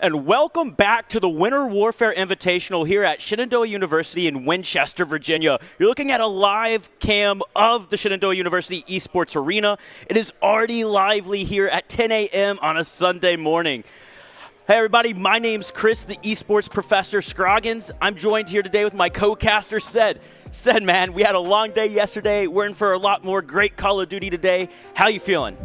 and welcome back to the Winter Warfare Invitational here at Shenandoah University in Winchester, Virginia. You're looking at a live cam of the Shenandoah University Esports Arena. It is already lively here at 10 a.m. on a Sunday morning. Hey everybody, my name's Chris, the Esports Professor Scroggins. I'm joined here today with my co-caster, Sed. Sed, man, we had a long day yesterday. We're in for a lot more great Call of Duty today. How you feeling?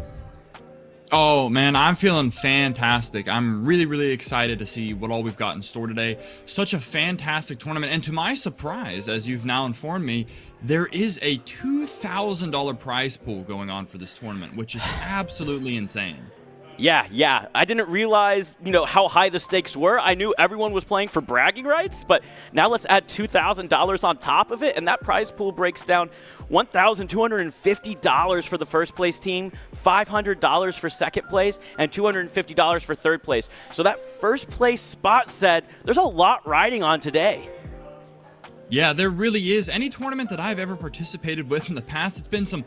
Oh man, I'm feeling fantastic. I'm really excited to see what all we've got in store today. Such a fantastic tournament, and to my surprise, as you've now informed me, there is a $2,000 prize pool going on for this tournament, which is absolutely insane. Yeah. I didn't realize, how high the stakes were. I knew everyone was playing for bragging rights, but now let's add $2,000 on top of it, and that prize pool breaks down $1,250 for the first place team, $500 for second place, and $250 for third place. So that first place spot Said, there's a lot riding on today. Yeah, there really is. Any tournament that I've ever participated with in the past, it's been some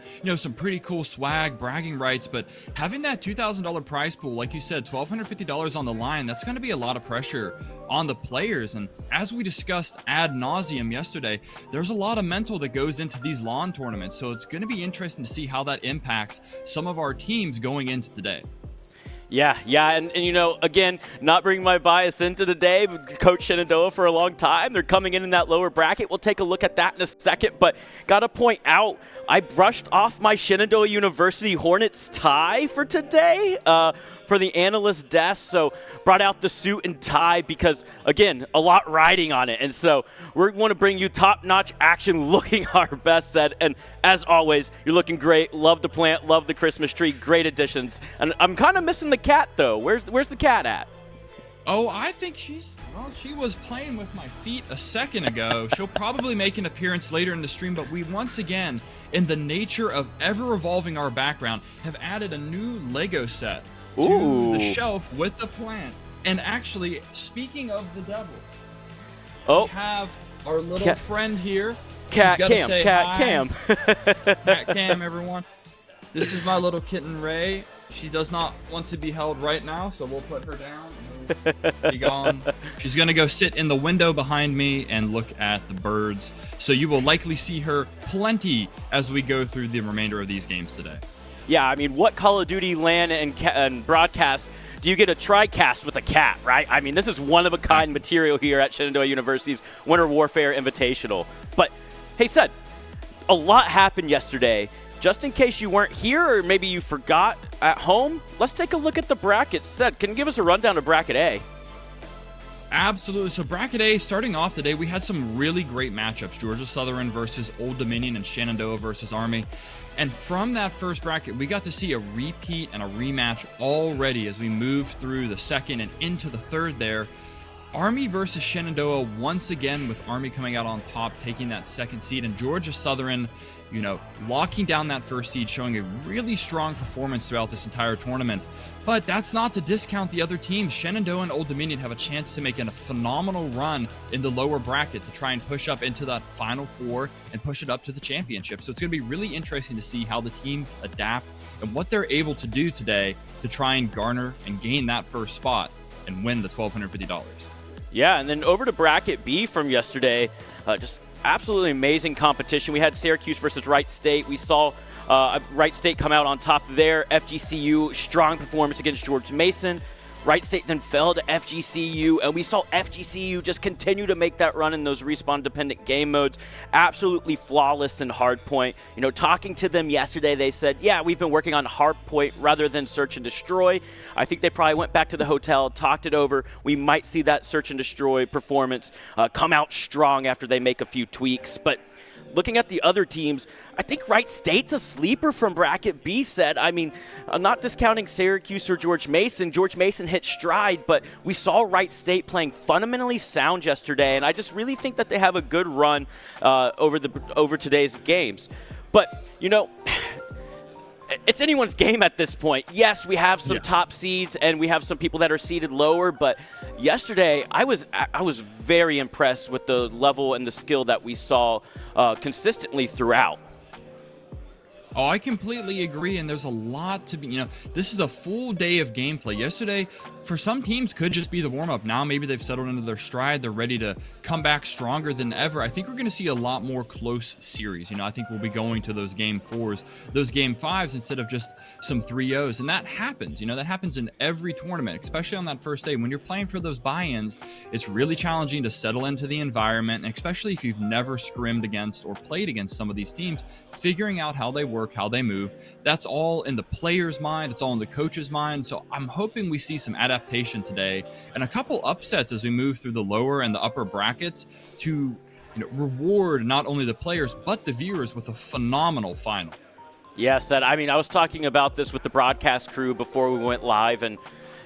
pretty cool swag, bragging rights, but having that $2,000 prize pool, like you said, $1,250 on the line, that's going to be a lot of pressure on the players. And as we discussed ad nauseum yesterday, there's a lot of mental that goes into these LAN tournaments. So it's going to be interesting to see how that impacts some of our teams going into today. Yeah, and again, not bringing my bias into today, but Coach Shenandoah for a long time. They're coming in that lower bracket. We'll take a look at that in a second, but got to point out, I brushed off my Shenandoah University Hornets tie for today for the analyst desk, so brought out the suit and tie because, again, a lot riding on it. And so we want to bring you top-notch action, looking our best, Said. And as always, you're looking great. Love the plant, love the Christmas tree, great additions. And I'm kind of missing the cat, though. Where's the cat at? Oh, I think she was playing with my feet a second ago. She'll probably make an appearance later in the stream, but we once again, in the nature of ever-evolving our background, have added a new Lego set to the shelf with the plant. And actually, speaking of the devil, we have our little friend here. Cat Cam, everyone. This is my little kitten, Ray. She does not want to be held right now, so we'll put her down and be gone. She's going to go sit in the window behind me and look at the birds. So you will likely see her plenty as we go through the remainder of these games today. Yeah, I mean, what Call of Duty LAN and broadcast do you get a tri-cast with a cat, right? I mean, this is one-of-a-kind material here at Shenandoah University's Winter Warfare Invitational. But, hey, Sed, a lot happened yesterday. Just in case you weren't here or maybe you forgot at home, let's take a look at the brackets. Sed, can you give us a rundown of Bracket A? Absolutely. So Bracket A, starting off the day, we had some really great matchups. Georgia Southern versus Old Dominion and Shenandoah versus Army. And from that first bracket, we got to see a repeat and a rematch already as we move through the second and into the third there. Army versus Shenandoah, once again with Army coming out on top, taking that second seed, and Georgia Southern, locking down that first seed, showing a really strong performance throughout this entire tournament. But that's not to discount the other teams. Shenandoah and Old Dominion have a chance to make a phenomenal run in the lower bracket to try and push up into that Final Four and push it up to the championship. So it's going to be really interesting to see how the teams adapt and what they're able to do today to try and garner and gain that first spot and win the $1,250. Yeah, and then over to Bracket B from yesterday, just absolutely amazing competition. We had Syracuse versus Wright State. We saw Wright State come out on top there. FGCU, strong performance against George Mason. Wright State then fell to FGCU, and we saw FGCU just continue to make that run in those respawn-dependent game modes. Absolutely flawless in Hardpoint. Talking to them yesterday, they said, yeah, we've been working on Hardpoint rather than Search and Destroy. I think they probably went back to the hotel, talked it over. We might see that Search and Destroy performance come out strong after they make a few tweaks. But looking at the other teams, I think Wright State's a sleeper from Bracket B, Said. I mean, I'm not discounting Syracuse or George Mason. George Mason hit stride, but we saw Wright State playing fundamentally sound yesterday, and I just really think that they have a good run over today's games. But, it's anyone's game at this point. Yes, we have some top seeds and we have some people that are seeded lower, but yesterday I was very impressed with the level and the skill that we saw consistently throughout. Oh, I completely agree, and there's a lot to be, this is a full day of gameplay. Yesterday, for some teams, could just be the warm-up. Now maybe they've settled into their stride. They're ready to come back stronger than ever. I think we're going to see a lot more close series. I think we'll be going to those game 4s, those game 5s, instead of just some 3-0s, and that happens. That happens in every tournament, especially on that first day. When you're playing for those buy-ins, it's really challenging to settle into the environment, and especially if you've never scrimmed against or played against some of these teams, figuring out how they work, how they move, that's all in the player's mind, it's all in the coach's mind. So I'm hoping we see some adaptation today and a couple upsets as we move through the lower and the upper brackets to reward not only the players but the viewers with a phenomenal final. Yes, I was talking about this with the broadcast crew before we went live, and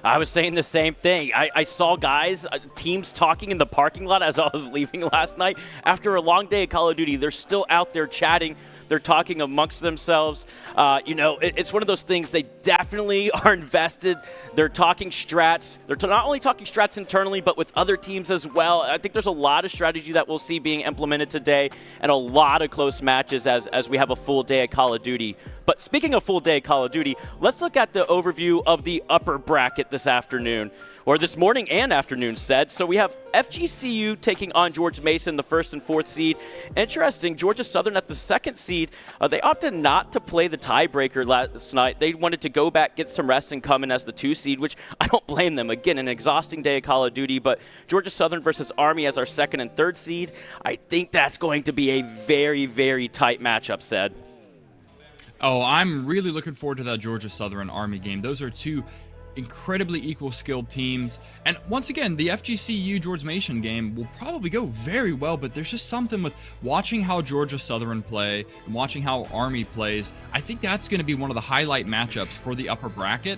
I was saying the same thing. I saw guys, teams talking in the parking lot as I was leaving last night. After a long day of Call of Duty, they're still out there chatting. They're talking amongst themselves. It's one of those things. They definitely are invested. They're talking strats. They're not only talking strats internally, but with other teams as well. I think there's a lot of strategy that we'll see being implemented today, and a lot of close matches as we have a full day of Call of Duty. But speaking of full day Call of Duty, let's look at the overview of the upper bracket this afternoon, or this morning and afternoon said. So we have FGCU taking on George Mason, the 1st and 4th seed. Interesting, Georgia Southern at the 2nd seed. They opted not to play the tiebreaker last night. They wanted to go back, get some rest, and come in as the 2 seed, which I don't blame them. Again, an exhausting day of Call of Duty, but Georgia Southern versus Army as our 2nd and 3rd seed. I think that's going to be a very, very tight matchup, said. Oh, I'm really looking forward to that Georgia Southern Army game. Those are two incredibly equal skilled teams. And once again, the FGCU George Mason game will probably go very well, but there's just something with watching how Georgia Southern play and watching how Army plays. I think that's going to be one of the highlight matchups for the upper bracket.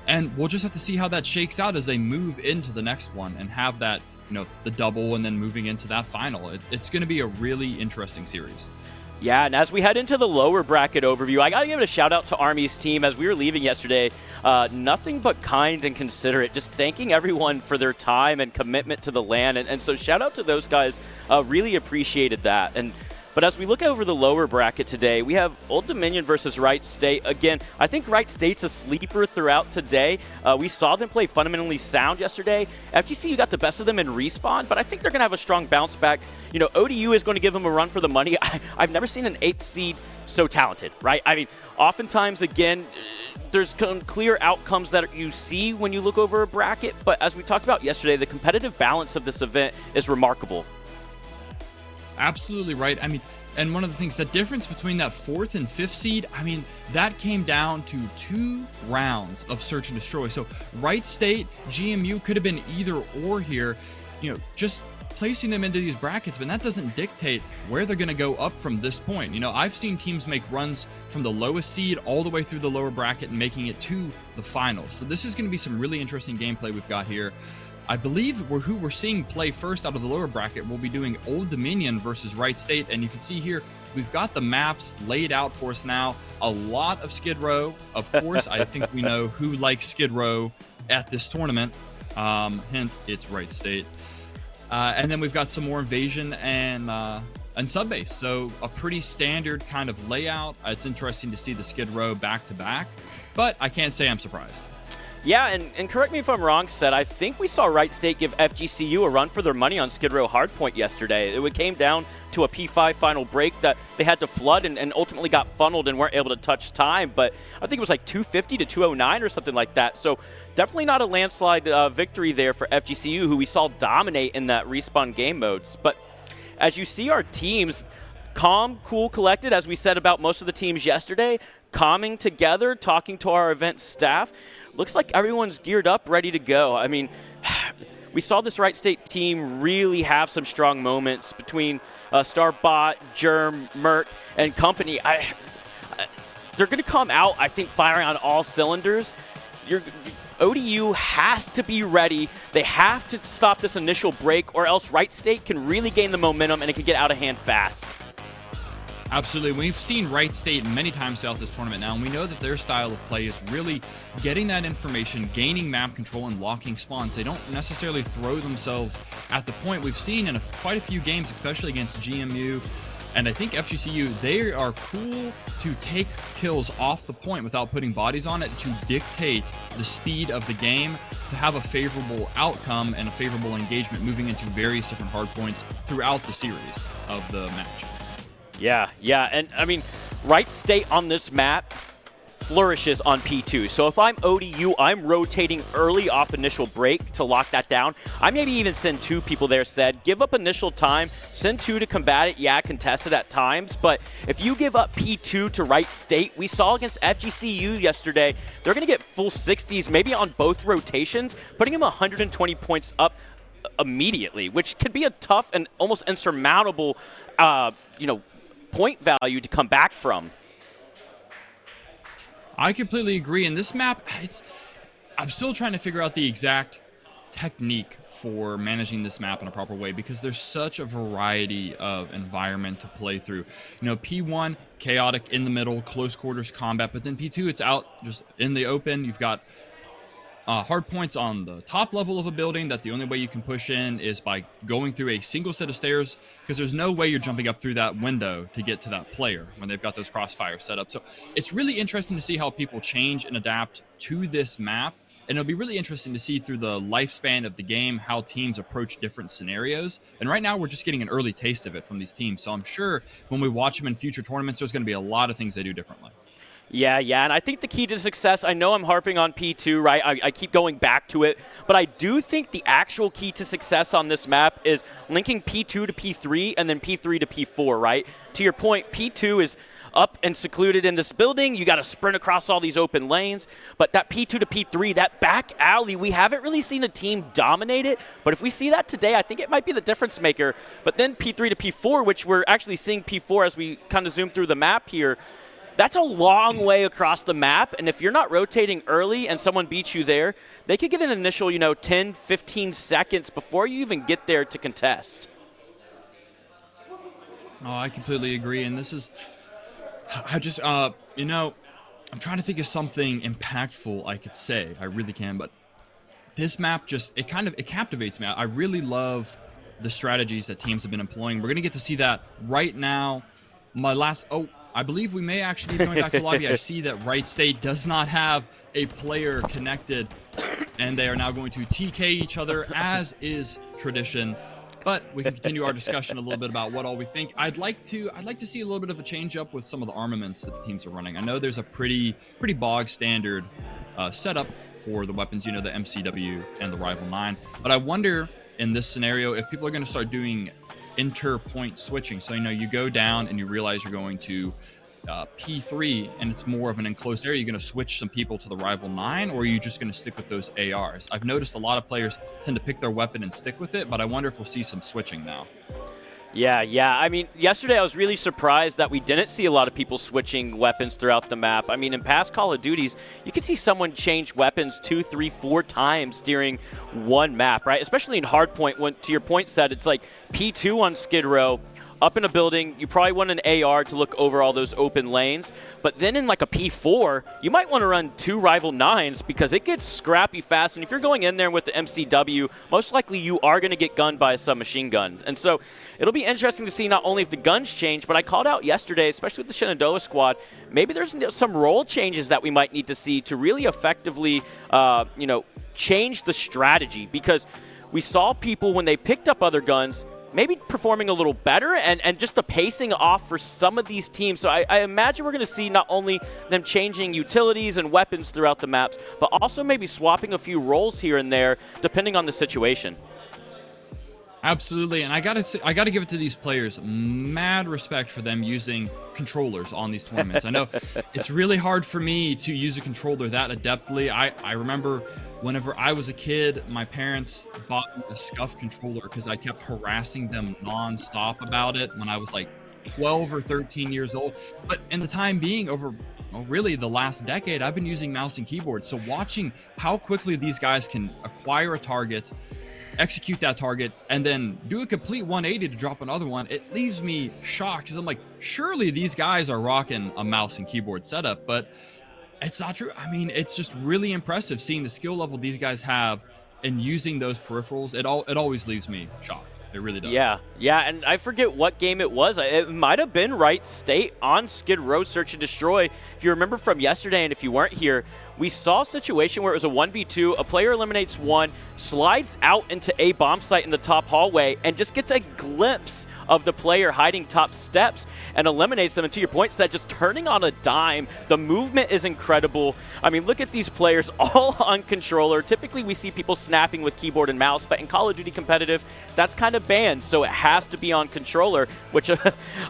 And we'll just have to see how that shakes out as they move into the next one and have that, the double and then moving into that final. It's going to be a really interesting series. Yeah, and as we head into the lower bracket overview, I got to give it a shout out to Army's team. As we were leaving yesterday, nothing but kind and considerate, just thanking everyone for their time and commitment to the LAN. And so shout out to those guys, really appreciated that. But as we look over the lower bracket today, we have Old Dominion versus Wright State. Again, I think Wright State's a sleeper throughout today. We saw them play fundamentally sound yesterday. FGCU got the best of them in respawn, but I think they're going to have a strong bounce back. ODU is going to give them a run for the money. I've never seen an 8th seed so talented, right? Oftentimes, again, there's clear outcomes that you see when you look over a bracket, but as we talked about yesterday, the competitive balance of this event is remarkable. Absolutely right. And one of the things, the difference between that 4th and 5th seed, that came down to 2 rounds of search and destroy. So Wright State, GMU could have been either or here, just placing them into these brackets, but that doesn't dictate where they're going to go up from this point. I've seen teams make runs from the lowest seed all the way through the lower bracket and making it to the finals. So this is going to be some really interesting gameplay we've got here. I believe who we're seeing play first out of the lower bracket will be doing Old Dominion versus Wright State. And you can see here, we've got the maps laid out for us now. A lot of Skid Row. Of course, I think we know who likes Skid Row at this tournament. Hint, it's Wright State. And then we've got some more Invasion and Subbase. So a pretty standard kind of layout. It's interesting to see the Skid Row back to back, but I can't say I'm surprised. Yeah, and correct me if I'm wrong, Seth, I think we saw Wright State give FGCU a run for their money on Skid Row Hardpoint yesterday. It came down to a P5 final break that they had to flood and ultimately got funneled and weren't able to touch time. But I think it was like 250 to 209 or something like that. So definitely not a landslide victory there for FGCU, who we saw dominate in that respawn game modes. But as you see our teams, calm, cool, collected, as we said about most of the teams yesterday, calming together, talking to our event staff. Looks like everyone's geared up, ready to go. We saw this Wright State team really have some strong moments between Starbot, Germ, Merc, and company. They're going to come out, I think, firing on all cylinders. ODU has to be ready. They have to stop this initial break, or else Wright State can really gain the momentum and it can get out of hand fast. Absolutely. We've seen Wright State many times throughout this tournament now, and we know that their style of play is really getting that information, gaining map control, and locking spawns. They don't necessarily throw themselves at the point. We've seen in quite a few games, especially against GMU And I think FGCU, they are cool to take kills off the point without putting bodies on it to dictate the speed of the game to have a favorable outcome and a favorable engagement moving into various different hard points throughout the series of the match. Yeah, and I mean, Wright State on this map flourishes on P2. So if I'm ODU, I'm rotating early off initial break to lock that down. I maybe even send 2 people there, said, give up initial time, send 2 to combat it, yeah, contest it at times, but if you give up P2 to Wright State, we saw against FGCU yesterday, they're going to get full 60s, maybe on both rotations, putting them 120 points up immediately, which could be a tough and almost insurmountable, point value to come back from. I completely agree. And this map, I'm still trying to figure out the exact technique for managing this map in a proper way because there's such a variety of environment to play through. P1, chaotic in the middle, close quarters combat, but then P2, it's out just in the open. You've got hard points on the top level of a building that the only way you can push in is by going through a single set of stairs because there's no way you're jumping up through that window to get to that player when they've got those crossfires set up. So it's really interesting to see how people change and adapt to this map. And it'll be really interesting to see through the lifespan of the game how teams approach different scenarios. And right now we're just getting an early taste of it from these teams. So I'm sure when we watch them in future tournaments, there's going to be a lot of things they do differently. Yeah, and I think the key to success, I know I'm harping on P2, right? I keep going back to it, but I do think the actual key to success on this map is linking P2 to P3 and then P3 to P4, right? To your point, P2 is up and secluded in this building. You got to sprint across all these open lanes, but that P2 to P3, that back alley, we haven't really seen a team dominate it, but if we see that today, I think it might be the difference maker. But then P3 to P4, which we're actually seeing P4 as we kind of zoom through the map here, that's a long way across the map, and if you're not rotating early and someone beats you there, they could get an initial, 10, 15 seconds before you even get there to contest. Oh, I completely agree, and this is, I'm trying to think of something impactful I could say. I really can, but this map it captivates me. I really love the strategies that teams have been employing. We're going to get to see that right now. I believe we may actually be going back to lobby. I see that Wright State does not have a player connected, and they are now going to TK each other, as is tradition. But we can continue our discussion a little bit about what all we think. I'd like to see a little bit of a change up with some of the armaments that the teams are running. I know there's a pretty bog standard setup for the weapons, the MCW and the Rival 9. But I wonder in this scenario if people are going to start doing inter-point switching. So, you go down and you realize you're going to P3 and it's more of an enclosed area. You're going to switch some people to the Rival 9, or are you just going to stick with those ARs? I've noticed a lot of players tend to pick their weapon and stick with it, but I wonder if we'll see some switching now. Yeah. I mean, yesterday I was really surprised that we didn't see a lot of people switching weapons throughout the map. I mean, in past Call of Duties, you could see someone change weapons 2, 3, 4 times during one map, right? Especially in Hardpoint, when, to your point, said it's like P2 on Skid Row, up in a building, you probably want an AR to look over all those open lanes. But then in like a P4, you might want to run 2 Rival 9s because it gets scrappy fast. And if you're going in there with the MCW, most likely you are going to get gunned by a submachine gun. And so it'll be interesting to see not only if the guns change, but I called out yesterday, especially with the Shenandoah squad, maybe there's some role changes that we might need to see to really effectively, change the strategy. Because we saw people, when they picked up other guns, maybe performing a little better and just the pacing off for some of these teams. So I imagine we're going to see not only them changing utilities and weapons throughout the maps, but also maybe swapping a few roles here and there depending on the situation. Absolutely, and I gotta give it to these players. Mad respect for them using controllers on these tournaments. I know it's really hard for me to use a controller that adeptly. I remember whenever I was a kid, my parents bought me a SCUF controller because I kept harassing them nonstop about it when I was like 12 or 13 years old. But in the time being, really the last decade, I've been using mouse and keyboard. So watching how quickly these guys can acquire a target, execute that target, and then do a complete 180 to drop another one, it leaves me shocked because I'm like, surely these guys are rocking a mouse and keyboard setup, but it's not true. I mean, it's just really impressive seeing the skill level these guys have and using those peripherals. It always leaves me shocked. It really does. Yeah, and I forget what game it was. It might have been Wright State on Skid Row Search and Destroy. If you remember from yesterday, and if you weren't here, we saw a situation where it was a 1v2, a player eliminates one, slides out into a bomb site in the top hallway, and just gets a glimpse of the player hiding top steps and eliminates them. And to your point, Seth, just turning on a dime. The movement is incredible. I mean, look at these players all on controller. Typically, we see people snapping with keyboard and mouse, but in Call of Duty competitive, that's kind of banned, so it has to be on controller, which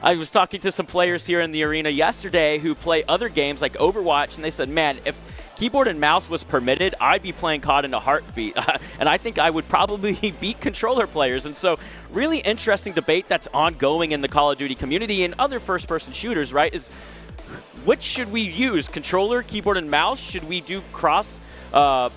I was talking to some players here in the arena yesterday who play other games like Overwatch, and they said, man, if keyboard and mouse was permitted, I'd be playing COD in a heartbeat. And I think I would probably beat controller players. And so really interesting debate that's ongoing in the Call of Duty community and other first-person shooters, right, is which should we use? Controller, keyboard, and mouse? Should we do not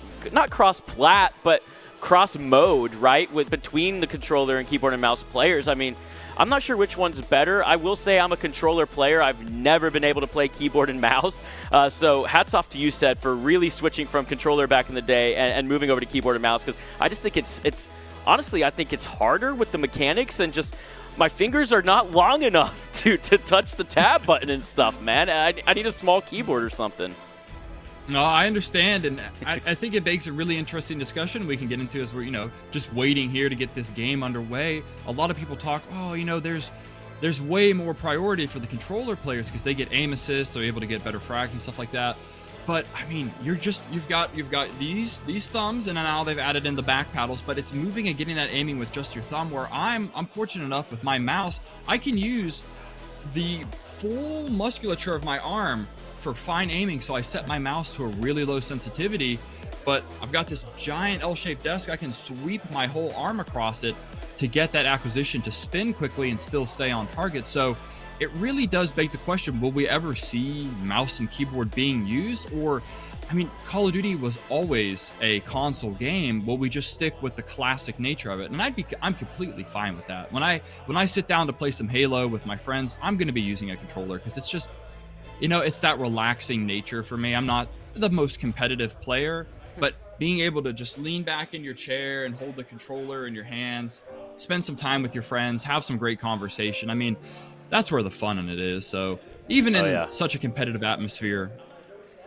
cross-plat, but cross-mode, right, between the controller and keyboard and mouse players? I mean, I'm not sure which one's better. I will say I'm a controller player. I've never been able to play keyboard and mouse. So hats off to you, Seth, for really switching from controller back in the day and moving over to keyboard and mouse, because I just think it's honestly, I think it's harder with the mechanics, and just my fingers are not long enough to touch the tab button and stuff, man. I need a small keyboard or something. No, I understand, and I think it makes a really interesting discussion we can get into as we're, just waiting here to get this game underway. A lot of people talk, there's way more priority for the controller players because they get aim assist, they're able to get better frags and stuff like that. But I mean, you've got these thumbs, and now they've added in the back paddles, but it's moving and getting that aiming with just your thumb. Where I'm fortunate enough with my mouse, I can use the full musculature of my arm for fine aiming, so I set my mouse to a really low sensitivity, but I've got this giant L-shaped desk. I can sweep my whole arm across it to get that acquisition to spin quickly and still stay on target. So it really does beg the question, will we ever see mouse and keyboard being used? Or, I mean, Call of Duty was always a console game. Will we just stick with the classic nature of it? And I'm completely fine with that. When I sit down to play some Halo with my friends, I'm going to be using a controller because it's just, it's that relaxing nature for me. I'm not the most competitive player, but being able to just lean back in your chair and hold the controller in your hands, spend some time with your friends, have some great conversation. I mean, that's where the fun in it is. So even in such a competitive atmosphere,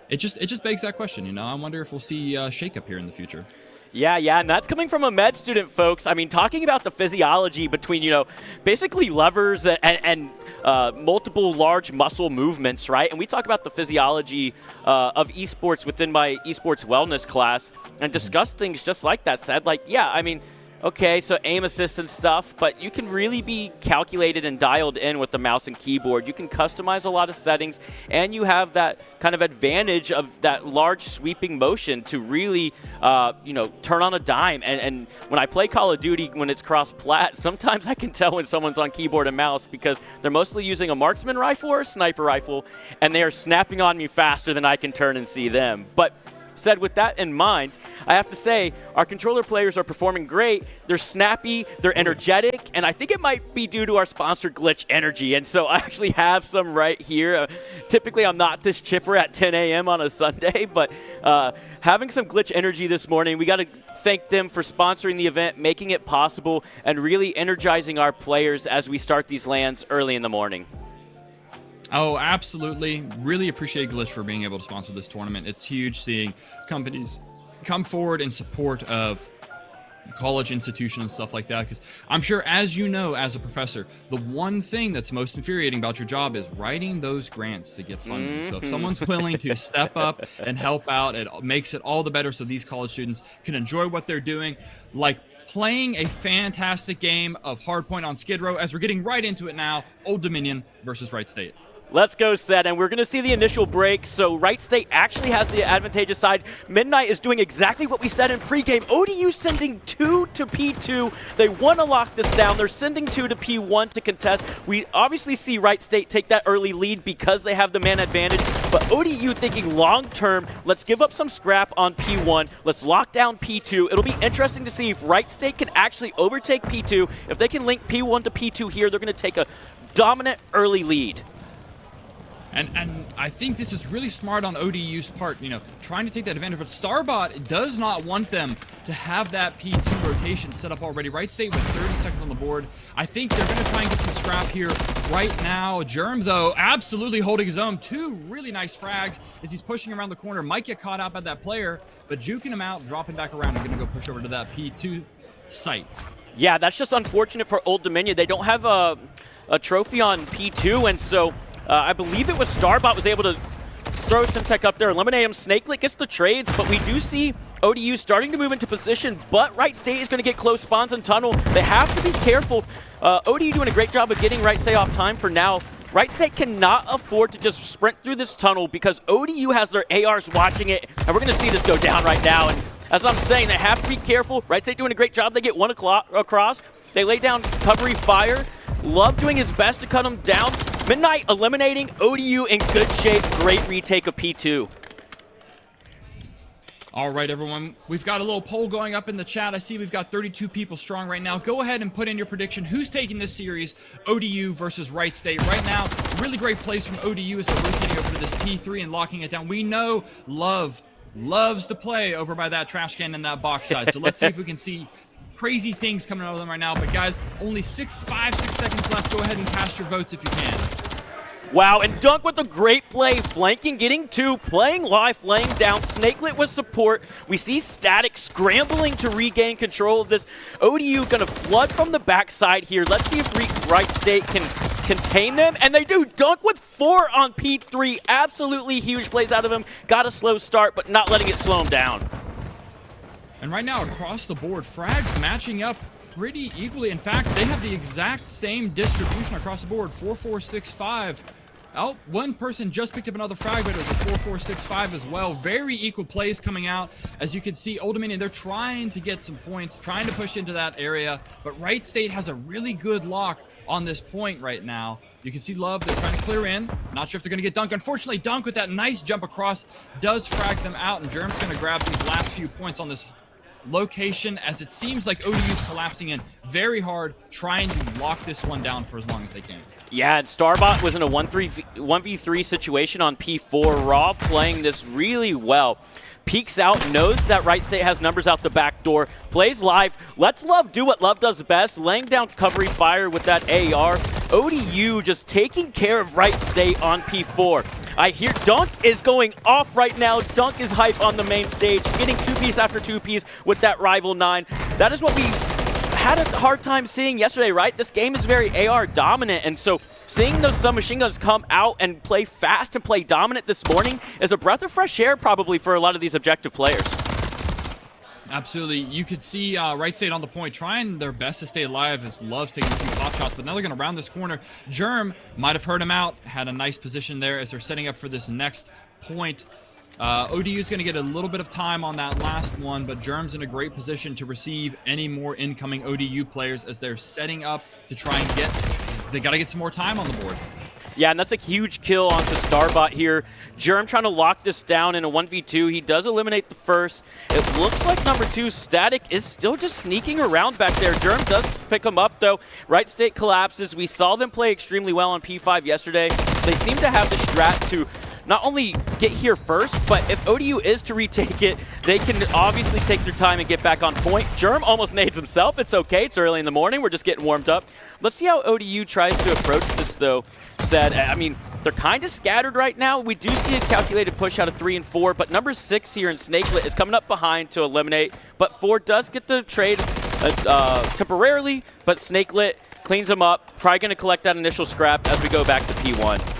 it just begs that question. I wonder if we'll see a shakeup here in the future. Yeah, and that's coming from a med student, folks. I mean, talking about the physiology between, basically levers and multiple large muscle movements, right? And we talk about the physiology of esports within my esports wellness class and discuss things just like that, said. Like, yeah, I mean, okay, so aim assist and stuff, but you can really be calculated and dialed in with the mouse and keyboard. You can customize a lot of settings, and you have that kind of advantage of that large sweeping motion to really, turn on a dime. And when I play Call of Duty, when it's cross-plat, sometimes I can tell when someone's on keyboard and mouse because they're mostly using a marksman rifle or a sniper rifle, and they are snapping on me faster than I can turn and see them. But said with that in mind, I have to say our controller players are performing great. They're snappy, they're energetic, and I think it might be due to our sponsor Glitch Energy. And so I actually have some right here. Typically I'm not this chipper at 10 a.m. on a Sunday, but having some Glitch Energy this morning, we got to thank them for sponsoring the event, making it possible, and really energizing our players as we start these LANs early in the morning. Oh, absolutely. Really appreciate Glitch for being able to sponsor this tournament. It's huge seeing companies come forward in support of college institutions and stuff like that, because I'm sure, as you know, as a professor, the one thing that's most infuriating about your job is writing those grants to get funding. So if someone's willing to step up and help out, it makes it all the better so these college students can enjoy what they're doing, like playing a fantastic game of Hardpoint on Skid Row, as we're getting right into it now. Old Dominion versus Wright State. Let's go, Seth, and we're going to see the initial break. So Wright State actually has the advantageous side. MWIII is doing exactly what we said in pregame. ODU sending 2 to P2. They want to lock this down. They're sending 2 to P1 to contest. We obviously see Wright State take that early lead because they have the man advantage. But ODU thinking long-term, let's give up some scrap on P1. Let's lock down P2. It'll be interesting to see if Wright State can actually overtake P2. If they can link P1 to P2 here, they're going to take a dominant early lead. And I think this is really smart on ODU's part, you know, trying to take that advantage. But Starbot does not want them to have that P2 rotation set up already. Wright State with 30 seconds on the board. I think they're going to try and get some scrap here right now. Germ, though, absolutely holding his own. 2 really nice frags as he's pushing around the corner. Might get caught out by that player, but juking him out, dropping back around, and going to go push over to that P2 site. Yeah, that's just unfortunate for Old Dominion. They don't have a trophy on P2, and so I believe it was Starbot was able to throw Simtech up there, eliminate him. Snakelet gets the trades, but we do see ODU starting to move into position, but Wright State is going to get close spawns and tunnel. They have to be careful. ODU doing a great job of getting Wright State off time for now. Wright State cannot afford to just sprint through this tunnel because ODU has their ARs watching it, and we're going to see this go down right now. And as I'm saying, they have to be careful. Wright State doing a great job. They get one across. They lay down covery fire. Love doing his best to cut him down. MWIII eliminating ODU in good shape. Great retake of P2. All right, everyone. We've got a little poll going up in the chat. I see we've got 32 people strong right now. Go ahead and put in your prediction. Who's taking this series? ODU versus Wright State. Right now, really great plays from ODU as they're rotating over to this P3 and locking it down. We know Love loves to play over by that trash can in that box side. So let's see if we can see crazy things coming out of them right now. But guys, only 6 seconds left. Go ahead and cast your votes if you can. Wow, and Dunk with a great play, flanking, getting 2, playing life, laying down. Snakelet with support. We see Static scrambling to regain control of this. ODU gonna flood from the backside here. Let's see if Wright State can contain them, and they do. Dunk with 4 on P3. Absolutely huge plays out of him. Got a slow start, but not letting it slow him down. And right now, across the board, frags matching up pretty equally. In fact, they have the exact same distribution across the board, 4-4-6-5. Oh, one person just picked up another frag, but it was a 4-4-6-5 as well. Very equal plays coming out. As you can see, Old Dominion, they're trying to get some points, trying to push into that area, but Wright State has a really good lock on this point right now. You can see Love, they're trying to clear in. Not sure if they're going to get Dunk. Unfortunately, Dunk with that nice jump across does frag them out, and Germ's going to grab these last few points on this location, as it seems like ODU's collapsing in very hard, trying to lock this one down for as long as they can. Yeah, and Starbot was in a 1v3 situation on P4. Raw playing this really well. Peeks out, knows that Wright State has numbers out the back door, plays live, lets Love do what Love does best, laying down covery fire with that AR. ODU just taking care of Wright State on P4. I hear Dunk is going off right now. Dunk is hype on the main stage, getting 2-piece after 2-piece with that Rival 9. That is what we had a hard time seeing yesterday, right? This game is very AR dominant, and so seeing those submachine guns come out and play fast and play dominant this morning is a breath of fresh air probably for a lot of these objective players. Absolutely. You could see Wright State on the point trying their best to stay alive as Love's taking a few pot shots, but now they're going to round this corner. Germ might have heard him out, had a nice position there as they're setting up for this next point. ODU is going to get a little bit of time on that last one, but Germ's in a great position to receive any more incoming ODU players as they're setting up to try and they got to get some more time on the board. Yeah, and that's a huge kill onto Starbot here. Germ trying to lock this down in a 1v2. He does eliminate the first. It looks like number 2, Static, is still just sneaking around back there. Germ does pick him up, though. Wright State collapses. We saw them play extremely well on P5 yesterday. They seem to have the strat to not only get here first, but if ODU is to retake it, they can obviously take their time and get back on point. Germ almost nades himself. It's okay. It's early in the morning. We're just getting warmed up. Let's see how ODU tries to approach this, though. I mean, they're kind of scattered right now. We do see a calculated push out of 3 and 4, but number 6 here in Snakelet is coming up behind to eliminate. But 4 does get the trade temporarily, but Snakelet cleans him up. Probably going to collect that initial scrap as we go back to P1.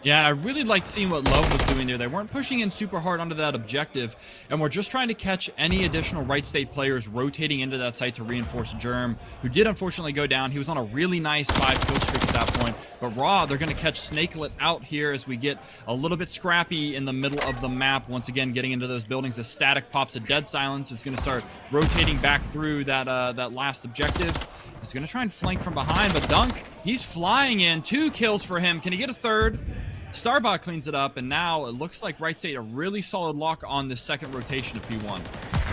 Yeah, I really liked seeing what Love was doing there. They weren't pushing in super hard onto that objective, and we're just trying to catch any additional Wright State players rotating into that site to reinforce Germ, who did unfortunately go down. He was on a really nice 5-kill streak at that point. But Raw, they're going to catch Snakelet out here as we get a little bit scrappy in the middle of the map. Once again, getting into those buildings. As Static pops a dead silence, is going to start rotating back through that last objective. He's going to try and flank from behind, but Dunk, he's flying in. 2 kills for him. Can he get a third? Starbot cleans it up, and now it looks like Wright State a really solid lock on this second rotation of P1.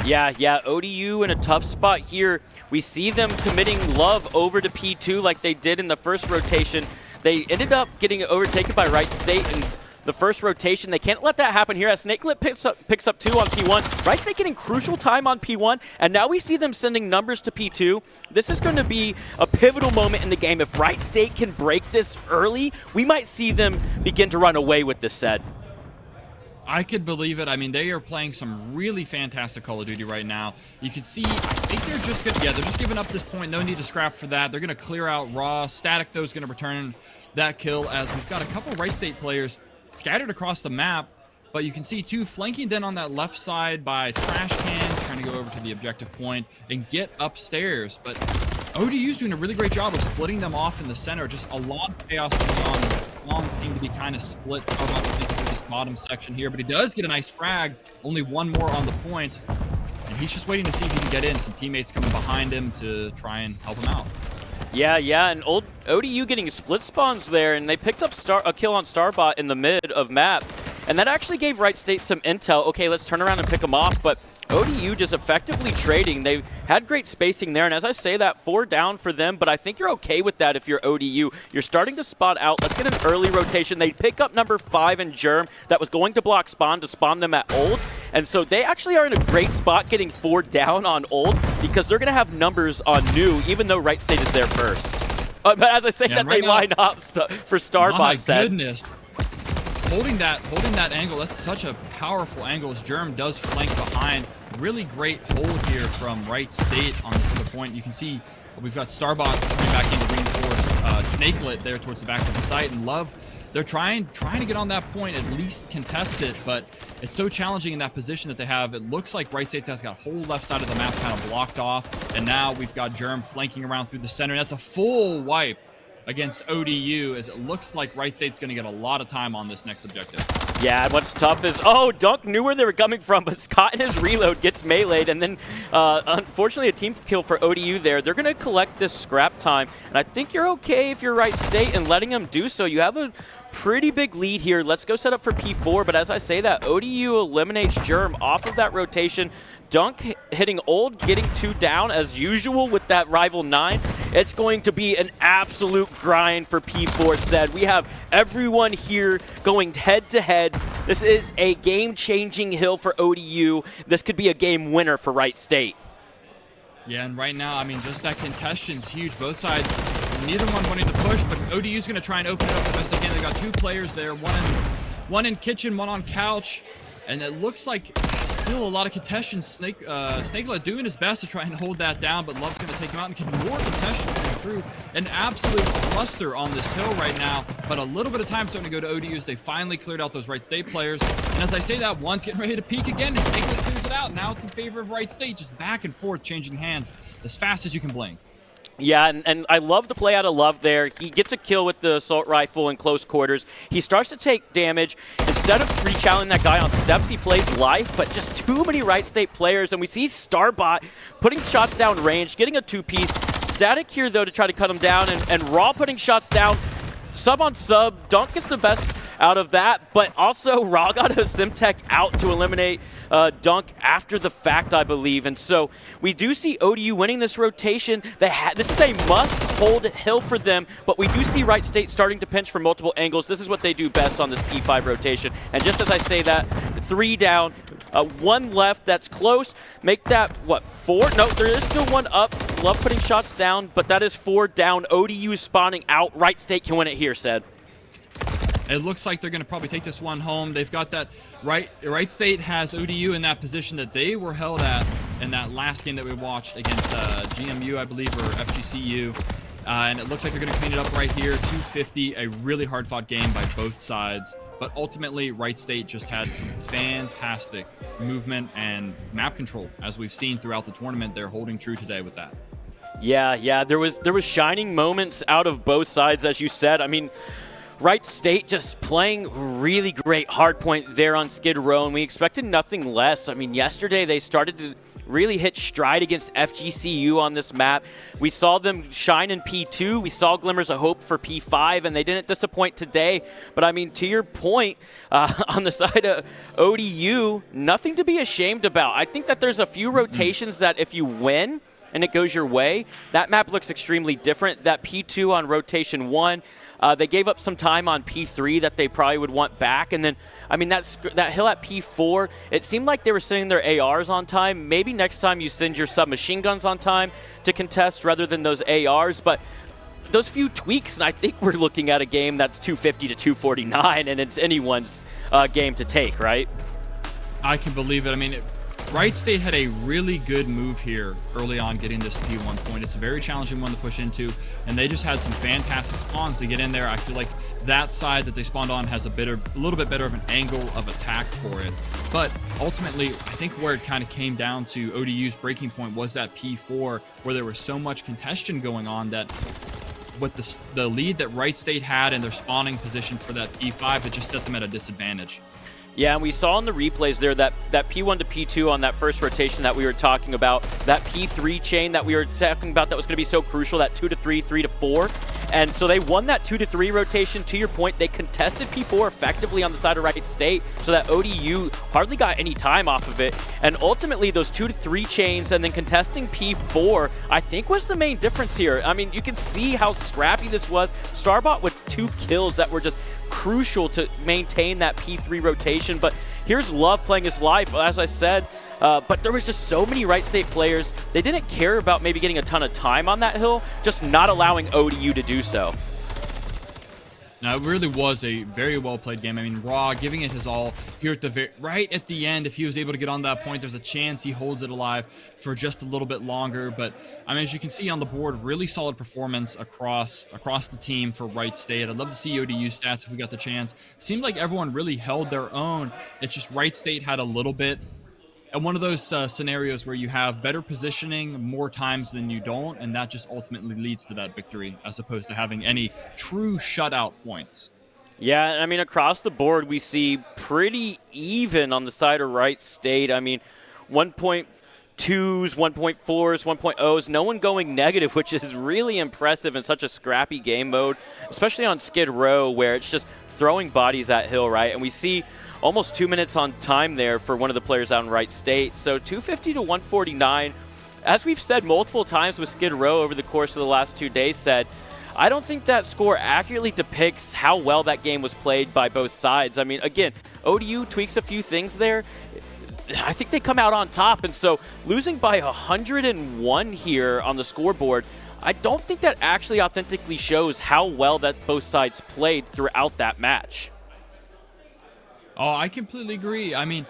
Yeah, ODU in a tough spot here. We see them committing Love over to P2 like they did in the first rotation. They ended up getting overtaken by Wright State in the first rotation. They can't let that happen here as Snakelet picks up 2 on P1. Wright State getting crucial time on P1, and now we see them sending numbers to P2. This is going to be a pivotal moment in the game. If Wright State can break this early, we might see them begin to run away with this set. I could believe it. I mean, they are playing some really fantastic Call of Duty right now. You can see, I think they're just good. Yeah, they're just giving up this point. No need to scrap for that. They're going to clear out Raw. Static, though, is going to return that kill as we've got a couple Wright State players scattered across the map. But you can see, too, flanking then on that left side by Trash Cans, trying to go over to the objective point and get upstairs. But ODU's doing a really great job of splitting them off in the center. Just a lot of chaos going on. Lawns seem to be kind of split through this bottom section here, but he does get a nice frag. Only one more on the point, and he's just waiting to see if he can get in. Some teammates coming behind him to try and help him out. Yeah, and ODU getting split spawns there, and they picked up a kill on Starbot in the mid of map, and that actually gave Wright State some intel. Okay, let's turn around and pick them off, but ODU just effectively trading. They had great spacing there, and as I say that, 4 down for them, but I think you're okay with that if you're ODU. You're starting to spot out. Let's get an early rotation. They pick up number 5 in Germ that was going to block spawn to spawn them at Old, and so they actually are in a great spot getting 4 down on Old because they're going to have numbers on New, even though Wright State is there first. But as I say that, right they line up for Starbot set. My goodness. Holding that angle, that's such a powerful angle as Germ does flank behind. Really great hold here from Wright State on this other point. You can see we've got Starbot coming back in to reinforce Snakelet there towards the back of the site, and Love, they're trying to get on that point, at least contest it, but it's so challenging in that position that they have. It looks like Wright State has got whole left side of the map kind of blocked off, and now we've got Germ flanking around through the center. That's a full wipe against ODU, as it looks like Wright State's going to get a lot of time on this next objective. Yeah, what's tough is, Dunk knew where they were coming from, but Scott in his reload gets meleeed, and then unfortunately a team kill for ODU there. They're going to collect this scrap time, and I think you're okay if you're Wright State and letting them do so. You have a pretty big lead here. Let's go set up for P4, but as I say that, ODU eliminates Germ off of that rotation. Dunk hitting Old, getting 2 down as usual with that rival 9. It's going to be an absolute grind for P4 said. We have everyone here going head to head. This is a game-changing hill for ODU. This could be a game winner for Wright State. Yeah, and right now, I mean, just that contention's huge. Both sides, neither one wanting to push, but ODU's going to try and open it up the best they can. They've got 2 players there, one in kitchen, one on couch. And it looks like still a lot of contention. Snakelet doing his best to try and hold that down, but Love's going to take him out and get more contention coming through. An absolute cluster on this hill right now, but a little bit of time starting to go to ODU as they finally cleared out those Wright State players. And as I say that, one's getting ready to peek again, and Snakelet clears it out. Now it's in favor of Wright State, just back and forth, changing hands as fast as you can blink. Yeah, and I love the play out of Love there. He gets a kill with the assault rifle in close quarters. He starts to take damage. Instead of re-challenging that guy on steps, he plays life, but just too many Wright State players, and we see Starbot putting shots down range, getting a 2-piece. Static here, though, to try to cut him down, and Raw putting shots down. Sub on sub. Dunk gets the best out of that, but also Raw got a Simtech out to eliminate Dunk after the fact, I believe. And so we do see ODU winning this rotation. This is a must-hold hill for them, but we do see Wright State starting to pinch from multiple angles. This is what they do best on this P5 rotation. And just as I say that, 3 down, 1 left, that's close. Make that, what, 4? No, there is still 1 up. Love putting shots down, but that is 4 down. ODU is spawning out. Wright State can win it here, said. It looks like they're going to probably take this one home. They've got that Wright State has ODU in that position that they were held at in that last game that we watched against GMU, I believe, or FGCU. And it looks like they're going to clean it up right here. 250, a really hard-fought game by both sides. But ultimately, Wright State just had some fantastic movement and map control, as we've seen throughout the tournament. They're holding true today with that. Yeah, there was shining moments out of both sides, as you said. I mean, Wright State just playing really great hardpoint there on Skid Row, and we expected nothing less. I mean, yesterday they started to really hit stride against FGCU on this map. We saw them shine in P2. We saw glimmers of hope for P5, and they didn't disappoint today. But, I mean, to your point, on the side of ODU, nothing to be ashamed about. I think that there's a few rotations that if you win, and it goes your way, that map looks extremely different. That P2 on rotation 1, they gave up some time on P3 that they probably would want back. And then, I mean, that hill at P4, it seemed like they were sending their ARs on time. Maybe next time you send your submachine guns on time to contest rather than those ARs. But those few tweaks, and I think we're looking at a game that's 250 to 249, and it's anyone's game to take, right? I can believe it. I mean, Wright State had a really good move here early on getting this P1 point. It's a very challenging one to push into, and they just had some fantastic spawns to get in there. I feel like that side that they spawned on has a little bit better of an angle of attack for it. But ultimately, I think where it kind of came down to ODU's breaking point was that P4, where there was so much contention going on that with the lead that Wright State had in their spawning position for that P5, it just set them at a disadvantage. Yeah, and we saw in the replays there that P1 to P2 on that first rotation that we were talking about, that P3 chain that we were talking about that was going to be so crucial, that 2 to 3, 3 to 4. And so they won that 2 to 3 rotation. To your point, they contested P4 effectively on the side of Wright State so that ODU hardly got any time off of it. And ultimately, those 2 to 3 chains and then contesting P4, I think was the main difference here. I mean, you can see how scrappy this was. Starbot with 2 kills that were just crucial to maintain that P3 rotation. But here's Love playing his life, as I said. But there was just so many Wright State players. They didn't care about maybe getting a ton of time on that hill, just not allowing ODU to do so. Now, it really was a very well-played game. I mean, Raw giving it his all here at right at the end. If he was able to get on that point, there's a chance he holds it alive for just a little bit longer. But, I mean, as you can see on the board, really solid performance across the team for Wright State. I'd love to see ODU stats if we got the chance. Seemed like everyone really held their own. It's just Wright State had a little bit. And one of those scenarios where you have better positioning more times than you don't, and that just ultimately leads to that victory, as opposed to having any true shutout points. Yeah, I mean, across the board, we see pretty even on the side of Wright State. I mean, 1.2s, 1.4s, 1.0s, no one going negative, which is really impressive in such a scrappy game mode, especially on Skid Row, where it's just throwing bodies at hill, right? And we see almost 2 minutes on time there for one of the players out in Wright State. So 250 to 149. As we've said multiple times with Skid Row over the course of the last 2 days, I don't think that score accurately depicts how well that game was played by both sides. I mean, again, ODU tweaks a few things there. I think they come out on top. And so losing by 101 here on the scoreboard, I don't think that actually authentically shows how well that both sides played throughout that match. Oh, I completely agree. I mean,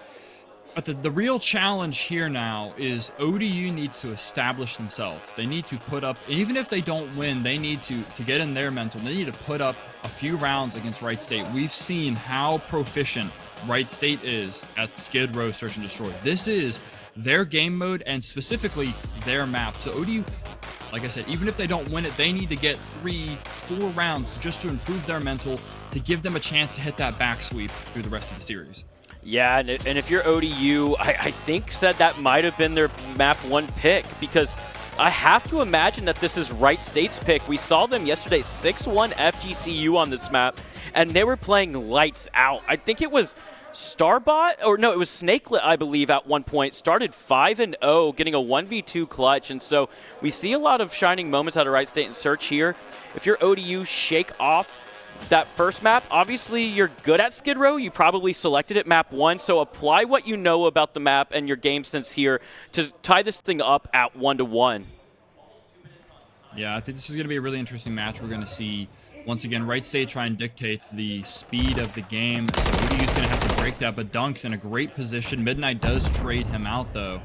but the real challenge here now is ODU needs to establish themselves. They need to put up, even if they don't win, they need to get in their mental. They need to put up a few rounds against Wright State. We've seen how proficient Wright State is at Skid Row Search and Destroy. This is their game mode and specifically their map. So ODU, like I said, even if they don't win it, they need to get 3-4 rounds just to improve their mental, to give them a chance to hit that back sweep through the rest of the series. Yeah, and if you're ODU, I think said that might have been their map 1 pick, because I have to imagine that this is Wright State's pick. We saw them yesterday, 6-1 FGCU on this map, and they were playing lights out. I think it was Starbot, or no, it was Snakelet, I believe, at one point. Started 5-0, getting a 1v2 clutch. And so we see a lot of shining moments out of Wright State and Search here. If you're ODU, shake off that first map. Obviously, you're good at Skid Row. You probably selected it map 1. So apply what you know about the map and your game sense here to tie this thing up at 1-1. Yeah, I think this is going to be a really interesting match. We're going to see, once again, Wright State try and dictate the speed of the game. So ODU's going to have to break that, but Dunk's in a great position. MWIII does trade him out, though.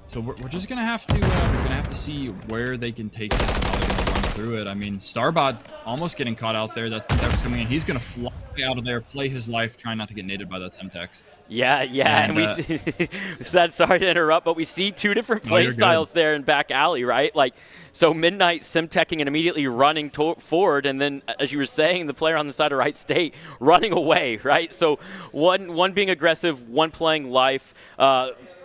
So we're just going to have to see where they can take this and how they're going to run through it. I mean, Starbot almost getting caught out there. That's Semtex coming in. He's going to fly out of there, play his life, trying not to get naded by that Semtex. Yeah, and we said, sorry to interrupt, but we see 2 different play styles there in back alley, right? Like, so MWIII Semteching and immediately running forward, and then, as you were saying, the player on the side of Wright State running away, right? So one being aggressive, one playing life.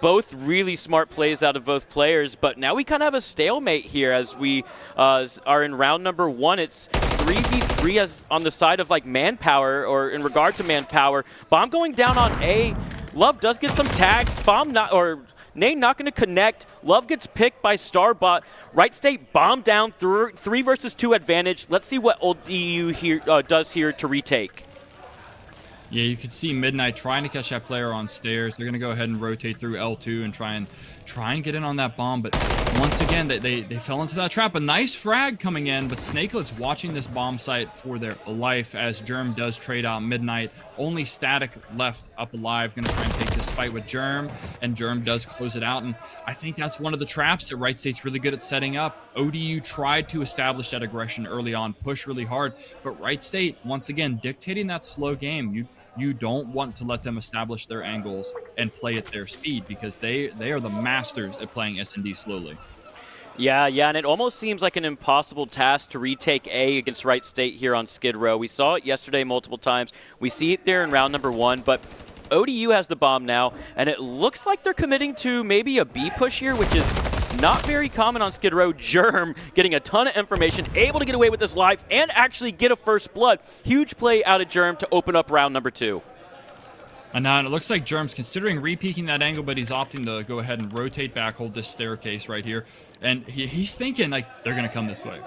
Both really smart plays out of both players, but now we kind of have a stalemate here as we are in round number 1. It's 3v3 as on the side of like manpower, or in regard to manpower. Bomb going down on A. Love does get some tags. Bomb not, or Nane not going to connect. Love gets picked by Starbot. Wright State bomb down through 3 versus 2 advantage. Let's see what old EU here does here to retake. Yeah, you could see MWIII trying to catch that player on stairs. They're going to go ahead and rotate through L2 and try and get in on that bomb. But once again, they fell into that trap. A nice frag coming in, but Snakelet's watching this bomb site for their life as Germ does trade out MWIII. Only Static left up alive, going to try and take this fight with Germ, and Germ does close it out. And I think that's one of the traps that Wright State's really good at setting up. ODU tried to establish that aggression early on, push really hard, but Wright State, once again, dictating that slow game. You don't want to let them establish their angles and play at their speed because they are the masters at playing S&D slowly. Yeah, and it almost seems like an impossible task to retake A against Wright State here on Skid Row. We saw it yesterday multiple times. We see it there in round number 1, but ODU has the bomb now, and it looks like they're committing to maybe a B push here, which is not very common on Skid Row. Germ getting a ton of information, able to get away with this life and actually get a first blood. Huge play out of Germ to open up round number 2. And now it looks like Germ's considering re-peeking that angle, but he's opting to go ahead and rotate back, hold this staircase right here. And he's thinking, like, they're going to come this way.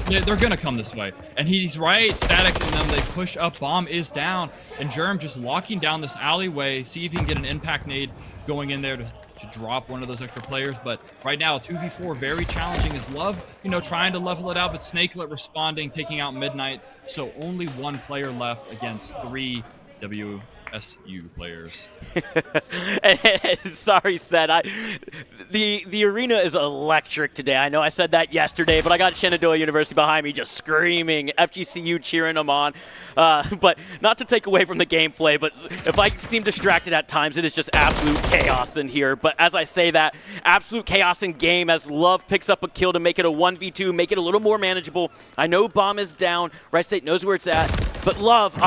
They're going to come this way. And he's right, Static, and then they push up. Bomb is down. And Germ just locking down this alleyway, see if he can get an impact nade going in there to drop one of those extra players. But right now, 2v4, very challenging. Is Love, trying to level it out, but Snakelet responding, taking out MWIII. So only 1 player left against 3 WSU players. Sorry, Seth. The arena is electric today. I know I said that yesterday, but I got Shenandoah University behind me just screaming, FGCU cheering them on. But not to take away from the gameplay, but if I seem distracted at times, it is just absolute chaos in here. But as I say that, absolute chaos in game as Love picks up a kill to make it a 1v2, make it a little more manageable. I know Bomb is down. Wright State knows where it's at, but Love,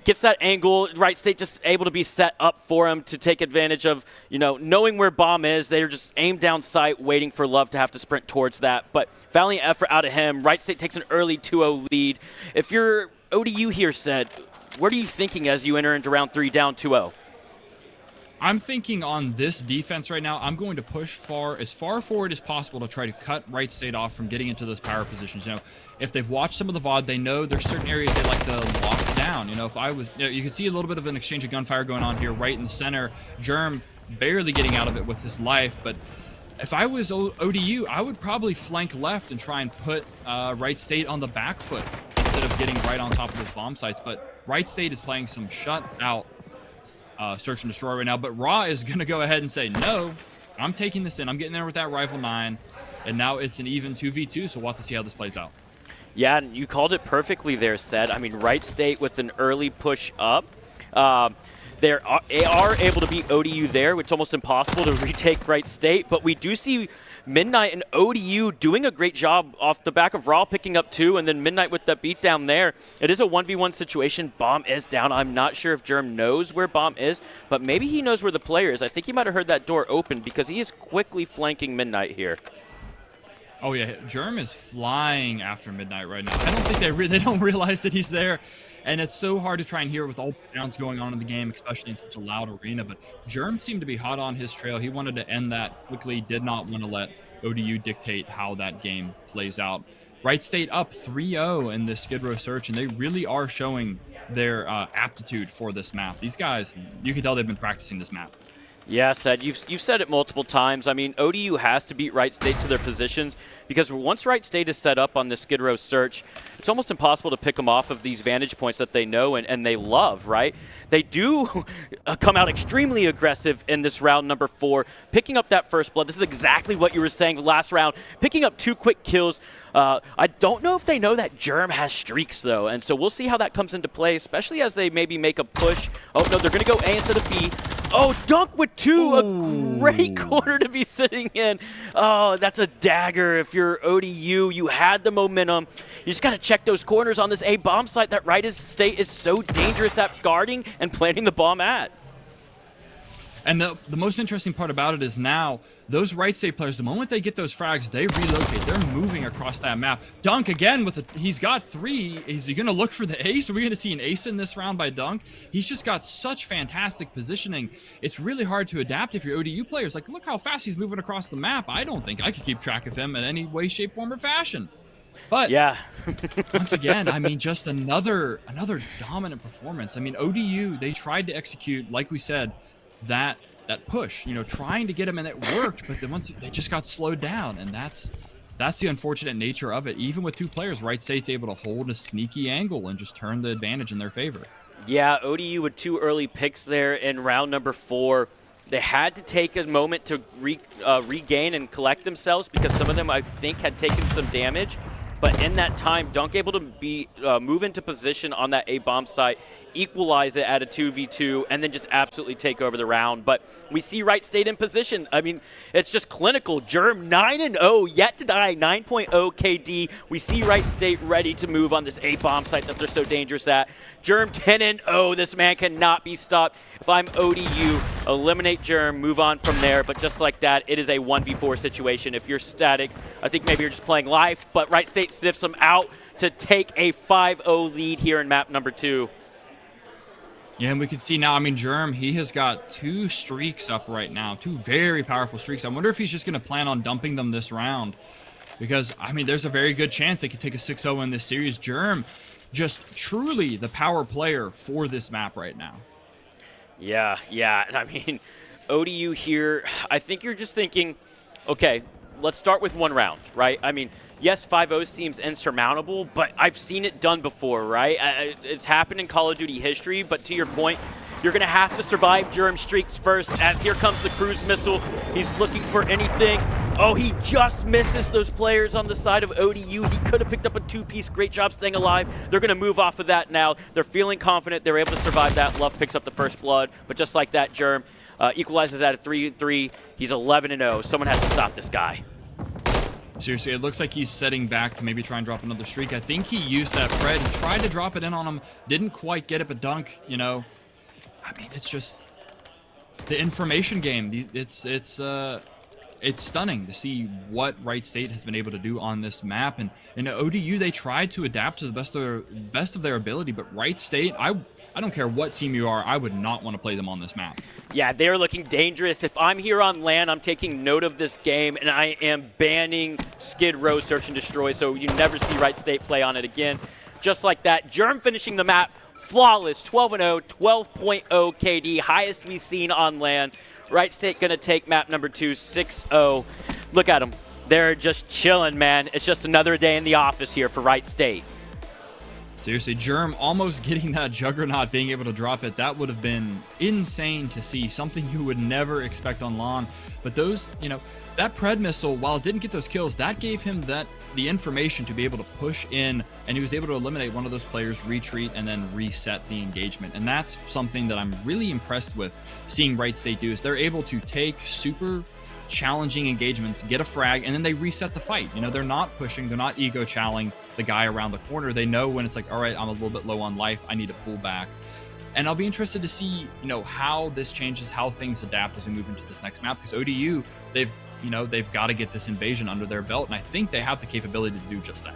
gets that angle. Wright State just able to be set up for him to take advantage of, knowing where Bomb is. They're just aimed down sight, waiting for Love to have to sprint towards that. But valiant effort out of him. Wright State takes an early 2-0 lead. If you're ODU here, Seth, what are you thinking as you enter into round 3 down 2-0? I'm thinking on this defense right now, I'm going to push as far forward as possible to try to cut Wright State off from getting into those power positions. If they've watched some of the VOD, they know there's certain areas they like to lock down. If I was, you can see a little bit of an exchange of gunfire going on here right in the center. Germ barely getting out of it with his life, but if I was ODU, I would probably flank left and try and put Wright State on the back foot instead of getting right on top of those bomb sites. But Wright State is playing some shutout search and destroy right now, but Raw is going to go ahead and say, no, I'm taking this in. I'm getting there with that Rifle 9, and now it's an even 2v2, so we'll have to see how this plays out. Yeah, and you called it perfectly there, Seth. I mean, Wright State with an early push up. They are able to beat ODU there, which is almost impossible to retake Wright State, but we do see MWIII and ODU doing a great job off the back of Raw picking up 2, and then MWIII with that beat down there. It is a 1v1 situation. Bomb is down. I'm not sure if Germ knows where Bomb is, but maybe he knows where the player is. I think he might have heard that door open because he is quickly flanking MWIII here. Oh yeah, Germ is flying after MWIII right now. I don't think they don't realize that he's there. And it's so hard to try and hear with all the sounds going on in the game, especially in such a loud arena. But Germ seemed to be hot on his trail. He wanted to end that quickly, did not want to let ODU dictate how that game plays out. Wright State up 3-0 in this Skid Row search, and they really are showing their aptitude for this map. These guys, you can tell they've been practicing this map. Yeah, Seth, you've said it multiple times. I mean, ODU has to beat Wright State to their positions because once Wright State is set up on the Skid Row search, it's almost impossible to pick them off of these vantage points that they know and they love, right? They do come out extremely aggressive in this round number 4, picking up that first blood. This is exactly what you were saying last round, picking up 2 quick kills. I don't know if they know that Germ has streaks, though, and so we'll see how that comes into play, especially as they maybe make a push. Oh, no, they're going to go A instead of B. Oh, dunk with 2, a great corner to be sitting in. Oh, that's a dagger. If you're ODU, you had the momentum. You just got to check those corners on this A bomb site that Wright State is so dangerous at guarding and planting the bomb at. And the most interesting part about it is now those Right State players, the moment they get those frags, they relocate. They're moving across that map. Dunk again with he's got 3. Is he going to look for the ace? Are we going to see an ace in this round by Dunk? He's just got such fantastic positioning. It's really hard to adapt if you're ODU players. Like, look how fast he's moving across the map. I don't think I could keep track of him in any way, shape, form, or fashion. But yeah, once again, I mean, just another dominant performance. I mean, ODU, they tried to execute, like we said, that push, you know, trying to get him, and it worked, but then once they just got slowed down, and that's the unfortunate nature of it. Even with 2 players, Right State's able to hold a sneaky angle and just turn the advantage in their favor. Yeah, ODU with 2 early picks there in round number 4. They had to take a moment to regain and collect themselves because some of them, I think, had taken some damage. But in that time, Dunk able to move into position on that A-bomb site, equalize it at a 2v2, and then just absolutely take over the round. But we see Right State in position. I mean, it's just clinical. Germ 9-0, yet to die, 9.0 KD. We see Right State ready to move on this A-bomb site that they're so dangerous at. Germ 10-0, this man cannot be stopped. If I'm ODU, eliminate Germ, move on from there. But just like that, it is a 1v4 situation. If you're static, I think maybe you're just playing life, but Right State sniffs them out to take a 5-0 lead here in map number 2. Yeah, and we can see now, I mean, Germ, he has got 2 streaks up right now, 2 very powerful streaks. I wonder if he's just going to plan on dumping them this round because, I mean, there's a very good chance they could take a 6-0 in this series. Germ, just truly the power player for this map right now. Yeah, and I mean, ODU here, I think you're just thinking, okay, let's start with 1 round, right? I mean, yes, 5-0 seems insurmountable, but I've seen it done before, right? It's happened in Call of Duty history, but to your point, you're going to have to survive Germ streaks first, as here comes the cruise missile. He's looking for anything. Oh, he just misses those players on the side of ODU. He could have picked up a 2-piece. Great job staying alive. They're going to move off of that now. They're feeling confident. They're able to survive that. Love picks up the first blood, but just like that, Germ equalizes at a 3-3. He's 11-0. Someone has to stop this guy. Seriously, it looks like he's setting back to maybe try and drop another streak. I think he used that Fred. He tried to drop it in on him. Didn't quite get it, but Dunk, you know. I mean, it's just the information game. It's stunning to see what Right State has been able to do on this map. And in ODU, they tried to adapt to the best of their ability. But Right State, I don't care what team you are, I would not want to play them on this map. Yeah, they're looking dangerous. If I'm here on LAN, I'm taking note of this game, and I am banning Skid Row Search and Destroy, so you never see Right State play on it again. Just like that, Germ finishing the map flawless, 12-0, 12.0 KD, highest we've seen on LAN. Right State going to take map number 2, 6-0. Look at them. They're just chilling, man. It's just another day in the office here for Right State. Seriously, Germ almost getting that Juggernaut, being able to drop it, that would have been insane to see. Something you would never expect on LAN. But those, you know, that Pred missile, while it didn't get those kills, that gave him the information to be able to push in, and he was able to eliminate one of those players, retreat, and then reset the engagement. And that's something that I'm really impressed with seeing Right State do, is they're able to take super challenging engagements, get a frag, and then they reset the fight. You know, they're not pushing, they're not ego challenging the guy around the corner. They know when it's like, all right, I'm a little bit low on life, I need to pull back. And I'll be interested to see, you know, how this changes, how things adapt as we move into this next map, because ODU, they've got to get this invasion under their belt, and I think they have the capability to do just that.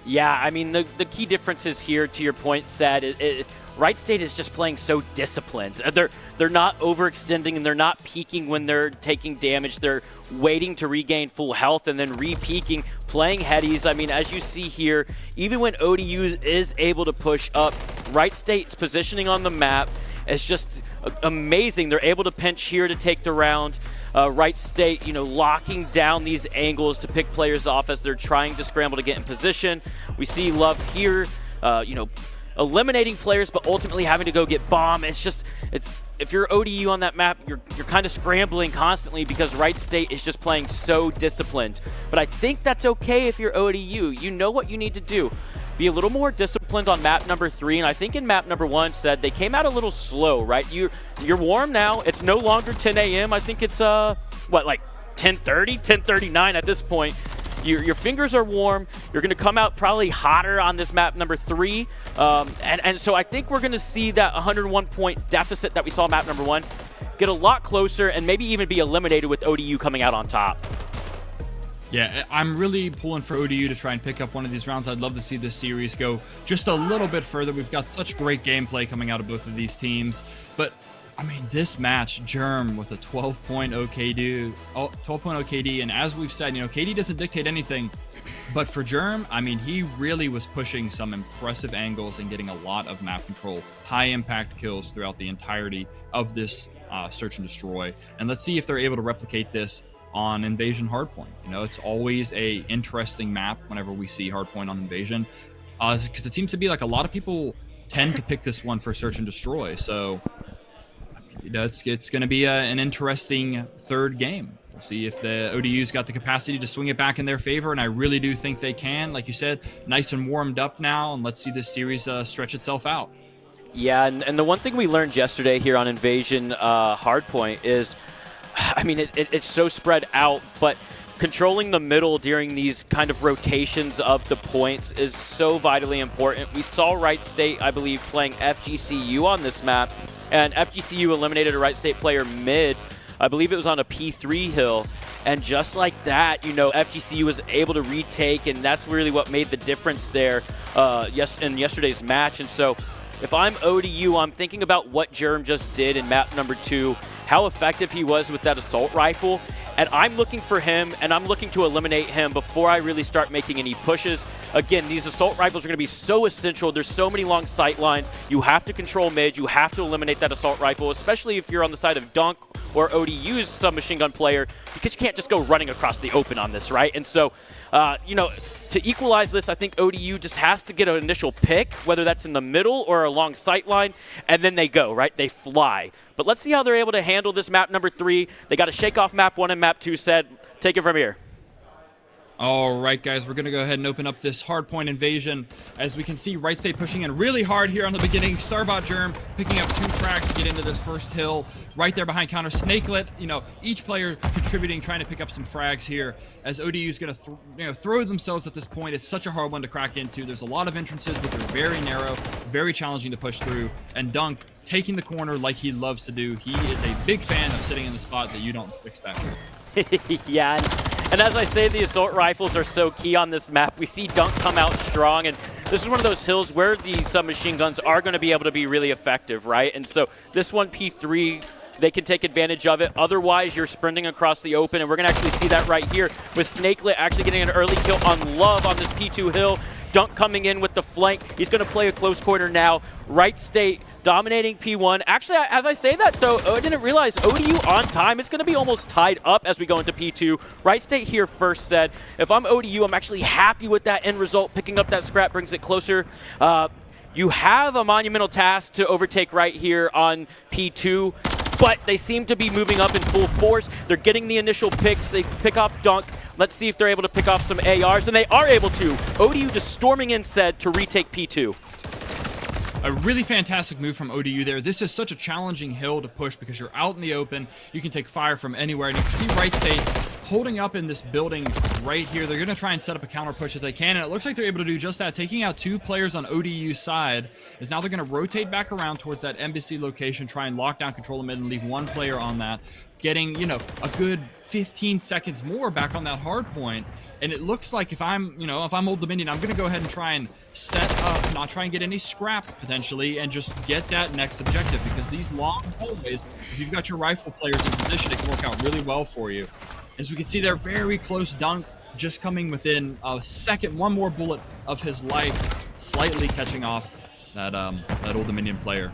Yeah, I mean, the key differences here, to your point, Sad, is Right State is just playing so disciplined. They're not overextending, and they're not peaking when they're taking damage. They're waiting to regain full health and then re-peaking, playing headies. I mean, as you see here, even when ODU is able to push up, Right State's positioning on the map is just amazing. They're able to pinch here to take the round. Right State, you know, locking down these angles to pick players off as they're trying to scramble to get in position. We see Love here, you know, eliminating players, but ultimately having to go get bomb. If you're ODU on that map, you're kind of scrambling constantly because Right State is just playing so disciplined. But I think that's okay if you're ODU. You know what you need to do. Be a little more disciplined on map number 3, and I think in map number 1, Said they came out a little slow, right? You're warm now. It's no longer 10 a.m. I think it's like 10:30, 10:39 at this point. Your fingers are warm. You're going to come out probably hotter on this map number 3, and so I think we're going to see that 101-point deficit that we saw map number 1 get a lot closer and maybe even be eliminated with ODU coming out on top. Yeah, I'm really pulling for ODU to try and pick up one of these rounds. I'd love to see this series go just a little bit further. We've got such great gameplay coming out of both of these teams. But, I mean, this match, Germ with a 12.0 KD, and as we've said, you know, KD doesn't dictate anything. But for Germ, I mean, he really was pushing some impressive angles and getting a lot of map control, high impact kills throughout the entirety of this search and destroy. And let's see if they're able to replicate this on Invasion Hardpoint. You know, it's always a interesting map whenever we see Hardpoint on Invasion, because it seems to be like a lot of people tend to pick this one for search and destroy. So, I mean, you know, it's going to be an interesting third game. We'll see if the ODU's got the capacity to swing it back in their favor, and I really do think they can. Like you said, nice and warmed up now, and let's see this series stretch itself out. Yeah, and the one thing we learned yesterday here on Invasion Hardpoint is, I mean, it's so spread out, but controlling the middle during these kind of rotations of the points is so vitally important. We saw Wright State, I believe, playing FGCU on this map, and FGCU eliminated a Wright State player mid. I believe it was on a P3 hill, and just like that, you know, FGCU was able to retake, and that's really what made the difference there in yesterday's match. And so if I'm ODU, I'm thinking about what Germ just did in map number 2, how effective he was with that assault rifle, and I'm looking for him, and I'm looking to eliminate him before I really start making any pushes. Again, these assault rifles are going to be so essential. There's so many long sight lines. You have to control mid. You have to eliminate that assault rifle, especially if you're on the side of Dunk or ODU's submachine gun player, because you can't just go running across the open on this, right? And so, you know, to equalize this, I think ODU just has to get an initial pick, whether that's in the middle or along sight line, and then they go, right? They fly. But let's see how they're able to handle this map number 3. They got to shake off map 1 and map 2 said. Take it from here. All right, guys, we're going to go ahead and open up this hardpoint invasion. As we can see, Wright State pushing in really hard here on the beginning. Starbot Germ picking up 2 frags to get into this first hill. Right there behind counter. Snakelet, you know, each player contributing, trying to pick up some frags here. As ODU's going to throw themselves at this point. It's such a hard one to crack into. There's a lot of entrances, but they're very narrow, very challenging to push through. And Dunk taking the corner like he loves to do. He is a big fan of sitting in the spot that you don't expect. Yeah, and as I say, the assault rifles are so key on this map. We see Dunk come out strong, and this is one of those hills where the submachine guns are going to be able to be really effective, right? And so this one, P3, they can take advantage of it. Otherwise, you're sprinting across the open, and we're going to actually see that right here with Snakelet actually getting an early kill on Love on this P2 hill. Dunk coming in with the flank. He's going to play a close corner now. Wright State dominating P1. Actually, as I say that, though, I didn't realize ODU on time. It's going to be almost tied up as we go into P2. Wright State here first said, if I'm ODU, I'm actually happy with that end result. Picking up that scrap brings it closer. You have a monumental task to overtake right here on P2, but they seem to be moving up in full force. They're getting the initial picks. They pick off Dunk. Let's see if they're able to pick off some ARs, and they are able to. ODU just storming in said to retake P2. A really fantastic move from ODU there. This is such a challenging hill to push because you're out in the open. You can take fire from anywhere. And you can see Wright State holding up in this building right here. They're going to try and set up a counter push if they can. And it looks like they're able to do just that. Taking out 2 players on ODU's side is now they're going to rotate back around towards that embassy location, try and lock down control of mid and leave 1 player on that. Getting, you know, a good 15 seconds more back on that hard point. And it looks like if I'm Old Dominion, I'm going to go ahead and try and set up, not try and get any scrap potentially, and just get that next objective, because these long hallways, if you've got your rifle players in position, it can work out really well for you. As we can see, they're very close. Dunk just coming within a second, 1 more bullet of his life, slightly catching off that Old Dominion player.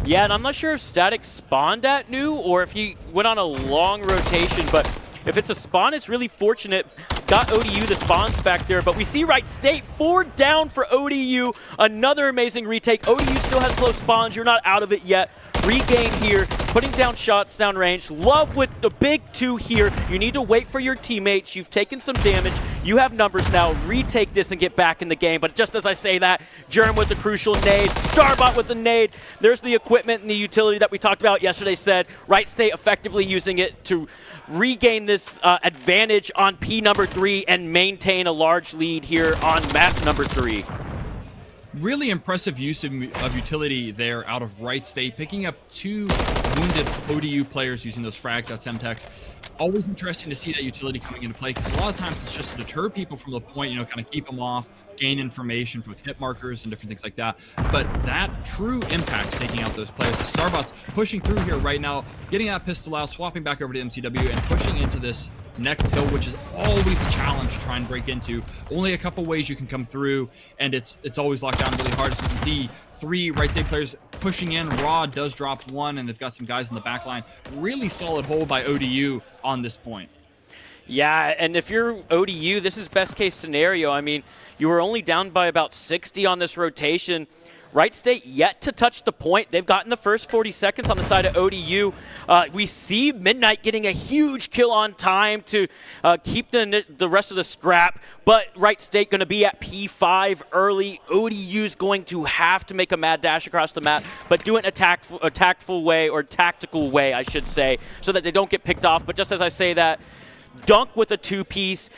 Yeah, and I'm not sure if Static spawned at New or if he went on a long rotation, but if it's a spawn, it's really fortunate. Got ODU the spawns back there, but we see Wright State 4 down for ODU. Another amazing retake. ODU still has close spawns. You're not out of it yet. Regain here, putting down shots downrange. Love with the big 2 here. You need to wait for your teammates. You've taken some damage. You have numbers now. Retake this and get back in the game. But just as I say that, Germ with the crucial nade, Starbot with the nade. There's the equipment and the utility that we talked about yesterday said. Wright State effectively using it to regain this advantage on P number 3 and maintain a large lead here on map number 3. Really impressive use of utility there out of Wright State, picking up 2 wounded ODU players using those frags at Semtex. Always interesting to see that utility coming into play, because a lot of times it's just to deter people from the point, kind of keep them off, gain information with hit markers and different things like that. But that true impact taking out those players. The Starbot's pushing through here right now, getting that pistol out, swapping back over to MCW and pushing into this next hill, which is always a challenge to try and break into. Only a couple ways you can come through, and it's always locked down really hard. As you can see, 3 right side players pushing in. Raw does drop 1, and they've got some guys in the back line. Really solid hold by ODU on this point. Yeah, and if you're ODU, this is best case scenario. I mean, you were only down by about 60 on this rotation. Wright State yet to touch the point. They've gotten the first 40 seconds on the side of ODU. We see MWIII getting a huge kill on time to keep the rest of the scrap, but Wright State going to be at P5 early. ODU's going to have to make a mad dash across the map, but do it in a tactful way, or tactical way, I should say, so that they don't get picked off. But just as I say that, Dunk with a 2-piece,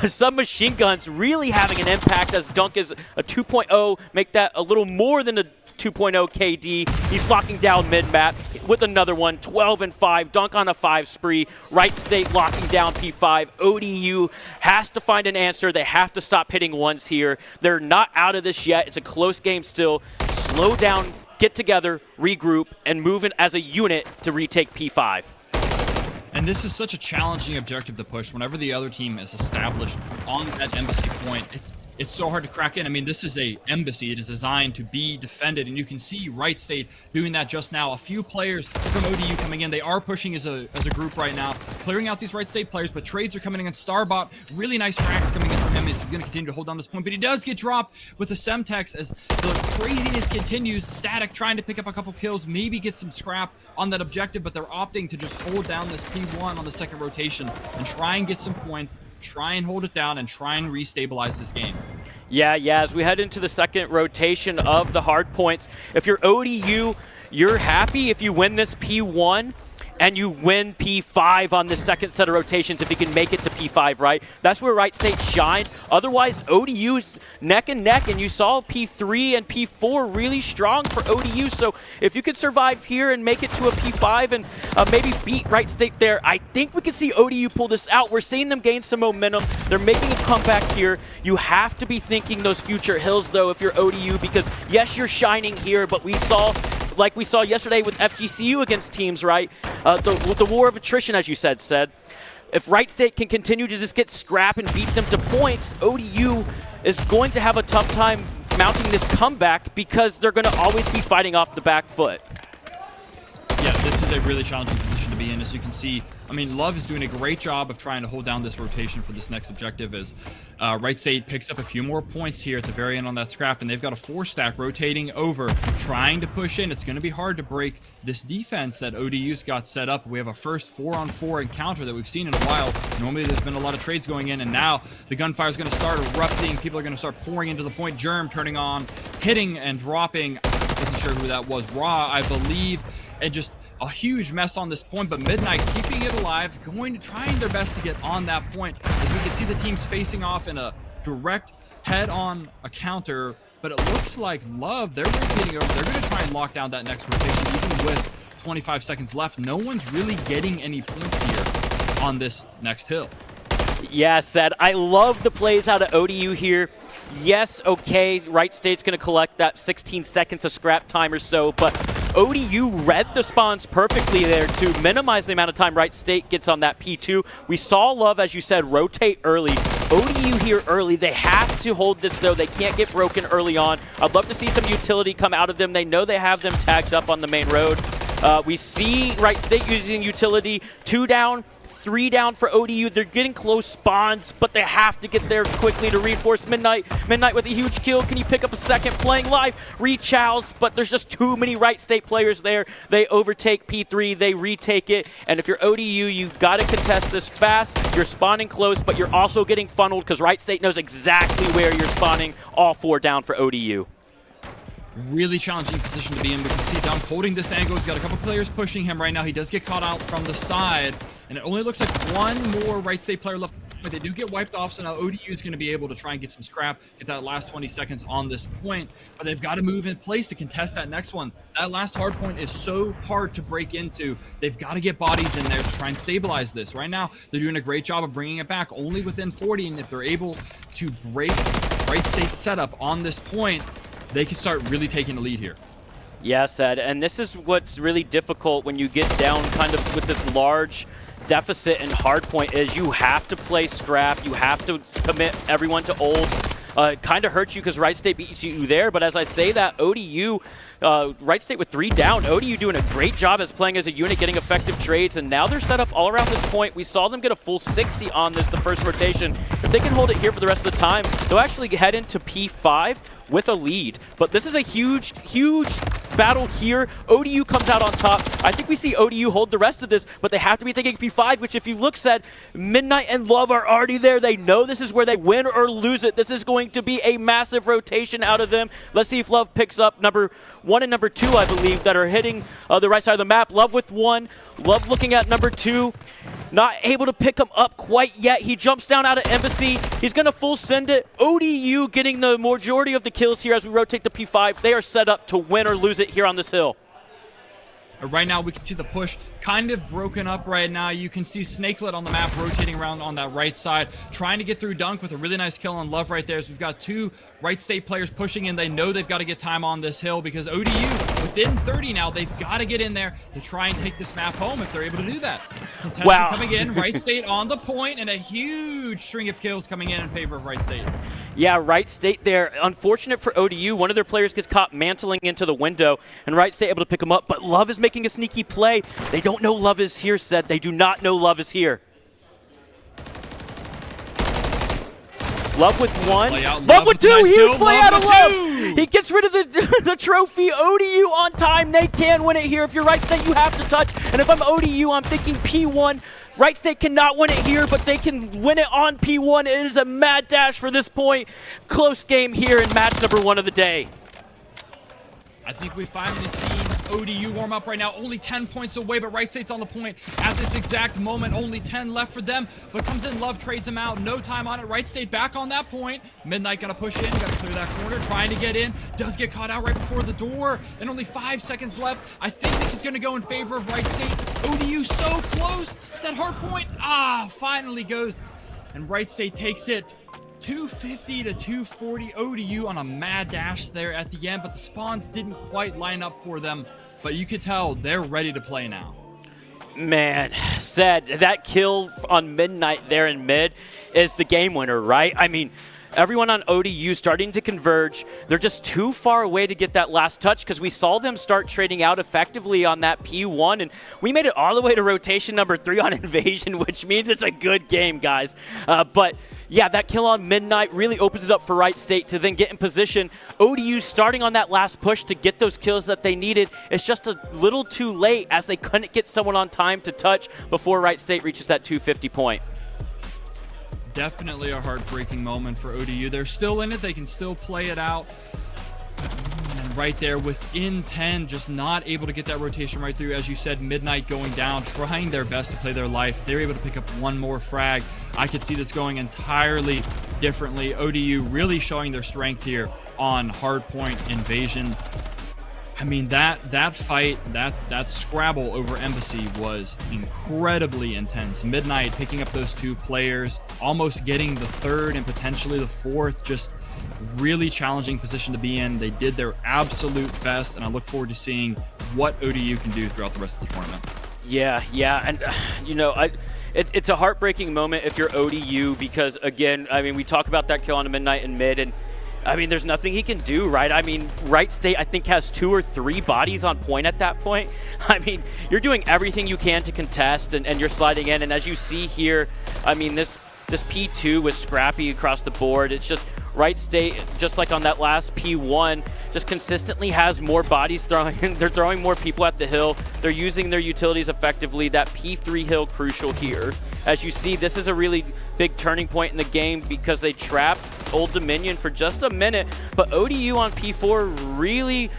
submachine guns really having an impact, as Dunk is a 2.0, make that a little more than a 2.0 KD. He's locking down mid-map with another one, 12 and 5, Dunk on a 5 spree. Wright State locking down P5. ODU has to find an answer. They have to stop hitting ones here. They're not out of this yet. It's a close game still. Slow down, get together, regroup, and move in as a unit to retake P5. And this is such a challenging objective to push whenever the other team is established on that embassy point. It's so hard to crack in. I mean, this is a embassy. It is designed to be defended, and you can see Wright State doing that just now. A few players from ODU coming in. They are pushing as a group right now, clearing out these Wright State players, but trades are coming in. Starbot, really nice frags coming in from him. He's going to continue to hold down this point, but he does get dropped with the Semtex as the craziness continues. Static trying to pick up a couple kills, maybe get some scrap on that objective, but they're opting to just hold down this P1 on the second rotation and try and get some points, try and hold it down, and try and restabilize this game. Yeah, as we head into the second rotation of the hard points, if you're ODU, you're happy if you win this P1 and you win P5 on the second set of rotations, if you can make it to P5, right? That's where Wright State shined. Otherwise, ODU's neck and neck, and you saw P3 and P4 really strong for ODU. So if you could survive here and make it to a P5 and maybe beat Wright State there, I think we could see ODU pull this out. We're seeing them gain some momentum. They're making a comeback here. You have to be thinking those future hills, though, if you're ODU, because yes, you're shining here, but we saw, like we saw yesterday with FGCU against teams, right? The war of attrition, as you said. If Wright State can continue to just get scrap and beat them to points, ODU is going to have a tough time mounting this comeback because they're going to always be fighting off the back foot. Yeah, this is a really challenging position to be in. As you can see, I mean, Love is doing a great job of trying to hold down this rotation for this next objective as Wright State picks up a few more points here at the very end on that scrap, and they've got a 4-stack rotating over, trying to push in. It's going to be hard to break this defense that ODU's got set up. We have a first 4-on-4 encounter that we've seen in a while. Normally there's been a lot of trades going in, and now the gunfire is going to start erupting. People are going to start pouring into the point. Germ turning on, hitting and dropping. I wasn't sure who that was. Raw, I believe. And just a huge mess on this point, but MWIII keeping it alive, trying their best to get on that point. As we can see the teams facing off in a direct head-on counter, but it looks like Love, they're rotating over. They're going to try and lock down that next rotation, even with 25 seconds left. No one's really getting any points here on this next hill. Yeah, Sed, I love the plays out of ODU here. Yes, okay, Wright State's going to collect that 16 seconds of scrap time or so, but ODU read the spawns perfectly there to minimize the amount of time Wright State gets on that P2. We saw Love, as you said, rotate early. ODU here early. They have to hold this, though. They can't get broken early on. I'd love to see some utility come out of them. They know they have them tagged up on the main road. We see Wright State using utility. 2 down, 3 down for ODU. They're getting close spawns, but they have to get there quickly to reinforce MWIII. MWIII with a huge kill. Can you pick up a second? Playing live, rechows, but there's just too many Wright State players there. They overtake P3, they retake it, and if you're ODU, you've got to contest this fast. You're spawning close, but you're also getting funneled because Wright State knows exactly where you're spawning. All 4 down for ODU. Really challenging position to be in. We can see Dunk holding this angle. He's got a couple players pushing him right now. He does get caught out from the side, and it only looks like one more Wright State player left. but they do get wiped off, so now ODU is going to be able to try and get some scrap, get that last 20 seconds on this point, but they've got to move in place to contest that next one. That last hard point is so hard to break into. They've got to get bodies in there to try and stabilize this. Right now, they're doing a great job of bringing it back only within 40, and if they're able to break Wright State's setup on this point, they can start really taking the lead here. Yes, Ed, and this is what's really difficult when you get down kind of with this large deficit and hard point is you have to play scrap, you have to commit everyone to ult. It kind of hurts you because Wright State beats you there, but as I say that, ODU, Wright State with 3 down, ODU doing a great job as playing as a unit, getting effective trades, and now they're set up all around this point. We saw them get a full 60 on this the first rotation. If they can hold it here for the rest of the time, they'll actually head into P5 with a lead. But this is a huge, huge battle here. ODU comes out on top. I think we see ODU hold the rest of this, but they have to be thinking P5, which if you look, said MWIII and Love are already there. They know this is where they win or lose it. This is going to be a massive rotation out of them. Let's see if Love picks up number 1 and number 2, I believe, that are hitting the right side of the map. Love with 1. Love looking at number 2. Not able to pick him up quite yet. He jumps down out of Embassy. He's going to full send it. ODU getting the majority of the kills here as we rotate to P5. They are set up to win or lose it here on this hill. Right now, we can see the push kind of broken up right now. You can see Snakelet on the map rotating around on that right side, trying to get through Dunk with a really nice kill on Love right there. So we've got 2 Wright State players pushing in. They know they've got to get time on this hill because ODU, within 30 now, they've got to get in there to try and take this map home if they're able to do that. Contestant coming in, Wright State on the point, and a huge string of kills coming in favor of Wright State. Yeah, Wright State there. Unfortunate for ODU. One of their players gets caught mantling into the window, and Wright State able to pick him up. But Love is making a sneaky play. They don't know Love is here, said. They do not know Love is here. Love with 1. Love with 2. Nice Huge kill. play Love out of with Love. 2. He gets rid of the trophy. ODU on time. They can win it here. If you're Wright State, you have to touch. And if I'm ODU, I'm thinking P1. Wright State cannot win it here, but they can win it on P1. It is a mad dash for this point. Close game here in match number 1 of the day. I think we've finally seen ODU warm up right now. Only 10 points away, but Wright State's on the point at this exact moment. Only 10 left for them, but comes in, Love trades him out. No time on it. Wright State back on that point. MWIII gonna push in. Gotta clear that corner. Trying to get in. Does get caught out right before the door. And only 5 seconds left. I think this is gonna go in favor of Wright State. ODU so close. That hard point, finally goes. And Wright State takes it. 250 to 240. ODU on a mad dash there at the end, but the spawns didn't quite line up for them. But you could tell they're ready to play now. Man, said that kill on MWIII there in mid is the game winner, right? I mean, everyone on ODU starting to converge. They're just too far away to get that last touch because we saw them start trading out effectively on that P1, and we made it all the way to rotation number 3 on Invasion, which means it's a good game, guys. But yeah, that kill on MWIII really opens it up for Wright State to then get in position. ODU starting on that last push to get those kills that they needed. It's just a little too late as they couldn't get someone on time to touch before Wright State reaches that 250 point. Definitely a heartbreaking moment for ODU. They're still in it. They can still play it out. And right there within 10, just not able to get that rotation right through. As you said, MWIII going down, trying their best to play their life. They're able to pick up 1 more frag. I could see this going entirely differently. ODU really showing their strength here on hardpoint Invasion. I mean, that fight, that scrabble over Embassy was incredibly intense. MWIII picking up those 2 players, almost getting the 3rd and potentially the 4th. Just really challenging position to be in. They did their absolute best, and I look forward to seeing what ODU can do throughout the rest of the tournament. Yeah, and you know, it's a heartbreaking moment if you're ODU because, again, I mean, we talk about that kill on MWIII in mid, and I mean, there's nothing he can do, right? I mean, Wright State, I think, has 2 or 3 bodies on point at that point. I mean, you're doing everything you can to contest, and you're sliding in. And as you see here, I mean, this P2 was scrappy across the board. It's just Wright State, just like on that last P1, just consistently has more bodies throwing. They're throwing more people at the hill. They're using their utilities effectively. That P3 hill crucial here. As you see, this is a really big turning point in the game because they trapped Old Dominion for just a minute, but ODU on P4 really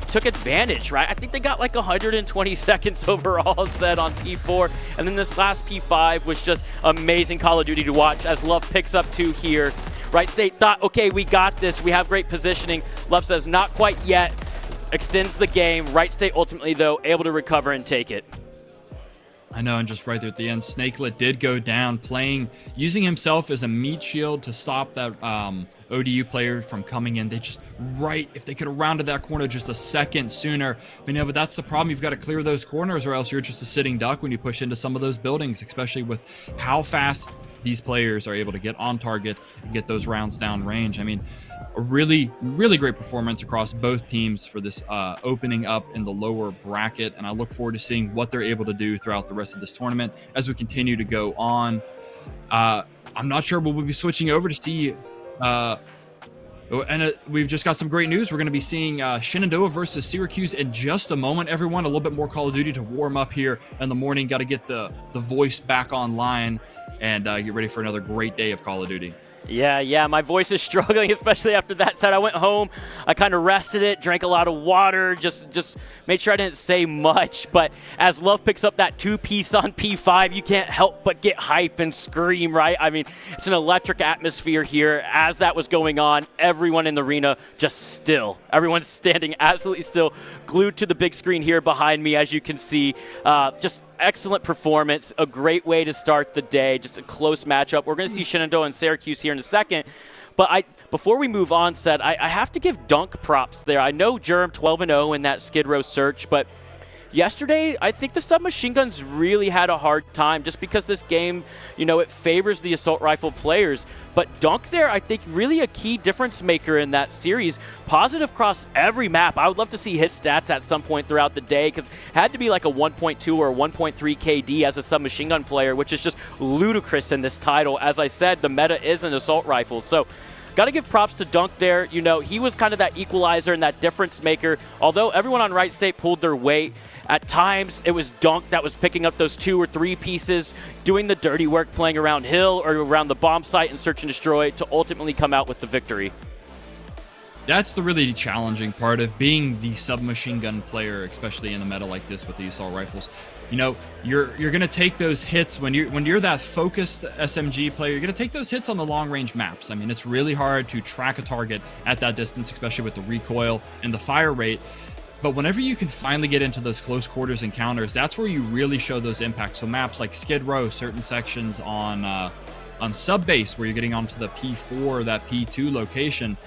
took advantage, right? I think they got like 120 seconds overall set on P4, and then this last P5 was just amazing Call of Duty to watch as Love picks up 2 here. Wright State thought, okay, we got this, we have great positioning. Love says, not quite yet, extends the game. Wright State ultimately, though, able to recover and take it. I know, and just right there at the end, Snakelet did go down, using himself as a meat shield to stop that ODU player from coming in. They just, if they could have rounded that corner just a second sooner. But that's the problem. You've got to clear those corners or else you're just a sitting duck when you push into some of those buildings, especially with how fast these players are able to get on target and get those rounds down range. I mean, a really, really great performance across both teams for this opening up in the lower bracket, and I look forward to seeing what they're able to do throughout the rest of this tournament as we continue to go on. I'm not sure, but we'll be switching over to see we've just got some great news. We're going to be seeing Shenandoah versus Syracuse in just a moment, everyone. A little bit more Call of Duty to warm up here in the morning. Got to get the voice back online and get ready for another great day of Call of Duty. Yeah, my voice is struggling, especially after that set. I went home, I kind of rested it, drank a lot of water, just made sure I didn't say much. But as Love picks up that 2-piece on P5, you can't help but get hype and scream, right? I mean, it's an electric atmosphere here. As that was going on, everyone in the arena just still. Everyone's standing absolutely still, glued to the big screen here behind me, as you can see. Just excellent performance, a great way to start the day, just a close matchup. We're going to see Shenandoah and Syracuse here in a second, but before we move on, I have to give Dunk props there. I know Germ 12-0 in that Skid Row search, but yesterday, I think the submachine guns really had a hard time just because this game, it favors the assault rifle players. But Dunk there, I think, really a key difference maker in that series. Positive across every map. I would love to see his stats at some point throughout the day because had to be like a 1.2 or a 1.3 KD as a submachine gun player, which is just ludicrous in this title. As I said, the meta is an assault rifle. So got to give props to Dunk there. He was kind of that equalizer and that difference maker. Although everyone on Wright State pulled their weight, at times it was Dunk that was picking up those 2 or 3 pieces, doing the dirty work, playing around hill or around the bomb site and search and destroy to ultimately come out with the victory. That's the really challenging part of being the submachine gun player, especially in a meta like this with the assault rifles. You're going to take those hits when you're that focused SMG player. You're going to take those hits on the long range maps. I mean, it's really hard to track a target at that distance, especially with the recoil and the fire rate. But whenever you can finally get into those close quarters encounters, that's where you really show those impacts. So maps like Skid Row, certain sections on sub base where you're getting onto the P4, that P2 location,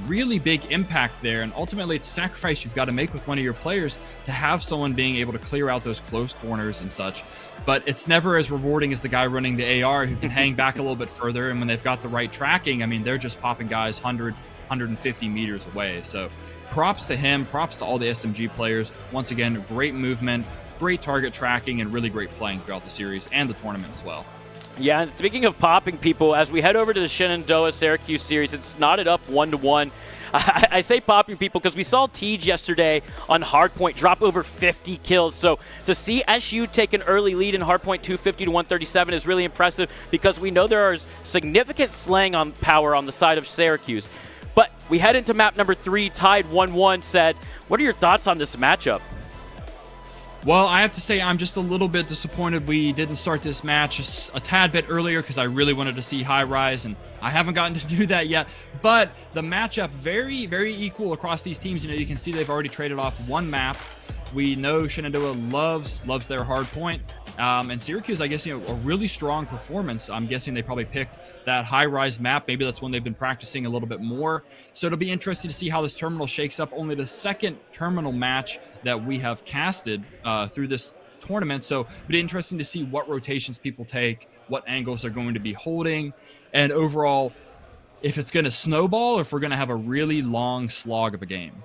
really big impact there. And ultimately it's a sacrifice you've got to make with one of your players to have someone being able to clear out those close corners and such. But it's never as rewarding as the guy running the AR who can hang back a little bit further. And when they've got the right tracking, I mean, they're just popping guys 150 meters away. So props to him, props to all the SMG players. Once again, great movement, great target tracking, and really great playing throughout the series and the tournament as well. Yeah, and speaking of popping people, as we head over to the Shenandoah-Syracuse series, it's knotted up 1-1. I say popping people because we saw Tej yesterday on Hardpoint drop over 50 kills. So to see SU take an early lead in Hardpoint 250 to 137 is really impressive because we know there is significant slaying on power on the side of Syracuse. But we head into map number 3, tied 1-1. What are your thoughts on this matchup? Well, I have to say I'm just a little bit disappointed we didn't start this match a tad bit earlier because I really wanted to see High Rise, and I haven't gotten to do that yet. But the matchup, very, very equal across these teams. You can see they've already traded off one map. We know Shenandoah loves their hard point. And Syracuse, I guess, a really strong performance. I'm guessing they probably picked that high-rise map. Maybe that's one they've been practicing a little bit more. So it'll be interesting to see how this terminal shakes up. Only the second terminal match that we have casted through this tournament. So it'll be interesting to see what rotations people take, what angles they're going to be holding, and overall, if it's going to snowball or if we're going to have a really long slog of a game.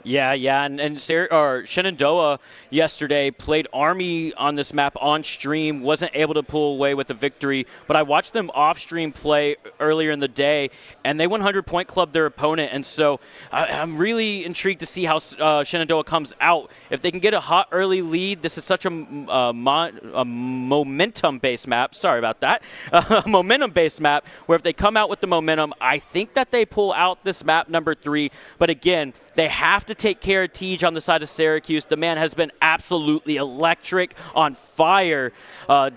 Yeah, and Shenandoah yesterday played Army on this map on stream, wasn't able to pull away with a victory, but I watched them off stream play earlier in the day, and they 100-point clubbed their opponent, and so I'm really intrigued to see how Shenandoah comes out. If they can get a hot early lead, this is such a momentum-based map, sorry about that, a momentum-based map, where if they come out with the momentum, I think that they pull out this map number 3, but again, they have to take care of Tej on the side of Syracuse. The man has been absolutely electric, on fire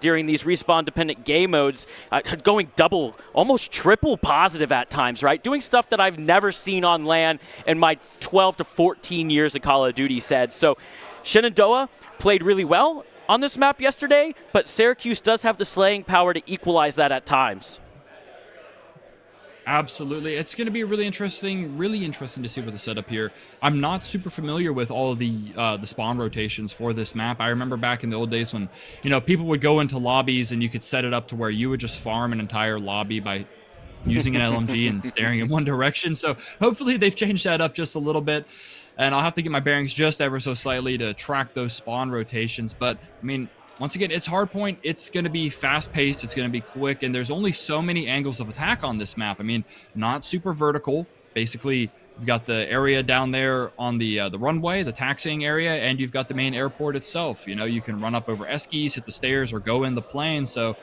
during these respawn-dependent game modes, going double, almost triple positive at times, right? Doing stuff that I've never seen on LAN in my 12 to 14 years of Call of Duty, said. So Shenandoah played really well on this map yesterday, but Syracuse does have the slaying power to equalize that at times. Absolutely. It's going to be really interesting to see what the setup here. I'm not super familiar with all of the spawn rotations for this map. I remember back in the old days when, people would go into lobbies and you could set it up to where you would just farm an entire lobby by using an LMG and staring in one direction. So hopefully they've changed that up just a little bit. And I'll have to get my bearings just ever so slightly to track those spawn rotations. But, I mean, once again, it's hardpoint. It's going to be fast-paced. It's going to be quick, and there's only so many angles of attack on this map. I mean, not super vertical. Basically, you've got the area down there on the runway, the taxiing area, and you've got the main airport itself. You can run up over Eskies, hit the stairs, or go in the plane. So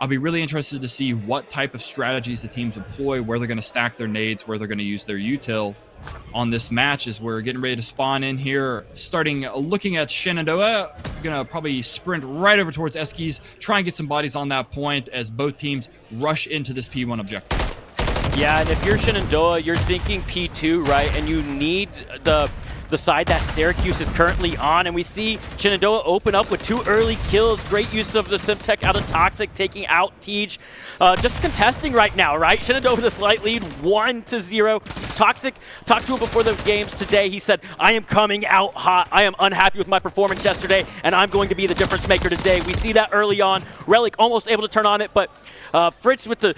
I'll be really interested to see what type of strategies the teams employ, where they're going to stack their nades, where they're going to use their util on this match as we're getting ready to spawn in here. Looking at Shenandoah, gonna probably sprint right over towards Eskies, try and get some bodies on that point as both teams rush into this P1 objective. Yeah, and if you're Shenandoah, you're thinking P2, right? And you need the side that Syracuse is currently on, and we see Shenandoah open up with 2 early kills. Great use of the Simtech out of Toxic, taking out Tej. Just contesting right now, right? Shenandoah with a slight lead, 1-0. Toxic talked to him before the games today. He said, I am coming out hot. I am unhappy with my performance yesterday, and I'm going to be the difference maker today. We see that early on. Relic almost able to turn on it, but Frizz with a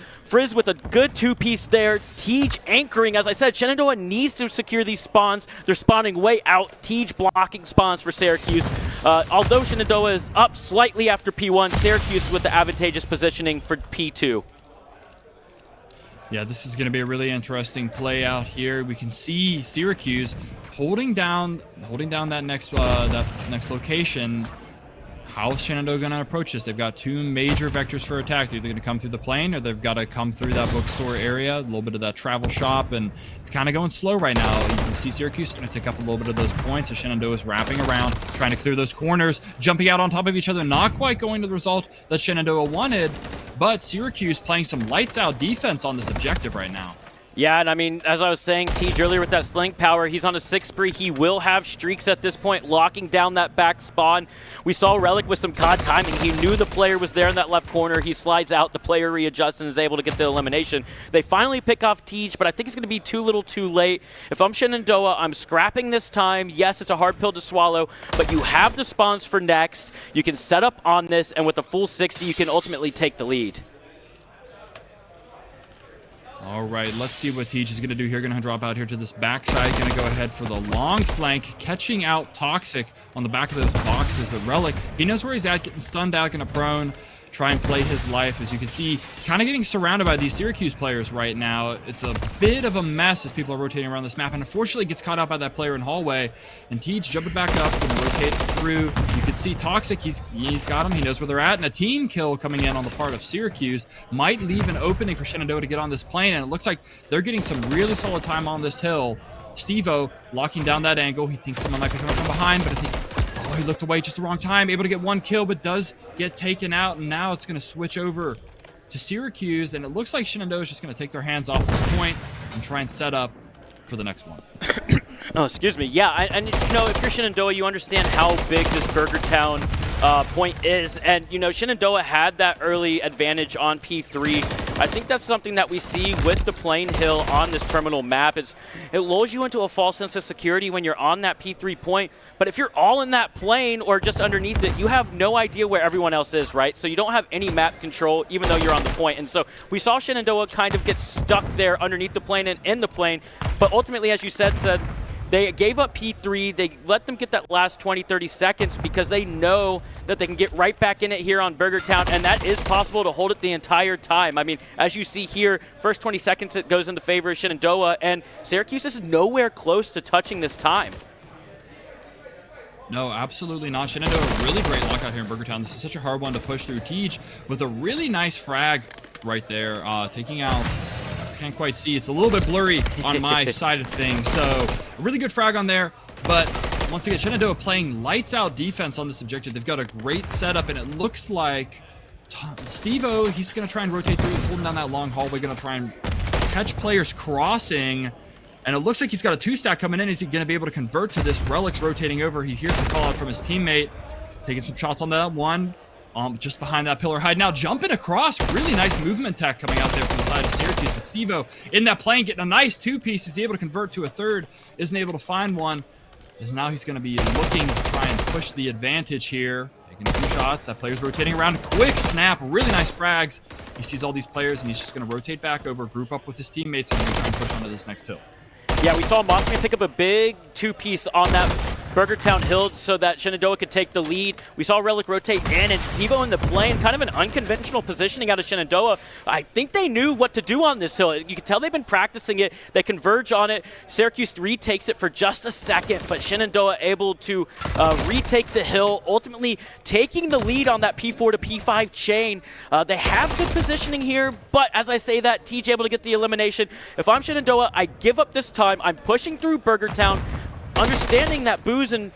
good 2-piece there. Tej anchoring, as I said, Shenandoah needs to secure these spawns. They're spawning way out. Tej blocking spawns for Syracuse. Although Shenandoah is up slightly after P1, Syracuse with the advantageous positioning for P2. Yeah, this is going to be a really interesting play out here. We can see Syracuse holding down that next location. How is Shenandoah going to approach this? They've got 2 major vectors for attack. They're either going to come through the plane or they've got to come through that bookstore area, a little bit of that travel shop, and it's kind of going slow right now. You can see Syracuse going to take up a little bit of those points as Shenandoah is wrapping around, trying to clear those corners, jumping out on top of each other, not quite going to the result that Shenandoah wanted, but Syracuse playing some lights-out defense on this objective right now. Yeah, and I mean, as I was saying, Tej earlier with that sling power, he's on a 6 spree. He will have streaks at this point, locking down that back spawn. We saw Relic with some COD timing. He knew the player was there in that left corner. He slides out, the player readjusts, and is able to get the elimination. They finally pick off Tej, but I think it's going to be too little too late. If I'm Shenandoah, I'm scrapping this time. Yes, it's a hard pill to swallow, but you have the spawns for next. You can set up on this, and with a full 60, you can ultimately take the lead. All right, let's see what Tej is going to do here. Going to drop out here to this backside. Going to go ahead for the long flank, catching out Toxic on the back of those boxes. But Relic, he knows where he's at, getting stunned out, going to prone, try and play his life. As you can see, kind of getting surrounded by these Syracuse players right now. It's a bit of a mess as people are rotating around this map, and unfortunately gets caught out by that player in hallway. And Tej jumping back up, going to rotate through. You can see Toxic, he's got him, he knows where they're at, and a team kill coming in on the part of Syracuse might leave an opening for Shenandoah to get on this plane, and it looks like they're getting some really solid time on this hill. Steve-O locking down that angle. He thinks someone might be coming from behind, but I think he looked away just the wrong time, able to get 1 kill, but does get taken out, and now it's going to switch over to Syracuse, and it looks like Shenandoah is just going to take their hands off this point and try and set up for the next one. Oh, excuse me. Yeah, and if you're Shenandoah, you understand how big this Burger Town point is, and Shenandoah had that early advantage on P3. I think that's something that we see with the Plain Hill on this terminal map. It lulls you into a false sense of security when you're on that P3 point, but if you're all in that plane or just underneath it, you have no idea where everyone else is, right? So you don't have any map control, even though you're on the point. And so we saw Shenandoah kind of get stuck there underneath the plane and in the plane, but ultimately, as you said, They gave up P3. They let them get that last 20, 30 seconds because they know that they can get right back in it here on Burger Town, and that is possible to hold it the entire time. I mean, as you see here, first 20 seconds it goes in the favor of Shenandoah, and Syracuse is nowhere close to touching this time. No, absolutely not. Shenandoah, really great lockout here in Burger Town. This is such a hard one to push through. Tej with a really nice frag right there, taking out, I can't quite see, it's a little bit blurry on my side of things. So a really good frag on there, but once again, Shenandoah playing lights out defense on this objective. They've got a great setup, and it looks like Steve-O, he's going to try and rotate through, holding down that long hallway, going to try and catch players crossing. And it looks like he's got a two-stack coming in. Is he going to be able to convert to this? Relic's rotating over. He hears the call out from his teammate. Taking some shots on that one. Just behind that pillar hide. Now jumping across. Really nice movement tech coming out there from the side of Syracuse. But Steve-O in that plane getting a nice two-piece. Is he able to convert to a third? Isn't able to find one. As now he's going to be looking to try and push the advantage here. Taking two shots. That player's rotating around. Quick snap. Really nice frags. He sees all these players, and he's just going to rotate back over, group up with his teammates, and he's going to try and push onto this next hill. Yeah, we saw MWIII pick up a big two-piece on that Burger Town hill so that Shenandoah could take the lead. We saw Relic rotate in, and Steve-O in the plane, kind of an unconventional positioning out of Shenandoah. I think they knew what to do on this hill. You can tell they've been practicing it. They converge on it. Syracuse retakes it for just a second, but Shenandoah able to retake the hill, ultimately taking the lead on that P4 to P5 chain. They have good positioning here, but as I say that, Tej able to get the elimination. If I'm Shenandoah, I give up this time. I'm pushing through Burger Town, understanding that Booz and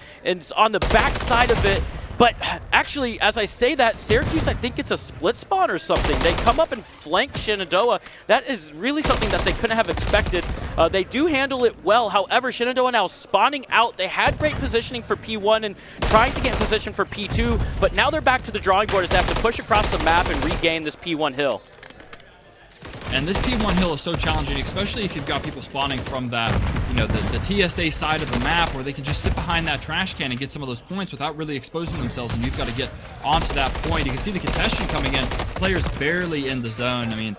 on the back side of it. But actually, as I say that, Syracuse, I think it's a split spawn or something. They come up and flank Shenandoah. That is really something that they couldn't have expected. They do handle it well. However, Shenandoah now spawning out. They had great positioning for P1 and trying to get in position for P2, but now they're back to the drawing board as they have to push across the map and regain this P1 hill. And this P1 hill is so challenging, especially if you've got people spawning from that, you know, the TSA side of the map where they can just sit behind that trash can and get some of those points without really exposing themselves, and you've got to get onto that point. You can see the contestation coming in, players barely in the zone. I mean,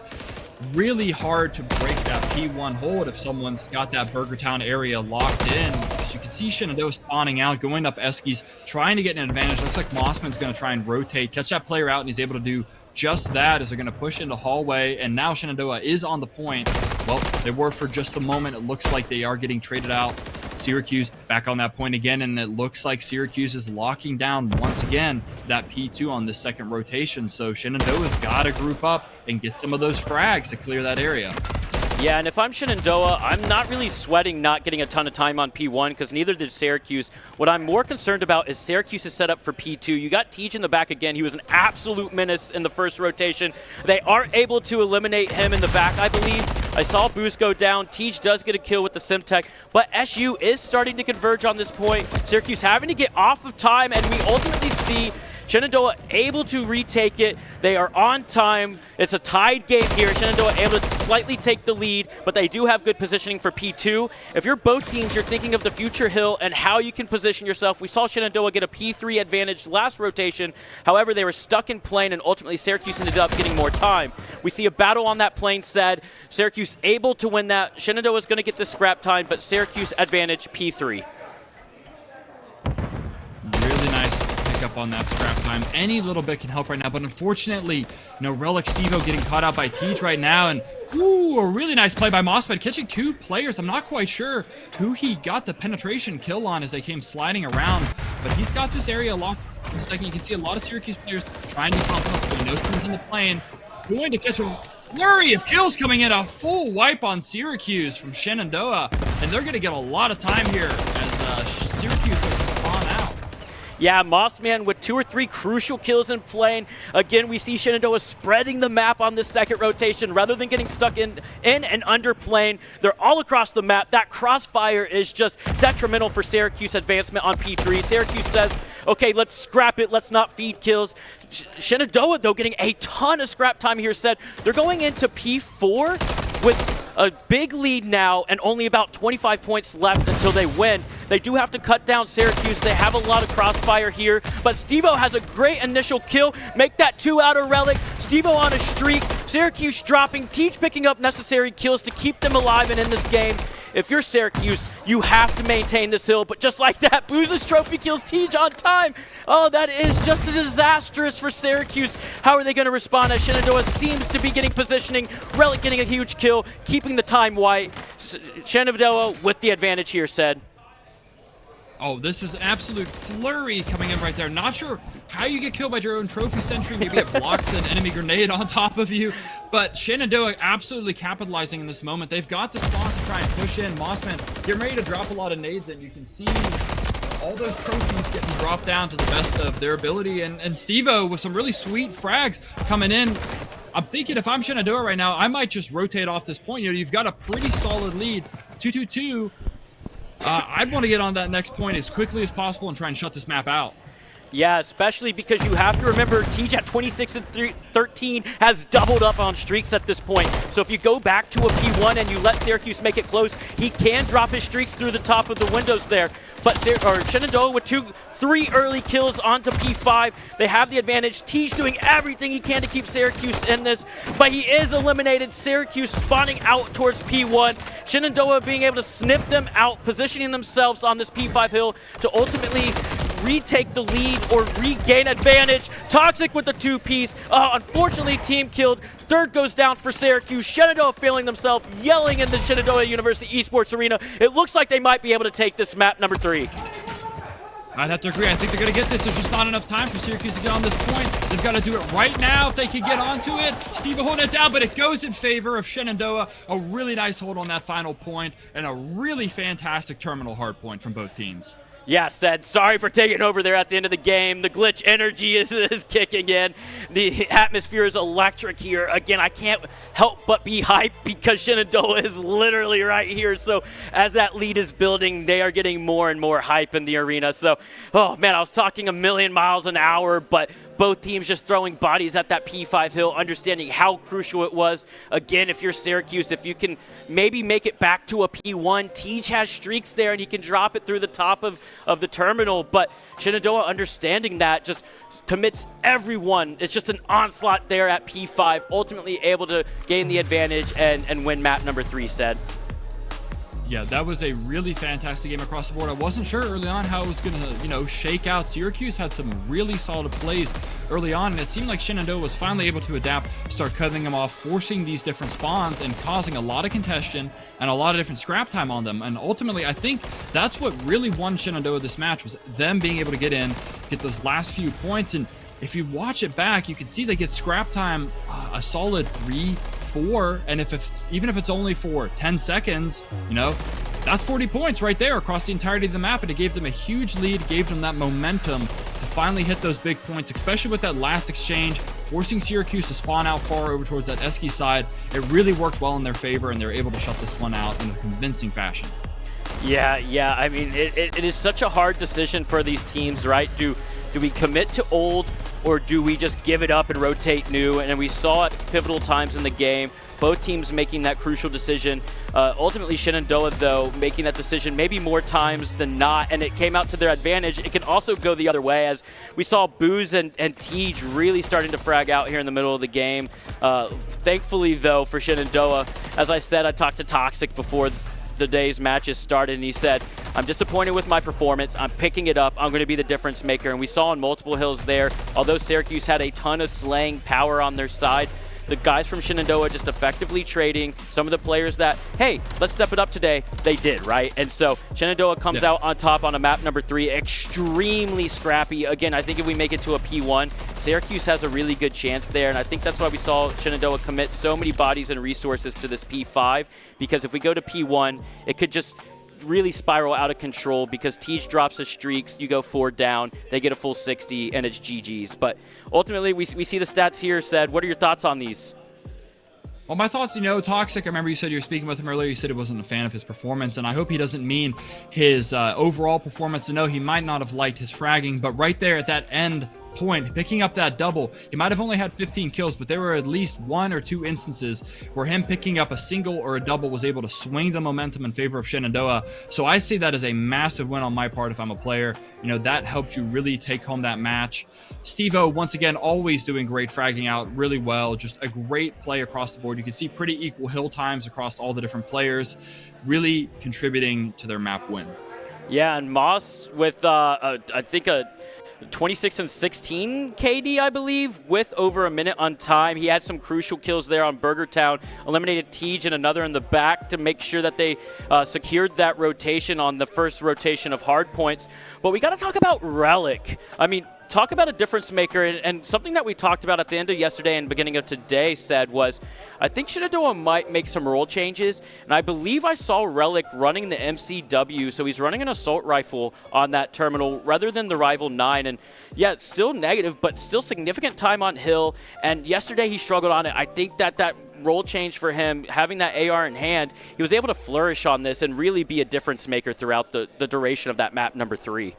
really hard to break that P1 hold if someone's got that Burger Town area locked in. As you can see, Shenandoah spawning out, going up Eskies, trying to get an advantage. Looks like Mossman's going to try and rotate, catch that player out, and he's able to do just that as they're going to push into hallway. And now Shenandoah is on the point. Well, they were for just a moment. It looks like they are getting traded out. Syracuse back on that point again, and it looks like Syracuse is locking down once again that P2 on this second rotation. So Shenandoah's got to group up and get some of those frags to clear that area. Yeah, and if I'm Shenandoah, I'm not really sweating not getting a ton of time on P1 because neither did Syracuse. What I'm more concerned about is Syracuse is set up for P2. You got Tej in the back again. He was an absolute menace in the first rotation. They are able to eliminate him in the back, I believe. I saw Boost go down. Tej does get a kill with the Simtech, but SU is starting to converge on this point. Syracuse having to get off of time, and we ultimately see Shenandoah able to retake it. They are on time. It's a tied game here. Shenandoah able to slightly take the lead, but they do have good positioning for P2. If you're both teams, you're thinking of the future hill and how you can position yourself. We saw Shenandoah get a P3 advantage last rotation. However, they were stuck in plane, and ultimately Syracuse ended up getting more time. We see a battle on that plane said. Syracuse able to win that. Shenandoah is going to get the scrap time, but Syracuse advantage P3. Really nice pick up on that scrap time. Any little bit can help right now, but unfortunately, you know, Relic Steve-O getting caught out by Tej right now, and ooh, a really nice play by MWIII, catching two players. I'm not quite sure who he got the penetration kill on as they came sliding around, but he's got this area locked. In a second, you can see a lot of Syracuse players trying to pump up. No spins in the plane. Going to catch a flurry of kills coming in. A full wipe on Syracuse from Shenandoah, and they're going to get a lot of time here as Syracuse starts to spawn out. Yeah, Mossman with 2 or 3 crucial kills in plane. Again, we see Shenandoah spreading the map on this second rotation rather than getting stuck in and under plane. They're all across the map. That crossfire is just detrimental for Syracuse advancement on P3. Syracuse says, okay, let's scrap it. Let's not feed kills. Shenandoah, though, getting a ton of scrap time here said. They're going into P4 with a big lead now and only about 25 points left until they win. They do have to cut down Syracuse. They have a lot of crossfire here, but Steve-O has a great initial kill. Make that 2 out of Relic. Steve-O on a streak. Syracuse dropping. Tej picking up necessary kills to keep them alive and in this game. if you're Syracuse, you have to maintain this hill. But just like that, Booz's trophy kills Tej on time. Oh, that is just disastrous for Syracuse. How are they going to respond as Shenandoah seems to be getting positioning, Relic getting a huge kill, keeping the time white. Shenandoah with the advantage here, said. Oh, this is an absolute flurry coming in right there. Not sure how you get killed by your own trophy sentry. Maybe it blocks an enemy grenade on top of you. But Shenandoah absolutely capitalizing in this moment. They've got the spawn to try and push in. Mossman getting ready to drop a lot of nades, and you can see all those trophies getting dropped down to the best of their ability. And Steve-O with some really sweet frags coming in. I'm thinking if I'm Shenandoah right now, I might just rotate off this point. You know, you've got a pretty solid lead, 2-2-2. I'd want to get on that next point as quickly as possible and try and shut this map out. Yeah, especially because you have to remember Tej at 26 and 13 has doubled up on streaks at this point. So if you go back to a P1 and you let Syracuse make it close, he can drop his streaks through the top of the windows there. But Shenandoah with 3 early kills onto P5. They have the advantage. Tej doing everything he can to keep Syracuse in this, but he is eliminated. Syracuse spawning out towards P1. Shenandoah being able to sniff them out, positioning themselves on this P5 hill to ultimately retake the lead or regain advantage. Toxic with the 2-piece. Unfortunately, team killed. Third goes down for Syracuse. Shenandoah feeling themselves, yelling in the Shenandoah University Esports arena. It looks like they might be able to take this map number 3. I'd have to agree. I think they're going to get this. There's just not enough time for Syracuse to get on this point. They've got to do it right now if they can get onto it. Steve holding it down, but it goes in favor of Shenandoah. A really nice hold on that final point and a really fantastic terminal hard point from both teams. Yeah, said, sorry for taking over there at the end of the game. The glitch energy is kicking in. The atmosphere is electric here. Again, I can't help but be hyped because Shenandoah is literally right here. So as that lead is building, they are getting more and more hype in the arena. So, oh man, I was talking a million miles an hour, but both teams just throwing bodies at that P5 hill, understanding how crucial it was. Again, if you're Syracuse, if you can maybe make it back to a P1, Tej has streaks there and he can drop it through the top of the terminal. But Shenandoah understanding that just commits everyone. It's just an onslaught there at P5, ultimately able to gain the advantage and win map number 3, said. Yeah, that was a really fantastic game across the board. I wasn't sure early on how it was going to, shake out. Syracuse had some really solid plays early on, and it seemed like Shenandoah was finally able to adapt, start cutting them off, forcing these different spawns, and causing a lot of contention and a lot of different scrap time on them. And ultimately, I think that's what really won Shenandoah this match, was them being able to get in, get those last few points. And if you watch it back, you can see they get scrap time a solid 3-4, and even if it's only for 10 seconds, that's 40 points right there across the entirety of the map, and it gave them a huge lead, gave them that momentum to finally hit those big points, especially with that last exchange, forcing Syracuse to spawn out far over towards that Esky side. It really worked well in their favor, and they're able to shut this one out in a convincing fashion. Yeah, I mean, it is such a hard decision for these teams, right? Do we commit to old, or do we just give it up and rotate new? And we saw at pivotal times in the game, both teams making that crucial decision. Ultimately, Shenandoah, though, making that decision maybe more times than not, and it came out to their advantage. It can also go the other way, as we saw Booz and Tej really starting to frag out here in the middle of the game. Thankfully, though, for Shenandoah, as I said, I talked to Toxic before the day's matches started, and he said, I'm disappointed with my performance. I'm picking it up. I'm going to be the difference maker. And we saw on multiple hills there, although Syracuse had a ton of slaying power on their side, the guys from Shenandoah just effectively trading some of the players that, hey, let's step it up today, they did, right? And so Shenandoah comes out on top on a map number 3, extremely scrappy. Again, I think if we make it to a P1, Syracuse has a really good chance there, and I think that's why we saw Shenandoah commit so many bodies and resources to this P5, because if we go to P1, it could just really spiral out of control, because Tej drops his streaks, you go 4 down, they get a full 60, and it's GG's. But ultimately, we see the stats here, said. What are your thoughts on these? Well, my thoughts, Toxic, I remember you said you were speaking with him earlier, you said he wasn't a fan of his performance, and I hope he doesn't mean his overall performance. I know he might not have liked his fragging, but right there at that end point, picking up that double. He might have only had 15 kills, but there were at least 1 or 2 instances where him picking up a single or a double was able to swing the momentum in favor of Shenandoah. So I see that as a massive win on my part if I'm a player. You know, that helped you really take home that match. Steve-O, once again, always doing great, fragging out really well. Just a great play across the board. You can see pretty equal hill times across all the different players, really contributing to their map win. Yeah, and Moss with, I think, a 26 and 16 KD, I believe, with over a minute on time. He had some crucial kills there on Burger Town, eliminated Tej and another in the back to make sure that they secured that rotation on the first rotation of hard points. But we got to talk about Relic. I mean, talk about a difference maker, and something that we talked about at the end of yesterday and beginning of today said was, I think Shenandoah might make some role changes, and I believe I saw Relic running the MCW, so he's running an assault rifle on that terminal rather than the Rival 9, and yeah, it's still negative, but still significant time on hill, and yesterday he struggled on it. I think that role change for him, having that AR in hand, he was able to flourish on this and really be a difference maker throughout the duration of that map number 3.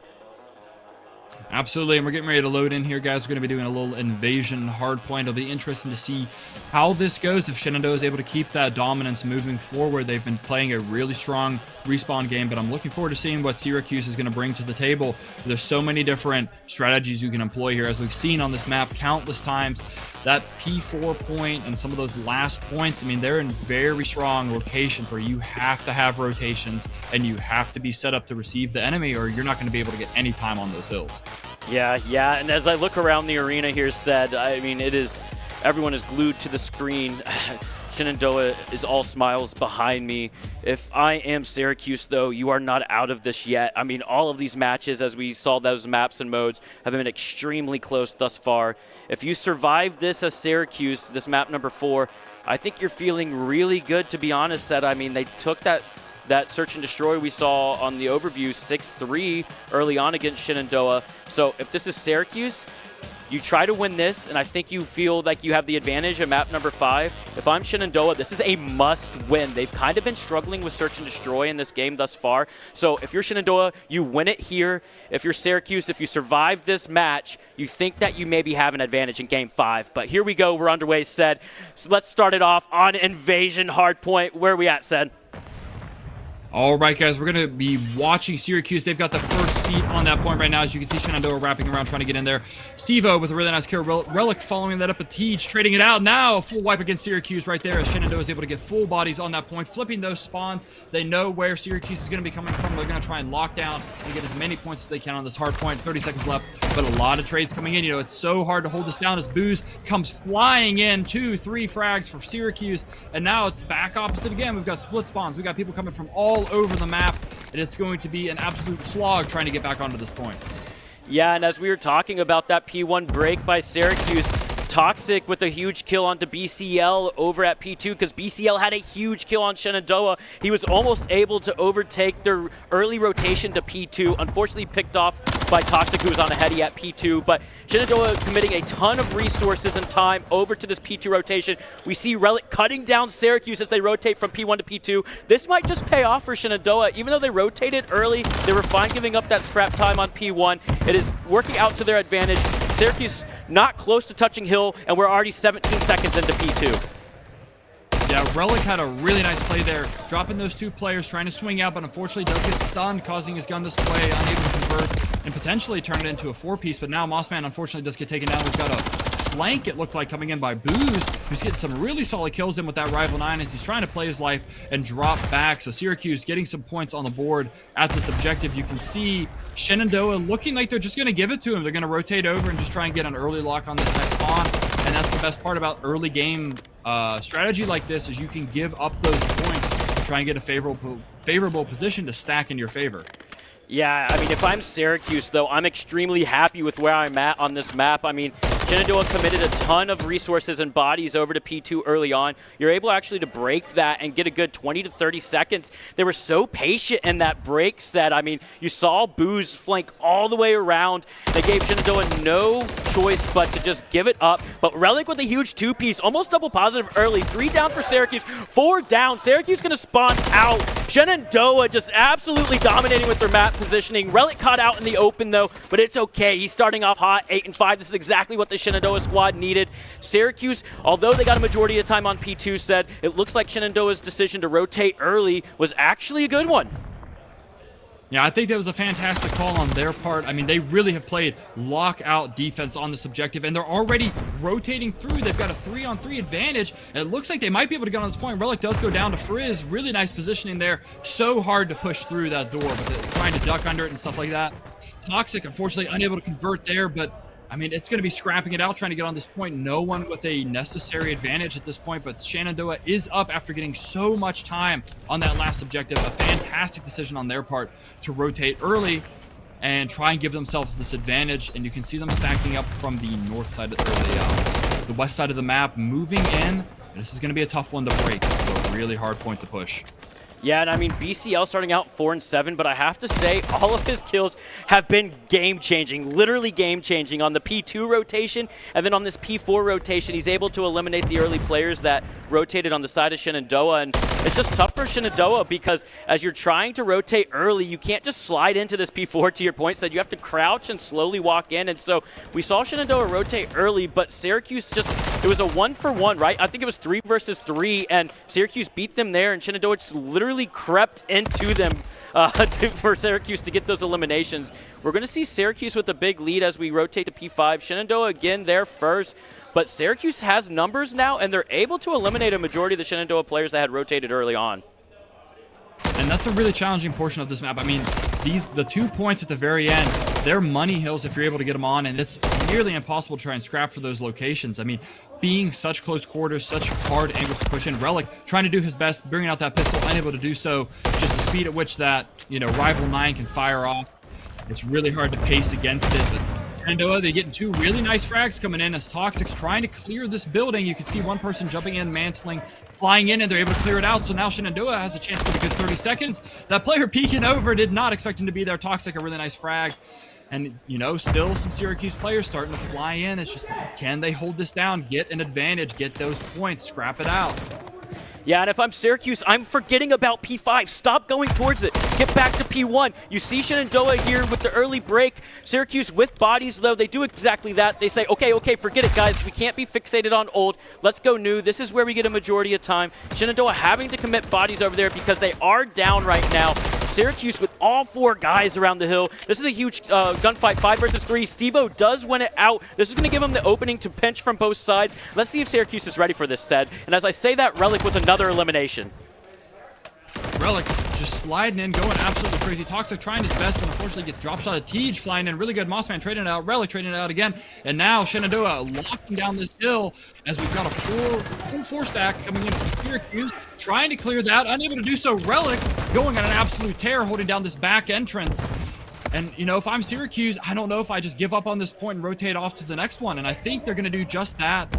Absolutely, and we're getting ready to load in here, guys. We're going to be doing a little invasion hardpoint. It'll be interesting to see how this goes if Shenandoah is able to keep that dominance moving forward. They've been playing a really strong respawn game, but I'm looking forward to seeing what Syracuse is going to bring to the table. There's so many different strategies you can employ here, as we've seen on this map countless times. That P4 point and some of those last points, I mean, they're in very strong locations where you have to have rotations and you have to be set up to receive the enemy, or you're not going to be able to get any time on those hills. Yeah, and as I look around the arena here, said, I mean, everyone is glued to the screen. Shenandoah is all smiles behind me. If I am Syracuse, though, you are not out of this yet. I mean, all of these matches, as we saw those maps and modes, have been extremely close thus far. If you survive this as Syracuse, this map number 4, I think you're feeling really good, to be honest, Seth. I mean, they took that search and destroy we saw on the overview 6-3 early on against Shenandoah. So if this is Syracuse, you try to win this, and I think you feel like you have the advantage in map number 5. If I'm Shenandoah, this is a must-win. They've kind of been struggling with search and destroy in this game thus far. So if you're Shenandoah, you win it here. If you're Syracuse, if you survive this match, you think that you maybe have an advantage in game 5. But here we go. We're underway, Sed. So let's start it off on Invasion Hardpoint. Where are we at, Sed? All right, guys, we're going to be watching Syracuse. They've got the first feet on that point right now. As you can see, Shenandoah wrapping around, trying to get in there. Steve-O with a really nice kill. Relic following that up with Tej, trading it out. Now, full wipe against Syracuse right there, as Shenandoah is able to get full bodies on that point, flipping those spawns. They know where Syracuse is going to be coming from. They're going to try and lock down and get as many points as they can on this hard point. 30 seconds left, but a lot of trades coming in. You know, it's so hard to hold this down as Booze comes flying in. 2-3 frags for Syracuse, and now it's back opposite again. We've got split spawns. We've got people coming from all over the map, and it's going to be an absolute slog trying to get back onto this point. Yeah, and as we were talking about that P1 break by Syracuse, Toxic with a huge kill onto BCL over at P2, because BCL had a huge kill on Shenandoah. He was almost able to overtake their early rotation to P2. Unfortunately picked off by Toxic, who was on a heady at P2, but Shenandoah committing a ton of resources and time over to this P2 rotation. We see Relic cutting down Syracuse as they rotate from P1 to P2. This might just pay off for Shenandoah. Even though they rotated early, they were fine giving up that scrap time on P1. It is working out to their advantage. Syracuse not close to touching hill, and we're already 17 seconds into P2. Yeah, Relic had a really nice play there, dropping those 2 players, trying to swing out, but unfortunately does get stunned, causing his gun to sway, unable to convert, and potentially turn it into a 4-piece, but now Mossman unfortunately does get taken down. We've got a flank, it looked like, coming in by Booze, who's getting some really solid kills in with that Rival 9 as he's trying to play his life and drop back. So Syracuse getting some points on the board at this objective. You can see Shenandoah looking like they're just going to give it to him. They're going to rotate over and just try and get an early lock on this next spawn. And that's the best part about early game strategy like this, is you can give up those points to try and get a favorable position to stack in your favor. Yeah, I mean, if I'm Syracuse, though, I'm extremely happy with where I'm at on this map. I mean, Shenandoah committed a ton of resources and bodies over to P2 early on. You're able actually to break that and get a good 20 to 30 seconds. They were so patient in that break set. I mean, you saw Booze flank all the way around. They gave Shenandoah no choice but to just give it up. But Relic with a huge two-piece, almost double positive early. 3 down for Syracuse, 4 down. Syracuse going to spawn out. Shenandoah just absolutely dominating with their map positioning. Relic caught out in the open though, but it's okay. He's starting off hot, 8 and 5. This is exactly what the Shenandoah squad needed. Syracuse, although they got a majority of the time on P2, said it looks like Shenandoah's decision to rotate early was actually a good one. Yeah, I think that was a fantastic call on their part. I mean, they really have played lockout defense on this objective, and they're already rotating through. They've got a 3-on-3 advantage. It looks like they might be able to get on this point. Relic does go down to Frizz. Really nice positioning there. So hard to push through that door, but trying to duck under it and stuff like that. Toxic, unfortunately, unable to convert there, but I mean, it's going to be scrapping it out, trying to get on this point. No one with a necessary advantage at this point, but Shenandoah is up after getting so much time on that last objective. A fantastic decision on their part to rotate early and try and give themselves this advantage. And you can see them stacking up from the north side, or the west side of the map, moving in. This is going to be a tough one to break. It's a really hard point to push. Yeah, and I mean, BCL starting out 4 and 7, but I have to say all of his kills have been game-changing, literally game-changing on the P2 rotation, and then on this P4 rotation, he's able to eliminate the early players that rotated on the side of Shenandoah, and it's just tough for Shenandoah because as you're trying to rotate early, you can't just slide into this P4 to your point said. You have to crouch and slowly walk in, and so we saw Shenandoah rotate early, but Syracuse just, it was a 1-for-1, right? I think it was 3 versus 3, and Syracuse beat them there, and Shenandoah just literally crept into them for Syracuse to get those eliminations. We're going to see Syracuse with a big lead as we rotate to P5. Shenandoah again there first, but Syracuse has numbers now, and they're able to eliminate a majority of the Shenandoah players that had rotated early on. And that's a really challenging portion of this map. I mean, the 2 points at the very end, they're money hills if you're able to get them on, and it's nearly impossible to try and scrap for those locations. I mean, being such close quarters, such hard angles to push in. Relic trying to do his best, bringing out that pistol, unable to do so. Just the speed at which that, Rival 9 can fire off. It's really hard to pace against it, but Shenandoah, they're getting 2 really nice frags coming in as Toxic's trying to clear this building. You can see one person jumping in, mantling, flying in, and they're able to clear it out. So now Shenandoah has a chance to get a good 30 seconds. That player peeking over, did not expect him to be there. Toxic, a really nice frag. And, still some Syracuse players starting to fly in. It's just, can they hold this down, get an advantage, get those points, scrap it out? Yeah, and if I'm Syracuse, I'm forgetting about P5. Stop going towards it. Get back to P1. You see Shenandoah here with the early break. Syracuse with bodies, though, they do exactly that. They say, okay, forget it, guys. We can't be fixated on old. Let's go new. This is where we get a majority of time. Shenandoah having to commit bodies over there because they are down right now. Syracuse with all 4 guys around the hill. This is a huge gunfight, 5 versus 3. Steve-O does win it out. This is going to give him the opening to pinch from both sides. Let's see if Syracuse is ready for this set. And as I say that, Relic with another elimination. Relic just sliding in, going absolutely crazy. Toxic trying his best, but unfortunately gets drop shot of Tej flying in. Really good. Mossman trading it out. Relic trading it out again. And now Shenandoah locking down this hill as we've got a full 4 stack coming in from Syracuse. Trying to clear that. Unable to do so. Relic going on an absolute tear, holding down this back entrance. And, if I'm Syracuse, I don't know if I just give up on this point and rotate off to the next one. And I think they're going to do just that.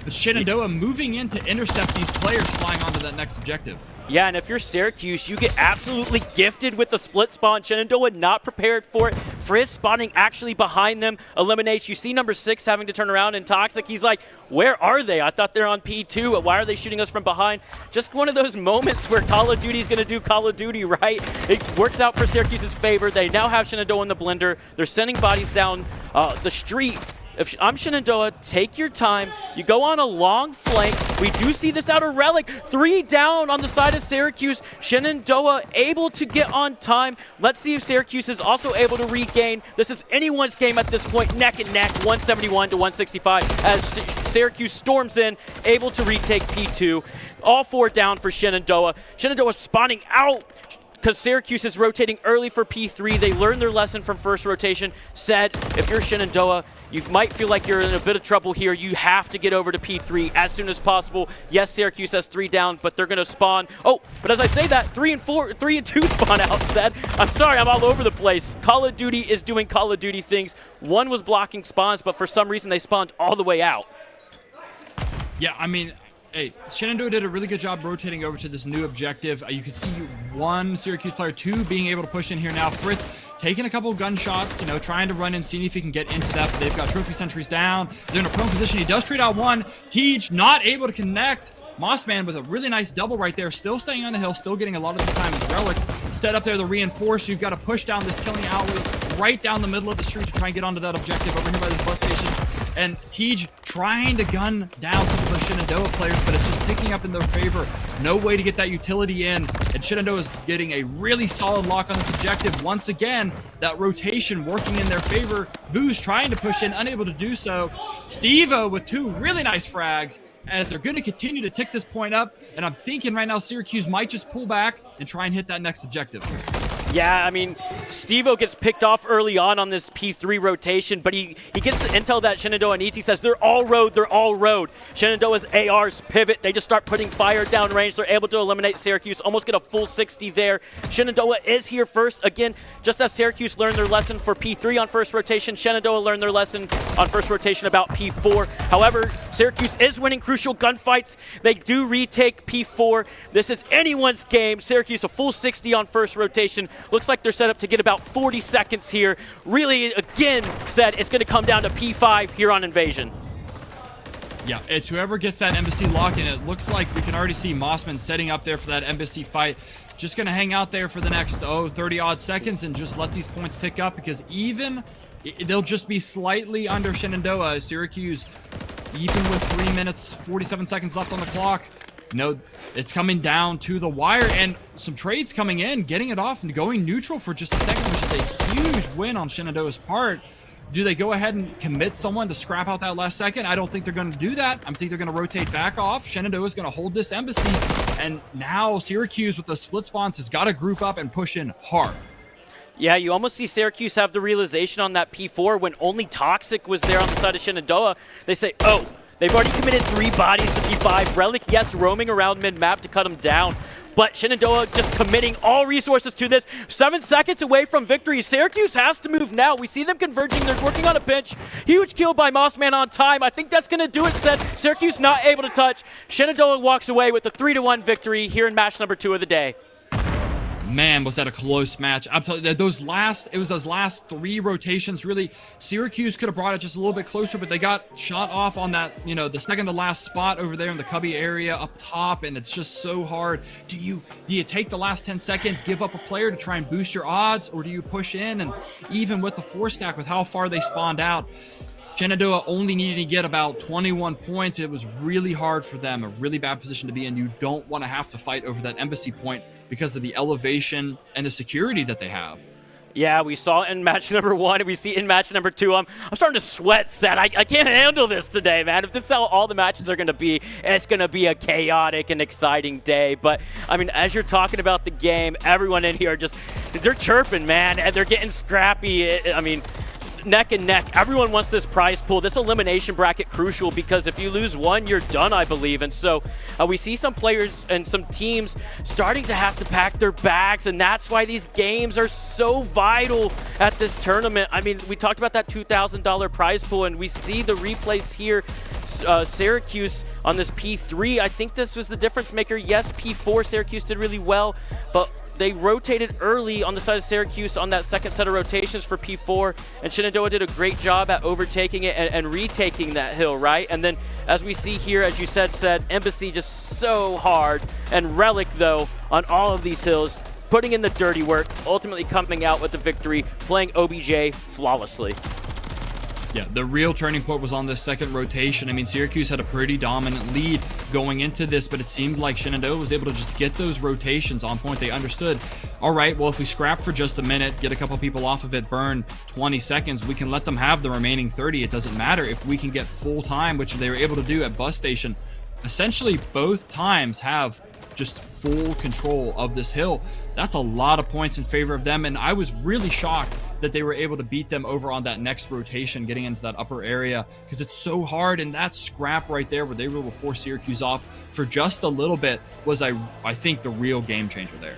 But Shenandoah moving in to intercept these players flying onto that next objective. Yeah, and if you're Syracuse, you get absolutely gifted with the split spawn. Shenandoah not prepared for it. Frizz spawning actually behind them, eliminates. You see number 6 having to turn around, and Toxic, he's like, where are they? I thought they're on P2. Why are they shooting us from behind? Just one of those moments where Call of Duty's going to do Call of Duty, right? It works out for Syracuse's favor. They now have Shenandoah in the blender. They're sending bodies down the street. If I'm Shenandoah, take your time. You go on a long flank. We do see this out of Relic. 3 down on the side of Syracuse. Shenandoah able to get on time. Let's see if Syracuse is also able to regain. This is anyone's game at this point. Neck and neck, 171 to 165 as Syracuse storms in, able to retake P2. All 4 down for Shenandoah. Shenandoah spawning out. because Syracuse is rotating early for P3. They learned their lesson from first rotation. Said, if you're Shenandoah, you might feel like you're in a bit of trouble here. You have to get over to P3 as soon as possible. Yes, Syracuse has 3 down, but they're going to spawn. Oh, but as I say that, 3 and 2 spawn out, Said. I'm sorry, I'm all over the place. Call of Duty is doing Call of Duty things. One was blocking spawns, but for some reason they spawned all the way out. Yeah, I mean, hey, Shenandoah did a really good job rotating over to this new objective. You can see one Syracuse player, 2 being able to push in here now. Fritz taking a couple of gunshots, you know, trying to run in, seeing if he can get into that. But they've got trophy sentries down. They're in a prone position. He does trade out one. Tej not able to connect. Mossman with a really nice double right there, still staying on the hill, still getting a lot of this time as Relics. Set up there to reinforce. You've got to push down this killing alley right down the middle of the street to try and get onto that objective over here by this bus station. And Tej trying to gun down some of those Shenandoah players, but it's just picking up in their favor. No way to get that utility in. And Shenandoah is getting a really solid lock on this objective. Once again, that rotation working in their favor. Boo's trying to push in, unable to do so. Steve-O with 2 really nice frags, as they're going to continue to tick this point up. And I'm thinking right now Syracuse might just pull back and try and hit that next objective. Yeah, I mean, Steve-O gets picked off early on this P3 rotation, but he gets the intel that Shenandoah needs. He says, they're all road, they're all road. Shenandoah's ARs pivot. They just start putting fire down range. They're able to eliminate Syracuse, almost get a full 60 there. Shenandoah is here first. Again, just as Syracuse learned their lesson for P3 on first rotation, Shenandoah learned their lesson on first rotation about P4. However, Syracuse is winning crucial gunfights. They do retake P4. This is anyone's game. Syracuse a full 60 on first rotation. Looks like they're set up to get about 40 seconds here. Really, again, Said it's going to come down to P5 here on Invasion. Yeah, it's whoever gets that embassy lock, and it looks like we can already see Mossman setting up there for that embassy fight. Just going to hang out there for the next, 30-odd seconds and just let these points tick up, because even they'll just be slightly under Shenandoah. Syracuse, even with 3 minutes, 47 seconds left on the clock, no, it's coming down to the wire, and some trades coming in, getting it off and going neutral for just a second, which is a huge win on Shenandoah's part. Do they go ahead and commit someone to scrap out that last second? I don't think they're going to do that. I think they're going to rotate back off. Shenandoah is going to hold this embassy, and now Syracuse with the split spawns has got to group up and push in hard. Yeah, you almost see Syracuse have the realization on that P4 when only Toxic was there on the side of Shenandoah. They say, oh, they've already committed 3 bodies to P5. Relic, yes, roaming around mid-map to cut them down. But Shenandoah just committing all resources to this. 7 seconds away from victory. Syracuse has to move now. We see them converging. They're working on a pinch. Huge kill by Mossman on time. I think that's going to do it, Said. Syracuse not able to touch. Shenandoah walks away with a 3-1 victory here in match number 2 of the day. Man, was that a close match. I'm telling you, it was those last 3 rotations, really. Syracuse could have brought it just a little bit closer, but they got shot off on that, the second to last spot over there in the cubby area up top, and it's just so hard. Do you take the last 10 seconds, give up a player to try and boost your odds, or do you push in? And even with the 4 stack, with how far they spawned out, Shenandoah only needed to get about 21 points. It was really hard for them, a really bad position to be in. You don't want to have to fight over that embassy point because of the elevation and the security that they have. Yeah, we saw it in match number 1. We see it in match number 2. I'm starting to sweat, Said. I can't handle this today, man. If this is how all the matches are going to be, it's going to be a chaotic and exciting day. But, I mean, as you're talking about the game, everyone in here they're chirping, man, and they're getting scrappy. I mean, neck and neck. Everyone wants this prize pool. This elimination bracket crucial, because if you lose one, you're done, I believe. And so we see some players and some teams starting to have to pack their bags, and that's why these games are so vital at this tournament. I mean, we talked about that $2,000 prize pool, and we see the replays here. Syracuse on this P3, I think this was the difference maker. Yes, P4, Syracuse did really well, but they rotated early on the side of Syracuse on that second set of rotations for P4, and Shenandoah did a great job at overtaking it and retaking that hill, right? And then, as we see here, as you said, Embassy just so hard, and Relic, though, on all of these hills, putting in the dirty work, ultimately coming out with the victory, playing OBJ flawlessly. Yeah, the real turning point was on this second rotation. I mean, Syracuse had a pretty dominant lead going into this, but it seemed like Shenandoah was able to just get those rotations on point. They understood, all right, well, if we scrap for just a minute, get a couple people off of it, burn 20 seconds, we can let them have the remaining 30. It doesn't matter if we can get full time, which they were able to do at Bus Station. Essentially, both times have just full control of this hill, that's a lot of points in favor of them. And I was really shocked that they were able to beat them over on that next rotation, getting into that upper area, because it's so hard. And that scrap right there where they were able to force Syracuse off for just a little bit was, I think, the real game changer there.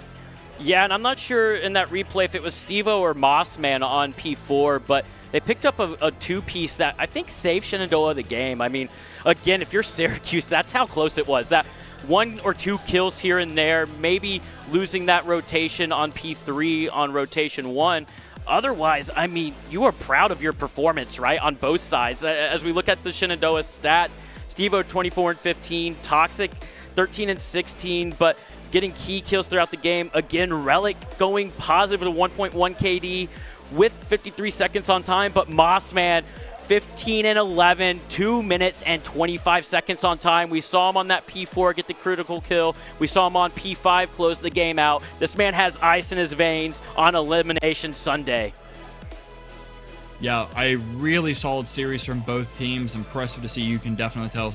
Yeah, and I'm not sure in that replay if it was Steve-O or Mossman on P4, but they picked up a two-piece that I think saved Shenandoah the game. I mean, again, if you're Syracuse, that's how close it was. That 1 or 2 kills here and there, maybe losing that rotation on P3 on rotation 1. Otherwise, I mean, you are proud of your performance, right, on both sides. As we look at the Shenandoah stats, Steve-O 24 and 15, Toxic 13 and 16, but getting key kills throughout the game. Again, Relic going positive with a 1.1 KD with 53 seconds on time, but Mossman 15 and 11, 2 minutes and 25 seconds on time. We saw him on that P4 get the critical kill. We saw him on P5 close the game out. This man has ice in his veins on Elimination Sunday. Yeah, a really solid series from both teams. Impressive to see. You can definitely tell,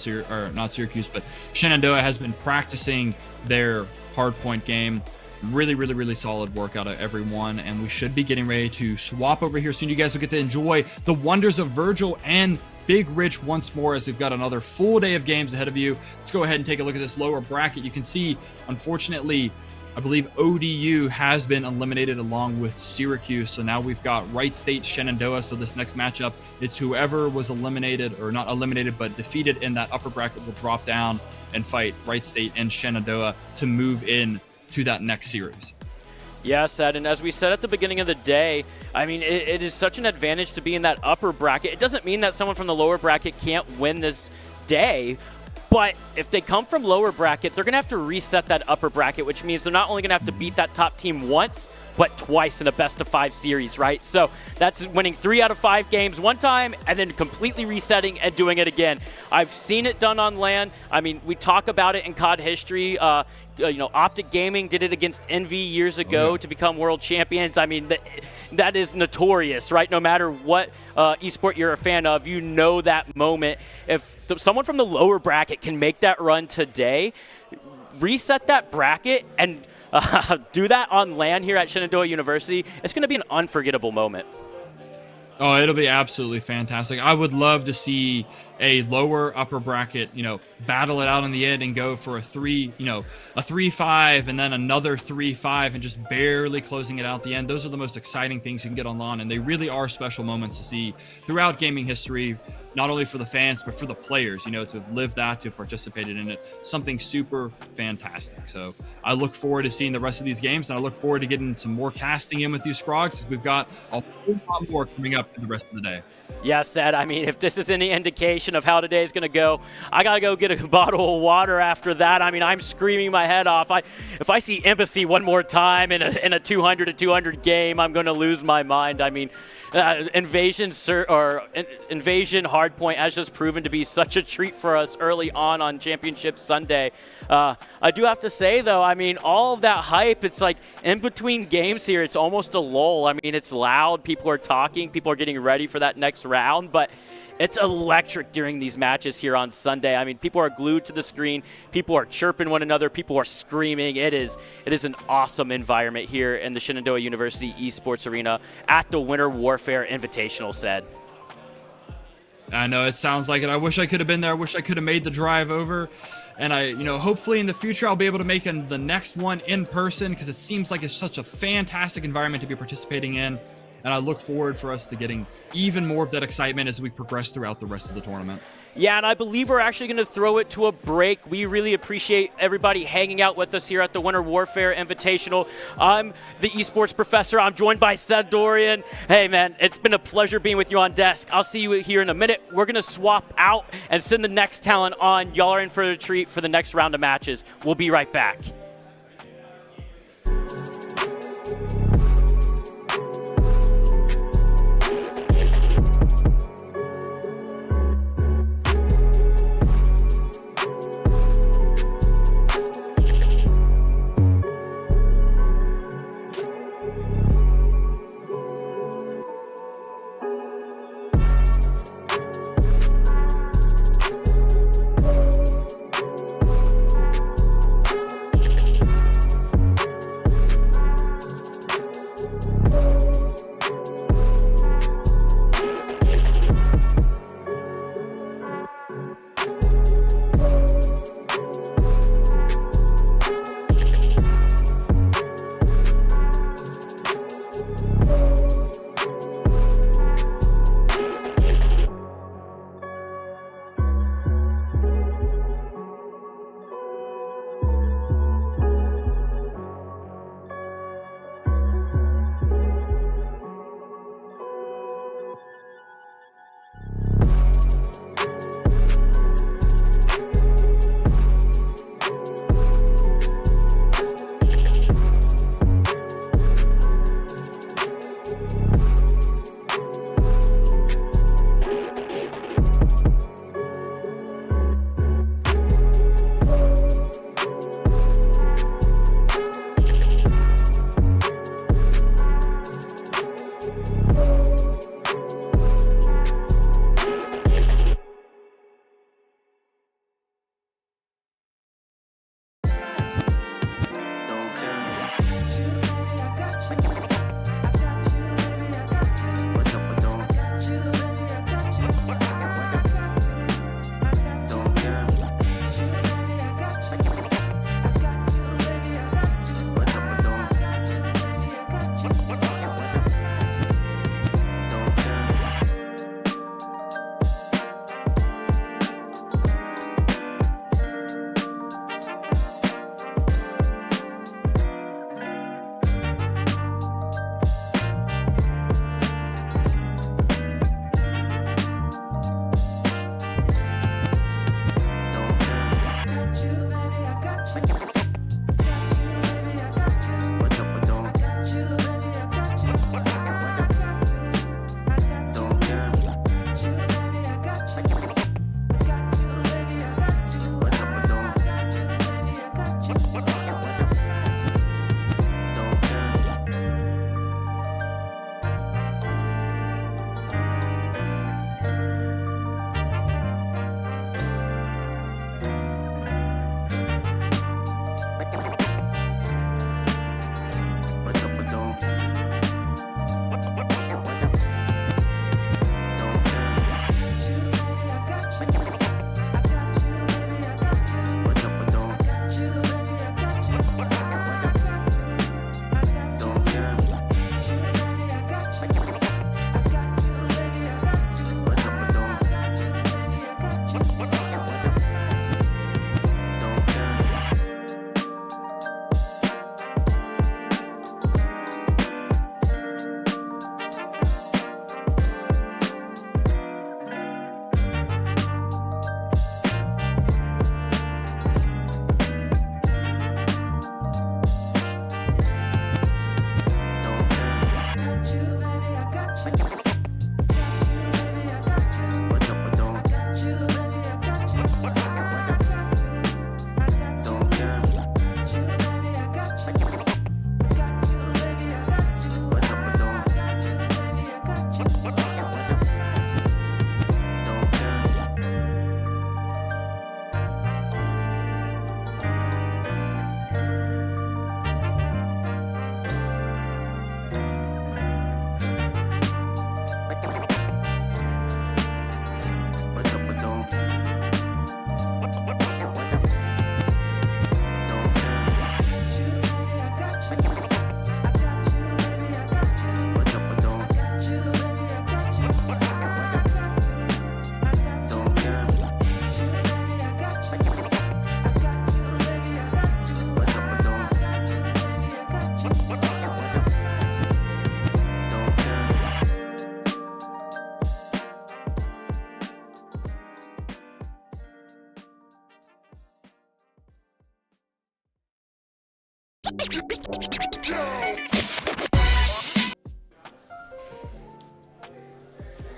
not Syracuse, but Shenandoah has been practicing their hardpoint game. Really solid work out of everyone, and we should be getting ready to swap over here soon. You guys will get to enjoy the wonders of Virgil and Big Rich once more, as we've got another full day of games ahead of you. Let's go ahead and take a look at this lower bracket. You can see, unfortunately, I believe ODU has been eliminated along with Syracuse. So now we've got Wright State, Shenandoah. So this next matchup, it's whoever was eliminated, or not eliminated, but defeated in that upper bracket will drop down and fight Wright State and Shenandoah to move in to that next series. Yes, Ed, and as we said at the beginning of the day, I mean, it is such an advantage to be in that upper bracket. It doesn't mean that someone from the lower bracket can't win this day, but if they come from lower bracket, they're going to have to reset that upper bracket, which means they're not only going to have to beat that top team once, but twice in a best-of-5 series, right? So that's winning 3 out of 5 games one time and then completely resetting and doing it again. I've seen it done on LAN. I mean, we talk about it in COD history. Optic Gaming did it against Envy years ago to become world champions. I mean, that is notorious, right? No matter what esport you're a fan of, you know that moment. If someone from the lower bracket can make that run today, reset that bracket, and do that on LAN here at Shenandoah University, it's going to be an unforgettable moment. Oh, it'll be absolutely fantastic. I would love to see a lower upper bracket, battle it out in the end and go for a 3-5 and then another 3-5 and just barely closing it out at the end. Those are the most exciting things you can get on LAN, and they really are special moments to see throughout gaming history, not only for the fans, but for the players, to have lived that, to have participated in it. Something super fantastic. So I look forward to seeing the rest of these games, and I look forward to getting some more casting in with you, Scrogs, because we've got a whole lot more coming up in the rest of the day. Yes, Ed. I mean, if this is any indication of how today's going to go, I got to go get a bottle of water after that. I mean, I'm screaming my head off. If I see Embassy one more time in a 200-200 game, I'm going to lose my mind. I mean, Invasion Hardpoint has just proven to be such a treat for us early on Championship Sunday. I do have to say, though, I mean, all of that hype, it's like in between games here, it's almost a lull. I mean, it's loud. People are talking. People are getting ready for that next round. But it's electric during these matches here on Sunday. I mean, people are glued to the screen. People are chirping one another. People are screaming. It is an awesome environment here in the Shenandoah University Esports Arena at the Winter Warfare Invitational, said. I know, it sounds like it. I wish I could have been there. I wish I could have made the drive over. And hopefully in the future I'll be able to make the next one in person, because it seems like it's such a fantastic environment to be participating in. And I look forward for us to getting even more of that excitement as we progress throughout the rest of the tournament. Yeah, and I believe we're actually going to throw it to a break. We really appreciate everybody hanging out with us here at the Winter Warfare Invitational. I'm the esports professor. I'm joined by Seth Dorian. Hey, man, it's been a pleasure being with you on desk. I'll see you here in a minute. We're going to swap out and send the next talent on. Y'all are in for a treat for the next round of matches. We'll be right back.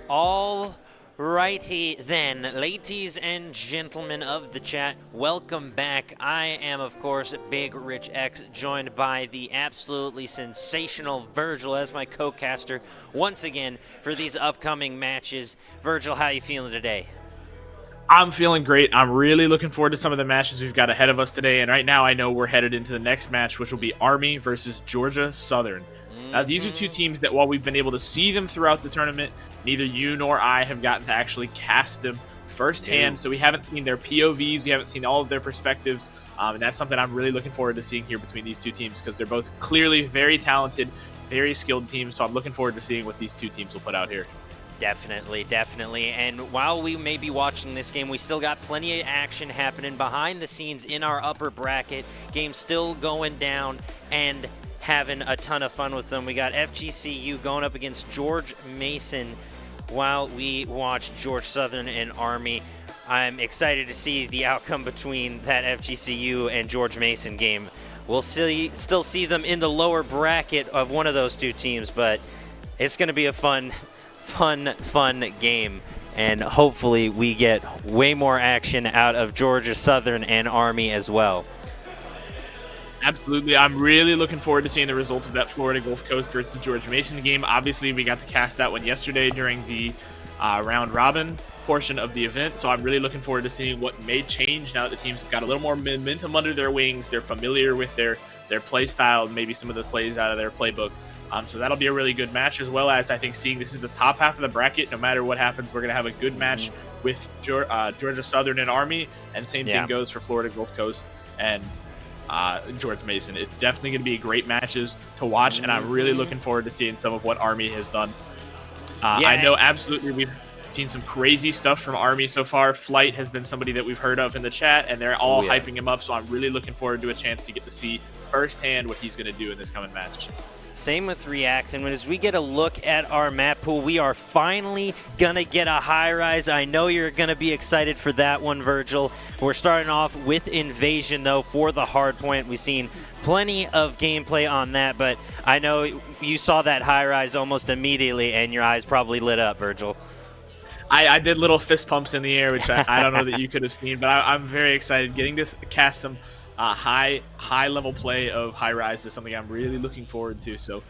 All righty then, ladies and gentlemen of the chat, welcome back. I am, of course, Big Rich X, joined by the absolutely sensational Virgil as my co-caster once again for these upcoming matches. Virgil, how you feeling today? I'm feeling great. I'm really looking forward to some of the matches we've got ahead of us today, and right now I know we're headed into the next match, which will be Army versus Georgia Southern. Now, these are two teams that while we've been able to see them throughout the tournament, neither you nor I have gotten to actually cast them firsthand, so we haven't seen their POVs, we haven't seen all of their perspectives, and that's something I'm really looking forward to seeing here between these two teams, because they're both clearly very talented, very skilled teams, so I'm looking forward to seeing what these two teams will put out here. Definitely, definitely. And while we may be watching this game, we still got plenty of action happening behind the scenes in our upper bracket. Game still going down and having a ton of fun with them. We got FGCU going up against George Mason while we watch George Southern and Army. I'm excited to see the outcome between that FGCU and George Mason game. We'll still see them in the lower bracket of one of those two teams, but it's going to be a fun game, and hopefully we get way more action out of Georgia Southern and Army as well. Absolutely. I'm really looking forward to seeing the result of that Florida Gulf Coast versus George Mason game. Obviously, we got to cast that one yesterday during the round robin portion of the event, so I'm really looking forward to seeing what may change now that the teams have got a little more momentum under their wings. They're familiar with their play style, maybe some of the plays out of their playbook. So that'll be a really good match, as well as I think seeing this is the top half of the bracket. No matter what happens, we're going to have a good match with Georgia Southern and Army, and same thing goes for Florida Gulf Coast and George Mason. It's definitely going to be great matches to watch, and I'm really looking forward to seeing some of what Army has done. I know absolutely we've seen some crazy stuff from Army so far. Flight has been somebody that we've heard of in the chat, and they're all hyping him up, so I'm really looking forward to a chance to get to see firsthand what he's going to do in this coming match. Same with Reacts, and as we get a look at our map pool, we are finally going to get a high rise. I know you're going to be excited for that one, Virgil. We're starting off with Invasion, though, for the hard point. We've seen plenty of gameplay on that, but I know you saw that high rise almost immediately, and your eyes probably lit up, Virgil. I did little fist pumps in the air, which I don't know that you could have seen, but I'm very excited. Getting to cast some high level play of High Rise is something I'm really looking forward to. So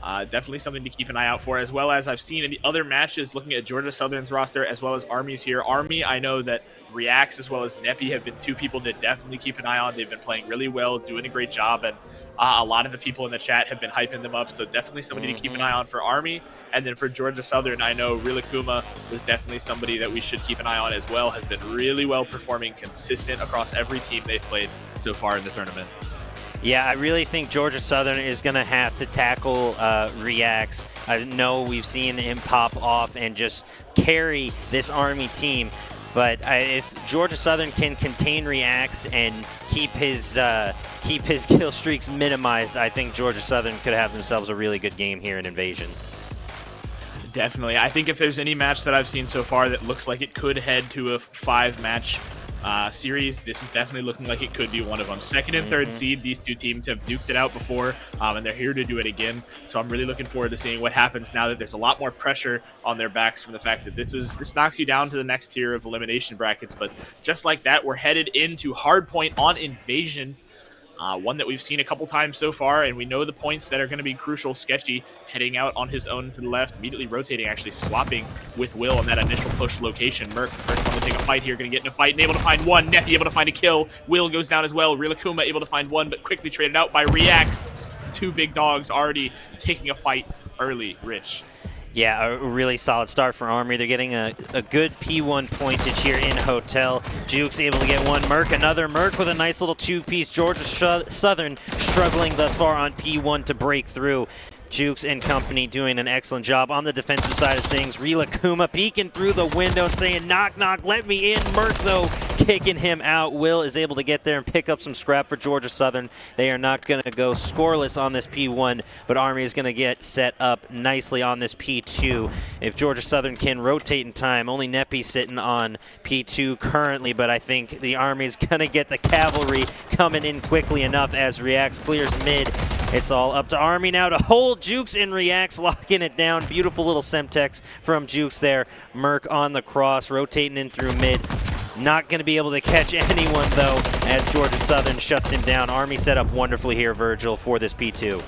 definitely something to keep an eye out for, as well as I've seen in the other matches, looking at Georgia Southern's roster as well as Army's here. Army, I know that Reacts as well as Neppy have been two people to definitely keep an eye on. They've been playing really well, doing a great job, and a lot of the people in the chat have been hyping them up, so definitely somebody to keep an eye on for Army. And then for Georgia Southern, I know Rilakuma was definitely somebody that we should keep an eye on as well. Has been really well performing, consistent across every team they've played so far in the tournament. Yeah, I really think Georgia Southern is going to have to tackle Reacts. I know we've seen him pop off and just carry this Army team. But if Georgia Southern can contain Reacts and keep his kill streaks minimized, I think Georgia Southern could have themselves a really good game here in Invasion. Definitely. I think if there's any match that I've seen so far that looks like it could head to a 5-match series, this is definitely looking like it could be one of them. Second and third seed, these two teams have duked it out before, and they're here to do it again. So I'm really looking forward to seeing what happens now that there's a lot more pressure on their backs from the fact that this knocks you down to the next tier of elimination brackets. But just like that, we're headed into Hardpoint on Invasion. One that we've seen a couple times so far, and we know the points that are going to be crucial. Sketchy heading out on his own to the left, immediately rotating, actually swapping with Will on that initial push location. Merc, first one to take a fight here, going to get in a fight and able to find one. Neppy able to find a kill. Will goes down as well. Rilakuma able to find one, but quickly traded out by Reacts. The two big dogs already taking a fight early. Rich. Yeah, a really solid start for Army. They're getting a good P1 pointage here in Hotel. Juke's able to get one. Merc, another Merc with a nice little two-piece. Georgia Southern struggling thus far on P1 to break through. Jukes and company doing an excellent job on the defensive side of things. Rilakuma peeking through the window and saying, knock, knock, let me in. Merc, though, kicking him out. Will is able to get there and pick up some scrap for Georgia Southern. They are not going to go scoreless on this P1, but Army is going to get set up nicely on this P2. If Georgia Southern can rotate in time, only Neppy sitting on P2 currently, but I think the Army is going to get the cavalry coming in quickly enough as Reacts clears mid. It's all up to Army now to hold Jukes and Reacts, locking it down. Beautiful little Semtex from Jukes there. Merc on the cross, rotating in through mid. Not going to be able to catch anyone, though, as Georgia Southern shuts him down. Army set up wonderfully here, Virgil, for this P2.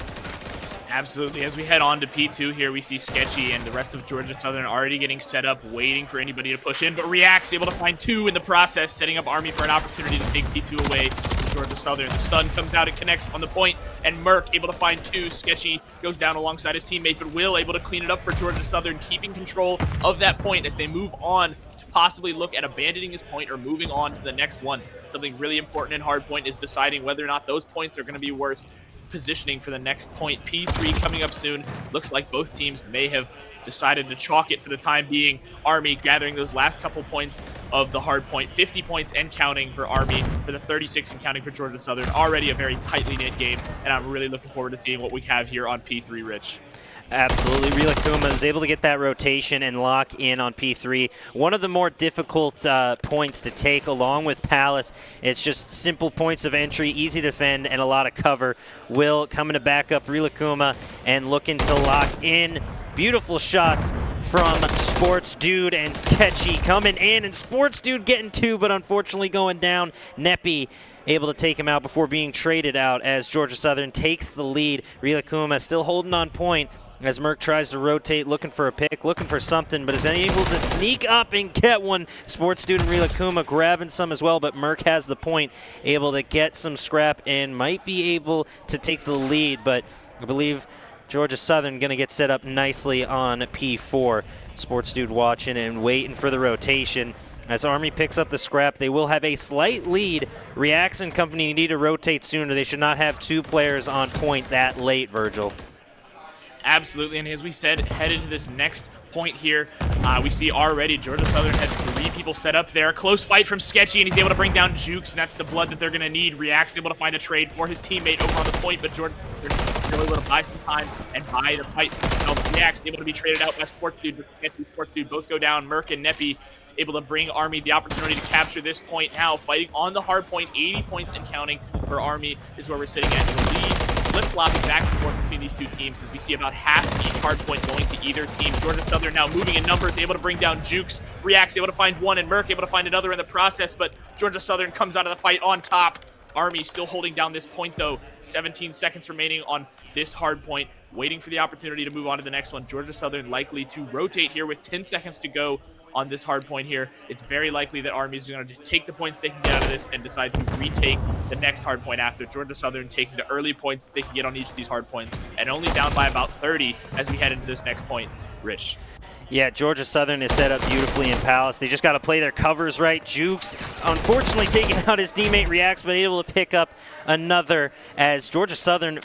Absolutely. As we head on to P2 here, we see Sketchy and the rest of Georgia Southern already getting set up, waiting for anybody to push in, but Reacts able to find two in the process, setting up Army for an opportunity to take P2 away from Georgia Southern. The stun comes out and connects on the point, and Merc able to find two. Sketchy goes down alongside his teammate, but Will able to clean it up for Georgia Southern, keeping control of that point as they move on to possibly look at abandoning his point or moving on to the next one. Something really important in Hardpoint is deciding whether or not those points are going to be worth positioning for the next point. P3 coming up soon. Looks like both teams may have decided to chalk it for the time being. Army gathering those last couple points of the hard point. 50 points and counting for Army, for the 36 and counting for Georgia Southern. Already a very tightly knit game, and I'm really looking forward to seeing what we have here on P3, Rich. Absolutely. Rilakuma is able to get that rotation and lock in on P3. One of the more difficult points to take along with Palace. It's just simple points of entry, easy to defend, and a lot of cover. Will coming to back up Rilakuma and looking to lock in. Beautiful shots from Sports Dude and Sketchy coming in, and Sports Dude getting two, but unfortunately going down. Neppy able to take him out before being traded out as Georgia Southern takes the lead. Rilakuma still holding on point as Merc tries to rotate, looking for a pick, looking for something, but is able to sneak up and get one. Sports Student Rilakuma grabbing some as well, but Merc has the point, able to get some scrap and might be able to take the lead, but I believe Georgia Southern going to get set up nicely on P4. Sports Dude watching and waiting for the rotation. As Army picks up the scrap, they will have a slight lead. Reacts and company need to rotate sooner. They should not have two players on point that late, Virgil. Absolutely, and as we said, headed to this next point here, we see already Georgia Southern had three people set up there. Close fight from Sketchy, and he's able to bring down Jukes, and that's the blood that they're going to need. Reacts able to find a trade for his teammate over on the point, but Georgia really able to buy some time and buy the fight. Reacts able to be traded out by Sports Dude. Sports Dude both go down. Merc and Neppy able to bring Army the opportunity to capture this point now. Fighting on the hard point, 80 points and counting for Army is where we're sitting at. The lead flip-flopping back and forth between these two teams as we see about half each hard point going to either team. Georgia Southern now moving in numbers, able to bring down Jukes. Reacts able to find one, and MWIII able to find another in the process, but Georgia Southern comes out of the fight on top. Army still holding down this point, though. 17 seconds remaining on this hard point, waiting for the opportunity to move on to the next one. Georgia Southern likely to rotate here with 10 seconds to go on this hard point here. It's very likely that Army is going to take the points they can get out of this and decide to retake the next hard point after. Georgia Southern taking the early points they can get on each of these hard points, and only down by about 30 as we head into this next point. Rich. Yeah, Georgia Southern is set up beautifully in Palace. They just got to play their covers right. Jukes, unfortunately, taking out his teammate Reacts, but able to pick up another as Georgia Southern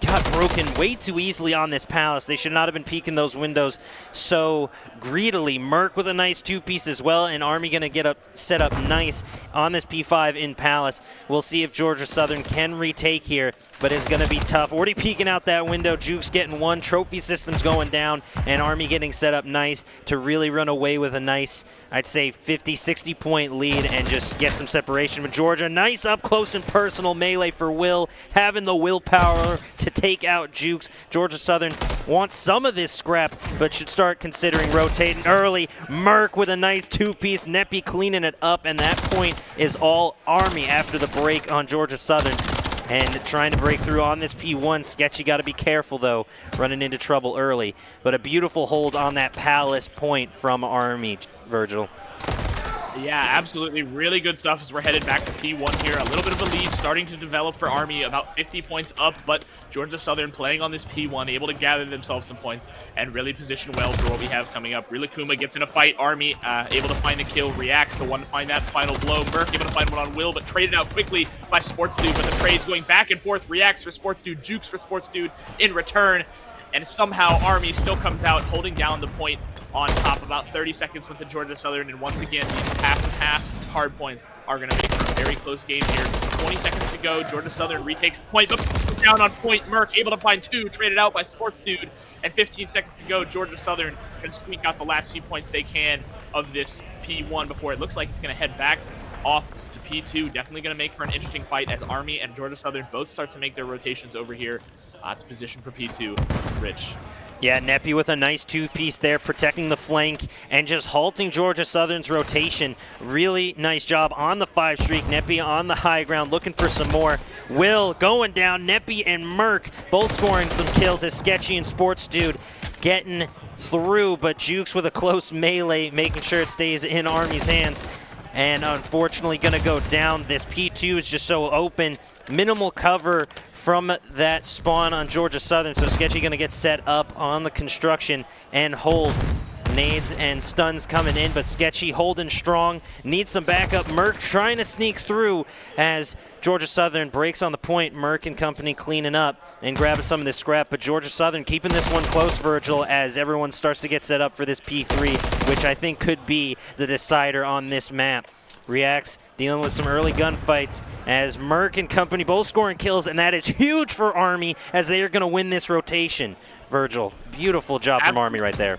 got broken way too easily on this Palace. They should not have been peeking those windows so greedily. MWIII with a nice two-piece as well, and Army going to get set up nice on this P5 in Palace. We'll see if Georgia Southern can retake here, but it's going to be tough. Already peeking out that window. Jukes getting one. Trophy systems going down, and Army getting set up nice to really run away with a nice, I'd say, 50, 60-point lead and just get some separation with Georgia. Nice up close and personal melee for Will, having the willpower to take out Jukes. Georgia Southern wants some of this scrap, but should start considering rotating early. MWIII with a nice two-piece. MWIII cleaning it up, and that point is all Army after the break on Georgia Southern. And trying to break through on this P1. Sketchy got to be careful, though, running into trouble early. But a beautiful hold on that Palace point from Army, Virgil. Yeah, absolutely. Really good stuff as we're headed back to P1 here. A little bit of a lead starting to develop for Army, about 50 points up, but Georgia Southern playing on this P1, able to gather themselves some points and really position well for what we have coming up. Rilakuma gets in a fight. Army able to find the kill. Reacts, the one to find that final blow. MWIII able to find one on Will, but traded out quickly by Sports Dude, but the trade's going back and forth. Reacts for Sports Dude, Jukes for Sports Dude in return, and somehow Army still comes out holding down the point on top. About 30 seconds with the Georgia Southern, and once again, these half-and-half hard points are going to make for a very close game here. 20 seconds to go. Georgia Southern retakes the point, but down on point. MWIII able to find two, traded out by Sports Dude, and 15 seconds to go. Georgia Southern can squeak out the last few points they can of this P1 before it looks like it's going to head back off to P2. Definitely going to make for an interesting fight as Army and Georgia Southern both start to make their rotations over here to position for P2. Rich. Yeah, MWIII with a nice two-piece there, protecting the flank and just halting Georgia Southern's rotation. Really nice job on the 5-streak. MWIII on the high ground, looking for some more. Will going down. MWIII and MWIII both scoring some kills as Sketchy and Sports Dude getting through, but Jukes with a close melee, making sure it stays in Army's hands. And unfortunately going to go down. This P2 is just so open. Minimal cover from that spawn on Georgia Southern, so Sketchy going to get set up on the construction and hold. Nades and stuns coming in, but Sketchy holding strong. Needs some backup. MWIII trying to sneak through as Georgia Southern breaks on the point. MWIII and company cleaning up and grabbing some of this scrap, but Georgia Southern keeping this one close, Virgil, as everyone starts to get set up for this P3, which I think could be the decider on this map. Reacts dealing with some early gunfights as MWIII and company both scoring kills, and that is huge for Army as they are going to win this rotation. Virgil, beautiful job from Army right there.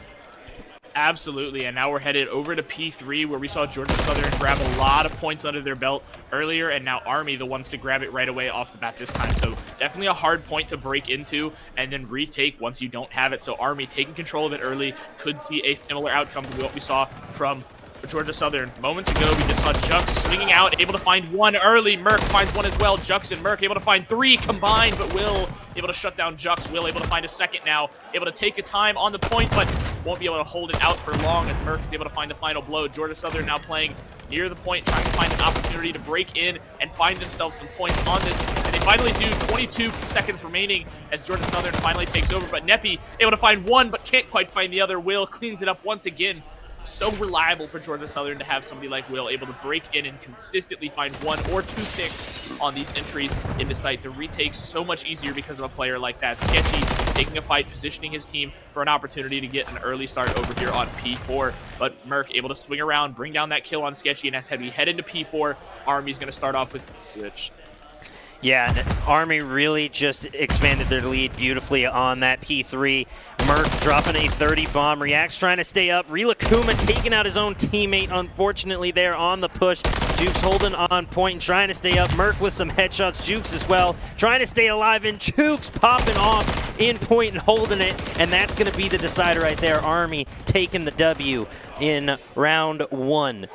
Absolutely, and now we're headed over to P3 where we saw Georgia Southern grab a lot of points under their belt earlier, and now Army the ones to grab it right away off the bat this time. So definitely a hard point to break into and then retake once you don't have it. So Army taking control of it early could see a similar outcome to what we saw from Georgia Southern. Moments ago, we just saw Jux swinging out, able to find one early. MWIII finds one as well. Jux and MWIII able to find three combined, but Will able to shut down Jux. Will able to find a second now, able to take a time on the point, but won't be able to hold it out for long as MWIII is able to find the final blow. Georgia Southern now playing near the point, trying to find an opportunity to break in and find themselves some points on this. And they finally do. 22 seconds remaining as Georgia Southern finally takes over, but MWIII able to find one, but can't quite find the other. Will cleans it up once again. So reliable for Georgia Southern to have somebody like Will able to break in and consistently find one or two picks on these entries into sight. The retake's so much easier because of a player like that. Sketchy taking a fight, positioning his team for an opportunity to get an early start over here on P4. But MWIII able to swing around, bring down that kill on Sketchy, and as we head into P4, Army's going to start off with Rich. Yeah, Army really just expanded their lead beautifully on that P3. MWIII Merc dropping a 30 bomb. React's trying to stay up. Rilakuma taking out his own teammate, unfortunately, there on the push. Jukes holding on point and trying to stay up. Merc with some headshots. Jukes as well, trying to stay alive, and Jukes popping off in point and holding it. And that's going to be the decider right there. Army taking the W in round 1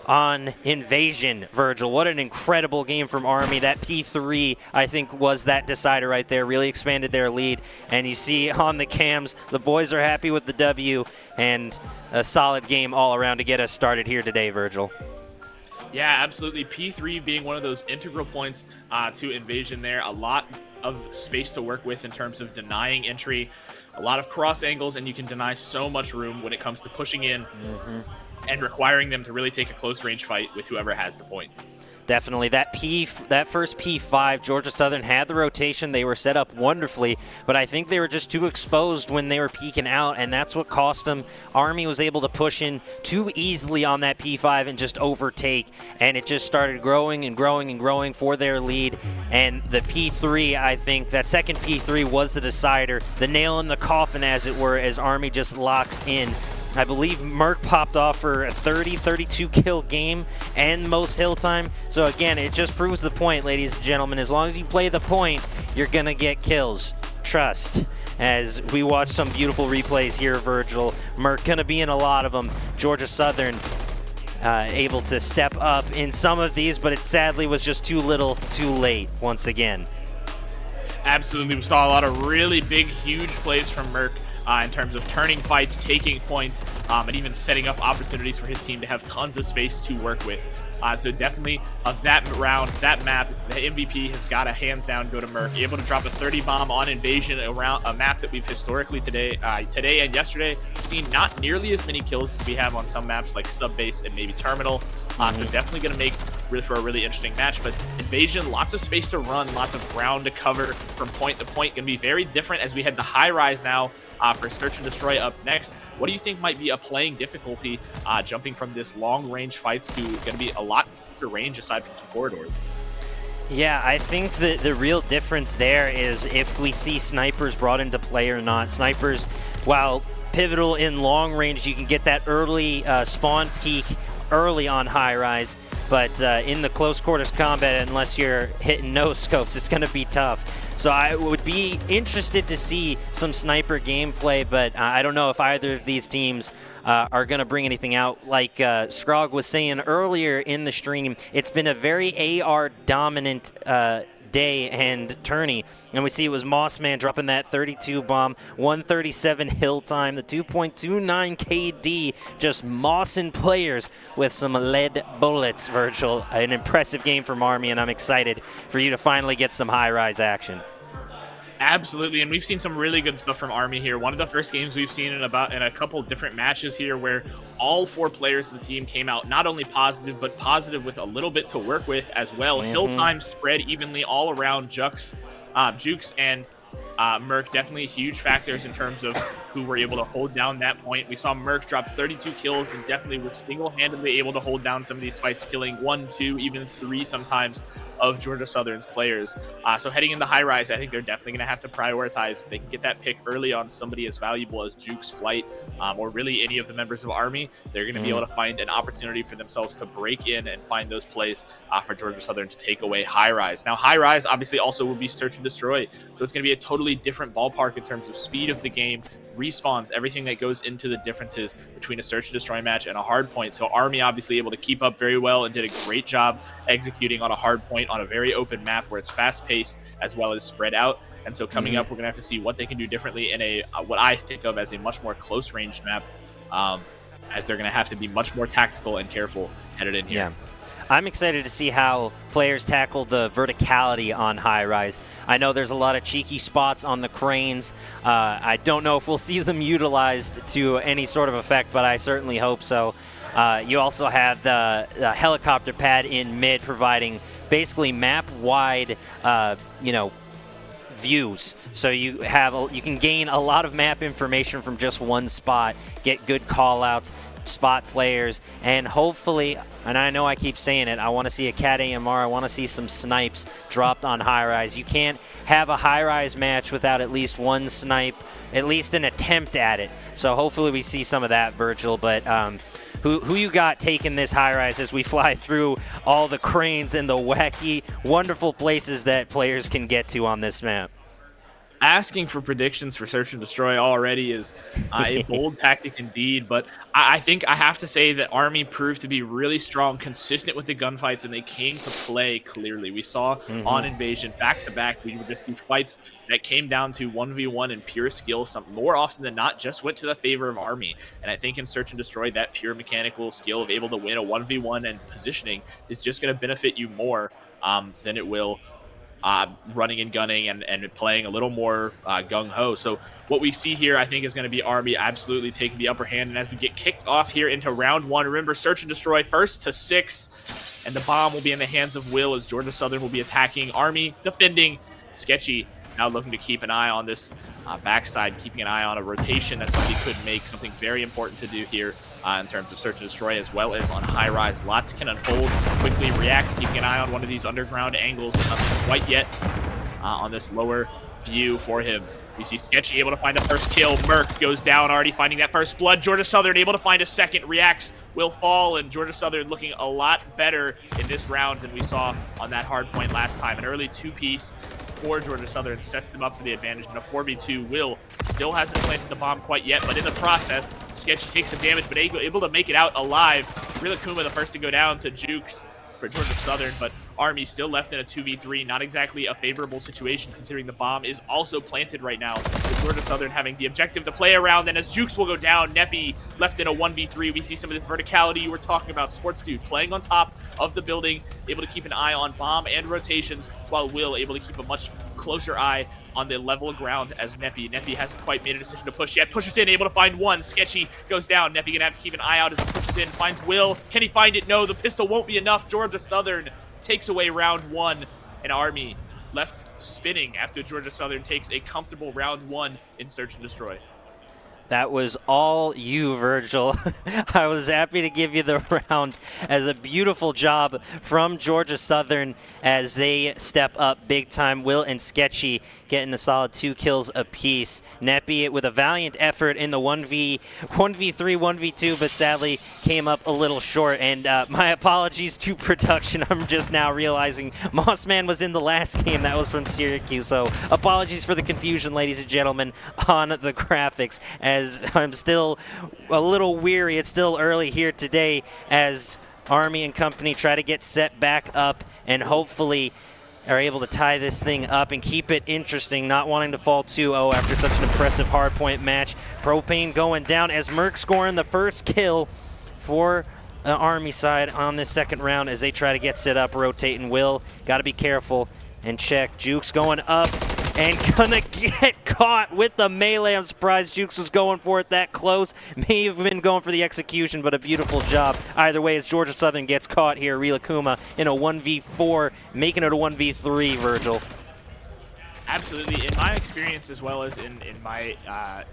on Invasion. Virgil, what an incredible game from Army. That P3, I think, was that decider right there. Really expanded their lead. And you see on the cams, the boys are happy with the W, and a solid game all around to get us started here today, Virgil. Yeah, absolutely. P3 being one of those integral points to Invasion there. A lot of space to work with in terms of denying entry. A lot of cross angles, and you can deny so much room when it comes to pushing in and requiring them to really take a close range fight with whoever has the point. Definitely. That first P5, Georgia Southern had the rotation. They were set up wonderfully, but I think they were just too exposed when they were peeking out, and that's what cost them. Army was able to push in too easily on that P5 and just overtake, and it just started growing and growing and growing for their lead. And the P3, I think, that second P3 was the decider, the nail in the coffin, as it were, as Army just locks in. I believe Merc popped off for a 32 kill game and most hill time. So again, it just proves the point, ladies and gentlemen. As long as you play the point, you're going to get kills. Trust. As we watch some beautiful replays here, Virgil. Merc going to be in a lot of them. Georgia Southern able to step up in some of these, but it sadly was just too little, too late once again. Absolutely. We saw a lot of really big, huge plays from Merc. In terms of turning fights, taking points, and even setting up opportunities for his team to have tons of space to work with. So definitely of that round, that map, the MVP has got to hands down go to Merc. Able to drop a 30 bomb on Invasion around a map that we've historically today and yesterday seen not nearly as many kills as we have on some maps like Subbase and maybe Terminal. So definitely going to make for a really interesting match. But Invasion, lots of space to run, lots of ground to cover from point to point. Going to be very different as we head to High Rise now. For Search and Destroy up next. What do you think might be a playing difficulty jumping from this long range fights to going to be a lot for range aside from some corridors? Yeah, I think that the real difference there is if we see snipers brought into play or not. Snipers, while pivotal in long range, you can get that early spawn peak early on High Rise, but in the close quarters combat, unless you're hitting no scopes, it's going to be tough. So I would be interested to see some sniper gameplay, but I don't know if either of these teams are going to bring anything out. Like Scrog was saying earlier in the stream, it's been a very AR dominant day and tourney, and we see it was Mossman dropping that 32 bomb, 137 hill time, the 2.29 KD, just mossing players with some lead bullets. Virgil, an impressive game from Army, and I'm excited for you to finally get some High Rise action. Absolutely, and we've seen some really good stuff from Army here. One of the first games we've seen in a couple different matches here where all 4 players of the team came out not only positive, but positive with a little bit to work with as well. Hill time spread evenly all around. Jukes and Merc definitely huge factors in terms of who were able to hold down that point. We saw Merc drop 32 kills and definitely was single-handedly able to hold down some of these fights, killing 1, 2, even 3 sometimes of Georgia Southern's players. So heading into High Rise, I think they're definitely going to have to prioritize. If they can get that pick early on somebody as valuable as Juke's Flight, or really any of the members of Army, they're going to be able to find an opportunity for themselves to break in and find those plays for Georgia Southern to take away High Rise. Now, High Rise obviously also will be Search and Destroy, so it's going to be a totally different ballpark in terms of speed of the game, respawns, everything that goes into the differences between a Search and Destroy match and a hard point. So Army obviously able to keep up very well and did a great job executing on a hard point on a very open map where it's fast-paced as well as spread out. And so coming up, we're going to have to see what they can do differently in a what I think of as a much more close-range map, as they're going to have to be much more tactical and careful headed in here. Yeah. I'm excited to see how players tackle the verticality on High Rise. I know there's a lot of cheeky spots on the cranes. I don't know if we'll see them utilized to any sort of effect, but I certainly hope so. You also have the helicopter pad in mid, providing basically map-wide, views. So you can gain a lot of map information from just one spot, get good call-outs, spot players, and hopefully, and I know I keep saying it, I want to see a Cat AMR, I want to see some snipes dropped on high rise. You can't have a high rise match without at least one snipe, at least an attempt at it. So hopefully we see some of that, Virgil, but who you got taking this high rise as we fly through all the cranes and the wacky, wonderful places that players can get to on this map? Asking for predictions for Search and Destroy already is a bold tactic indeed, but I think I have to say that Army proved to be really strong, consistent with the gunfights, and they came to play clearly. We saw on Invasion back-to-back, we would just see fights that came down to 1v1 and pure skill, some more often than not just went to the favor of Army. And I think in Search and Destroy, that pure mechanical skill of able to win a 1v1 and positioning is just going to benefit you more than it will running and gunning and playing a little more gung-ho. So what we see here, I think, is going to be Army absolutely taking the upper hand. And as we get kicked off here into round one, remember, Search and Destroy first to 6, and the bomb will be in the hands of Will as Georgia Southern will be attacking. Army defending. Sketchy now looking to keep an eye on this backside, keeping an eye on a rotation that somebody could make, something very important to do here in terms of Search and Destroy, as well as on high rise. Lots can unfold. Quickly reacts, keeping an eye on one of these underground angles, but nothing quite yet on this lower view for him. We see Sketchy able to find the first kill. Merc goes down, already finding that first blood. Georgia Southern able to find a second. Reacts will fall, and Georgia Southern looking a lot better in this round than we saw on that hard point last time. An early two-piece for Georgia Southern sets them up for the advantage. In a 4v2, Will still hasn't planted the bomb quite yet, but in the process, Sketchy takes some damage, but able to make it out alive. Rilakuma the first to go down to Jukes for Georgia Southern, but Army still left in a 2v3. Not exactly a favorable situation considering the bomb is also planted right now, with Georgia Southern having the objective to play around. And as Jukes will go down, Neppy left in a 1v3. We see some of the verticality you were talking about, Sports Dude playing on top of the building, able to keep an eye on bomb and rotations, while Will able to keep a much closer eye on the level of ground as Neppy. Neppy hasn't quite made a decision to push yet. Pushes in, able to find one. Sketchy goes down. Neppy gonna have to keep an eye out as he pushes in. Finds Will. Can he find it? No, the pistol won't be enough. Georgia Southern takes away round one, and Army left spinning after Georgia Southern takes a comfortable round one in Search and Destroy. That was all you, Virgil. I was happy to give you the round as a beautiful job from Georgia Southern as they step up big time. Will and Sketchy getting a solid 2 kills apiece. Neppy with a valiant effort in the 1v3, 1v2, but sadly came up a little short. And my apologies to production. I'm just now realizing Mossman was in the last game. That was from Syracuse. So apologies for the confusion, ladies and gentlemen, on the graphics, as I'm still a little weary. It's still early here today as Army and company try to get set back up and hopefully are able to tie this thing up and keep it interesting, not wanting to fall 2-0 after such an impressive hardpoint match. Propane going down as Merc scoring the first kill for the Army side on this second round as they try to get set up, rotating. Will, got to be careful and check. Jukes going up and gonna get caught with the melee. I'm surprised Jukes was going for it that close. May have been going for the execution, but a beautiful job. Either way, as Georgia Southern gets caught here, Rilakuma in a 1v4, making it a 1v3, Virgil. Absolutely. In my experience, as well as in my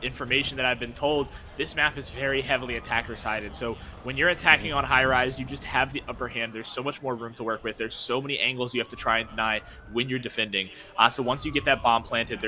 information that I've been told, this map is very heavily attacker-sided. So when you're attacking on high-rise, you just have the upper hand. There's so much more room to work with. There's so many angles you have to try and deny when you're defending. So once you get that bomb planted,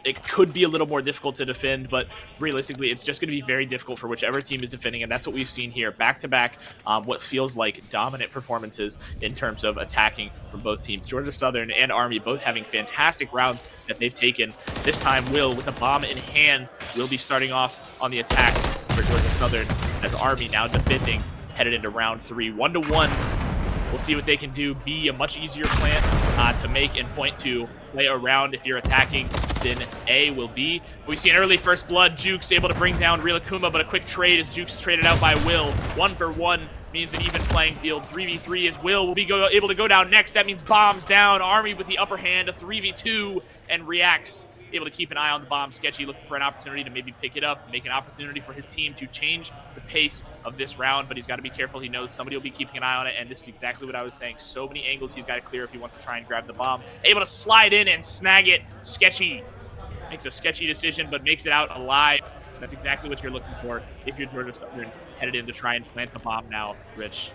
it could be a little more difficult to defend, but realistically, it's just going to be very difficult for whichever team is defending, and that's what we've seen here. Back-to-back, what feels like dominant performances in terms of attacking from both teams. Georgia Southern and Army both having fantastic rounds that they've taken. This time, Will, with a bomb in hand, will be starting off on the attack for Georgia Southern, as Army now defending, headed into round 3. 1-1. We'll see what they can do. B, a much easier plant to make, and point to play around if you're attacking than A will be. We see an early first blood. Jukes able to bring down Rilakuma, but a quick trade as Jukes traded out by Will. 1-for-1 means an even playing field. 3v3 as Will be able to go down next. That means bombs down. Army with the upper hand, a 3v2, and reacts. Able to keep an eye on the bomb. Sketchy looking for an opportunity to maybe pick it up, make an opportunity for his team to change the pace of this round, but he's got to be careful. He knows somebody will be keeping an eye on it, and this is exactly what I was saying. So many angles he's got to clear if he wants to try and grab the bomb. Able to slide in and snag it. Sketchy makes a sketchy decision, but makes it out alive. That's exactly what you're looking for if you're Georgia Southern headed in to try and plant the bomb now, Rich.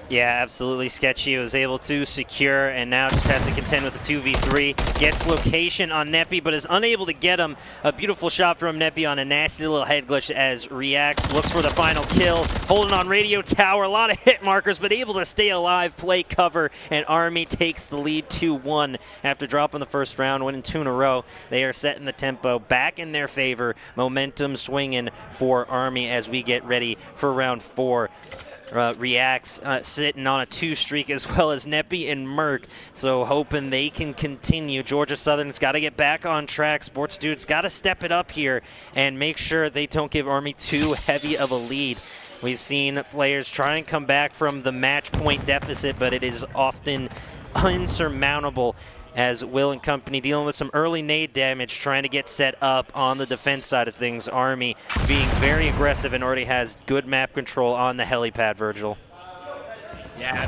Yeah, absolutely. Sketchy was able to secure and now just has to contend with the 2v3. Gets location on Neppy, but is unable to get him. A beautiful shot from Neppy on a nasty little head glitch as reacts, looks for the final kill. Holding on radio tower, a lot of hit markers, but able to stay alive, play cover, and Army takes the lead 2-1 after dropping the first round, winning 2 in a row. They are setting the tempo back in their favor. Momentum swinging for Army as we get ready for round 4. Reacts sitting on a 2 streak as well as Neppy and MWIII, so hoping they can continue. Georgia Southern's got to get back on track. Sports Dudes got to step it up here and make sure they don't give Army too heavy of a lead. We've seen players try and come back from the match point deficit, but it is often insurmountable as Will and company dealing with some early nade damage, trying to get set up on the defense side of things. Army being very aggressive and already has good map control on the helipad, Virgil. Yeah,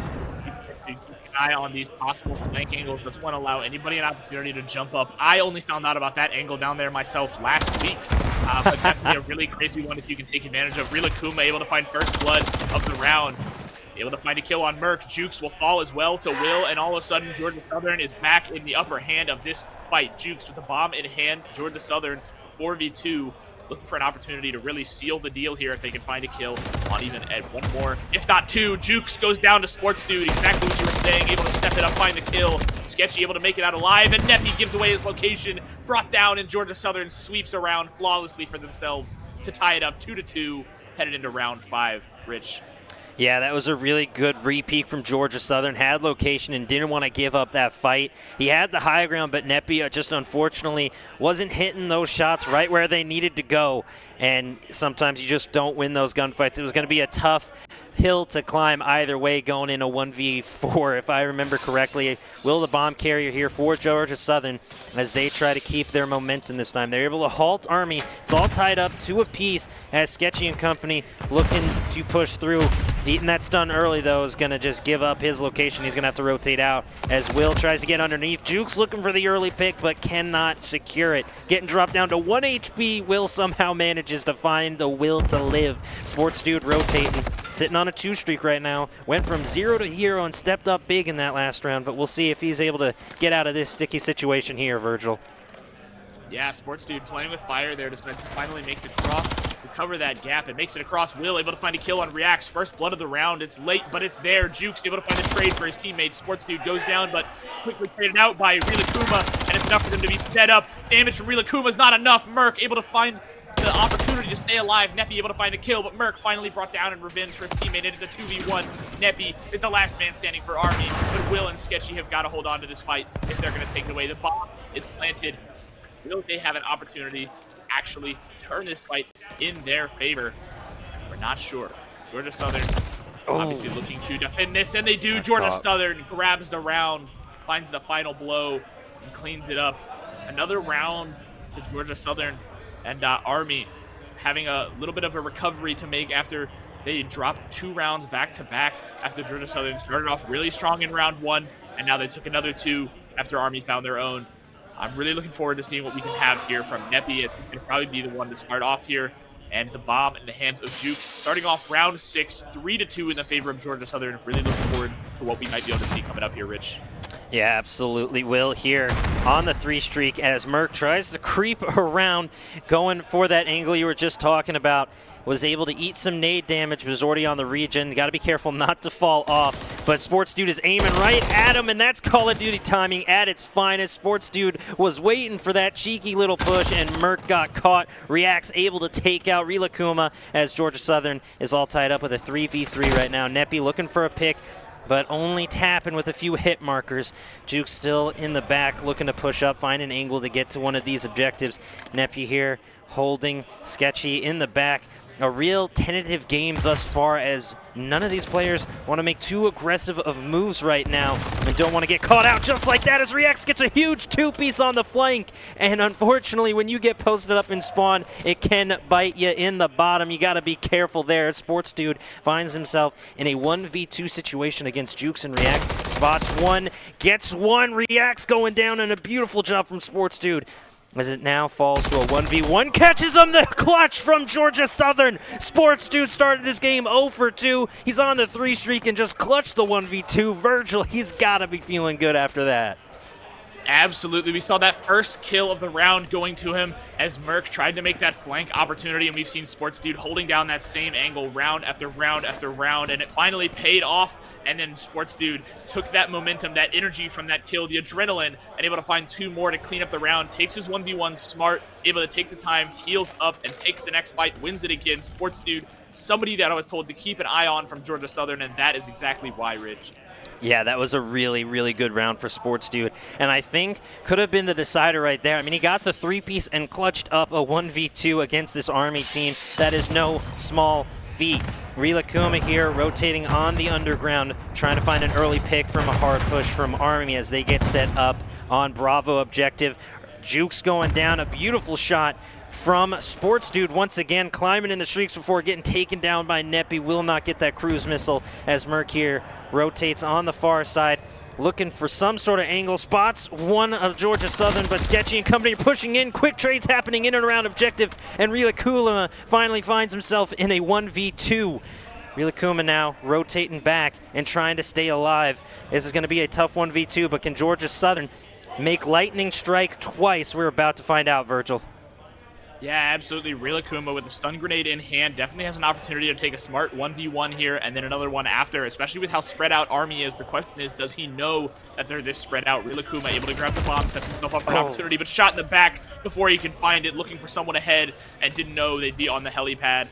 keep an eye on these possible flank angles. Doesn't want to allow anybody an opportunity to jump up. I only found out about that angle down there myself last week. But definitely a really crazy one if you can take advantage of. Rilakuma able to find first blood of the round. Able to find a kill on MWIII. Jukes will fall as well to Will, and all of a sudden Georgia Southern is back in the upper hand of this fight. Jukes with the bomb in hand. Georgia Southern 4v2, looking for an opportunity to really seal the deal here if they can find a kill on even at 1 more, if not 2. Jukes goes down to Sports Dude, exactly what you were saying, able to step it up, find the kill. Sketchy able to make it out alive, and Neppy gives away his location, brought down, and Georgia Southern sweeps around flawlessly for themselves to tie it up 2-2, headed into round 5. Rich. Yeah, that was a really good re-peek from Georgia Southern. Had location and didn't want to give up that fight. He had the high ground, but Neppy just unfortunately wasn't hitting those shots right where they needed to go. And sometimes you just don't win those gunfights. It was going to be a tough hill to climb either way going in a 1v4, if I remember correctly. Will the bomb carrier here for Georgia Southern as they try to keep their momentum this time. They're able to halt Army. It's all tied up 2 apiece as Sketchy and company looking to push through. Eating that stun early, though, is going to just give up his location. He's going to have to rotate out as Will tries to get underneath. Juke's looking for the early pick, but cannot secure it. Getting dropped down to 1 HP. Will somehow manages to find the will to live. Sports Dude rotating, sitting on a 2 streak right now. Went from 0 to hero and stepped up big in that last round, but we'll see if he's able to get out of this sticky situation here, Virgil. Yeah, Sports Dude playing with fire there, decides to finally make the cross, recover that gap, and makes it across. Will able to find a kill on Reacts. First blood of the round. It's late, but it's there. Jukes able to find a trade for his teammate. Sports Dude goes down, but quickly traded out by Rilakuma, and it's enough for them to be dead up. Damage from Rilakuma is not enough. MWIII able to find the opportunity to stay alive. Neppy able to find a kill, but MWIII finally brought down in revenge for his teammate. It is a 2v1. Neppy is the last man standing for Army, but Will and Sketchy have got to hold on to this fight if they're going to take it away. The bomb is planted. Will they have an opportunity to actually turn this fight in their favor? We're not sure. Georgia Southern obviously looking to defend this, and they do. Georgia Southern grabs the round, finds the final blow, and cleans it up. Another round to Georgia Southern, and Army having a little bit of a recovery to make after they dropped 2 rounds back-to-back after Georgia Southern started off really strong in round 1, and now they took another 2 after Army found their own. I'm really looking forward to seeing what we can have here from Neppy. I think it'll probably be the one to start off here. And the bomb in the hands of Jukes. Starting off round 6, 3-2 in the favor of Georgia Southern. Really looking forward to what we might be able to see coming up here, Rich. Yeah, absolutely. Will here on the 3 streak as MWIII tries to creep around, going for that angle you were just talking about. Was able to eat some nade damage, was already on the region. Got to be careful not to fall off. But Sports Dude is aiming right at him, and that's Call of Duty timing at its finest. Sports Dude was waiting for that cheeky little push, and MWIII got caught. Reacts able to take out Rilakuma as Georgia Southern is all tied up with a 3v3 right now. Neppy looking for a pick, but only tapping with a few hit markers. Juke still in the back, looking to push up, find an angle to get to one of these objectives. Neppy here holding Sketchy in the back. A real tentative game thus far, as none of these players want to make too aggressive of moves right now and don't want to get caught out just like that as Reacts gets a huge 2-piece on the flank. And unfortunately, when you get posted up in spawn, it can bite you in the bottom. You got to be careful there. Sports Dude finds himself in a 1v2 situation against Jukes and Reacts. Spots one, gets one. Reacts going down, and a beautiful job from Sports Dude. as it now falls to a 1v1. Catches him, the clutch from Georgia Southern. Sports Dude started this game 0 for 2. He's on the 3 streak and just clutched the 1v2. Virgil, he's got to be feeling good after that. Absolutely. We saw that first kill of the round going to him as MWIII tried to make that flank opportunity, and we've seen Sports Dude holding down that same angle round after round after round, and it finally paid off. And then Sports Dude took that momentum, that energy from that kill, the adrenaline, and able to find 2 more to clean up the round. Takes his 1v1 smart, able to take the time, heals up, and takes the next fight, wins it again. Sports Dude, somebody that I was told to keep an eye on from Georgia Southern, and that is exactly why, Rich. Yeah, that was a really, really good round for Sports Dude, and I think could have been the decider right there. I mean, he got the 3-piece and clutched up a 1v2 against this Army team. That is no small feat. Rilakuma here rotating on the underground, trying to find an early pick from a hard push from Army as they get set up on Bravo objective. Jukes going down, a beautiful shot from Sports Dude once again, climbing in the streaks before getting taken down by MWIII. Will not get that cruise missile as MWIII here rotates on the far side, looking for some sort of angle spots. One of Georgia Southern, but Sketchy and company are pushing in. Quick trades happening in and around objective, and Rilakuma finally finds himself in a 1v2. Rilakuma now rotating back and trying to stay alive. This is going to be a tough 1v2, but can Georgia Southern make lightning strike twice? We're about to find out, Virgil. Yeah, absolutely. Rilakuma with the stun grenade in hand definitely has an opportunity to take a smart 1v1 here and then another one after, especially with how spread out Army is. The question is, does he know that they're this spread out? Rilakuma able to grab the bomb, sets himself up for an opportunity, but shot in the back before he can find it, looking for someone ahead and didn't know they'd be on the helipad.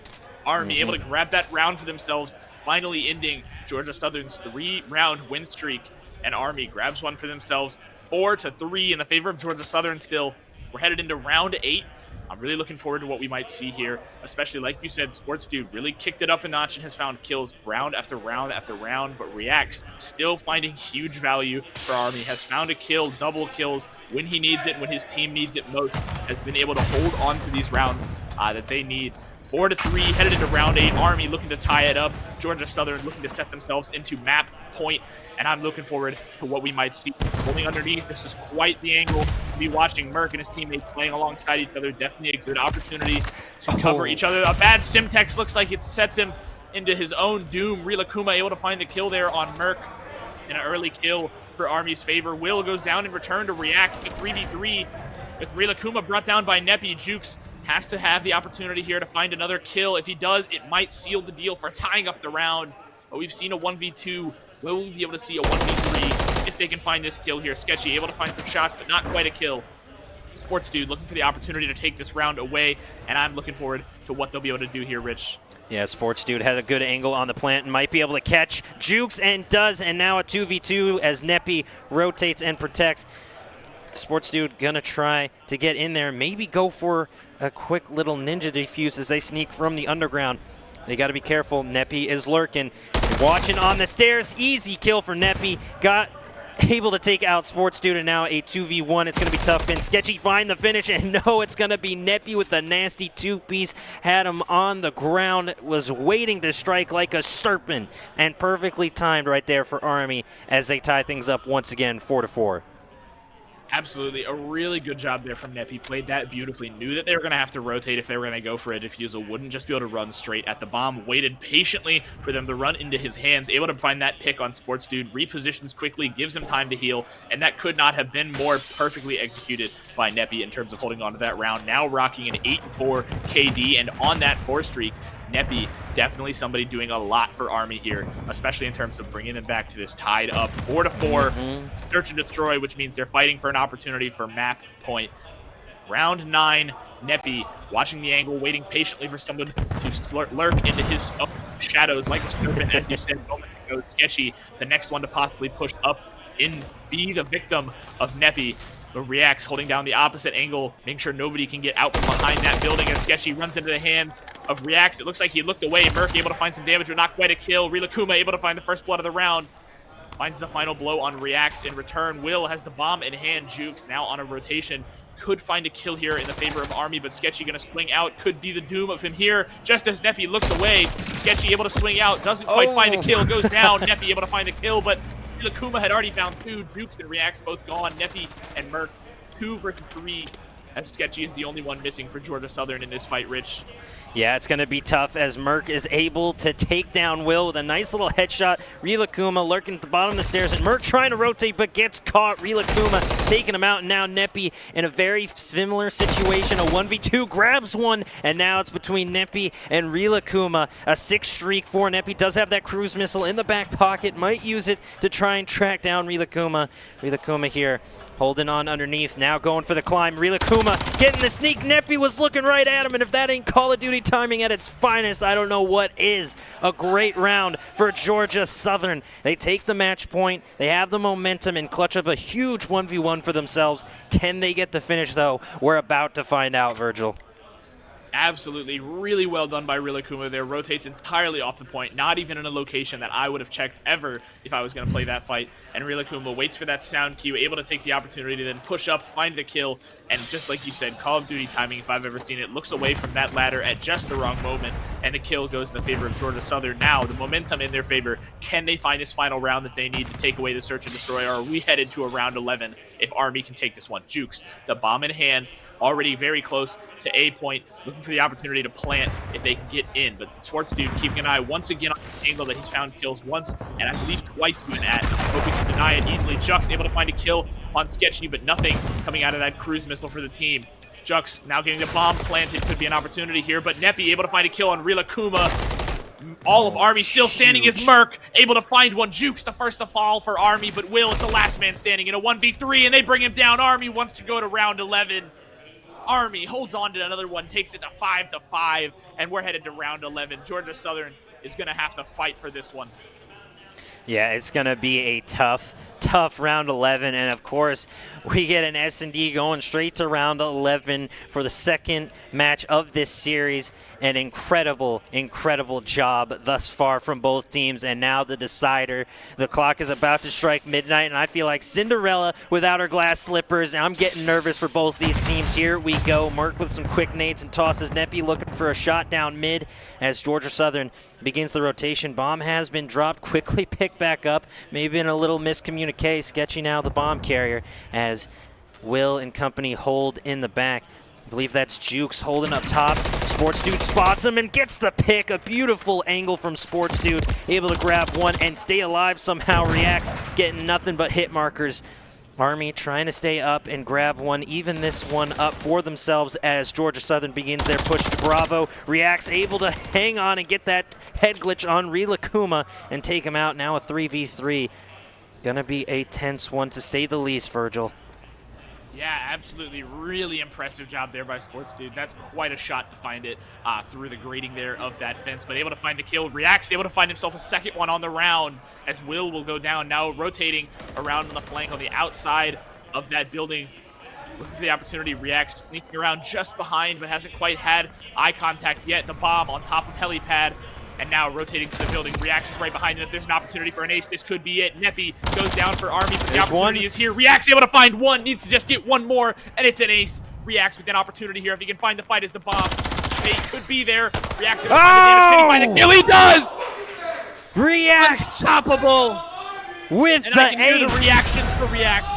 Army able to grab that round for themselves, finally ending Georgia Southern's 3-round win streak, and Army grabs one for themselves, 4-3 in the favor of Georgia Southern still. We're headed into round 8. I'm really looking forward to what we might see here, especially like you said, Sports Dude really kicked it up a notch and has found kills round after round after round, but Reacts still finding huge value for Army, has found a kill, double kills when he needs it, when his team needs it most, has been able to hold on to these rounds that they need. 4-3, headed into round 8, Army looking to tie it up, Georgia Southern looking to set themselves into map point, and I'm looking forward to what we might see. Rolling underneath, this is quite the angle to be watching MWIII and his teammates playing alongside each other. Definitely a good opportunity to cover each other. A bad Simtex looks like it sets him into his own doom. Rilakuma able to find the kill there on MWIII, and an early kill for Army's favor. Will goes down in return to Reacts, but 3v3 with Rilakuma brought down by MWIII. Jukes has to have the opportunity here to find another kill. If he does, it might seal the deal for tying up the round. But we've seen a 1v2. Will we be able to see a 1v3 if they can find this kill here? Sketchy able to find some shots, but not quite a kill. Sports Dude looking for the opportunity to take this round away, and I'm looking forward to what they'll be able to do here, Rich. Yeah, Sports Dude had a good angle on the plant and might be able to catch Jukes, and does, and now a 2v2 as MWIII rotates and protects. Sports Dude gonna try to get in there, maybe go for a quick little ninja defuse as they sneak from the underground. They got to be careful. MWIII is lurking. Watching on the stairs. Easy kill for MWIII. Got able to take out Sports Dude, and now a 2v1. It's going to be tough. And Sketchy find the finish, and no, it's going to be MWIII with the nasty 2-piece. Had him on the ground. Was waiting to strike like a serpent. And perfectly timed right there for Army as they tie things up once again, 4-4. Absolutely. A really good job there from MWIII. Played that beautifully. Knew that they were going to have to rotate if they were going to go for a defusal. Wouldn't just be able to run straight at the bomb. Waited patiently for them to run into his hands. Able to find that pick on Sports Dude. Repositions quickly. Gives him time to heal. And that could not have been more perfectly executed by MWIII in terms of holding on to that round. Now rocking an 8-4 KD. And on that 4 streak, MWIII definitely somebody doing a lot for Army here, especially in terms of bringing them back to this tied up 4-4 search and destroy, which means they're fighting for an opportunity for map point. Round 9, MWIII watching the angle, waiting patiently for someone to lurk into his shadows like a serpent, as you said moments ago. Sketchy, the next one to possibly push up and be the victim of MWIII. But Reacts holding down the opposite angle, making sure nobody can get out from behind that building as Sketchy runs into the hands of Reacts. It looks like he looked away. MWIII able to find some damage, but not quite a kill. Rilakuma able to find the first blood of the round. Finds the final blow on Reacts in return. Will has the bomb in hand. Jukes now on a rotation. Could find a kill here in the favor of Army, but Sketchy going to swing out. Could be the doom of him here. Just as MWIII looks away, Sketchy able to swing out. Doesn't quite find a kill. Goes down. MWIII able to find a kill, but Rilakuma had already found 2. Jukes and Reacts both gone. MWIII and MWIII 2 versus 3 as Sketchy is the only one missing for Georgia Southern in this fight, Rich. Yeah, it's going to be tough as MWIII is able to take down Will with a nice little headshot. Rilakuma lurking at the bottom of the stairs, and MWIII trying to rotate but gets caught. Rilakuma taking him out, and now Neppy in a very similar situation. A 1v2 grabs one, and now it's between Neppy and Rilakuma. A 6 streak for Neppy. Does have that cruise missile in the back pocket. Might use it to try and track down Rilakuma. Rilakuma here holding on underneath, now going for the climb. Rilakuma getting the sneak. Neppy was looking right at him, and if that ain't Call of Duty timing at its finest, I don't know what is. A great round for Georgia Southern. They take the match point, they have the momentum, and clutch up a huge 1v1 for themselves. Can they get the finish, though? We're about to find out, Virgil. Absolutely. Really well done by Rilakuma there. Rotates entirely off the point, not even in a location that I would have checked ever if I was going to play that fight. And Rilakuma waits for that sound cue, able to take the opportunity to then push up, find the kill, and just like you said, Call of Duty timing, if I've ever seen it, looks away from that ladder at just the wrong moment, and the kill goes in the favor of Georgia Southern. Now, the momentum in their favor. Can they find this final round that they need to take away the search and destroy, or are we headed to a round 11 if Army can take this one? Jukes, the bomb in hand, already very close to A point, looking for the opportunity to plant if they can get in. But Swartz dude keeping an eye once again on the angle that he's found kills once and at least twice even at, hoping to deny it easily. Jux able to find a kill on Sketchy, but nothing coming out of that cruise missile for the team. Jux now getting the bomb planted, could be an opportunity here, but Neppy able to find a kill on Rilakuma. All of Army still standing is MWIII, able to find one. Jukes the first to fall for Army, but Will is the last man standing in a 1v3, and they bring him down. Army wants to go to round 11. Army holds on to another one, takes it to 5-5, and we're headed to round 11. Georgia Southern is going to have to fight for this one. Yeah, it's going to be a tough round 11, and of course, we get an S&D going straight to round 11 for the second match of this series. An incredible job thus far from both teams, and now the decider. The clock is about to strike midnight, and I feel like Cinderella without her glass slippers, and I'm getting nervous for both these teams. Here we go. MWIII with some quick nades and tosses. Neppy looking for a shot down mid as Georgia Southern begins the rotation. Bomb has been dropped, quickly picked back up. Maybe in a little miscommunication. Sketchy now the bomb carrier as Will and company hold in the back. I believe that's Jukes holding up top. Sports Dude spots him and gets the pick. A beautiful angle from Sports Dude. Able to grab one and stay alive somehow. Reacts, getting nothing but hit markers. Army trying to stay up and grab one, even this one up for themselves as Georgia Southern begins their push to Bravo. Reacts able to hang on and get that head glitch on Rilakuma and take him out. Now a 3v3. Gonna be a tense one to say the least, Virgil. Yeah, absolutely. Really impressive job there by Sports Dude. That's quite a shot to find it through the grating there of that fence, but able to find the kill. Reacts able to find himself a second one on the round as Will go down, now rotating around on the flank on the outside of that building. Looking for the opportunity. Reacts sneaking around just behind, but hasn't quite had eye contact yet. The bomb on top of helipad. And now rotating to the building. Reacts is right behind him. If there's an opportunity for an ace, this could be it. Neppy goes down for Army, but the opportunity is here. Reacts able to find one, needs to just get one more, and it's an ace. Reacts with an opportunity here. If he can find the fight as the bomb, he could be there. Reacts able to find the damage. Can he find the kill? He does! Reacts! Unstoppable! With and the I can ace! Hear the reactions for Reacts.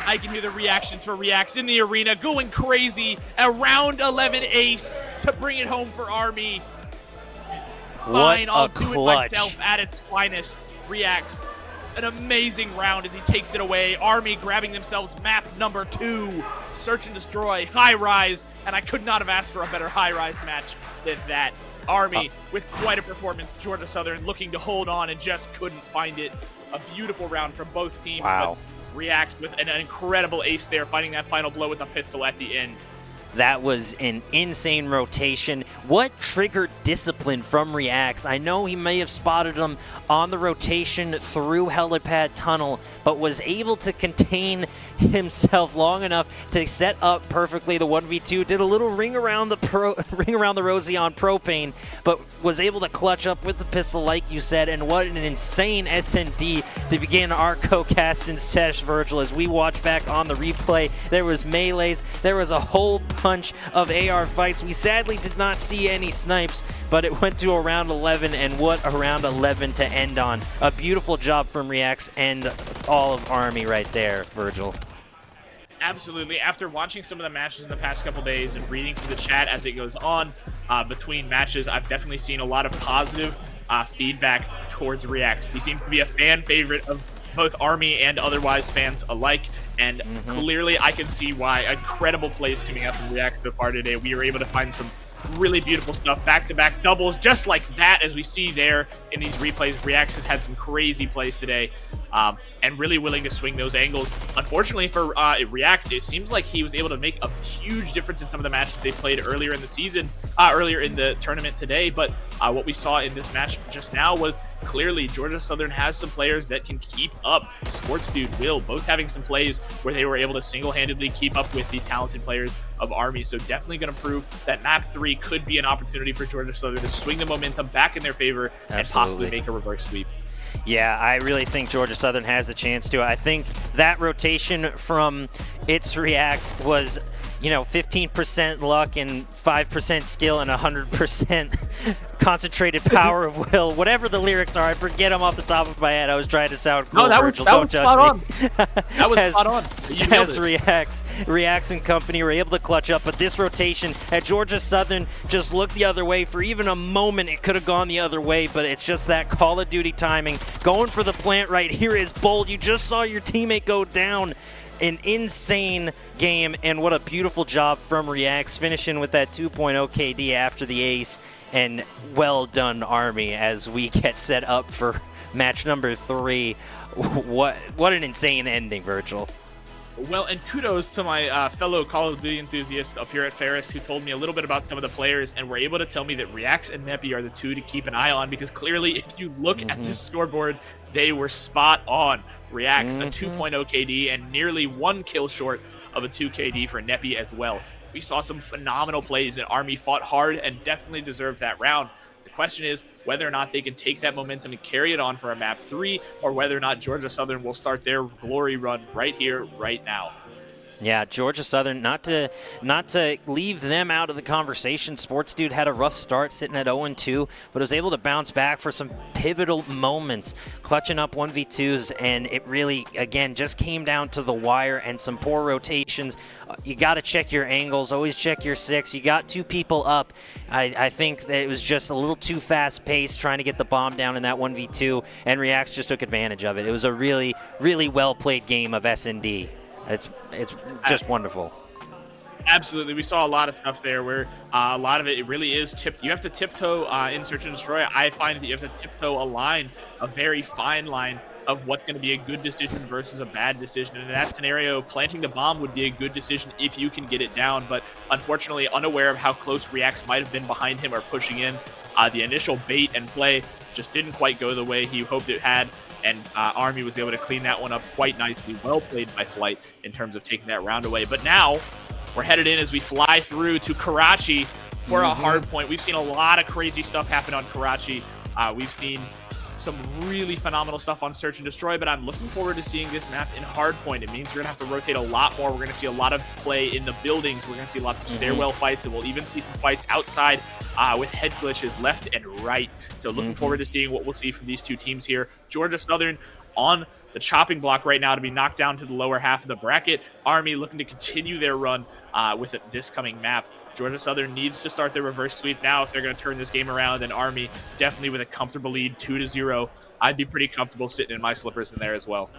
I can hear the reactions for Reacts in the arena, going crazy. A round 11 ace to bring it home for Army. Fine, I'll do it myself at its finest. Reacts an amazing round as he takes it away. Army grabbing themselves map number 2. Search and destroy, high rise, and I could not have asked for a better high rise match than that. Army with quite a performance. Georgia Southern looking to hold on and just couldn't find it. A beautiful round from both teams. Wow. But Reacts with an incredible ace there, finding that final blow with a pistol at the end. That was an insane rotation. What triggered discipline from Reacts? I know he may have spotted him on the rotation through helipad tunnel, but was able to contain himself long enough to set up perfectly the 1v2. Did a little ring around the rosy on propane, but was able to clutch up with the pistol, like you said. And what an insane S&D to begin our co-cast and sesh, Virgil. As we watch back on the replay, there was melees, there was a whole bunch of AR fights. We sadly did not see any snipes, but it went to a round 11, and what a round 11 to end on. A beautiful job from Reacts and all of Army right there, Virgil. Absolutely. After watching some of the matches in the past couple days and reading through the chat as it goes on between matches, I've definitely seen a lot of positive feedback towards Reacts. He seems to be a fan favorite of both Army and otherwise fans alike. And clearly I can see why. Incredible plays coming out from Reacts so far today. We were able to find some really beautiful stuff, back-to-back doubles, just like that, as we see there in these replays. Reacts has had some crazy plays today, and really willing to swing those angles. Unfortunately for Reacts, it seems like he was able to make a huge difference in some of the matches they played earlier in the season, earlier in the tournament today. But what we saw in this match just now was clearly Georgia Southern has some players that can keep up. Sports Dude, Will, both having some plays where they were able to single-handedly keep up with the talented players of Army. So definitely going to prove that map 3 could be an opportunity for Georgia Southern to swing the momentum back in their favor and possibly make a reverse sweep. Yeah, I really think Georgia Southern has a chance to. I think that rotation from its Reacts was, you know, 15% luck and 5% skill and 100% concentrated power of will. Whatever the lyrics are, I forget them off the top of my head. I was trying to sound cool. No, that was spot on. That was spot on. As Reacts and company were able to clutch up, but this rotation at Georgia Southern just looked the other way. For even a moment, it could have gone the other way, but it's just that Call of Duty timing. Going for the plant right here is bold. You just saw your teammate go down. An insane game, and what a beautiful job from Reacts, finishing with that 2.0 KD after the ace. And well done, Army, as we get set up for match number 3. What an insane ending, Virgil. Well, and kudos to my fellow Call of Duty enthusiasts up here at Ferris, who told me a little bit about some of the players and were able to tell me that Reacts and MWIII are the two to keep an eye on, because clearly if you look at the scoreboard, they were spot on. Reacts a 2.0 KD and nearly 1 kill short of a 2 KD for MWIII as well. We saw some phenomenal plays, and Army fought hard and definitely deserved that round. The question is whether or not they can take that momentum and carry it on for a map 3, or whether or not Georgia Southern will start their glory run right here, right now. Yeah, Georgia Southern, not to leave them out of the conversation. Sports Dude had a rough start, sitting at 0-2, but was able to bounce back for some pivotal moments, clutching up 1v2s, and it really, again, just came down to the wire and some poor rotations. You got to check your angles, always check your 6. You got 2 people up. I think that it was just a little too fast-paced trying to get the bomb down in that 1v2, and Reacts just took advantage of it. It was a really, really well-played game of S&D. It's just wonderful. Absolutely. We saw a lot of stuff there where a lot of it really is tipped. You have to tiptoe in Search and Destroy. I find that you have to tiptoe a very fine line of what's going to be a good decision versus a bad decision. And in that scenario, planting the bomb would be a good decision if you can get it down. But unfortunately, unaware of how close Reacts might have been behind him or pushing in, the initial bait and play just didn't quite go the way he hoped it had. And Army was able to clean that one up quite nicely. Well played by Flight in terms of taking that round away. But now we're headed in as we fly through to Karachi for a hard point. We've seen a lot of crazy stuff happen on Karachi. We've seen some really phenomenal stuff on Search and Destroy, but I'm looking forward to seeing this map in Hardpoint. It means we're going to have to rotate a lot more. We're going to see a lot of play in the buildings. We're going to see lots of stairwell fights, and we'll even see some fights outside with head glitches left and right. So looking forward to seeing what we'll see from these two teams here. Georgia Southern on the chopping block right now to be knocked down to the lower half of the bracket. Army looking to continue their run with this coming map. Georgia Southern needs to start their reverse sweep now if they're going to turn this game around, and Army definitely with a comfortable lead, 2-0. I'd be pretty comfortable sitting in my slippers in there as well.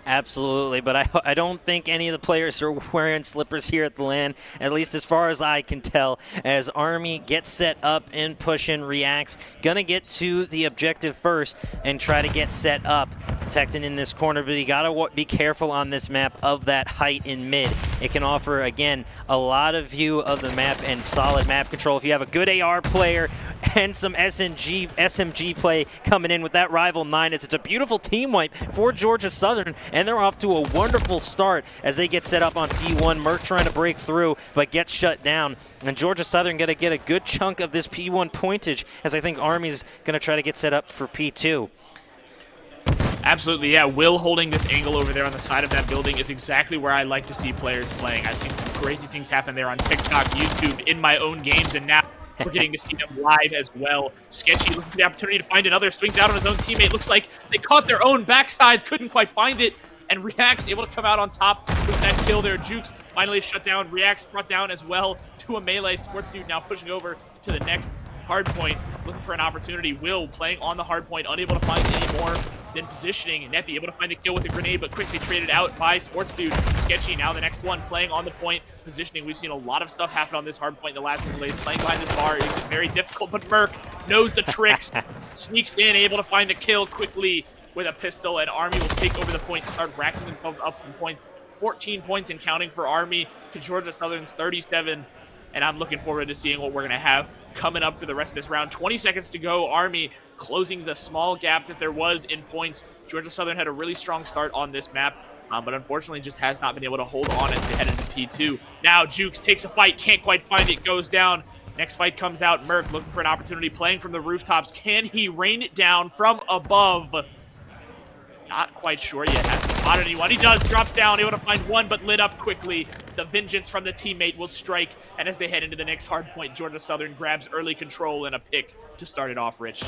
Absolutely, but I don't think any of the players are wearing slippers here at the LAN, at least as far as I can tell, as Army gets set up and pushing. Reacts gonna get to the objective first and try to get set up, protecting in this corner, but you gotta be careful on this map of that height in mid. It can offer, again, a lot of view of the map and solid map control. If you have a good AR player and some SMG play coming in with that rival 9, it's a beautiful team wipe for Georgia Southern, and they're off to a wonderful start as they get set up on P1. Merc trying to break through, but gets shut down. And Georgia Southern going to get a good chunk of this P1 pointage, as I think Army's going to try to get set up for P2. Absolutely, yeah. Will holding this angle over there on the side of that building is exactly where I like to see players playing. I've seen some crazy things happen there on TikTok, YouTube, in my own games, and now we're getting to see them live as well. Sketchy looking for the opportunity to find another. Swings out on his own teammate. Looks like they caught their own backsides. Couldn't quite find it. and React's able to come out on top with that kill there. Jukes finally shut down. React's brought down as well to a melee. Sports Dude now pushing over to the next hard point, looking for an opportunity. Will playing on the hard point, unable to find any more than positioning. Neppy able to find the kill with the grenade, but quickly traded out by Sports Dude. Sketchy now the next one, playing on the point, positioning. We've seen a lot of stuff happen on this hard point in the last couple days. Playing behind this bar is very difficult, but Merc knows the tricks, sneaks in, able to find the kill quickly with a pistol, and Army will take over the point, start racking themselves up some points. 14 points and counting for Army to Georgia Southern's 37. And I'm looking forward to seeing what we're going to have coming up for the rest of this round. 20 seconds to go. Army closing the small gap that there was in points. Georgia Southern had a really strong start on this map, but unfortunately just has not been able to hold on as they head into P2. Now Jukes takes a fight, can't quite find it, goes down. Next fight comes out. Merc looking for an opportunity, playing from the rooftops. Can he rain it down from above? Not quite sure yet. Hasn't spotted anyone. He does. Drops down. Able to find one, but lit up quickly. The vengeance from the teammate will strike. And as they head into the next hard point, Georgia Southern grabs early control and a pick to start it off, Rich.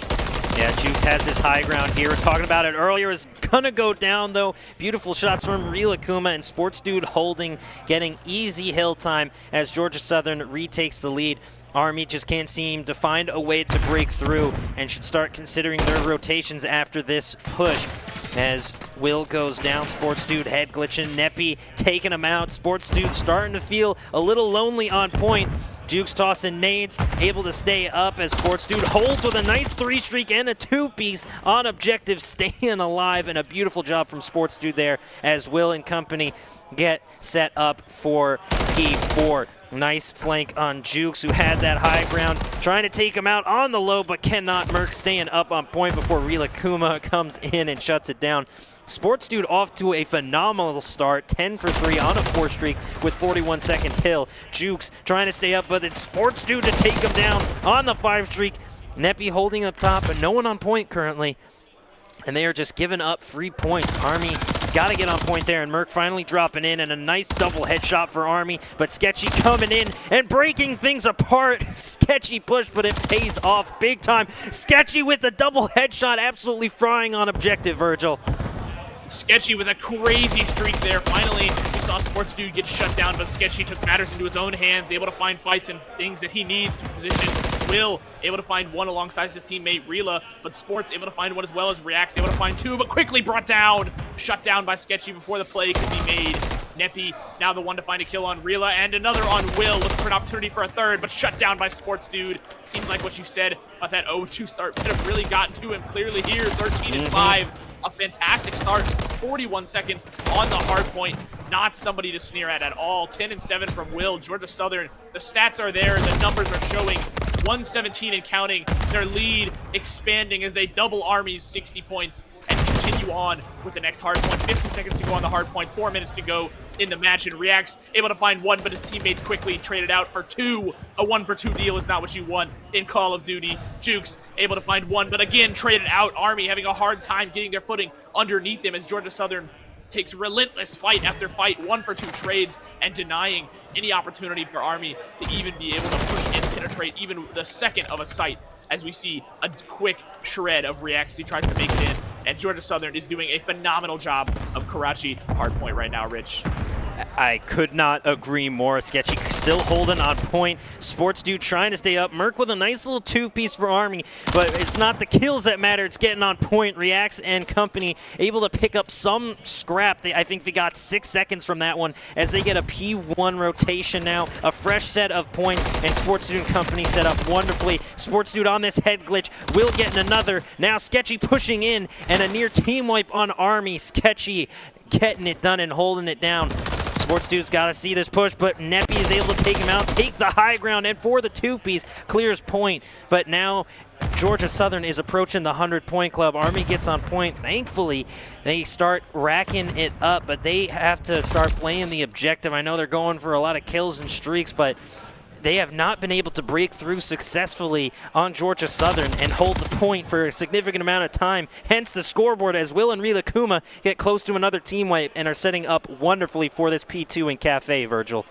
Yeah, Jukes has this high ground here. We're talking about it earlier. Is gonna go down, though. Beautiful shots from Rilakuma and Sports Dude holding, getting easy hill time as Georgia Southern retakes the lead. Army just can't seem to find a way to break through and should start considering their rotations after this push. As Will goes down, Sports Dude head glitching, Neppy taking him out. Sports Dude starting to feel a little lonely on point. Jukes tossing nades, able to stay up as Sports Dude holds with a nice 3-streak and a 2-piece on objective, staying alive, and a beautiful job from Sports Dude there as Will and company get set up for P4. Nice flank on Jukes, who had that high ground, trying to take him out on the low, but cannot. Merc staying up on point before Rilakuma comes in and shuts it down. Sports Dude off to a phenomenal start, 10 for 3 on a 4-streak with 41 seconds hill. Jukes trying to stay up, but it's Sports Dude to take him down on the 5-streak. Neppy holding up top, but no one on point currently. And they are just giving up free points. Army got to get on point there, and Merc finally dropping in, and a nice double headshot for Army, but Sketchy coming in and breaking things apart. Sketchy push, but it pays off big time. Sketchy with the double headshot, absolutely frying on objective, Virgil. Sketchy with a crazy streak there. Finally, we saw Sports Dude get shut down, but Sketchy took matters into his own hands, able to find fights and things that he needs to position. Will able to find one alongside his teammate Rila, but Sports able to find one as well as Reacts able to find two, but quickly brought down. Shut down by Sketchy before the play could be made. Neppy now the one to find a kill on Rila, and another on Will, looking for an opportunity for a third, but shut down by Sports Dude. Seems like what you said about that 0-2 start could have really gotten to him clearly here. 13-5. A fantastic start, 41 seconds on the hard point. Not somebody to sneer at all. 10-7 from Will. Georgia Southern, the stats are there, the numbers are showing. 117 and counting. Their lead expanding as they double Army's 60 points and continue on with the next hard point. 50 seconds to go on the hard point, 4 minutes to go in the match, and Reacts able to find one, but his teammates quickly traded out for two. A 1-for-2 deal is not what you want in Call of Duty. Jukes able to find one, but again traded out. Army having a hard time getting their footing underneath them as Georgia Southern takes relentless fight after fight, 1-for-2 trades, and denying any opportunity for Army to even be able to push and penetrate even the second of a sight, as we see a quick shred of Reacts. He tries to make it in, and Georgia Southern is doing a phenomenal job of Karachi hardpoint right now, Rich. I could not agree more. Sketchy still holding on point. Sports Dude trying to stay up. Merc with a nice little 2-piece for Army, but it's not the kills that matter. It's getting on point. Reacts and company able to pick up some scrap. I think they got 6 seconds from that one as they get a P1 rotation now. A fresh set of points, and Sports Dude and company set up wonderfully. Sports Dude on this head glitch. Will getting another. Now Sketchy pushing in, and a near team wipe on Army. Sketchy getting it done and holding it down. Sports Dude's got to see this push, but Neppy is able to take him out, take the high ground, and for the 2-piece, clears point. But now Georgia Southern is approaching the 100-point club. Army gets on point. Thankfully, they start racking it up, but they have to start playing the objective. I know they're going for a lot of kills and streaks, but they have not been able to break through successfully on Georgia Southern and hold the point for a significant amount of time. Hence the scoreboard as Will and Rilakuma get close to another team wipe and are setting up wonderfully for this P2 in Cafe, Virgil.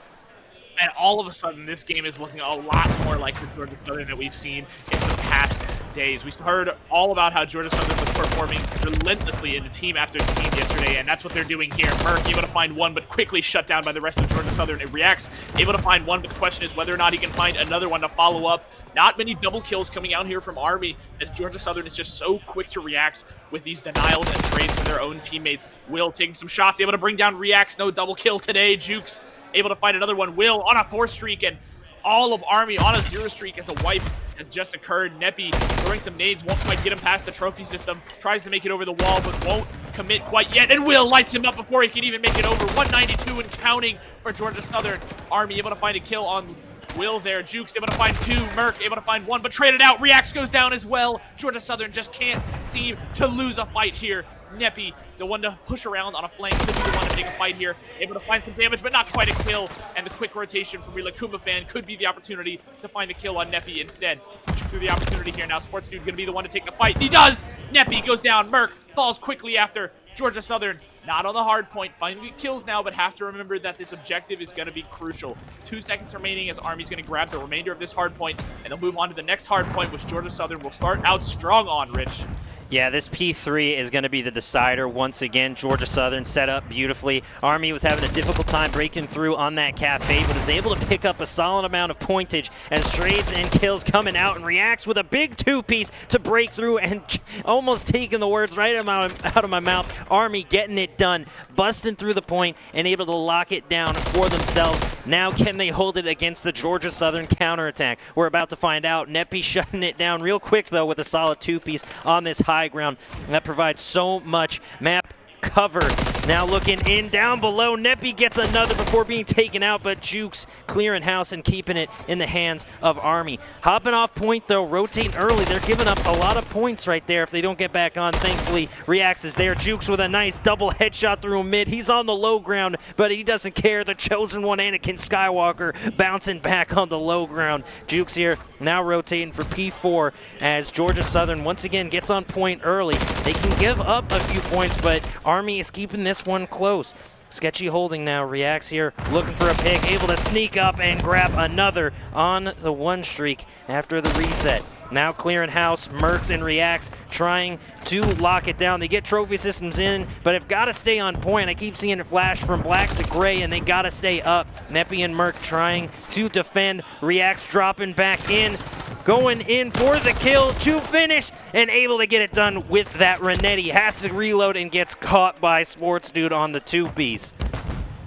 And all of a sudden, this game is looking a lot more like the Georgia Southern that we've seen in some past days. We heard all about how Georgia Southern was performing relentlessly into team after team yesterday, and that's what they're doing here. MWIII able to find one, but quickly shut down by the rest of Georgia Southern. It reacts, able to find one, but the question is whether or not he can find another one to follow up. Not many double kills coming out here from Army, as Georgia Southern is just so quick to react with these denials and trades from their own teammates. Will taking some shots, able to bring down Reacts. No double kill today. Jukes able to find another one. Will on a 4 streak, and all of Army on a 0 streak as a wipe has just occurred. MWIII throwing some nades, won't quite get him past the trophy system. Tries to make it over the wall, but won't commit quite yet. And Will lights him up before he can even make it over. 192 and counting for Georgia Southern. Army able to find a kill on Will there. Jukes able to find 2. MWIII able to find 1, but traded out. Reacts goes down as well. Georgia Southern just can't seem to lose a fight here. MWIII, the one to push around on a flank, could be the one to take a fight here. Able to find some damage, but not quite a kill. And the quick rotation from Rilakuma fan could be the opportunity to find a kill on MWIII instead. Pushing through the opportunity here now. Sports Dude going to be the one to take the fight. And he does! MWIII goes down. MWIII falls quickly after. Georgia Southern not on the hard point. Finding kills now, but have to remember that this objective is going to be crucial. 2 seconds remaining as Army's going to grab the remainder of this hard point, and they'll move on to the next hard point, which Georgia Southern will start out strong on, Rich. Yeah, this P3 is going to be the decider once again. Georgia Southern set up beautifully. Army was having a difficult time breaking through on that cafe, but is able to pick up a solid amount of pointage as trades and kills coming out, and Reacts with a big 2-piece to break through and almost taking the words right out of my mouth. Army getting it done, busting through the point and able to lock it down for themselves. Now can they hold it against the Georgia Southern counterattack? We're about to find out. MWIII shutting it down real quick, though, with a solid 2-piece on this high ground. And that provides so much map cover. Now looking in down below, MWIII gets another before being taken out, but Jukes clearing house and keeping it in the hands of Army. Hopping off point though, rotating early. They're giving up a lot of points right there if they don't get back on. Thankfully, Reacts is there. Jukes with a nice double headshot through mid. He's on the low ground, but he doesn't care. The chosen one, Anakin Skywalker, bouncing back on the low ground. Jukes here now rotating for P4 as Georgia Southern once again gets on point early. They can give up a few points, but Army is keeping this one close. Sketchy holding now. Reacts here, looking for a pick, able to sneak up and grab another on the 1 streak after the reset. Now clearing house, MWIII and Reacts trying to lock it down. They get trophy systems in, but have got to stay on point. I keep seeing it flash from black to gray, and they got to stay up. MWIII and MWIII trying to defend. Reacts dropping back in, going in for the kill to finish, and able to get it done with that Renetti. Has to reload and gets caught by Sports Dude on the 2-piece.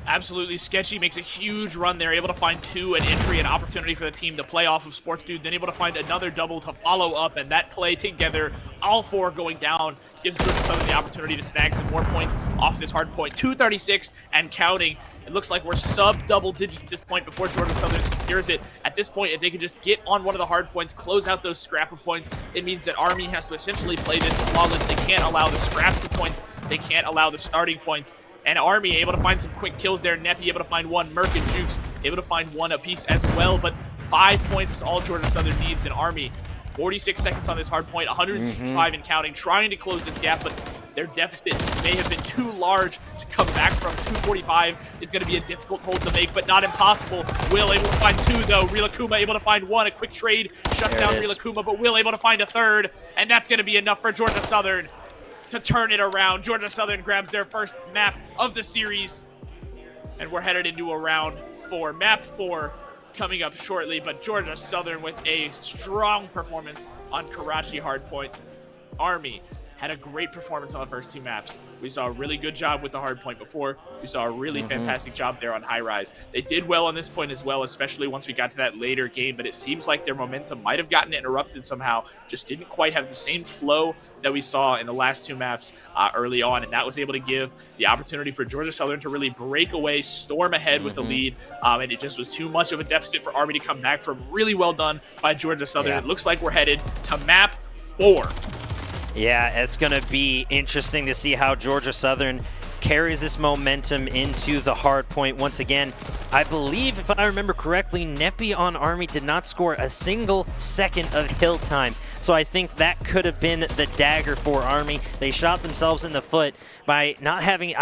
Absolutely. Sketchy makes a huge run there, able to find 2, an entry, an opportunity for the team to play off of Sports Dude, then able to find another double to follow up, and that play together, all 4 going down, gives Georgia Southern the opportunity to snag some more points off this hard point. 236 and counting. It looks like we're sub-double digits at this point before Georgia Southern secures it. At this point, if they can just get on one of the hard points, close out those scrap of points, it means that Army has to essentially play this flawless. They can't allow the scraps of points. They can't allow the starting points. And Army able to find some quick kills there. MWIII able to find 1. MWIII and Jukes able to find 1 apiece as well. But 5 points is all Georgia Southern needs in Army. 46 seconds on this hard point, 165 and counting, trying to close this gap, but their deficit may have been too large to come back from. 245 is going to be a difficult hold to make, but not impossible. Will able to find 2, though. Rilakuma able to find 1. A quick trade shuts down Rilakuma, but Will able to find a 3rd, and that's going to be enough for Georgia Southern to turn it around. Georgia Southern grabs their first map of the series, and we're headed into a round 4. Map 4 coming up shortly, but Georgia Southern with a strong performance on Karachi Hardpoint. Army had a great performance on the first 2 maps. We saw a really good job with the hardpoint before. We saw a really fantastic job there on High Rise. They did well on this point as well, especially once we got to that later game, but it seems like their momentum might have gotten interrupted somehow. Just didn't quite have the same flow that we saw in the last 2 maps early on, and that was able to give the opportunity for Georgia Southern to really break away, storm ahead with the lead, and it just was too much of a deficit for Army to come back from. Really well done by Georgia Southern. It looks like we're headed to map 4. Yeah, it's going to be interesting to see how Georgia Southern carries this momentum into the hard point once again. I believe, if I remember correctly, MWIII on Army did not score a single second of hill time. So I think that could have been the dagger for Army. They shot themselves in the foot by not having,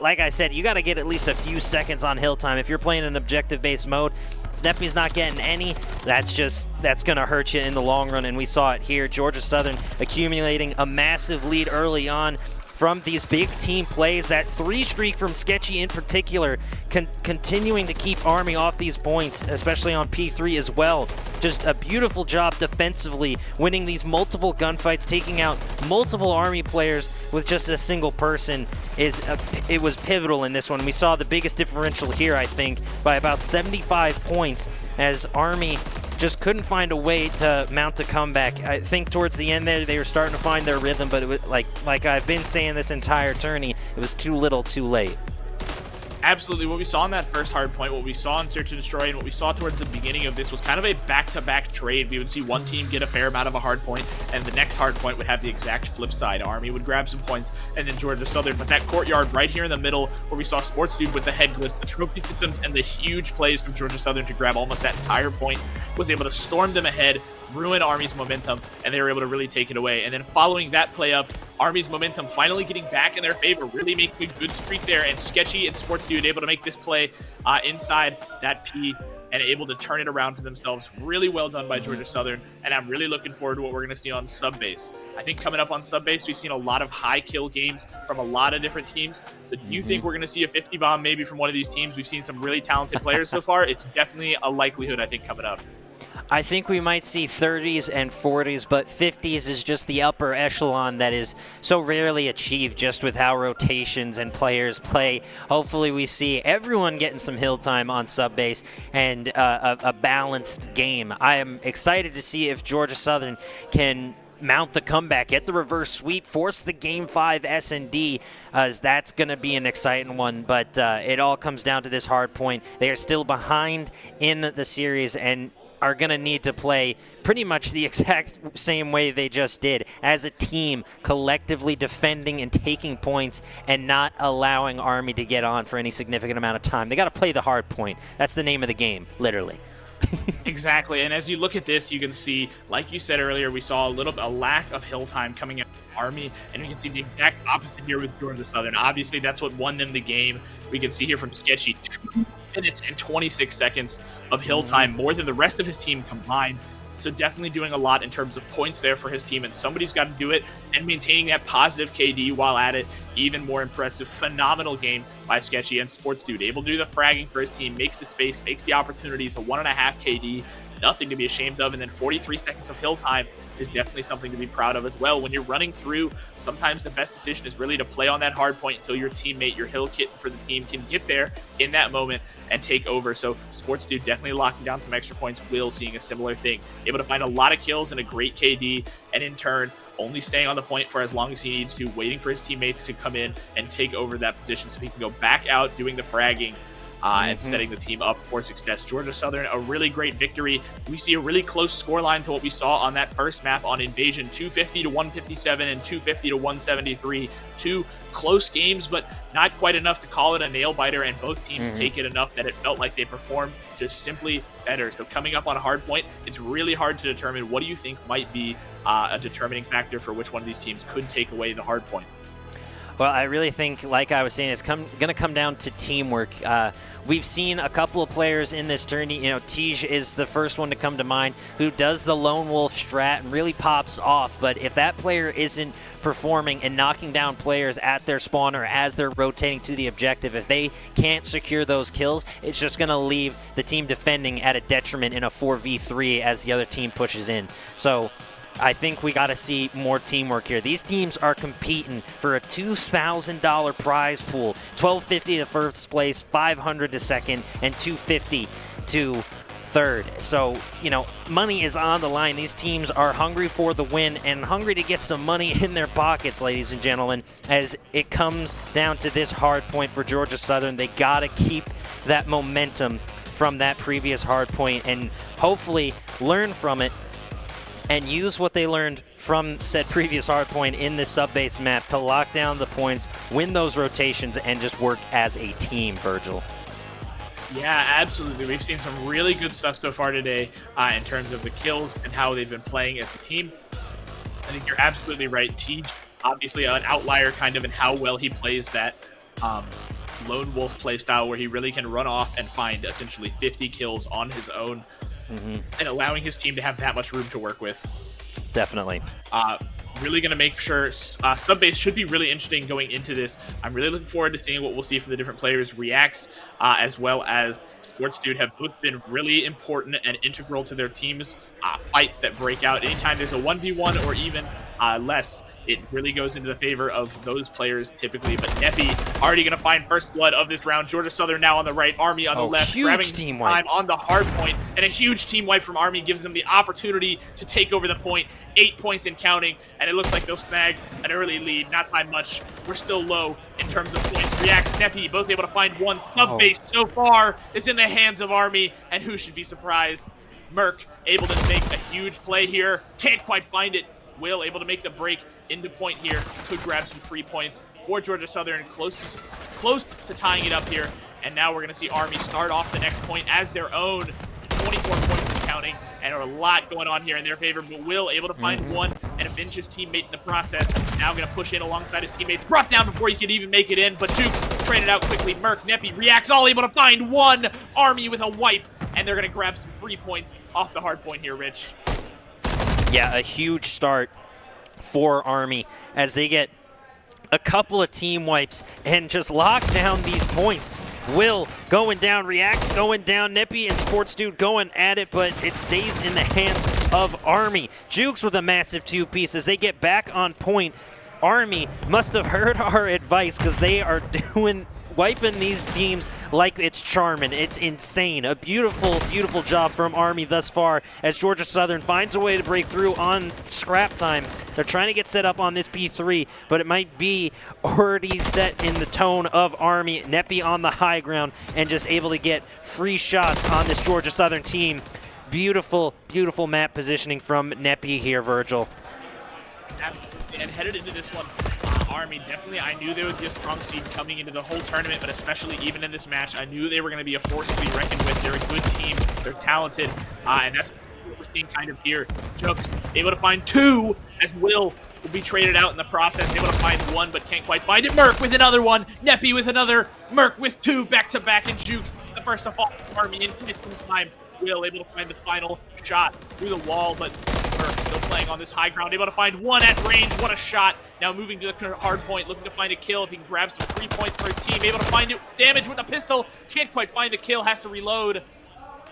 like I said, you got to get at least a few seconds on hill time. If you're playing an objective-based mode, Neppy's not getting any, that's going to hurt you in the long run, and we saw it here. Georgia Southern accumulating a massive lead early on from these big team plays. That 3 streak from Sketchy in particular, continuing to keep Army off these points, especially on P3 as well. Just a beautiful job defensively, winning these multiple gunfights, taking out multiple Army players with just a single person. It was pivotal in this one. We saw the biggest differential here, I think, by about 75 points, as Army just couldn't find a way to mount a comeback. I think towards the end there, they were starting to find their rhythm, but it was like I've been saying this entire tourney, it was too little too late. Absolutely. What we saw in that first hard point, what we saw in Search and Destroy, and what we saw towards the beginning of this was kind of a back-to-back trade. We would see one team get a fair amount of a hard point, and the next hard point would have the exact flip side. Army would grab some points, and then Georgia Southern. But that courtyard right here in the middle, where we saw Sports Dude with the head glitch, the trophy systems, and the huge plays from Georgia Southern to grab almost that entire point, was able to storm them ahead, ruin Army's momentum, and they were able to really take it away. And then following that play up, Army's momentum finally getting back in their favor, really making a good streak there, and Sketchy and Sports Dude able to make this play inside that P and able to turn it around for themselves. Really well done by Georgia Southern, and I'm really looking forward to what we're going to see on Subbase. I think coming up on Subbase, we've seen a lot of high kill games from a lot of different teams. So do you think we're going to see a 50 bomb maybe from one of these teams? We've seen some really talented players so far. It's definitely a likelihood, I think, coming up. I think we might see 30s and 40s, but 50s is just the upper echelon that is so rarely achieved just with how rotations and players play. Hopefully we see everyone getting some hill time on Subbase and a balanced game. I am excited to see if Georgia Southern can mount the comeback, get the reverse sweep, force the Game 5 S&D, as that's going to be an exciting one. But it all comes down to this hard point. They are still behind in the series and are going to need to play pretty much the exact same way they just did, as a team, collectively defending and taking points and not allowing Army to get on for any significant amount of time. They got to play the hard point. That's the name of the game, literally. Exactly, and as you look at this, you can see, like you said earlier, we saw a lack of hill time coming out of Army, and we can see the exact opposite here with Georgia Southern. Obviously, that's what won them the game. We can see here from Sketchy, 2 minutes and 26 seconds of hill time, more than the rest of his team combined. So definitely doing a lot in terms of points there for his team, and somebody's got to do it, and maintaining that positive KD while at it, even more impressive. Phenomenal game by Sketchy and Sports Dude, able to do the fragging for his team, makes the space, makes the opportunities, a 1.5 KD, nothing to be ashamed of. And then 43 seconds of hill time is definitely something to be proud of as well. When you're running through, sometimes the best decision is really to play on that hard point until your teammate, your hill kitten for the team, can get there in that moment and take over. So Sports Dude definitely locking down some extra points. Will seeing a similar thing, able to find a lot of kills and a great KD, and in turn only staying on the point for as long as he needs to, waiting for his teammates to come in and take over that position so he can go back out doing the fragging and setting the team up for success. Georgia Southern, a really great victory. We see a really close scoreline to what we saw on that first map on Invasion, 250 to 157 and 250 to 173. 2 close games, but not quite enough to call it a nail-biter, and both teams take it enough that it felt like they performed just simply better. So coming up on a hard point, it's really hard to determine what do you think might be a determining factor for which one of these teams could take away the hard point. Well, I really think, like I was saying, it's going to come down to teamwork. We've seen a couple of players in this tourney. You know, Tej is the first one to come to mind, who does the lone wolf strat and really pops off. But if that player isn't performing and knocking down players at their spawn or as they're rotating to the objective, if they can't secure those kills, it's just going to leave the team defending at a detriment in a 4v3 as the other team pushes in. So I think we got to see more teamwork here. These teams are competing for a $2,000 prize pool, $1,250 to first place, $500 to second, and $250 to third. So, you know, money is on the line. These teams are hungry for the win and hungry to get some money in their pockets, ladies and gentlemen, as it comes down to this hard point for Georgia Southern. They got to keep that momentum from that previous hard point and hopefully learn from it and use what they learned from said previous hardpoint in this sub-base map to lock down the points, win those rotations, and just work as a team, Virgil. Yeah, absolutely. We've seen some really good stuff so far today in terms of the kills and how they've been playing as a team. I think you're absolutely right. Tej, obviously an outlier kind of in how well he plays that lone wolf playstyle where he really can run off and find essentially 50 kills on his own, and allowing his team to have that much room to work with. Definitely. Really going to make sure sub-base should be really interesting going into this. I'm really looking forward to seeing what we'll see from the different players. Reacts as well as Sports Dude have both been really important and integral to their teams' fights that break out. Anytime there's a 1v1 or even less, it really goes into the favor of those players typically. But MWIII already going to find first blood of this round. Georgia Southern now on the right, Army on the left, grabbing team time wipe on the hard point, and a huge team wipe from Army gives them the opportunity to take over the point. 8 points and counting, and it looks like they'll snag an early lead. Not by much. We're still low in terms of points. Reacts, MWIII, both able to find one. Sub-base so far is in the hands of Army, and who should be surprised? MWIII able to make a huge play here. Can't quite find it. Will able to make the break into point here. Could grab some free points for Georgia Southern. Close to tying it up here. And now we're going to see Army start off the next point as their own. 24 points and counting, and a lot going on here in their favor. But Will able to find one and avenge his teammate in the process. Now going to push in alongside his teammates. Brought down before he could even make it in, but Jukes traded out quickly. MWIII, Reacts all able to find one. Army with a wipe, and they're going to grab some free points off the hard point here, Rich. Yeah, a huge start for Army as they get a couple of team wipes and just lock down these points. Will going down, Reacts going down, MWIII and Sports Dude going at it, but it stays in the hands of Army. Jukes with a massive two-piece as they get back on point. Army must have heard our advice because they are wiping these teams like it's charming. It's insane. A beautiful, beautiful job from Army thus far as Georgia Southern finds a way to break through on scrap time. They're trying to get set up on this P3, but it might be already set in the tone of Army. MWIII on the high ground and just able to get free shots on this Georgia Southern team. Beautiful, beautiful map positioning from MWIII here, Virgil. And headed into this one, Army, definitely, I knew they would be a strong seed coming into the whole tournament, but especially even in this match, I knew they were going to be a force to be reckoned with. They're a good team, they're talented, and that's what we're seeing kind of here. Jokes able to find two, as Will be traded out in the process, able to find one, but can't quite find it. MWIII with another one, MWIII with another, MWIII with two back-to-back, and Jukes, the first to fall from Army in time. Will able to find the final shot through the wall, but MWIII still playing on this high ground, able to find one at range. What a shot. Now moving to the hard point, looking to find a kill. If he can grab some 3 points for his team, able to find it. Damage with the pistol. Can't quite find a kill, has to reload.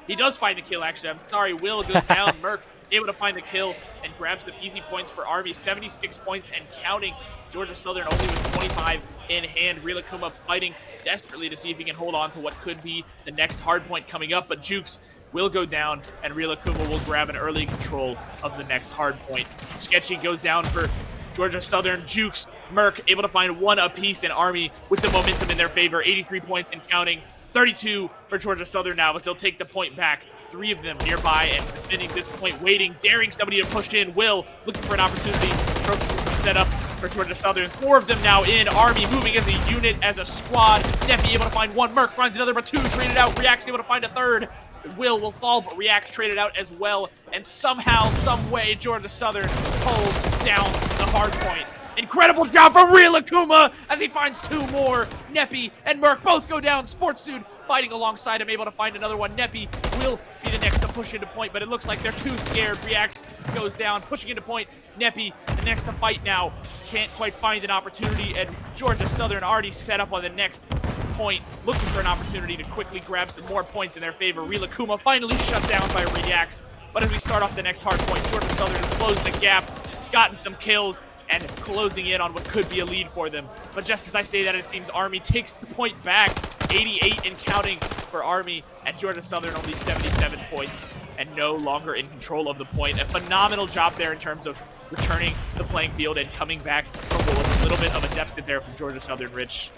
He does find a kill, actually. I'm sorry. Will goes down. MWIII able to find a kill and grabs some easy points for Army. 76 points and counting. Georgia Southern only with 25 in hand. Rilakuma fighting desperately to see if he can hold on to what could be the next hard point coming up, but Jukes will go down, and Rilakuma will grab an early control of the next hard point. Sketchy goes down for Georgia Southern. Jukes, MWIII able to find one apiece, and Army with the momentum in their favor. 83 points and counting. 32 for Georgia Southern now as they'll take the point back. 3 of them nearby and defending this point, waiting, daring somebody to push in. Will looking for an opportunity. Trophy system set up for Georgia Southern. 4 of them now in. Army moving as a unit, as a squad. MWIII able to find one. MWIII finds another, but 2 traded out. Reacts able to find a third. Will fall, but Reacts traded out as well. And somehow, some way, Georgia Southern holds down the hard point. Incredible job from Rilakuma as he finds 2 more. MWIII and MWIII both go down. Sports Dude fighting alongside him, able to find another one. MWIII will be the next to push into point, but it looks like they're too scared. Reacts goes down, pushing into point. MWIII, the next to fight now, can't quite find an opportunity, and Georgia Southern already set up on the next point, looking for an opportunity to quickly grab some more points in their favor. Rilakuma finally shut down by Reacts, but as we start off the next hard point, Georgia Southern has closed the gap, gotten some kills, and closing in on what could be a lead for them. But just as I say that, it seems Army takes the point back. 88 and counting for Army, and Georgia Southern only 77 points and no longer in control of the point. A phenomenal job there in terms of returning the playing field and coming back from what was a little bit of a deficit there from Georgia Southern, Rich.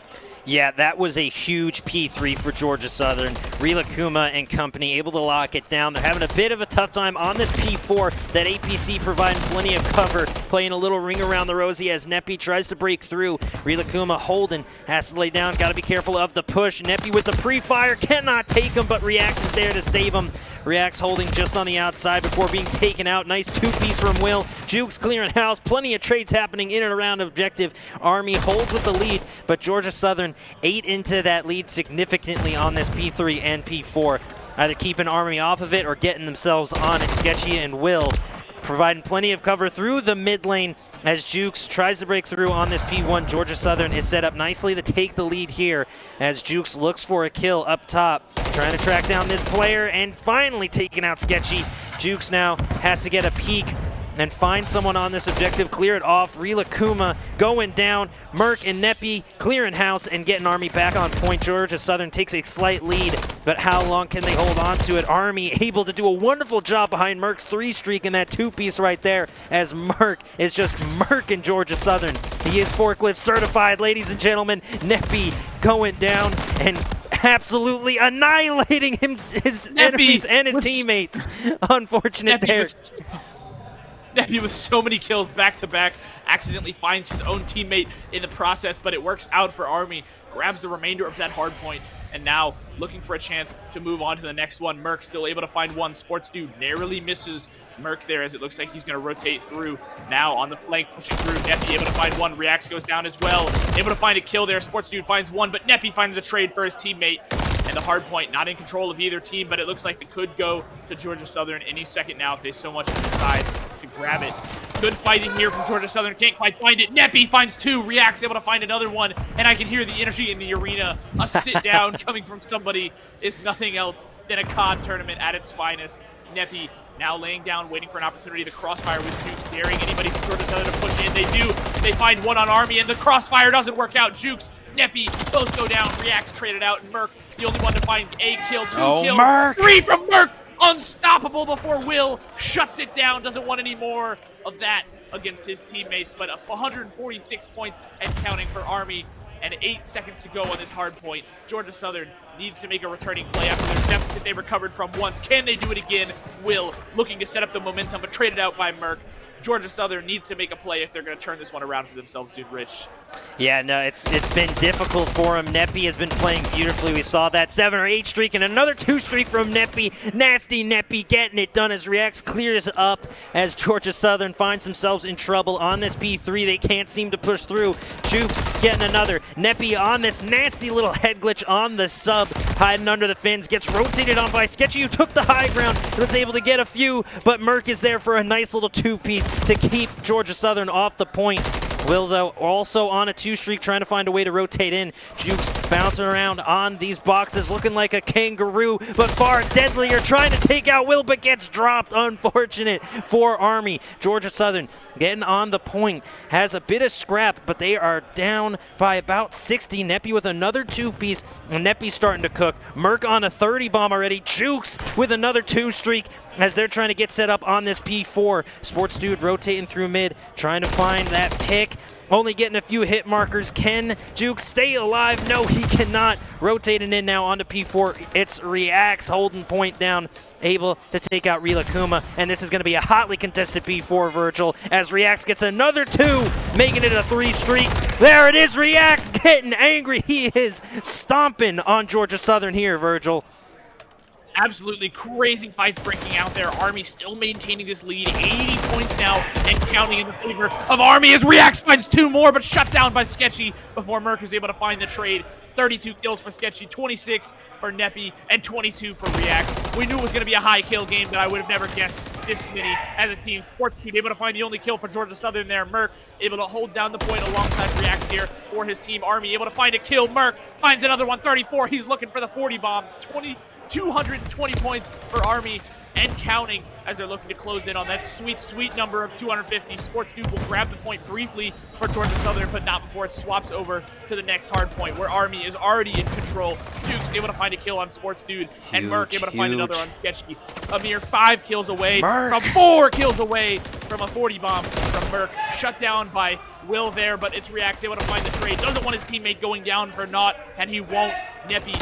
Yeah, that was a huge P3 for Georgia Southern. Rilakuma and company able to lock it down. They're having a bit of a tough time on this P4. That APC providing plenty of cover, playing a little ring around the rosy as MWIII tries to break through. Rilakuma holding, has to lay down, got to be careful of the push. MWIII with the pre-fire, cannot take him, but Reacts is there to save him. Reacts holding just on the outside before being taken out. Nice two-piece from Will. Jukes clearing house. Plenty of trades happening in and around objective. Army holds with the lead, but Georgia Southern ate into that lead significantly on this P3 and P4. Either keeping Army off of it or getting themselves on it. Sketchy and Will providing plenty of cover through the mid lane as Jukes tries to break through on this P1. Georgia Southern is set up nicely to take the lead here as Jukes looks for a kill up top, trying to track down this player and finally taking out Sketchy. Jukes now has to get a peek and find someone on this objective, clear it off. Rila Kuma going down. Merc and Neppy clearing house and getting Army back on point. Georgia Southern takes a slight lead, but how long can they hold on to it? Army able to do a wonderful job behind Merc's 3-streak in that two-piece right there as Merc is just Merc in Georgia Southern. He is forklift certified, ladies and gentlemen. Neppy going down and absolutely annihilating his enemies and his teammates. Unfortunate there. Neppy with so many kills back-to-back, accidentally finds his own teammate in the process, but it works out for Army, grabs the remainder of that hard point, and now looking for a chance to move on to the next one. Merc still able to find one. Sports Dude narrowly misses Merc there as it looks like he's going to rotate through. Now on the flank, pushing through. Neppy able to find one. Reacts goes down as well. Able to find a kill there. Sports Dude finds one, but Neppy finds a trade for his teammate. And the hard point not in control of either team, but it looks like it could go to Georgia Southern any second now if they so much decide to grab it. Good fighting here from Georgia Southern. Can't quite find it. Neppy finds two. Reacts able to find another one. And I can hear the energy in the arena. A sit down coming from somebody is nothing else than a COD tournament at its finest. Neppy now laying down, waiting for an opportunity to crossfire with Jukes, daring anybody from Georgia Southern to push in. They do. They find one on Army, and the crossfire doesn't work out. Jukes, Neppy, both go down. Reacts traded out, and Merc, the only one to find a kill, two kills. Merc. 3 from Merc! Unstoppable before Will shuts it down. Doesn't want any more of that against his teammates, but 146 points and counting for Army, and 8 seconds to go on this hard point. Georgia Southern needs to make a returning play after their deficit they recovered from once. Can they do it again? Will looking to set up the momentum, but traded out by Merc. Georgia Southern needs to make a play if they're going to turn this one around for themselves soon, Rich. Yeah, no, it's been difficult for him. Neppy has been playing beautifully. We saw that 7 or 8 streak and another 2 streak from Neppy. Nasty Neppy getting it done as Reacts clears up as Georgia Southern finds themselves in trouble on this P3. They can't seem to push through. Jukes getting another. Neppy on this nasty little head glitch on the sub, hiding under the fins. Gets rotated on by Sketchy, who took the high ground and was able to get a few, but Merc is there for a nice little 2-piece to keep Georgia Southern off the point. Will, though, also on a 2-streak, trying to find a way to rotate in. Jukes bouncing around on these boxes, looking like a kangaroo, but far deadlier, trying to take out Will, but gets dropped. Unfortunate for Army. Georgia Southern getting on the point, has a bit of scrap, but they are down by about 60. Neppy with another 2-piece, and Neppy starting to cook. Merc on a 30 bomb already. Jukes with another 2-streak as they're trying to get set up on this P4. Sports Dude rotating through mid, trying to find that pick. Only getting a few hit markers. Can Jukes stay alive? No, he cannot. Rotating in now onto P4. It's Reacts holding point down, able to take out Rila Kuma. And this is going to be a hotly contested P4, Virgil, as Reacts gets another 2, making it a 3-streak. There it is, Reacts getting angry. He is stomping on Georgia Southern here, Virgil. Absolutely crazy fights breaking out there. Army still maintaining this lead. 80 points now and counting in the favor of Army as Reacts finds 2 more, but shut down by Sketchy before Merc is able to find the trade. 32 kills for Sketchy, 26 for Neppy, and 22 for Reacts. We knew it was going to be a high kill game, but I would have never guessed this many as a team. Sports Team able to find the only kill for Georgia Southern there. Merc able to hold down the point alongside Reacts here for his team. Army able to find a kill. Merc finds another one, 34. He's looking for the 40 bomb. 220 points for Army and counting as they're looking to close in on that sweet, sweet number of 250. Sports Dude will grab the point briefly for Georgia Southern, but not before it swaps over to the next hard point where Army is already in control. Jukes able to find a kill on Sports Dude, and Merc able to find another on Sketchy. A mere 5 kills away from 4 kills away from a 40 bomb from Merc. Shut down by Will there, but it's Reacts able to find the trade. Doesn't want his teammate going down for naught, and he won't. Neppy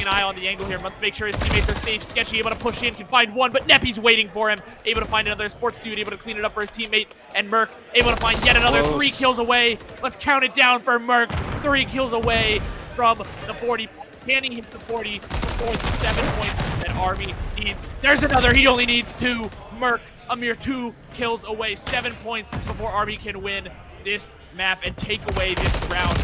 keeping an eye on the angle here. Must make sure his teammates are safe. Sketchy able to push in, can find one, but Neppy's waiting for him. Able to find another. Sports Dude able to clean it up for his teammate, and Merc able to find yet another 3 kills away. Let's count it down for Merc. 3 kills away from the 40. Can he hit the 40 before for the 7 points that Army needs. There's another. He only needs 2. MWIII, a mere 2 kills away. 7 points before Army can win this map and take away this round.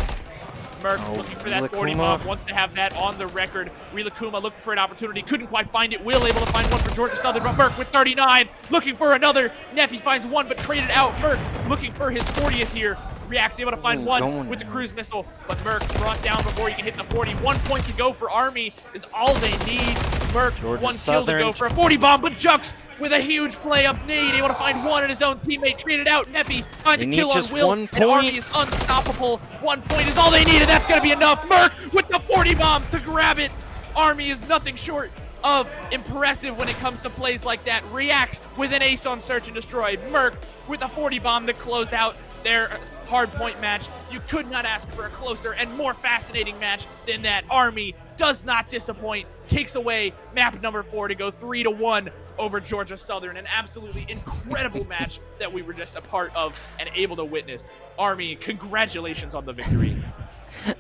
MWIII looking for that 40 bomb, wants to have that on the record. Rilakuma looking for an opportunity, couldn't quite find it. Will able to find one for Georgia Southern, but MWIII with 39, looking for another. Neppy finds one, but traded out. MWIII looking for his 40th here. Reacts able to find one with the cruise missile, but MWIII brought down before he can hit the 40. 1 point to go for Army is all they need. MWIII, one kill to go for a 40 bomb, but Jux with a huge play up nade, able to find one, and his own teammate traded out. Neppy finds a kill on Will, and Army is unstoppable. 1 point is all they need, and that's going to be enough. MWIII with the 40 bomb to grab it. Army is nothing short of impressive when it comes to plays like that. Reacts with an ace on search and destroy. MWIII with a 40 bomb to close out their hard point match. You could not ask for a closer and more fascinating match than that. Army does not disappoint, takes away map number 4 to go 3-1 over Georgia Southern. An absolutely incredible match that we were just a part of and able to witness. Army, congratulations on the victory.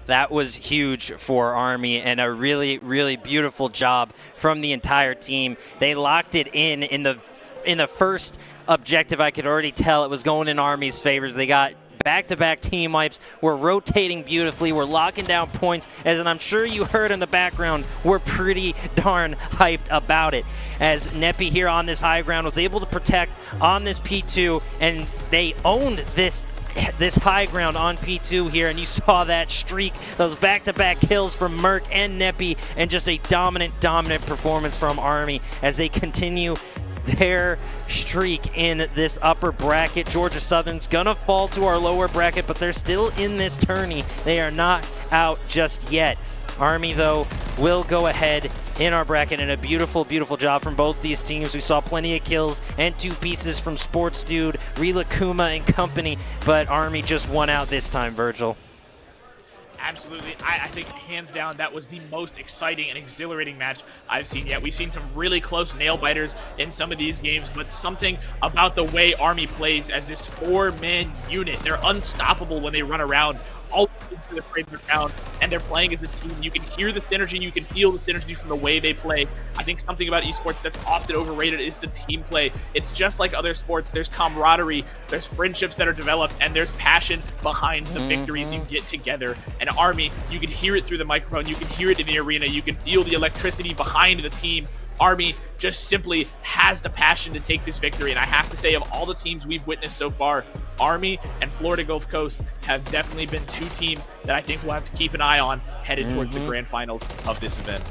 That was huge for Army, and a really, really beautiful job from the entire team. They locked it in the first objective. I could already tell it was going in Army's favors. They got back-to-back team wipes. We're rotating beautifully. We're locking down points. As I'm sure you heard in the background, we're pretty darn hyped about it. As Neppy here on this high ground was able to protect on this P2, and they owned this high ground on P2 here, and you saw that streak, those back-to-back kills from MWIII and Neppy, and just a dominant performance from Army as they continue their streak in this upper bracket. Georgia Southern's gonna fall to our lower bracket, but they're still in this tourney. They are not out just yet. Army, though, will go ahead in our bracket, and a beautiful, beautiful job from both these teams. We saw plenty of kills and 2 pieces from Sports Dude, Rilakuma, and company, but Army just won out this time, Virgil. Absolutely. I think hands down that was the most exciting and exhilarating match I've seen yet. We've seen some really close nail-biters in some of these games, but something about the way Army plays as this 4-man unit. They're unstoppable when they run around. All into the trade ground, and they're playing as a team. You can hear the synergy, you can feel the synergy from the way they play. I think something about esports that's often overrated is the team play. It's just like other sports. There's camaraderie, there's friendships that are developed, and there's passion behind the victories you get together. And Army, you can hear it through the microphone, you can hear it in the arena, you can feel the electricity behind the team. Army just simply has the passion to take this victory, and I have to say, of all the teams we've witnessed so far, Army and Florida Gulf Coast have definitely been 2 teams that I think we'll have to keep an eye on headed towards the grand finals of this event.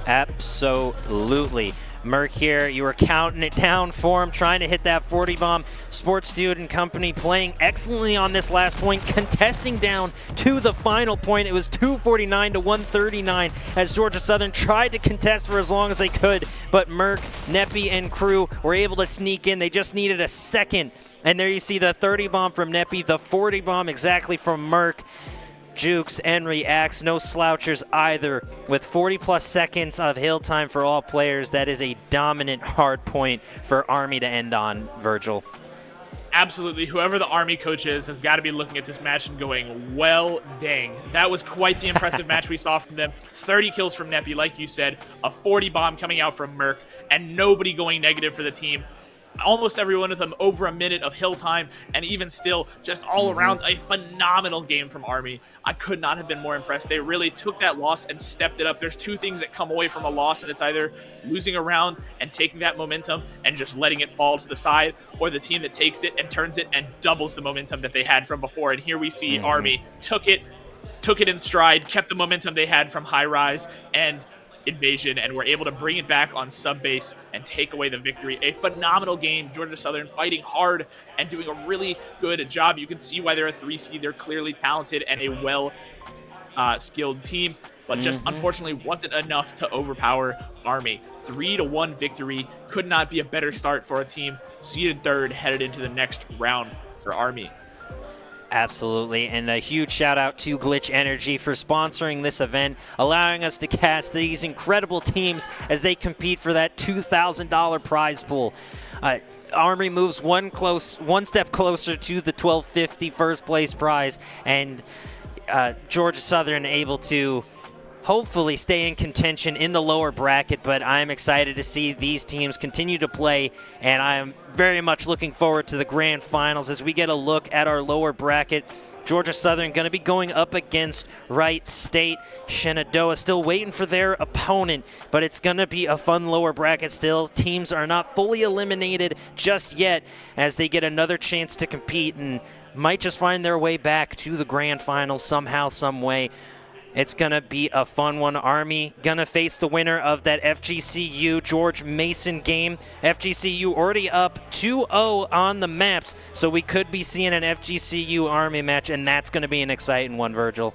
Absolutely. MWIII here, you were counting it down for him, trying to hit that 40 bomb. Sports Dude and company playing excellently on this last point, contesting down to the final point. It was 249 to 139 as Georgia Southern tried to contest for as long as they could, but MWIII, Neppy, and crew were able to sneak in. They just needed a second, and there you see the 30 bomb from Neppy, the 40 bomb exactly from MWIII. Jukes and Reacts, no slouchers either. With 40+ seconds of hill time for all players, that is a dominant hard point for Army to end on, Virgil. Absolutely. Whoever the Army coach is has got to be looking at this match and going, well, dang. That was quite the impressive match we saw from them. 30 kills from Neppy, like you said, a 40 bomb coming out from MWIII, and nobody going negative for the team. Almost every one of them over a minute of hill time, and even still, just all around a phenomenal game from Army. I could not have been more impressed. They really took that loss and stepped it up. There's 2 things that come away from a loss, and it's either losing a round and taking that momentum and just letting it fall to the side, or the team that takes it and turns it and doubles the momentum that they had from before. And here we see Army took it in stride, kept the momentum they had from High Rise and Invasion, and were able to bring it back on sub base and take away the victory. A phenomenal game. Georgia Southern fighting hard and doing a really good job. You can see why they're a 3 seed. They're clearly talented and a well skilled team, but just unfortunately wasn't enough to overpower Army. 3-1 victory. Could not be a better start for a team seeded 3rd headed into the next round for Army. Absolutely, and a huge shout out to Glitch Energy for sponsoring this event, allowing us to cast these incredible teams as they compete for that $2,000 prize pool. Army moves one step closer to the $1,250 first place prize, and Georgia Southern able to hopefully stay in contention in the lower bracket, but I'm excited to see these teams continue to play, and I am very much looking forward to the grand finals as we get a look at our lower bracket. Georgia Southern going to be going up against Wright State. Shenandoah still waiting for their opponent, but it's going to be a fun lower bracket still. Teams are not fully eliminated just yet as they get another chance to compete and might just find their way back to the grand finals somehow, some way. It's going to be a fun one. Army going to face the winner of that FGCU George Mason game. FGCU already up 2-0 on the maps, so we could be seeing an FGCU Army match, and that's going to be an exciting one, Virgil.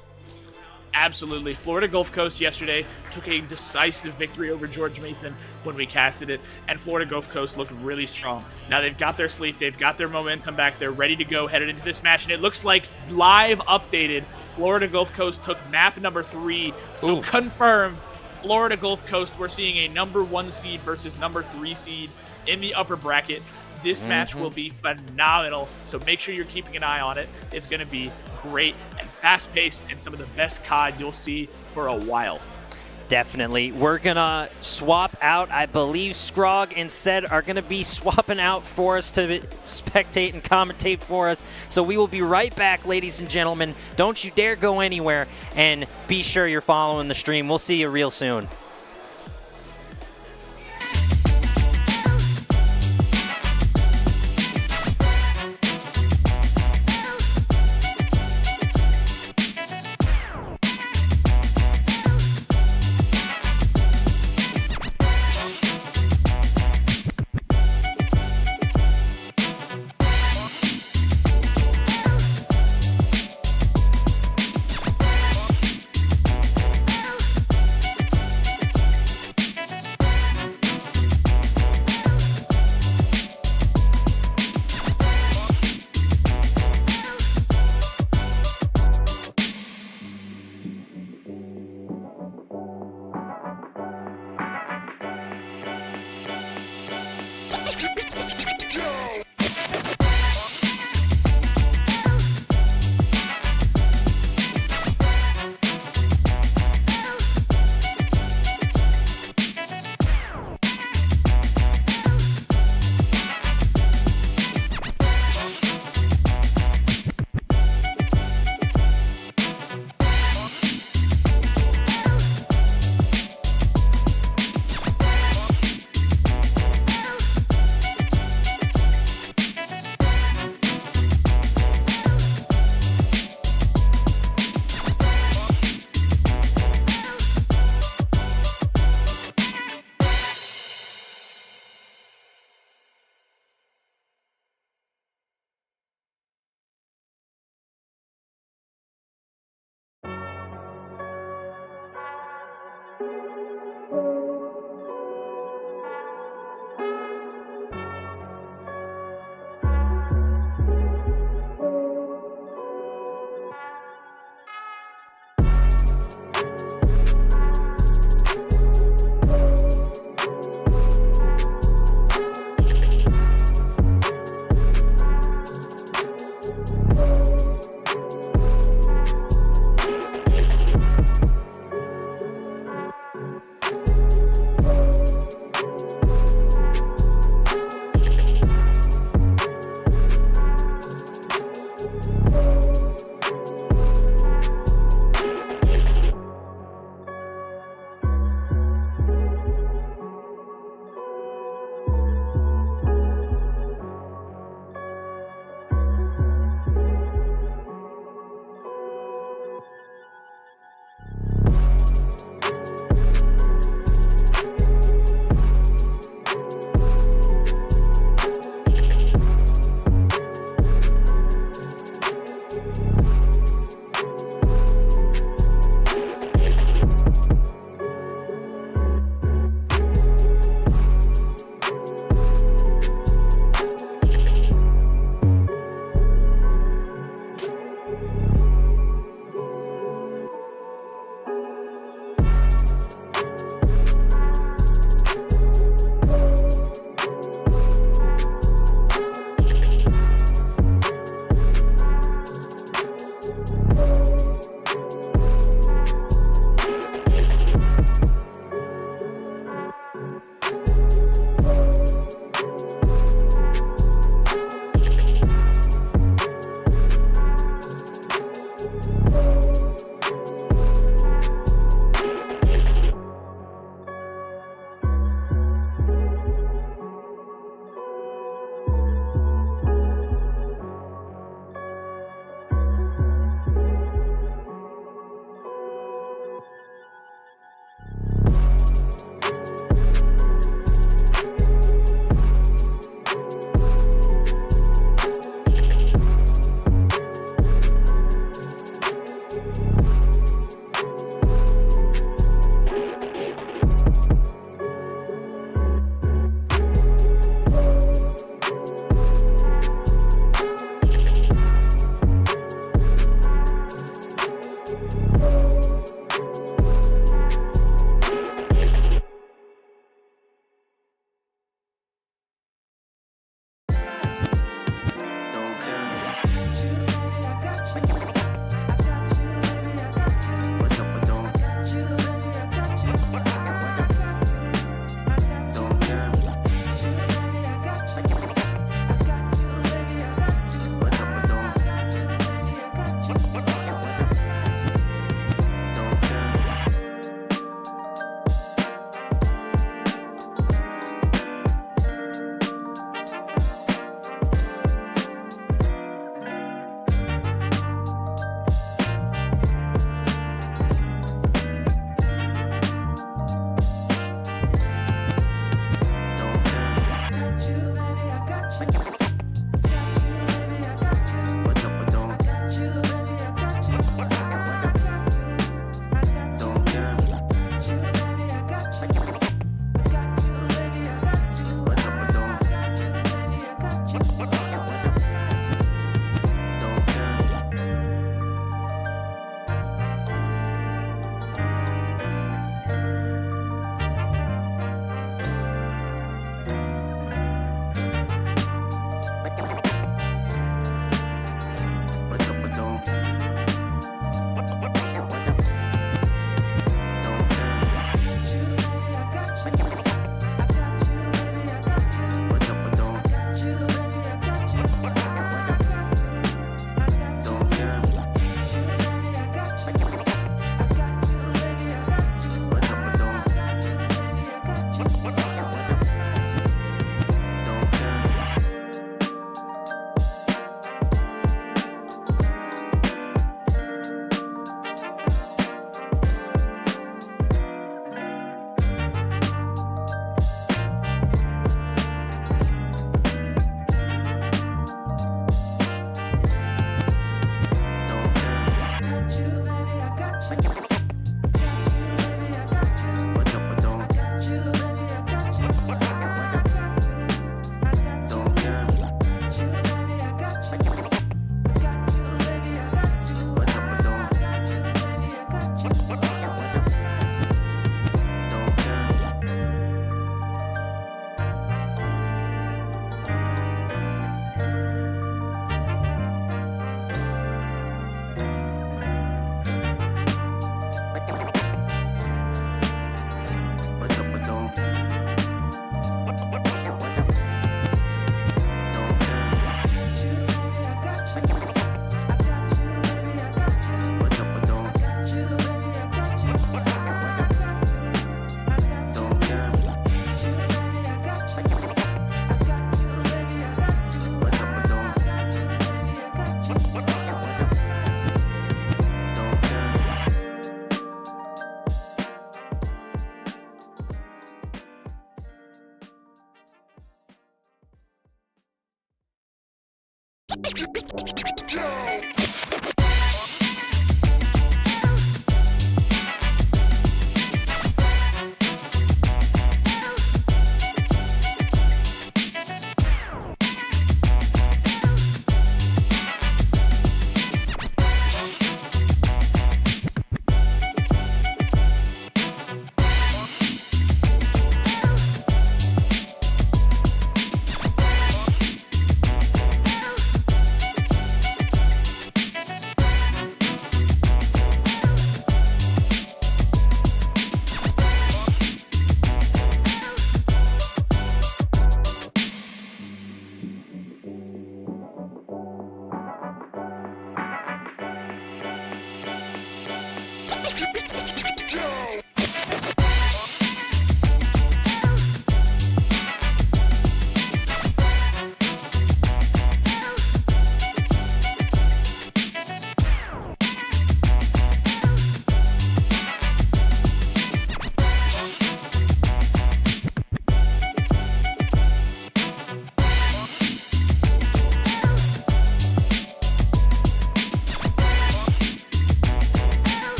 Absolutely. Florida Gulf Coast yesterday took a decisive victory over George Mason when we casted it, and Florida Gulf Coast looked really strong. Now they've got their sleep, they've got their momentum back, they're ready to go headed into this match, and it looks like live updated Florida Gulf Coast took map number 3. So confirmed, Florida Gulf Coast, we're seeing a number 1 seed versus number 3 seed in the upper bracket. This match will be phenomenal, so make sure you're keeping an eye on it. It's going to be great and fast-paced and some of the best COD you'll see for a while. Definitely. We're going to swap out. I believe Scrog and Sed are going to be swapping out for us to spectate and commentate for us. So we will be right back, ladies and gentlemen. Don't you dare go anywhere, and be sure you're following the stream. We'll see you real soon.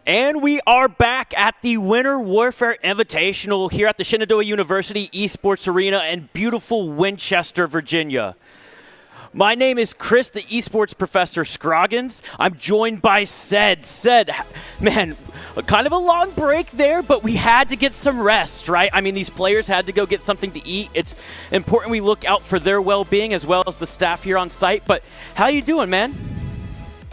And we are back at the Winter Warfare Invitational here at the Shenandoah University Esports Arena in beautiful Winchester, Virginia. My name is Chris, the Esports Professor Scroggins. I'm joined by Sed. Sed, man, kind of a long break there, but we had to get some rest, right? I mean, these players had to go get something to eat. It's important we look out for their well-being as well as the staff here on site. But how you doing, man?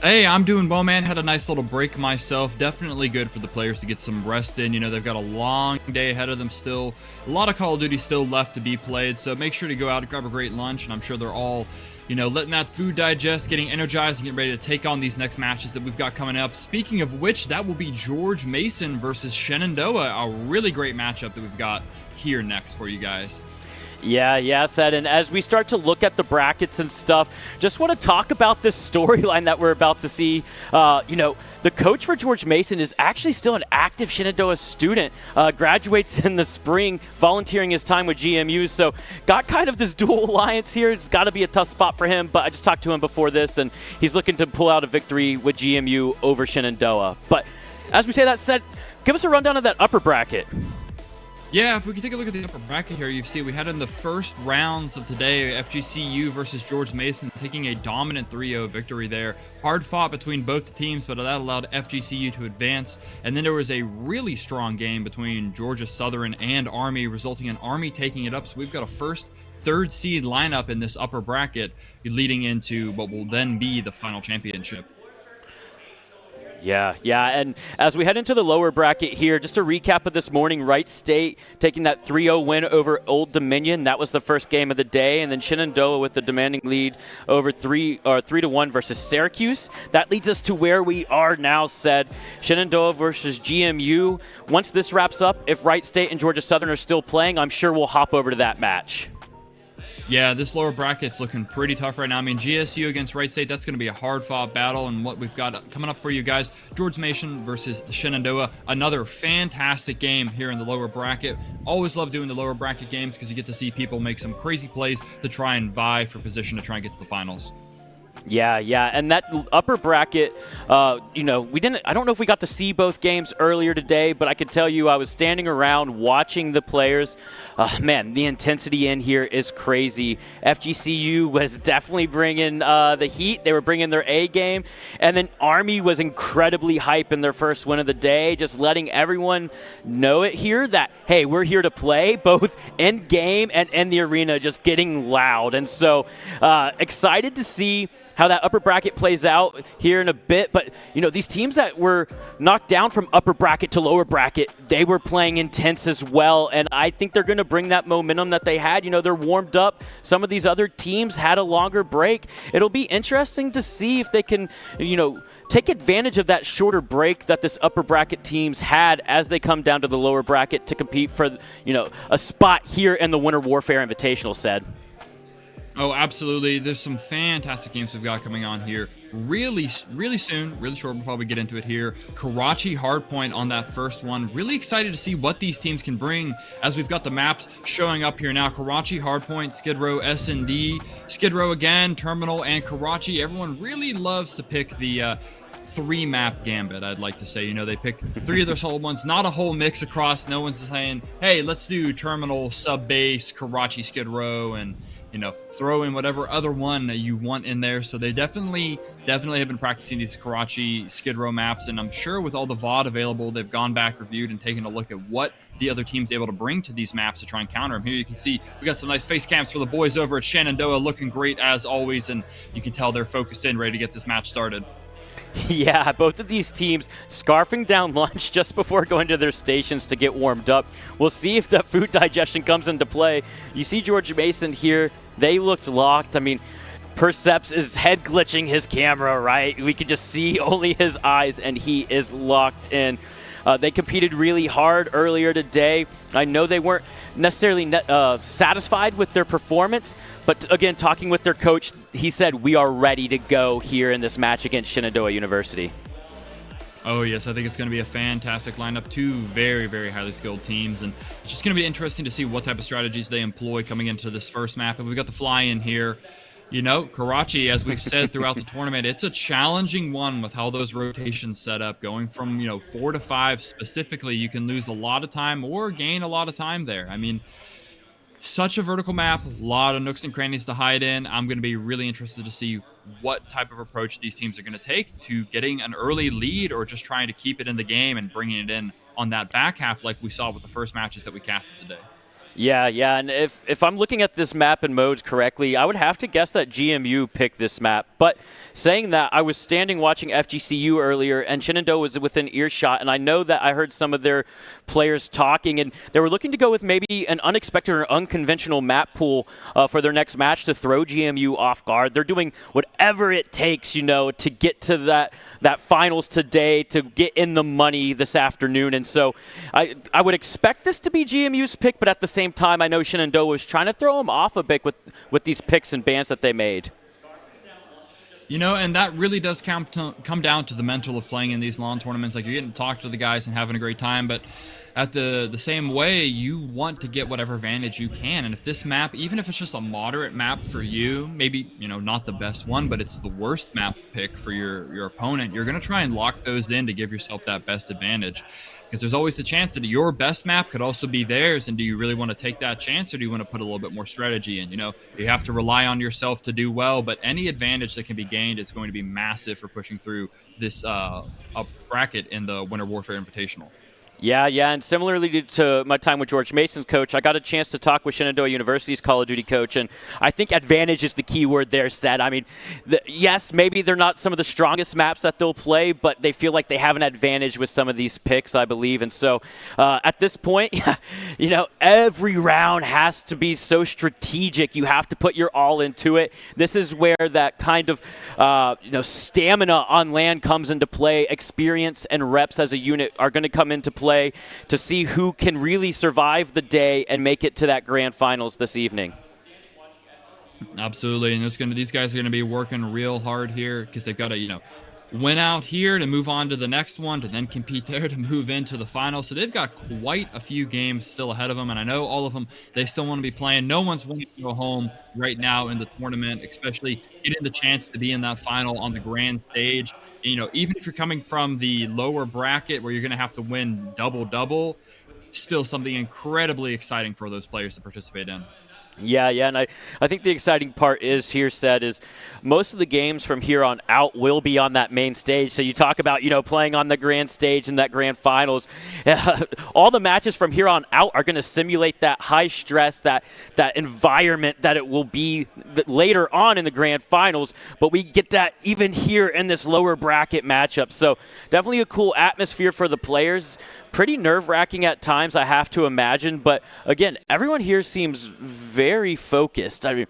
Hey, I'm doing well, man. Had a nice little break myself. Definitely good for the players to get some rest in. You know, they've got a long day ahead of them still. A lot of Call of Duty still left to be played, so make sure to go out and grab a great lunch, and I'm sure they're all, you know, letting that food digest, getting energized, and getting ready to take on these next matches that we've got coming up. Speaking of which, that will be George Mason versus Shenandoah, a really great matchup that we've got here next for you guys. Yeah, Sed. And as we start to look at the brackets and stuff, just want to talk about this storyline that we're about to see. You know, the coach for George Mason is actually still an active Shenandoah student, graduates in the spring, volunteering his time with GMU. So got kind of this dual alliance here. It's got to be a tough spot for him, but I just talked to him before this, and he's looking to pull out a victory with GMU over Shenandoah. But as we say that, Sed, give us a rundown of that upper bracket. Yeah, if we can take a look at the upper bracket here, you see we had in the first rounds of today, FGCU versus George Mason taking a dominant 3-0 victory there. Hard fought between both the teams, but that allowed FGCU to advance. And then there was a really strong game between Georgia Southern and Army, resulting in Army taking it up. So we've got a first, third seed lineup in this upper bracket, leading into what will then be the final championship. Yeah, and as we head into the lower bracket here, just a recap of this morning, Wright State taking that 3-0 win over Old Dominion. That was the first game of the day, and then Shenandoah with the demanding lead over 3-1 versus Syracuse. That leads us to where we are now, Sed. Shenandoah versus GMU. Once this wraps up, if Wright State and Georgia Southern are still playing, I'm sure we'll hop over to that match. Yeah, this lower bracket's looking pretty tough right now. I mean, GSU against Wright State, that's going to be a hard-fought battle. And what we've got coming up for you guys, George Mason versus Shenandoah, another fantastic game here in the lower bracket. Always love doing the lower bracket games because you get to see people make some crazy plays to try and vie for position to try and get to the finals. Yeah, yeah, and that upper bracket, I don't know if we got to see both games earlier today, but I can tell you I was standing around watching the players. Man, the intensity in here is crazy. FGCU was definitely bringing the heat. They were bringing their A game, and then Army was incredibly hype in their first win of the day, just letting everyone know it here that, hey, we're here to play, both in game and in the arena, just getting loud. And so excited to see how that upper bracket plays out here in a bit. But, these teams that were knocked down from upper bracket to lower bracket, they were playing intense as well. And I think they're going to bring that momentum that they had. They're warmed up. Some of these other teams had a longer break. It'll be interesting to see if they can, take advantage of that shorter break that this upper bracket teams had as they come down to the lower bracket to compete for, a spot here in the Winter Warfare Invitational, said. Oh, absolutely. There's some fantastic games we've got coming on here really soon. Really short. We'll probably get into it here. Karachi Hardpoint on that first one. Really excited to see what these teams can bring as we've got the maps showing up here now. Karachi Hardpoint, Skid Row, S&D, Skid Row again, Terminal, and Karachi. Everyone really loves to pick the 3-map gambit, I'd like to say. They pick 3 of their solid ones, not a whole mix across. No one's saying, hey, let's do Terminal, Sub-Base, Karachi, Skid Row, and throw in whatever other one you want in there. So they definitely have been practicing these Karachi Skid Row maps, and I'm sure with all the VOD available, they've gone back, reviewed, and taken a look at what the other team's able to bring to these maps to try and counter them. Here you can see we got some nice face cams for the boys over at Shenandoah, looking great as always, and you can tell they're focused in, ready to get this match started. Yeah, both of these teams scarfing down lunch just before going to their stations to get warmed up. We'll see if that food digestion comes into play. You see George Mason here. They looked locked. I mean, Perceps is head glitching his camera, right? We could just see only his eyes, and he is locked in. They competed really hard earlier today. I know they weren't necessarily satisfied with their performance, but again, talking with their coach, he said, we are ready to go here in this match against Shenandoah University. Oh, yes, I think it's going to be a fantastic lineup. 2 very, very highly skilled teams, and it's just going to be interesting to see what type of strategies they employ coming into this first map. And we've got the fly-in here. Karachi, as we've said throughout the tournament, it's a challenging one with how those rotations set up. Going from, 4 to 5 specifically, you can lose a lot of time or gain a lot of time there. I mean, such a vertical map, a lot of nooks and crannies to hide in. I'm going to be really interested to see what type of approach these teams are going to take to getting an early lead or just trying to keep it in the game and bringing it in on that back half like we saw with the first matches that we casted today. Yeah, and if I'm looking at this map and modes correctly, I would have to guess that GMU picked this map. But saying that, I was standing watching FGCU earlier, and Shenandoah was within earshot, and I know that I heard some of their players talking, and they were looking to go with maybe an unexpected or unconventional map pool for their next match to throw GMU off guard. They're doing whatever it takes, to get to that finals today, to get in the money this afternoon. And so I would expect this to be GMU's pick, but at the same time, I know Shenandoah was trying to throw them off a bit with these picks and bans that they made. And that really does come down to the mental of playing in these LAN tournaments. Like, you're getting to talk to the guys and having a great time, but at the same way, you want to get whatever advantage you can. And if this map, even if it's just a moderate map for you, maybe, not the best one, but it's the worst map pick for your opponent, you're going to try and lock those in to give yourself that best advantage. Because there's always the chance that your best map could also be theirs, and do you really want to take that chance, or do you want to put a little bit more strategy in? You have to rely on yourself to do well, but any advantage that can be gained is going to be massive for pushing through this up bracket in the Winter Warfare Invitational. Yeah, and similarly to my time with George Mason's coach, I got a chance to talk with Shenandoah University's Call of Duty coach, and I think advantage is the key word there, said. I mean, yes, maybe they're not some of the strongest maps that they'll play, but they feel like they have an advantage with some of these picks, I believe. And so at this point, every round has to be so strategic. You have to put your all into it. This is where that kind of stamina on land comes into play. Experience and reps as a unit are going to come into play to see who can really survive the day and make it to that grand finals this evening. Absolutely, and these guys are going to be working real hard here because they've got to, win out here to move on to the next one, to then compete there to move into the final. So they've got quite a few games still ahead of them, and I know all of them, they still want to be playing. No one's wanting to go home right now in the tournament, especially getting the chance to be in that final on the grand stage. You know, even if you're coming from the lower bracket where you're going to have to win double-double, still something incredibly exciting for those players to participate in. Yeah, and I think the exciting part is here, said, is most of the games from here on out will be on that main stage. So you talk about, playing on the grand stage and that grand finals. All the matches from here on out are going to simulate that high stress, that environment that it will be later on in the grand finals. But we get that even here in this lower bracket matchup. So definitely a cool atmosphere for the players. Pretty nerve-wracking at times, I have to imagine. But, again, everyone here seems very focused. I mean,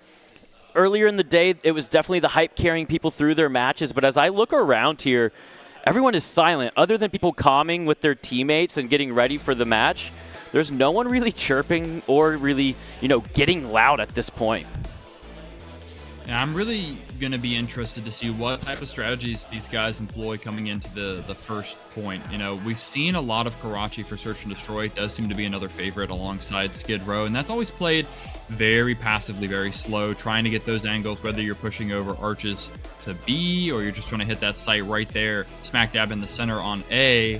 earlier in the day, it was definitely the hype carrying people through their matches. But as I look around here, everyone is silent. Other than people calming with their teammates and getting ready for the match, there's no one really chirping or really, getting loud at this point. Yeah, I'm really going to be interested to see what type of strategies these guys employ coming into the first point. We've seen a lot of Karachi for Search and Destroy. It does seem to be another favorite alongside Skid Row, and that's always played very passively, very slow, trying to get those angles, whether you're pushing over arches to B or you're just trying to hit that site right there, smack dab in the center on A.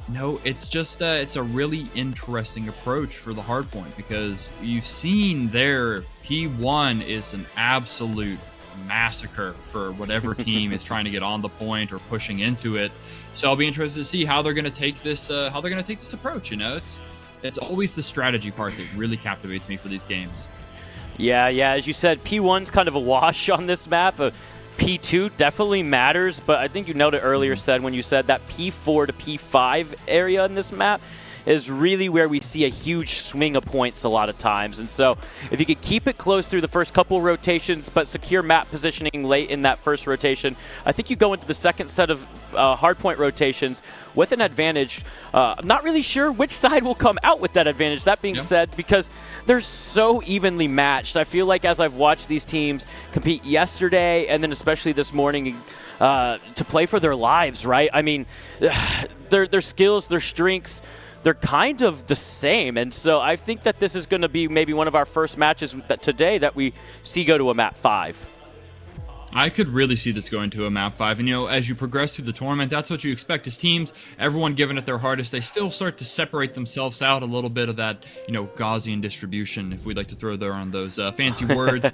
No, it's just it's a really interesting approach for the hardpoint, because you've seen their P1 is an absolute massacre for whatever team is trying to get on the point or pushing into it. So I'll be interested to see how they're going to take this. Approach. It's always the strategy part that really captivates me for these games. Yeah. As you said, P1's kind of a wash on this map. P2 definitely matters, but I think you nailed it earlier, said when you said that P4 to P5 area in this map is really where we see a huge swing of points a lot of times. And so if you could keep it close through the first couple rotations but secure map positioning late in that first rotation, I think you go into the second set of hardpoint rotations with an advantage. I'm not really sure which side will come out with that advantage. That being said, because they're so evenly matched, I feel like as I've watched these teams compete yesterday and then especially this morning to play for their lives, right? I mean, their skills, their strengths, they're kind of the same. And so I think that this is going to be maybe one of our first matches today that we see go to a map 5. I could really see this going to a map 5. And, as you progress through the tournament, that's what you expect as teams. Everyone giving it their hardest. They still start to separate themselves out a little bit of that, Gaussian distribution, if we'd like to throw there on those fancy words.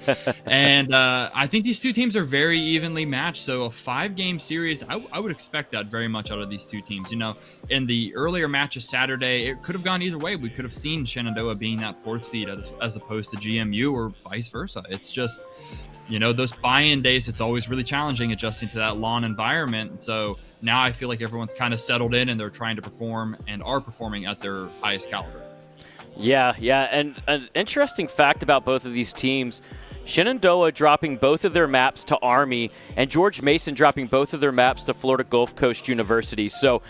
And I think these two teams are very evenly matched. So a 5-game series, I would expect that very much out of these two teams. In the earlier matches Saturday, it could have gone either way. We could have seen Shenandoah being that 4th seed as opposed to GMU or vice versa. It's just... those buy-in days, it's always really challenging adjusting to that lawn environment. So now I feel like everyone's kind of settled in and they're trying to perform and are performing at their highest caliber. Yeah. And an interesting fact about both of these teams, Shenandoah dropping both of their maps to Army and George Mason dropping both of their maps to Florida Gulf Coast University. So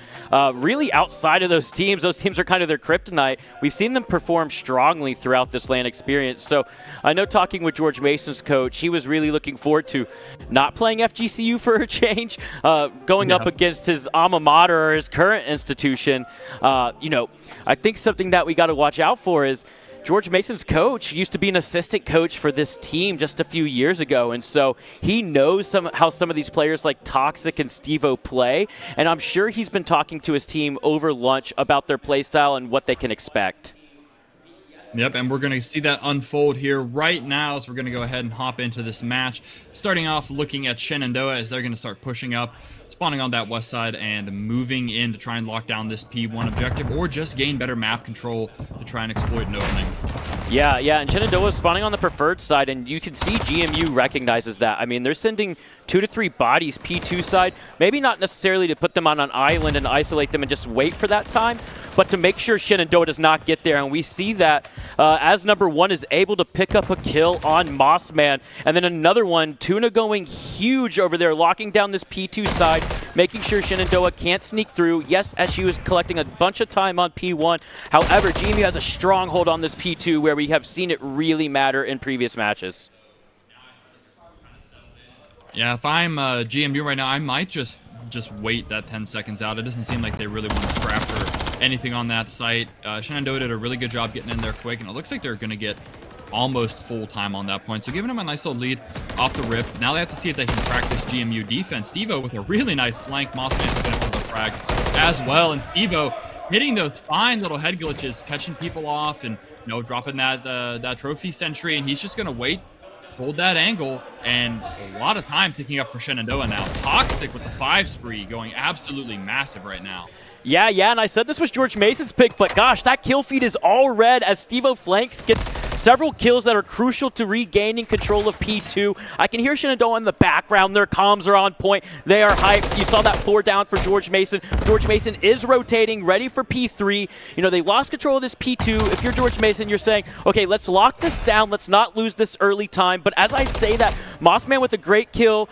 really outside of those teams are kind of their kryptonite. We've seen them perform strongly throughout this LAN experience. So I know talking with George Mason's coach, he was really looking forward to not playing FGCU for a change, going up against his alma mater or his current institution. I think something that we got to watch out for is George Mason's coach used to be an assistant coach for this team just a few years ago, and so he knows how some of these players like Toxic and Steve-O play, and I'm sure he's been talking to his team over lunch about their play style and what they can expect. Yep, and we're going to see that unfold here right now, so we're going to go ahead and hop into this match. Starting off looking at Shenandoah as they're going to start pushing up, spawning on that west side and moving in to try and lock down this P1 objective or just gain better map control to try and exploit an opening. Yeah, and Shenandoah is spawning on the preferred side, and you can see GMU recognizes that. I mean, they're sending 2 to 3 bodies P2 side, maybe not necessarily to put them on an island and isolate them and just wait for that time, but to make sure Shenandoah does not get there. And we see that as number 1 is able to pick up a kill on Mossman, and then another one, Tuna going huge over there, locking down this P2 side, making sure Shenandoah can't sneak through. Yes, SU is collecting a bunch of time on P1. However, GMU has a stronghold on this P2 where we have seen it really matter in previous matches. Yeah, if I'm GMU right now, I might just just wait that 10 seconds out. It doesn't seem like they really want to scrap for anything on that site. Shenandoah did a really good job getting in there quick, and it looks like they're going to get almost full time on that point. So giving them a nice little lead off the rip. Now they have to see if they can crack this GMU defense. Stevo with a really nice flank. Mossman picking up on the frag as well. And Stevo hitting those fine little head glitches, catching people off and, you know, dropping that trophy sentry. And he's just going to wait, hold that angle, and a lot of time ticking up for Shenandoah now. Toxic with the 5 spree going absolutely massive right now. Yeah, and I said this was George Mason's pick, but gosh, that kill feed is all red as Stevo flanks, gets several kills that are crucial to regaining control of P2. I can hear Shenandoah in the background. Their comms are on point. They are hyped. You saw that 4 down for George Mason. George Mason is rotating, ready for P3. You know, they lost control of this P2. If you're George Mason, you're saying, okay, let's lock this down. Let's not lose this early time. But as I say that, Mossman with a great kill.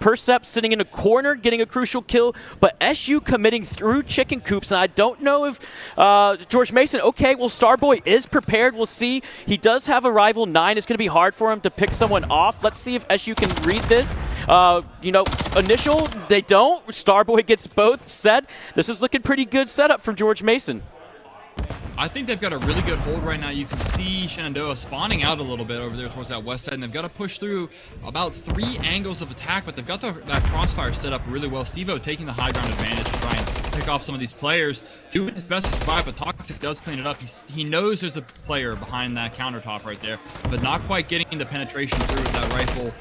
Percept sitting in a corner, getting a crucial kill, but SU committing through chicken coops, and I don't know if George Mason, okay, well, Starboy is prepared. We'll see. He does have a rival 9. It's going to be hard for him to pick someone off. Let's see if SU can read this. You know, initial, they don't. Starboy gets both set. This is looking pretty good setup from George Mason. I think they've got a really good hold right now. You can see Shenandoah spawning out a little bit over there towards that west side, and they've got to push through about 3 angles of attack, but they've got that crossfire set up really well. Stevo taking the high ground advantage to try and pick off some of these players, doing his best to survive, but Toxic does clean it up. He knows there's a player behind that countertop right there, but not quite getting the penetration through with that rifle.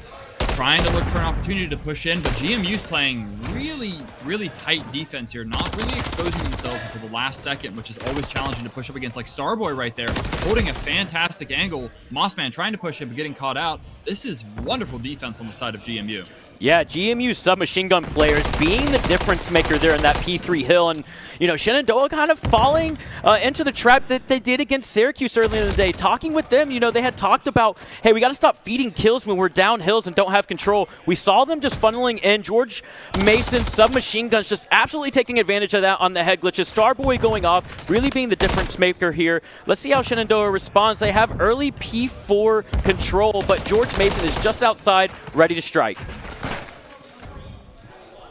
Trying to look for an opportunity to push in, but GMU's playing really tight defense here, not really exposing themselves until the last second, which is always challenging to push up against, like Starboy right there, holding a fantastic angle. Mossman trying to push him, but getting caught out. This is wonderful defense on the side of GMU. Yeah, GMU submachine gun players being the difference maker there in that P3 hill, and you know, Shenandoah kind of falling into the trap that they did against Syracuse earlier in the day. Talking with them, you know, they had talked about, hey, we got to stop feeding kills when we're down hills and don't have control. We saw them just funneling in. George Mason submachine guns just absolutely taking advantage of that on the head glitches. Starboy going off, really being the difference maker here. Let's see how Shenandoah responds. They have early P4 control, but George Mason is just outside, ready to strike.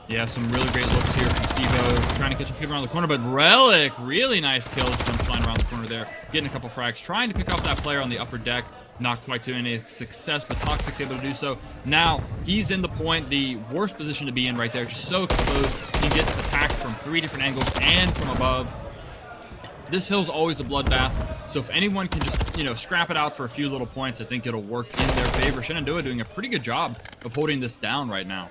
Yeah, some really great looks here from Stevo, trying to catch a people around the corner, but Relic, really nice kills, comes flying around the corner there, getting a couple frags, trying to pick off that player on the upper deck, not quite to any success, but Toxic's able to do so. Now, he's in the point, the worst position to be in right there, just so exposed. He gets attacked from 3 different angles and from above. This hill's always a bloodbath, so if anyone can just, you know, scrap it out for a few little points, I think it'll work in their favor. Shenandoah doing a pretty good job of holding this down right now.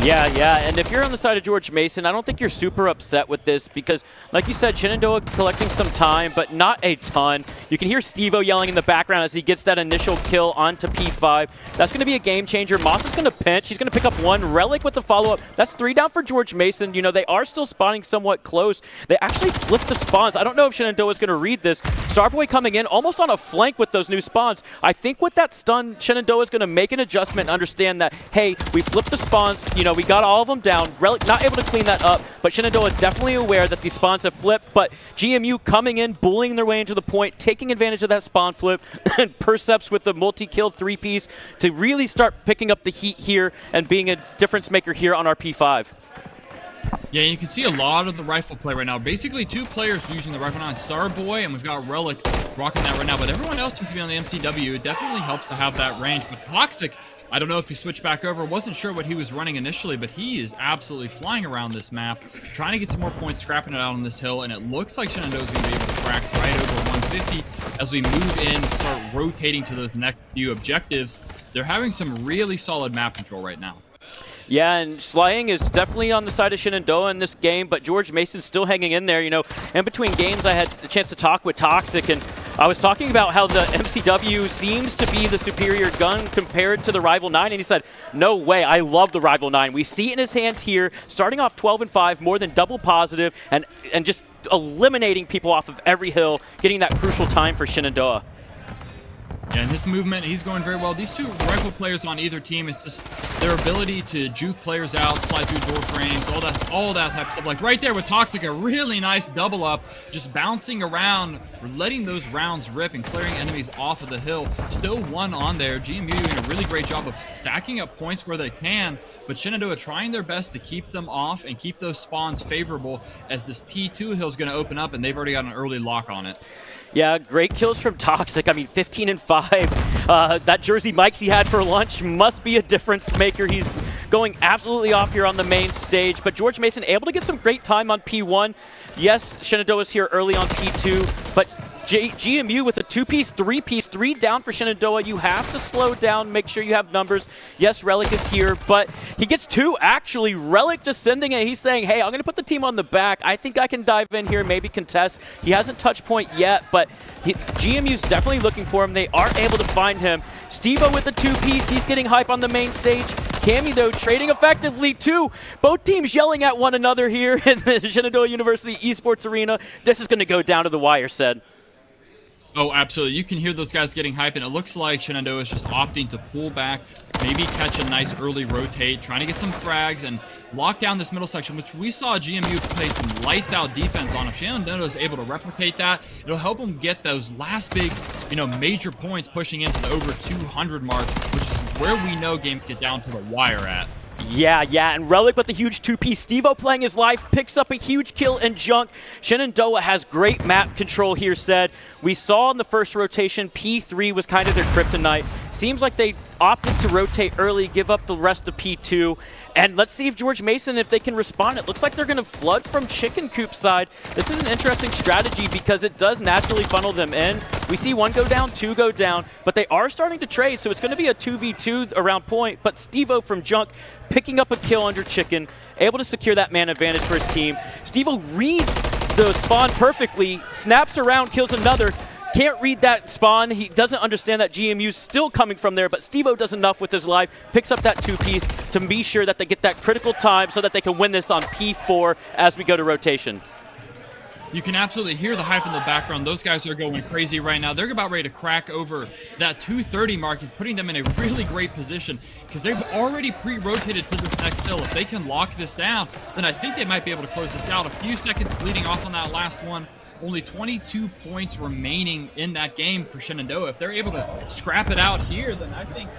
Yeah, and if you're on the side of George Mason, I don't think you're super upset with this because, like you said, Shenandoah collecting some time, but not a ton. You can hear Stevo yelling in the background as he gets that initial kill onto P5. That's going to be a game changer. Moss is going to pinch. He's going to pick up 1. Relic with the follow-up. That's 3 down for George Mason. You know, they are still spawning somewhat close. They actually flipped the spawns. I don't know if Shenandoah is going to read this. Starboy coming in almost on a flank with those new spawns. I think with that stun, Shenandoah is going to make an adjustment and understand that, hey, we flipped the spawns. You know, we got all of them down. Relic not able to clean that up, but Shenandoah definitely aware that these spawns have flipped, but GMU coming in, bullying their way into the point, taking advantage of that spawn flip, and Percepts with the multi-kill 3-piece to really start picking up the heat here and being a difference maker here on our P5. Yeah, you can see a lot of the rifle play right now. Basically, 2 players using the rifle now, Starboy, and we've got Relic rocking that right now, but everyone else seems to be on the MCW. It definitely helps to have that range, but Toxic, I don't know if he switched back over. Wasn't sure what he was running initially, but he is absolutely flying around this map, trying to get some more points, scrapping it out on this hill, and it looks like Shenandoah is going to be able to crack right over 150 as we move in and start rotating to those next few objectives. They're having some really solid map control right now. Yeah, and Slaying is definitely on the side of Shenandoah in this game, but George Mason's still hanging in there. You know, in between games, I had a chance to talk with Toxic, and I was talking about how the MCW seems to be the superior gun compared to the Rival 9, and he said, no way, I love the Rival 9. We see it in his hand here, starting off 12-5, more than double positive, and just eliminating people off of every hill, getting that crucial time for Shenandoah. Yeah, and his movement, he's going very well. These two rifle players on either team, it's just their ability to juke players out, slide through door frames, all that type of stuff. Like right there with Toxic, a really nice double up, just bouncing around, letting those rounds rip and clearing enemies off of the hill. Still one on there. GMU doing a really great job of stacking up points where they can, but Shenandoah trying their best to keep them off and keep those spawns favorable as this P2 hill is going to open up, and they've already got an early lock on it. Yeah, great kills from Toxic. I mean, 15 and 5. That Jersey Mikes he had for lunch must be a difference maker. He's going absolutely off here on the main stage. But George Mason able to get some great time on P1. Yes, Shenandoah's here early on P2, but GMU with a 2-piece, 3-piece, 3 down for Shenandoah. You have to slow down, make sure you have numbers. Yes, Relic is here, but he gets 2 actually. Relic just sending it. He's saying, hey, I'm going to put the team on the back. I think I can dive in here, maybe contest. He hasn't touched point yet, but GMU's definitely looking for him. They are able to find him. Stevo with the 2-piece. He's getting hype on the main stage. Cammy, though, trading effectively, too. Both teams yelling at one another here in the Shenandoah University Esports Arena. This is going to go down to the wire, said. Oh, absolutely. You can hear those guys getting hype, and it looks like Shenandoah is just opting to pull back, maybe catch a nice early rotate, trying to get some frags and lock down this middle section, which we saw GMU play some lights-out defense on. If Shenandoah is able to replicate that, it'll help them get those last big, major points pushing into the over 200 mark, which is where we know games get down to the wire at. Yeah, and Relic with the huge 2-piece. Stevo playing his life, picks up a huge kill in Junk. Shenandoah has great map control here, said. We saw in the first rotation, P3 was kind of their kryptonite. Seems like they opted to rotate early, give up the rest of P2. And let's see if George Mason, if they can respond. It looks like they're going to flood from Chicken Coop side. This is an interesting strategy because it does naturally funnel them in. We see 1 go down, 2 go down, but they are starting to trade, so it's going to be a 2v2 around point. But Stevo from Junk picking up a kill under Chicken, able to secure that man advantage for his team. Stevo reads the spawn perfectly, snaps around, kills another. Can't read that spawn. He doesn't understand that GMU's still coming from there, but Stevo does enough with his life, picks up that 2-piece to be sure that they get that critical time so that they can win this on P4 as we go to rotation. You can absolutely hear the hype in the background. Those guys are going crazy right now. They're about ready to crack over that 230 mark. It's putting them in a really great position because they've already pre-rotated to this next hill. If they can lock this down, then I think they might be able to close this out. A few seconds bleeding off on that last one. Only 22 points remaining in that game for Shenandoah. If they're able to scrap it out here, then I think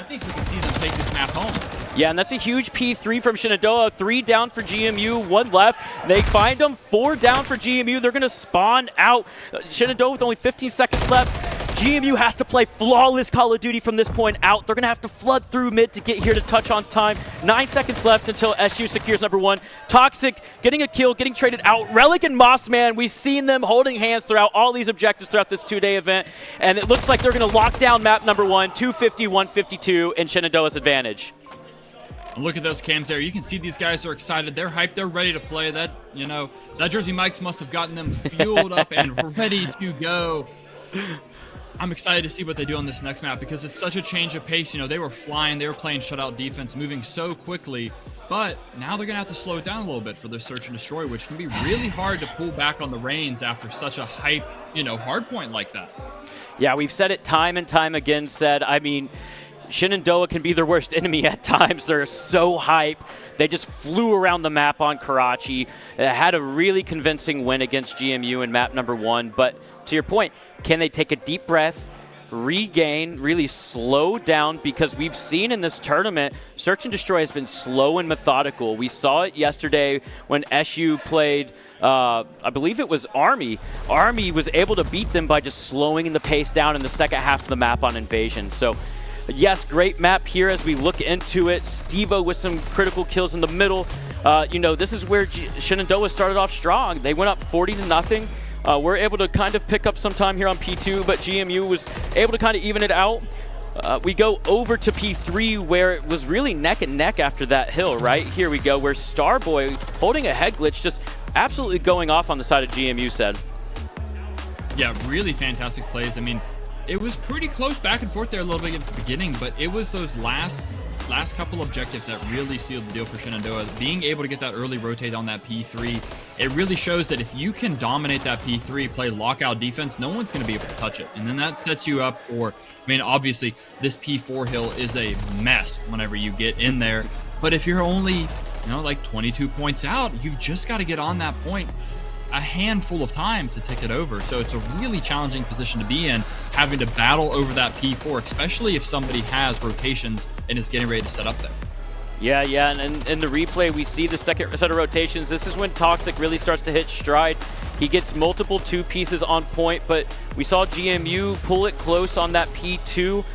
we can see them take this map home. Yeah, and that's a huge P3 from Shenandoah. 3 down for GMU, 1 left. They find them, 4 down for GMU. They're going to spawn out. Shenandoah with only 15 seconds left. GMU has to play flawless Call of Duty from this point out. They're going to have to flood through mid to get here to touch on time. 9 seconds left until SU secures number 1. Toxic getting a kill, getting traded out. Relic and Mossman, we've seen them holding hands throughout all these objectives throughout this 2-day event. And it looks like they're going to lock down map number 1, 250-152 in Shenandoah's advantage. Look at those cams there. You can see these guys are excited. They're hyped. They're ready to play. That Jersey Mikes must have gotten them fueled up and ready to go. I'm excited to see what they do on this next map because it's such a change of pace. They were flying. They were playing shutout defense, moving so quickly. But now they're going to have to slow it down a little bit for their search and destroy, which can be really hard to pull back on the reins after such a hype, hard point like that. Yeah, we've said it time and time again, said, I mean, Shenandoah can be their worst enemy at times. They're so hype. They just flew around the map on Karachi. Had a really convincing win against GMU in map number 1. But to your point, can they take a deep breath, regain, really slow down? Because we've seen in this tournament, Search and Destroy has been slow and methodical. We saw it yesterday when SU played, I believe it was Army. Army was able to beat them by just slowing the pace down in the second half of the map on Invasion. So yes, great map here as we look into it. Stevo with some critical kills in the middle. This is where Shenandoah started off strong. They went up 40-0. We're able to kind of pick up some time here on P2, but GMU was able to kind of even it out. We go over to P3 where it was really neck and neck after that hill, right? Here we go, where Starboy holding a head glitch, just absolutely going off on the side of GMU, said. Yeah, really fantastic plays. I mean, it was pretty close back and forth there a little bit at the beginning, but it was those last last couple objectives that really sealed the deal for Shenandoah. Being able to get that early rotate on that P3, it really shows that if you can dominate that P3, play lockout defense, no one's going to be able to touch it. And then that sets you up for, I mean, obviously, this P4 hill is a mess whenever you get in there. But if you're only, like 22 points out, you've just got to get on that point a handful of times to take it over. So it's a really challenging position to be in, having to battle over that P4, especially if somebody has rotations and is getting ready to set up there. Yeah, and in the replay, we see the second set of rotations. This is when Toxic really starts to hit stride. He gets multiple 2 pieces on point, but we saw GMU pull it close on that P2.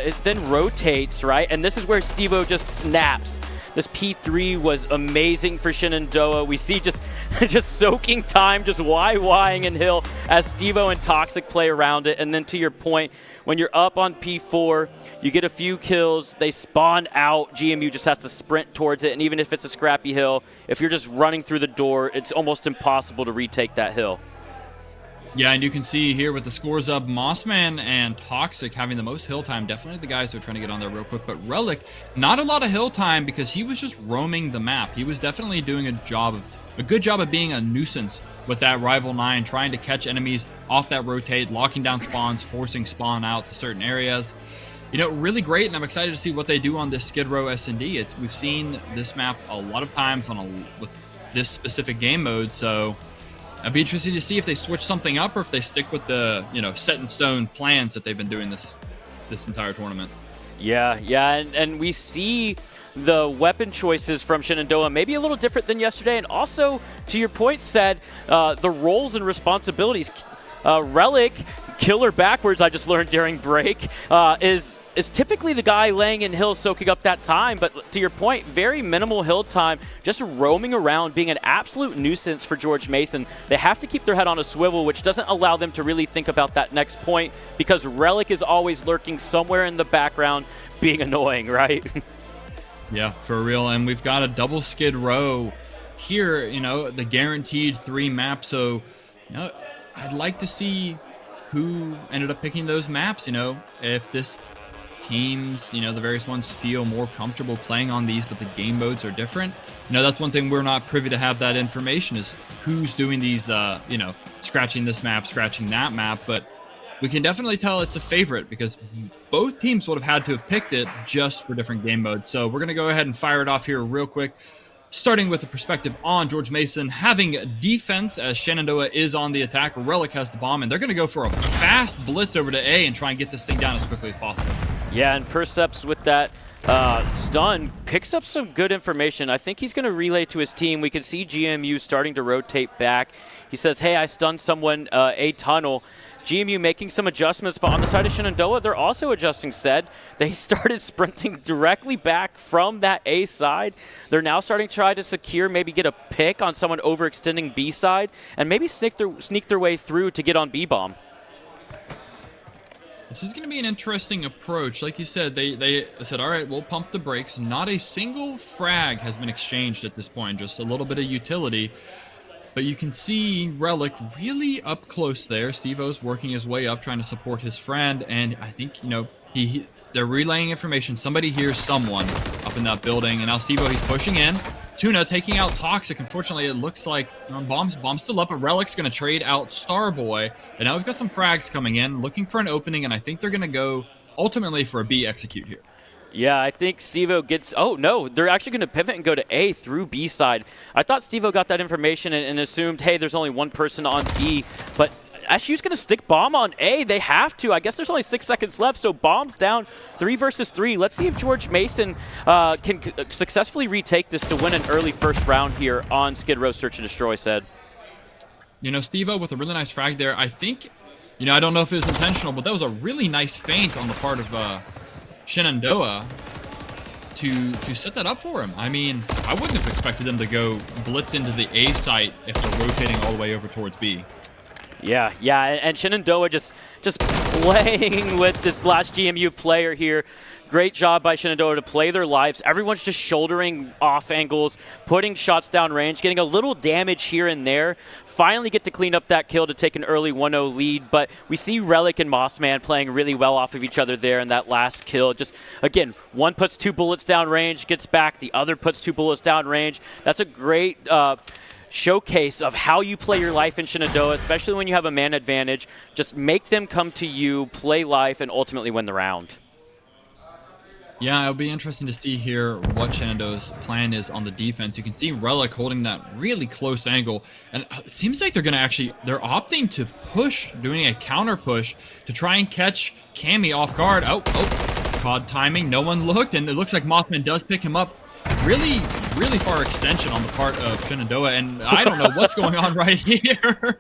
It then rotates, right? And this is where Steve-O just snaps. This P3 was amazing for Shenandoah. We see just soaking time, just YYing in hill as Steve-O and Toxic play around it. And then to your point, when you're up on P4, you get a few kills, they spawn out, GMU just has to sprint towards it. And even if it's a scrappy hill, if you're just running through the door, it's almost impossible to retake that hill. Yeah, and you can see here with the scores up, Mossman and Toxic having the most hill time. Definitely the guys who are trying to get on there real quick. But Relic, not a lot of hill time because he was just roaming the map. He was definitely doing a good job of being a nuisance with that Rival 9, trying to catch enemies off that rotate, locking down spawns, forcing spawn out to certain areas. Really great, and I'm excited to see what they do on this Skid Row S&D. We've seen this map a lot of times with this specific game mode, so I'd be interested to see if they switch something up or if they stick with the, set in stone plans that they've been doing this entire tournament. Yeah, and we see the weapon choices from Shenandoah maybe a little different than yesterday, and also, to your point, said the roles and responsibilities. Relic, killer backwards, I just learned during break, is typically the guy laying in hills soaking up that time, but to your point, very minimal hill time, just roaming around, being an absolute nuisance for George Mason. They have to keep their head on a swivel, which doesn't allow them to really think about that next point because Relic is always lurking somewhere in the background being annoying, right? Yeah, for real. And we've got a double Skid Row here, the guaranteed 3 maps. So, I'd like to see who ended up picking those maps, if this teams, the various ones feel more comfortable playing on these, but the game modes are different. That's one thing we're not privy to have that information is who's doing these, scratching this map, scratching that map, but we can definitely tell it's a favorite because both teams would have had to have picked it just for different game modes. So we're going to go ahead and fire it off here real quick, starting with a perspective on George Mason having defense as Shenandoah is on the attack. Relic has the bomb, and they're going to go for a fast blitz over to A and try and get this thing down as quickly as possible. Yeah, and Perseps with that stun picks up some good information. I think he's going to relay to his team. We can see GMU starting to rotate back. He says, hey, I stunned someone A tunnel. GMU making some adjustments, but on the side of Shenandoah, they're also adjusting said. They started sprinting directly back from that A side. They're now starting to try to secure, maybe get a pick on someone overextending B side, and maybe sneak their way through to get on B bomb. This is going to be an interesting approach. Like you said, they said, all right, we'll pump the brakes. Not a single frag has been exchanged at this point, just a little bit of utility. But you can see Relic really up close there. Steve-O's working his way up, trying to support his friend. And I think, they're relaying information. Somebody hears someone up in that building. And now Steve-O, he's pushing in. Tuna taking out Toxic. Unfortunately, it looks like bomb's still up, but Relic's going to trade out Starboy. And now we've got some frags coming in, looking for an opening. And I think they're going to go ultimately for a B execute here. Yeah, I think Steve-O gets... Oh, no, they're actually going to pivot and go to A through B side. I thought Steve-O got that information and assumed, hey, there's only one person on B. But SU's going to stick bomb on A. They have to. I guess there's only 6 seconds left, so bomb's down 3 versus 3. Let's see if George Mason can successfully retake this to win an early first round here on Skid Row Search and Destroy, said. Steve-O with a really nice frag there. I think, I don't know if it was intentional, but that was a really nice feint on the part of... Shenandoah to set that up for him. I mean, I wouldn't have expected them to go blitz into the A site if they're rotating all the way over towards B. Yeah, and Shenandoah just playing with this last GMU player here. Great job by Shenandoah to play their lives. Everyone's just shouldering off angles, putting shots down range, getting a little damage here and there. Finally get to clean up that kill to take an early 1-0 lead, but we see Relic and Mossman playing really well off of each other there in that last kill. Just, again, one puts 2 bullets down range, gets back, the other puts 2 bullets down range. That's a great showcase of how you play your life in Shenandoah, especially when you have a man advantage. Just make them come to you, play life, and ultimately win the round. Yeah, it'll be interesting to see here what Shenandoah's plan is on the defense. You can see Relic holding that really close angle, and it seems like they're opting to push, doing a counter push to try and catch Cammy off guard. Oh, caught timing, no one looked, and it looks like Mothman does pick him up. Really far extension on the part of Shenandoah, and I don't know what's going on right here,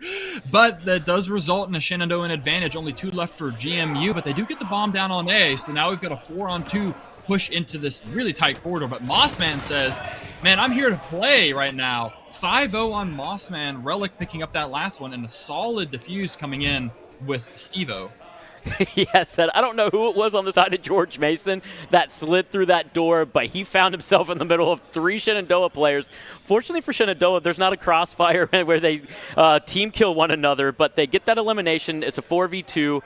but that does result in a Shenandoah advantage. Only 2 left for GMU, but they do get the bomb down on A, so now we've got a 4-on-2 push into this really tight corridor. But Mossman says, man, I'm here to play right now. 5-0 on Mossman, Relic picking up that last one, and a solid defuse coming in with Steve-O. Yes, I don't know who it was on the side of George Mason that slid through that door, but he found himself in the middle of 3 Shenandoah players. Fortunately for Shenandoah, there's not a crossfire where they team kill one another, but they get that elimination. It's a 4v2.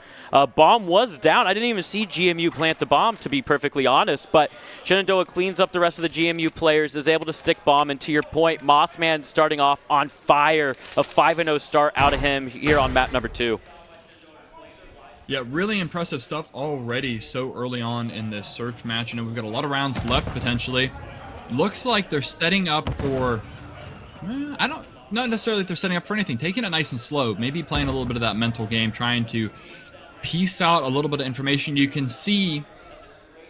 Bomb was down. I didn't even see GMU plant the bomb, to be perfectly honest, but Shenandoah cleans up the rest of the GMU players, is able to stick bomb, and to your point, Mossman starting off on fire. A 5-0 start out of him here on map number 2. Yeah, really impressive stuff already so early on in this search match. You know, we've got a lot of rounds left potentially. Looks like they're setting up for, not necessarily if they're setting up for anything. Taking it nice and slow, maybe playing a little bit of that mental game, trying to piece out a little bit of information. You can see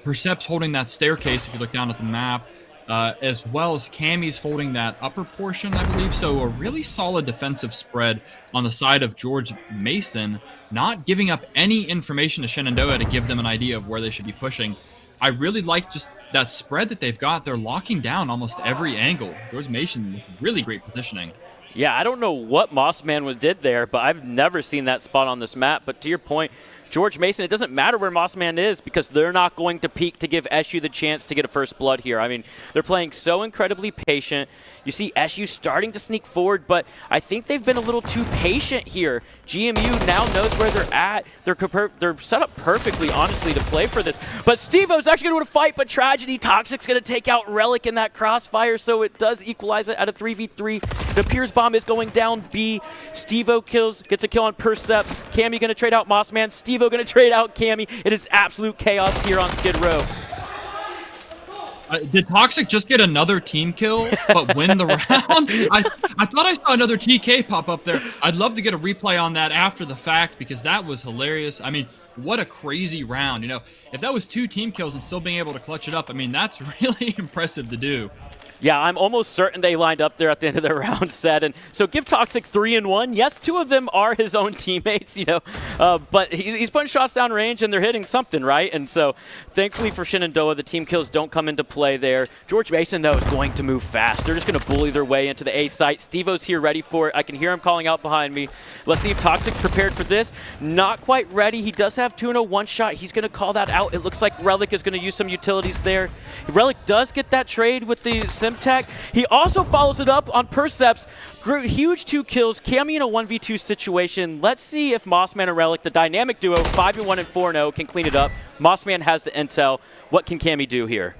Percep's holding that staircase if you look down at the map, as well as Cammy's holding that upper portion, I believe. So a really solid defensive spread on the side of George Mason, not giving up any information to Shenandoah to give them an idea of where they should be pushing. I really like just that spread that they've got. They're locking down almost every angle. George Mason with really great positioning. Yeah, I don't know what Mossman did there, but I've never seen that spot on this map. But to your point, George Mason, it doesn't matter where Mossman is because they're not going to peek to give SU the chance to get a first blood here. I mean, they're playing so incredibly patient. You see SU starting to sneak forward, but I think they've been a little too patient here. GMU now knows where they're at. They're set up perfectly, honestly, to play for this. But Steve-O's actually going to win a fight, but Tragedy Toxic's going to take out Relic in that crossfire, so it does equalize it at a 3v3. The Pierce bomb is going down B. Steve-O gets a kill on Perceps. Cammy going to trade out Mossman. Steve-O going to trade out Cammy. It is absolute chaos here on Skid Row. Did Toxic just get another team kill but win the round? I thought I saw another TK pop up there. I'd love to get a replay on that after the fact because that was hilarious. I mean, what a crazy round. You know, if that was 2 team kills and still being able to clutch it up, I mean, that's really impressive to do. Yeah, I'm almost certain they lined up there at the end of the round set. And so give Toxic 3-1. Yes, 2 of them are his own teammates, you know, but he's putting shots down range and they're hitting something, right? And so thankfully for Shenandoah, the team kills don't come into play there. George Mason, though, is going to move fast. They're just going to bully their way into the A site. Steve-O's here ready for it. I can hear him calling out behind me. Let's see if Toxic's prepared for this. Not quite ready. He does have 2 in a one shot. He's going to call that out. It looks like Relic is going to use some utilities there. Relic does get that trade with the Simtech. He also follows it up on Perceps. Huge 2 kills. Cammy in a 1v2 situation. Let's see if Mossman and Relic, the dynamic duo, 5-1 and 4-0, can clean it up. Mossman has the intel. What can Cammy do here?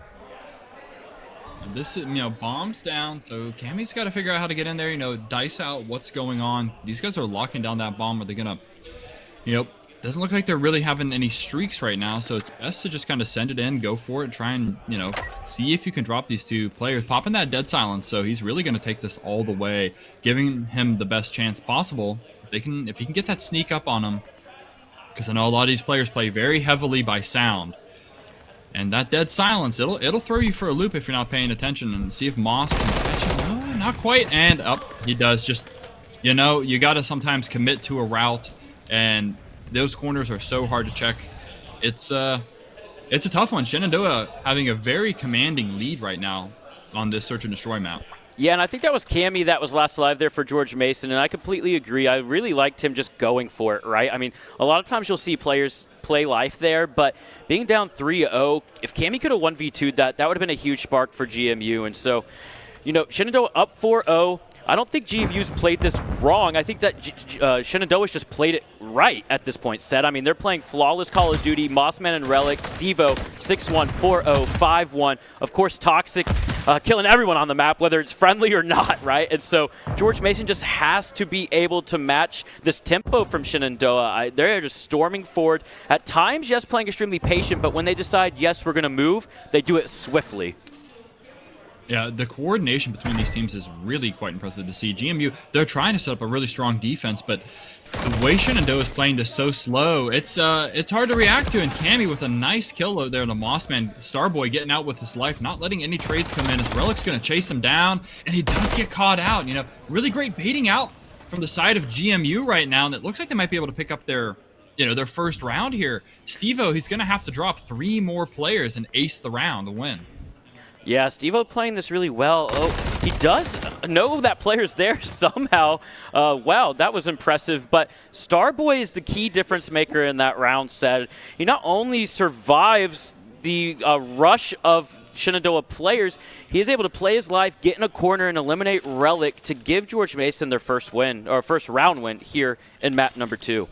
This is, you know, bombs down, so Cammy's got to figure out how to get in there, you know, dice out what's going on. These guys are locking down that bomb. Are they going to, you know, doesn't look like they're really having any streaks right now, so it's best to just kind of send it in, go for it, try and, you know, see if you can drop these 2 players. Popping that dead silence, so he's really going to take this all the way, giving him the best chance possible. If he can get that sneak up on him, because I know a lot of these players play very heavily by sound. And that dead silence, it'll throw you for a loop if you're not paying attention, and see if Moss can catch him. Oh, not quite, and up he does. Just, you know, you got to sometimes commit to a route, and those corners are so hard to check. It's a tough one. Shenandoah having a very commanding lead right now on this search and destroy map. Yeah, and I think that was Cammy that was last alive there for George Mason, and I completely agree. I really liked him just going for it, right? I mean, a lot of times you'll see players play life there, but being down 3-0, if Cammy could have 1v2'd that, that would have been a huge spark for GMU. And so, you know, Shenandoah up 4-0. I don't think GMU's played this wrong. I think that Shenandoah's just played it right at this point, Seth. I mean, they're playing flawless Call of Duty, Mossman and Relic, Stevo, 6-1, 4-0, 5-1. Of course, Toxic killing everyone on the map, whether it's friendly or not, right? And so George Mason just has to be able to match this tempo from Shenandoah. They're just storming forward. At times, yes, playing extremely patient, but when they decide, yes, we're going to move, they do it swiftly. Yeah, the coordination between these teams is really quite impressive to see. GMU, they're trying to set up a really strong defense, but the way Shenandoah is playing this so slow, it's hard to react to. And Cammy with a nice kill out there, the Mossman, Starboy getting out with his life, not letting any trades come in. As Relic's going to chase him down, and he does get caught out. You know, really great baiting out from the side of GMU right now, and it looks like they might be able to pick up their first round here. Stevo, he's going to have to drop 3 more players and ace the round to win. Yeah, Stevo playing this really well. Oh, he does know that player's there somehow. Wow, that was impressive. But Starboy is the key difference maker in that round set. He not only survives the rush of Shenandoah players, he is able to play his life, get in a corner, and eliminate Relic to give George Mason their first win, or first round win here in map number 2.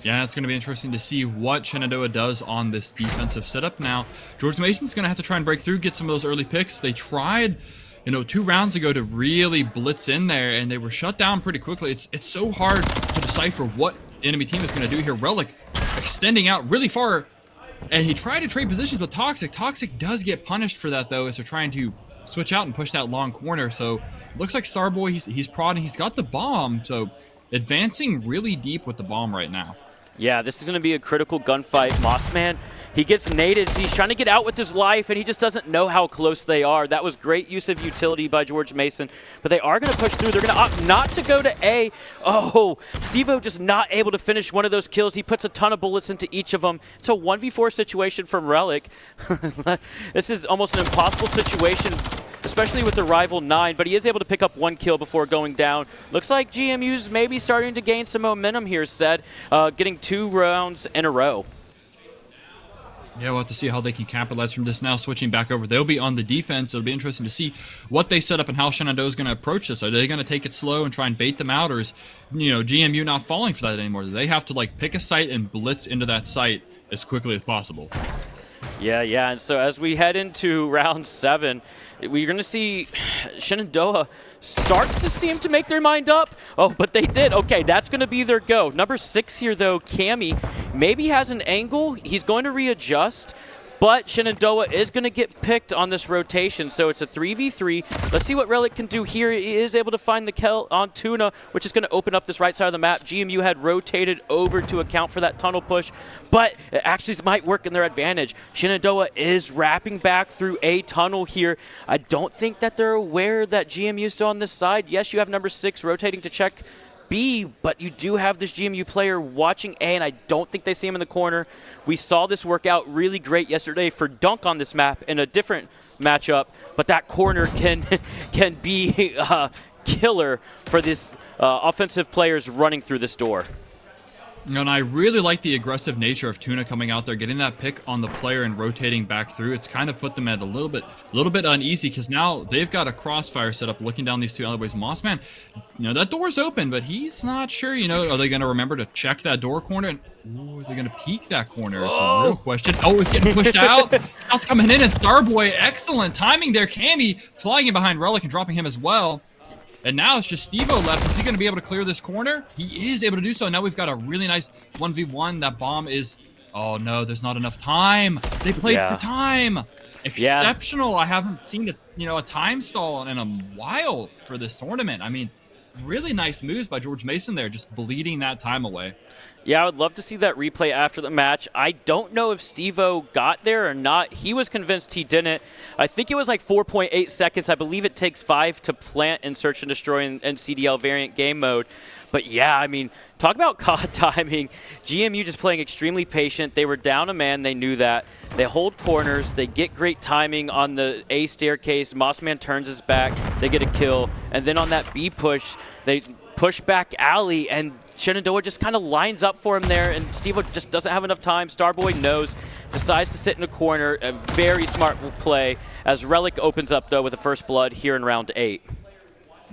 Yeah, it's going to be interesting to see what Shenandoah does on this defensive setup now. George Mason's going to have to try and break through, get some of those early picks. They tried, 2 rounds ago to really blitz in there, and they were shut down pretty quickly. It's so hard to decipher what the enemy team is going to do here. Relic extending out really far, and he tried to trade positions with Toxic. Toxic does get punished for that, though, as they're trying to switch out and push that long corner. So it looks like Starboy, he's prodding. He's got the bomb, so advancing really deep with the bomb right now. Yeah, this is going to be a critical gunfight. Mossman, he gets naded. So he's trying to get out with his life, and he just doesn't know how close they are. That was great use of utility by George Mason, but they are going to push through. They're going to opt not to go to A. Oh, Stevo just not able to finish one of those kills. He puts a ton of bullets into each of them. It's a 1v4 situation from Relic. This is almost an impossible situation, especially with the rival 9, but he is able to pick up 1 kill before going down. Looks like GMU's maybe starting to gain some momentum here, Seth, getting 2 rounds in a row. Yeah, we'll have to see how they can capitalize from this now. Switching back over, they'll be on the defense. It'll be interesting to see what they set up and how Shenandoah is going to approach this. Are they going to take it slow and try and bait them out, or is GMU not falling for that anymore? Do they have to pick a site and blitz into that site as quickly as possible? Yeah, and so as we head into round 7, we're going to see Shenandoah starts to seem to make their mind up. Oh, but they did. Okay, that's going to be their go. Number 6 here, though, Cammy, maybe has an angle. He's going to readjust, but Shenandoah is going to get picked on this rotation, so it's a 3v3. Let's see what Relic can do here. He is able to find the kill on Tuna, which is going to open up this right side of the map. GMU had rotated over to account for that tunnel push, but it actually might work in their advantage. Shenandoah is wrapping back through a tunnel here. I don't think that they're aware that GMU is still on this side. Yes, you have number 6 rotating to check B, but you do have this GMU player watching A, and I don't think they see him in the corner. We saw this work out really great yesterday for Dunk on this map in a different matchup, but that corner can be killer for this offensive players running through this door. And I really like the aggressive nature of Tuna coming out there, getting that pick on the player and rotating back through. It's kind of put them at a little bit uneasy, because now they've got a crossfire set up looking down these 2 alleyways. Mossman, that door's open, but he's not sure, are they going to remember to check that door corner? And are they going to peek that corner? It's a real question. Oh, it's getting pushed out. Shots coming in, and Starboy, excellent timing there. Cammy flying in behind Relic and dropping him as well. And now it's just Stevo left. Is he going to be able to clear this corner? He is able to do so. Now we've got a really nice 1v1. That bomb is... Oh, no, there's not enough time. They played for time. Exceptional. I haven't seen a time stall in a while for this tournament. I mean, really nice moves by George Mason there, just bleeding that time away. Yeah, I would love to see that replay after the match. I don't know if Stevo got there or not. He was convinced he didn't. I think it was 4.8 seconds. I believe it takes 5 to plant in Search and Destroy and CDL variant game mode. But yeah, I mean, talk about COD timing. GMU just playing extremely patient. They were down a man. They knew that. They hold corners. They get great timing on the A staircase. Mossman turns his back. They get a kill. And then on that B push, they push back alley, and Shenandoah just kind of lines up for him there, and Steve just doesn't have enough time. Starboy knows, decides to sit in a corner. A very smart play as Relic opens up, though, with the first blood here in round 8.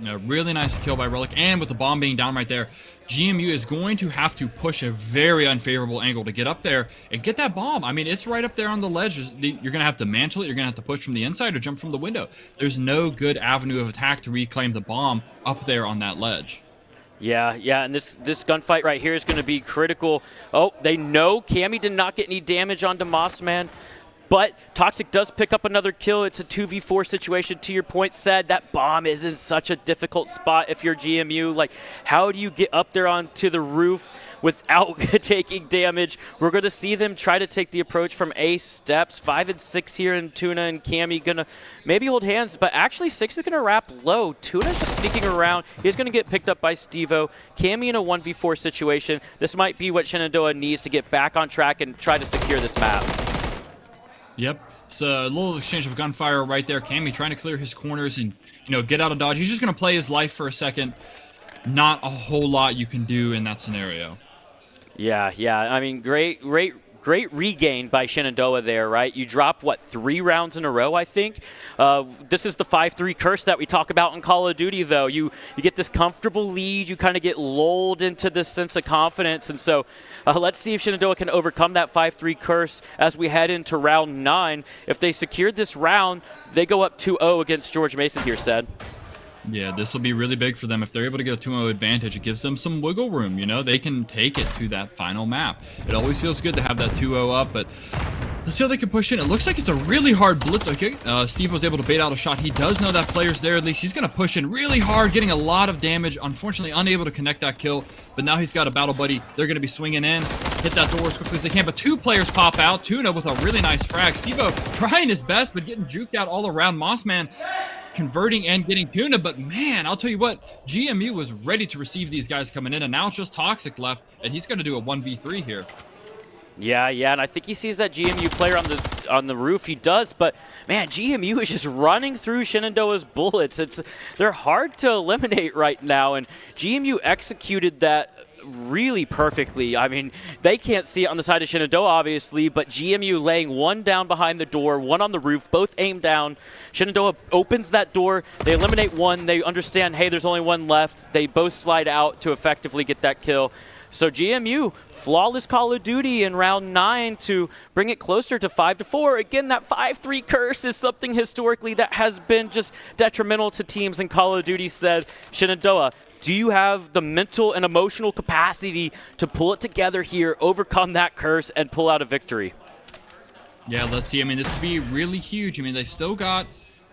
Really nice kill by Relic, and with the bomb being down right there, GMU is going to have to push a very unfavorable angle to get up there and get that bomb. I mean, it's right up there on the ledge. You're going to have to mantle it. You're going to have to push from the inside or jump from the window. There's no good avenue of attack to reclaim the bomb up there on that ledge. Yeah, and this gunfight right here is going to be critical. Oh, they know Cammy did not get any damage onto Mossman, but Toxic does pick up another kill. It's a 2v4 situation. To your point, Said, that bomb is in such a difficult spot if you're GMU. Like, how do you get up there onto the roof without taking damage? We're going to see them try to take the approach from A steps. 5 and 6 here, and Tuna and Cammy going to maybe hold hands, but actually 6 is going to wrap low. Tuna's just sneaking around. He's going to get picked up by Stevo. Cammy in a 1v4 situation. This might be what Shenandoah needs to get back on track and try to secure this map. Yep. It's a little exchange of gunfire right there. Cammy trying to clear his corners and, get out of dodge. He's just going to play his life for a second. Not a whole lot you can do in that scenario. Yeah. I mean, great regain by Shenandoah there, right? You drop, 3 rounds in a row, I think? This is the 5-3 curse that we talk about in Call of Duty, though. You get this comfortable lead. You kind of get lulled into this sense of confidence. And so let's see if Shenandoah can overcome that 5-3 curse as we head into round 9. If they secured this round, they go up 2-0 against George Mason here, Said. Yeah, this will be really big for them. If they're able to get a 2-0 advantage, it gives them some wiggle room. They can take it to that final map. It always feels good to have that 2-0 up, but let's see how they can push in. It looks like it's a really hard blitz. Okay, Steve was able to bait out a shot. He does know that player's there at least. He's going to push in really hard, getting a lot of damage. Unfortunately, unable to connect that kill, but now he's got a battle buddy. They're going to be swinging in, hit that door as quickly as they can, but 2 players pop out. Tuna with a really nice frag. Stevo trying his best, but getting juked out all around. Mossman converting and getting Tuna, but man, I'll tell you what, GMU was ready to receive these guys coming in, and now it's just Toxic left, and he's going to do a 1v3 here. Yeah, and I think he sees that GMU player on the roof. He does, but man, GMU is just running through Shenandoah's bullets. They're hard to eliminate right now, and GMU executed that really perfectly. I mean, they can't see it on the side of Shenandoah, obviously, but GMU laying 1 down behind the door, 1 on the roof, both aimed down. Shenandoah opens that door. They eliminate 1. They understand, hey, there's only 1 left. They both slide out to effectively get that kill. So GMU, flawless Call of Duty in round 9 to bring it closer to 5-4. Again, that 5-3 curse is something historically that has been just detrimental to teams in Call of Duty. Said, Shenandoah, do you have the mental and emotional capacity to pull it together here, overcome that curse, and pull out a victory? Yeah, let's see. I mean, this could be really huge. I mean, they've still got,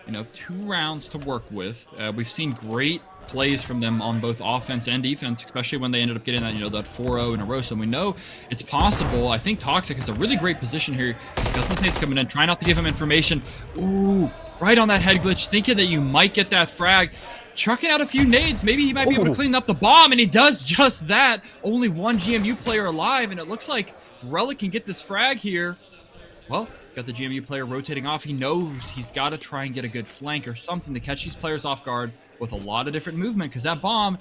2 rounds to work with. We've seen great plays from them on both offense and defense, especially when they ended up getting that, that 4-0 in a row. So we know it's possible. I think Toxic has a really great position here. He's got the nades coming in. Try not to give him information. Ooh, right on that head glitch, thinking that you might get that frag. Chucking out a few nades. Maybe he might be able to clean up the bomb, and he does just that. Only 1 GMU player alive, and it looks like if Relic can get this frag here, well, got the GMU player rotating off. He knows he's got to try and get a good flank or something to catch these players off guard with a lot of different movement, because that bomb,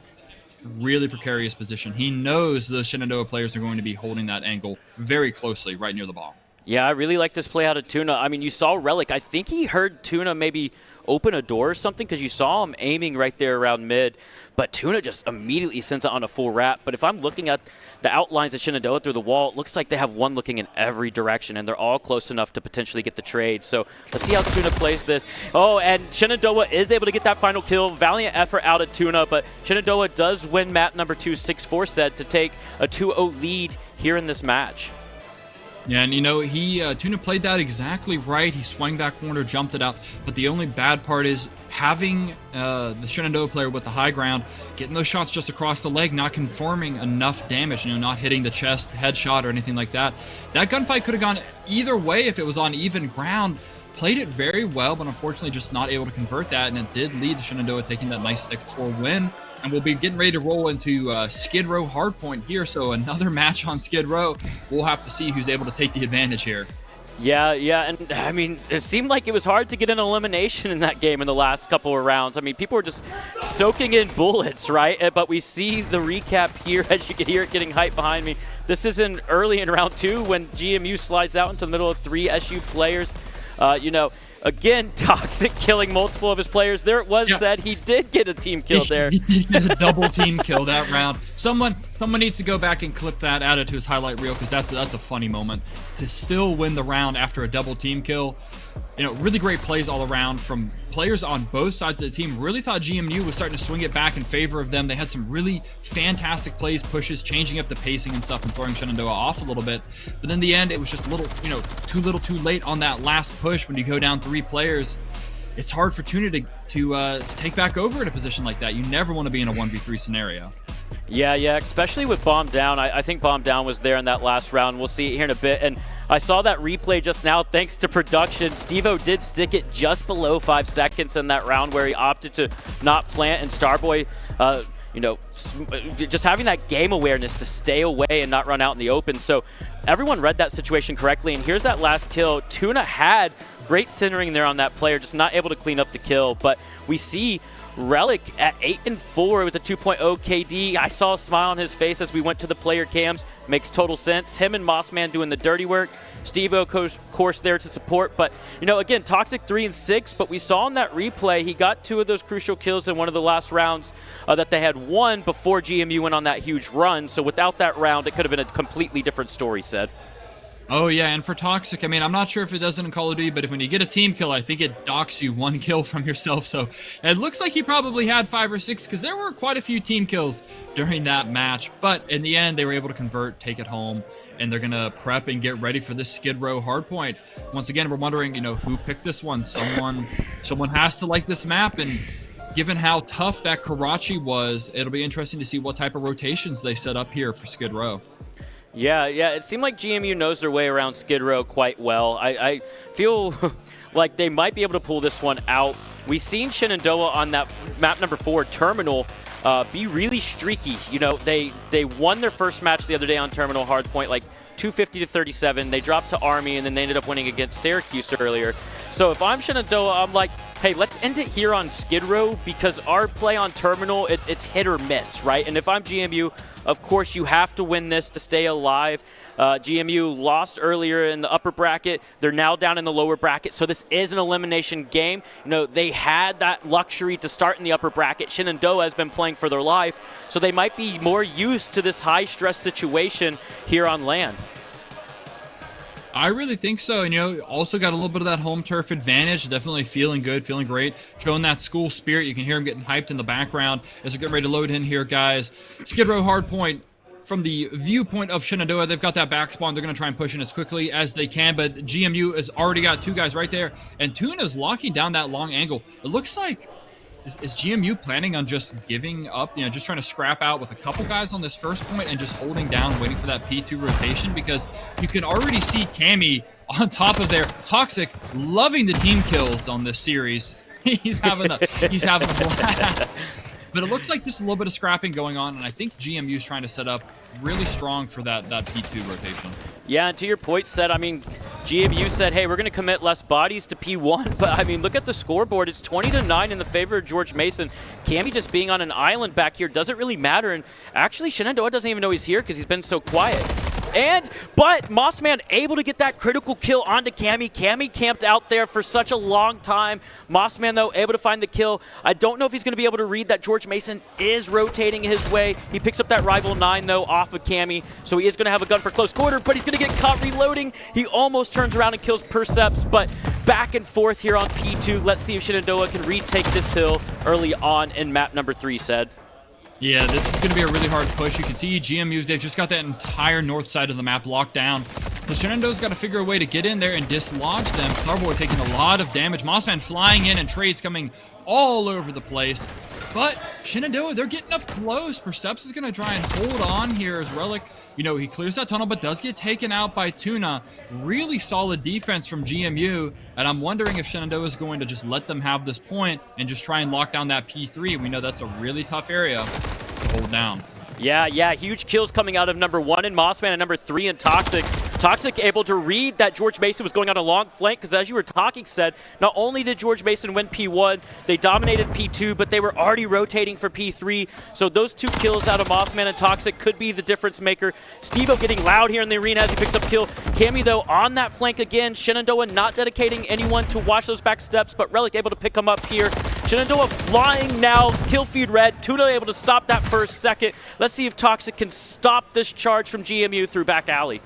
really precarious position. He knows the Shenandoah players are going to be holding that angle very closely right near the bomb. Yeah, I really like this play out of Tuna. I mean, you saw Relic. I think he heard Tuna maybe open a door or something, because you saw him aiming right there around mid. But Tuna just immediately sends it on a full wrap. But if I'm looking at the outlines of Shenandoah through the wall, it looks like they have 1 looking in every direction, and they're all close enough to potentially get the trade. So let's see how Tuna plays this. Oh, and Shenandoah is able to get that final kill. Valiant effort out of Tuna, but Shenandoah does win map number 2, 6-4 set to take a 2-0 lead here in this match. Yeah, and Tuna played that exactly right. He swung that corner, jumped it out. But the only bad part is having the Shenandoah player with the high ground, getting those shots just across the leg, not conforming enough damage, not hitting the chest, headshot, or anything like that. That gunfight could have gone either way if it was on even ground. Played it very well, but unfortunately just not able to convert that, and it did lead to Shenandoah taking that nice 6-4 win. And we'll be getting ready to roll into Skid Row Hardpoint here. So another match on Skid Row. We'll have to see who's able to take the advantage here. Yeah, and I mean, it seemed like it was hard to get an elimination in that game in the last couple of rounds. I mean, people were just soaking in bullets, right? But we see the recap here, as you can hear it getting hyped behind me. This is early in round 2 when GMU slides out into the middle of 3 SU players. Again, Toxic killing multiple of his players. There it was said he did get a team kill there. He did a double team kill that round. Someone needs to go back and clip that, add it to his highlight reel, because that's a funny moment. To still win the round after a double team kill. Really great plays all around from players on both sides of the team. Really thought GMU was starting to swing it back in favor of them. They had some really fantastic plays, pushes, changing up the pacing and stuff and throwing Shenandoah off a little bit. But in the end, it was just a little, too little too late on that last push when you go down 3 players. It's hard for Tuna to take back over in a position like that. You never want to be in a 1v3 scenario. Yeah, especially with Bomb Down. I think Bomb Down was there in that last round. We'll see it here in a bit. And I saw that replay just now thanks to production. Steve-O did stick it just below 5 seconds in that round where he opted to not plant, and Starboy, just having that game awareness to stay away and not run out in the open. So everyone read that situation correctly, and here's that last kill. Tuna had great centering there on that player, just not able to clean up the kill. But we see Relic at 8-4 with a 2.0 KD. I saw a smile on his face as we went to the player cams. Makes total sense. Him and Mossman doing the dirty work. Steve-O, course, there to support. But, again, Toxic 3-6, but we saw in that replay he got 2 of those crucial kills in one of the last rounds that they had won before GMU went on that huge run. So without that round, it could have been a completely different story, said. Oh, yeah, and for Toxic, I mean, I'm not sure if it does it in Call of Duty, but when you get a team kill, I think it docks you 1 kill from yourself. So it looks like he probably had 5 or 6 because there were quite a few team kills during that match. But in the end, they were able to convert, take it home, and they're going to prep and get ready for this Skid Row Hardpoint. Once again, we're wondering, who picked this one? Someone has to like this map, and given how tough that Karachi was, it'll be interesting to see what type of rotations they set up here for Skid Row. Yeah, it seemed like GMU knows their way around Skid Row quite well. I feel like they might be able to pull this one out. We've seen Shenandoah on that map number 4, Terminal, be really streaky. They won their first match the other day on Terminal Hardpoint, like 250-37. They dropped to Army, and then they ended up winning against Syracuse earlier. So if I'm Shenandoah, I'm like, hey, let's end it here on Skid Row because our play on Terminal, it's hit or miss, right? And if I'm GMU, of course, you have to win this to stay alive. GMU lost earlier in the upper bracket. They're now down in the lower bracket, so this is an elimination game. They had that luxury to start in the upper bracket. Shenandoah has been playing for their life, so they might be more used to this high-stress situation here on LAN. I really think so. And, also got a little bit of that home turf advantage. Definitely feeling good, feeling great. Showing that school spirit. You can hear him getting hyped in the background as we get ready to load in here, guys. Skid Row Hardpoint. From the viewpoint of Shenandoah, they've got that back spawn. They're going to try and push in as quickly as they can, but GMU has already got 2 guys right there, and Tuna's locking down that long angle. It looks like, is GMU planning on just giving up, just trying to scrap out with a couple guys on this first point and just holding down, waiting for that P2 rotation? Because you can already see Cammy on top of there. Toxic loving the team kills on this series. he's having a blast. But it looks like there's a little bit of scrapping going on, and I think GMU's trying to set up really strong for that P2 rotation. Yeah, and to your point, Seth, GMU said, hey, we're going to commit less bodies to P1. But, look at the scoreboard. It's 20-9 in the favor of George Mason. Cammy just being on an island back here doesn't really matter. And actually, Shenandoah doesn't even know he's here because he's been so quiet. But Mossman able to get that critical kill onto Cammy. Cammy camped out there for such a long time. Mossman, though, able to find the kill. I don't know if he's going to be able to read that George Mason is rotating his way. He picks up that Rival 9, though, off of Cammy. So he is going to have a gun for close quarter, but he's going to get caught reloading. He almost turns around and kills Perceps, but back and forth here on P2. Let's see if Shenandoah can retake this hill early on in map number 3, said. Yeah, this is going to be a really hard push. You can see GMU, they've just got that entire north side of the map locked down. So Shenandoah's got to figure a way to get in there and dislodge them. Starboy taking a lot of damage. Mossman flying in and trades coming all over the place. But Shenandoah, they're getting up close. Perceps is going to try and hold on here as Relic, you know, he clears that tunnel, but does get taken out by Tuna. Really solid defense from GMU, and I'm wondering if Shenandoah is going to just let them have this point and just try and lock down that P3. We know that's a really tough area to hold down. Yeah, huge kills coming out of number 1 in Mossman and number 3 in Toxic. Toxic able to read that George Mason was going on a long flank, because as you were talking, said, not only did George Mason win P1, they dominated P2, but they were already rotating for P3. So those 2 kills out of Mossman and Toxic could be the difference maker. Steve-O getting loud here in the arena as he picks up kill. Cammy, though, on that flank again. Shenandoah not dedicating anyone to watch those back steps, but Relic able to pick him up here. Shenandoah flying now, kill feed red. Tuna able to stop that for a second. Let's see if Toxic can stop this charge from GMU through back alley.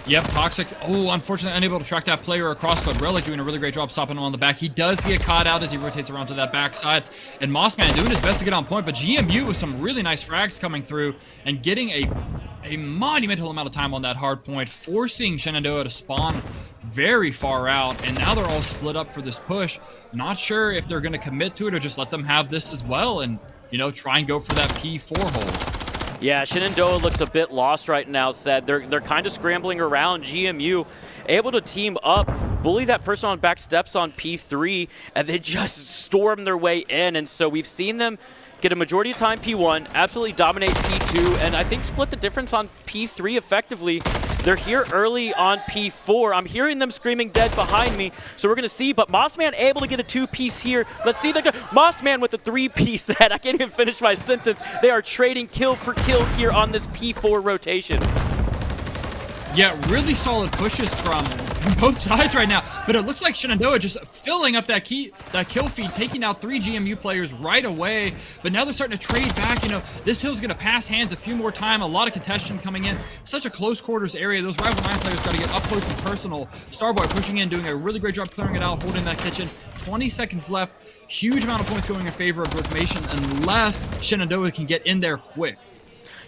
Yep, Toxic, unfortunately unable to track that player across, but Relic doing a really great job stopping him on the back. He does get caught out as he rotates around to that backside, and Mossman doing his best to get on point, but GMU with some really nice frags coming through and getting a monumental amount of time on that hard point, forcing Shenandoah to spawn very far out, and now they're all split up for this push. Not sure if they're going to commit to it or just let them have this as well and, you know, try and go for that P4 hold. Yeah, Shenandoah looks a bit lost right now, said. They're kind of scrambling around. GMU able to team up, bully that person on back steps on P3, and they just storm their way in. And so we've seen them get a majority of time P1, absolutely dominate P2, and I think split the difference on P3 effectively. They're here early on P4. I'm hearing them screaming dead behind me, so we're going to see. But Mossman able to get a 2-piece here. Let's see. Mossman with the 3-piece set. I can't even finish my sentence. They are trading kill for kill here on this P4 rotation. Yeah, really solid pushes from both sides right now, but it looks like Shenandoah just filling up that kill feed, taking out 3 GMU players right away, but now they're starting to trade back. You know, this hill's going to pass hands a few more times, a lot of contention coming in. Such a close quarters area. Those Rival 9 players got to get up close and personal. Starboy pushing in, doing a really great job clearing it out, holding that kitchen. 20 seconds left. Huge amount of points going in favor of George Mason unless Shenandoah can get in there quick.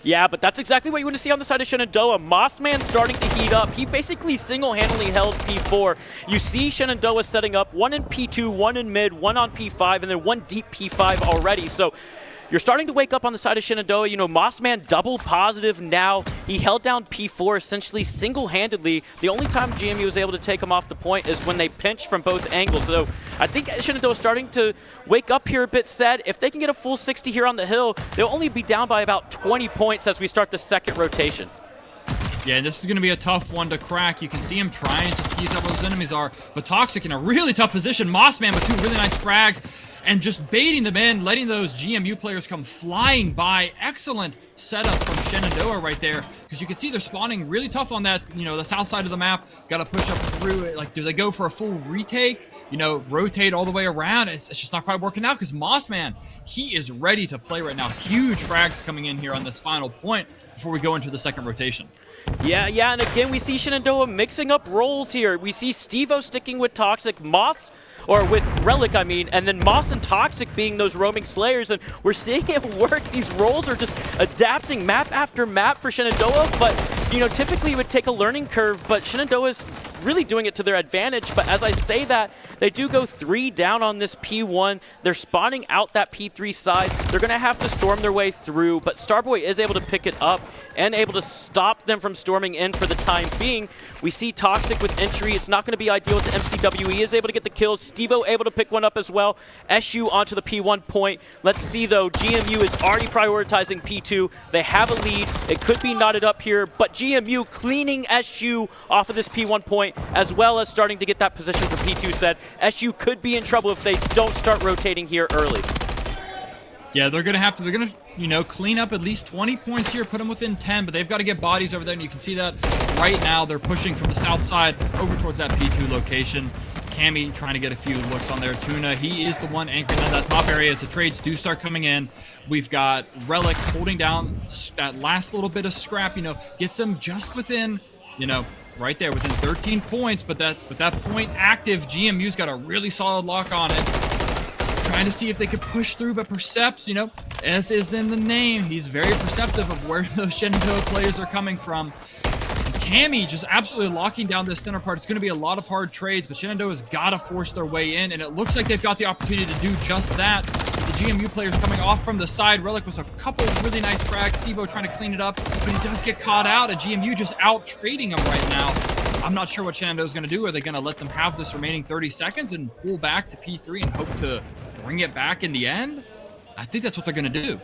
Yeah, but that's exactly what you want to see on the side of Shenandoah. Mossman starting to heat up. He basically single-handedly held P4. You see Shenandoah setting up 1 in P2, 1 in mid, 1 on P5, and then 1 deep P5 already. So you're starting to wake up on the side of Shenandoah. You know, Mossman double positive now. He held down P4 essentially single-handedly. The only time GMU was able to take him off the point is when they pinched from both angles. So I think Shenandoah is starting to wake up here a bit, said. If they can get a full 60 here on the hill, they'll only be down by about 20 points as we start the second rotation. Yeah, this is going to be a tough one to crack. You can see him trying to tease out where those enemies are, but Toxic in a really tough position. Mossman with 2 really nice frags and just baiting them in, letting those GMU players come flying by. Excellent setup from Shenandoah right there, because you can see they're spawning really tough on that, you know, the south side of the map. Got to push up through it. Like, do they go for a full retake? You know, rotate all the way around? It's just not quite working out because Mossman, he is ready to play right now. Huge frags coming in here on this final point before we go into the second rotation. Yeah, and again, we see Shenandoah mixing up roles here. We see Steve-O sticking with Toxic, with Relic, I mean, and then Moss and Toxic being those roaming slayers, and we're seeing it work. These roles are just adapting map after map for Shenandoah, but, you know, typically it would take a learning curve, but Shenandoah's really doing it to their advantage. But as I say that, they do go 3 down on this P1. They're spawning out that P3 side. They're going to have to storm their way through, but Starboy is able to pick it up and able to stop them from storming in for the time being. We see Toxic with entry. It's not going to be ideal with the MWIII. Is able to get the kills. Steve-O able to pick one up as well. SU onto the P1 point. Let's see, though. GMU is already prioritizing P2. They have a lead. It could be knotted up here, but GMU cleaning SU off of this P1 point, as well as starting to get that position for P2 set. SU could be in trouble if they don't start rotating here early. Yeah, they're gonna you know, clean up at least 20 points here, put them within 10, but they've got to get bodies over there, and you can see that right now. They're pushing from the south side over towards that P2 location. Cammy trying to get a few looks on there. Tuna, he is the one anchoring on that top area as the trades do start coming in. We've got Relic holding down that last little bit of scrap, you know, gets them just within, you know, right there within 13 points, but with that point active, GMU's got a really solid lock on it. Trying to see if they could push through, but Perceps, you know, as is in the name, he's very perceptive of where those Shenandoah players are coming from. Cammy just absolutely locking down this center part. It's going to be a lot of hard trades, but Shenandoah's got to force their way in, and it looks like they've got the opportunity to do just that. The GMU players coming off from the side. Relic was a couple of really nice frags. Stevo trying to clean it up, but he does get caught out. And GMU just out trading him right now. I'm not sure what Shenandoah's going to do. Are they going to let them have this remaining 30 seconds and pull back to P3 and hope to bring it back in the end? I think that's what they're going to do.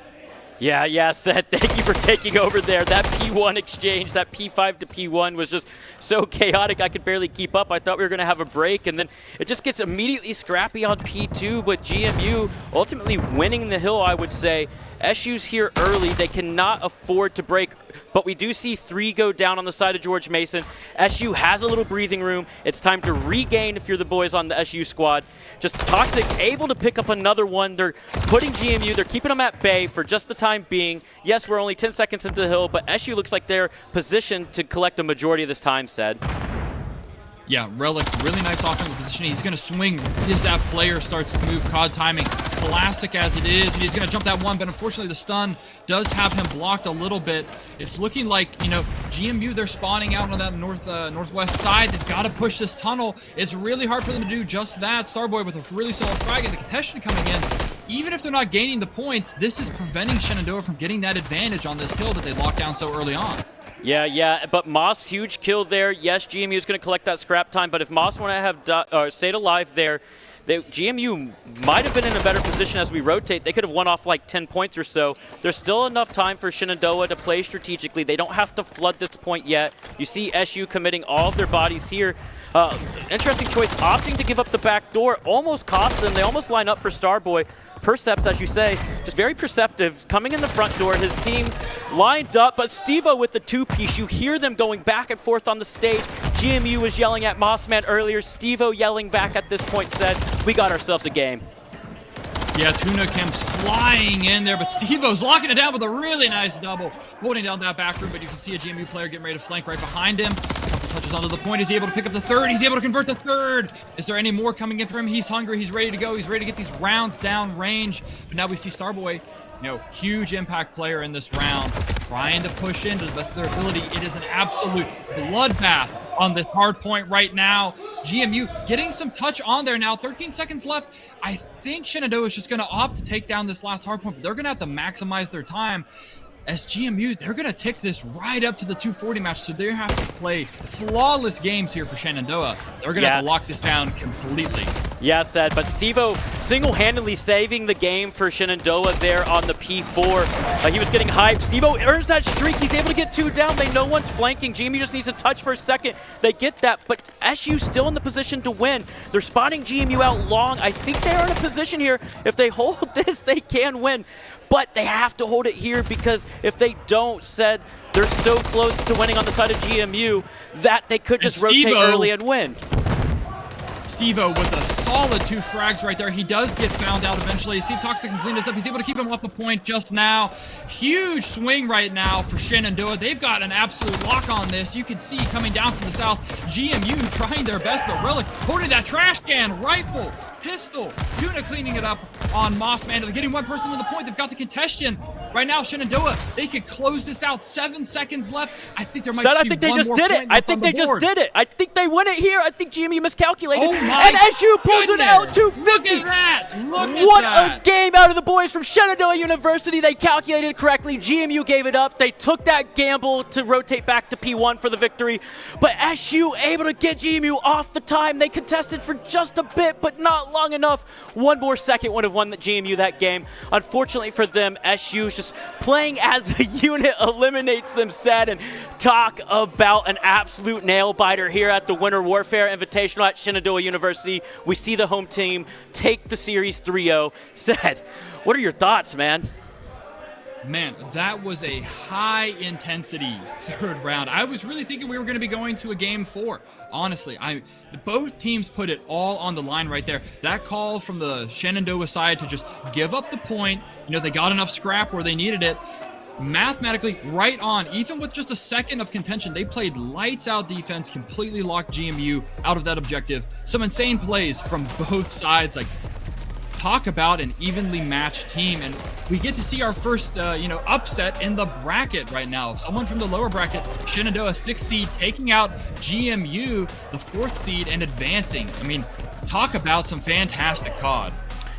Yeah, Seth, thank you for taking over there. That P1 exchange, that P5 to P1 was just so chaotic I could barely keep up. I thought we were going to have a break, and then it just gets immediately scrappy on P2, but GMU ultimately winning the hill, I would say. SU's here early. They cannot afford to break, but we do see 3 go down on the side of George Mason. SU has a little breathing room. It's time to regain if you're the boys on the SU squad. Just Toxic able to pick up another one. They're putting GMU, they're keeping them at bay for just the time being. Yes, we're only 10 seconds into the hill, but SU looks like they're positioned to collect a majority of this time, said. Yeah, Relic, really nice offensive position. He's going to swing as that player starts to move. COD timing, classic as it is. He's going to jump that one, but unfortunately the stun does have him blocked a little bit. It's looking like, you know, GMU, they're spawning out on that northwest side. They've got to push this tunnel. It's really hard for them to do just that. Starboy with a really solid frag and the contestation coming in. Even if they're not gaining the points, this is preventing Shenandoah from getting that advantage on this hill that they locked down so early on. Yeah, but Moss, huge kill there. Yes, GMU is going to collect that scrap time, but if Moss would have stayed alive there, GMU might have been in a better position as we rotate. They could have won off like 10 points or so. There's still enough time for Shenandoah to play strategically. They don't have to flood this point yet. You see SU committing all of their bodies here. Interesting choice, opting to give up the back door. Almost cost them. They almost line up for Starboy. Perceps, as you say, just very perceptive, coming in the front door. His team lined up, but Stevo with the 2-piece. You hear them going back and forth on the stage. GMU was yelling at Mossman earlier. Stevo yelling back at this point said, we got ourselves a game. Yeah, Tuna Chem's flying in there, but Stevo's locking it down with a really nice double. Holding down that back room, but you can see a GMU player getting ready to flank right behind him. Couple touches onto the point. Is he able to pick up the third? He's able to convert the third. Is there any more coming in for him? He's hungry. He's ready to go. He's ready to get these rounds down range. But now we see Starboy, you know, huge impact player in this round, trying to push in to the best of their ability. It is an absolute bloodbath on this hard point right now. GMU getting some touch on there now. 13 seconds left. I think Shenandoah is just going to opt to take down this last hard point, but they're going to have to maximize their time. As GMU, they're going to tick this right up to the 240 match, so they have to play flawless games here for Shenandoah. They're going to have to lock this down completely. Yeah, said, but Stevo single-handedly saving the game for Shenandoah there on the P4. He was getting hyped. Stevo earns that streak. He's able to get 2 down. They know one's flanking. GMU just needs to touch for a second. They get that, but SU still in the position to win. They're spotting GMU out long. I think they are in a position here. If they hold this, they can win. But they have to hold it here because if they don't, said they're so close to winning on the side of GMU that they could just rotate early and win. Stevo with a solid 2 frags right there. He does get found out eventually. See if Toxic can clean this up. He's able to keep him off the point just now. Huge swing right now for Shenandoah. They've got an absolute lock on this. You can see coming down from the south, GMU trying their best, but Relic holding that trash can, rifle, pistol. Tuna cleaning it up on Mossman. They're getting one person to the point. They've got the contestation. Right now, Shenandoah, they could close this out. 7 seconds left. I think there might be one more point. I think they just did it. I think they win it here. I think GMU miscalculated. Oh my and SU pulls it out 250. Look at that. What a game out of the boys from Shenandoah University. They calculated correctly. GMU gave it up. They took that gamble to rotate back to P1 for the victory. But SU able to get GMU off the time. They contested for just a bit, but not long enough. One more second would have won the GMU that game. Unfortunately for them, SU is just playing as a unit eliminates them, said, and talk about an absolute nail-biter here at the Winter Warfare Invitational at Shenandoah University. We see the home team take the series 3-0. Said, what are your thoughts, man? Man, that was a high-intensity third round. I was really thinking we were going to be going to a game 4. Honestly, both teams put it all on the line right there. That call from the Shenandoah side to just give up the point, you know, they got enough scrap where they needed it. Mathematically, right on. Even with just a second of contention, they played lights-out defense, completely locked GMU out of that objective. Some insane plays from both sides, like talk about an evenly matched team, and we get to see our first, upset in the bracket right now. Someone from the lower bracket, Shenandoah 6th seed, taking out GMU, the 4th seed, and advancing. I mean, talk about some fantastic COD.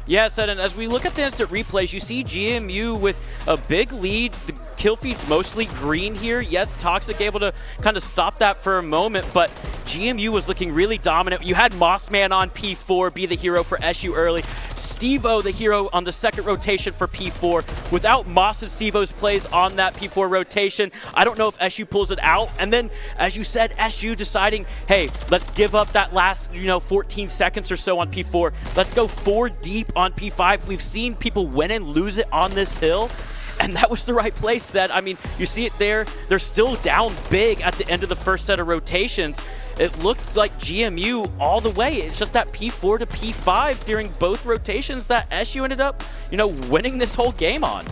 Yes, and as we look at the instant replays, you see GMU with a big lead. The kill feed's mostly green here. Yes, Toxic able to kind of stop that for a moment, but GMU was looking really dominant. You had Mossman on P4 be the hero for SU early. Steve-O the hero on the second rotation for P4. Without Moss and Steve-O's plays on that P4 rotation, I don't know if SU pulls it out. And then, as you said, SU deciding, hey, let's give up that last 14 seconds or so on P4. Let's go 4 deep on P5. We've seen people win and lose it on this hill. And that was the right play, Sed. I mean, you see it there. They're still down big at the end of the first set of rotations. It looked like GMU all the way. It's just that P4 to P5 during both rotations that SU ended up, winning this whole game on.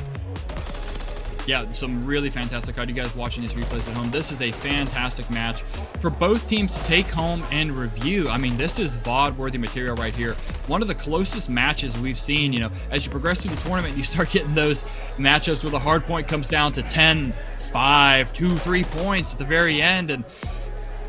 Yeah, some really fantastic COD. You guys watching these replays at home, this is a fantastic match for both teams to take home and review. I mean, this is VOD-worthy material right here. One of the closest matches we've seen. As you progress through the tournament, you start getting those matchups where the hard point comes down to 10, 5, 2, 3 points at the very end, and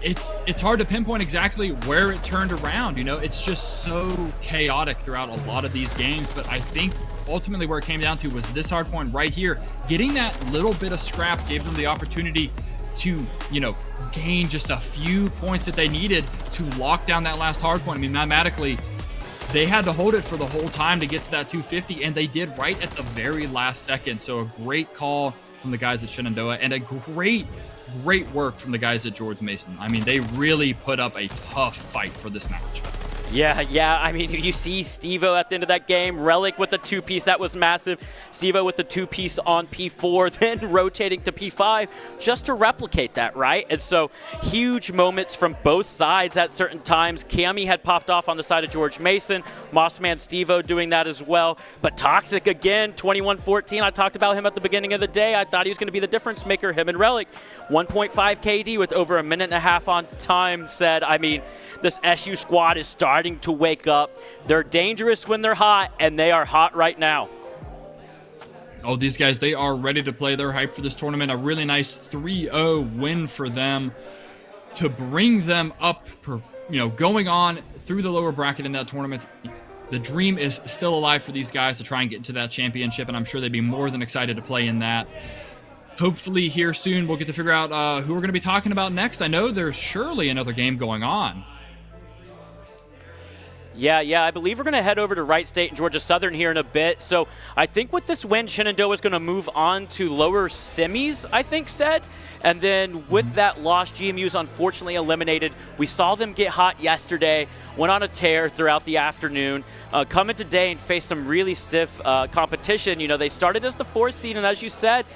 it's hard to pinpoint exactly where it turned around. It's just so chaotic throughout a lot of these games, but I think ultimately where it came down to was this hard point right here. Getting that little bit of scrap gave them the opportunity to, gain just a few points that they needed to lock down that last hard point. I mean, mathematically, they had to hold it for the whole time to get to that 250, and they did right at the very last second. So a great call from the guys at Shenandoah, and a great work from the guys at George Mason. I mean, they really put up a tough fight for this match. Yeah. I mean, you see Steve-O at the end of that game. Relic with the 2-piece. That was massive. Steve-O with the 2-piece on P4, then rotating to P5 just to replicate that, right? And so huge moments from both sides at certain times. Cammy had popped off on the side of George Mason. Mossman Steve-O doing that as well. But Toxic again, 21-14. I talked about him at the beginning of the day. I thought he was going to be the difference maker, him and Relic. 1.5 KD with over a minute and a half on time. Said, I mean, this SU squad is starting to wake up. They're dangerous when they're hot, and they are hot right now. Oh, these guys, they are ready to play. They're hyped for this tournament. A really nice 3-0 win for them to bring them up, going on through the lower bracket in that tournament. The dream is still alive for these guys to try and get into that championship, and I'm sure they'd be more than excited to play in that. Hopefully here soon we'll get to figure out who we're going to be talking about next. I know there's surely another game going on. Yeah, I believe we're going to head over to Wright State and Georgia Southern here in a bit. So I think with this win, Shenandoah is going to move on to lower semis, I think, Said. And then with that loss, GMU is unfortunately eliminated. We saw them get hot yesterday, went on a tear throughout the afternoon, come in today and face some really stiff competition. They started as the 4th seed, and as you said,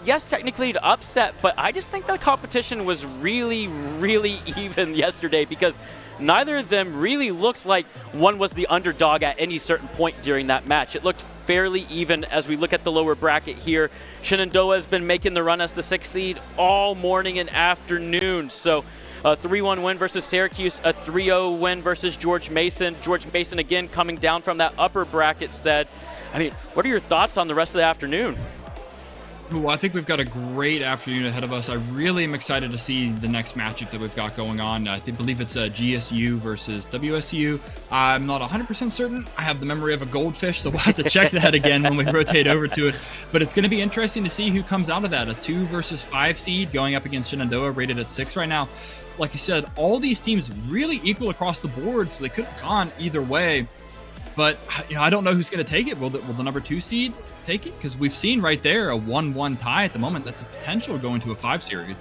yes, technically an upset, but I just think the competition was really, really even yesterday because neither of them really looked like one was the underdog at any certain point during that match. It looked fairly even as we look at the lower bracket here. Shenandoah has been making the run as the 6th seed all morning and afternoon. So a 3-1 win versus Syracuse, a 3-0 win versus George Mason. George Mason again coming down from that upper bracket. Said, I mean, what are your thoughts on the rest of the afternoon? Well, I think we've got a great afternoon ahead of us. I really am excited to see the next matchup that we've got going on. I believe it's GSU versus WSU. I'm not 100% certain. I have the memory of a goldfish, so we'll have to check that again when we rotate over to it. But it's going to be interesting to see who comes out of that. A 2 versus 5 seed going up against Shenandoah, rated at 6 right now. Like you said, all these teams really equal across the board, so they could have gone either way. But I don't know who's going to take it. Will the number 2 seed take it? Because we've seen right there a 1-1 tie at the moment. That's a potential going to a 5 series.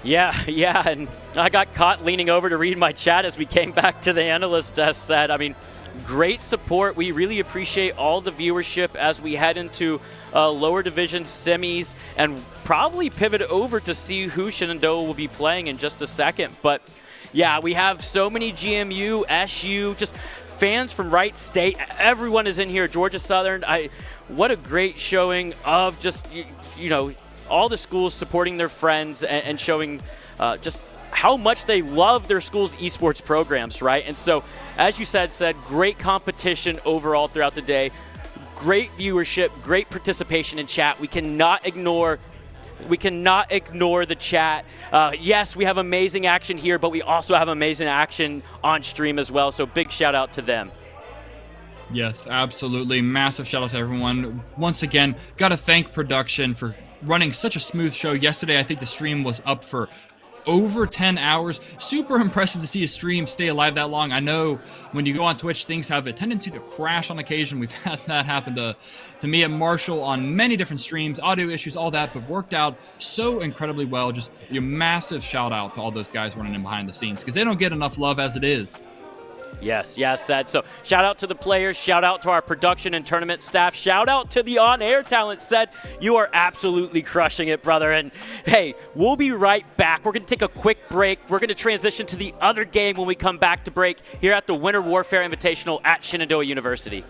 Yeah, and I got caught leaning over to read my chat as we came back to the analyst desk. Said, I mean, great support. We really appreciate all the viewership as we head into lower division semis and probably pivot over to see who Shenandoah will be playing in just a second. But yeah, we have so many GMU, SU, just fans from Wright State. Everyone is in here. Georgia Southern. What a great showing of just, all the schools supporting their friends and showing just how much they love their school's esports programs, right? And so, as you said, great competition overall throughout the day, great viewership, great participation in chat. We cannot ignore the chat. Yes, we have amazing action here, but we also have amazing action on stream as well. So big shout out to them. Yes, absolutely. Massive shout out to everyone. Once again, got to thank production for running such a smooth show. Yesterday, I think the stream was up for over 10 hours. Super impressive to see a stream stay alive that long. I know when you go on Twitch, things have a tendency to crash on occasion. We've had that happen to me at Marshall on many different streams, audio issues, all that, but worked out so incredibly well. Just a massive shout out to all those guys running in behind the scenes because they don't get enough love as it is. Yes, Sed. So shout out to the players, shout out to our production and tournament staff, shout out to the on-air talent. Sed, you are absolutely crushing it, brother. And hey, we'll be right back. We're going to take a quick break. We're going to transition to the other game when we come back to break here at the Winter Warfare Invitational at Shenandoah University.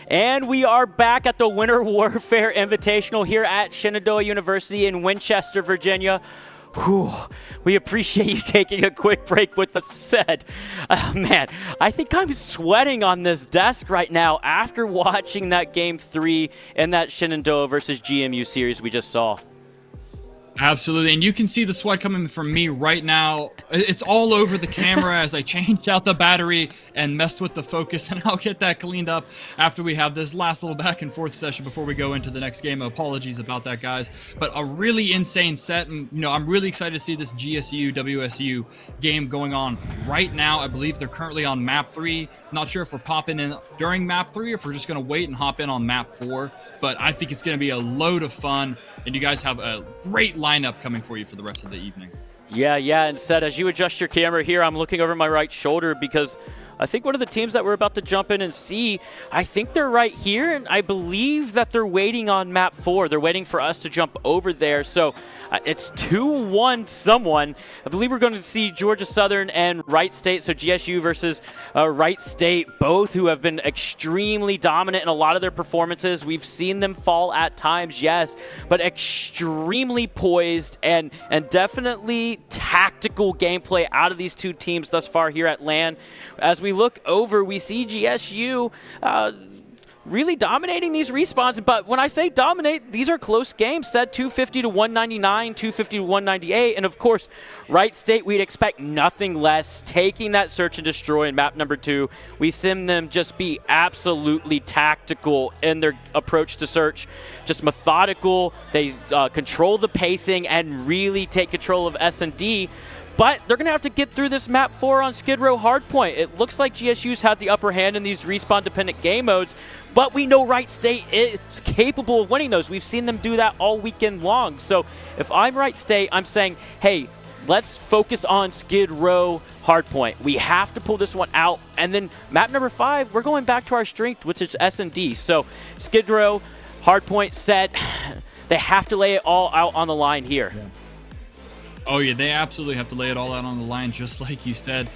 And we are back at the Winter Warfare Invitational here at Shenandoah University in Winchester, Virginia. Whew, we appreciate you taking a quick break with us, Sed. Man, I think I'm sweating on this desk right now after watching that Game 3 and that Shenandoah versus GMU series we just saw. Absolutely, and you can see the sweat coming from me right now. It's all over the camera as I changed out the battery and messed with the focus, and I'll get that cleaned up after we have this last little back and forth session before we go into the next game. Apologies about that, guys, but a really insane set, and I'm really excited to see this GSU WSU game going on right now. I believe they're currently on map 3. Not sure if we're popping in during map 3 or if we're just going to wait and hop in on map 4, but I think it's going to be a load of fun, and you guys have a great lineup coming for you for the rest of the evening. Yeah, and Seth, as you adjust your camera here, I'm looking over my right shoulder because I think one of the teams that we're about to jump in and see, I think they're right here, and I believe that they're waiting on map 4. They're waiting for us to jump over there, so it's 2-1 someone. I believe we're going to see Georgia Southern and Wright State, so GSU versus Wright State, both who have been extremely dominant in a lot of their performances. We've seen them fall at times, yes, but extremely poised and definitely tactical gameplay out of these two teams thus far here at LAN. As we look over, we see GSU really dominating these respawns, but when I say dominate, these are close games, set 250 to 199, 250 to 198, and of course, Wright State, we'd expect nothing less, taking that search and destroy in map number 2. We sim them just be absolutely tactical in their approach to search, just methodical. They control the pacing and really take control of S&D. But they're going to have to get through this map 4 on Skid Row Hardpoint. It looks like GSU's had the upper hand in these respawn-dependent game modes, but we know Wright State is capable of winning those. We've seen them do that all weekend long. So if I'm Wright State, I'm saying, hey, let's focus on Skid Row Hardpoint. We have to pull this one out. And then map number 5, we're going back to our strength, which is S&D. So Skid Row Hardpoint set, they have to lay it all out on the line here. Yeah. Oh, yeah, they absolutely have to lay it all out on the line, just like you said.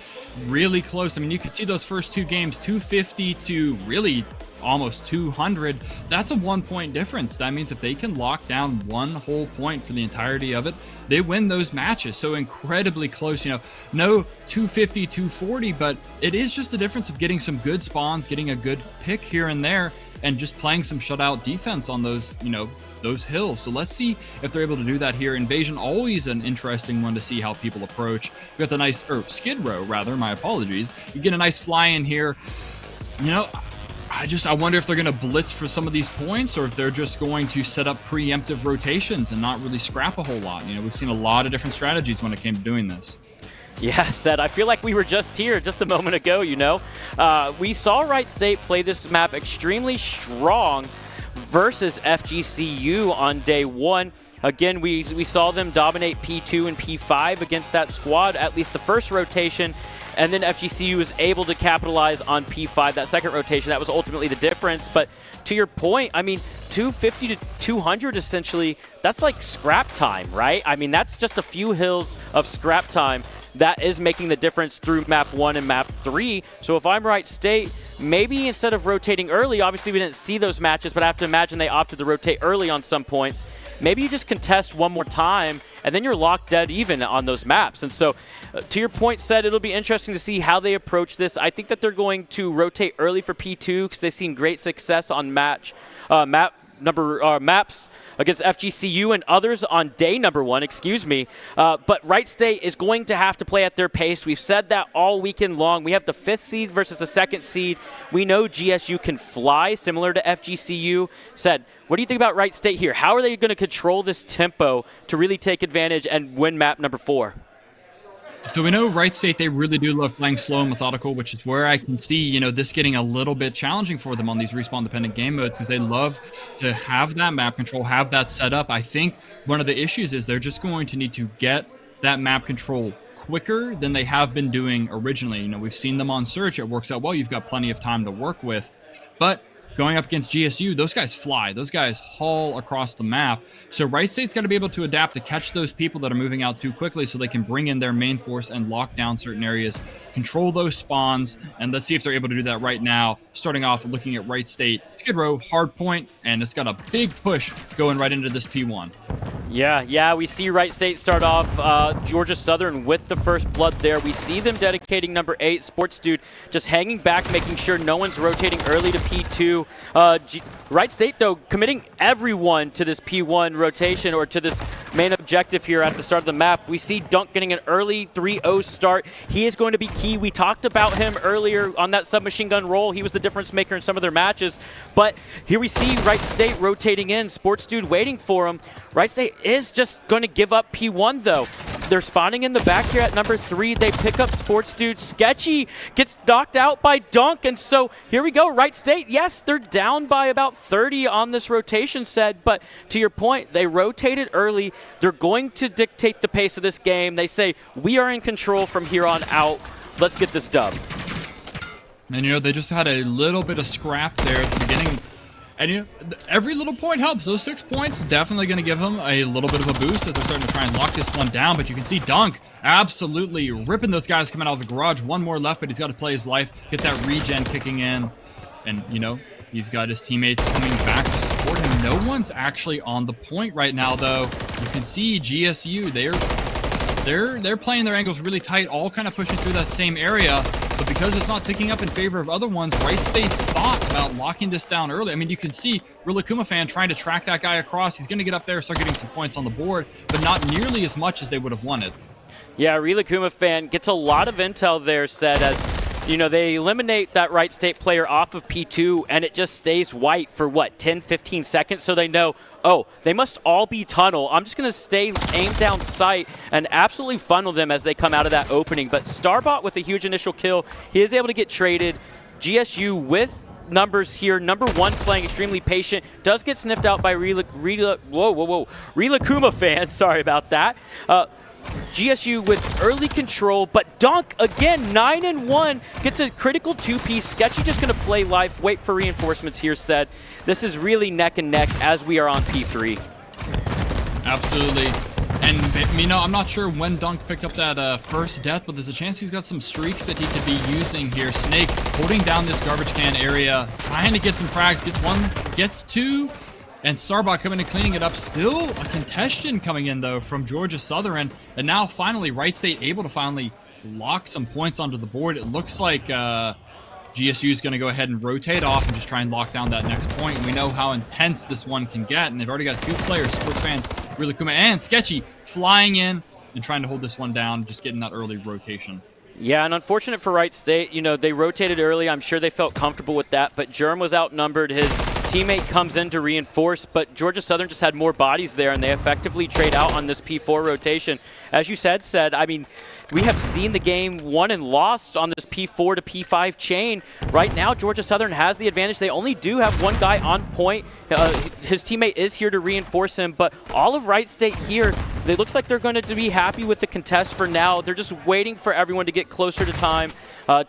Really close. I mean, you could see those first two games, 250 to really almost 200. That's a 1-point difference. That means if they can lock down one whole point for the entirety of it, they win those matches. So incredibly close, no 250, 240, but it is just the difference of getting some good spawns, getting a good pick here and there, and just playing some shutout defense on those, those hills. So let's see if they're able to do that here. Invasion, always an interesting one to see how people approach. You got the nice, Skid Row rather, my apologies. You get a nice fly in here. I wonder if they're going to blitz for some of these points or if they're just going to set up preemptive rotations and not really scrap a whole lot. We've seen a lot of different strategies when it came to doing this. Yeah, Seth, I feel like we were just here just a moment ago, We saw Wright State play this map extremely strong versus FGCU on day 1. Again, we saw them dominate P2 and P5 against that squad, at least the first rotation, and then FGCU was able to capitalize on P5, that second rotation. That was ultimately the difference. But to your point, 250 to 200 essentially, that's like scrap time, right? That's just a few hills of scrap time that is making the difference through map 1 and map 3. So if I'm Wright State, maybe instead of rotating early, obviously we didn't see those matches, but I have to imagine they opted to rotate early on some points. Maybe you just contest one more time, and then you're locked dead even on those maps. And so, to your point, Seth, it'll be interesting to see how they approach this. I think that they're going to rotate early for P2 because they've seen great success on maps against FGCU and others on day number 1, but Wright State is going to have to play at their pace. We've said that all weekend long. We have the 5th seed versus the 2nd seed. We know GSU can fly, similar to FGCU. Said, what do you think about Wright State here? How are they going to control this tempo to really take advantage and win map number 4? So we know Wright State, they really do love playing slow and methodical, which is where I can see, this getting a little bit challenging for them on these respawn-dependent game modes because they love to have that map control, have that set up. I think one of the issues is they're just going to need to get that map control quicker than they have been doing originally. We've seen them on Search. It works out well. You've got plenty of time to work with. But going up against GSU, those guys fly. Those guys haul across the map. So Wright State's got to be able to adapt to catch those people that are moving out too quickly so they can bring in their main force and lock down certain areas, control those spawns, and let's see if they're able to do that right now. Starting off looking at Wright State, Skid Row, Hardpoint, and it's got a big push going right into this P1. Yeah, we see Wright State start off Georgia Southern with the first blood there. We see them dedicating number 8, Sports Dude, just hanging back, making sure no one's rotating early to P2. Wright State, though, committing everyone to this P1 rotation or to this main objective here at the start of the map. We see Dunk getting an early 3-0 start. He is going to be key. We talked about him earlier on that submachine gun roll. He was the difference maker in some of their matches. But here we see Wright State rotating in. Sports Dude waiting for him. Wright State is just going to give up P1 though. They're spawning in the back here at number 3. They pick up Sports Dude. Sketchy gets knocked out by Dunk. And so here we go. Wright State, yes, they're down by about 30 on this rotation set. But to your point, they rotated early. They're going to dictate the pace of this game. They say, we are in control from here on out. Let's get this dub. And, you know, they just had a little bit of scrap there at the beginning. And, you know, every little point helps. Those 6 points definitely going to give them a little bit of a boost as they're starting to try and lock this one down. But you can see Dunk absolutely ripping those guys coming out of the garage. One more left, but he's got to play his life, get that regen kicking in. And, you know, he's got his teammates coming back to support him. No one's actually on the point right now, though. You can see GSU, they're playing their angles really tight, all kind of pushing through that same area. But because it's not ticking up in favor of other ones, Wright State's thought about locking this down early. I mean, you can see Rilakuma fan trying to track that guy across. He's going to get up there, start getting some points on the board, but not nearly as much as they would have wanted. Yeah, Rilakuma fan gets a lot of intel there, said, as you know, they eliminate that Wright State player off of P2, and it just stays white for, what, 10, 15 seconds? So they know, oh, they must all be tunnel. I'm just going to stay aimed down sight and absolutely funnel them as they come out of that opening. But Starbot with a huge initial kill, he is able to get traded. GSU with numbers here. Number 1 playing extremely patient. Does get sniffed out by Rilakuma fan. Sorry about that. GSU with early control, but Dunk, again, 9-1, gets a critical 2-piece. Sketchy just going to play life, wait for reinforcements here, said. This is really neck and neck as we are on P3. Absolutely. And, you know, I'm not sure when Dunk picked up that first death, but there's a chance he's got some streaks that he could be using here. Snake holding down this garbage can area, trying to get some frags, gets 1, gets 2. And Starbot coming and cleaning it up. Still a contention coming in, though, from Georgia Southern. And now, finally, Wright State able to finally lock some points onto the board. It looks like GSU is going to go ahead and rotate off and just try and lock down that next point. And we know how intense this one can get. And they've already got 2 players, sports fans, Rilakuma and Sketchy, flying in and trying to hold this one down, just getting that early rotation. Yeah, and unfortunate for Wright State. You know, they rotated early. I'm sure they felt comfortable with that. But Germ was outnumbered. His teammate comes in to reinforce, but Georgia Southern just had more bodies there, and they effectively trade out on this P4 rotation. As you said, I mean, we have seen the game won and lost on this P4 to P5 chain. Right now, Georgia Southern has the advantage. They only do have 1 guy on point. His teammate is here to reinforce him, but all of Wright State here, it looks like they're going to be happy with the contest for now. They're just waiting for everyone to get closer to time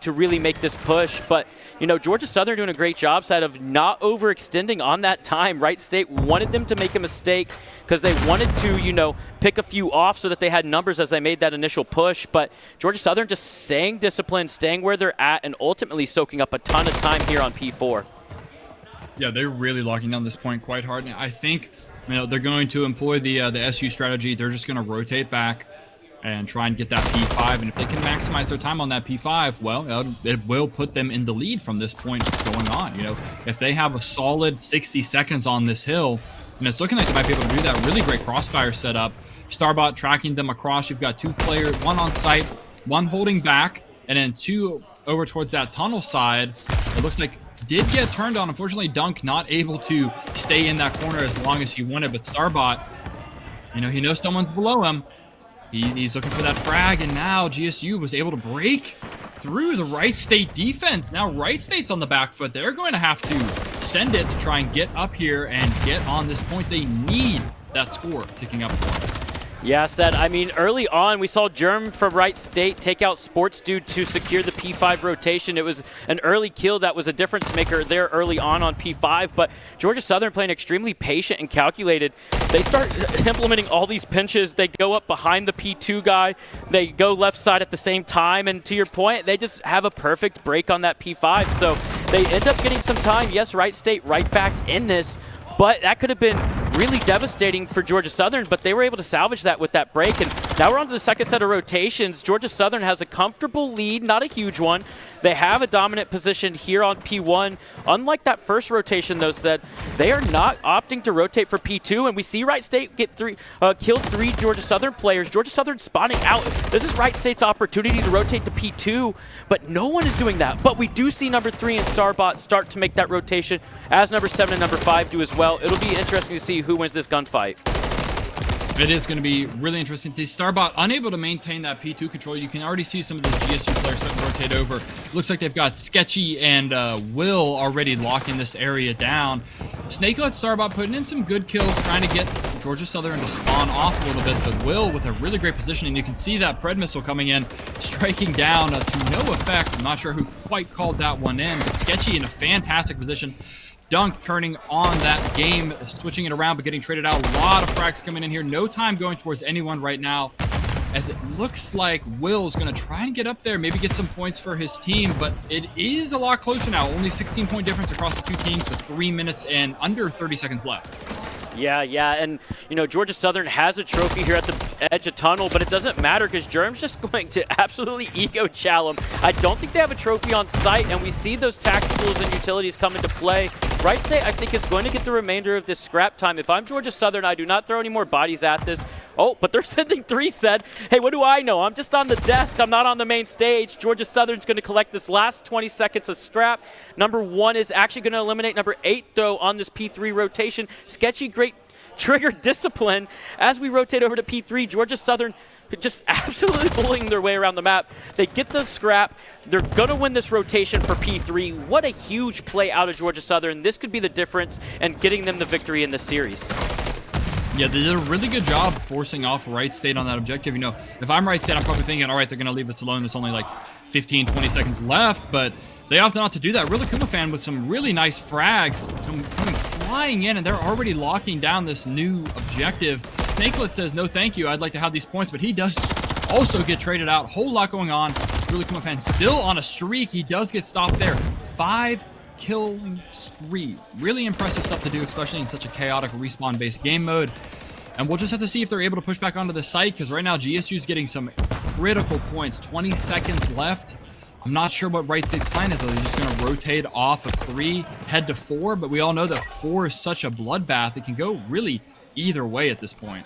to really make this push. But, you know, Georgia Southern doing a great job, Side, of not overextending on that time. Wright State wanted them to make a mistake because they wanted to, you know, pick a few off so that they had numbers as they made that initial push. But Georgia Southern just staying disciplined, staying where they're at, and ultimately soaking up a ton of time here on P4. Yeah, they're really locking down this point quite hard. I think, you know, they're going to employ the SU strategy. They're just going to rotate back and try and get that P5. And if they can maximize their time on that P5, well, it will put them in the lead from this point going on. You know, if they have a solid 60 seconds on this hill, and it's looking like they might be able to do that. Really great crossfire setup. Starbot tracking them across. You've got 2 players, 1 on site, 1 holding back, and then 2 over towards that tunnel side. It looks like did get turned on. Unfortunately, Dunk not able to stay in that corner as long as he wanted, but Starbot, you know, he knows someone's below him. He's looking for that frag, and now GSU was able to break through the Wright State defense. Now Wright State's on the back foot. They're going to have to send it to try and get up here and get on this point. They need that score ticking up for them. Yeah, Seth, I mean, early on, we saw Germ from Wright State take out Sports Dude to secure the P5 rotation. It was an early kill that was a difference maker there early on P5, but Georgia Southern playing extremely patient and calculated. They start implementing all these pinches. They go up behind the P2 guy. They go left side at the same time, and to your point, they just have a perfect break on that P5. So they end up getting some time. Yes, Wright State right back in this, but that could have been really devastating for Georgia Southern, but they were able to salvage that with that break. And Now we're on to the second set of rotations. Georgia Southern has a comfortable lead, not a huge one. They have a dominant position here on P1. Unlike that first rotation, though, said they are not opting to rotate for P2, and we see Wright State get killed 3 Georgia Southern players. Georgia Southern spawning out. This is Wright State's opportunity to rotate to P2, but no one is doing that. But we do see number 3 and Starbot start to make that rotation, as number 7 and number 5 do as well. It'll be interesting to see who wins this gunfight. It is going to be really interesting to see. Starbot unable to maintain that P2 control. You can already see some of these GSU players starting to rotate over. Looks like they've got Sketchy and Will already locking this area down. Snakelet Starbot putting in some good kills, trying to get Georgia Southern to spawn off a little bit, but Will with a really great position, and you can see that Pred missile coming in, striking down to no effect. I'm not sure who quite called that one in, but Sketchy in a fantastic position. Dunk turning on that game, switching it around, but getting traded out. A lot of frags coming in here. No time going towards anyone right now, as it looks like Will's going to try and get up there, maybe get some points for his team, but it is a lot closer now. Only 16-point difference across the two teams with 3 minutes and under 30 seconds left. Yeah, and you know, Georgia Southern has a trophy here at the edge of tunnel, but it doesn't matter because Germ's just going to absolutely ego chow them. I don't think they have a trophy on site, and we see those tacticals and utilities come into play. Wright State, I think, is going to get the remainder of this scrap time. If I'm Georgia Southern, I do not throw any more bodies at this. Oh, but they're sending 3 said, hey, what do I know? I'm just on the desk. I'm not on the main stage. Georgia Southern's going to collect this last 20 seconds of scrap. Number 1 is actually going to eliminate number 8, though, on this P3 rotation. Sketchy, great trigger discipline. As we rotate over to P3, Georgia Southern just absolutely bullying their way around the map. They get the scrap. They're going to win this rotation for P3. What a huge play out of Georgia Southern. This could be the difference in getting them the victory in this series. Yeah, they did a really good job forcing off Wright State on that objective. You know, if I'm Wright State, I'm probably thinking, all right, they're going to leave us alone. There's only like 15, 20 seconds left, but they opted not to do that. Really Kuma fan with some really nice frags coming flying in, and they're already locking down this new objective. Snakelet says, no thank you, I'd like to have these points, but he does also get traded out. Whole lot going on. Really Kuma fan still on a streak. He does get stopped there. 5 killing spree. Really impressive stuff to do, especially in such a chaotic respawn-based game mode. And we'll just have to see if they're able to push back onto the site, because right now GSU's getting some critical points. 20 seconds left. I'm not sure what Wright State's plan is. Are they just going to rotate off of 3, head to 4? But we all know that 4 is such a bloodbath. It can go really either way at this point.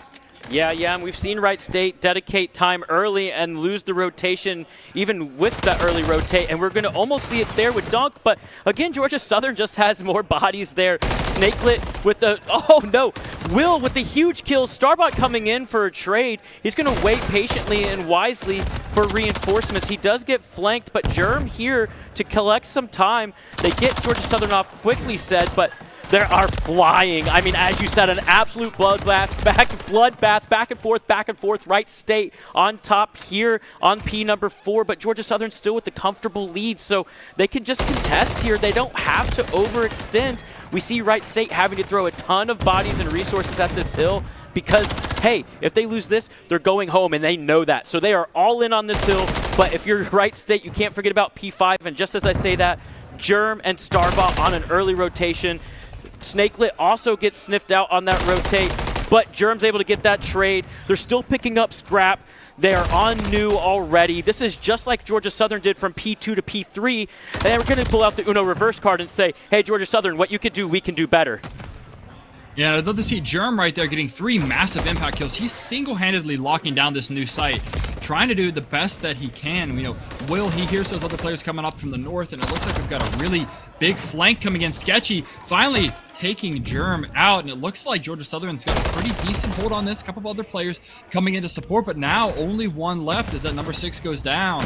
Yeah, and we've seen Wright State dedicate time early and lose the rotation even with that early rotate, and we're going to almost see it there with Dunk, but again, Georgia Southern just has more bodies there. Snakelet with the, oh no, Will with the huge kill. Starbot coming in for a trade. He's going to wait patiently and wisely for reinforcements. He does get flanked, but Germ here to collect some time. They get Georgia Southern off quickly, said, but they are flying. I mean, as you said, an absolute bloodbath, back and forth. Wright State on top here on P number 4, but Georgia Southern still with the comfortable lead, so they can just contest here. They don't have to overextend. We see Wright State having to throw a ton of bodies and resources at this hill because, hey, if they lose this, they're going home, and they know that. So they are all in on this hill, but if you're Wright State, you can't forget about P5, and just as I say that, Germ and Starbot on an early rotation. Snakelet also gets sniffed out on that rotate, but Germ's able to get that trade. They're still picking up scrap. They are on new already. This is just like Georgia Southern did from P2 to P3, and then we're going to pull out the Uno reverse card and say, hey, Georgia Southern, what you could do, we can do better. Yeah, I'd love to see Germ right there getting 3 massive impact kills. He's single-handedly locking down this new site, trying to do the best that he can. You know, Will, he hears those other players coming up from the north, and it looks like we've got a really big flank coming in. Sketchy finally taking Germ out, and it looks like Georgia Southern's got a pretty decent hold on this. A couple of other players coming in to support, but now only 1 left as that number 6 goes down.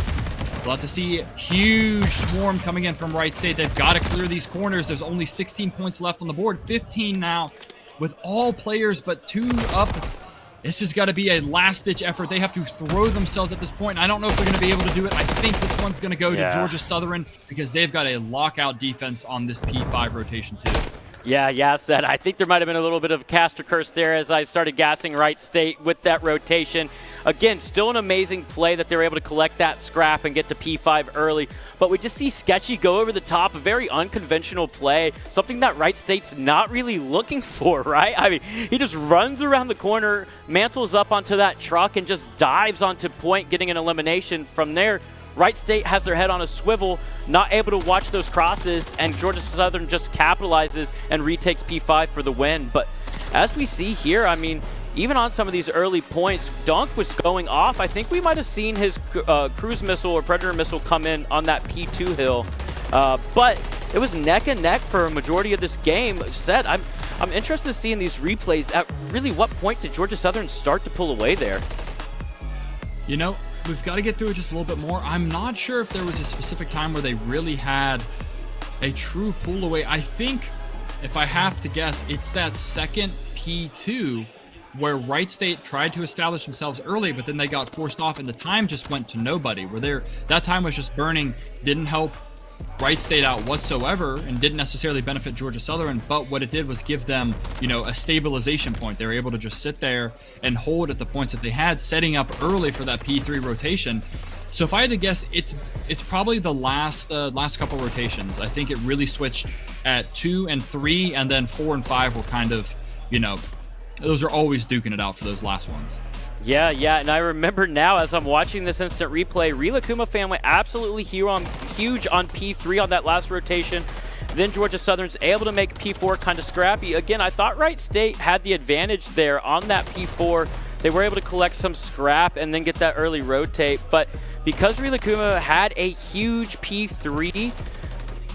We'll have to see a huge swarm coming in from Wright State. They've got to clear these corners. There's only 16 points left on the board, 15 now. With all players but 2 up, this has got to be a last-ditch effort. They have to throw themselves at this point. I don't know if they're going to be able to do it. I think this one's going to go to Georgia Southern because they've got a lockout defense on this P5 rotation too. Yeah, said. I think there might have been a little bit of caster curse there as I started gassing Wright State with that rotation. Again, still an amazing play that they were able to collect that scrap and get to P5 early. But we just see Sketchy go over the top, a very unconventional play, something that Wright State's not really looking for, right? I mean, he just runs around the corner, mantles up onto that truck, and just dives onto point, getting an elimination. From there, Wright State has their head on a swivel, not able to watch those crosses, and Georgia Southern just capitalizes and retakes P5 for the win. But as we see here, I mean, even on some of these early points, Dunk was going off. I think we might have seen his cruise missile or predator missile come in on that P2 hill. But it was neck and neck for a majority of this game. Said, I'm interested in seeing these replays. At really what point did Georgia Southern start to pull away there? You know, we've got to get through it just a little bit more. I'm not sure if there was a specific time where they really had a true pull away. I think, if I have to guess, it's that second P2 where Wright State tried to establish themselves early, but then they got forced off and the time just went to nobody. That time was just burning, didn't help Wright State out whatsoever and didn't necessarily benefit Georgia Southern, but what it did was give them, you know, a stabilization point. They were able to just sit there and hold at the points that they had, setting up early for that P3 rotation. So if I had to guess, it's probably the last couple rotations. I think it really switched at 2 and 3, and then 4 and 5 were kind of, you know, those are always duking it out for those last ones. Yeah, and I remember now as I'm watching this instant replay, Rilakuma family absolutely huge on P3 on that last rotation. Then Georgia Southern's able to make P4 kind of scrappy. Again, I thought Wright State had the advantage there on that P4. They were able to collect some scrap and then get that early rotate. But because Rilakuma had a huge P3,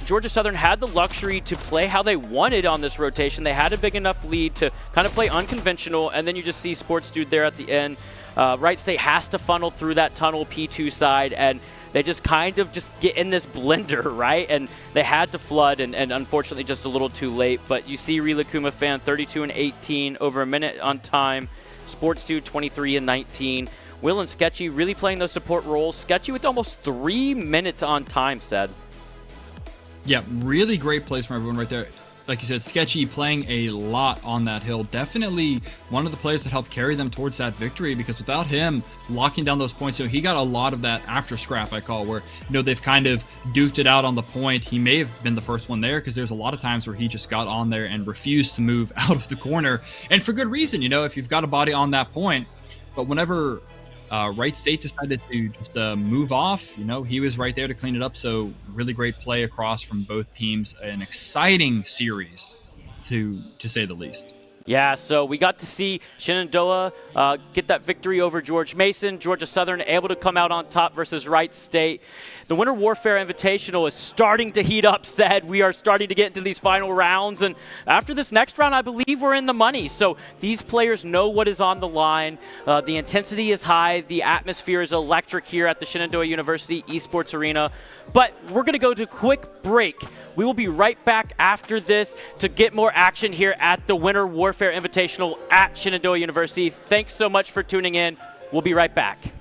Georgia Southern had the luxury to play how they wanted on this rotation. They had a big enough lead to kind of play unconventional, and then you just see Sports Dude there at the end. Wright State has to funnel through that tunnel P2 side, and they just kind of just get in this blender, right? And they had to flood, and unfortunately just a little too late. But you see Rilakuma fan 32 and 18, over a minute on time. Sports Dude 23 and 19. Will and Sketchy really playing those support roles. Sketchy with almost 3 minutes on time, said. Yeah, really great plays from everyone right there. Like you said, Sketchy playing a lot on that hill. Definitely one of the players that helped carry them towards that victory, because without him locking down those points, he got a lot of that after scrap, I call, where they've kind of duked it out on the point. He may have been the first one there, because there's a lot of times where he just got on there and refused to move out of the corner, and for good reason. If you've got a body on that point. But whenever Wright State decided to just move off, he was right there to clean it up. So really great play across from both teams. An exciting series, to say the least. Yeah, so we got to see Shenandoah get that victory over George Mason. Georgia Southern able to come out on top versus Wright State. The Winter Warfare Invitational is starting to heat up, said. We are starting to get into these final rounds, and after this next round, I believe we're in the money. So these players know what is on the line. The intensity is high. The atmosphere is electric here at the Shenandoah University Esports Arena. But we're going to go to a quick break. We will be right back after this to get more action here at the Winter Warfare Invitational at Shenandoah University. Thanks so much for tuning in. We'll be right back.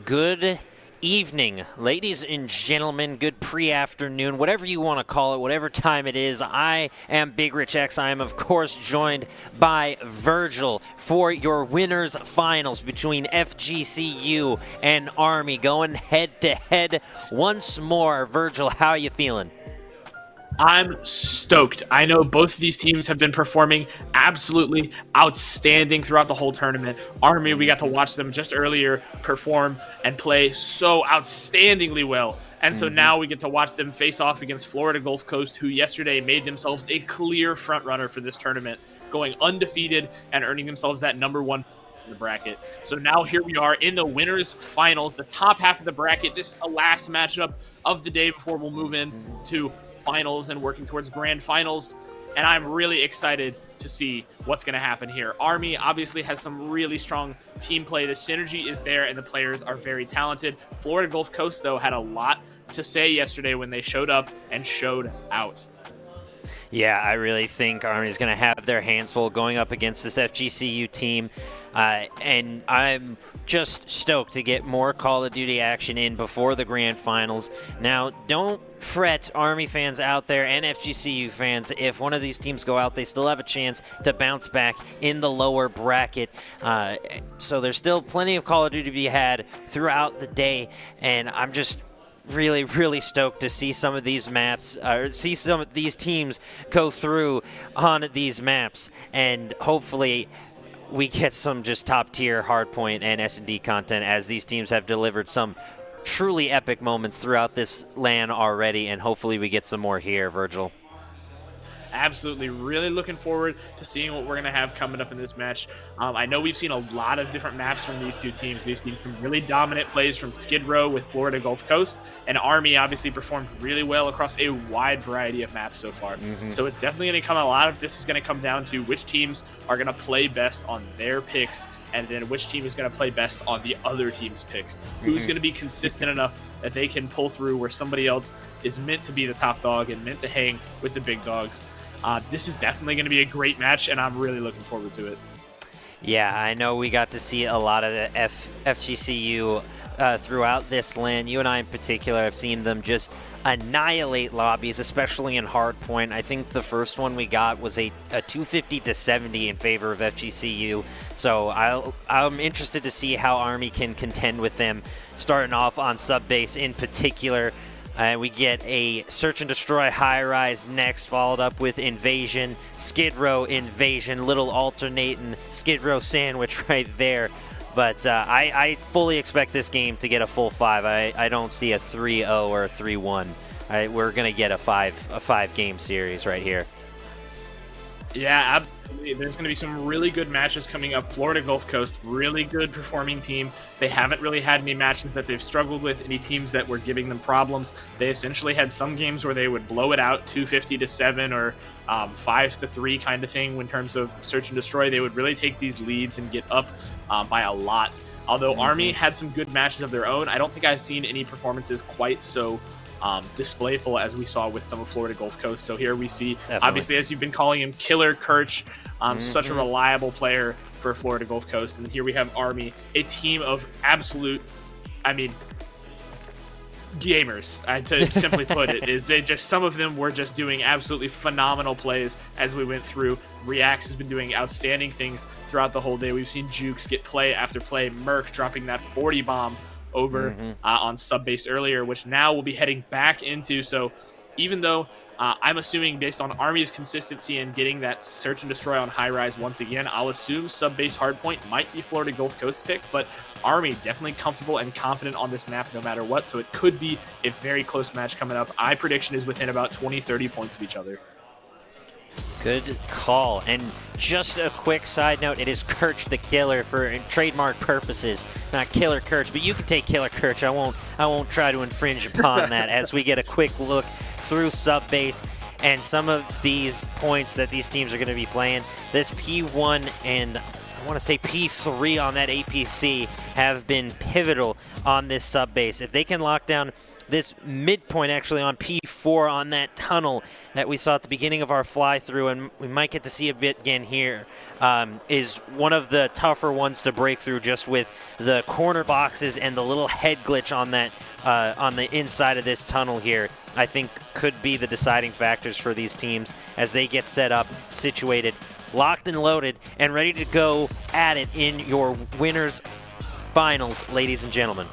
Good evening, ladies and gentlemen. Good pre-afternoon, whatever you want to call it, whatever time it is. I am Big Rich X. I am, of course, joined by Virgil for your winners finals between FGCU and Army, going head-to-head once more. Virgil, how are you feeling? I'm stoked. I know both of these teams have been performing absolutely outstanding throughout the whole tournament. Army, we got to watch them just earlier perform and play so outstandingly well. And so now we get to watch them face off against Florida Gulf Coast, who yesterday made themselves a clear front runner for this tournament, going undefeated and earning themselves that number one in the bracket. So now here we are in the winners finals, the top half of the bracket. This is the last matchup of the day before we'll move in to finals and working towards grand finals, and I'm really excited to see what's going to happen here. Army obviously has some really strong team play. The synergy is there and the players are very talented. Florida Gulf Coast, though, had a lot to say yesterday when they showed up and showed out. Yeah, I really think Army's going to have their hands full going up against this FGCU team. And I'm just stoked to get more Call of Duty action in before the grand finals. Now, don't fret, Army fans out there and FGCU fans. If one of these teams go out, they still have a chance to bounce back in the lower bracket. So there's still plenty of Call of Duty to be had throughout the day. And I'm just really stoked to see some of these maps, or see some of these teams go through on these maps. And hopefully we get some just top-tier hardpoint and S&D content, as these teams have delivered some truly epic moments throughout this LAN already, and hopefully we get some more here, Virgil. Absolutely. Really looking forward to seeing what we're going to have coming up in this match. I know we've seen a lot of different maps from these two teams. We've seen some really dominant plays from Skid Row with Florida Gulf Coast, and Army obviously performed really well across a wide variety of maps so far. So it's definitely going to come, a lot of this is going to come down to which teams are going to play best on their picks, and then which team is going to play best on the other team's picks. Who's going to be consistent enough that they can pull through where somebody else is meant to be the top dog and meant to hang with the big dogs. This is definitely going to be a great match, and I'm really looking forward to it. Yeah, I know we got to see a lot of the FGCU throughout this LAN. You and I in particular have seen them just annihilate lobbies, especially in hardpoint. I think the first one we got was a 250-70 in favor of FGCU. So I'm interested to see how Army can contend with them, starting off on sub-base in particular. We get a Search and Destroy high-rise next, followed up with Invasion, Skid Row Invasion, little alternating Skid Row sandwich right there. But I fully expect this game to get a full 5. I don't see a 3-0 or a 3-1. We're going to get a five-game series right here. Yeah, absolutely. There's going to be some really good matches coming up. Florida Gulf Coast, really good performing team. They haven't really had any matches that they've struggled with, any teams that were giving them problems. They essentially had some games where they would blow it out 250-7 or 5-3 kind of thing. In terms of Search and Destroy, they would really take these leads and get up by a lot. Although Army had some good matches of their own, I don't think I've seen any performances quite so displayful as we saw with some of Florida Gulf Coast. So here we see, obviously, as you've been calling him, Killer Kirch, such a reliable player for Florida Gulf Coast. And here we have Army, a team of absolute, gamers, to simply put it. Some of them were just doing absolutely phenomenal plays as we went through. Reacts has been doing outstanding things throughout the whole day. We've seen Jukes get play after play, Merc dropping that 40 bomb over on sub-base earlier, which now we'll be heading back into. So even though I'm assuming, based on Army's consistency in getting that Search and Destroy on high-rise once again, I'll assume sub-base hardpoint might be Florida Gulf Coast pick, but Army definitely comfortable and confident on this map no matter what, so it could be a very close match coming up. My prediction is within about 20-30 points of each other. Good call. And just a quick side note, it is Kirch the Killer for trademark purposes, not Killer Kirch, but you can take Killer Kirch. I won't try to infringe upon that as we get a quick look through sub-base and some of these points that these teams are going to be playing. This P1 and I want to say P3 on that APC have been pivotal on this sub-base. If they can lock down this midpoint actually on P4 on that tunnel that we saw at the beginning of our fly through, and we might get to see a bit again here, is one of the tougher ones to break through, just with the corner boxes and the little head glitch on that on the inside of this tunnel here. I think could be the deciding factors for these teams as they get set up, situated, locked and loaded, and ready to go at it in your winners finals, ladies and gentlemen.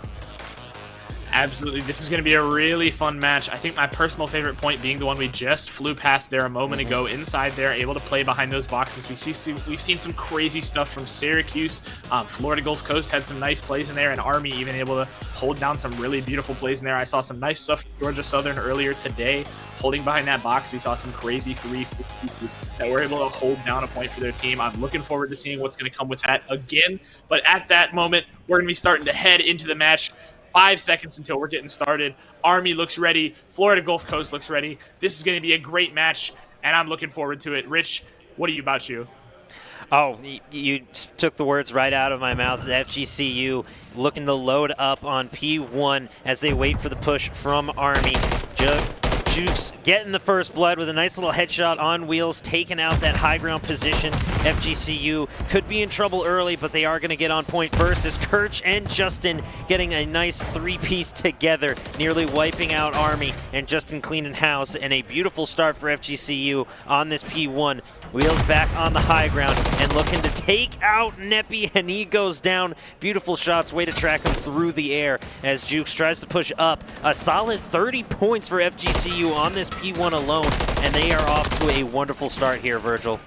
Absolutely. This is going to be a really fun match. I think my personal favorite point being the one we just flew past there a moment ago, inside there, able to play behind those boxes. We've seen some crazy stuff from Syracuse. Florida Gulf Coast had some nice plays in there, and Army even able to hold down some really beautiful plays in there. I saw some nice stuff from Georgia Southern earlier today. Holding behind that box, we saw some crazy 3-4 that were able to hold down a point for their team. I'm looking forward to seeing what's going to come with that again. But at that moment, we're going to be starting to head into the match. 5 seconds until we're getting started. Army looks ready. Florida Gulf Coast looks ready. This is going to be a great match, and I'm looking forward to it. Rich, what are you about you? Oh, you took the words right out of my mouth. FGCU looking to load up on P1 as they wait for the push from Army. Jukes getting the first blood with a nice little headshot on Wheels, taking out that high ground position. FGCU could be in trouble early, but they are going to get on point first as Kirch and Justin getting a nice three-piece together, nearly wiping out Army and Justin cleaning house, and a beautiful start for FGCU on this P1. Wheels back on the high ground and looking to take out Neppy, and he goes down. Beautiful shots, way to track him through the air as Jukes tries to push up. A solid 30 points for FGCU on this P1 alone, and they are off to a wonderful start here, Virgil.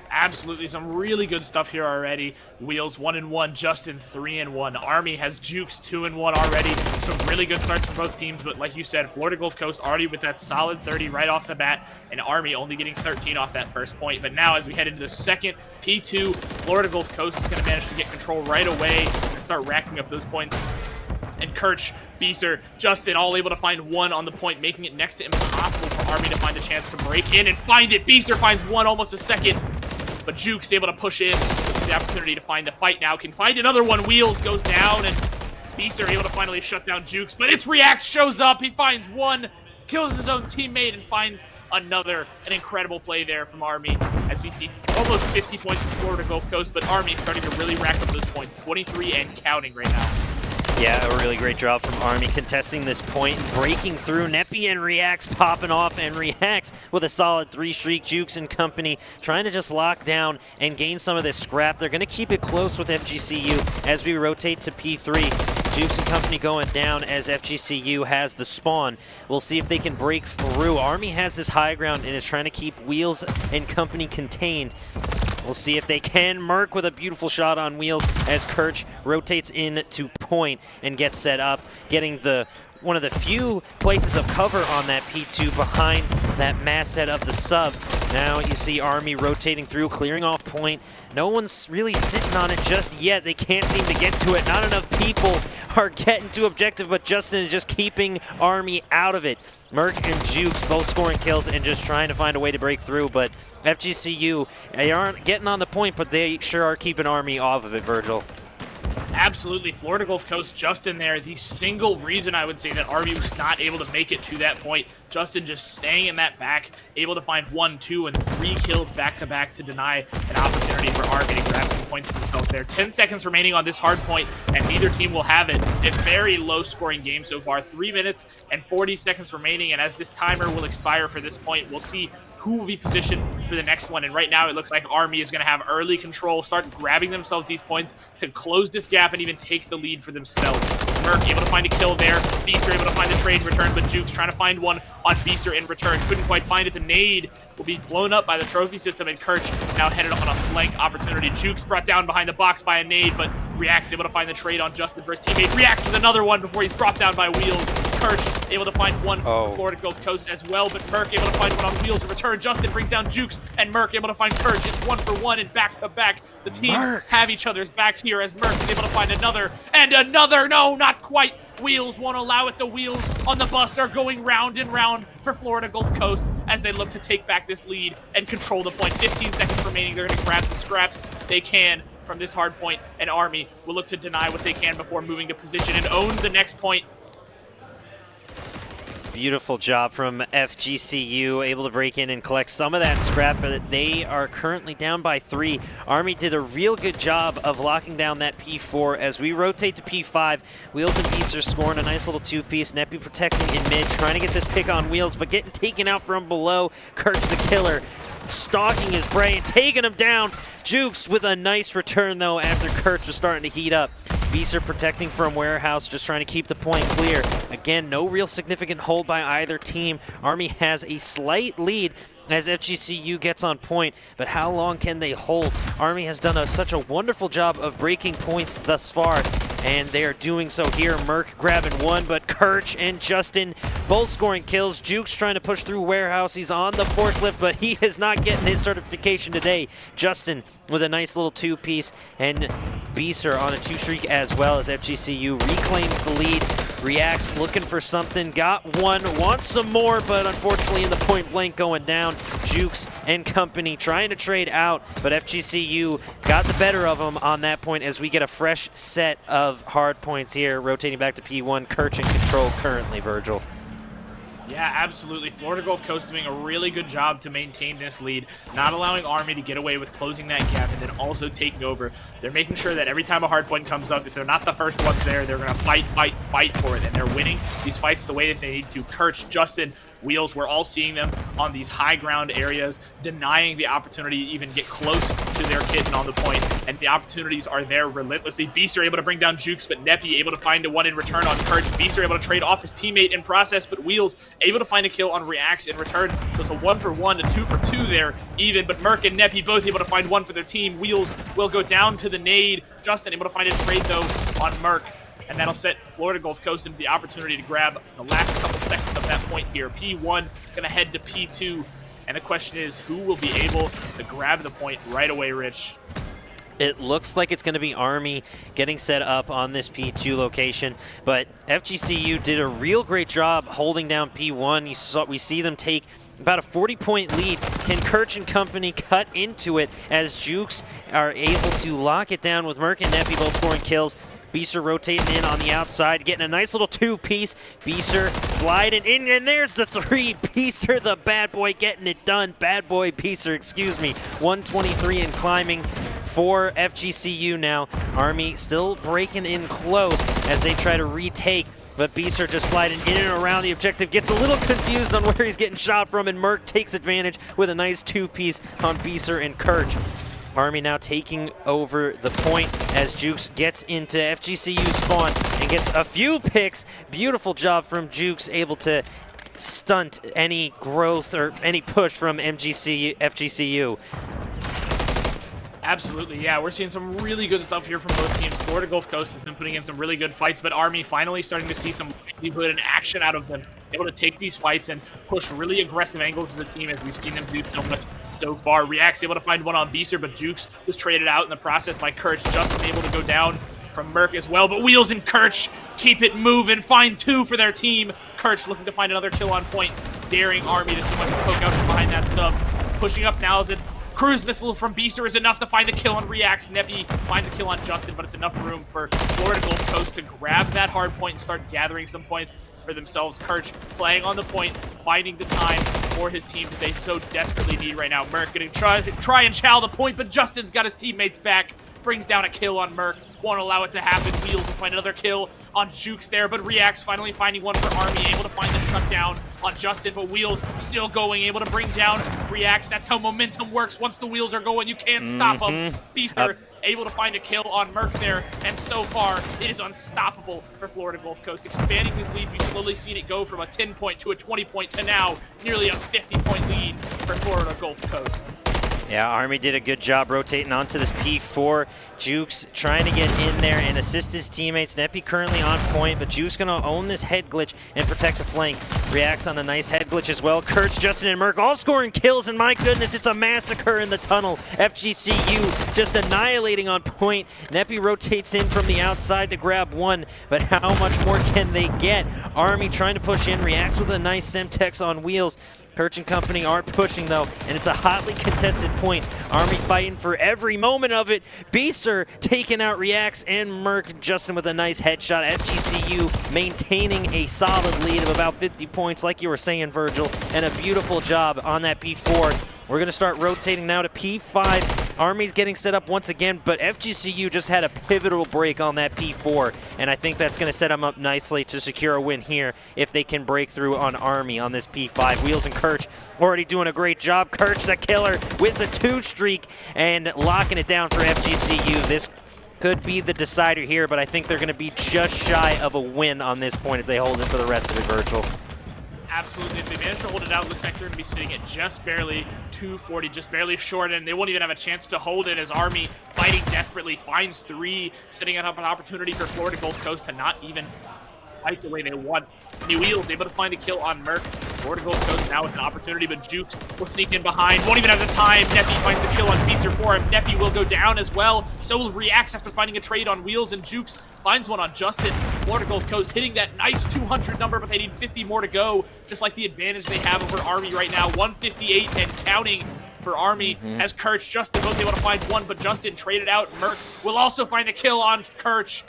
Absolutely, some really good stuff here already. Wheels 1-1, Justin 3-1. Army has Jukes 2-1 already. Some really good starts for both teams, but like you said, Florida Gulf Coast already with that solid 30 right off the bat, and Army only getting 13 off that first point. But now as we head into the second P2, Florida Gulf Coast is going to manage to get control right away and start racking up those points. And Kirch, Beeser, Justin all able to find one on the point, making it next to impossible for Army to find a chance to break in and find it. Beeser finds one, almost a second, but Jukes able to push in. The opportunity to find the fight now. Can find another one. Wheels goes down, and Beeser able to finally shut down Jukes, but it's React shows up. He finds one, kills his own teammate, and finds another. An incredible play there from Army as we see almost 50 points from Florida Gulf Coast, but Army starting to really rack up those points. 23 and counting right now. Yeah, a really great job from Army contesting this point and breaking through. Neppy and Reacts popping off, and Reacts with a solid 3-streak. Jukes and company trying to just lock down and gain some of this scrap. They're going to keep it close with FGCU as we rotate to P3. Jukes and company going down as FGCU has the spawn. We'll see if they can break through. Army has this high ground and is trying to keep Wheels and company contained. We'll see if they can. Merc with a beautiful shot on Wheels as Kirch rotates in to point and gets set up, getting one of the few places of cover on that P2 behind that masthead of the sub. Now you see Army rotating through, clearing off point. No one's really sitting on it just yet. They can't seem to get to it. Not enough people are getting to objective, but Justin is just keeping Army out of it. Merc and Jukes both scoring kills and just trying to find a way to break through, but FGCU, they aren't getting on the point, but they sure are keeping Army off of it, Virgil. Absolutely. Florida Gulf Coast, Justin there. The single reason I would say that Army was not able to make it to that point. Justin just staying in that back, able to find 1, 2, and 3 kills back-to-back to deny an opportunity for Army to grab some points for themselves there. 10 seconds remaining on this hard point, and neither team will have it. A very low-scoring game so far. 3 minutes and 40 seconds remaining, and as this timer will expire for this point, we'll see who will be positioned for the next one. And right now, it looks like Army is going to have early control, start grabbing themselves these points to close this gap and even take the lead for themselves. Merc able to find a kill there. Beaster able to find a trade in return, but Jukes trying to find one on Beaster in return. Couldn't quite find it. The nade will be blown up by the trophy system, and Kirch now headed on a blank opportunity. Jukes brought down behind the box by a nade, but Reacts able to find the trade on Justin for his teammate. Reacts with another one before he's brought down by Wheels. Kirch able to find one for Florida Gulf Coast as well, but Merc able to find one on Wheels in return. Justin brings down Jukes, and Merc able to find Kirch. It's 1-for-1 and back-to-back. The teams have each other's backs here as Merc is able to find another, and another. No, not quite. Wheels won't allow it. The wheels on the bus are going round and round for Florida Gulf Coast as they look to take back this lead and control the point. 15 seconds remaining. They're going to grab the scraps they can from this hard point, and Army will look to deny what they can before moving to position and own the next point. Beautiful job from FGCU, able to break in and collect some of that scrap, but they are currently down by 3. Army did a real good job of locking down that P4 as we rotate to P5. Wheels and Beast are scoring a nice little 2-piece. Neppy protecting in mid, trying to get this pick on Wheels, but getting taken out from below. Kirch the killer, stalking his prey and taking him down. Jukes with a nice return though after Kirch was starting to heat up. Beaster protecting from Warehouse, just trying to keep the point clear. Again, no real significant hold by either team. Army has a slight lead as FGCU gets on point, but how long can they hold? Army has done such a wonderful job of breaking points thus far, and they are doing so here. Merc grabbing one, but Kirch and Justin both scoring kills. Jukes trying to push through Warehouse. He's on the forklift, but he is not getting his certification today. Justin with a nice little 2-piece, and Beaster on a 2-streak as well as FGCU reclaims the lead. Reacts looking for something, got one, wants some more, but unfortunately in the point blank going down. Jukes and company trying to trade out, but FGCU got the better of them on that point as we get a fresh set of hard points here. Rotating back to P1, Kirch in control currently, Virgil. Yeah, absolutely. Florida Gulf Coast doing a really good job to maintain this lead, not allowing Army to get away with closing that gap and then also taking over. They're making sure that every time a hard point comes up, if they're not the first ones there, they're going to fight for it, and they're winning these fights the way that they need to. Kirch, Justin, Wheels, we're all seeing them on these high ground areas, denying the opportunity to even get close to their kitten on the point, and the opportunities are there relentlessly. Beasts are able to bring down Jukes, but Neppy able to find a one in return on Kirch. Beasts are able to trade off his teammate in process, but Wheels able to find a kill on Reacts in return. So it's a 1-for-1 to 2-for-2 there even, but Merc and Neppy both able to find one for their team. Wheels will go down to the nade. Justin able to find a trade though on Merc, and that'll set Florida Gulf Coast into the opportunity to grab the last couple seconds of that point here. P1 going to head to P2, and the question is, who will be able to grab the point right away, Rich? It looks like it's going to be Army getting set up on this P2 location, but FGCU did a real great job holding down P1. We see them take about a 40-point lead. Can Kirch and company cut into it as Jukes are able to lock it down with Merc and Neppy both scoring kills? Beaster rotating in on the outside, getting a nice little 2-piece. Beaster sliding in, and there's the 3. Beaster, the bad boy, getting it done. Bad boy Beaster, excuse me. 123 and climbing for FGCU now. Army still breaking in close as they try to retake, but Beaster just sliding in and around the objective. Gets a little confused on where he's getting shot from, and Merc takes advantage with a nice 2-piece on Beaster and Kirch. Army now taking over the point as Jukes gets into FGCU spawn and gets a few picks. Beautiful job from Jukes, able to stunt any growth or any push from FGCU. Absolutely, yeah. We're seeing some really good stuff here from both teams. Florida Gulf Coast has been putting in some really good fights, but Army finally starting to see some livelihood and action out of them. Able to take these fights and push really aggressive angles to the team as we've seen them do so much so far. Reacts able to find one on Beaster, but Jukes was traded out in the process by Kirch. Justin able to go down from Merc as well, but Wheels and Kirch keep it moving, find 2 for their team. Kirch looking to find another kill on point, daring Army to so much poke out from behind that sub. Pushing up now, the cruise missile from Beaster is enough to find the kill on Reacts. Neppy finds a kill on Justin, but it's enough room for Florida Gulf Coast to grab that hard point and start gathering some points for themselves. Kirch playing on the point, finding the time for his team that they so desperately need right now. Merc going to try and chow the point, but Justin's got his teammates back. Brings down a kill on Merc. Won't allow it to happen. Wheels will find another kill on Jukes there, but Reacts finally finding one for Army, able to find the shutdown on Justin, but Wheels still going, able to bring down Reacts. That's how momentum works. Once the wheels are going, you can't stop them. Beaster able to find a kill on Merc there, and so far it is unstoppable for Florida Gulf Coast. Expanding this lead, we've slowly seen it go from a 10-point to a 20-point to now nearly a 50-point lead for Florida Gulf Coast. Yeah, Army did a good job rotating onto this P4. Jukes trying to get in there and assist his teammates. Neppy currently on point, but Jukes gonna own this head glitch and protect the flank. Reacts on a nice head glitch as well. Kirch, Justin, and Merc all scoring kills, and my goodness, it's a massacre in the tunnel. FGCU just annihilating on point. Neppy rotates in from the outside to grab one, but how much more can they get? Army trying to push in. Reacts with a nice Semtex on Wheels. Kirch and company aren't pushing though, and it's a hotly contested point. Army fighting for every moment of it. Beaster taking out Reacts and MWIII. Justin with a nice headshot. FGCU maintaining a solid lead of about 50 points, like you were saying, Virgil, and a beautiful job on that P4. We're going to start rotating now to P5. Army's getting set up once again, but FGCU just had a pivotal break on that P4, and I think that's going to set them up nicely to secure a win here if they can break through on Army on this P5. Wheels and Kirch already doing a great job. Kirch the killer with the 2 streak and locking it down for FGCU. This could be the decider here, but I think they're going to be just shy of a win on this point if they hold it for the rest of it, Virgil. Absolutely. If they manage to hold it out, it looks like they're going to be sitting at just barely 240, just barely short, and they won't even have a chance to hold it as Army, fighting desperately, finds 3, setting up an opportunity for Florida Gulf Coast to not even fight the way they want. MWIII able to find a kill on MWIII. Florida Gulf Coast now with an opportunity, but Jukes will sneak in behind. Won't even have the time. Neppy finds a kill on Beaster for him. Neppy will go down as well. So will Reacts after finding a trade on Wheels, and Jukes finds one on Justin. Florida Gulf Coast hitting that nice 200 number, but they need 50 more to go, just like the advantage they have over Army right now. 158 and counting for Army as Kirch. Justin both able to find one, but Justin traded out. MWIII will also find the kill on Kirch.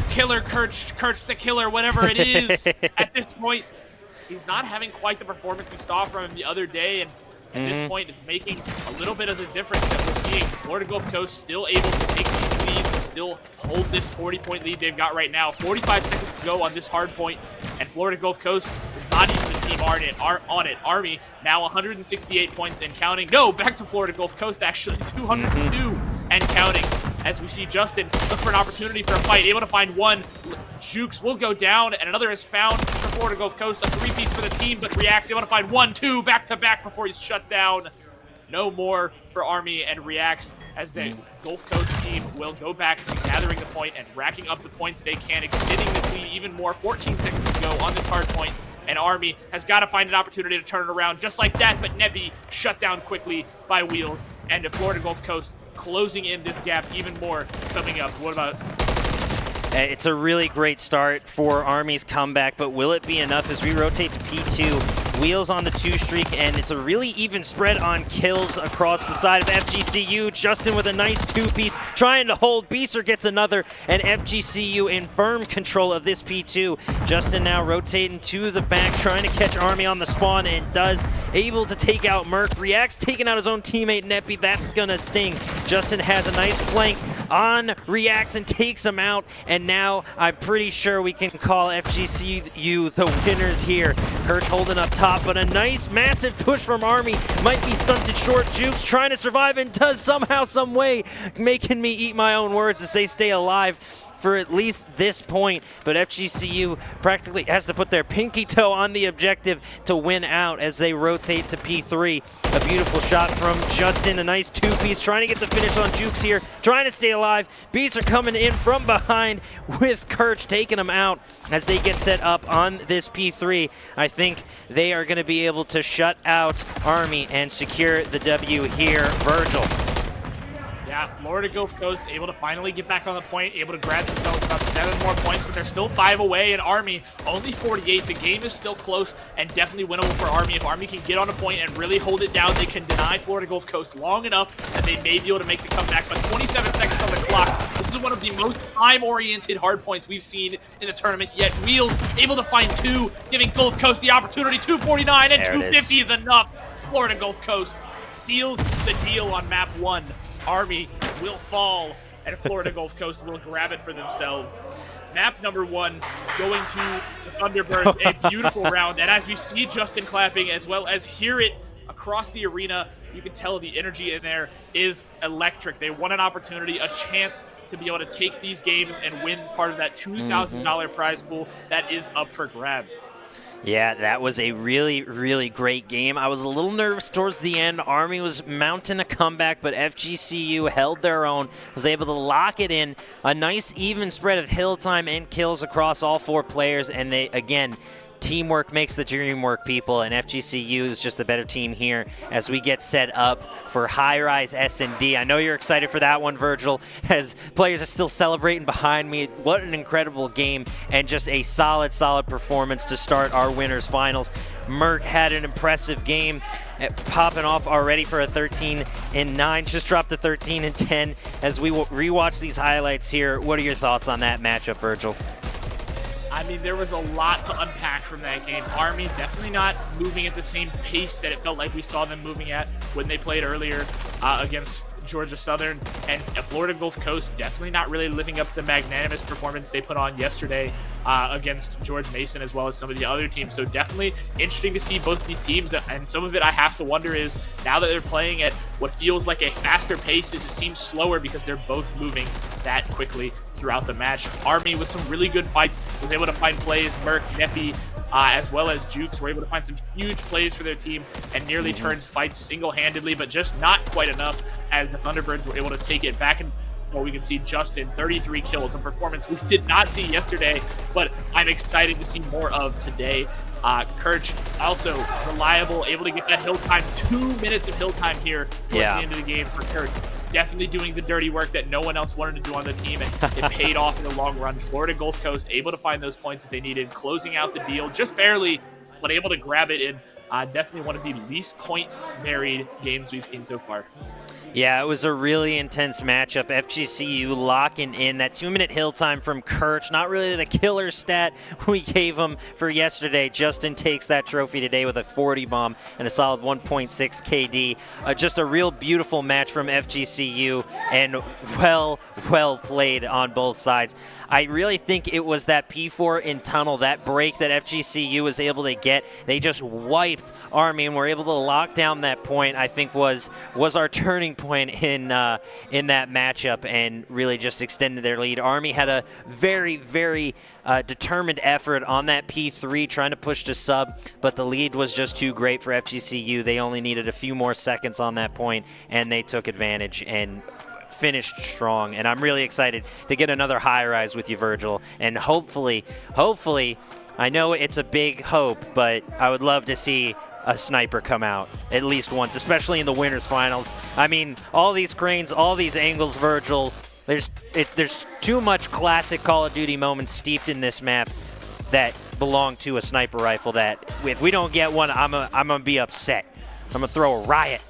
Killer Kirch the killer, whatever it is. At this point, he's not having quite the performance we saw from him the other day, and at this point, it's making a little bit of the difference that we're seeing. Florida Gulf Coast still able to take these leads and still hold this 40-point lead they've got right now. 45 seconds to go on this hard point, and Florida Gulf Coast is not even the team on it. Army now 168 points and counting. No, back to Florida Gulf Coast, actually. 202 and counting. As we see Justin look for an opportunity for a fight, able to find one. Jukes will go down, and another is found for Florida Gulf Coast. A 3-piece for the team, but Reacts able to find 1, 2 back-to-back before he's shut down. No more for Army and Reacts as the Gulf Coast team will go back to gathering the point and racking up the points they can, extending this lead even more. 14 seconds to go on this hard point, and Army has got to find an opportunity to turn it around just like that, but Nebby shut down quickly by Wheels, and Florida Gulf Coast closing in this gap even more coming up. What about... It's a really great start for Army's comeback, but will it be enough as we rotate to P2? Wheels on the 2 streak, and it's a really even spread on kills across the side of FGCU. Justin with a nice 2-piece, trying to hold. Beaster gets another, and FGCU in firm control of this P2. Justin now rotating to the back, trying to catch Army on the spawn, and does, able to take out MWIII. Reacts taking out his own teammate, Neppy. That's gonna sting. Justin has a nice flank on Reacts and takes him out, and now I'm pretty sure we can call FGCU the winners here. Kirch holding up top, but a nice massive push from Army. Might be stunted short. Jukes trying to survive and does somehow, some way, making me eat my own words as they stay alive for at least this point, but FGCU practically has to put their pinky toe on the objective to win out as they rotate to P3. A beautiful shot from Justin, a nice 2-piece, trying to get the finish on Jukes here, trying to stay alive. Beats are coming in from behind with Kirch taking them out as they get set up on this P3. I think they are going to be able to shut out Army and secure the W here. Virgil. Yeah, Florida Gulf Coast able to finally get back on the point, able to grab themselves about 7 more points, but they're still 5 away, and Army only 48. The game is still close and definitely winnable for Army. If Army can get on a point and really hold it down, they can deny Florida Gulf Coast long enough that they may be able to make the comeback, but 27 seconds on the clock. This is one of the most time-oriented hard points we've seen in the tournament yet. Wheels able to find 2, giving Gulf Coast the opportunity. 249 and 250 is enough. Florida Gulf Coast seals the deal on map 1. Army will fall, and Florida Gulf Coast will grab it for themselves. Map number 1 going to the Thunderbirds, a beautiful round, and as we see Justin clapping as well as hear it across the arena, you can tell the energy in there is electric. They want an opportunity, a chance to be able to take these games and win part of that $2,000 prize pool that is up for grabs. Yeah, that was a really, really great game. I was a little nervous towards the end. Army was mounting a comeback, but FGCU held their own, was able to lock it in. A nice even spread of hill time and kills across all 4 players, and they, again, teamwork makes the dream work, people, and FGCU is just the better team here as we get set up for high-rise S&D. I know you're excited for that one, Virgil, as players are still celebrating behind me. What an incredible game and just a solid, solid performance to start our winners finals. MWIII had an impressive game, popping off already for a 13-9. Just dropped the 13-10. As we rewatch these highlights here, what are your thoughts on that matchup, Virgil? I mean, there was a lot to unpack from that game. Army definitely not moving at the same pace that it felt like we saw them moving at when they played earlier against Georgia Southern, and Florida Gulf Coast definitely not really living up to the magnanimous performance they put on yesterday against George Mason, as well as some of the other teams. So definitely interesting to see both these teams, and some of it I have to wonder is, now that they're playing at what feels like a faster pace, is it seems slower because they're both moving that quickly throughout the match. Army with some really good fights was able to find plays. MWIII, Neppy, as well as Jukes were able to find some huge plays for their team and nearly turns fights single-handedly, but just not quite enough, as the Thunderbirds were able to take it back. And so we can see Justin, 33 kills, a performance we did not see yesterday, but I'm excited to see more of today. Kirch, also reliable, able to get that hill time, 2 minutes of hill time here towards the end of the game for Kirch. Definitely doing the dirty work that no one else wanted to do on the team, and it paid off in the long run. Florida Gulf Coast able to find those points that they needed, closing out the deal just barely, but able to grab it in definitely one of the least point-married games we've seen so far. Yeah, it was a really intense matchup. FGCU locking in that 2-minute hill time from Kirch. Not really the killer stat we gave him for yesterday. Justin takes that trophy today with a 40 bomb and a solid 1.6 KD. Just a real beautiful match from FGCU, and well played on both sides. I really think it was that P4 in tunnel, that break that FGCU was able to get. They just wiped Army and were able to lock down that point. I think was our turning point in that matchup, and really just extended their lead. Army had a very determined effort on that P3, trying to push to sub, but the lead was just too great for FGCU. They only needed a few more seconds on that point, and they took advantage and finished strong. And I'm really excited to get another high rise with you, Virgil, and hopefully, I know it's a big hope, but I would love to see a sniper come out at least once, especially in the winners finals. I mean, all these cranes, all these angles, Virgil, there's too much classic Call of Duty moments steeped in this map that belong to a sniper rifle, that if we don't get one, I'm gonna be upset. I'm gonna throw a riot.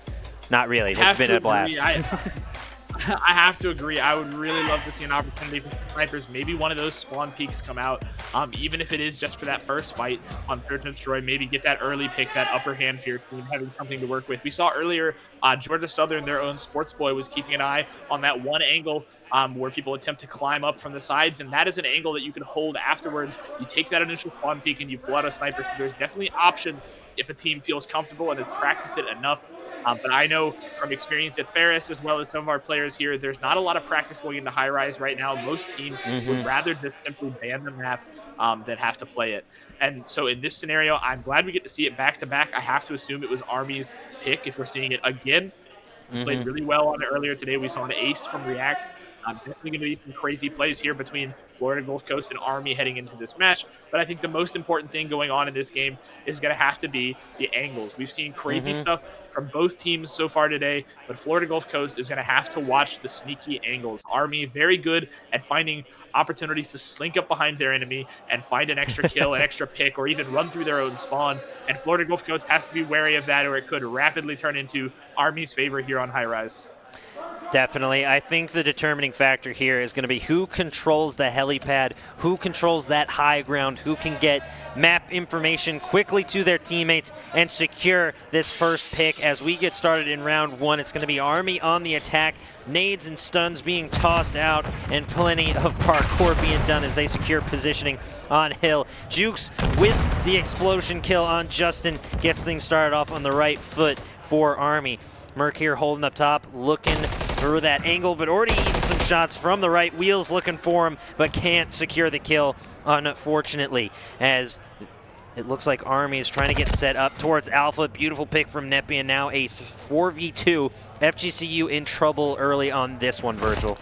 Not really. It's been a blast. I have to agree. I would really love to see an opportunity for snipers. Maybe one of those spawn peaks come out, even if it is just for that first fight on Search and Destroy. Maybe get that early pick, that upper hand for your team, having something to work with. We saw earlier Georgia Southern, their own sports boy, was keeping an eye on that one angle where people attempt to climb up from the sides, and that is an angle that you can hold afterwards. You take that initial spawn peak and you pull out a sniper. So there's definitely an option if a team feels comfortable and has practiced it enough. But I know from experience at Ferris, as well as some of our players here, there's not a lot of practice going into high rise right now. Most teams would rather just simply ban the map than have to play it. And so in this scenario, I'm glad we get to see it back to back. I have to assume it was Army's pick if we're seeing it again. Played really well on it earlier today. We saw an ace from React. Definitely going to be some crazy plays here between Florida Gulf Coast and Army heading into this match. But I think the most important thing going on in this game is going to have to be the angles. We've seen crazy stuff from both teams so far today, but Florida Gulf Coast is going to have to watch the sneaky angles. Army, very good at finding opportunities to slink up behind their enemy and find an extra kill, an extra pick, or even run through their own spawn. And Florida Gulf Coast has to be wary of that, or it could rapidly turn into Army's favor here on high rise. Definitely. I think the determining factor here is going to be who controls the helipad, who controls that high ground, who can get map information quickly to their teammates and secure this first pick. As we get started in round one, it's going to be Army on the attack, nades and stuns being tossed out, and plenty of parkour being done as they secure positioning on hill. Jukes with the explosion kill on Justin gets things started off on the right foot for Army. MWIII here holding up top, looking through that angle, but already eating some shots from the right. Wheels looking for him, but can't secure the kill, unfortunately, as it looks like Army is trying to get set up towards Alpha. Beautiful pick from Neppy, and now a 4v2. FGCU in trouble early on this one, Virgil.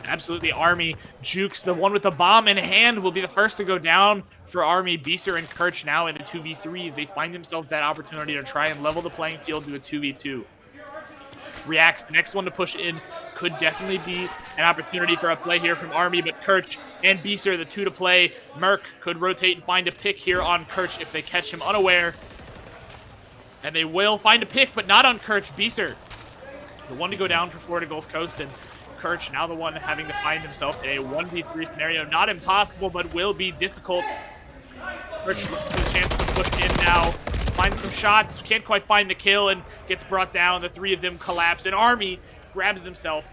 Absolutely. Army, Jukes, the one with the bomb in hand, will be the first to go down for Army. Beeser and Kirch now in the 2v3s. They find themselves that opportunity to try and level the playing field to a 2v2. Reacts, the next one to push in could definitely be an opportunity for a play here from Army, but Kirch and Beeser, the two to play. Merc could rotate and find a pick here on Kirch if they catch him unaware. And they will find a pick, but not on Kirch. Beeser, the one to go down for Florida Gulf Coast, and Kirch now the one having to find himself in a 1v3 scenario. Not impossible, but will be difficult. Kirch looking for the chance to push in now. Finds some shots, can't quite find the kill, and gets brought down. The three of them collapse, and Army grabs himself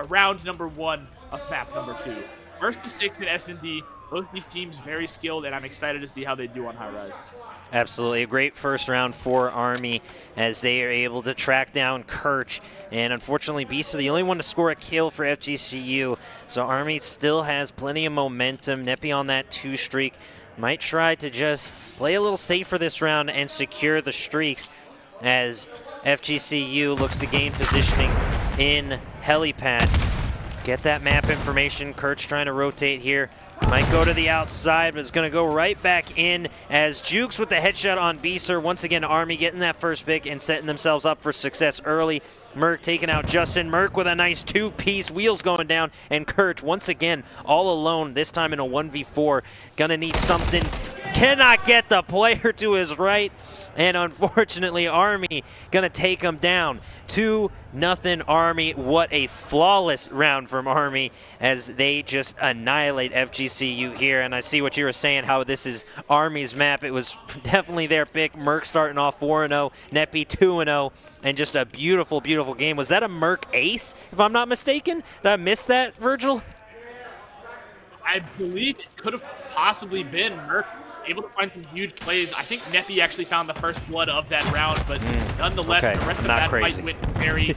round number 1 of map number 2. First to 6 in S&D. Both these teams very skilled, and I'm excited to see how they do on high res. Absolutely. A great first round for Army as they are able to track down Kirch. And unfortunately, Beast are the only one to score a kill for FGCU. So Army still has plenty of momentum. Neppy on that 2 streak. Might try to just play a little safer this round and secure the streaks as FGCU looks to gain positioning in helipad. Get that map information. Kirch trying to rotate here. Might go to the outside, but it's going to go right back in as Jukes with the headshot on Beeser. Once again, Army getting that first pick and setting themselves up for success early. Merc taking out Justin. Merc with a nice 2-piece. Wheels going down. And Kirch, once again, all alone, this time in a 1v4. Going to need something. Cannot get the player to his right. And unfortunately, Army going to take him down. 2-0 Army. What a flawless round from Army as they just annihilate FGCU here. And I see what you were saying, how this is Army's map. It was definitely their pick. Merc starting off 4-0, Neppy 2-0, and just a beautiful, beautiful game. Was that a Merc ace, if I'm not mistaken? Did I miss that, Virgil? I believe it could have possibly been Merc able to find some huge plays. I think Neppy actually found the first blood of that round, but nonetheless, okay. The rest of that fight went very.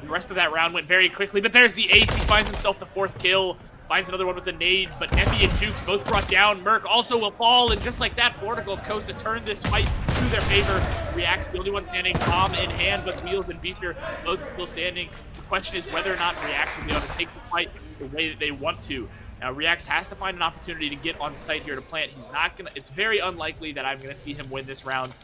The rest of that round went very quickly. But there's the ace. He finds himself the 4th kill. Finds another one with a nade. But Neppy and Jukes both brought down. Merc also will fall, and just like that, Florida Gulf Coast has turned this fight to their favor. Reacts the only one standing, bomb in hand, but Wheels and Beecher both still standing. The question is whether or not Reacts will be able to take the fight the way that they want to. Now, Reacts has to find an opportunity to get on site here to plant. He's not going to... It's very unlikely that I'm going to see him win this round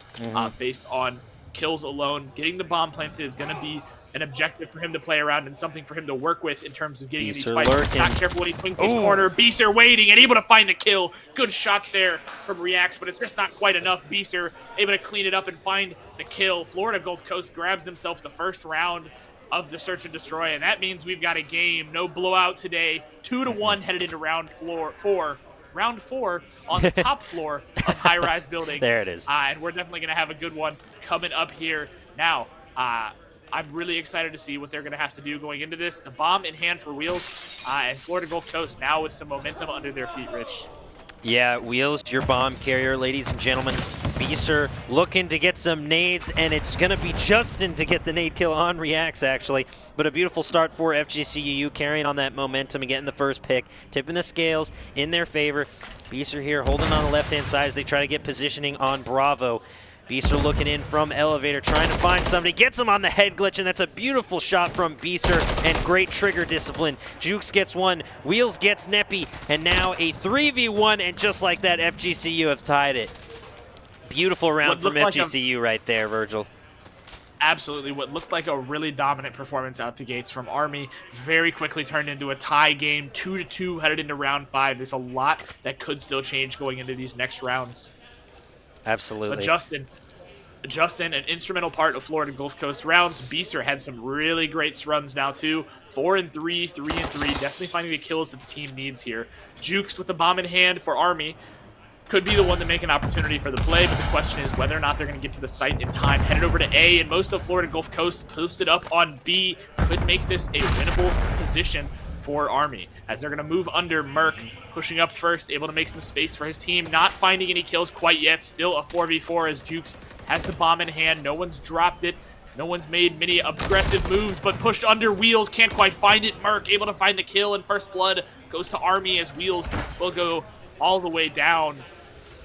based on kills alone. Getting the bomb planted is going to be an objective for him to play around and something for him to work with in terms of getting in these fights. He's not careful when he swings his corner. Beeser waiting and able to find the kill. Good shots there from Reacts, but it's just not quite enough. Beeser able to clean it up and find the kill. Florida Gulf Coast grabs himself the first round of the search and destroy, and that means we've got a game. No blowout today. 2-1 headed into round 4 on the top floor of high-rise building. There it is. And we're definitely going to have a good one coming up here. Now, I'm really excited to see what they're going to have to do going into this. The bomb in hand for Wheels, and Florida Gulf Coast now with some momentum under their feet, Rich. Yeah, Wheels, your bomb carrier, ladies and gentlemen. Beeser looking to get some nades, and it's going to be Justin to get the nade kill on Reacts, actually. But a beautiful start for FGCU, carrying on that momentum and getting the first pick, tipping the scales in their favor. Beeser here holding on the left-hand side as they try to get positioning on Bravo. Beeser looking in from elevator, trying to find somebody, gets him on the head glitch, and that's a beautiful shot from Beeser and great trigger discipline. Jukes gets one, Wheels gets Neppy, and now a 3v1, and just like that, FGCU have tied it. Beautiful round from FGCU right there, Virgil. Absolutely. What looked like a really dominant performance out the gates from Army very quickly turned into a tie game, 2-2 headed into round 5. There's a lot that could still change going into these next rounds. Absolutely. But Justin, an instrumental part of Florida Gulf Coast rounds. Beeser had some really great runs now too. 4-3, 3-3. Definitely finding the kills that the team needs here. Jukes with the bomb in hand for Army. Could be the one to make an opportunity for the play, but the question is whether or not they're going to get to the site in time. Headed over to A, and most of Florida Gulf Coast posted up on B. Could make this a winnable position for Army, as they're going to move under Merc, pushing up first, able to make some space for his team. Not finding any kills quite yet. Still a 4v4 as Jukes has the bomb in hand. No one's dropped it. No one's made many aggressive moves, but pushed under Wheels. Can't quite find it. Merc able to find the kill, and first blood goes to Army as Wheels will go all the way down.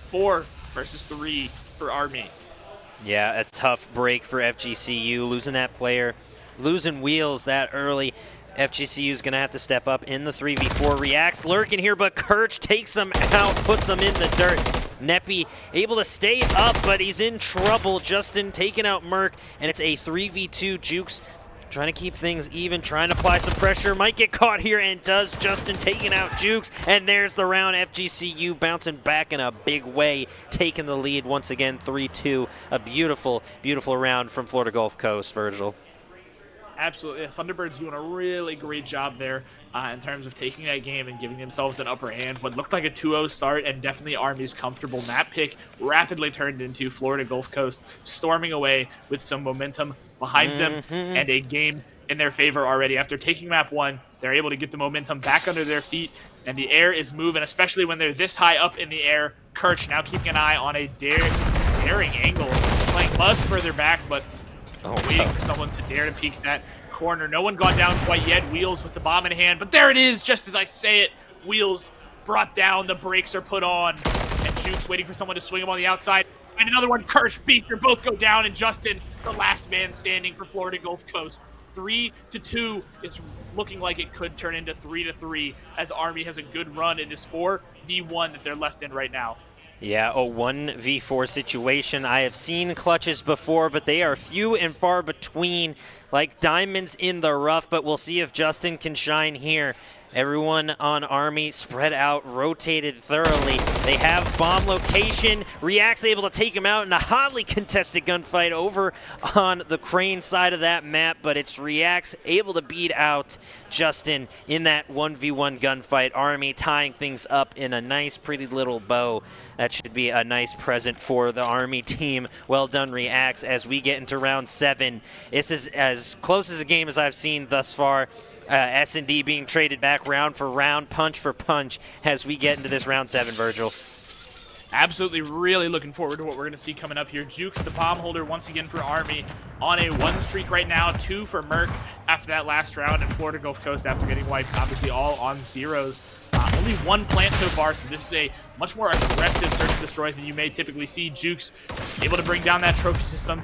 4 versus 3 for Army. Yeah, a tough break for FGCU. Losing that player, losing Wheels that early. FGCU is going to have to step up in the 3v4. Reacts lurking here, but Kirch takes him out, puts him in the dirt. Neppy able to stay up, but he's in trouble. Justin taking out Merc, and it's a 3v2. Jukes trying to keep things even, trying to apply some pressure. Might get caught here, and does. Justin taking out Jukes, and there's the round. FGCU bouncing back in a big way, taking the lead once again, 3-2. A beautiful, beautiful round from Florida Gulf Coast, Virgil. Absolutely. Thunderbirds doing a really great job there in terms of taking that game and giving themselves an upper hand. What looked like a 2-0 start, and definitely Army's comfortable map pick, rapidly turned into Florida Gulf Coast storming away with some momentum behind them and a game in their favor already. After taking map 1, they're able to get the momentum back under their feet, and the air is moving, especially when they're this high up in the air. Kirch now keeping an eye on a daring angle, playing much further back, but waiting for someone to dare to peek that corner. No one got down quite yet. Wheels with the bomb in hand, but there it is, just as I say it. Wheels brought down, the brakes are put on, and Jukes waiting for someone to swing him on the outside. And another one, Kirsch, Beaker, both go down, and Justin, the last man standing for Florida Gulf Coast. 3-2. It's looking like it could turn into 3-3 as Army has a good run in this 4v1 that they're left in right now. Yeah, a 1v4 situation. I have seen clutches before, but they are few and far between, like diamonds in the rough, but we'll see if Justin can shine here. Everyone on Army spread out, rotated thoroughly. They have bomb location. React's able to take him out in a hotly contested gunfight over on the Crane side of that map, but it's React's able to beat out Justin in that 1v1 gunfight. Army tying things up in a nice, pretty little bow. That should be a nice present for the Army team. Well done, Reacts, as we get into round 7. This is as close as a game as I've seen thus far. S&D being traded back round for round, punch for punch, as we get into this round 7, Virgil. Absolutely, really looking forward to what we're going to see coming up here. Jukes, the bomb holder, once again for Army, on a 1 streak right now, 2 for MWIII after that last round, and Florida Gulf Coast after getting wiped, obviously all on 0s. Only 1 plant so far, so this is a much more aggressive search and destroy than you may typically see. Jukes able to bring down that trophy system.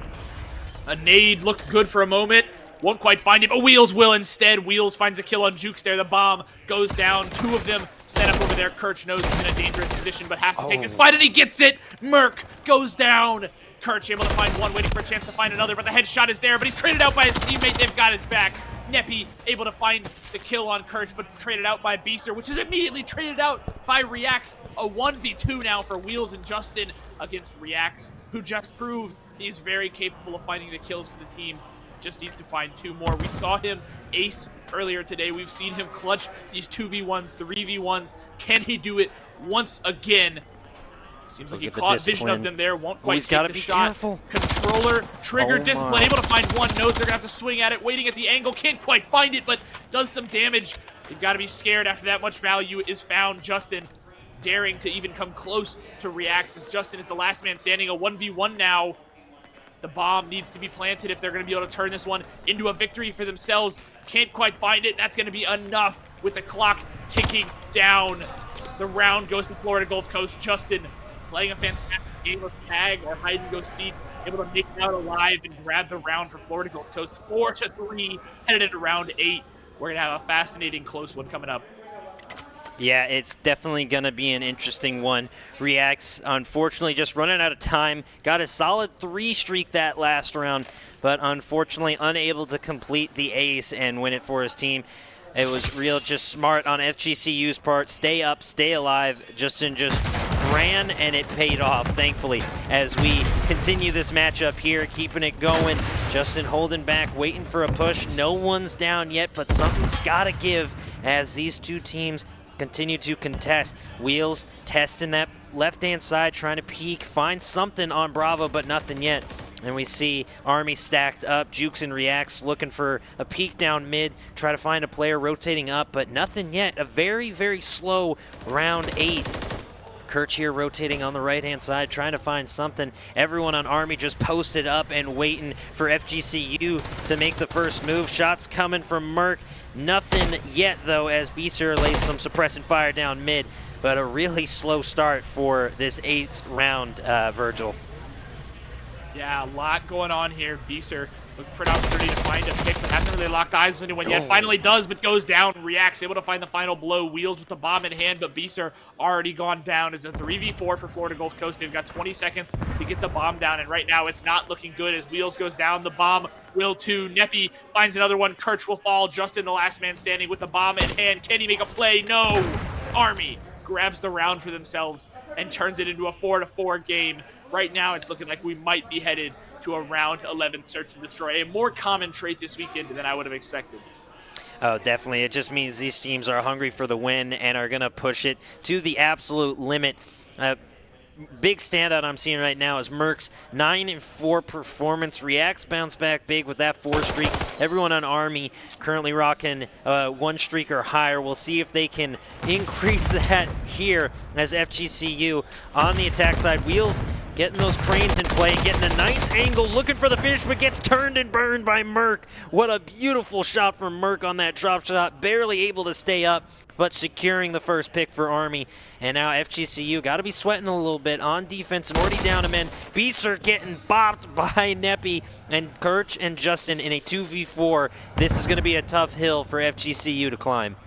A nade looked good for a moment. Won't quite find him, but Wheels will instead. Wheels finds a kill on Jukes there. The bomb goes down. 2 of them set up over there. Kirch knows he's in a dangerous position, but has to take his fight, and he gets it. MWIII goes down. Kirch able to find one, waiting for a chance to find another, but the headshot is there, but he's traded out by his teammate. They've got his back. Neppy able to find the kill on Kirch, but traded out by Beaster, which is immediately traded out by Reacts. A 1v2 now for Wheels and Justin against Reacts, who just proved he's very capable of finding the kills for the team. Just needs to find 2 more. We saw him ace earlier today. We've seen him clutch these 2v1s, 3v1s. Can he do it once again? Seems like he caught vision of them there. Won't quite get the shot. Careful. Controller, trigger, discipline. Able to find one. Knows they're going to have to swing at it. Waiting at the angle. Can't quite find it, but does some damage. You've got to be scared after that much value is found. Justin daring to even come close to Reacts, as Justin is the last man standing. A 1v1 now. The bomb needs to be planted if they're going to be able to turn this one into a victory for themselves. Can't quite find it. That's going to be enough with the clock ticking down. The round goes to Florida Gulf Coast. Justin playing a fantastic game of tag or hide and go seek, able to make it out alive and grab the round for Florida Gulf Coast. 4-3, headed into round 8. We're going to have a fascinating close one coming up. Yeah, it's definitely going to be an interesting one. Reacts, unfortunately, just running out of time. Got a solid 3 streak that last round, but unfortunately unable to complete the ace and win it for his team. It was real just smart on FGCU's part. Stay up, stay alive. Justin just ran, and it paid off, thankfully, as we continue this matchup here, keeping it going. Justin holding back, waiting for a push. No one's down yet, but something's got to give as these 2 teams continue to contest. Wheels testing that left-hand side, trying to peek, find something on Bravo, but nothing yet. And we see Army stacked up. Jukes and Reacts looking for a peek down mid, try to find a player rotating up, but nothing yet. A very, very slow round 8. Kirch here rotating on the right-hand side, trying to find something. Everyone on Army just posted up and waiting for FGCU to make the first move. Shots coming from MWIII. Nothing yet, though, as Beaster lays some suppressant fire down mid, but a really slow start for this 8th round, Virgil. Yeah, a lot going on here. Beaster Looking for an opportunity to find a pick, but hasn't really locked eyes with anyone yet. Finally does, but goes down, reacts, able to find the final blow. Wheels with the bomb in hand, but Beaser already gone down. It's a 3v4 for Florida Gulf Coast. They've got 20 seconds to get the bomb down, and right now it's not looking good as Wheels goes down. The bomb will too. Neppy finds another one. Kirch will fall. Justin, the last man standing with the bomb in hand. Can he make a play? No. Army grabs the round for themselves and turns it into a 4-4 game. Right now it's looking like we might be headed to a round 11 search and destroy, a more common trait this weekend than I would have expected. Oh, definitely. It just means these teams are hungry for the win and are going to push it to the absolute limit. Big standout I'm seeing right now is MWIII's 9-4 performance. Reacts bounce back big with that 4 streak. Everyone on Army currently rocking 1 streak or higher. We'll see if they can increase that here as FGCU on the attack side. Wheels getting those cranes in play, getting a nice angle, looking for the finish, but gets turned and burned by MWIII. What a beautiful shot from MWIII on that drop shot. Barely able to stay up, but securing the first pick for Army. And now FGCU got to be sweating a little bit on defense and already down a man. Beaser getting bopped by Neppy and Kirch and Justin in a 2v4. This is going to be a tough hill for FGCU to climb.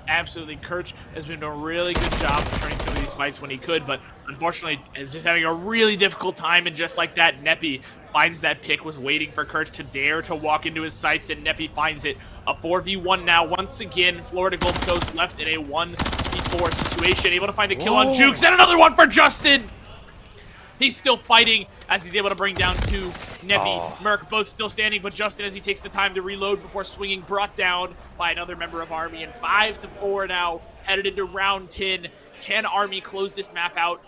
Absolutely. Kirch has been doing a really good job of turning some of these fights when he could, but unfortunately is just having a really difficult time, and just like that, Neppy finds that pick, was waiting for Kirch to dare to walk into his sights, and Neppy finds it. A 4v1 now. Once again, Florida Gulf Coast left in a 1v4 situation, able to find a kill on Jukes, and another one for Justin! He's still fighting as he's able to bring down 2. Neppy, MWIII, both still standing, but Justin, as he takes the time to reload before swinging, brought down by another member of Army. And 5-4 now, headed into round 10. Can Army close this map out?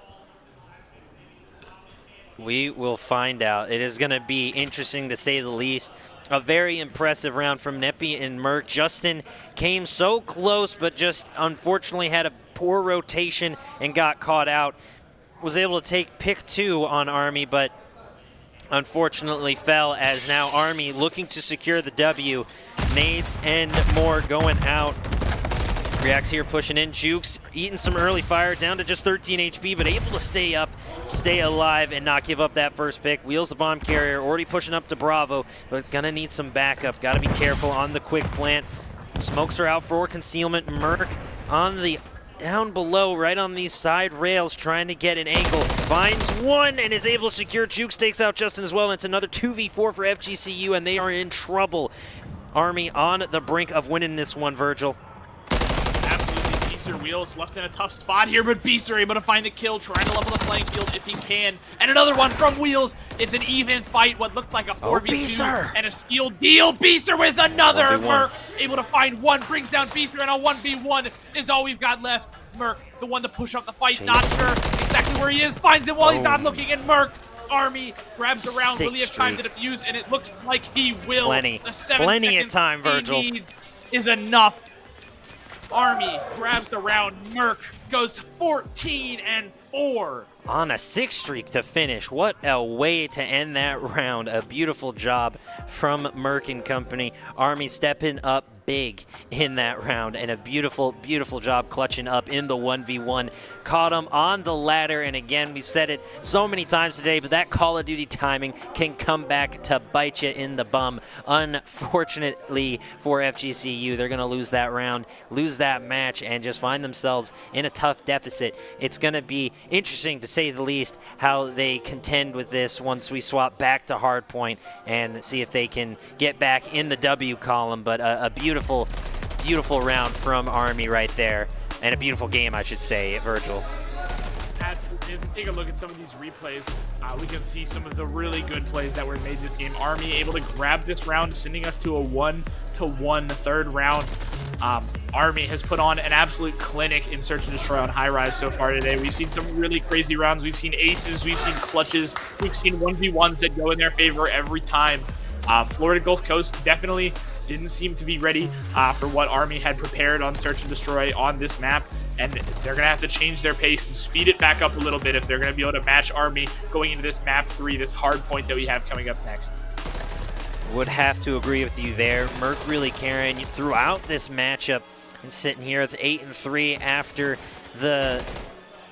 We will find out. It is going to be interesting to say the least. A very impressive round from Neppy and MWIII. Justin came so close, but just unfortunately had a poor rotation and got caught out. Was able to take pick 2 on Army, but unfortunately fell, as now Army looking to secure the W. Nades and more going out. Reacts here pushing in. Jukes eating some early fire, down to just 13 HP, but able to stay up, stay alive, and not give up that first pick. Wheels the bomb carrier, already pushing up to Bravo, but gonna need some backup. Gotta be careful on the quick plant. Smokes are out for concealment. MWIII on the down below, right on these side rails, trying to get an angle. Finds one and is able to secure. Jukes takes out Justin as well, and it's another 2v4 for FGCU, and they are in trouble. Army on the brink of winning this one, Virgil. Absolutely. Beaser Wheels left in a tough spot here, but Beaser able to find the kill, trying to level the playing field if he can. And another one from Wheels. It's an even fight, what looked like a 4v2 and a skill deal. Beaser with another. MWIII able to find one, brings down Beaser, and a 1v1 is all we've got left. MWIII, the one to push up the fight, not sure exactly where he is, finds him while he's not looking, and MWIII, Army grabs the round, will he have time to defuse, and it looks like he will. Plenty of time, Virgil. Is enough. Army grabs the round. MWIII goes 14-4. On a 6 streak to finish. What a way to end that round. A beautiful job from MWIII and company. Army stepping up big in that round, and a beautiful, beautiful job clutching up in the 1v1. Caught him on the ladder, and again, we've said it so many times today, but that Call of Duty timing can come back to bite you in the bum. Unfortunately for FGCU, they're going to lose that round, lose that match, and just find themselves in a tough deficit. It's going to be interesting, to say the least, how they contend with this once we swap back to hardpoint and see if they can get back in the W column. But a beautiful, beautiful round from Army right there, and a beautiful game, I should say, Virgil. If we take a look at some of these replays, we can see some of the really good plays that were made this game. Army able to grab this round, sending us to a 1-1 third round. Army has put on an absolute clinic in Search and Destroy on High Rise so far today. We've seen some really crazy rounds. We've seen aces, we've seen clutches, we've seen 1v1s that go in their favor every time. Florida Gulf Coast definitely didn't seem to be ready for what Army had prepared on Search and Destroy on this map, and they're going to have to change their pace and speed it back up a little bit if they're going to be able to match Army going into this map 3, this hard point that we have coming up next. Would have to agree with you there. MWIII really carrying throughout this matchup, and sitting here with 8-3 after the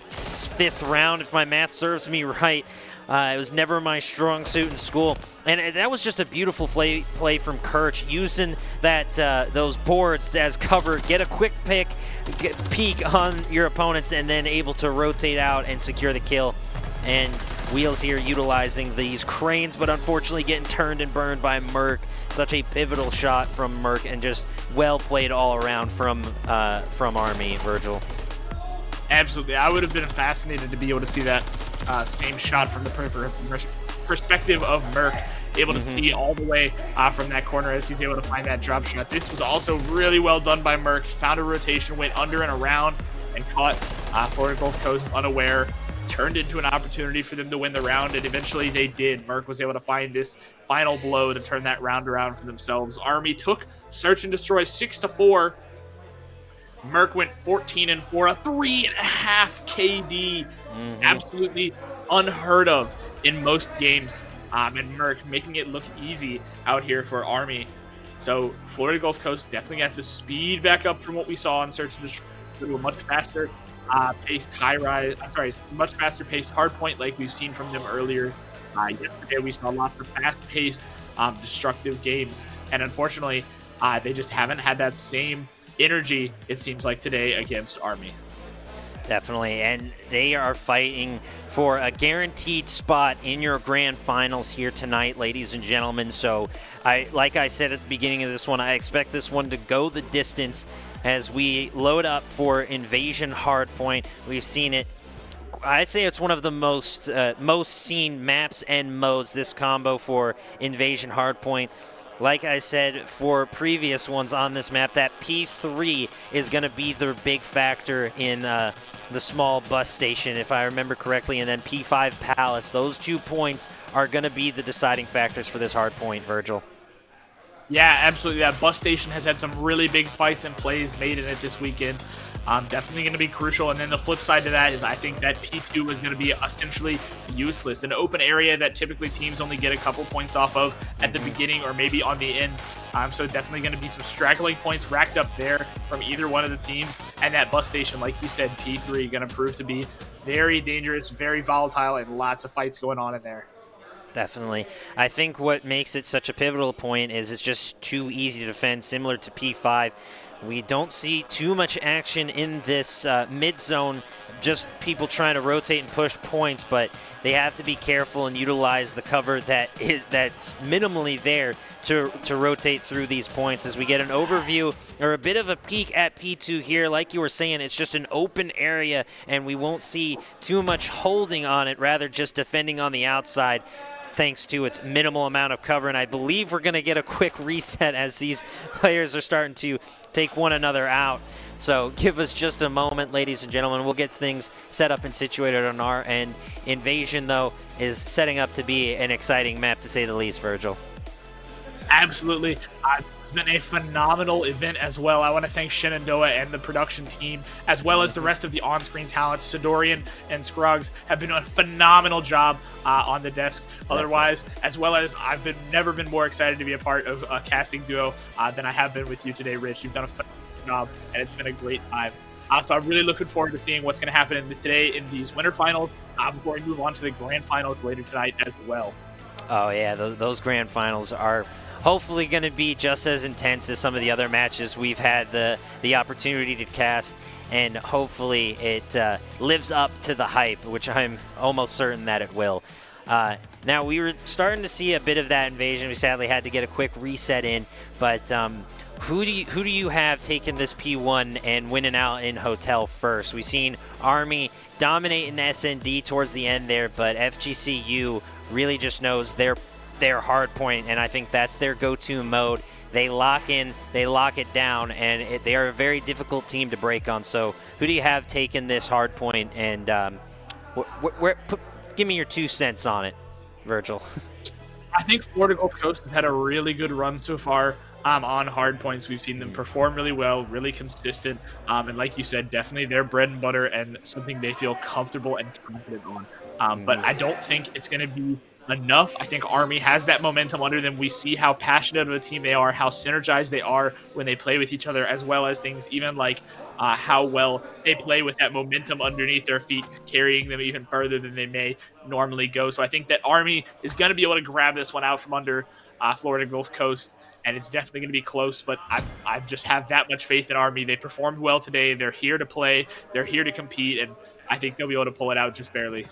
5th round, if my math serves me right. It was never my strong suit in school. And that was just a beautiful play from Kirch, using those boards as cover, get a quick peek on your opponents, and then able to rotate out and secure the kill. And Wheels here utilizing these cranes, but unfortunately getting turned and burned by MWIII. Such a pivotal shot from MWIII, and just well played all around from Army, Virgil. Absolutely. I would have been fascinated to be able to see that same shot from the perspective of MWIII, able to see all the way from that corner as he's able to find that drop shot. This was also really well done by MWIII. Found a rotation, went under and around, and caught Florida Gulf Coast unaware. Turned into an opportunity for them to win the round, and eventually they did. MWIII was able to find this final blow to turn that round around for themselves. Army took Search and Destroy 6-4. MWIII went 14-4, a 3.5 KD. Absolutely unheard of in most games. And MWIII making it look easy out here for Army. So Florida Gulf Coast definitely have to speed back up from what we saw on Search and Destroy to a much faster paced much faster paced hard point like we've seen from them earlier. Yesterday we saw lots of fast paced, destructive games, and unfortunately, they just haven't had that same energy, it seems like, today against Army. Definitely, and they are fighting for a guaranteed spot in your grand finals here tonight, ladies and gentlemen. So, like I said at the beginning of this one, I expect this one to go the distance as we load up for Invasion Hardpoint. We've seen it. I'd say it's one of the most seen maps and modes, this combo for Invasion Hardpoint. Like I said for previous ones on this map, that P3 is going to be the big factor in the small bus station, if I remember correctly, and then P5 Palace. Those 2 points are going to be the deciding factors for this hard point, Virgil. Yeah, absolutely. That bus station has had some really big fights and plays made in it this weekend. Definitely going to be crucial. And then the flip side to that is I think that P2 is going to be essentially useless. An open area that typically teams only get a couple points off of at the beginning or maybe on the end. So definitely going to be some straggling points racked up there from either one of the teams. And that bus station, like you said, P3, going to prove to be very dangerous, very volatile, and lots of fights going on in there. Definitely. I think what makes it such a pivotal point is it's just too easy to defend, similar to P5. We don't see too much action in this mid zone, just people trying to rotate and push points, but they have to be careful and utilize the cover that's minimally there to rotate through these points. As we get an overview or a bit of a peek at P2 here, like you were saying, it's just an open area and we won't see too much holding on it, rather just defending on the outside thanks to its minimal amount of cover. And I believe we're going to get a quick reset as these players are starting to take one another out. So give us just a moment, ladies and gentlemen. We'll get things set up and situated on our end. Invasion, though, is setting up to be an exciting map, to say the least, Virgil. Absolutely. It's been a phenomenal event as well. I want to thank Shenandoah and the production team, as well as the rest of the on-screen talents. Sidorian and Scruggs have been doing a phenomenal job on the desk. Otherwise, as well as I've never been more excited to be a part of a casting duo than I have been with you today, Rich. You've done a phenomenal job, and it's been a great time. So I'm really looking forward to seeing what's going to happen today in these winter finals before we move on to the grand finals later tonight as well. Oh, yeah, those grand finals are hopefully going to be just as intense as some of the other matches we've had the opportunity to cast, and hopefully it lives up to the hype, which I'm almost certain that it will. Now, we were starting to see a bit of that invasion. We sadly had to get a quick reset in, but who do you have taking this P1 and winning out in Hotel first? We've seen Army dominate in SND towards the end there, but FGCU really just knows their hard point, and I think that's their go-to mode. They lock in, they lock it down, and they are a very difficult team to break on. So who do you have taking this hard point, and give me your 2 cents on it, Virgil. I think Florida Gulf Coast has had a really good run so far on hard points. We've seen them perform really well, really consistent, and like you said, definitely their bread and butter and something they feel comfortable and confident on. But I don't think it's going to be enough. I think Army has that momentum under them. We see how passionate of a team they are, how synergized they are when they play with each other, as well as things even like how well they play with that momentum underneath their feet, carrying them even further than they may normally go. So I think that Army is going to be able to grab this one out from under Florida Gulf Coast, and it's definitely going to be close, but I just have that much faith in Army. They performed well today. They're here to play. They're here to compete, and I think they'll be able to pull it out just barely.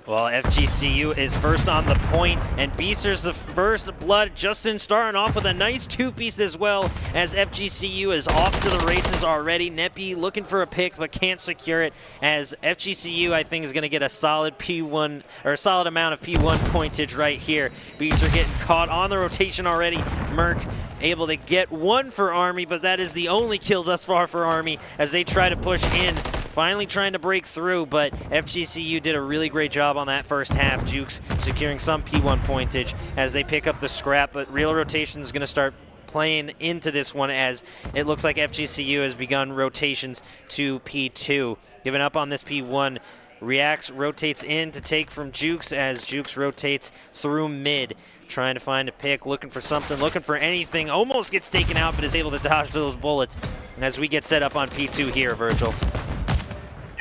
Well, FGCU is first on the point, and Beaster's the first blood. Justin starting off with a nice two-piece as well, as FGCU is off to the races already. Neppy looking for a pick, but can't secure it, as FGCU, I think, is going to get a solid P1, or a solid amount of P1 pointage right here. Beaster getting caught on the rotation already. MWIII able to get one for Army, but that is the only kill thus far for Army, as they try to push in. Finally trying to break through, but FGCU did a really great job on that first half. Jukes securing some P1 pointage as they pick up the scrap, but real rotation is going to start playing into this one, as it looks like FGCU has begun rotations to P2. Giving up on this P1, Reacts rotates in to take from Jukes, as Jukes rotates through mid. Trying to find a pick, looking for something, looking for anything. Almost gets taken out, but is able to dodge those bullets as we get set up on P2 here, Virgil.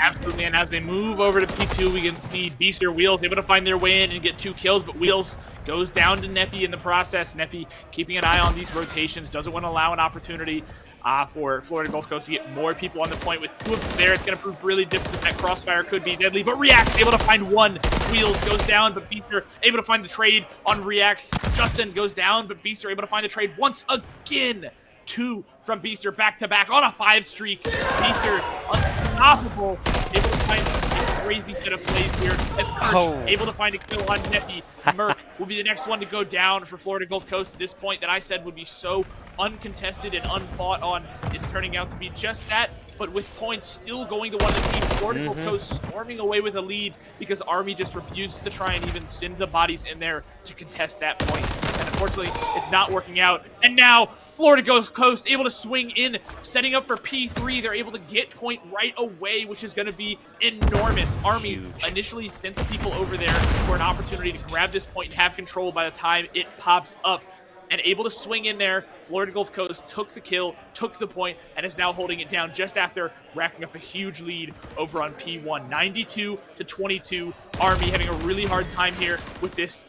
Absolutely, and as they move over to P2, we can see Beaster Wheels able to find their way in and get 2 kills, but Wheels goes down to Neppy in the process. Neppy keeping an eye on these rotations, doesn't want to allow an opportunity for Florida Gulf Coast to get more people on the point. With 2 of them there, it's going to prove really difficult. That crossfire could be deadly, but Reacts able to find 1. Wheels goes down, but Beaster able to find the trade on Reacts. Justin goes down, but Beaster able to find the trade once again. 2 from Beaster back-to-back on a 5 streak. Beaster unstoppable, able to find a crazy set of plays here as Perch able to find a kill on Neppy. MWIII will be the next one to go down for Florida Gulf Coast at this point that I said would be so uncontested and unfought on. Is turning out to be just that, but with points still going to one of the teams. Florida Gulf Coast storming away with a lead because Army just refuses to try and even send the bodies in there to contest that point. And unfortunately, it's not working out. And now Florida Gulf Coast able to swing in, setting up for P3. They're able to get point right away, which is going to be enormous. Army initially sent the people over there for an opportunity to grab this point and have control by the time it pops up. And able to swing in there, Florida Gulf Coast took the kill, took the point, and is now holding it down just after racking up a huge lead over on P1. 92-22. Army having a really hard time here with this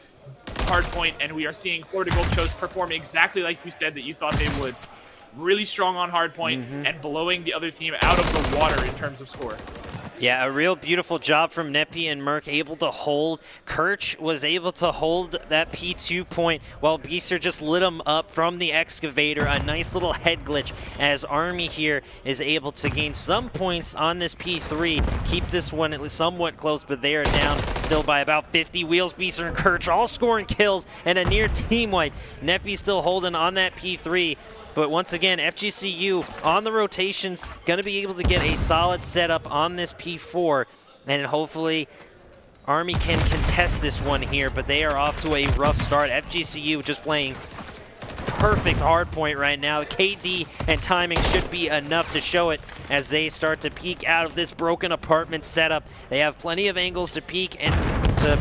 hard point, and we are seeing Florida Gulf Coast perform exactly like you said that you thought they would. Really strong on hard point and blowing the other team out of the water in terms of score. Yeah, a real beautiful job from Neppy and MWIII, able to hold. Kirch was able to hold that P2 point while Beaster just lit him up from the excavator. A nice little head glitch as Army here is able to gain some points on this P3. Keep this one at least somewhat close, but they are down still by about 50. Wheels, Beaster, and Kirch all scoring kills and a near team wipe. Neppy still holding on that P3. But once again, FGCU on the rotations, going to be able to get a solid setup on this P4. And hopefully Army can contest this one here, but they are off to a rough start. FGCU just playing perfect hard point right now. KD and timing should be enough to show it as they start to peek out of this broken apartment setup. They have plenty of angles to peek and to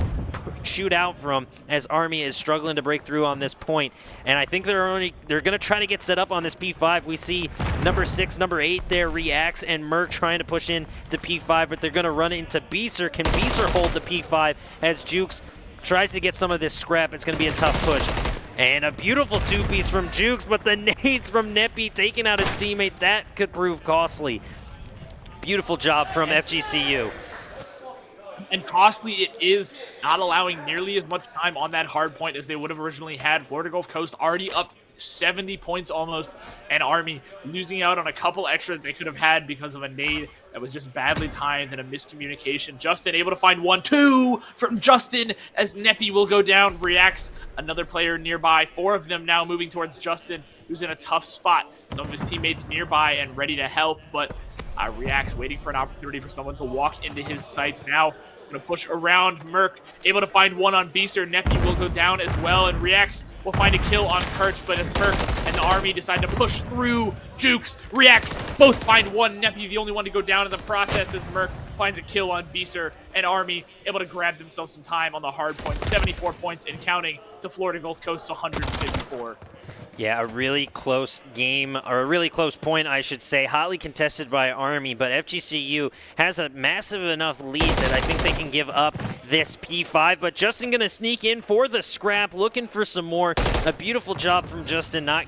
shoot out from, as Army is struggling to break through on this point. And I think they're going to try to get set up on this P5. We see number 6, number 8 there, Reacts, and MWIII trying to push in to P5, but they're going to run into Beaster. Can Beaster hold the P5 as Jukes tries to get some of this scrap? It's going to be a tough push. And a beautiful two-piece from Jukes, but the nades from Neppy taking out his teammate, that could prove costly. Beautiful job from FGCU. And costly it is, not allowing nearly as much time on that hard point as they would have originally had. Florida Gulf Coast already up 70 points almost, and Army losing out on a couple extra that they could have had because of a nade that was just badly timed and a miscommunication. Justin able to find 1-2 from Justin as Neppy will go down. Reacts, another player nearby. 4 of them now moving towards Justin, who's in a tough spot. Some of his teammates nearby and ready to help, but Reacts waiting for an opportunity for someone to walk into his sights now. Going to push around MWIII, able to find 1 on Beaster. Neppy will go down as well, and Reacts will find a kill on Kirch, but as MWIII and the Army decide to push through, Jukes, Reacts, both find 1. Neppy the only one to go down in the process as MWIII finds a kill on Beeser, and Army able to grab themselves some time on the hard point. 74 points and counting to Florida Gulf Coast's 154. Yeah, a really close game, or a really close point, I should say. Hotly contested by Army, but FGCU has a massive enough lead that I think they can give up this P5. But Justin going to sneak in for the scrap, looking for some more. A beautiful job from Justin, not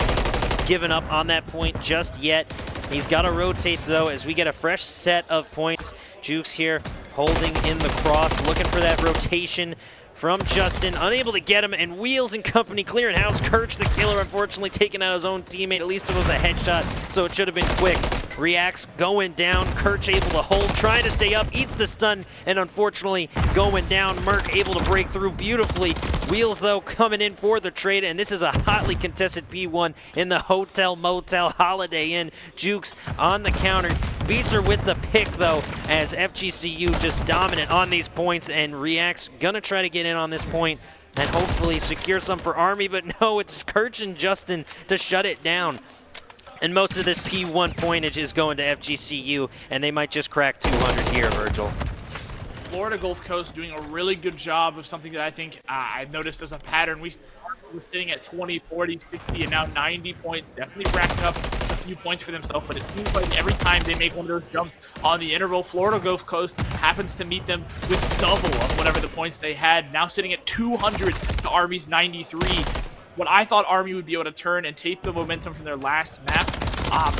giving up on that point just yet. He's got to rotate, though, as we get a fresh set of points. Jukes here holding in the cross, looking for that rotation from Justin, unable to get him, and Wheels and company clearing house. Kirch, the killer, unfortunately taking out his own teammate. At least it was a headshot, so it should have been quick. Reacts going down. Kirch able to hold, trying to stay up, eats the stun, and unfortunately going down. Merc able to break through beautifully. Wheels, though, coming in for the trade, and this is a hotly contested P1 in the Hotel Motel Holiday Inn. Jukes on the counter. Beeser with the pick, though, as FGCU just dominant on these points, and Reacts gonna try to get in on this point and hopefully secure some for Army, but no, it's Kirch and Justin to shut it down. And most of this P1 pointage is going to FGCU, and they might just crack 200 here, Virgil. Florida Gulf Coast doing a really good job of something that I think I've noticed as a pattern. We was sitting at 20, 40, 60, and now 90 points, definitely racking up a few points for themselves, but it seems like every time they make one of those jumps on the interval, Florida Gulf Coast happens to meet them with double of whatever the points they had, now sitting at 200 to Army's 93. What I thought Army would be able to turn and take the momentum from their last map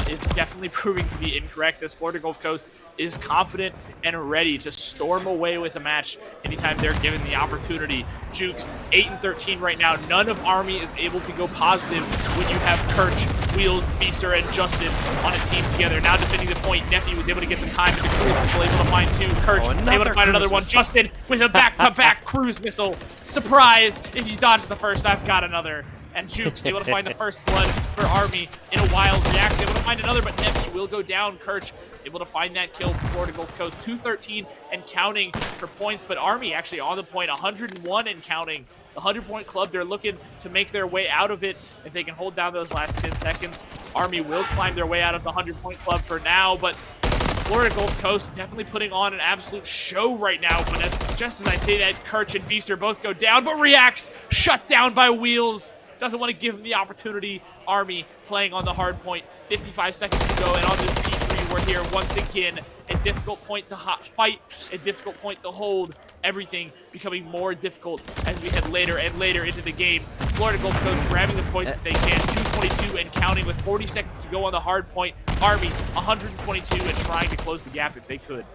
is definitely proving to be incorrect, as Florida Gulf Coast is confident and ready to storm away with a match anytime they're given the opportunity. Jukes 8-13 right now. None of Army is able to go positive when you have Kirch, Wheels, Beeser, and Justin on a team together. Now defending the point, Nephi was able to get some time with the cruise missile, able to find two. Kirch able to find another one. Justin with a back-to-back cruise missile. Surprise! If you dodge the first, I've got another. And Jukes able to find the first blood for Army in a while. Reacts able to find another, but Nephi will go down. Kirch able to find that kill for Florida Gulf Coast. 213 and counting for points, but Army actually on the point, 101 and counting. The 100-point club, they're looking to make their way out of it. If they can hold down those last 10 seconds, Army will climb their way out of the 100-point club for now, but Florida Gulf Coast definitely putting on an absolute show right now. But just as I say that, Kirch and Beeser both go down, but Reacts shut down by Wheels. Doesn't want to give him the opportunity. Army playing on the hard point. 55 seconds to go, and on this P3, we're here once again. A difficult point to fight, a difficult point to hold. Everything becoming more difficult as we head later and later into the game. Florida Gulf Coast grabbing the points that they can. 222 and counting with 40 seconds to go on the hard point. Army 122 and trying to close the gap if they could.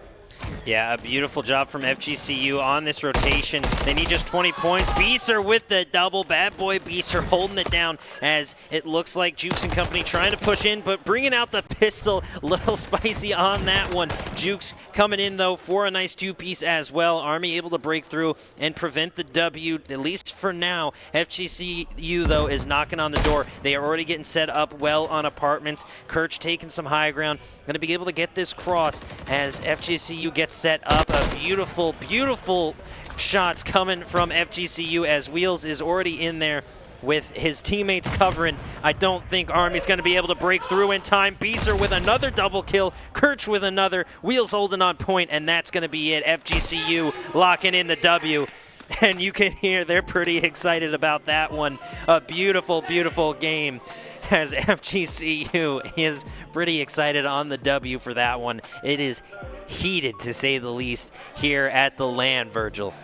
Yeah, a beautiful job from FGCU on this rotation. They need just 20 points. Beeser with the double. Bad boy Beeser holding it down as it looks like Jukes and company trying to push in, but bringing out the pistol. Little spicy on that one. Jukes coming in, though, for a nice two-piece as well. Army able to break through and prevent the W, at least for now. FGCU, though, is knocking on the door. They are already getting set up well on apartments. Kirch taking some high ground. Going to be able to get this cross as FGCU gets set up. A beautiful, beautiful shots coming from FGCU as Wheels is already in there with his teammates covering. I don't think Army's going to be able to break through in time. Beeser with another double kill. Kirch with another. Wheels holding on point, and that's going to be it. FGCU locking in the W. And you can hear they're pretty excited about that one. A beautiful, beautiful game, as FGCU is pretty excited on the W for that one. It is heated, to say the least, here at the LAN, Virgil.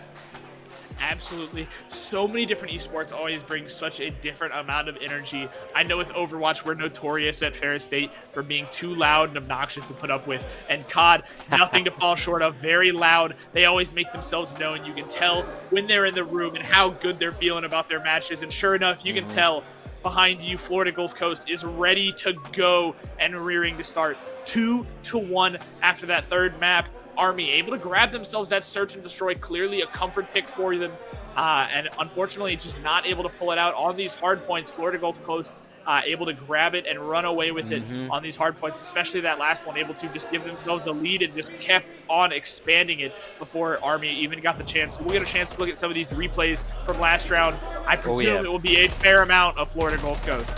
Absolutely. So many different esports always bring such a different amount of energy. I know with Overwatch, we're notorious at Ferris State for being too loud and obnoxious to put up with. And COD, nothing to fall short of. Very loud. They always make themselves known. You can tell when they're in the room and how good they're feeling about their matches. And sure enough, you can tell behind you, Florida Gulf Coast is ready to go and rearing to start. 2-1 after that third map. Army able to grab themselves that search and destroy, clearly a comfort pick for them, and unfortunately just not able to pull it out on these hard points. Florida Gulf Coast able to grab it and run away with it on these hard points, especially that last one, able to just give themselves a lead and just kept on expanding it before Army even got the chance. So we'll get a chance to look at some of these replays from last round. I presume it will be a fair amount of Florida Gulf Coast.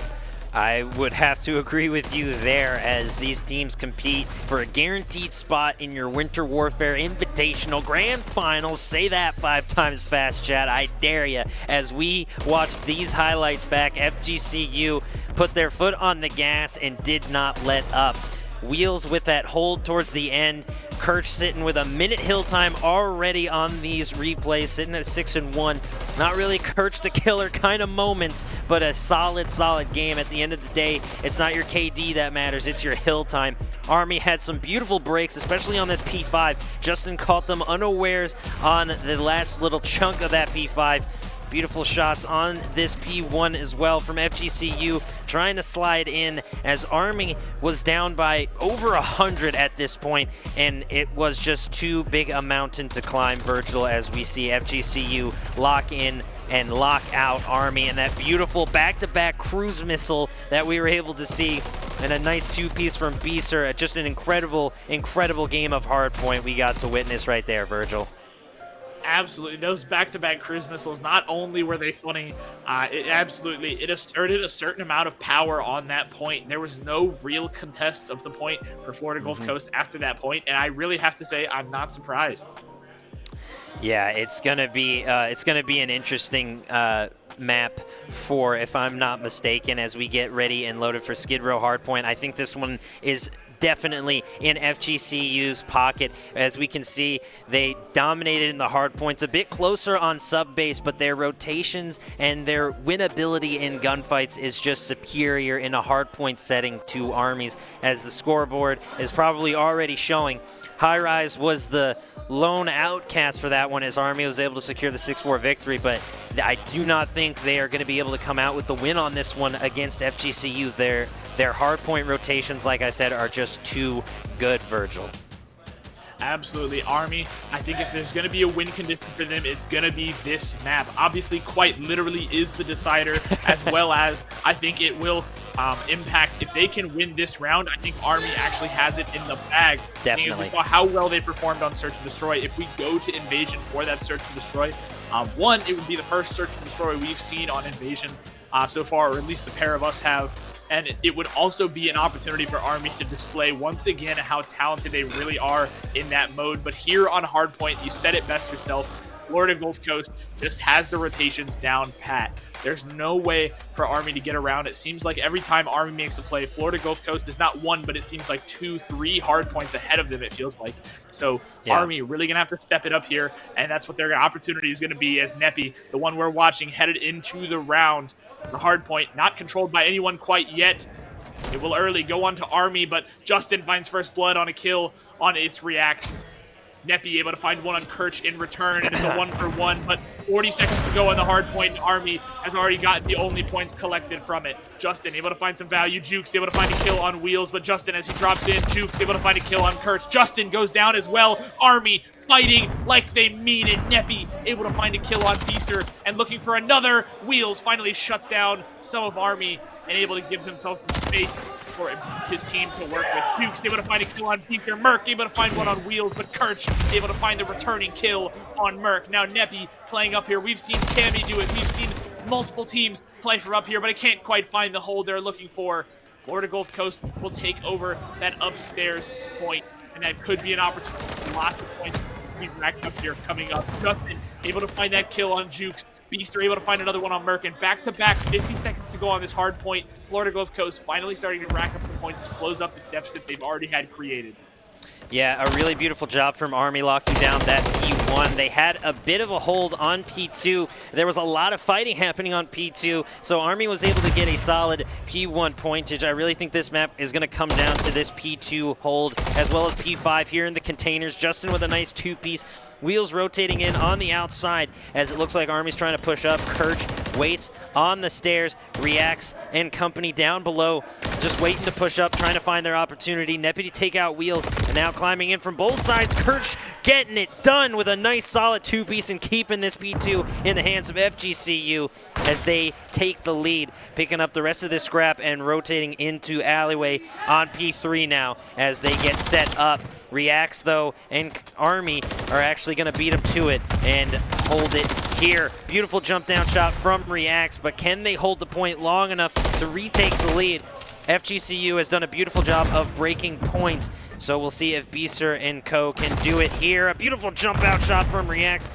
I would have to agree with you there, as these teams compete for a guaranteed spot in your Winter Warfare Invitational Grand Finals. Say that 5 times fast, chat. I dare you. As we watch these highlights back, FGCU put their foot on the gas and did not let up. Wheels with that hold towards the end. Kirch sitting with a minute hill time already on these replays, sitting at 6-1. Not really Kirch the killer kind of moments, but a solid game. At the end of the day, it's not your KD that matters, it's your hill time. Army had some beautiful breaks, especially on this P5. Justin caught them unawares on the last little chunk of that P5. Beautiful shots on this P1 as well from FGCU, trying to slide in as Army was down by over 100 at this point, and it was just too big a mountain to climb, Virgil, as we see FGCU lock in and lock out Army, and that beautiful back-to-back cruise missile that we were able to see, and a nice two-piece from Beaser. Just an incredible game of hardpoint we got to witness right there, Virgil. Absolutely, those back-to-back cruise missiles, not only were they funny, it asserted a certain amount of power on that point. There was no real contest of the point for Florida Gulf Coast after that point, and I really have to say I'm not surprised. Yeah, it's gonna be an interesting map for, if I'm not mistaken, as we get ready and loaded for Skid Row Hardpoint. I think this one is definitely in FGCU's pocket. As we can see, they dominated in the hard points, a bit closer on sub base, but their rotations and their winnability in gunfights is just superior in a hard point setting to Army's, as the scoreboard is probably already showing. High Rise was the lone outcast for that one, as Army was able to secure the 6-4 victory, but I do not think they are going to be able to come out with the win on this one against FGCU. Their hardpoint rotations, like I said, are just too good, Virgil. Absolutely. Army, I think if there's going to be a win condition for them, it's going to be this map. Obviously, quite literally is the decider, as well as I think it will impact. If they can win this round, I think Army actually has it in the bag. Definitely. We saw how well they performed on Search and Destroy. If we go to Invasion for that Search and Destroy, one, it would be the first Search and Destroy we've seen on Invasion so far, or at least the pair of us have. And it would also be an opportunity for Army to display once again how talented they really are in that mode. But here on Hardpoint, you said it best yourself, Florida Gulf Coast just has the rotations down pat. There's no way for Army to get around. It seems like every time Army makes a play, Florida Gulf Coast is not one, but it seems like 2, 3 hard points ahead of them, it feels like. So yeah. Army really going to have to step it up here, and that's what their opportunity is going to be, as MWIII, the one we're watching, headed into the round. The hard point not controlled by anyone quite yet. It will early go on to Army, but Justin finds first blood on a kill on its reacts. MWIII able to find one on Kirch in return, and it's a 1-for-1, but 40 seconds to go on the hard point, and Army has already gotten the only points collected from it. Justin able to find some value. Jukes able to find a kill on Wheels, but Justin, as he drops in, Jukes able to find a kill on Kirch. Justin goes down as well. Army fighting like they mean it. MWIII able to find a kill on Beaster, and looking for another. Wheels finally shuts down some of Army and able to give themselves some space for his team to work with. Dukes able to find a kill on Beaker. MWIII able to find one on Wheels, but Kirch able to find the returning kill on MWIII. Now MWIII playing up here. We've seen Cammy do it. We've seen multiple teams play from up here, but I can't quite find the hold they're looking for. Florida Gulf Coast will take over that upstairs point, and that could be an opportunity. Lots of points to be racked up here coming up. Justin able to find that kill on Jukes. Beaster able to find another one on MWIII, and back-to-back 50 seconds to go on this hard point. Florida Gulf Coast finally starting to rack up some points to close up this deficit they've already had created. Yeah, a really beautiful job from Army locking down that P1. They had a bit of a hold on P2. There was a lot of fighting happening on P2, so Army was able to get a solid P1 pointage. I really think this map is going to come down to this P2 hold, as well as P5 here in the containers. Justin with a nice two-piece. Wheels rotating in on the outside, as it looks like Army's trying to push up. Kirch waits on the stairs. Reacts and company down below, just waiting to push up, trying to find their opportunity. MWIII take out Wheels, and now climbing in from both sides. Kirch getting it done with a nice solid two-piece and keeping this P2 in the hands of FGCU as they take the lead, picking up the rest of this scrap and rotating into alleyway on P3 now as they get set up. Reacts, though, and Army are actually going to beat them to it and hold it here. Beautiful jump down shot from Reacts, but can they hold the point long enough to retake the lead. FGCU has done a beautiful job of breaking points, so we'll see if Beaster and co can do it here. A beautiful jump out shot from Reacts.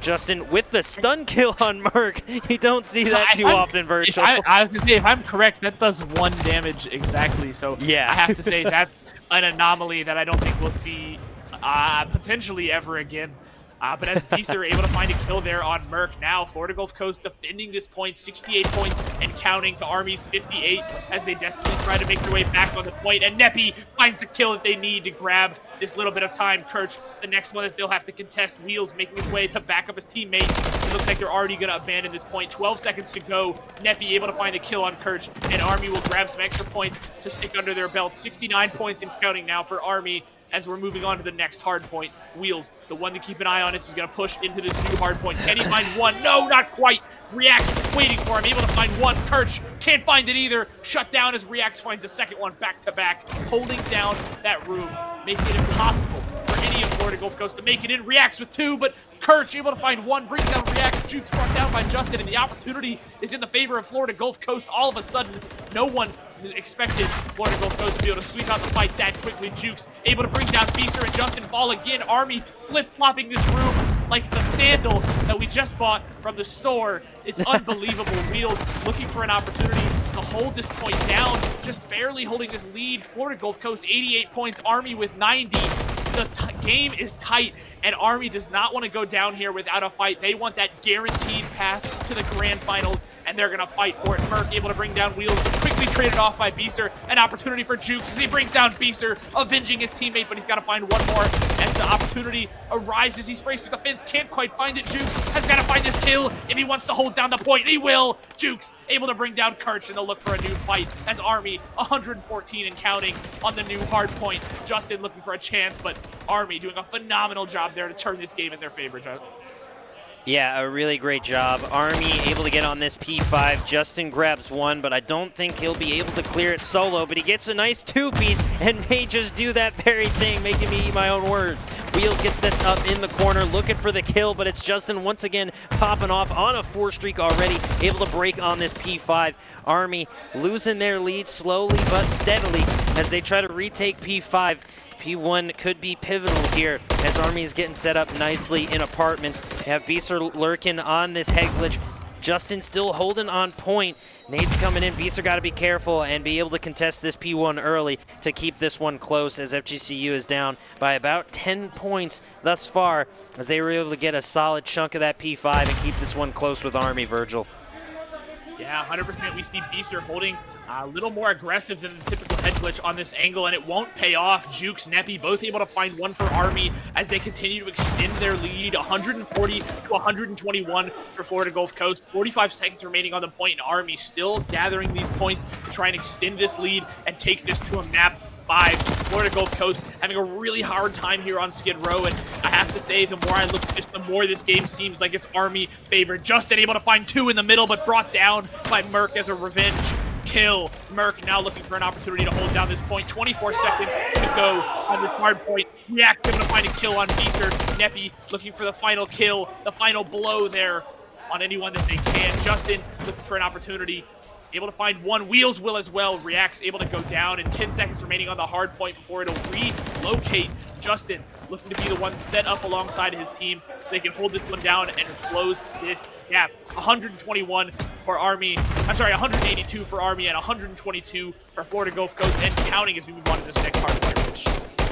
Justin with the stun kill on Merc. You don't see that too often, Virgil. I was going to say, if I'm correct, that does 1 damage exactly. So yeah. I have to say that's an anomaly that I don't think we'll see potentially ever again. But as Beaster are able to find a kill there on Merc, now Florida Gulf Coast defending this point, 68 points and counting to Army's 58 as they desperately try to make their way back on the point. And Neppy finds the kill that they need to grab this little bit of time. Kirch, the next one that they'll have to contest. Wheels making his way to back up his teammate. It looks like they're already going to abandon this point. 12 seconds to go. Neppy able to find a kill on Kirch, and Army will grab some extra points to stick under their belt. 69 points and counting now for Army. As we're moving on to the next hard point, Wheels, the one to keep an eye on, is going to push into this new hard point. Can he find one? No, not quite. Reacts waiting for him, able to find one. Kirch can't find it either. Shut down as Reacts finds a second one back to back, holding down that room, making it impossible for any of Florida Gulf Coast to make it in. Reacts with 2, but Kirch able to find 1, brings down Reacts. Jukes brought down by Justin, and the opportunity is in the favor of Florida Gulf Coast. All of a sudden, no one expected Florida Gulf Coast to be able to sweep out the fight that quickly. Jukes able to bring down Beaster, and Justin fall again. Army flip-flopping this room like it's a sandal that we just bought from the store. It's unbelievable. Wheels looking for an opportunity to hold this point down, just barely holding this lead. Florida Gulf Coast 88 points, Army with 90. The game is tight, and Army does not want to go down here without a fight. They want that guaranteed path to the grand finals, and they're going to fight for it. Merc able to bring down Wheels, but quickly traded off by Beaster. An opportunity for Jukes as he brings down Beaster, avenging his teammate, but he's got to find one more as the opportunity arises. He sprays through the fence, can't quite find it. Jukes has got to find this kill if he wants to hold down the point. He will. Jukes able to bring down Kirch, and they'll look for a new fight as Army 114 and counting on the new hard point. Justin looking for a chance, but Army doing a phenomenal job there to turn this game in their favor, Justin. Yeah, a really great job. Army able to get on this P5. Justin grabs 1, but I don't think he'll be able to clear it solo, but he gets a nice 2-piece and may just do that very thing, making me eat my own words. Wheels get set up in the corner, looking for the kill, but it's Justin once again popping off on a 4 streak already, able to break on this P5. Army losing their lead slowly but steadily as they try to retake P5. P1 could be pivotal here as Army is getting set up nicely in apartments. They have Beaster lurking on this head glitch. Justin still holding on point. Nate's coming in. Beaster got to be careful and be able to contest this P1 early to keep this one close as FGCU is down by about 10 points thus far as they were able to get a solid chunk of that P5 and keep this one close with Army, Virgil. Yeah, 100%. We see Beaster holding a little more aggressive than the typical head glitch on this angle, and it won't pay off. Jukes, Neppy, both able to find one for Army as they continue to extend their lead, 140 to 121 for Florida Gulf Coast. 45 seconds remaining on the point, and Army still gathering these points to try and extend this lead and take this to a map 5. Florida Gulf Coast having a really hard time here on Skid Row, and I have to say, the more I look at this, the more this game seems like it's Army favored. Justin able to find 2 in the middle, but brought down by Merc as a revenge kill. Merc now looking for an opportunity to hold down this point. 24 seconds to go on this hard point. React able to find a kill on Beaster. Neppy looking for the final kill, the final blow there on anyone that they can. Justin looking for an opportunity. Able to find one. Wheels will as well. Reacts able to go down, and 10 seconds remaining on the hard point before it'll relocate. Justin looking to be the one set up alongside his team so they can hold this one down and close this gap. 121 for Army. I'm sorry, 182 for Army and 122 for Florida Gulf Coast, and counting as we move on to this next hard point.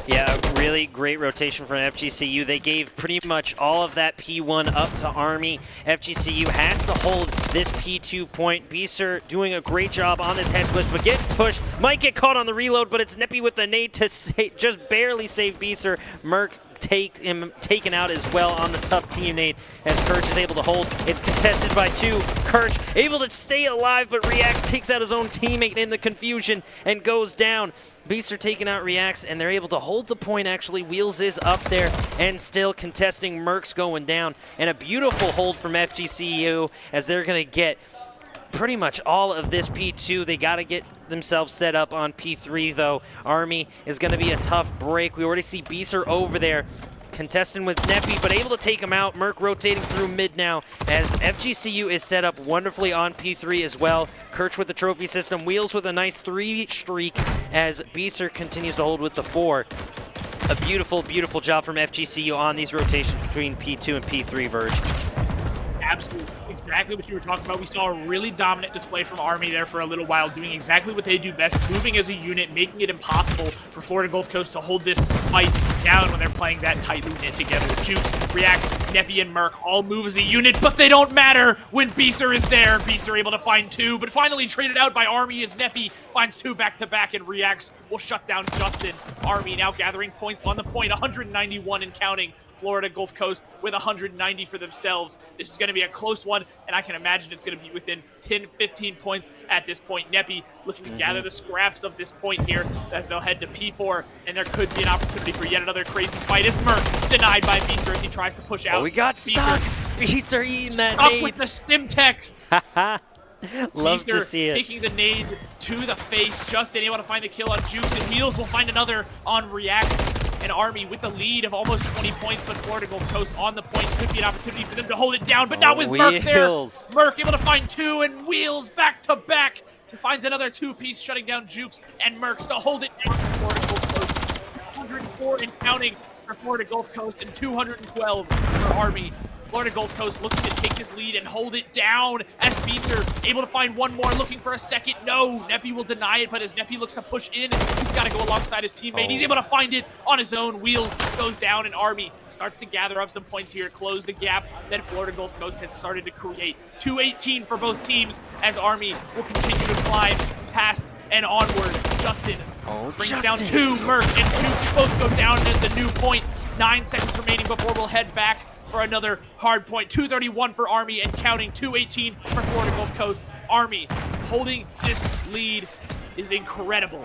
Yeah, really great rotation from FGCU. They gave pretty much all of that P1 up to Army. FGCU has to hold this P2 point. Beaster doing a great job on this head glitch, but getting pushed. Might get caught on the reload, but it's Neppy with the nade to just barely save Beaster. Merc taken out as well on the tough teammate as Kirch is able to hold. It's contested by 2. Kirch able to stay alive, but Reacts takes out his own teammate in the confusion and goes down. Beaster taking out Reacts, and they're able to hold the point. Actually, Wheels is up there and still contesting. Merc's going down, and a beautiful hold from FGCU as they're going to get pretty much all of this P2. They got to get themselves set up on P3, though. Army is going to be a tough break. We already see Beaster over there contesting with MWIII, but able to take him out. MWIII rotating through mid now as FGCU is set up wonderfully on P3 as well. Kirch with the trophy system, Wheels with a nice 3 streak as Beeser continues to hold with the 4. A beautiful, beautiful job from FGCU on these rotations between P2 and P3, Verge. Absolutely. That's exactly what you were talking about. We saw a really dominant display from Army there for a little while, doing exactly what they do best, moving as a unit, making it impossible for Florida Gulf Coast to hold this fight down when they're playing that tightly knit together. Jukes, Reacts, MWIII, and MWIII all move as a unit, but they don't matter when Beeser is there. Beeser able to find 2, but finally traded out by Army as MWIII finds 2 back-to-back, and Reacts will shut down Justin. Army now gathering points on the point, 191 and counting. Florida Gulf Coast with 190 for themselves. This is going to be a close one, and I can imagine it's going to be within 10, 15 points at this point. MWIII looking to gather the scraps of this point here as they'll head to P4, and there could be an opportunity for yet another crazy fight as MWIII denied by Beeser as he tries to push out. Oh, we got stuck. Beeser eating that stuck nade. With the stim text. Love to see it. Taking the nade to the face. Justin able to find the kill on Jukes, and Wheels will find another on Reacts. And Army with the lead of almost 20 points, but Florida Gulf Coast on the point. Could be an opportunity for them to hold it down, but not with MWIII there. MWIII able to find 2, and Wheels back to back. He finds another 2-piece, shutting down Jukes and MWIII to hold it down for Florida Gulf Coast. 104 and counting for Florida Gulf Coast, and 212 for Army. Florida Gulf Coast looking to take this lead and hold it down as Beeser able to find 1 more, looking for a second. No, MWIII will deny it, but as MWIII looks to push in, he's got to go alongside his teammate. He's able to find it on his own. Wheels goes down, and Army starts to gather up some points here, close the gap that Florida Gulf Coast had started to create. 218 for both teams as Army will continue to climb past and onward. Justin brings down 2. MWIII and Jukes both go down as a new point. 9 seconds remaining before we'll head back for another hard point. 231 for Army and counting. 218 for Florida Gulf Coast. Army holding this lead is incredible.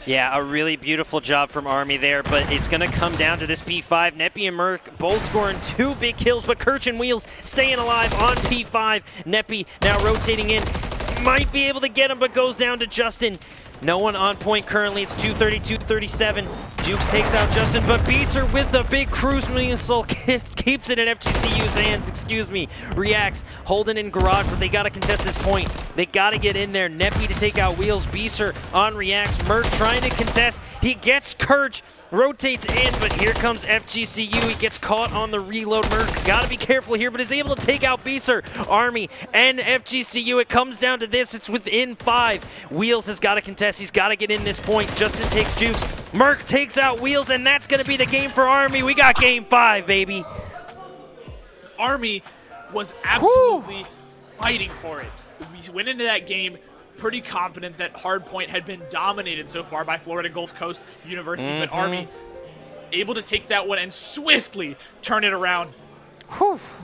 Yeah, a really beautiful job from Army there, but it's going to come down to this P5. MWIII and MWIII both scoring 2 big kills, but Kirch and Wheels staying alive on P5. MWIII now rotating in. Might be able to get him, but goes down to Justin. No one on point currently. It's 232-37. Jukes takes out Justin, but Beeser with the big cruise missile keeps it in FGCU's hands. Reacts, holding in garage, but they got to contest this point. They got to get in there. MWIII to take out Wheels. Beeser on Reacts. MWIII trying to contest. He gets Kirch. Rotates in, but here comes FGCU. He gets caught on the reload. MWIII got to be careful here, but is able to take out Beeser. Army and FGCU. It comes down to this. It's within 5. Wheels has got to contest. He's got to get in this point. Justin takes Jukes. MWIII takes out Wheels, and that's going to be the game for Army. We got game 5, baby. Army was absolutely fighting for it. We went into that game pretty confident that Hardpoint had been dominated so far by Florida Gulf Coast University, but Army able to take that one and swiftly turn it around.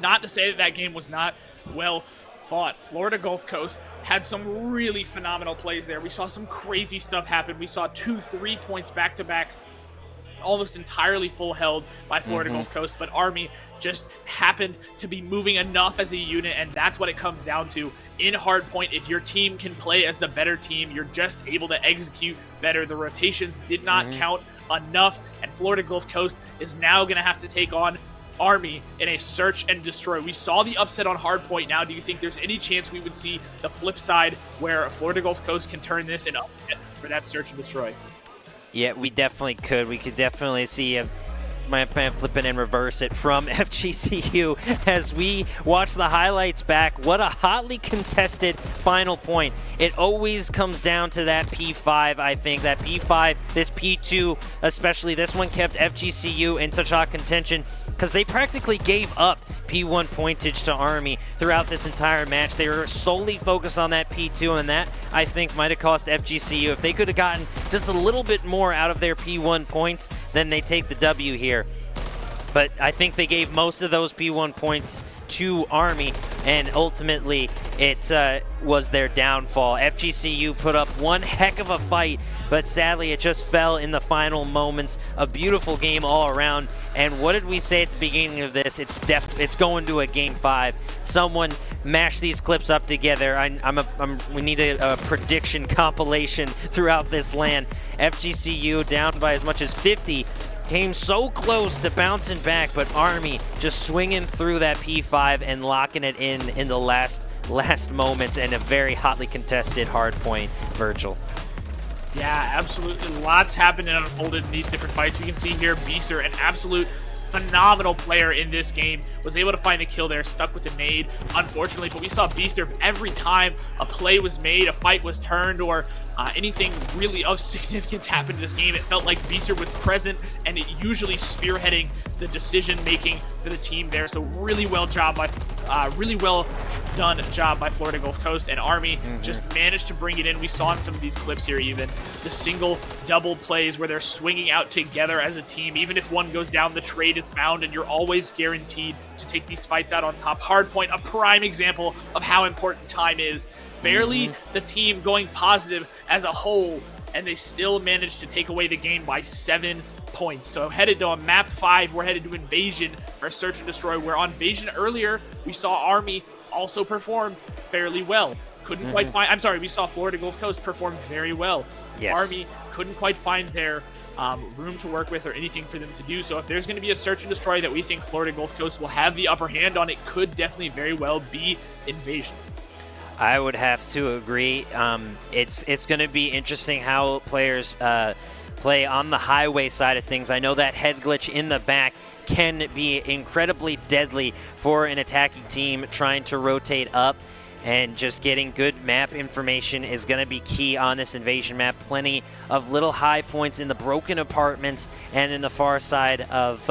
Not to say that that game was not well fought. Florida Gulf Coast had some really phenomenal plays there. We saw some crazy stuff happen. We saw 2 3-points back-to-back, almost entirely full held by Florida Gulf Coast, but Army just happened to be moving enough as a unit, and that's what it comes down to. In Hardpoint, if your team can play as the better team, you're just able to execute better. The rotations did not count enough, and Florida Gulf Coast is now going to have to take on Army in a search and destroy. We saw the upset on Hardpoint. Now, do you think there's any chance we would see the flip side where Florida Gulf Coast can turn this and upset for that search and destroy? Yeah, we definitely could. We could definitely see my plan flipping and reverse it from FGCU as we watch the highlights back. What a hotly contested final point. It always comes down to that P5, I think. That P5, this P2, especially this one, kept FGCU in such hot contention because they practically gave up P1 pointage to Army throughout this entire match. They were solely focused on that P2, and that, I think, might have cost FGCU. If they could have gotten just a little bit more out of their P1 points, then they take the W here. But I think they gave most of those P1 points to Army, and ultimately it was their downfall. FGCU put up one heck of a fight, but sadly it just fell in the final moments. A beautiful game all around, and what did we say at the beginning of this? It's going to a game 5. Someone mash these clips up together. We need a prediction compilation throughout this land. FGCU down by as much as 50 came so close to bouncing back, but Army just swinging through that P5 and locking it in the last moments, and a very hotly contested hard point, Virgil. Yeah, absolutely. Lots happened and unfolded in these different fights. We can see here Beaster, an absolute phenomenal player in this game, was able to find a kill there, stuck with the nade, unfortunately, but we saw Beaster every time a play was made, a fight was turned, or anything really of significance happened in this game. It felt like Beaster was present and usually spearheading the decision-making for the team there. So really well done job by Florida Gulf Coast, and Army just managed to bring it in. We saw in some of these clips here even the single double plays where they're swinging out together as a team. Even if one goes down, the trade is found, and you're always guaranteed to take these fights out on top. Hardpoint, a prime example of how important time is. Barely the team going positive as a whole, and they still managed to take away the game by 7 points. So headed to a map 5, we're headed to Invasion for Search and Destroy, where on Invasion earlier we saw Army also perform fairly well. Couldn't quite find, I'm sorry, we saw Florida Gulf Coast perform very well. Yes. Army couldn't quite find their room to work with or anything for them to do. So if there's going to be a Search and Destroy that we think Florida Gulf Coast will have the upper hand on, it could definitely very well be Invasion. I would have to agree. It's going to be interesting how players play on the highway side of things. I know that head glitch in the back can be incredibly deadly for an attacking team trying to rotate up, and just getting good map information is going to be key on this Invasion map. Plenty of little high points in the broken apartments and in the far side of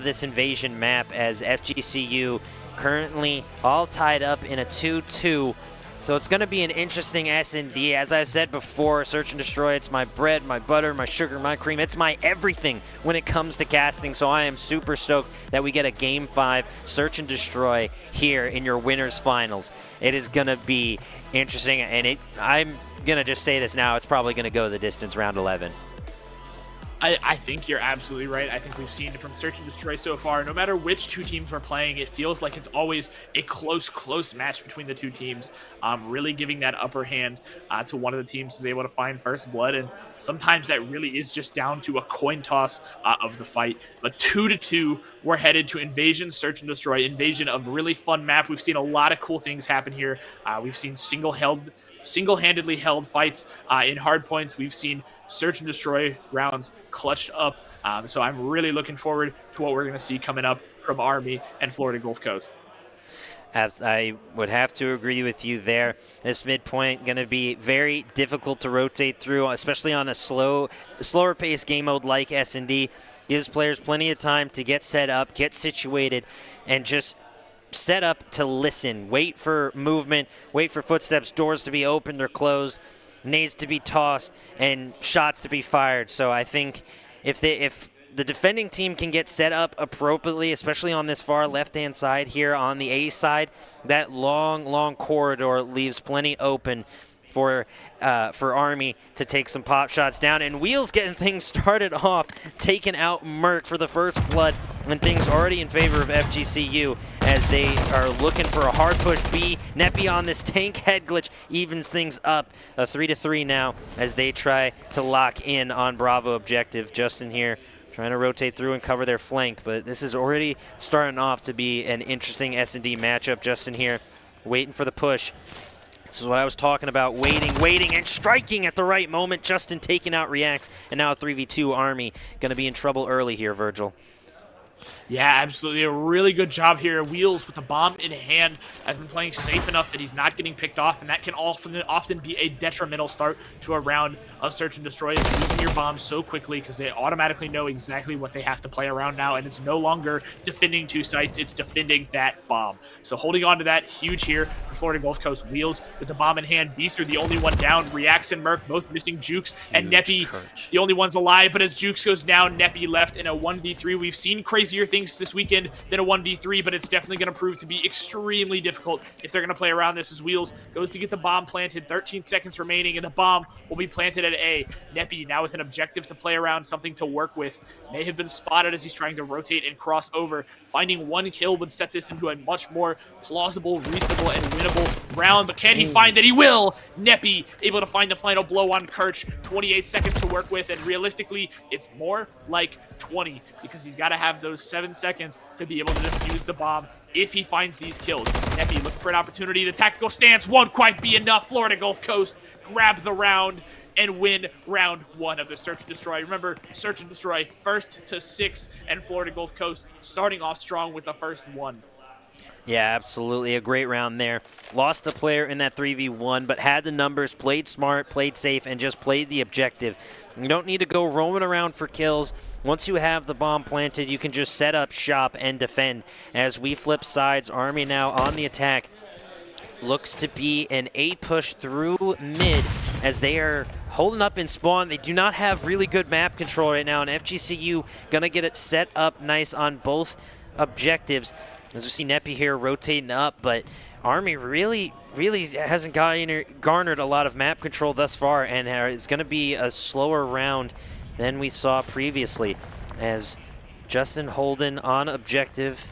this Invasion map, as FGCU currently all tied up in a 2-2. So it's going to be an interesting S&D. As I've said before, Search and Destroy, it's my bread, my butter, my sugar, my cream. It's my everything when it comes to casting. So I am super stoked that we get a Game 5 Search and Destroy here in your winners finals. It is going to be interesting, and I'm going to just say this now, it's probably going to go the distance, round 11. I think you're absolutely right. I think we've seen it from Search and Destroy so far. No matter which two teams we're playing, it feels like it's always a close match between the two teams, really giving that upper hand to one of the teams is able to find first blood, and sometimes that really is just down to a coin toss of the fight. But 2-2, we're headed to Invasion, Search and Destroy. Invasion, a really fun map. We've seen a lot of cool things happen here. We've seen single-handedly held fights in hardpoints. We've seen Search and Destroy rounds clutched up. So I'm really looking forward to what we're going to see coming up from Army and Florida Gulf Coast. I would have to agree with you there. This midpoint going to be very difficult to rotate through, especially on a slower paced game mode like S&D. Gives players plenty of time to get set up, get situated, and just set up to listen. Wait for movement, wait for footsteps, doors to be opened or closed, nades to be tossed, and shots to be fired. So I think if the defending team can get set up appropriately, especially on this far left-hand side here on the A side, that long corridor leaves plenty open for Army to take some pop shots down. And Wheels getting things started off, taking out Merc for the first blood, and things already in favor of FGCU as they are looking for a hard push B. Neppy on this tank head glitch evens things up, a 3-3 now as they try to lock in on Bravo objective. Justin here trying to rotate through and cover their flank, but this is already starting off to be an interesting S&D matchup. Justin here waiting for the push. This is what I was talking about, waiting, and striking at the right moment. Justin taking out Reacts, and now a 3v2 Army. Going to be in trouble early here, Virgil. Yeah, absolutely. A really good job here. Wheels with the bomb in hand has been playing safe enough that he's not getting picked off, and that can often be a detrimental start to a round of Search and Destroy. It's losing your bomb so quickly because they automatically know exactly what they have to play around now, and it's no longer defending two sites, it's defending that bomb. So holding on to that, huge here for Florida Gulf Coast. Wheels with the bomb in hand. Beaster, the only one down. Reacts and Merc both missing Jukes, and Neppy, the only ones alive, but as Jukes goes down, Neppy left in a 1v3. We've seen crazier things this weekend than a 1v3, but it's definitely going to prove to be extremely difficult if they're going to play around this. As Wheels goes to get the bomb planted, 13 seconds remaining, and the bomb will be planted at A. Neppy now with an objective to play around, something to work with. May have been spotted as he's trying to rotate and cross over. Finding one kill would set this into a much more plausible, reasonable, and winnable round, but can he find it? He will! Neppy able to find the final blow on Kirch. 28 seconds to work with, and realistically, it's more like 20 because he's got to have those 7 seconds to be able to defuse the bomb if he finds these kills. Neppy looking for an opportunity. The tactical stance won't quite be enough. Florida Gulf Coast grab the round and win round 1 of the Search and Destroy. Remember, Search and Destroy, 1st to 6, and Florida Gulf Coast starting off strong with the first one. Yeah, absolutely. A great round there. Lost a player in that 3v1, but had the numbers, played smart, played safe, and just played the objective. You don't need to go roaming around for kills. Once you have the bomb planted, you can just set up shop and defend. As we flip sides, Army now on the attack. Looks to be an A push through mid as they are holding up in spawn. They do not have really good map control right now, and FGCU gonna get it set up nice on both objectives. As we see Neppy here rotating up, but Army really hasn't garnered a lot of map control thus far, and it's going to be a slower round than we saw previously. As Justin Holden on objective,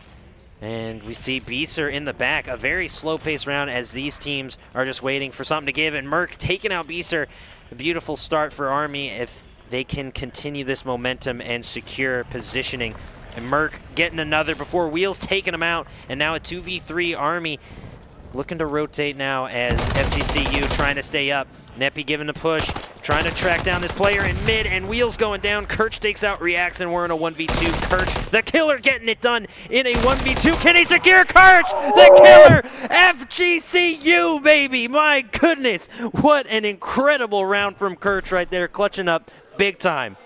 and we see Beeser in the back. A very slow-paced round as these teams are just waiting for something to give, and Merc taking out Beeser. A beautiful start for Army if they can continue this momentum and secure positioning. And Merc getting another before Wheels taking him out. And now a 2v3 Army looking to rotate now as FGCU trying to stay up. Neppy giving the push, trying to track down this player in mid, and Wheels going down. Kirch takes out Reacts, and we're in a 1v2. Kirch, the killer, getting it done in a 1v2. Can he secure Kirch? The killer! FGCU, baby! My goodness! What an incredible round from Kirch right there, clutching up big time.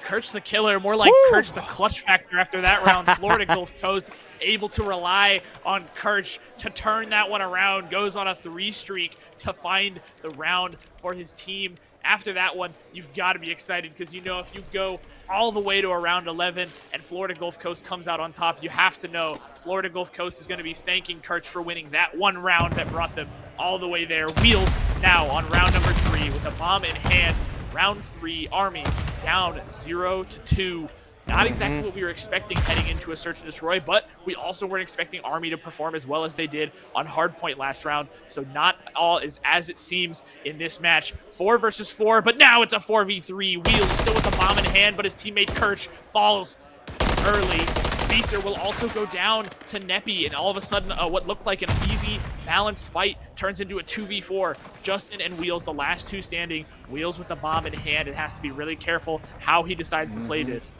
Kirch the killer, more like Kirch the clutch factor after that round. Florida Gulf Coast able to rely on Kirch to turn that one around, goes on a 3 streak to find the round for his team. After that one, you've got to be excited because you know if you go all the way to a round 11 and Florida Gulf Coast comes out on top, you have to know Florida Gulf Coast is going to be thanking Kirch for winning that one round that brought them all the way there. Wheels now on round number 3 with a bomb in hand. Round 3, Army down 0-2. Not exactly what we were expecting heading into a Search and Destroy, but we also weren't expecting Army to perform as well as they did on Hardpoint last round. So not all is as it seems in this match. 4 versus 4, but now it's a 4v3. Wheels still with the bomb in hand, but his teammate Kirch falls early. Beeser will also go down to Neppy, and all of a sudden what looked like an easy, balanced fight turns into a 2v4. Justin and Wheels, the last 2 standing. Wheels with the bomb in hand. It has to be really careful how he decides to play this.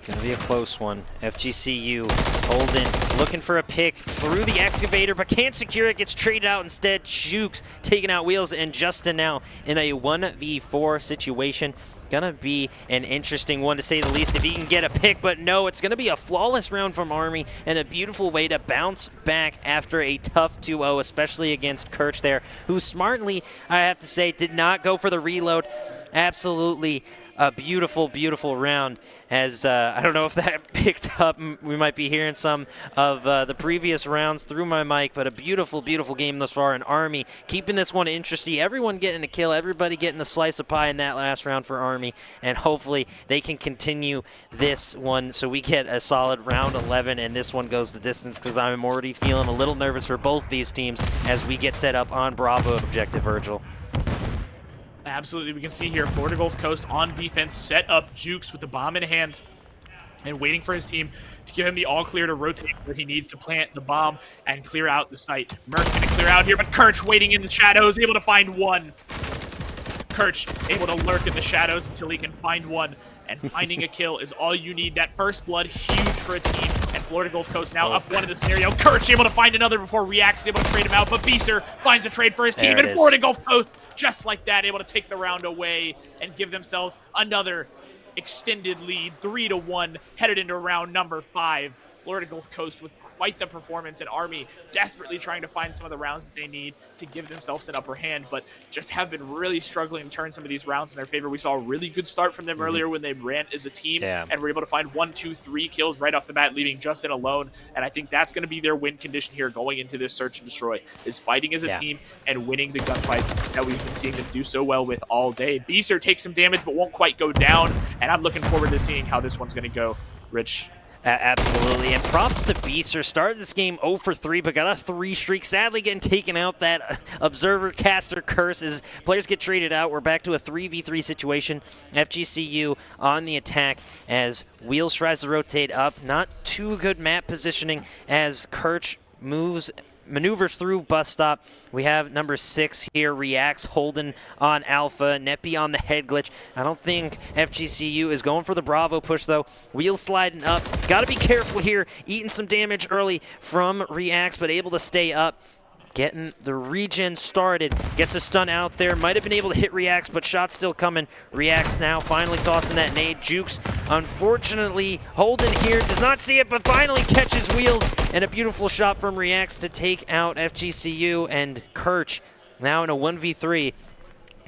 Gonna be a close one. FGCU, Holden looking for a pick through the excavator, but can't secure it, gets traded out instead. Jukes taking out Wheels, and Justin now in a 1v4 situation. Gonna be an interesting one to say the least if he can get a pick, but no, it's gonna be a flawless round from Army and a beautiful way to bounce back after a tough 2-0, especially against Kirch there, who smartly, I have to say, did not go for the reload. Absolutely a beautiful, beautiful round. As I don't know if that picked up, we might be hearing some of the previous rounds through my mic, but a beautiful, beautiful game thus far. And Army keeping this one interesting. Everyone getting a kill, everybody getting a slice of pie in that last round for Army, and hopefully they can continue this one so we get a solid round 11 and this one goes the distance, because I'm already feeling a little nervous for both these teams as we get set up on Bravo objective, Virgil. Absolutely, we can see here Florida Gulf Coast on defense, set up Jukes with the bomb in hand and waiting for his team to give him the all clear to rotate where he needs to plant the bomb and clear out the site. Merc gonna clear out here, but Kirch waiting in the shadows, able to find one. Kirch able to lurk in the shadows until he can find one, and finding a kill is all you need. That first blood, huge for a team, and Florida Gulf Coast now up 1 in the scenario. Kirch able to find another before Reacts able to trade him out, but Beeser finds a trade for his team, and Florida Gulf Coast just like that, able to take the round away and give themselves another extended lead, 3-1, headed into round number 5. Florida Gulf Coast with quite the performance, and Army desperately trying to find some of the rounds that they need to give themselves an upper hand, but just have been really struggling to turn some of these rounds in their favor. We saw a really good start from them earlier when they ran as a team, and were able to find 1, 2, 3 kills right off the bat, leaving Justin alone, and I think that's going to be their win condition here going into this Search and Destroy, is fighting as a team and winning the gunfights that we've been seeing them do so well with all day. Beeser takes some damage but won't quite go down, and I'm looking forward to seeing how this one's going to go. Rich? Absolutely, and props to Beaster. Started this game 0 for 3, but got a 3 streak. Sadly getting taken out. That Observer Caster curse as players get traded out. We're back to a 3v3 situation. FGCU on the attack as Wheels tries to rotate up. Not too good map positioning as Kirch maneuvers through bus stop. We have number 6 here, reacts, Holden on Alpha, Neppy on the head glitch. I don't think FGCU is going for the Bravo push though. Wheels sliding up. Got to be careful here, eating some damage early from reacts, but able to stay up. Getting the regen started. Gets a stun out there. Might have been able to hit Reacts, but shot's still coming. Reacts now finally tossing that nade. Jukes, unfortunately, Holden here does not see it, but finally catches Wheels. And a beautiful shot from Reacts to take out FGCU and Kirch. Now in a 1v3.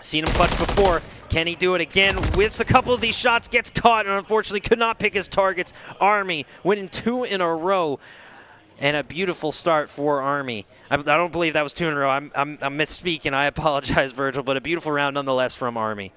Seen him clutch before. Can he do it again? Whips a couple of these shots, gets caught, and unfortunately could not pick his targets. Army winning 2 in a row. And a beautiful start for Army. I don't believe that was 2 in a row. I'm misspeaking. I apologize, Virgil, but a beautiful round nonetheless from Army.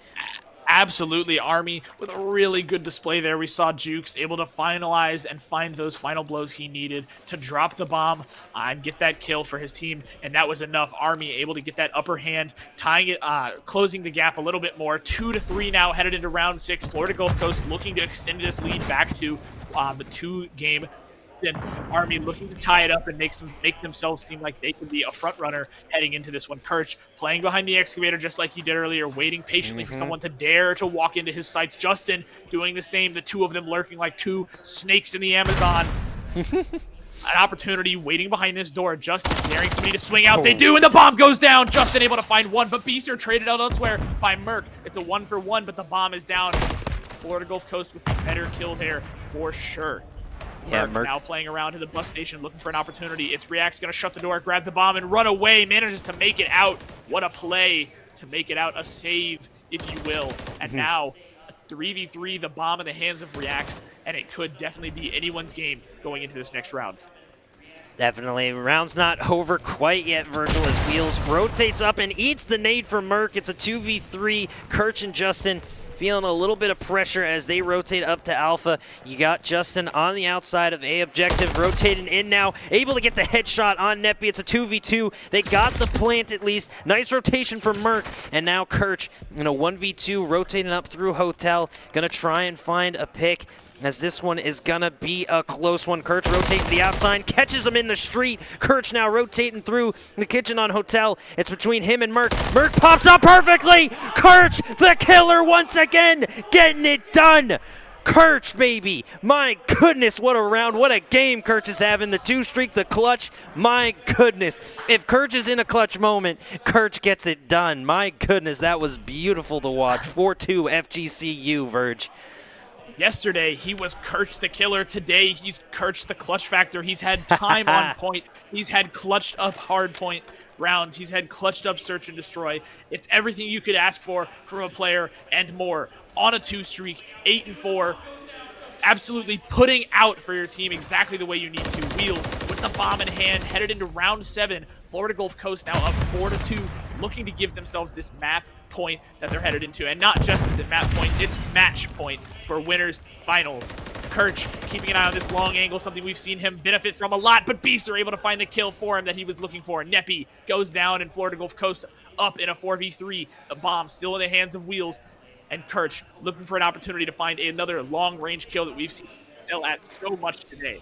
Absolutely, Army with a really good display there. We saw Jukes able to finalize and find those final blows he needed to drop the bomb and get that kill for his team, and that was enough. Army able to get that upper hand, tying it, closing the gap a little bit more. 2-3 now, headed into round 6. Florida Gulf Coast looking to extend this lead back to the 2-game. And Army looking to tie it up and make themselves seem like they could be a front runner heading into this one. Kirch playing behind the excavator just like he did earlier, waiting patiently for someone to dare to walk into his sights. Justin doing the same, the two of them lurking like 2 snakes in the Amazon. An opportunity waiting behind this door. Justin daring somebody to swing out. They do, and the bomb goes down. Justin able to find one, but Beaster traded out elsewhere by MWIII. It's a 1-for-1, but the bomb is down. Florida Gulf Coast with the better kill there for sure. Yeah, MWIII now playing around to the bus station looking for an opportunity. It's React's going to shut the door, grab the bomb, and run away. Manages to make it out. What a play to make it out. A save, if you will. And now, a 3v3, the bomb in the hands of Reacts, and it could definitely be anyone's game going into this next round. Definitely. Round's not over quite yet, Virgil, as Wheels rotates up and eats the nade from MWIII. It's a 2v3. Kirch and Justin feeling a little bit of pressure as they rotate up to Alpha. You got Justin on the outside of A objective, rotating in now, able to get the headshot on Neppy. It's a 2v2. They got the plant at least. Nice rotation from MWIII. And now Kirch in a 1v2, rotating up through Hotel. Gonna try and find a pick, as this one is gonna be a close one. Kirch rotating to the outside, catches him in the street. Kirch now rotating through the kitchen on Hotel. It's between him and MWIII. MWIII pops up perfectly. Kirch, the killer once again, getting it done. Kirch, baby. My goodness, what a round, what a game Kirch is having. The 2 streak, the clutch, my goodness. If Kirch is in a clutch moment, Kirch gets it done. My goodness, that was beautiful to watch. 4-2 FGCU, Verge. Yesterday, he was Kirch the killer. Today, he's Kirch the clutch factor. He's had time on point. He's had clutched up hard point rounds. He's had clutched up search and destroy. It's everything you could ask for from a player and more. On a 2 streak, 8-4. Absolutely putting out for your team exactly the way you need to. Wheels with the bomb in hand, headed into round 7. Florida Gulf Coast now up 4-2, looking to give themselves this map point that they're headed into. And not just as a map point, it's match point for winners finals. Kirch keeping an eye on this long angle, something we've seen him benefit from a lot, but Beasts are able to find the kill for him that he was looking for. Neppy goes down, and Florida Gulf Coast up in a 4v3. The bomb still in the hands of Wheels, and Kirch looking for an opportunity to find another long-range kill that we've seen excel at so much today.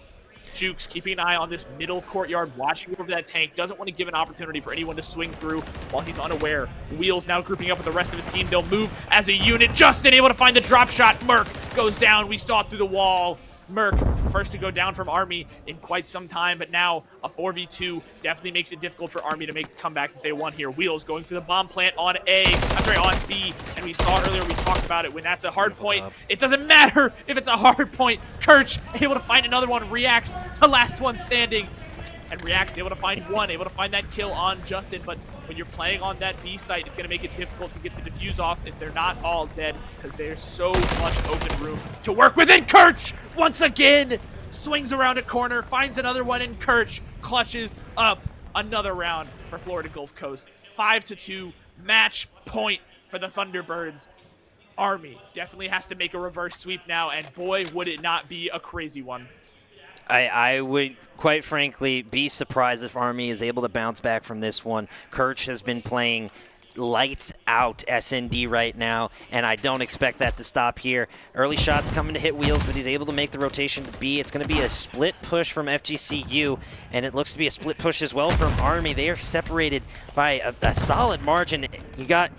Jukes keeping an eye on this middle courtyard, watching over that tank. Doesn't want to give an opportunity for anyone to swing through while he's unaware. Wheels now grouping up with the rest of his team. They'll move as a unit. Justin able to find the drop shot. MWIII goes down. We saw it through the wall. MWIII, first to go down from Army in quite some time, but now a 4v2 definitely makes it difficult for Army to make the comeback that they want here. Wheels going for the bomb plant on on B, and we saw earlier, we talked about it, when that's a hard point, it doesn't matter if it's a hard point. Kirch able to find another one, Reacts, the last one standing, and Reacts able to find one, able to find that kill on Justin, but when you're playing on that B site, it's going to make it difficult to get the defuse off if they're not all dead, because there's so much open room to work within. Kirch, once again, swings around a corner, finds another one, and Kirch clutches up another round for Florida Gulf Coast. 5-2, match point for the Thunderbirds. Army definitely has to make a reverse sweep now, and boy, would it not be a crazy one. I would, quite frankly, be surprised if Army is able to bounce back from this one. Kirch has been playing lights out SND right now, and I don't expect that to stop here. Early shots coming to hit Wheels, but he's able to make the rotation to B. It's going to be a split push from FGCU, and it looks to be a split push as well from Army. They are separated by a solid margin. You got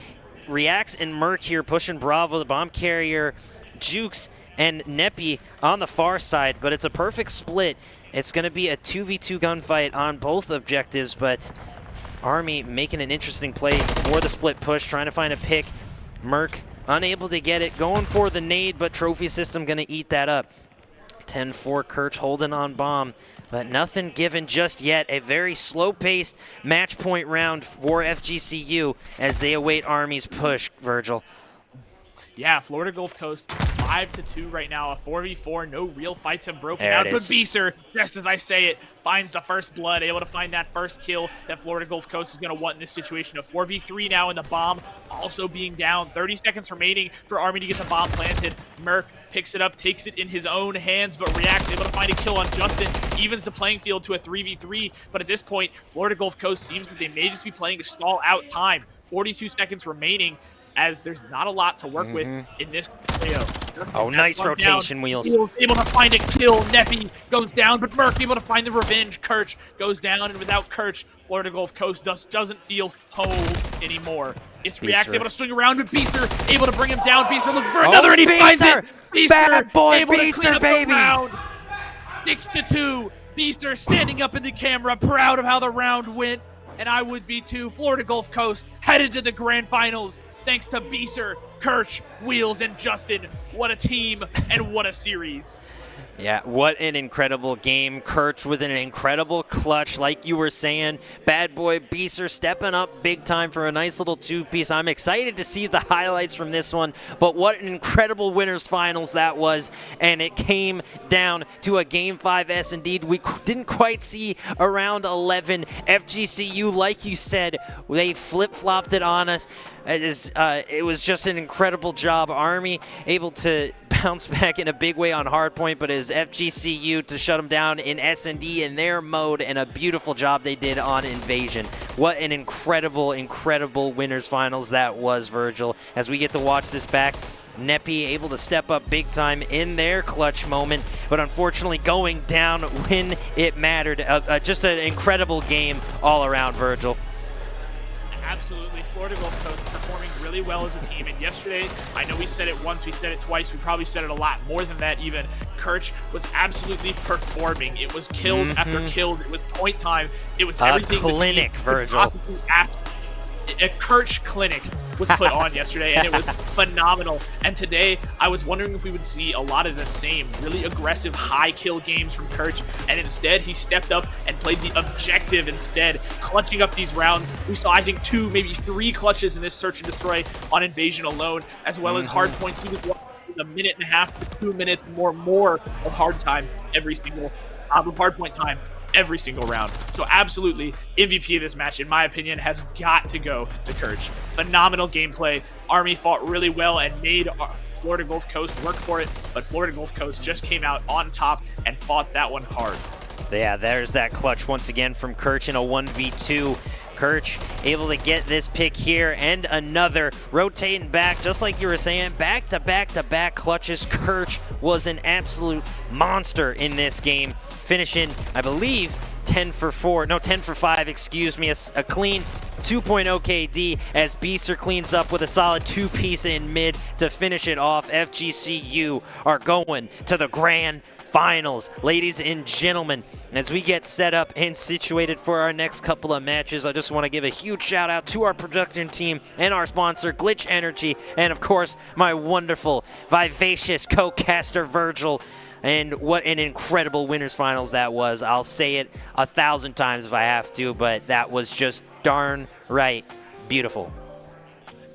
Reacts and Merc here pushing Bravo, the bomb carrier, Jukes, and Neppy on the far side, but it's a perfect split. It's going to be a 2v2 gunfight on both objectives, but Army making an interesting play for the split push, trying to find a pick. Merc unable to get it, going for the nade, but Trophy System going to eat that up. 10-4 Kirch holding on bomb, but nothing given just yet. A very slow-paced match point round for FGCU as they await Army's push, Virgil. Yeah, Florida Gulf Coast 5-2 right now, a 4v4. No real fights have broken There out, it but is. Beeser, just as I say it, finds the first blood, able to find that first kill that Florida Gulf Coast is going to want in this situation. A 4v3 now, and the bomb also being down. 30 seconds remaining for Army to get the bomb planted. Merc picks it up, takes it in his own hands, but Reacts able to find a kill on Justin, evens the playing field to a 3v3. But at this point, Florida Gulf Coast seems that they may just be playing to stall out time. 42 seconds remaining, as there's not a lot to work with in this scenario. Oh, nice rotation, Wheels. Able to find a kill. Neppy goes down, but Merc able to find the revenge. Kirch goes down, and without Kirch, Florida Gulf Coast doesn't feel whole anymore. It's Reacts able to swing around with Beeser, able to bring him down. Beeser looking for another, and he finds it. Beeser, bad boy, able to clean Beeser, up baby. the round. 6-2. Beeser standing up in the camera, proud of how the round went, and I would be too. Florida Gulf Coast headed to the grand finals. Thanks to Beeser, Kirch, Wheels, and Justin. What a team and what a series. Yeah, what an incredible game. Kirch with an incredible clutch, like you were saying. Bad boy Beeser stepping up big time for a nice little two-piece. I'm excited to see the highlights from this one, but what an incredible winners finals that was, and it came down to a Game 5 S&D. We didn't quite see around 11. FGCU, like you said, they flip-flopped it on us. It was just an incredible job. Army able to bounce back in a big way on hardpoint, but it was FGCU to shut them down in S&D in their mode, and a beautiful job they did on Invasion. What an incredible, incredible winners finals that was, Virgil. As we get to watch this back, Neppy able to step up big time in their clutch moment, but unfortunately going down when it mattered. Just an incredible game all around, Virgil. Absolutely. Florida Gulf Coast performing really well as a team. And yesterday, I know we said it once, we said it twice, we probably said it a lot more than that even. Kirch was absolutely performing. It was kills after kills. It was point time. It was everything. A clinic, Virgil. A Kirch clinic was put on yesterday, and it was phenomenal. And today, I was wondering if we would see a lot of the same really aggressive high kill games from Kirch, and instead he stepped up and played the objective instead, clutching up these rounds. We saw, I think, 2, maybe 3 clutches in this search and destroy on Invasion alone, as well as hard points. He was a minute and a half to 2 minutes more of hard time every single hard point time every single round. So absolutely, MVP of this match, in my opinion, has got to go to Kirch. Phenomenal gameplay. Army fought really well and made Florida Gulf Coast work for it, but Florida Gulf Coast just came out on top and fought that one hard. Yeah, there's that clutch once again from Kirch in a 1v2. Kirch able to get this pick here and another, rotating back, just like you were saying, back-to-back clutches. Kirch was an absolute monster in this game, finishing, I believe, 10 for 5, excuse me, a clean 2.0 KD as Beester cleans up with a solid 2-piece in mid to finish it off. FGCU are going to the grand finals, ladies and gentlemen. As we get set up and situated for our next couple of matches, I just want to give a huge shout out to our production team and our sponsor, Glitch Energy, and of course, my wonderful, vivacious co-caster, Virgil. And what an incredible winners finals that was. I'll say it 1,000 times if I have to, but that was just darn right beautiful.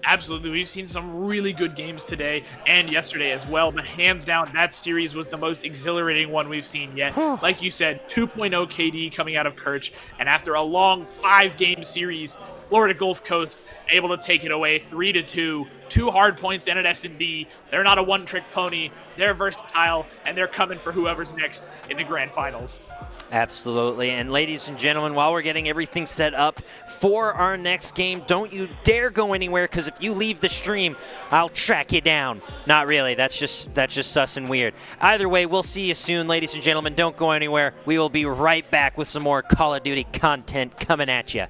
Absolutely. We've seen some really good games today and yesterday as well, but hands down, that series was the most exhilarating one we've seen yet. Like you said, 2.0 KD coming out of Kirch, and after a long 5-game series, Florida Gulf Coast able to take it away 3-2, 2 hard points and an S&D. They're not a one-trick pony. They're versatile, and they're coming for whoever's next in the grand finals. Absolutely. And ladies and gentlemen, while we're getting everything set up for our next game, don't you dare go anywhere, because if you leave the stream, I'll track you down. Not really. That's just sus and weird. Either way, we'll see you soon, ladies and gentlemen. Don't go anywhere. We will be right back with some more Call of Duty content coming at you.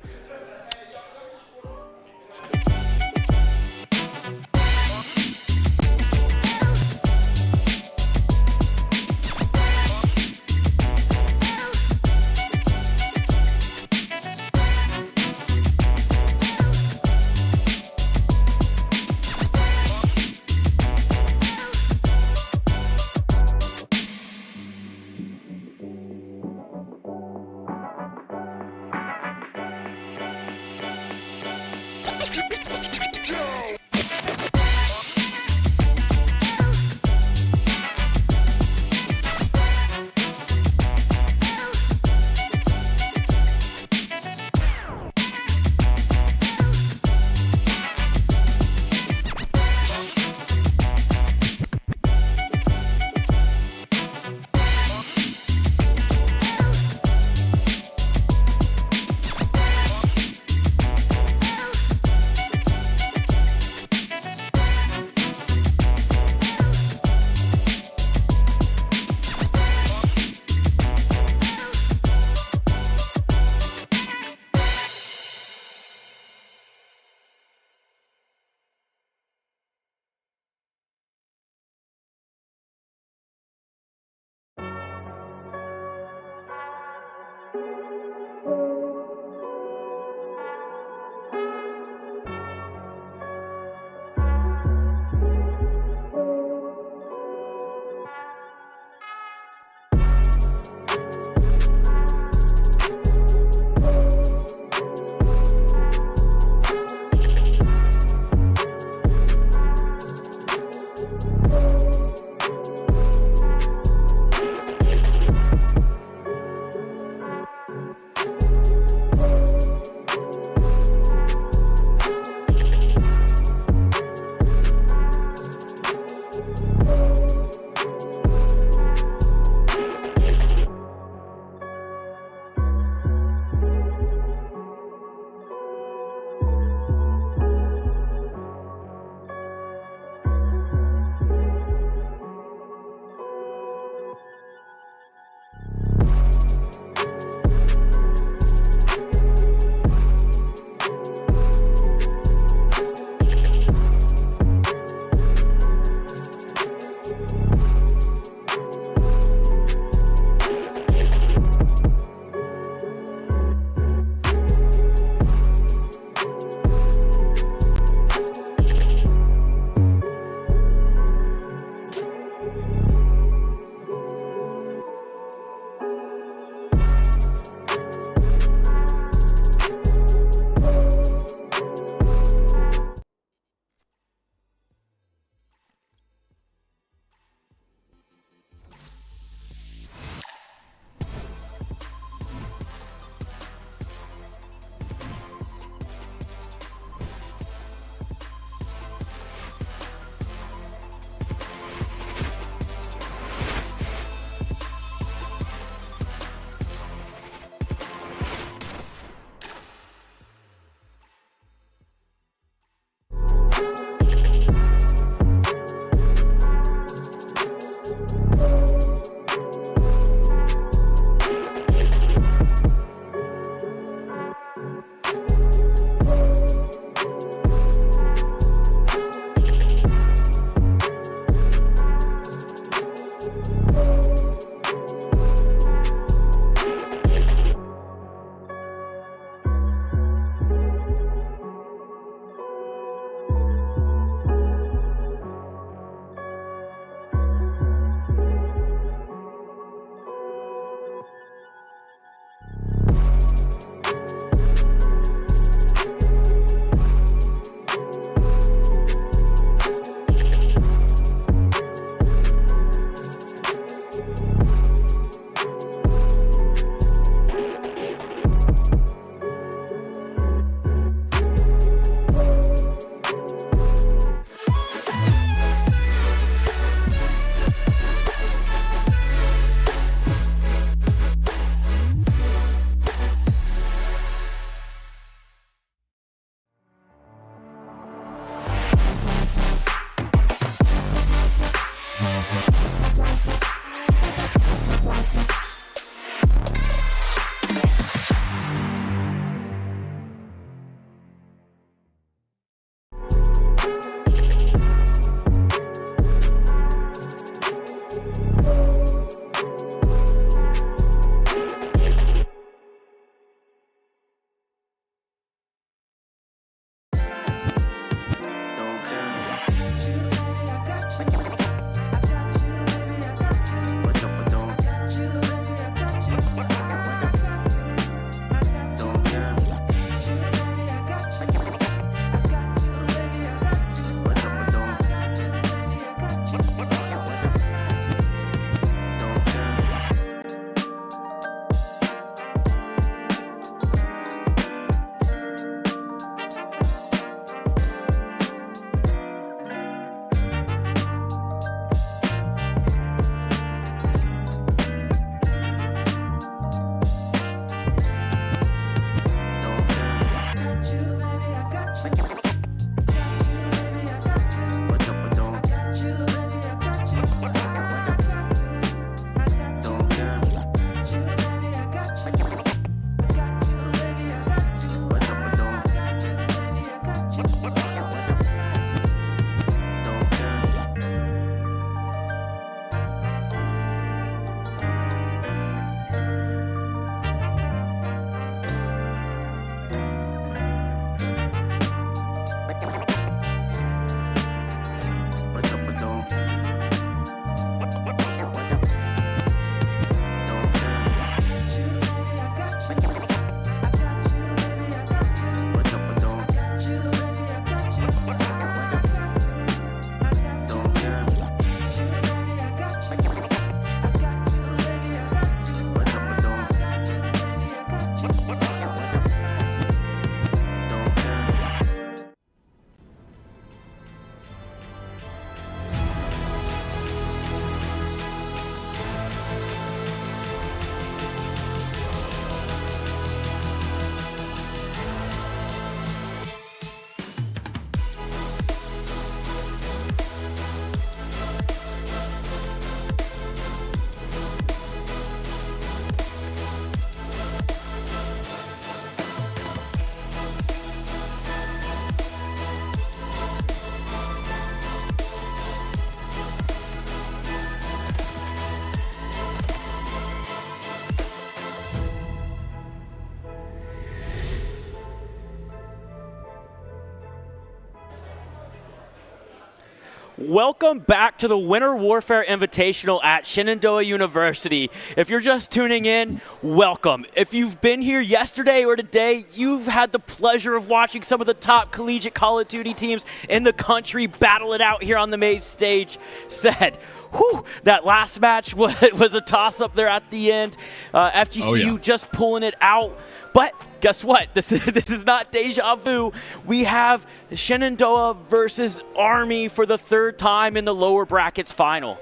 Welcome back to the Winter Warfare Invitational at Shenandoah University. If you're just tuning in, welcome. If you've been here yesterday or today, you've had the pleasure of watching some of the top collegiate Call of Duty teams in the country battle it out here on the main stage. Said, whew, that last match was a toss-up there at the end. FGCU just pulling it out. But guess what? This is not deja vu. We have Shenandoah versus Army for the third time in the lower brackets final.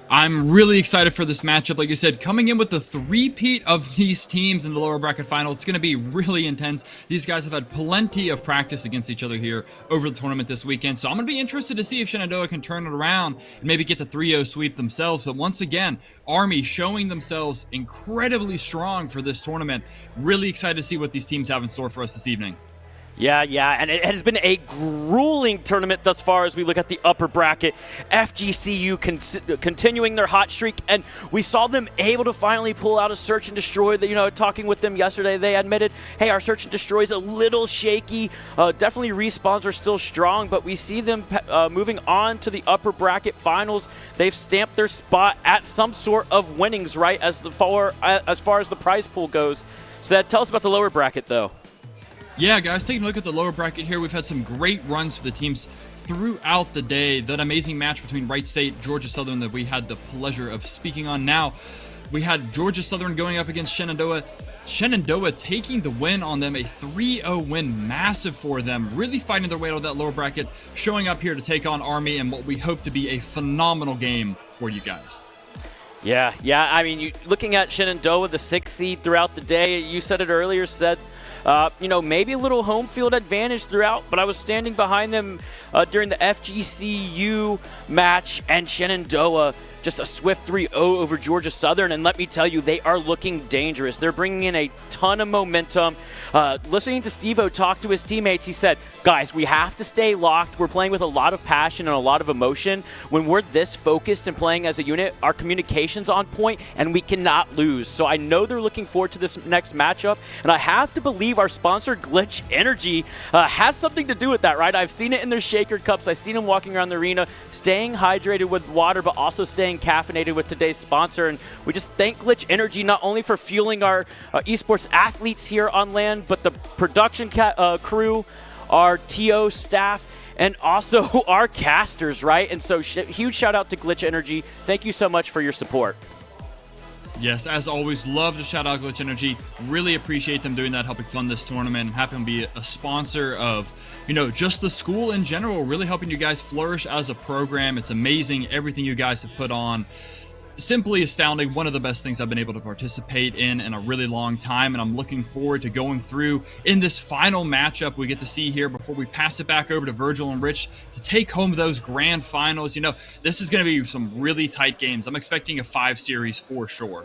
I'm really excited for this matchup. Like you said, coming in with the three-peat of these teams in the lower bracket final, it's going to be really intense. These guys have had plenty of practice against each other here over the tournament this weekend. So I'm going to be interested to see if Shenandoah can turn it around and maybe get the 3-0 sweep themselves. But once again, Army showing themselves incredibly strong for this tournament. Really excited to see what these teams have in store for us this evening. Yeah, and it has been a grueling tournament thus far as we look at the upper bracket. FGCU continuing their hot streak, and we saw them able to finally pull out a search and destroy. Talking with them yesterday, they admitted, hey, our search and destroy is a little shaky. Definitely respawns are still strong, but we see them moving on to the upper bracket finals. They've stamped their spot at some sort of winnings, right, as far as the prize pool goes. Zed, tell us about the lower bracket, though. Yeah, guys, taking a look at the lower bracket here, we've had some great runs for the teams throughout the day. That amazing match between Wright State, Georgia Southern that we had the pleasure of speaking on. Now, we had Georgia Southern going up against Shenandoah. Shenandoah taking the win on them, a 3-0 win, massive for them, really fighting their way out of that lower bracket, showing up here to take on Army in what we hope to be a phenomenal game for you guys. Yeah, I mean, looking at Shenandoah, the 6th seed throughout the day, you said it earlier, said, maybe a little home field advantage throughout, but I was standing behind them during the FGCU match, and Shenandoah just a swift 3-0 over Georgia Southern, and let me tell you, they are looking dangerous. They're bringing in a ton of momentum. Listening to Steve-O talk to his teammates, he said, guys, we have to stay locked. We're playing with a lot of passion and a lot of emotion. When we're this focused and playing as a unit, our communication's on point, and we cannot lose. So I know they're looking forward to this next matchup, and I have to believe our sponsor, Glitch Energy, has something to do with that, right? I've seen it in their shaker cups. I've seen them walking around the arena, staying hydrated with water, but also staying caffeinated with today's sponsor. And we just thank Glitch Energy not only for fueling our esports athletes here on land, but the production crew, our TO staff, and also our casters, right? And so huge shout out to Glitch Energy. Thank you so much for your support. Yes, as always, love to shout out Glitch Energy. Really appreciate them doing that, helping fund this tournament, and happy to be a sponsor of, just the school in general, really helping you guys flourish as a program. It's amazing everything you guys have put on. Simply astounding. One of the best things I've been able to participate in a really long time, and I'm looking forward to going through in this final matchup we get to see here before we pass it back over to Virgil and Rich to take home those grand finals. This is going to be some really tight games. I'm expecting a 5 series for sure.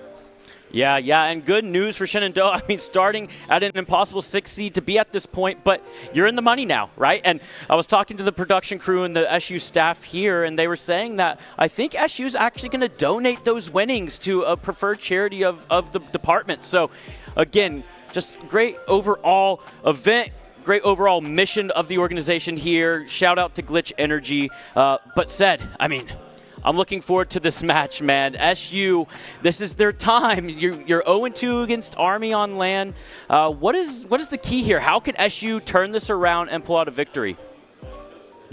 Yeah, and good news for Shenandoah. I mean, starting at an impossible 6 seed to be at this point, but you're in the money now, right? And I was talking to the production crew and the SU staff here, and they were saying that I think SU is actually going to donate those winnings to a preferred charity of the department. So, again, just great overall event. Great overall mission of the organization here. Shout out to Glitch Energy. But said, I mean, I'm looking forward to this match, man. SU, this is their time. You're 0-2 against Army on land. What is the key here? How can SU turn this around and pull out a victory?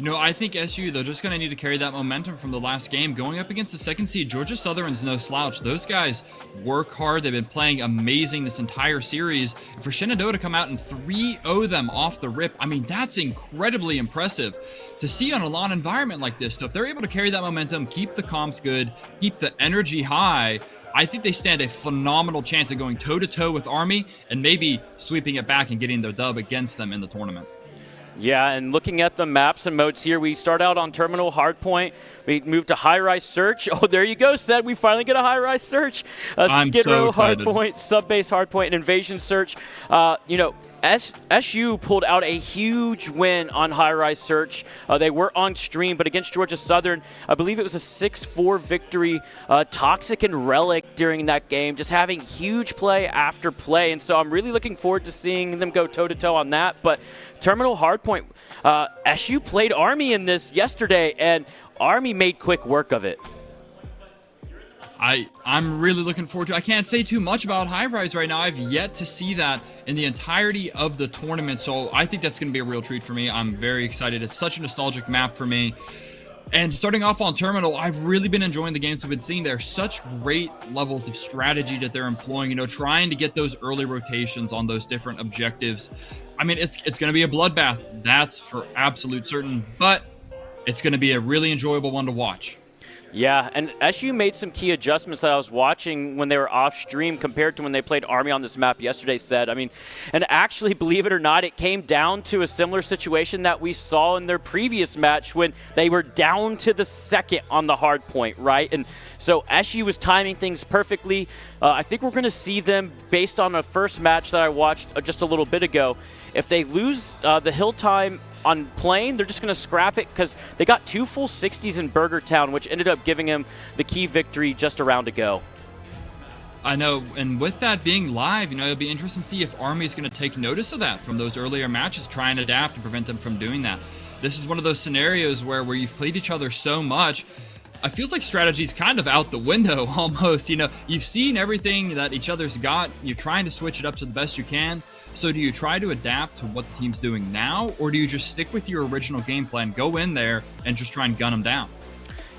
I think SU, they're just going to need to carry that momentum from the last game. Going up against the 2nd seed, Georgia Southern's no slouch. Those guys work hard. They've been playing amazing this entire series. And for Shenandoah to come out and 3-0 them off the rip, I mean, that's incredibly impressive to see on a LAN environment like this. So if they're able to carry that momentum, keep the comms good, keep the energy high, I think they stand a phenomenal chance of going toe-to-toe with Army and maybe sweeping it back and getting the dub against them in the tournament. Yeah, and looking at the maps and modes here, we start out on Terminal Hardpoint. We move to High-Rise Search. Oh, there you go, Seth. We finally get a High-Rise Search. Skid Row Hardpoint, Sub-Base Hardpoint, and Invasion Search. SU pulled out a huge win on High Rise Search. They were on stream, but against Georgia Southern, I believe it was a 6-4 victory. Toxic and Relic during that game, just having huge play after play. And so I'm really looking forward to seeing them go toe-to-toe on that. But Terminal Hardpoint, SU played Army in this yesterday, and Army made quick work of it. I'm really looking forward to it. I can't say too much about High Rise right now. I've yet to see that in the entirety of the tournament, so I think that's going to be a real treat for me. I'm very excited. It's such a nostalgic map for me. And starting off on Terminal, I've really been enjoying the games we've been seeing there. Such great levels of strategy that they're employing, trying to get those early rotations on those different objectives. I mean, it's going to be a bloodbath. That's for absolute certain, but it's going to be a really enjoyable one to watch. Yeah, and SU made some key adjustments that I was watching when they were off stream compared to when they played Army on this map yesterday, said. I mean, and actually, believe it or not, it came down to a similar situation that we saw in their previous match when they were down to the second on the hard point, right? And so SU was timing things perfectly. I think we're going to see them based on a first match that I watched just a little bit ago. If they lose the hill time on plane, they're just going to scrap it because they got 2 full 60s in Burger Town, which ended up giving him the key victory just a round to go. I know, and with that being live, it'll be interesting to see if Army is going to take notice of that from those earlier matches, try and adapt and prevent them from doing that. This is one of those scenarios where you've played each other so much, it feels like strategy's kind of out the window almost. You've seen everything that each other's got. You're trying to switch it up to the best you can. So do you try to adapt to what the team's doing now, or do you just stick with your original game plan, go in there, and just try and gun them down?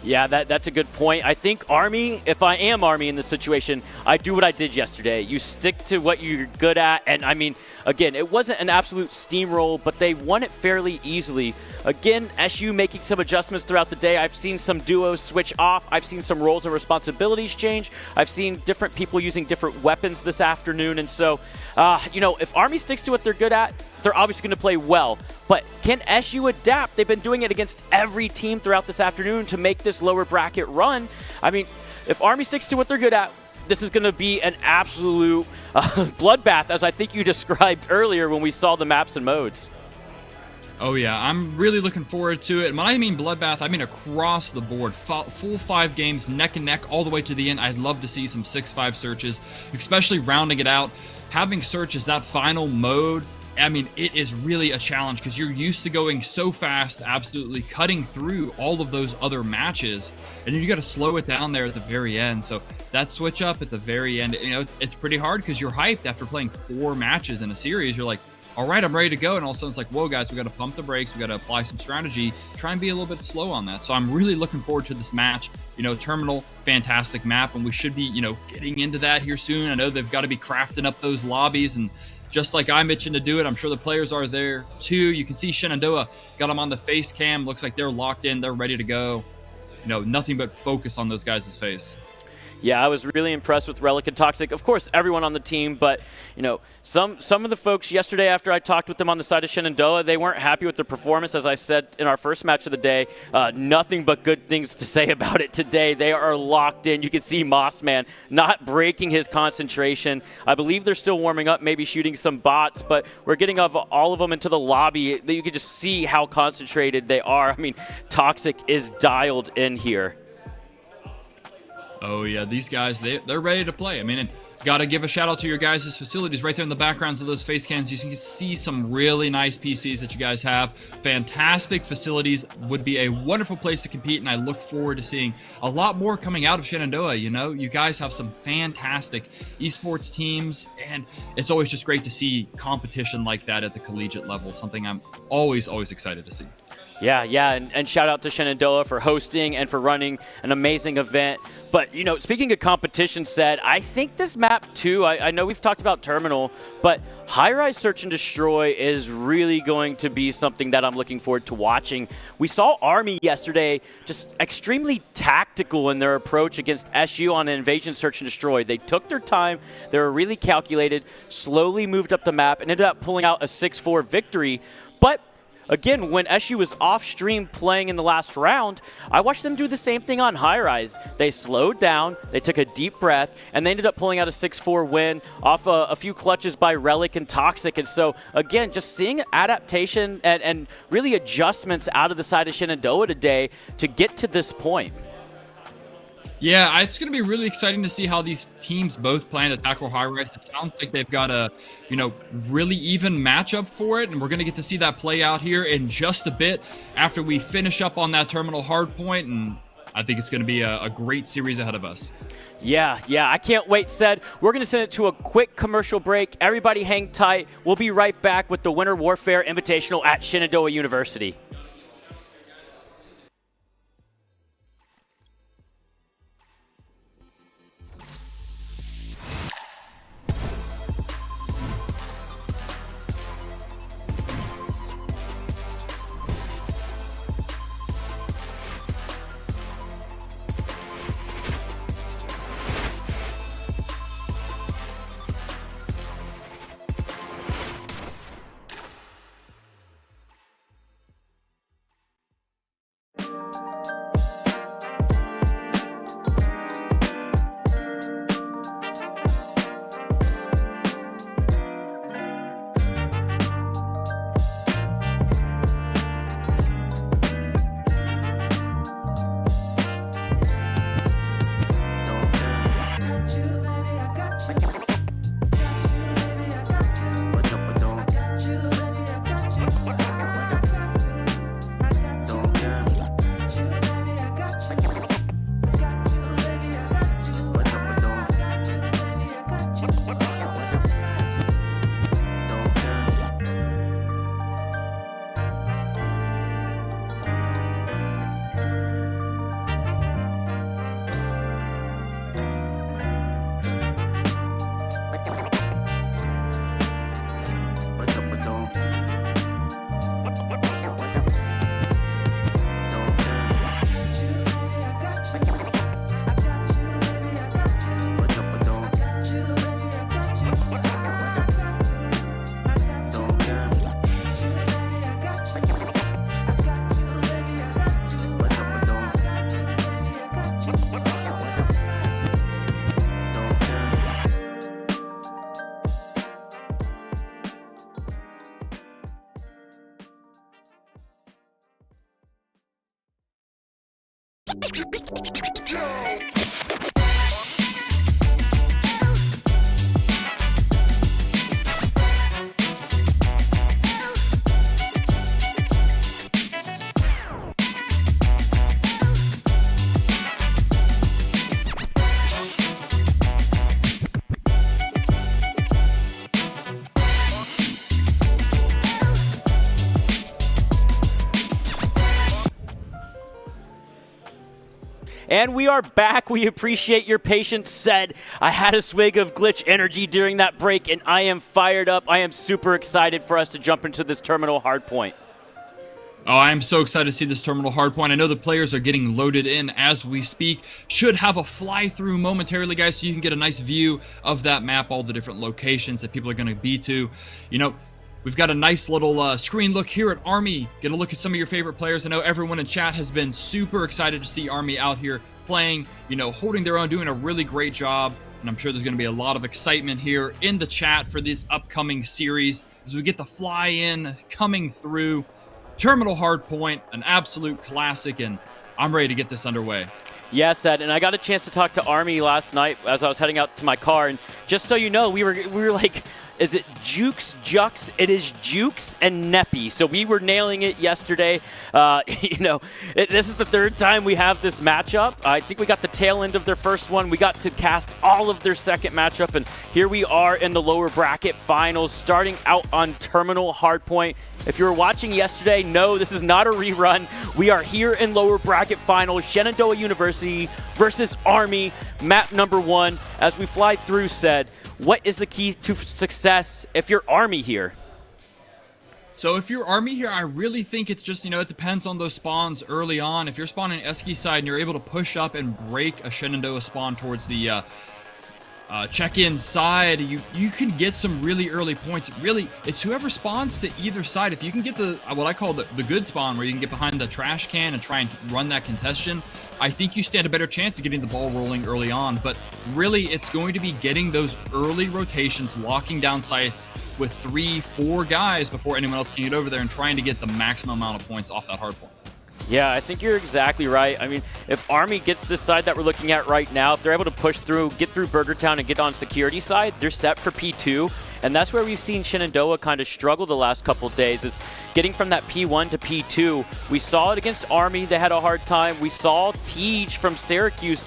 Yeah, that's a good point. I think Army, if I am Army in this situation, I do what I did yesterday. You stick to what you're good at. And I mean, again, it wasn't an absolute steamroll, but they won it fairly easily. Again, SU making some adjustments throughout the day. I've seen some duos switch off. I've seen some roles and responsibilities change. I've seen different people using different weapons this afternoon. And so, if Army sticks to what they're good at, they're obviously going to play well. But can SU adapt? They've been doing it against every team throughout this afternoon to make this lower bracket run. I mean, if Army sticks to what they're good at, this is going to be an absolute bloodbath, as I think you described earlier when we saw the maps and modes. Oh yeah, I'm really looking forward to it. And when I mean bloodbath, I mean across the board. Full 5 games, neck and neck, all the way to the end. I'd love to see some 6-5 searches, especially rounding it out. Having search as that final mode, I mean, it is really a challenge because you're used to going so fast, absolutely cutting through all of those other matches, and then you got to slow it down there at the very end. So that switch up at the very end, it's pretty hard because you're hyped after playing 4 matches in a series. You're like, all right, I'm ready to go. And all of a sudden it's like, whoa, guys, we got to pump the brakes. We got to apply some strategy, try and be a little bit slow on that. So I'm really looking forward to this match. Terminal, fantastic map, and we should be, getting into that here soon. I know they've got to be crafting up those lobbies, and just like I'm itching to do it, I'm sure the players are there too. You can see Shenandoah got them on the face cam. Looks like they're locked in. They're ready to go. Nothing but focus on those guys' face. Yeah, I was really impressed with Relic and Toxic. Of course, everyone on the team, but some of the folks yesterday after I talked with them on the side of Shenandoah, they weren't happy with their performance. As I said in our first match of the day, nothing but good things to say about it today. They are locked in. You can see Mossman not breaking his concentration. I believe they're still warming up, maybe shooting some bots, but we're getting all of them into the lobby. You can just see how concentrated they are. I mean, Toxic is dialed in here. Oh yeah, these guys, they're ready to play. I mean, and got to give a shout out to your guys' facilities right there in the backgrounds of those face cams. You can see some really nice PCs that you guys have. Fantastic facilities, would be a wonderful place to compete, and I look forward to seeing a lot more coming out of Shenandoah. You guys have some fantastic esports teams, and it's always just great to see competition like that at the collegiate level, something I'm always excited to see. Yeah, and shout out to Shenandoah for hosting and for running an amazing event. But, speaking of competition, I think this map, too, I know we've talked about Terminal, but High Rise Search and Destroy is really going to be something that I'm looking forward to watching. We saw Army yesterday just extremely tactical in their approach against SU on an Invasion Search and Destroy. They took their time, they were really calculated, slowly moved up the map, and ended up pulling out a 6-4 victory. But again, when SU was off stream playing in the last round, I watched them do the same thing on High Rise. They slowed down, they took a deep breath, and they ended up pulling out a 6-4 win off a few clutches by Relic and Toxic. And so, again, just seeing adaptation and really adjustments out of the side of Shenandoah today to get to this point. Yeah, it's going to be really exciting to see how these teams both plan to tackle High Rise. It sounds like they've got a, really even matchup for it, and we're going to get to see that play out here in just a bit after we finish up on that terminal hardpoint, and I think it's going to be a great series ahead of us. Yeah, I can't wait, Said. We're going to send it to a quick commercial break. Everybody hang tight. We'll be right back with the Winter Warfare Invitational at Shenandoah University. And we are back. We appreciate your patience. Said I had a swig of glitch energy during that break, and I am fired up. I am super excited for us to jump into this terminal hardpoint. Oh, I'm so excited to see this terminal hardpoint. I know the players are getting loaded in as we speak. Should have a fly-through momentarily, guys, so you can get a nice view of that map, all the different locations that people are going to be to. We've got a nice little screen look here at Army. Get a look at some of your favorite players. I know everyone in chat has been super excited to see Army out here playing, holding their own, doing a really great job. And I'm sure there's going to be a lot of excitement here in the chat for this upcoming series as we get the fly-in coming through. Terminal hardpoint, an absolute classic, and I'm ready to get this underway. Yes, Ed, and I got a chance to talk to Army last night as I was heading out to my car, and just so you know, we were like, is it Jukes, Jux? It is Jukes and Neppy. So we were nailing it yesterday. This is the third time we have this matchup. I think we got the tail end of their first one. We got to cast all of their second matchup, and here we are in the lower bracket finals, starting out on Terminal Hardpoint. If you were watching yesterday, no, this is not a rerun. We are here in lower bracket finals, Shenandoah University versus Army, map number 1. As we fly through, Said, what is the key to success if you're Army here? So if you're Army here, I really think it's just, it depends on those spawns early on. If you're spawning Eski side and you're able to push up and break a Shenandoah spawn towards the check inside. You can get some really early points. Really, it's whoever spawns to either side. If you can get the what I call the good spawn, where you can get behind the trash can and try and run that contestation, I think you stand a better chance of getting the ball rolling early on. But really, it's going to be getting those early rotations, locking down sites with 3-4 guys before anyone else can get over there, and trying to get the maximum amount of points off that hard point. Yeah, I think you're exactly right. I mean, if Army gets this side that we're looking at right now, if they're able to push through, get through Burgertown and get on security side, they're set for P2. And that's where we've seen Shenandoah kind of struggle the last couple of days, is getting from that P1 to P2. We saw it against Army. They had a hard time. We saw Teej from Syracuse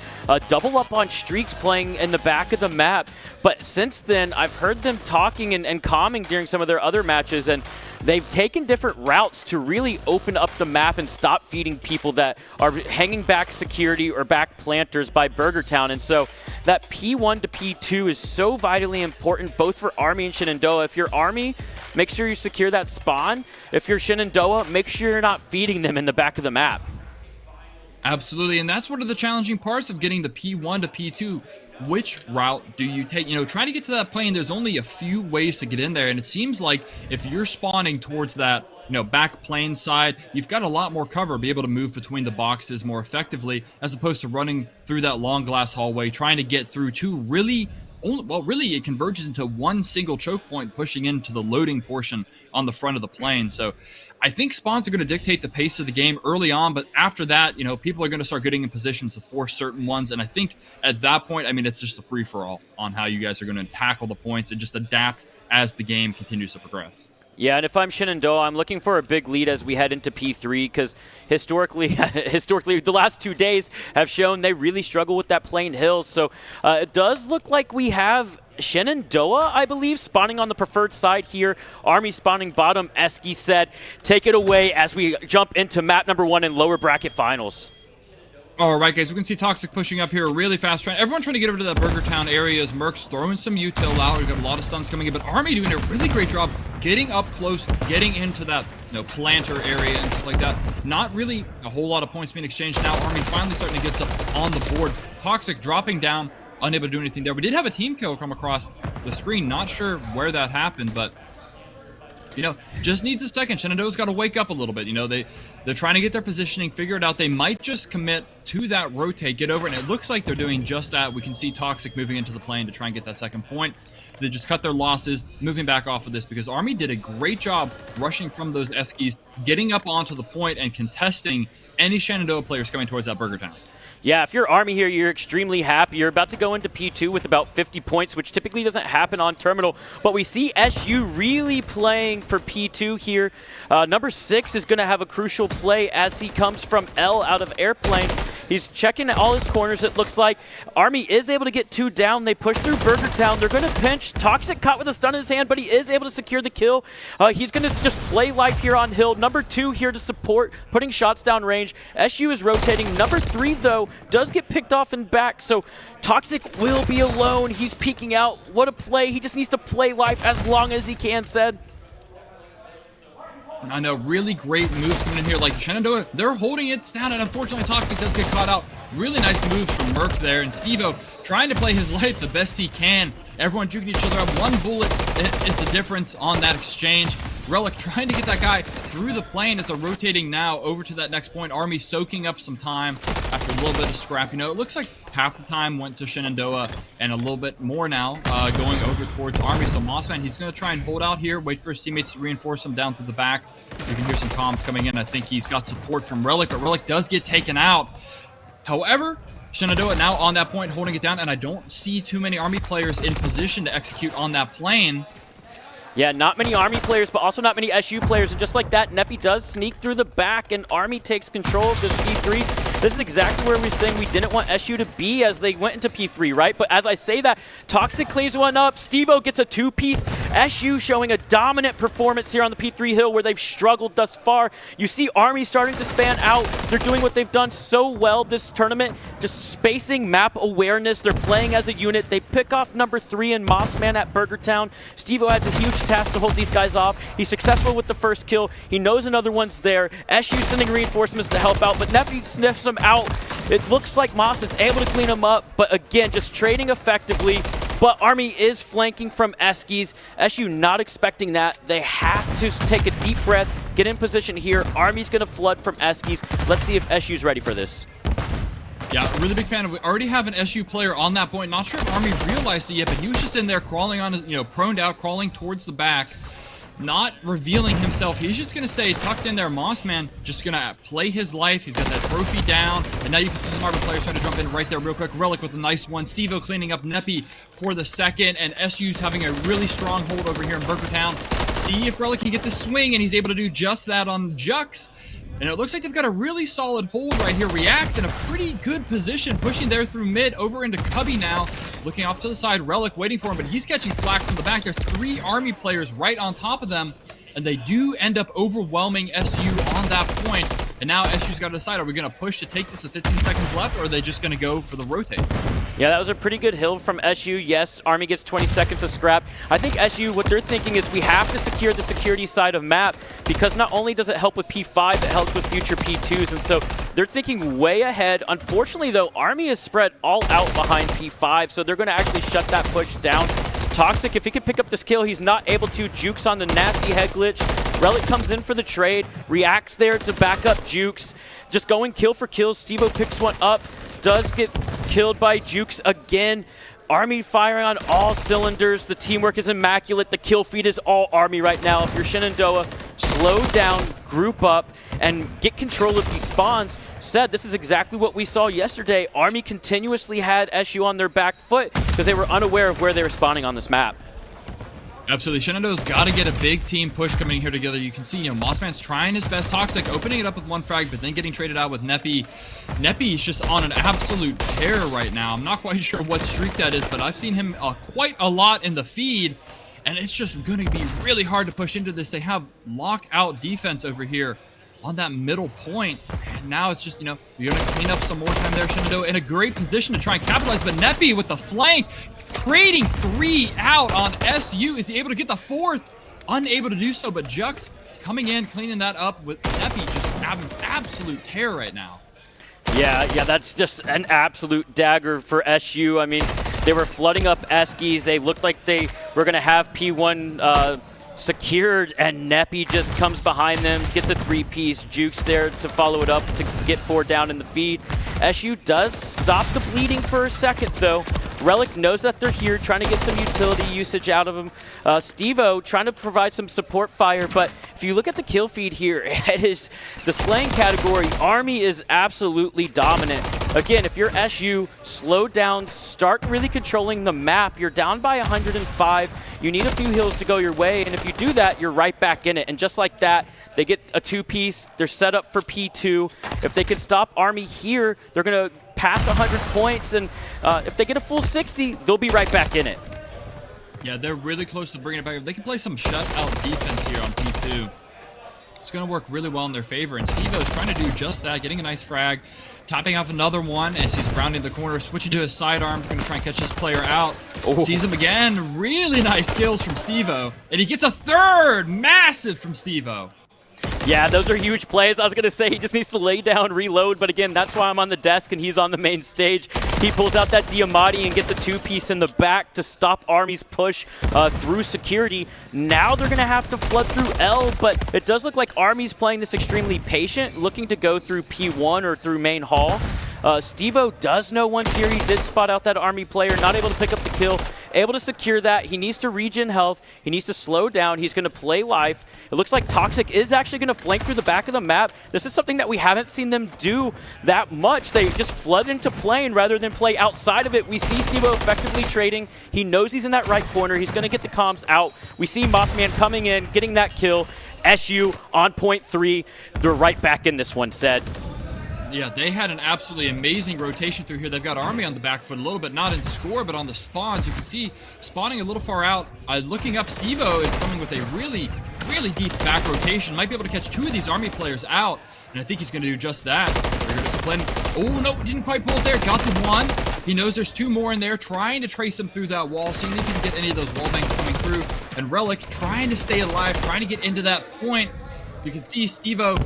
double up on streaks playing in the back of the map. But since then, I've heard them talking and calming during some of their other matches, and they've taken different routes to really open up the map and stop feeding people that are hanging back security or back planters by Burgertown. And so that P1 to P2 is so vitally important, both for Army and Shenandoah. If you're Army, make sure you secure that spawn. If you're Shenandoah, make sure you're not feeding them in the back of the map. Absolutely, and that's one of the challenging parts of getting the P1 to P2. Which route do you take? You know, trying to get to that plane, there's only a few ways to get in there, and it seems like if you're spawning towards that, you know, back plane side, you've got a lot more cover, be able to move between the boxes more effectively, as opposed to running through that long glass hallway, trying to get through two really it converges into one single choke point, pushing into the loading portion on the front of the plane. So I think spawns are going to dictate the pace of the game early on, but after that, you know, people are going to start getting in positions to force certain ones. And I think at that point, I mean, it's just a free-for-all on how you guys are going to tackle the points and just adapt as the game continues to progress. Yeah, and if I'm Shenandoah, I'm looking for a big lead as we head into P3, because historically, the last 2 days have shown they really struggle with that Plain Hills. So it does look like we have Shenandoah, I believe, spawning on the preferred side here. Army spawning bottom. Eski said, take it away as we jump into map number 1 in lower bracket finals. All right, guys, we can see Toxic pushing up here really fast. Everyone trying to get over to that Burgertown area as Merc's throwing some util out. We've got a lot of stuns coming in, but Army doing a really great job getting up close, getting into that, you know, planter area and stuff like that. Not really a whole lot of points being exchanged now. Army finally starting to get up on the board. Toxic dropping down, unable to do anything there. We did have a team kill come across the screen. Not sure where that happened, but you know, just needs a second. Shenandoah's got to wake up a little bit. You know, they're trying to get their positioning, figure it out. They might just commit to that rotate, get over it, and it looks like they're doing just that. We can see Toxic moving into the plane to try and get that second point. They just cut their losses, moving back off of this, because Army did a great job rushing from those Eskies, getting up onto the point and contesting any Shenandoah players coming towards that Burgertown. Yeah, if you're Army here, you're extremely happy. You're about to go into P2 with about 50 points, which typically doesn't happen on Terminal. But we see SU really playing for P2 here. Number 6 is going to have a crucial play as he comes from L out of airplane. He's checking all his corners, it looks like. Army is able to get 2 down. They push through Burgertown. They're going to pinch. Toxic caught with a stun in his hand, but he is able to secure the kill. He's going to just play life here on Hill. Number 2 here to support, putting shots down range. SU is rotating. Number 3, though, does get picked off in back, so Toxic will be alone. He's peeking out. What a play. He just needs to play life as long as he can, said. I know, really great moves coming in here. Like Shenandoah, they're holding it down, and unfortunately Toxic does get caught out. Really nice moves from Merc there, and Stevo trying to play his life the best he can. Everyone juking each other up. 1 bullet is the difference on that exchange. Relic trying to get that guy through the plane as they're rotating now over to that next point. Army soaking up some time after a little bit of scrap. You know, it looks like half the time went to Shenandoah and a little bit more now going over towards Army. So Mossman, he's going to try and hold out here, wait for his teammates to reinforce him down to the back. You can hear some comms coming in. I think he's got support from Relic, but Relic does get taken out. However, Shenandoah now on that point, holding it down, and I don't see too many Army players in position to execute on that plane. Yeah, not many Army players, but also not many SU players. And just like that, Neppy does sneak through the back, and Army takes control of this P3. This is exactly where we're saying we didn't want SU to be as they went into P3, right? But as I say that, Toxic cleans one up. Stevo gets a 2-piece. SU showing a dominant performance here on the P3 hill where they've struggled thus far. You see Army starting to span out. They're doing what they've done so well this tournament, just spacing, map awareness. They're playing as a unit. They pick off number 3 in Mossman at Burgertown. Stevo has a huge task to hold these guys off. He's successful with the first kill. He knows another one's there. SU sending reinforcements to help out, but Neppy sniffs him out. It looks like Moss is able to clean him up, but again, just trading effectively. but Army is flanking from Eskies. SU not expecting that. They have to take a deep breath, get in position here. Army's going to flood from Eskies. Let's see if SU's ready for this. Yeah, really big fan of. We already have an SU player on that point. Not sure if Army realized it yet, but he was just in there crawling on, proned out, crawling towards the back, not revealing himself. He's just going to stay tucked in there. Mossman just going to play his life. He's got that trophy down, and now you can see some Army players trying to jump in right there real quick. Relic with a nice one. Steve-O cleaning up Neppy for the second, and SU's having a really strong hold over here in Burger Town. See if Relic can get the swing, and he's able to do just that on Jux. And it looks like they've got a really solid hold right here. Reacts in a pretty good position, pushing there through mid, over into Cubby now. Looking off to the side, Relic waiting for him, but he's catching flack from the back. There's 3 Army players right on top of them, and they do end up overwhelming SU on that point. And now SU's got to decide, are we going to push to take this with 15 seconds left, or are they just going to go for the rotate? Yeah, that was a pretty good hill from SU. Yes, Army gets 20 seconds of scrap. I think SU, what they're thinking is we have to secure the security side of map, because not only does it help with P5, it helps with future P2s, and so they're thinking way ahead. Unfortunately, though, Army is spread all out behind P5, so they're going to actually shut that push down. Toxic, if he could pick up this kill, he's not able to. Jukes on the nasty head glitch. Relic comes in for the trade, reacts there to back up Jukes. Just going kill for kills. Steve-O picks one up, does get killed by Jukes again. Army firing on all cylinders. The teamwork is immaculate. The kill feed is all Army right now. If you're Shenandoah, slow down, group up, and get control of these spawns. Said this is exactly what we saw yesterday. Army continuously had SU on their back foot because they were unaware of where they were spawning on this map. Absolutely. Shenandoah's got to get a big team push coming here together. You can see, Mossman's trying his best. Toxic opening it up with 1 frag, but then getting traded out with Neppy. Neppy's just on an absolute tear right now. I'm not quite sure what streak that is, but I've seen him quite a lot in the feed, and it's just going to be really hard to push into this. They have lockout defense over here on that middle point, and now it's just, you're going to clean up some more time there. Shenandoah in a great position to try and capitalize, but Neppy with the flank, trading 3 out on SU. Is he able to get the 4th? Unable to do so, but Jux coming in, cleaning that up with Neppy just having absolute tear right now. Yeah, that's just an absolute dagger for SU. I mean, they were flooding up Eskies. They looked like they were going to have P1 secured, and Neppy just comes behind them, gets a 3-piece. Jukes there to follow it up to get 4 down in the feed. SU does stop the bleeding for a second, though. Relic knows that they're here, trying to get some utility usage out of him. Steve-O trying to provide some support fire, but if you look at the kill feed here, it is the slaying category. Army is absolutely dominant. Again, if you're SU, slow down, start really controlling the map. You're down by 105. You need a few hills to go your way, and if you do that, you're right back in it. And just like that, they get a 2-piece. They're set up for P2. If they can stop Army here, they're going to pass 100 points, and if they get a full 60, they'll be right back in it. Yeah, they're really close to bringing it back. If they can play some shutout defense here on P2, it's going to work really well in their favor, and Steve-O is trying to do just that, getting a nice frag, topping off another one as he's rounding the corner, switching to his sidearm, going to try and catch this player out. Oh. Sees him again. Really nice kills from Steve-O, and he gets a 3rd. Massive from Steve-O. Yeah, those are huge plays. I was going to say he just needs to lay down, reload, but again, that's why I'm on the desk and he's on the main stage. He pulls out that Diamati and gets a 2-piece in the back to stop Army's push through security. Now they're going to have to flood through L, but it does look like Army's playing this extremely patient, looking to go through P1 or through main hall. Steve-O does know once here. He did spot out that Army player, not able to pick up the kill, able to secure that. He needs to regen health. He needs to slow down. He's going to play life. It looks like Toxic is actually going to flank through the back of the map. This is something that we haven't seen them do that much. They just flood into plane rather than play outside of it. We see Steve-O effectively trading. He knows he's in that right corner. He's going to get the comms out. We see Mossman coming in, getting that kill. SU on point 3. They're right back in this one, Said. Yeah, they had an absolutely amazing rotation through here. They've got Army on the back foot a little bit, not in score, but on the spawns. You can see spawning a little far out. Looking up, Steve-O is coming with a really deep back rotation. Might be able to catch 2 of these Army players out, and I think he's going to do just that. Trigger discipline. Oh, no, didn't quite pull it there. Got the 1. He knows there's 2 more in there, trying to trace him through that wall, seeing if he can get any of those wall banks coming through. And Relic trying to stay alive, trying to get into that point. You can see Steve-O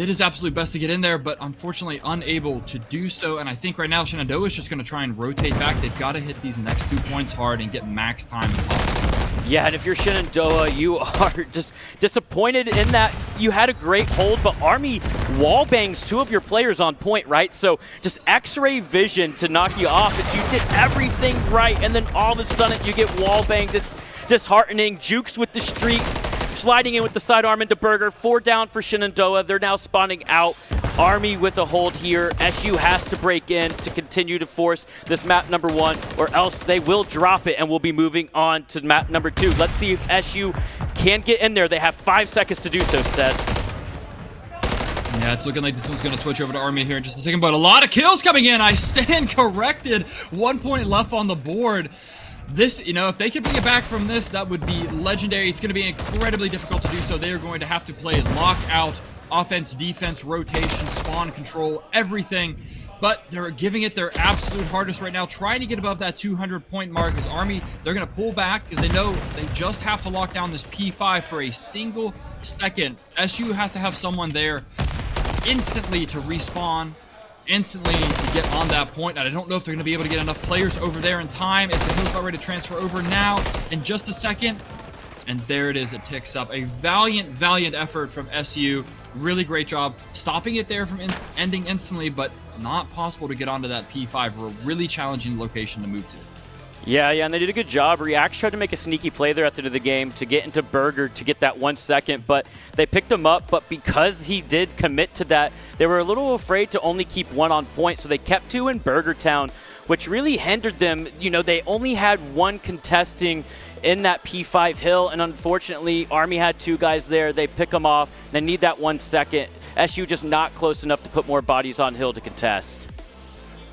did his absolute best to get in there, but unfortunately unable to do so. And I think right now Shenandoah is just going to try and rotate back. They've got to hit these next 2 points hard and get max time if possible. Yeah, and if you're Shenandoah, you are just disappointed in that you had a great hold, but Army wall bangs 2 of your players on point, right? So just X-ray vision to knock you off. If you did everything right, and then all of a sudden you get wall banged, it's disheartening. Jukes with the streaks, sliding in with the sidearm into Burger. 4 down for Shenandoah. They're now spawning out. Army with a hold here. SU has to break in to continue to force this map number 1, or else they will drop it and we'll be moving on to map number 2. Let's see if SU can get in there. They have 5 seconds to do so, Seth. Yeah, it's looking like this one's going to switch over to Army here in just a second, but a lot of kills coming in. I stand corrected. 1 point left on the board. This, you know, if they can bring it back from this, that would be legendary. It's going to be incredibly difficult to do so. They are going to have to play lockout, offense, defense, rotation, spawn control, everything. But they're giving it their absolute hardest right now, trying to get above that 200-point mark. As Army, they're going to pull back because they know they just have to lock down this P5 for a single second. SU has to have someone there instantly to respawn, instantly to get on that point. And I don't know if they're going to be able to get enough players over there in time. As the hill's about ready to transfer over now in just a second. And there it is. It ticks up. A valiant effort from SU. Really great job stopping it there from ending instantly, but not possible to get onto that P5. A really challenging location to move to. Yeah, and they did a good job. React tried to make a sneaky play there at the end of the game to get into Burger to get that 1 second, but they picked him up. But because he did commit to that, they were a little afraid to only keep 1 on point, so they kept 2 in Burger Town, which really hindered them. You know, they only had 1 contesting in that P5 hill, and unfortunately, Army had 2 guys there. They pick them off. They need that 1 second. SU just not close enough to put more bodies on hill to contest.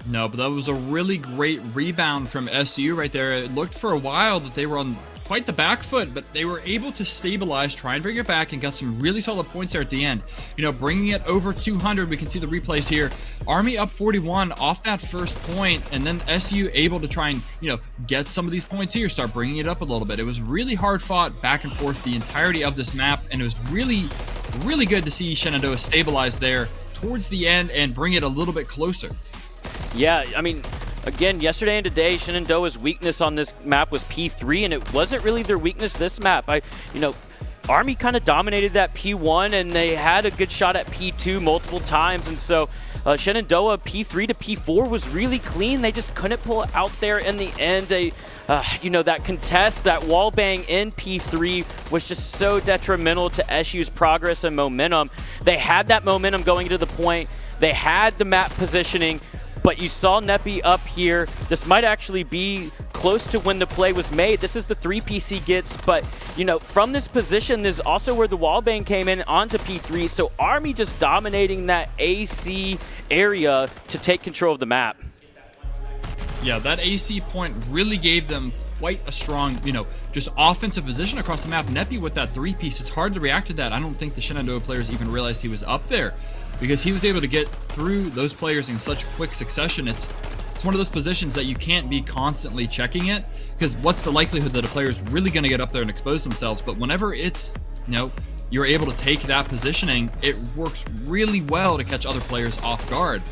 No, but that was a really great rebound from SU right there. It looked for a while that they were on quite the back foot, but they were able to stabilize, try and bring it back, and got some really solid points there at the end. You know, bringing it over 200, we can see the replays here. Army up 41 off that first point, and then SU able to try and, you know, get some of these points here, start bringing it up a little bit. It was really hard fought back and forth the entirety of this map, and it was really good to see Shenandoah stabilize there towards the end and bring it a little bit closer. Yeah, I mean, again, yesterday and today, Shenandoah's weakness on this map was P3, and it wasn't really their weakness this map. Army kind of dominated that P1, and they had a good shot at P2 multiple times, and so Shenandoah P3 to P4 was really clean. They just couldn't pull it out there in the end. That contest, that wall bang in P3 was just so detrimental to SU's progress and momentum. They had that momentum going to the point. They had the map positioning, but you saw Neppy up here. This might actually be close to when the play was made. This is the 3 PC gets, but from this position, this is also where the wallbang came in onto P3. So Army just dominating that AC area to take control of the map. Yeah, that AC point really gave them quite a strong, just offensive position across the map. Neppy with that 3-piece, it's hard to react to that. I don't think the Shenandoah players even realized he was up there, because he was able to get through those players in such quick succession. It's one of those positions that you can't be constantly checking it, because what's the likelihood that a player is really going to get up there and expose themselves? But whenever it's, you're able to take that positioning, it works really well to catch other players off guard.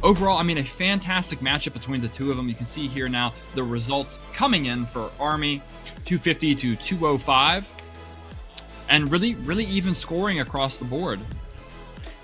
Overall, a fantastic matchup between the two of them. You can see here now the results coming in for Army, 250 to 205, and really even scoring across the board.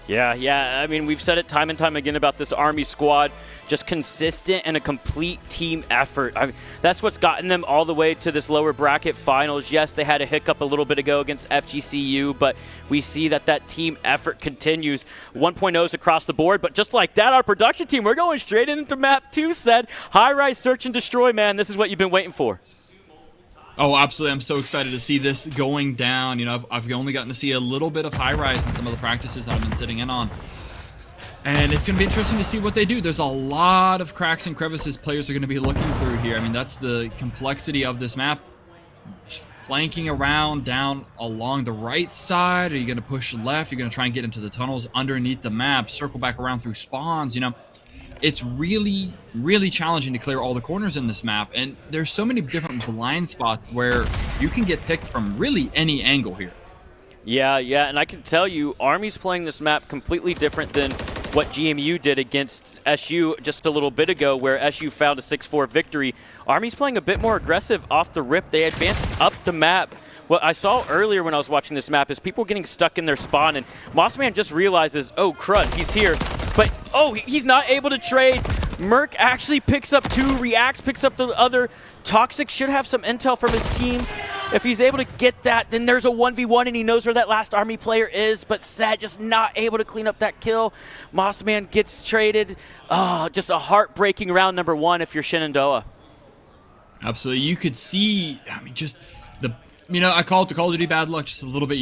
Yeah. We've said it time and time again about this Army squad. Just consistent and a complete team effort. That's what's gotten them all the way to this lower bracket finals. Yes, they had a hiccup a little bit ago against FGCU, but we see that team effort continues. 1.0s across the board, but just like that, our production team, we're going straight into map 2, said high-rise search and destroy, man. This is what you've been waiting for. Oh, absolutely. I'm so excited to see this going down. I've only gotten to see a little bit of high-rise in some of the practices that I've been sitting in on. And it's going to be interesting to see what they do. There's a lot of cracks and crevices players are going to be looking through here. That's the complexity of this map. Flanking around down along the right side. Are you going to push left? You're going to try and get into the tunnels underneath the map, circle back around through spawns. It's really challenging to clear all the corners in this map. And there's so many different blind spots where you can get picked from really any angle here. Yeah, and I can tell you, Army's playing this map completely different than what GMU did against SU just a little bit ago, where SU found a 6-4 victory. Army's playing a bit more aggressive off the rip. They advanced up the map. What I saw earlier when I was watching this map is people getting stuck in their spawn, and Mossman just realizes, oh, crud, he's here. But, oh, he's not able to trade. Merc actually picks up 2, Reacts picks up the other. Toxic should have some intel from his team. If he's able to get that, then there's a 1v1 and he knows where that last Army player is, but Sad just not able to clean up that kill. Mossman gets traded. Oh, just a heartbreaking round number 1 if you're Shenandoah. Absolutely. You could see, I mean, just the, I call it the Call of Duty bad luck just a little bit,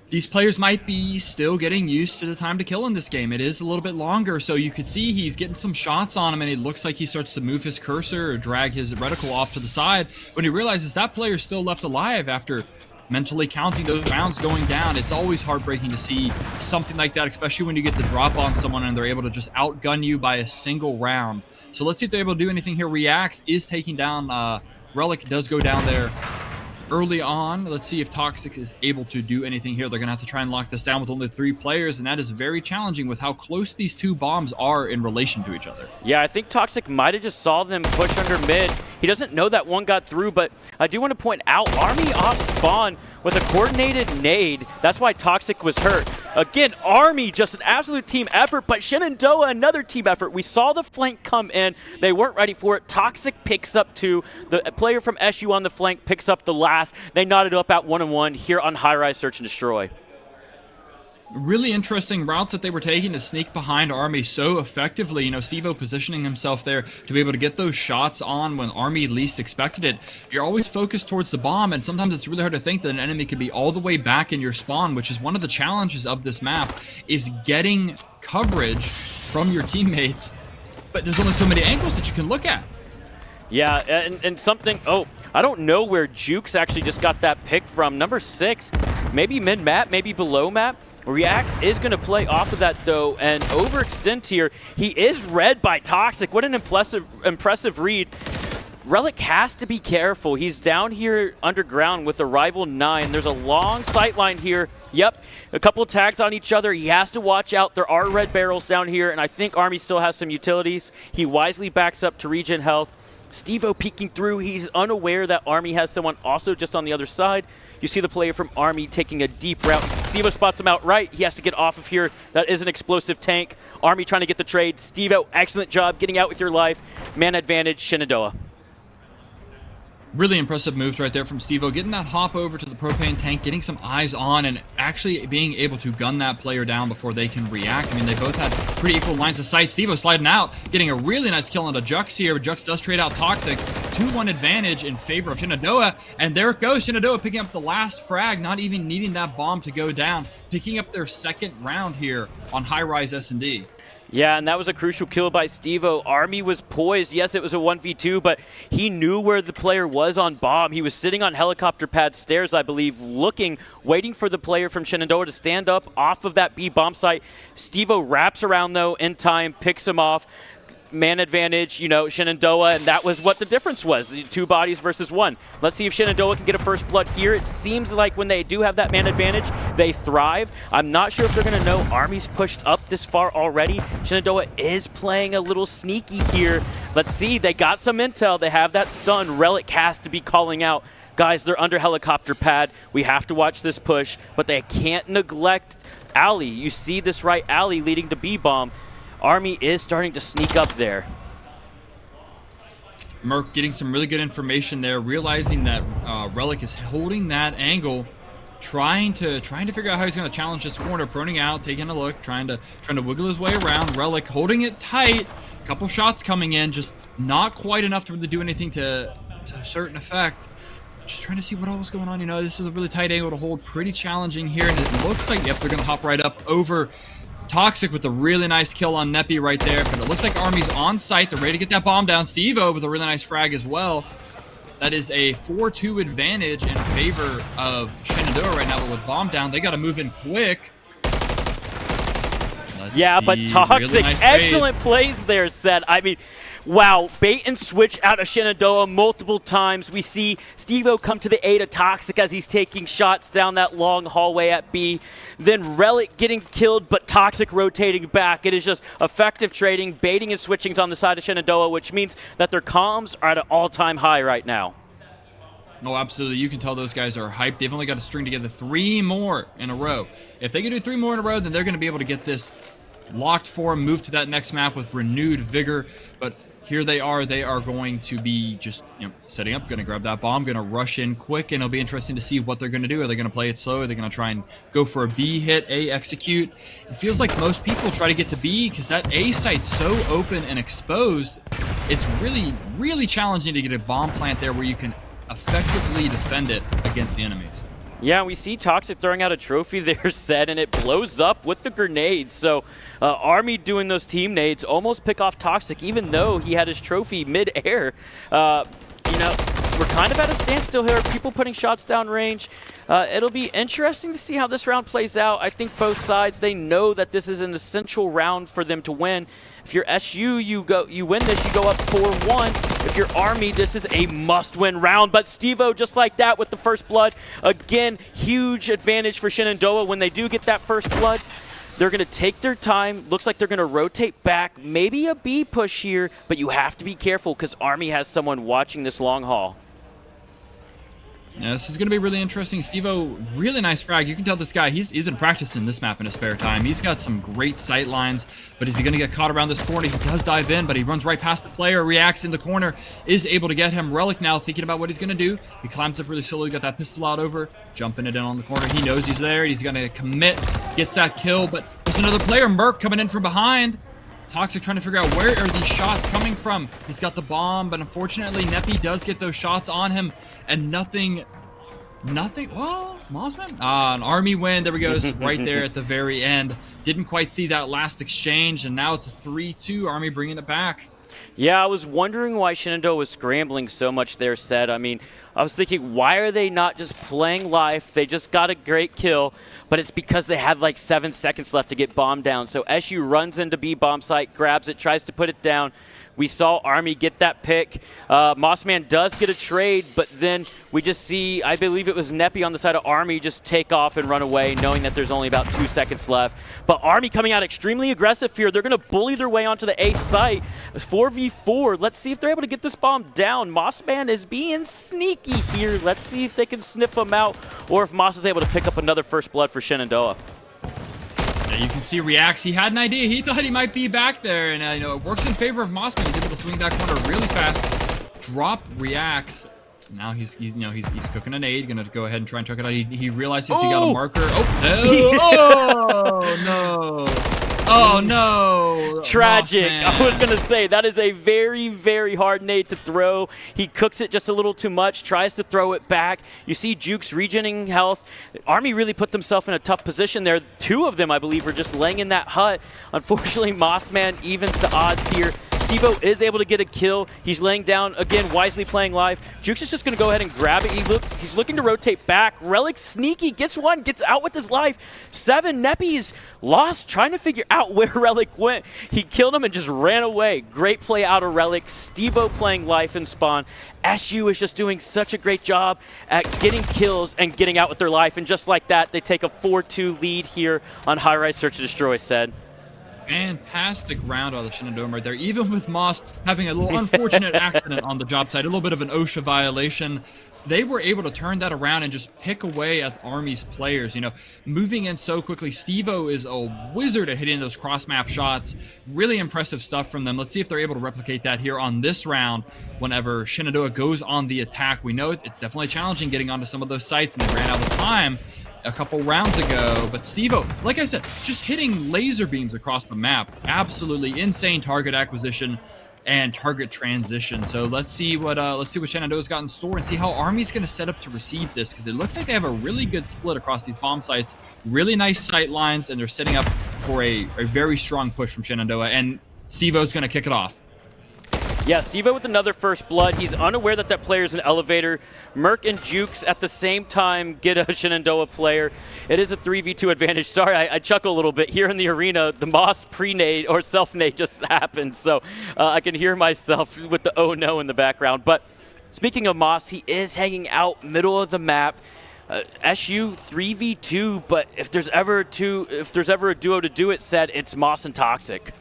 These players might be still getting used to the time to kill in this game. It is a little bit longer, so you could see he's getting some shots on him, and it looks like he starts to move his cursor or drag his reticle off to the side. When he realizes that player's still left alive after mentally counting those rounds going down, it's always heartbreaking to see something like that, especially when you get the drop on someone and they're able to just outgun you by a single round. So let's see if they're able to do anything here. Reacts is taking down, Relic does go down there early on. Let's see if Toxic is able to do anything here. They're going to have to try and lock this down with only 3 players, and that is very challenging with how close these 2 bombs are in relation to each other. Yeah, I think Toxic might have just saw them push under mid. He doesn't know that one got through, but I do want to point out, Army off spawn with a coordinated nade. That's why Toxic was hurt. Again, Army, just an absolute team effort, but Shenandoah, another team effort. We saw the flank come in. They weren't ready for it. Toxic picks up 2. The player from SU on the flank picks up the last. They knotted up at 1-on-1 here on High Rise Search and Destroy. Really interesting routes that they were taking to sneak behind Army so effectively. Stevo positioning himself there to be able to get those shots on when Army least expected it. You're always focused towards the bomb, and sometimes it's really hard to think that an enemy could be all the way back in your spawn, which is one of the challenges of this map, is getting coverage from your teammates. But there's only so many angles that you can look at. Yeah, and something, I don't know where Jukes actually just got that pick from. Number 6, maybe mid-map, maybe below map. Reacts is going to play off of that, though, and overextend here. He is read by Toxic. What an impressive read. Relic has to be careful. He's down here underground with a rival 9. There's a long sight line here. Yep, a couple tags on each other. He has to watch out. There are red barrels down here, and I think Army still has some utilities. He wisely backs up to regen health. Stevo peeking through. He's unaware that Army has someone also just on the other side. You see the player from Army taking a deep route. Stevo spots him out right. He has to get off of here. That is an explosive tank. Army trying to get the trade. Stevo, excellent job getting out with your life. Man advantage, Shenandoah. Really impressive moves right there from Stevo, getting that hop over to the propane tank, getting some eyes on, and actually being able to gun that player down before they can react. I mean, they both had pretty equal lines of sight. Stevo sliding out, getting a really nice kill on the Jux here. Jux does trade out Toxic. 2-1 advantage in favor of Shenandoah, and there it goes. Shenandoah picking up the last frag, not even needing that bomb to go down, picking up their 2nd round here on High Rise S&D. Yeah, and that was a crucial kill by Stevo. Army was poised. Yes, it was a 1v2, but he knew where the player was on bomb. He was sitting on helicopter pad stairs, I believe, looking, waiting for the player from Shenandoah to stand up off of that B bomb site. Stevo wraps around, though, in time, picks him off. Man advantage, Shenandoah, and that was what the difference was, the 2 bodies versus 1. Let's see if Shenandoah can get a first blood here. It seems like when they do have that man advantage, they thrive. I'm not sure if they're going to know Army's pushed up this far already. Shenandoah is playing a little sneaky here. Let's see, they got some intel. They have that stun. Relic has to be calling out. Guys, they're under helicopter pad. We have to watch this push, but they can't neglect alley. You see this right alley leading to B-bomb. Army is starting to sneak up there. Merc getting some really good information there, realizing that Relic is holding that angle, trying to figure out how he's going to challenge this corner, proning out, taking a look, trying to wiggle his way around. Relic holding it tight, a couple shots coming in, just not quite enough to really do anything to a certain effect. Just trying to see what all was going on. This is a really tight angle to hold, pretty challenging here, and it looks like, yep, they're going to hop right up over Toxic with a really nice kill on Neppy right there, but it looks like Army's on site. They're ready to get that bomb down. Stevo with a really nice frag as well. That is a 4-2 advantage in favor of Shenandoah right now, but with bomb down, they got to move in quick. But Toxic, really nice excellent plays there, Seth. I mean, Wow, bait and switch out of Shenandoah multiple times. We see Steve-O come to the aid of Toxic as he's taking shots down that long hallway at B. Then Relic getting killed, but Toxic rotating back. It is just effective trading, baiting and switching on the side of Shenandoah, which means that their comms are at an all-time high right now. Oh, absolutely. You can tell those guys are hyped. They've only got to string together 3 more in a row. If they can do 3 more in a row, then they're going to be able to get this locked for them, move to that next map with renewed vigor. But here they are going to be just, setting up, going to grab that bomb, going to rush in quick, and it'll be interesting to see what they're going to do. Are they going to play it slow? Are they going to try and go for a B hit, A execute? It feels like most people try to get to B because that A site's so open and exposed. It's really, really challenging to get a bomb plant there where you can effectively defend it against the enemies. Yeah, we see Toxic throwing out a trophy there, Said, and it blows up with the grenades. So Army doing those team nades almost pick off Toxic, even though he had his trophy mid-air. We're kind of at a standstill here. People putting shots down range. It'll be interesting to see how this round plays out. I think both sides, they know that this is an essential round for them to win. If you're SU, you win this, you go up 4-1. If you're Army, this is a must-win round. But Steve-O, just like that with the first blood, again, huge advantage for Shenandoah when they do get that first blood. They're going to take their time. Looks like they're going to rotate back. Maybe a B push here, but you have to be careful because Army has someone watching this long haul. Yeah, this is going to be really interesting. Steve-O, really nice frag. You can tell this guy, he's been practicing this map in his spare time. He's got some great sight lines, but is he going to get caught around this corner? He does dive in, but he runs right past the player, reacts in the corner, is able to get him. Relic now thinking about what he's going to do. He climbs up really slowly, got that pistol out over, jumping it in on the corner. He knows he's there. He's going to commit, gets that kill, but there's another player, Merc, coming in from behind. Toxic trying to figure out where are these shots coming from. He's got the bomb, but unfortunately, Neppy does get those shots on him, and nothing. Well, Mossman? An Army win. There we go. Right there at the very end. Didn't quite see that last exchange, and now it's a 3-2. Army bringing it back. Yeah, I was wondering why Shenandoah was scrambling so much there, Said. I mean, I was thinking, why are they not just playing life? They just got a great kill, but it's because they had like 7 seconds left to get bombed down. So SU runs into B bomb site, grabs it, tries to put it down. We saw Army get that pick. Mossman does get a trade, but then we just see, I believe it was Neppy on the side of Army, just take off and run away, knowing that there's only about 2 seconds left. But Army coming out extremely aggressive here. They're going to bully their way onto the A site. 4v4. Let's see if they're able to get this bomb down. Mossman is being sneaky here. Let's see if they can sniff him out, or if Moss is able to pick up another first blood for Shenandoah. You can see reacts. He had an idea. He thought he might be back there, and it works in favor of Mossman. He's able to swing that corner really fast. Drop reacts. Now he's cooking a nade. Gonna go ahead and try and chuck it out. He realizes he got a marker. Oh no! Oh no! Tragic. Mossman. I was gonna say that is a very, very hard nade to throw. He cooks it just a little too much, tries to throw it back. You see Jukes regening health. Army really put themselves in a tough position there. 2 of them, I believe, were just laying in that hut. Unfortunately, Mossman evens the odds here. Steve-O is able to get a kill. He's laying down, again, wisely playing live. Jukes is just going to go ahead and grab it. He's looking to rotate back. Relic sneaky, gets one, gets out with his life. 7, Neppy's lost, trying to figure out where Relic went. He killed him and just ran away. Great play out of Relic. Steve-O playing life in spawn. SU is just doing such a great job at getting kills and getting out with their life. And just like that, they take a 4-2 lead here on High Rise Search and Destroy, Said. Fantastic round out of the Shenandoah right there. Even with Moss having a little unfortunate accident on the job site, a little bit of an OSHA violation, they were able to turn that around and just pick away at Army's players. Moving in so quickly. Steve-O is a wizard at hitting those cross-map shots. Really impressive stuff from them. Let's see if they're able to replicate that here on this round whenever Shenandoah goes on the attack. We know it's definitely challenging getting onto some of those sites, and they ran out of time a couple rounds ago, but Steve-O, like I said, just hitting laser beams across the map. Absolutely insane target acquisition and target transition. So let's see what Shenandoah's got in store and see how Army's going to set up to receive this, because it looks like they have a really good split across these bomb sites. Really nice sight lines, and they're setting up for a very strong push from Shenandoah, and Steve-O's going to kick it off. Yeah, Steve-O with another first blood. He's unaware that that player is an elevator. Merc and Jukes at the same time get a Shenandoah player. It is a 3v2 advantage. Sorry, I chuckle a little bit. Here in the arena, the Moss pre-nade or self-nade just happened, so I can hear myself with the oh no in the background. But speaking of Moss, he is hanging out middle of the map. SU 3v2, but if there's ever a duo to do it, said it's Moss and Toxic.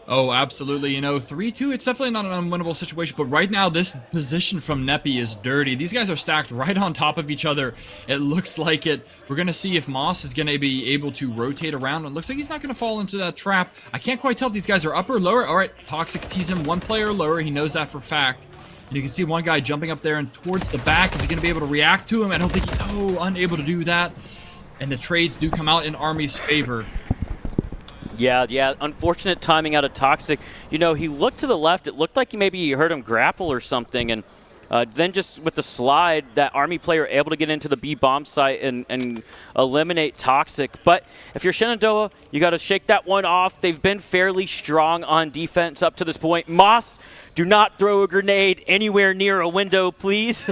Oh, absolutely. You know, 3-2, it's definitely not an unwinnable situation, but right now this position from MWIII is dirty. These guys are stacked right on top of each other. It looks like it. We're going to see if Moss is going to be able to rotate around. It looks like he's not going to fall into that trap. I can't quite tell if these guys are up or lower. All right, Toxic sees him one player lower. He knows that for a fact. And you can see one guy jumping up there and towards the back. Is he going to be able to react to him? I don't think unable to do that. And the trades do come out in Army's favor. Yeah, unfortunate timing out of Toxic. You know, he looked to the left. It looked like maybe he heard him grapple or something, and then just with the slide, that Army player able to get into the B bomb site and eliminate Toxic. But if you're Shenandoah, you got to shake that one off. They've been fairly strong on defense up to this point. Moss, do not throw a grenade anywhere near a window, please.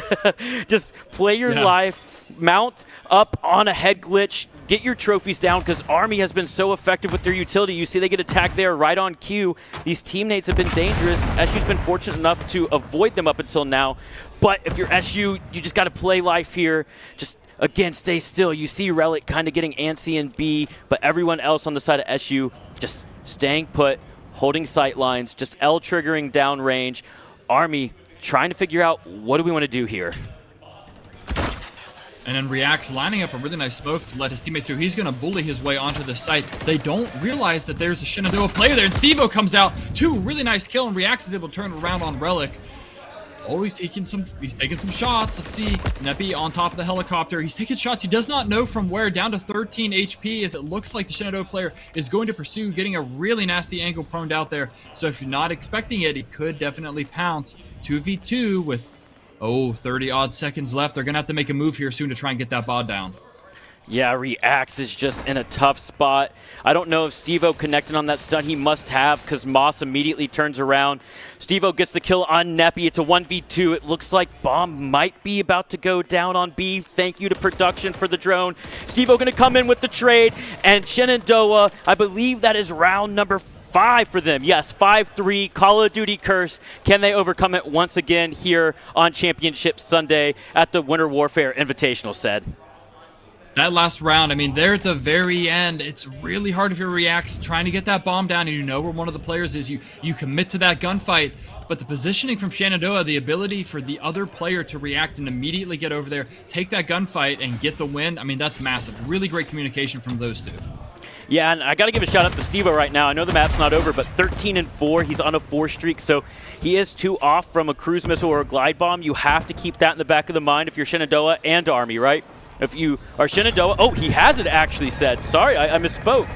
Just play your life, mount up on a head glitch, get your trophies down, because Army has been so effective with their utility. You see they get attacked there right on cue. These teammates have been dangerous. SU's been fortunate enough to avoid them up until now. But if you're SU, you just got to play life here. Just, again, stay still. You see Relic kind of getting antsy in B, but everyone else on the side of SU just staying put, holding sight lines, just L triggering downrange. Army trying to figure out, what do we want to do here? And then React's lining up a really nice smoke to let his teammates through. He's going to bully his way onto the site. They don't realize that there's a Shenandoah player there, and Steve-O comes out. Two really nice kill, and React is able to turn around on Relic. He's taking some shots. Let's see. MWIII on top of the helicopter. He's taking shots. He does not know from where. Down to 13 HP, as it looks like the Shenandoah player is going to pursue, getting a really nasty angle proned out there. So if you're not expecting it, he could definitely pounce. 2v2 with 30-odd seconds left. They're going to have to make a move here soon to try and get that bod down. Yeah, Reacts is just in a tough spot. I don't know if Steve-O connected on that stun. He must have, because Moss immediately turns around. Steve-O gets the kill on MWIII. It's a 1v2. It looks like Bomb might be about to go down on B. Thank you to production for the drone. Steve-O going to come in with the trade, and Shenandoah, I believe that is round number 5 for them. Yes, 5-3, Call of Duty curse. Can they overcome it once again here on Championship Sunday at the Winter Warfare Invitational, said? That last round, I mean, they're at the very end. It's really hard if you're Reacts trying to get that bomb down, and you know where one of the players is. You commit to that gunfight, but the positioning from Shenandoah, the ability for the other player to react and immediately get over there, take that gunfight, and get the win, I mean, that's massive. Really great communication from those two. Yeah, and I got to give a shout out to Steve-O right now. I know the map's not over, but 13-4, he's on a 4 streak, so he is 2 off from a cruise missile or a glide bomb. You have to keep that in the back of the mind if you're Shenandoah and Army, right? If you are Shenandoah, he has it actually said. Sorry, I misspoke.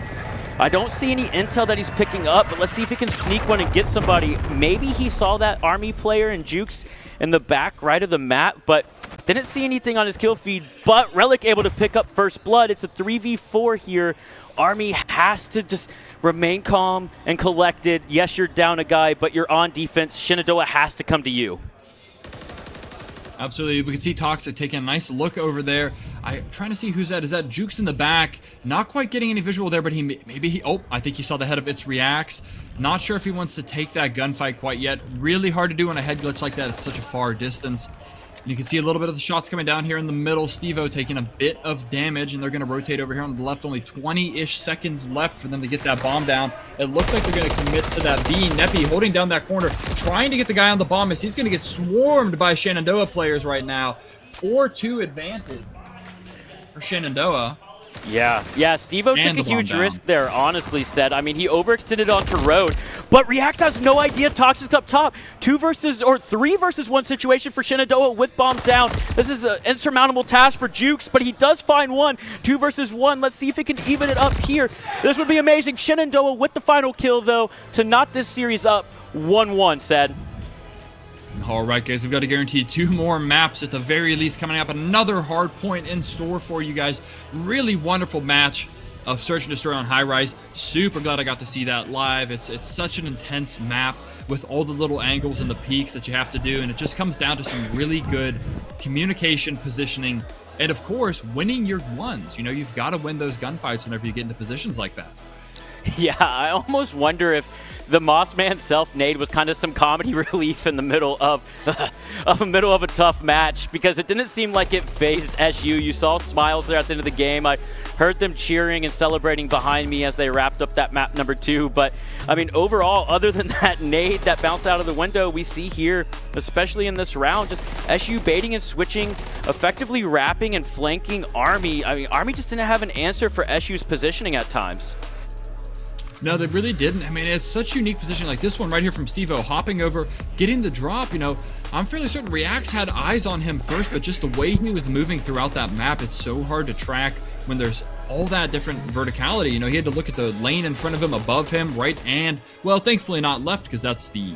I don't see any intel that he's picking up, but let's see if he can sneak one and get somebody. Maybe he saw that Army player and Jukes in the back right of the map, but didn't see anything on his kill feed. But Relic able to pick up first blood. It's a 3v4 here. Army has to just remain calm and collected. Yes, you're down a guy, but you're on defense. Shenandoah has to come to you. Absolutely. We can see Toxic taking a nice look over there. I'm trying to see who's that. Is that Jukes in the back? Not quite getting any visual there, but I think he saw the head of its Reacts. Not sure if he wants to take that gunfight quite yet. Really hard to do on a head glitch like that. It's such a far distance. You can see a little bit of the shots coming down here in the middle. Steve-O taking a bit of damage, and they're going to rotate over here on the left. Only 20-ish seconds left for them to get that bomb down. It looks like they're going to commit to that B. MWIII holding down that corner, trying to get the guy on the bomb as he's going to get swarmed by Shenandoah players right now. 4-2 advantage for Shenandoah. Yeah, Steve-O took a huge risk there, honestly said. I mean, he overextended onto road, but React has no idea Toxic's up top. 3 versus 1 situation for Shenandoah with bomb down. This is an insurmountable task for Jukes, but he does find one. 2 versus 1. Let's see if he can even it up here. This would be amazing. Shenandoah with the final kill, though, to knot this series up 1-1, said. All right, guys, we've got to guarantee 2 more maps at the very least coming up. Another hard point in store for you guys. Really wonderful match. of Search and Destroy on High Rise. Super glad I got to see that live. It's such an intense map with all the little angles and the peaks that you have to do, and it just comes down to some really good communication, positioning, and of course, winning your ones. You know, you've got to win those gunfights whenever you get into positions like that. Yeah, I almost wonder if the Mossman self-nade was kind of some comedy relief in the middle of a tough match, because it didn't seem like it phased SU. You saw smiles there at the end of the game. I heard them cheering and celebrating behind me as they wrapped up that map number 2. But, I mean, overall, other than that nade that bounced out of the window, we see here, especially in this round, just SU baiting and switching, effectively wrapping and flanking Army. I mean, Army just didn't have an answer for SU's positioning at times. No, they really didn't. I mean, it's such unique position like this one right here from Steve-O, hopping over, getting the drop. You know, I'm fairly certain Reacts had eyes on him first, but just the way he was moving throughout that map, it's so hard to track when there's all that different verticality. You know, he had to look at the lane in front of him, above him, right, and, well, thankfully not left, because that's the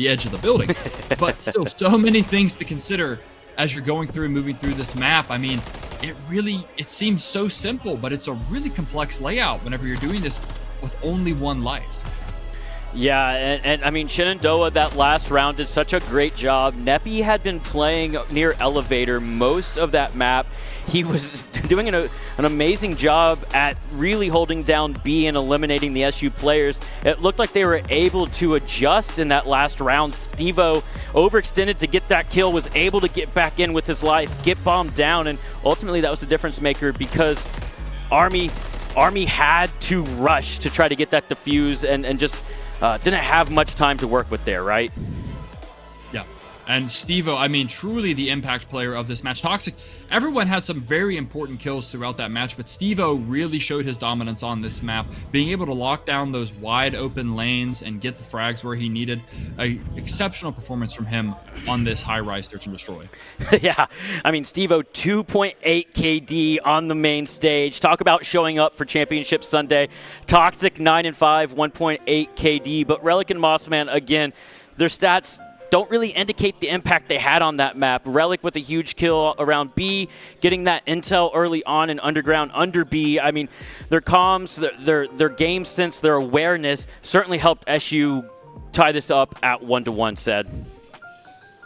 edge of the building. But still, so many things to consider as you're going through and moving through this map. I mean, it seems so simple, but it's a really complex layout whenever you're doing this with only one life. Yeah, and I mean, Shenandoah, that last round, did such a great job. MWIII had been playing near elevator most of that map. He was doing an amazing job at really holding down B and eliminating the SU players. It looked like they were able to adjust in that last round. Steve-O overextended to get that kill, was able to get back in with his life, get bombed down, and ultimately that was the difference maker, because Army had to rush to try to get that defuse and just didn't have much time to work with there, right? Yeah. And Steve-O, I mean, truly the impact player of this match. Toxic, everyone had some very important kills throughout that match, but Steve-O really showed his dominance on this map, being able to lock down those wide open lanes and get the frags where he needed. An exceptional performance from him on this high-rise Search and Destroy. Yeah, I mean, Steve-O, 2.8 KD on the main stage. Talk about showing up for Championship Sunday. Toxic, 9-5, 1.8 KD, but Relic and Mossman, again, their stats don't really indicate the impact they had on that map. Relic with a huge kill around B, getting that intel early on in underground under B. I mean, their comms, their game sense, their awareness certainly helped SU tie this up at 1-1, said.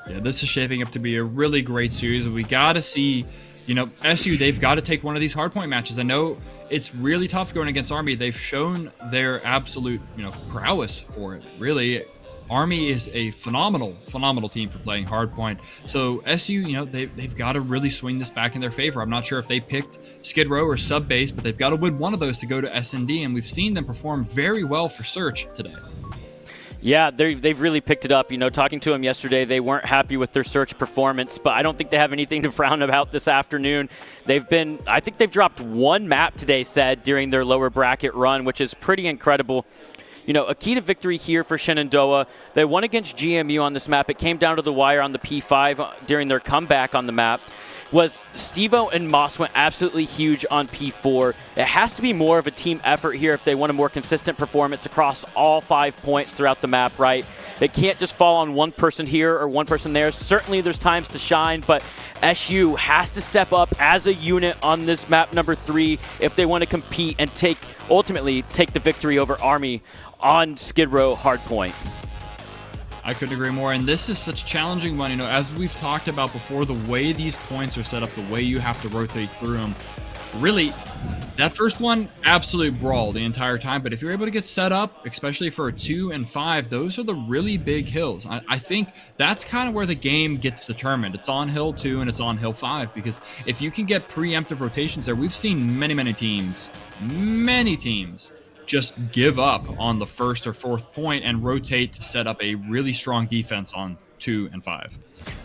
Yeah, this is shaping up to be a really great series. We got to see, you know, SU, they've got to take one of these hardpoint matches. I know it's really tough going against Army. They've shown their absolute, you know, prowess for it, really. Army is a phenomenal team for playing hardpoint. So SU, you know, they've got to really swing this back in their favor. I'm not sure if they picked Skid Row or Sub Base, but they've got to win one of those to go to S&D, and we've seen them perform very well for Search today. Yeah, they've really picked it up. You know, talking to them yesterday, they weren't happy with their Search performance, but I don't think they have anything to frown about this afternoon. I think they've dropped one map today, said, during their lower bracket run, which is pretty incredible. You know, a key to victory here for Shenandoah. They won against GMU on this map. It came down to the wire on the P5 during their comeback on the map. Was Steve-O and Moss went absolutely huge on P4. It has to be more of a team effort here if they want a more consistent performance across all 5 points throughout the map, right? It can't just fall on one person here or one person there. Certainly there's times to shine, but SU has to step up as a unit on this map number 3 if they want to compete and ultimately take the victory over Army on Skid Row Hardpoint. I couldn't agree more, and this is such a challenging one. You know, as we've talked about before, the way these points are set up, the way you have to rotate through them, really, that first one, absolute brawl the entire time, but if you're able to get set up, especially for a 2 and 5, those are the really big hills. I think that's kind of where the game gets determined. It's on hill 2 and it's on hill 5, because if you can get preemptive rotations there, we've seen many teams just give up on the first or fourth point and rotate to set up a really strong defense on 2 and 5.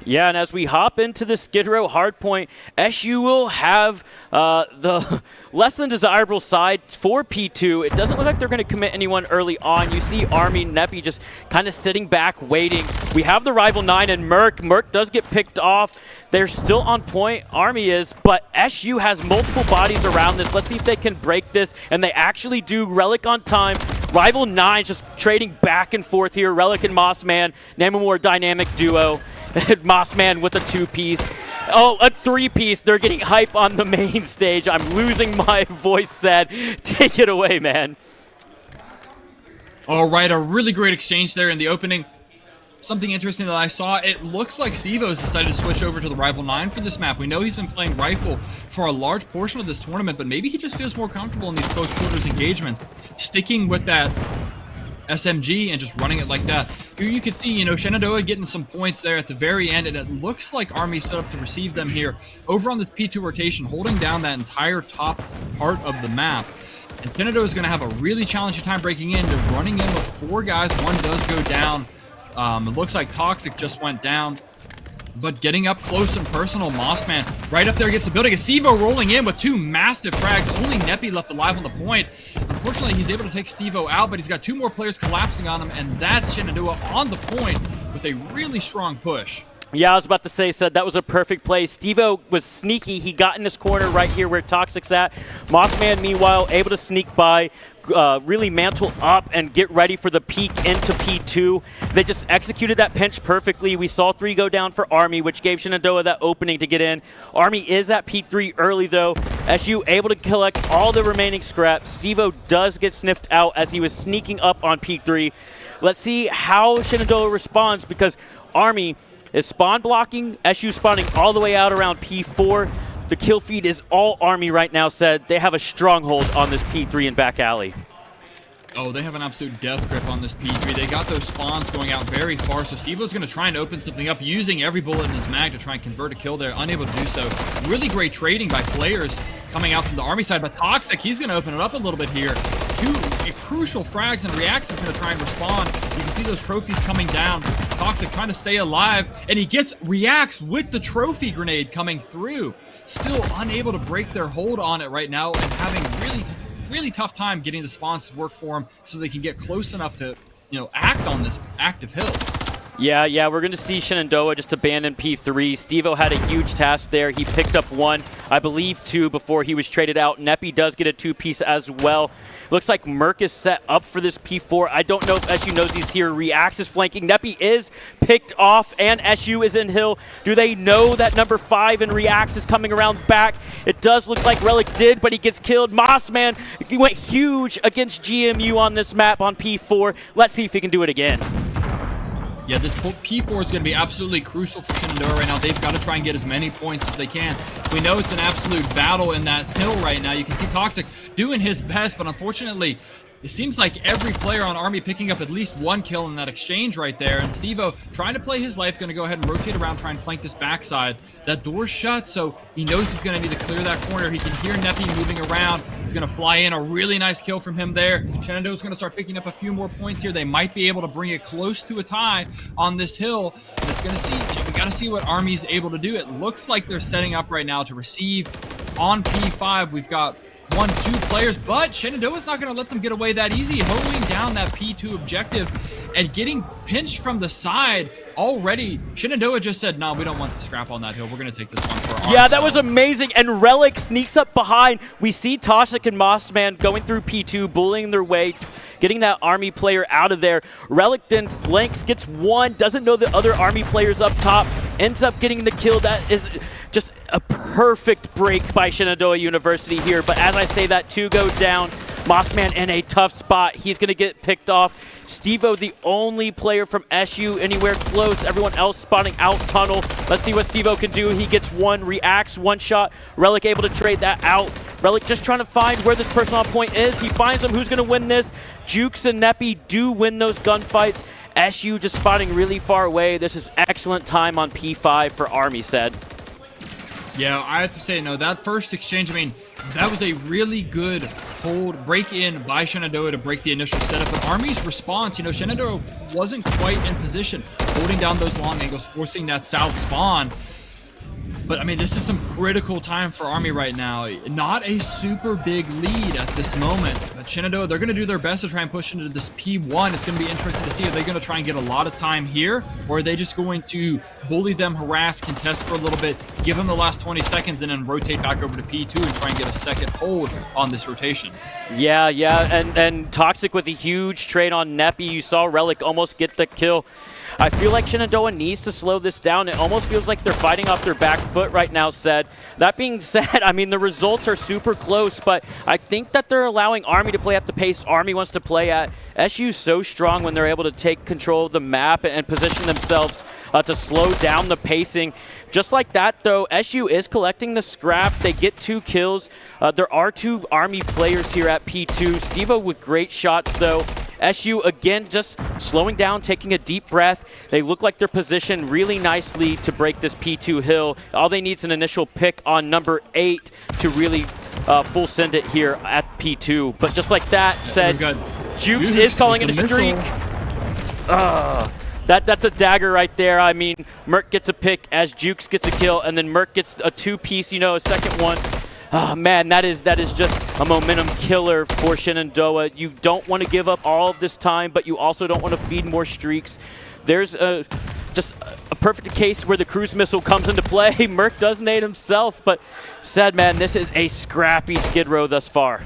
Yeah, and as we hop into the Skid Row hardpoint, SU will have the less than desirable side for P2. It doesn't look like they're going to commit anyone early on. You see Army, MWIII just kind of sitting back, waiting. We have the Rival 9 and Merc does get picked off. They're still on point, Army is, but SU has multiple bodies around this. Let's see if they can break this, and they actually do. Relic on time. Rival 9 just trading back and forth here. Relic and Mossman, name a more dynamic duo. Mossman with a 2-piece. Oh, a three-piece. They're getting hype on the main stage. I'm losing my voice, Sad. Take it away, man. All right, a really great exchange there in the opening. Something interesting that I saw, it looks like Stevo's decided to switch over to the Rival 9 for this map. We know he's been playing Rifle for a large portion of this tournament, but maybe he just feels more comfortable in these close quarters engagements, sticking with that SMG and just running it like that. Here you can see, Shenandoah getting some points there at the very end, and it looks like Army set up to receive them here over on this P2 rotation, holding down that entire top part of the map. And Shenandoah is going to have a really challenging time breaking in. They're running in with 4 guys. One does go down. It looks like Toxic just went down. But getting up close and personal, Mossman right up there against the building. Stevo rolling in with 2 massive frags. Only MWIII left alive on the point. Unfortunately, he's able to take Stevo out, but he's got 2 more players collapsing on him, and that's Shenandoah on the point with a really strong push. Yeah, I was about to say, Said that was a perfect play. Stevo was sneaky. He got in this corner right here where Toxic's at. Mossman, meanwhile, able to sneak by, really mantle up and get ready for the peek into P2. They just executed that pinch perfectly. We saw 3 go down for Army, which gave Shenandoah that opening to get in. Army is at P3 early, though. SU able to collect all the remaining scraps. Stevo does get sniffed out as he was sneaking up on P3. Let's see how Shenandoah responds, because Army is spawn blocking, SU spawning all the way out around P4. The kill feed is all Army right now, Said. They have a stronghold on this P3 and back alley. Oh, they have an absolute death grip on this P3. They got those spawns going out very far, so Stevo's going to try and open something up, using every bullet in his mag to try and convert a kill there. Unable to do so. Really great trading by players coming out from the Army side, but Toxic, he's going to open it up a little bit here. 2 crucial frags, and Reacts is going to try and respond. You can see those trophies coming down. Toxic trying to stay alive, and he gets Reacts with the trophy grenade coming through. Still unable to break their hold on it right now, and having really tough time getting the spawns to work for them so they can get close enough to, act on this active hill. Yeah, we're going to see Shenandoah just abandon P3. Stevo had a huge task there. He picked up 1, I believe 2, before he was traded out. MWIII does get a 2-piece as well. Looks like Merc is set up for this P4. I don't know if SU knows he's here. Reacts is flanking. MWIII is picked off, and SU is in hill. Do they know that number 5 and Reacts is coming around back? It does look like Relic did, but he gets killed. Mossman, he went huge against GMU on this map on P4. Let's see if he can do it again. Yeah, this P4 is going to be absolutely crucial for Shenandoah right now. They've got to try and get as many points as they can. We know it's an absolute battle in that hill right now. You can see Toxic doing his best, but unfortunately, it seems like every player on Army picking up at least 1 kill in that exchange right there. And Stevo, trying to play his life, going to go ahead and rotate around, try and flank this backside. That door's shut, so he knows he's going to need to clear that corner. He can hear MWIII moving around. He's going to fly in. A really nice kill from him there. Shenandoah's going to start picking up a few more points here. They might be able to bring it close to a tie on this hill. And it's going to see, we got to see what Army's able to do. It looks like they're setting up right now to receive on P5. We've got 1-2 players, but Shenandoah's not going to let them get away that easy, holding down that P2 objective and getting pinched from the side already. Shenandoah just said, no, we don't want the scrap on that hill. We're going to take this one for ourselves. Yeah, that was amazing, and Relic sneaks up behind. We see Toxic and Mossman going through P2, bullying their way, getting that Army player out of there. Relic then flanks, gets 1, doesn't know the other Army players up top, ends up getting the kill. That is just a perfect break by Shenandoah University here. But as I say that, 2 go down. Mossman in a tough spot. He's going to get picked off. Stevo, the only player from SU anywhere close. Everyone else spotting out tunnel. Let's see what Stevo can do. He gets 1, Reacts, 1 shot. Relic able to trade that out. Relic just trying to find where this person on point is. He finds him. Who's going to win this? Jukes and MWIII do win those gunfights. SU just spotting really far away. This is excellent time on P5 for Army, Said. Yeah, I have to say, no, that first exchange, I mean, that was a really good hold, break-in by Shenandoah to break the initial setup. But Army's response, Shenandoah wasn't quite in position, holding down those long angles, forcing that south spawn. But, I mean, this is some critical time for Army right now. Not a super big lead at this moment. But Shenandoah, they're going to do their best to try and push into this P1. It's going to be interesting to see if they're going to try and get a lot of time here, or are they just going to bully them, harass, contest for a little bit, give them the last 20 seconds, and then rotate back over to P2 and try and get a second hold on this rotation. Yeah, and Toxic with a huge trade on MWIII. You saw Relic almost get the kill. I feel like Shenandoah needs to slow this down. It almost feels like they're fighting off their back foot right now, said. That being said, I mean, the results are super close, but I think that they're allowing Army to play at the pace Army wants to play at. SU's so strong when they're able to take control of the map and position themselves to slow down the pacing. Just like that, though, SU is collecting the scrap. They get 2 kills. There are 2 Army players here at P2. Stevo with great shots, though. SU, again, just slowing down, taking a deep breath. They look like they're positioned really nicely to break this P2 hill. All they need is an initial pick on number 8 to really full send it here at P2. But just like that, said, Jukes is calling it a streak. That's a dagger right there. I mean, MWIII gets a pick as Jukes gets a kill, and then MWIII gets a 2-piece, a second one. Oh, man, that is just a momentum killer for Shenandoah. You don't want to give up all of this time, but you also don't want to feed more streaks. There's just a perfect case where the cruise missile comes into play. MWIII does nade himself, but sad, man, this is a scrappy Skid Row thus far.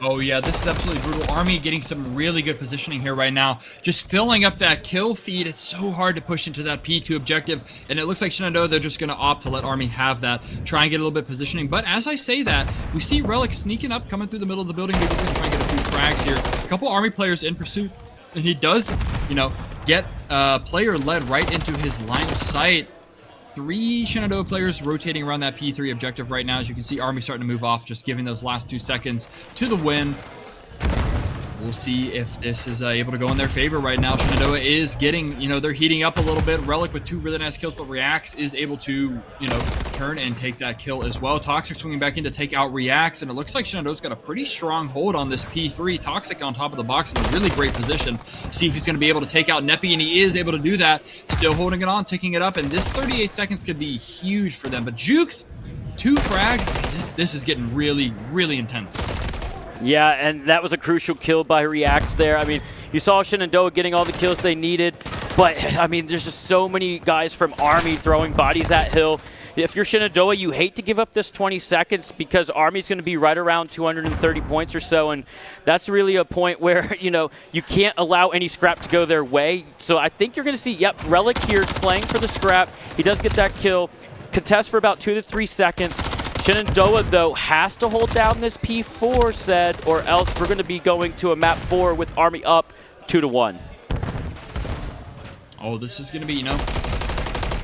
Oh yeah, this is absolutely brutal. Army getting some really good positioning here right now. Just filling up that kill feed. It's so hard to push into that P2 objective. And it looks like Shenandoah, they're just going to opt to let Army have that. Try and get a little bit of positioning. But as I say that, we see Relic sneaking up, coming through the middle of the building. Maybe he's going to try and get a few frags here. A couple Army players in pursuit. And he does, get player led right into his line of sight. 3 Shenandoah players rotating around that P3 objective right now. As you can see, Army starting to move off, just giving those last 2 seconds to the win. We'll see if this is able to go in their favor right now. Shenandoah is getting, they're heating up a little bit. Relic with 2 really nice kills, but Reacts is able to, turn and take that kill as well. Toxic swinging back in to take out Reacts, and it looks like Shenandoah's got a pretty strong hold on this P3. Toxic on top of the box in a really great position. See if he's going to be able to take out Neppy, and he is able to do that. Still holding it on, ticking it up, and this 38 seconds could be huge for them. But Jukes, 2 frags. This is getting really, really intense. Yeah, and that was a crucial kill by Reacts there. I mean, you saw Shenandoah getting all the kills they needed, but, I mean, there's just so many guys from Army throwing bodies at Hill. If you're Shenandoah, you hate to give up this 20 seconds because Army's going to be right around 230 points or so, and that's really a point where, you can't allow any scrap to go their way. So I think you're going to see, Relic here playing for the scrap. He does get that kill. Contest for about 2 to 3 seconds. Shenandoah, though, has to hold down this P4, said, or else we're going to be going to a map 4 with Army up 2-1. Oh, this is going to be,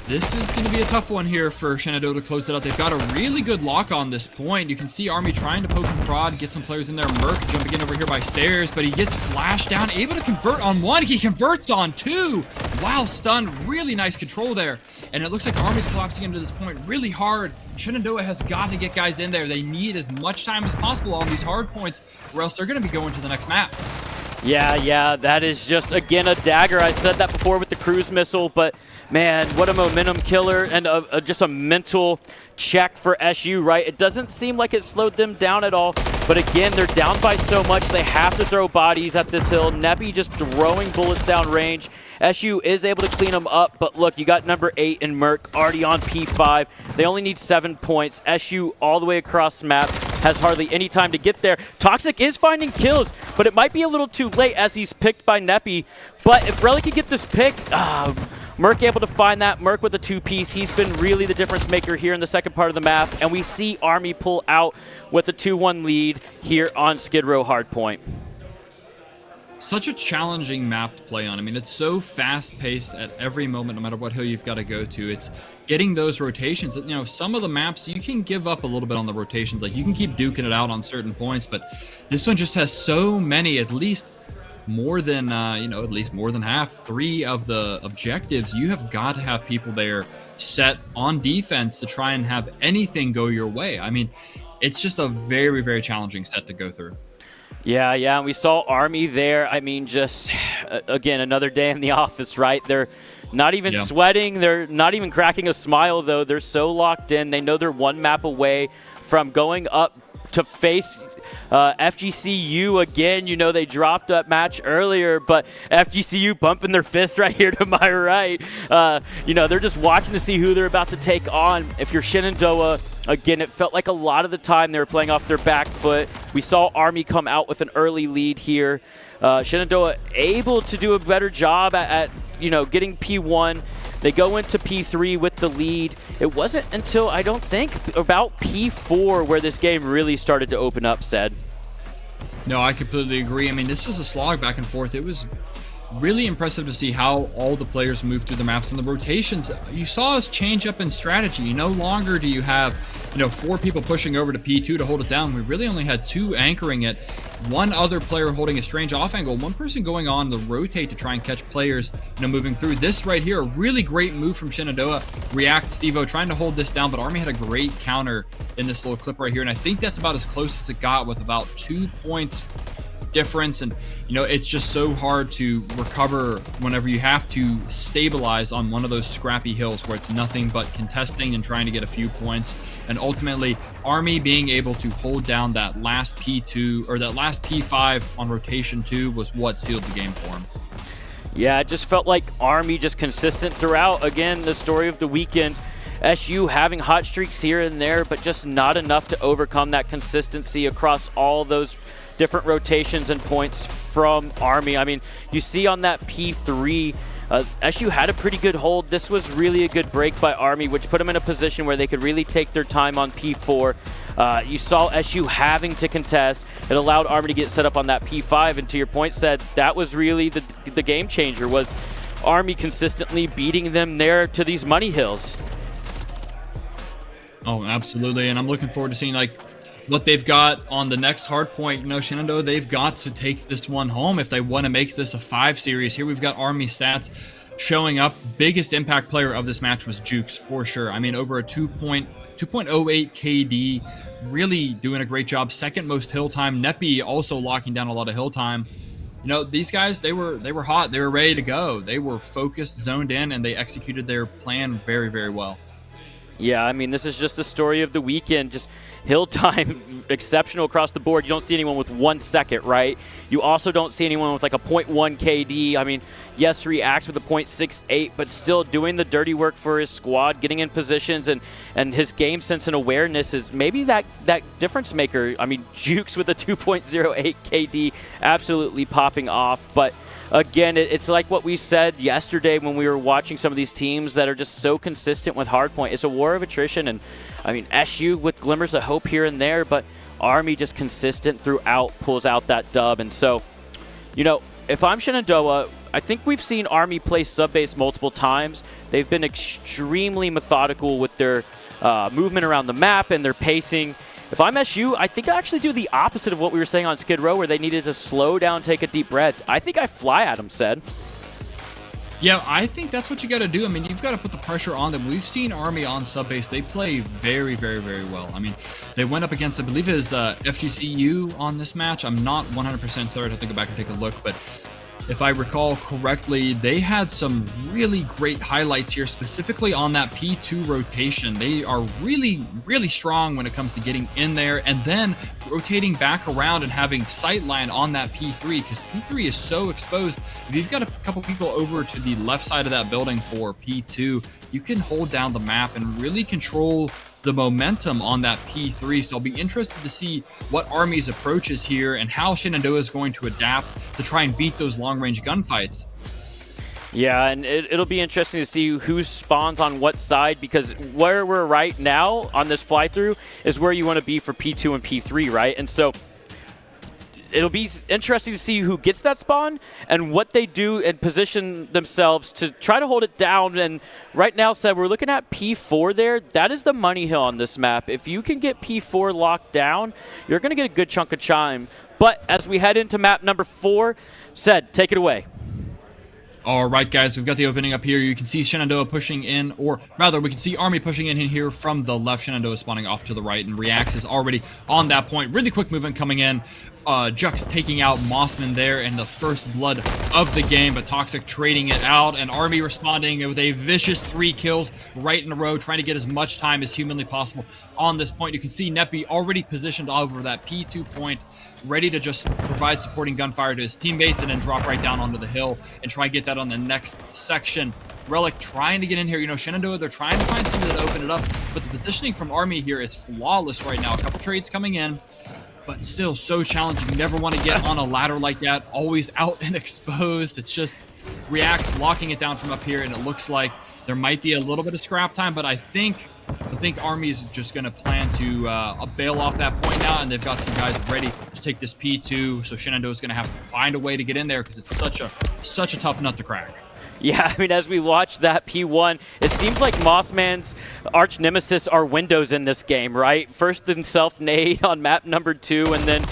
this is going to be a tough one here for Shenandoah to close it out. They've got a really good lock on this point. You can see Army trying to poke and prod, get some players in there. MWIII jumping in over here by stairs, but he gets flashed down, able to convert on 1. He converts on 2. Wow, stunned. Really nice control there. And it looks like Army's collapsing into this point really hard. Shenandoah has got to get guys in there. They need as much time as possible on these hard points, or else they're going to be going to the next map. Yeah, that is just, again, a dagger. I said that before with the cruise missile, but man, what a momentum killer and just a mental check for SU, right? It doesn't seem like it slowed them down at all, but again, they're down by so much, they have to throw bodies at this hill. Neppy just throwing bullets down range. SU is able to clean them up, but look, you got number 8 in MWIII already on P5. They only need 7 points. SU all the way across the map has hardly any time to get there. Toxic is finding kills, but it might be a little too late as he's picked by Neppy. But if Relic could get this pick, MWIII able to find that. MWIII with a 2-piece. He's been really the difference maker here in the second part of the map, and we see Army pull out with a 2-1 lead here on Skid Row Hardpoint. Such a challenging map to play on. I mean, it's so fast-paced at every moment, no matter what hill you've got to go to. It's getting those rotations. Some of the maps, you can give up a little bit on the rotations. Like, you can keep duking it out on certain points, but this one just has so many, at least more than, at least more than half, 3 of the objectives. You have got to have people there set on defense to try and have anything go your way. I mean, it's just a very, very challenging set to go through. Yeah, we saw Army there. I mean, just, again, another day in the office, right? They're not even sweating. They're not even cracking a smile, though. They're so locked in. They know they're 1 map away from going up to face FGCU again. They dropped that match earlier, but FGCU bumping their fist right here to my right. They're just watching to see who they're about to take on. If you're Shenandoah, again, it felt like a lot of the time they were playing off their back foot. We saw Army come out with an early lead here. Shenandoah able to do a better job at getting P1. They go into P3 with the lead. It wasn't until, I don't think, about P4 where this game really started to open up, Said. No, I completely agree. I mean, this was a slog back and forth. It was really impressive to see how all the players moved through the maps and the rotations. You saw us change up in strategy. No longer do you have, 4 people pushing over to P2 to hold it down. We really only had 2 anchoring it. 1 other player holding a strange off angle. 1 person going on the rotate to try and catch players, moving through. This right here, a really great move from Shenandoah. React Stevo trying to hold this down, but Army had a great counter in this little clip right here. And I think that's about as close as it got, with about 2 points difference. And it's just so hard to recover whenever you have to stabilize on one of those scrappy hills where it's nothing but contesting and trying to get a few points. And ultimately, Army being able to hold down that last P2 or that last P5 on rotation 2 was what sealed the game for him. Yeah, it just felt like Army just consistent throughout. Again, the story of the weekend. SU having hot streaks here and there, but just not enough to overcome that consistency across all those different rotations and points from Army. I mean, you see on that P3, SU had a pretty good hold. This was really a good break by Army, which put them in a position where they could really take their time on P4. You saw SU having to contest. It allowed Army to get set up on that P5, and to your point, Said, that was really the game changer, was Army consistently beating them there to these money hills. Oh, absolutely, and I'm looking forward to seeing what they've got on the next hard point. Shenandoah, they've got to take this one home if they want to make this a 5 series. Here we've got Army stats showing up. Biggest impact player of this match was Jukes, for sure. I mean, over a 2.08 KD, really doing a great job. Second most hill time. MWIII also locking down a lot of hill time. These guys, they were hot. They were ready to go. They were focused, zoned in, and they executed their plan very, very well. Yeah, I mean, this is just the story of the weekend. Just hill time exceptional across the board. You don't see anyone with 1 second, right? You also don't see anyone with like a 0.1 KD. I mean, yes, Reacts with a 0.68, but still doing the dirty work for his squad, getting in positions, and his game sense and awareness is maybe that difference maker. I mean, Jukes with a 2.08 KD absolutely popping off, but again, it's like what we said yesterday when we were watching some of these teams that are just so consistent with hardpoint. It's a war of attrition, and I mean, SU with glimmers of hope here and there, but Army just consistent throughout, pulls out that dub. And so, if I'm Shenandoah, I think we've seen Army play sub-base multiple times. They've been extremely methodical with their movement around the map and their pacing. If I'm SU, I think I actually do the opposite of what we were saying on Skid Row, where they needed to slow down, take a deep breath. I think I fly at them, Said. Yeah, I think that's what you got to do. I mean, you've got to put the pressure on them. We've seen Army on sub-base. They play very, very, very well. I mean, they went up against, I believe it is FGCU on this match. I'm not 100% sure. I'd have to go back and take a look, but if I recall correctly, they had some really great highlights here, specifically on that P2 rotation. They are really, really strong when it comes to getting in there and then rotating back around and having sightline on that P3, because P3 is so exposed. If you've got a couple people over to the left side of that building for P2, you can hold down the map and really control the momentum on that P3. So I'll be interested to see what Army's approach is here and how Shenandoah is going to adapt to try and beat those long-range gunfights. Yeah, and it'll be interesting to see who spawns on what side, because where we're right now on this fly-through is where you want to be for P2 and P3, right? And so it'll be interesting to see who gets that spawn and what they do and position themselves to try to hold it down. And right now, Said, we're looking at P4 there. That is the money hill on this map. If you can get P4 locked down, you're going to get a good chunk of chime. But as we head into map number 4, Said, take it away. All right, guys, we've got the opening up here. You can see Shenandoah pushing in, or rather, we can see Army pushing in here from the left. Shenandoah spawning off to the right, and Reacts is already on that point. Really quick movement coming in. Jux taking out Mossman there in the first blood of the game, but Toxic trading it out, and Army responding with a vicious 3 kills right in a row, trying to get as much time as humanly possible on this point. You can see MWIII already positioned over that P2 point, ready to just provide supporting gunfire to his teammates and then drop right down onto the hill and try and get that on the next section. Relic trying to get in here. Shenandoah, they're trying to find something to open it up, but the positioning from Army here is flawless right now. A couple trades coming in, but still so challenging. You never want to get on a ladder like that, always out and exposed. It's just Reacts locking it down from up here, and it looks like there might be a little bit of scrap time, but I think Army's just going to plan to bail off that point now, and they've got some guys ready to take this P2, so Shenandoah is going to have to find a way to get in there because it's such a tough nut to crack. Yeah, I mean, as we watch that P1, it seems like Mossman's arch nemesis are windows in this game, right? First himself nade on map number 2, and then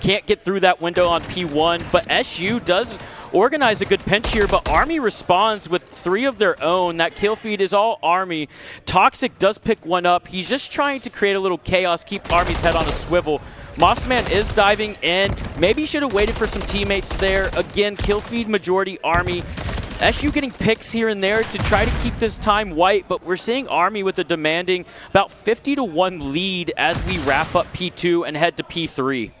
can't get through that window on P1, but SU does organize a good pinch here, but Army responds with 3 of their own. That kill feed is all Army. Toxic does pick one up. He's just trying to create a little chaos, keep Army's head on a swivel. Mossman is diving in. Maybe he should have waited for some teammates there. Again, kill feed majority Army. SU getting picks here and there to try to keep this time white, but we're seeing Army with a demanding about 50-1 lead as we wrap up P2 and head to P3.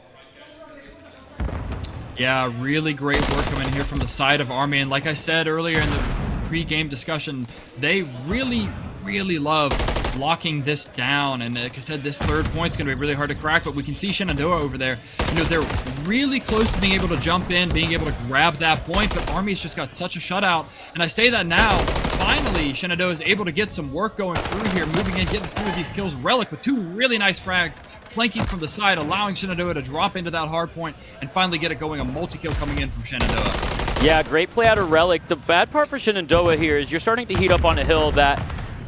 Yeah, really great work coming here from the side of Army, and like I said earlier in the pre-game discussion, they really love locking this down, and like I said, this third point's going to be really hard to crack, but we can see Shenandoah over there. You know, they're really close to being able to jump in, being able to grab that point, but Army's just got such a shutout, and I say that now, finally, Shenandoah is able to get some work going through here, moving in, getting through these kills. Relic with 2 really nice frags, flanking from the side, allowing Shenandoah to drop into that hard point and finally get it going. A multi-kill coming in from Shenandoah. Yeah, great play out of Relic. The bad part for Shenandoah here is you're starting to heat up on a hill that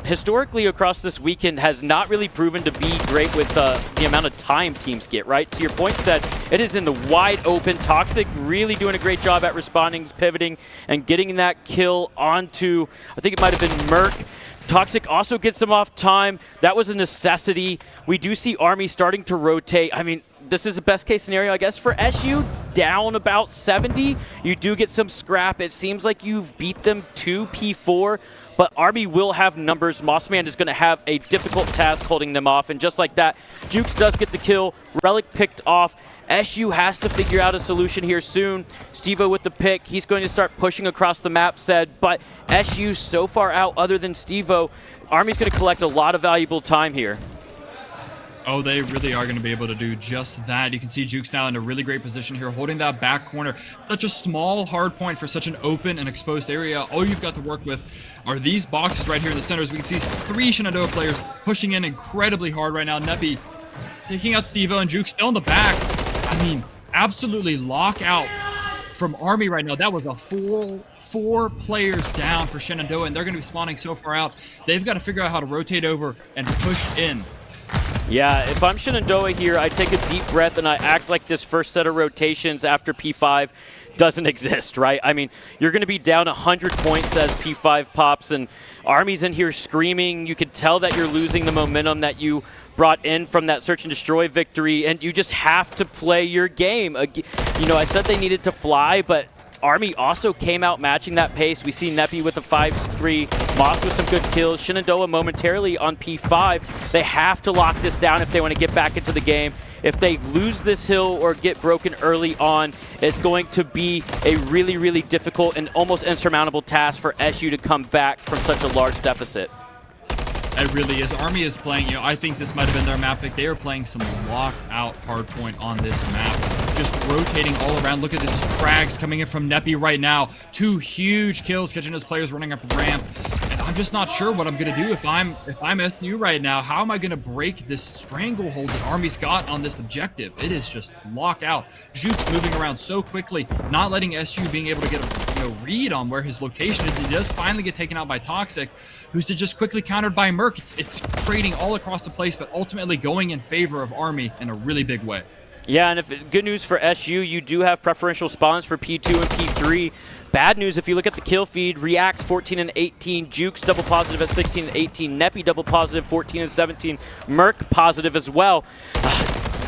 historically across this weekend has not really proven to be great with the amount of time teams get, right? To your point, said it is in the wide open. Toxic really doing a great job at responding, pivoting, and getting that kill onto, I think it might have been MWIII. Toxic also gets them off time. That was a necessity. We do see Army starting to rotate. I mean, this is the best case scenario, I guess, for SU. Down about 70. You do get some scrap. It seems like you've beat them to P4, but Army will have numbers. Mossman is going to have a difficult task holding them off, and just like that, Jukes does get the kill. Relic picked off. SU has to figure out a solution here soon. Stevo with the pick. He's going to start pushing across the map, said, but SU so far out other than Stevo. Army's going to collect a lot of valuable time here. Oh, they really are going to be able to do just that. You can see Jukes now in a really great position here, holding that back corner. Such a small hard point for such an open and exposed area. All you've got to work with are these boxes right here in the center. As we can see 3 Shenandoah players pushing in incredibly hard right now. Neppy taking out Stevo, and Jukes still in the back. I mean, absolutely lockout from Army right now. That was a full 4 players down for Shenandoah, and they're going to be spawning so far out. They've got to figure out how to rotate over and push in. Yeah, if I'm Shenandoah here, I take a deep breath and I act like this first set of rotations after P5 doesn't exist, right? I mean, you're going to be down 100 points as P5 pops, and Army's in here screaming. You could tell that you're losing the momentum that you brought in from that search and destroy victory, and you just have to play your game. You know, I said they needed to fly, but Army also came out matching that pace. We see Neppy with a 5-3, Moss with some good kills, Shenandoah momentarily on P5. They have to lock this down if they want to get back into the game. If they lose this hill or get broken early on, it's going to be a really difficult and almost insurmountable task for SU to come back from such a large deficit. It really is. Army is playing, you know, I think this might have been their map pick. They are playing some lock-out hardpoint on this map. Just rotating all around. Look at this frags coming in from Neppy right now. 2 huge kills, catching those players running up the ramp. And I'm just not sure what I'm going to do if I'm SU right now. How am I going to break this stranglehold that Army's got on this objective? It is just lockout. Jukes moving around so quickly, not letting SU being able to get a read on where his location is. He does finally get taken out by Toxic, who's just quickly countered by MWIII. It's trading all across the place, but ultimately going in favor of Army in a really big way. Yeah, and good news for SU, you do have preferential spawns for P2 and P3. Bad news, if you look at the kill feed, Reacts 14 and 18, Jukes double positive at 16 and 18, Neppy double positive 14 and 17, MWIII positive as well.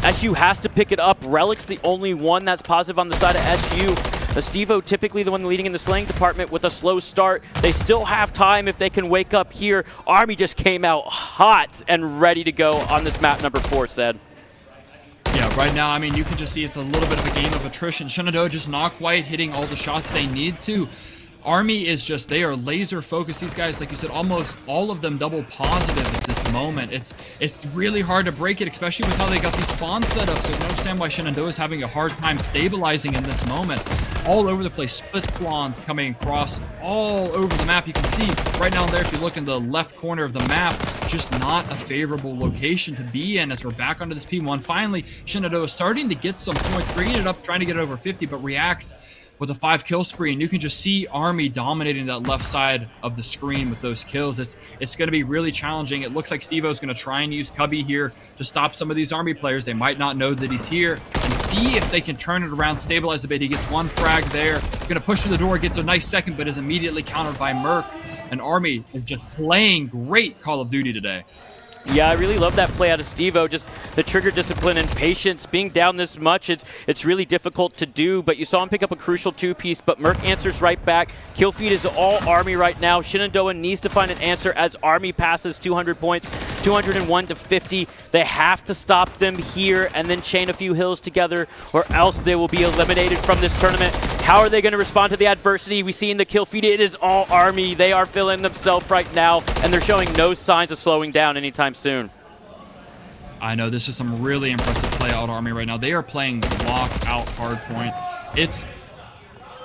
SU has to pick it up. Relic's the only one that's positive on the side of SU. Stevo typically the one leading in the slaying department with a slow start. They still have time if they can wake up here. Army just came out hot and ready to go on this map number 4, said. Yeah, right now, I mean, you can just see it's a little bit of a game of attrition. Shenandoah just not quite hitting all the shots they need to. Army is just, they are laser focused. These guys, like you said, almost all of them double positive at this moment. It's really hard to break it, especially with how they got these spawns set up. So you can understand why Shenandoah is having a hard time stabilizing in this moment. all over the place. Split spawns coming across all over the map. You can see right down there, if you look in the left corner of the map, just not a favorable location to be in as we're back onto this P1. Finally, Shenandoah starting to get some points, bringing it up, trying to get it over 50, but reacts with a 5-kill spree, and you can just see Army dominating that left side of the screen with those kills. It's going to be really challenging. It looks like Steve-O's going to try and use Cubby here to stop some of these Army players. They might not know that he's here, and see if they can turn it around, stabilize a bit. He gets one frag there, going to push through the door, gets a nice second, but is immediately countered by Merc. And Army is just playing great Call of Duty today. Yeah, I really love that play out of Steve-O. Just the trigger discipline and patience. Being down this much, it's really difficult to do, but you saw him pick up a crucial 2-piece, but Merc answers right back. Kill feed is all Army right now. Shenandoah needs to find an answer as Army passes 200 points, 201 to 50. They have to stop them here and then chain a few hills together, or else they will be eliminated from this tournament. How are they going to respond to the adversity? We see in the kill feed, it is all Army. They are feeling themselves right now, and they're showing no signs of slowing down anytime soon. I know this is some really impressive play out Army right now. They are playing lockout hardpoint. It's,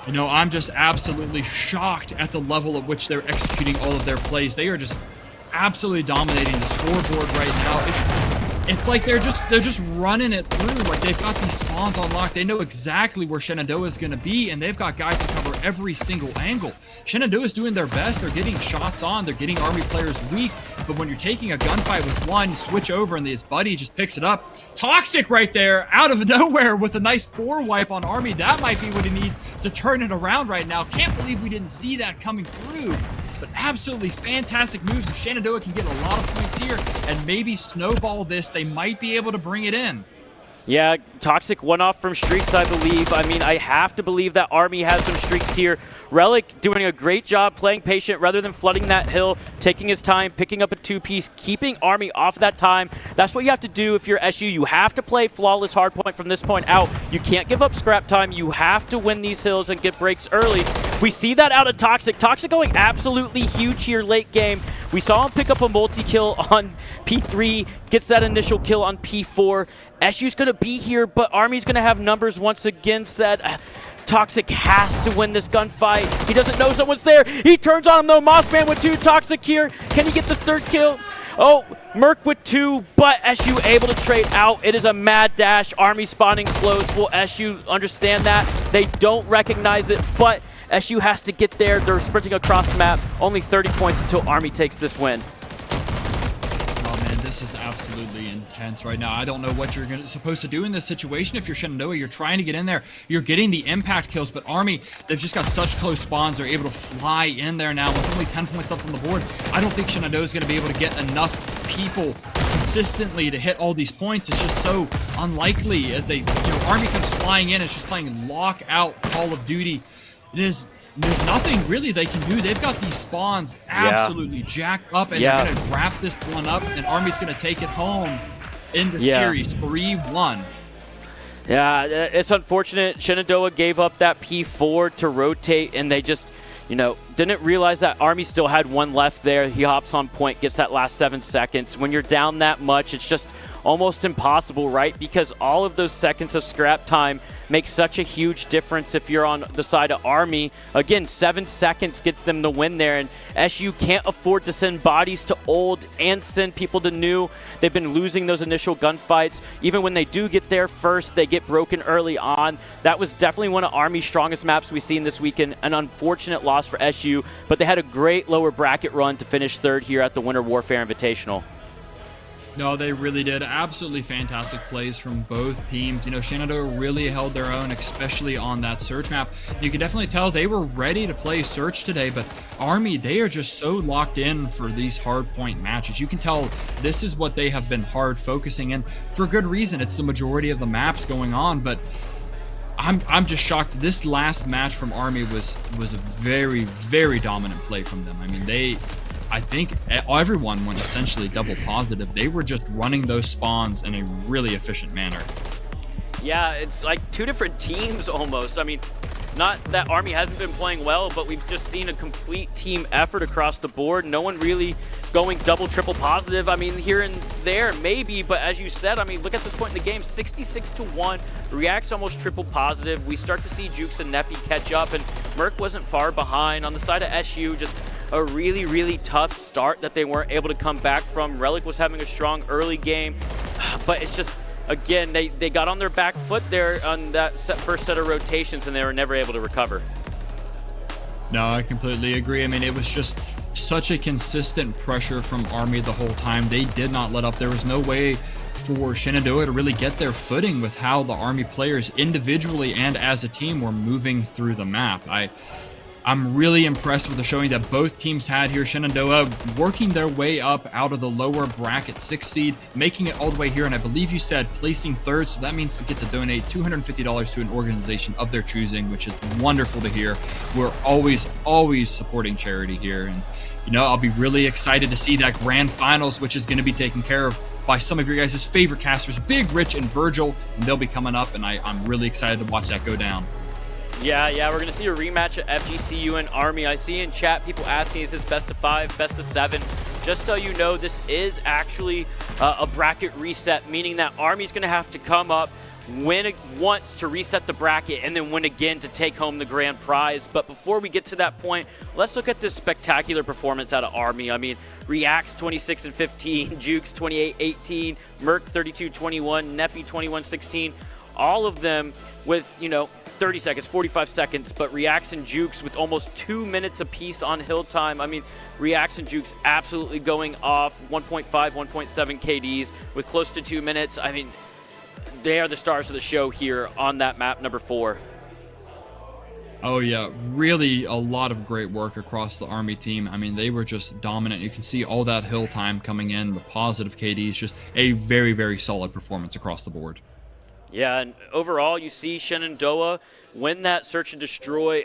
you know, I'm just absolutely shocked at the level at which they're executing all of their plays. They are just absolutely dominating the scoreboard right now. It's like they're just running it through. Like, they've got these spawns on lock. They know exactly where Shenandoah is going to be, and they've got guys to cover every single angle. Shenandoah is doing their best. They're getting shots on. They're getting Army players weak. But when you're taking a gunfight with one, you switch over, and his buddy just picks it up. Toxic right there, out of nowhere with a nice 4-wipe on Army. That might be what he needs to turn it around right now. Can't believe we didn't see that coming through. But absolutely fantastic moves. If Shenandoah can get a lot of points here and maybe snowball this, they might be able to bring it in. Yeah, Toxic one off from streaks, I believe. I mean, I have to believe that Army has some streaks here. Relic doing a great job playing patient rather than flooding that hill, taking his time, picking up a 2-piece, keeping Army off that time. That's what you have to do if you're SU. You have to play flawless hardpoint from this point out. You can't give up scrap time. You have to win these hills and get breaks early. We see that out of Toxic. Toxic going absolutely huge here late game. We saw him pick up a multi-kill on P3, gets that initial kill on P4. SU's going to be here, but Army's going to have numbers once again set. Toxic has to win this gunfight. He doesn't know someone's there. He turns on him though. Mossman with 2. Toxic here. Can he get this 3rd kill? Oh, Merc with 2, but SU able to trade out. It is a mad dash. Army spawning close. Will SU understand that? They don't recognize it, but SU has to get there. They're sprinting across the map. Only 30 points until Army takes this win. Oh man, this is absolutely intense right now. I don't know what you're supposed to do in this situation. If you're Shenandoah, you're trying to get in there. You're getting the impact kills, but Army, they've just got such close spawns. They're able to fly in there now with only 10 points left on the board. I don't think Shenandoah is going to be able to get enough people consistently to hit all these points. It's just so unlikely as they, Army comes flying in. It's just playing lockout Call of Duty. There's nothing really they can do. They've got these spawns absolutely jacked up, and they're going to wrap this one up, and Army's going to take it home in the series 3-1. Yeah, it's unfortunate. Shenandoah gave up that P4 to rotate, and they just, didn't realize that Army still had one left there. He hops on point, gets that last 7 seconds. When you're down that much, it's just almost impossible, right? Because all of those seconds of scrap time make such a huge difference if you're on the side of Army. Again, 7 seconds gets them the win there, and SU can't afford to send bodies to old and send people to new. They've been losing those initial gunfights. Even when they do get there first, they get broken early on. That was definitely one of Army's strongest maps we've seen this weekend. An unfortunate loss for SU, but they had a great lower bracket run to finish 3rd here at the Winter Warfare Invitational. No, they really did. Absolutely fantastic plays from both teams. Shenandoah really held their own, especially on that search map. You can definitely tell they were ready to play search today, but Army, they are just so locked in for these hard point matches. You can tell this is what they have been hard focusing in for good reason. It's the majority of the maps going on, but I'm just shocked. This last match from Army was a very, very dominant play from them. I mean, I think everyone went essentially double positive. They were just running those spawns in a really efficient manner. Yeah, it's like 2 different teams almost. I mean, not that Army hasn't been playing well, but we've just seen a complete team effort across the board. No one really going double, triple positive. I mean, here and there, maybe, but as you said, I mean, look at this point in the game, 66-1. React's almost triple positive. We start to see Jukes and Neppy catch up, and MWIII wasn't far behind. On the side of SU, just a really, really tough start that they weren't able to come back from. Relic was having a strong early game, but it's just, again, they got on their back foot there on that first set of rotations, and they were never able to recover. No, I completely agree. I mean, it was just such a consistent pressure from Army the whole time. They did not let up. There was no way for Shenandoah to really get their footing with how the Army players individually and as a team were moving through the map. I'm really impressed with the showing that both teams had here. Shenandoah working their way up out of the lower bracket 6 seed, making it all the way here, and I believe you said placing third, so that means they get to donate $250 to an organization of their choosing, which is wonderful to hear. We're always supporting charity here, and I'll be really excited to see that grand finals, which is going to be taken care of by some of your guys' favorite casters, Big, Rich, and Virgil, and they'll be coming up, and I'm really excited to watch that go down. Yeah, we're going to see a rematch of FGCU and Army. I see in chat people asking, is this best of 5, best of 7? Just so you know, this is actually a bracket reset, meaning that Army's going to have to come up, win once to reset the bracket, and then win again to take home the grand prize. But before we get to that point, let's look at this spectacular performance out of Army. I mean, React's 26-15, Jukes 28-18, MWIII 32-21, Neppy 21-16, all of them with, 30 seconds, 45 seconds, but Reacts and Jukes with almost 2 minutes apiece on hill time. I mean, Reacts and Jukes absolutely going off 1.5, 1.7 KDs with close to 2 minutes. I mean, they are the stars of the show here on that map number 4. Oh yeah, really a lot of great work across the Army team. I mean, they were just dominant. You can see all that hill time coming in, the positive KDs, just a very, very solid performance across the board. Yeah, and overall, you see Shenandoah win that search and destroy.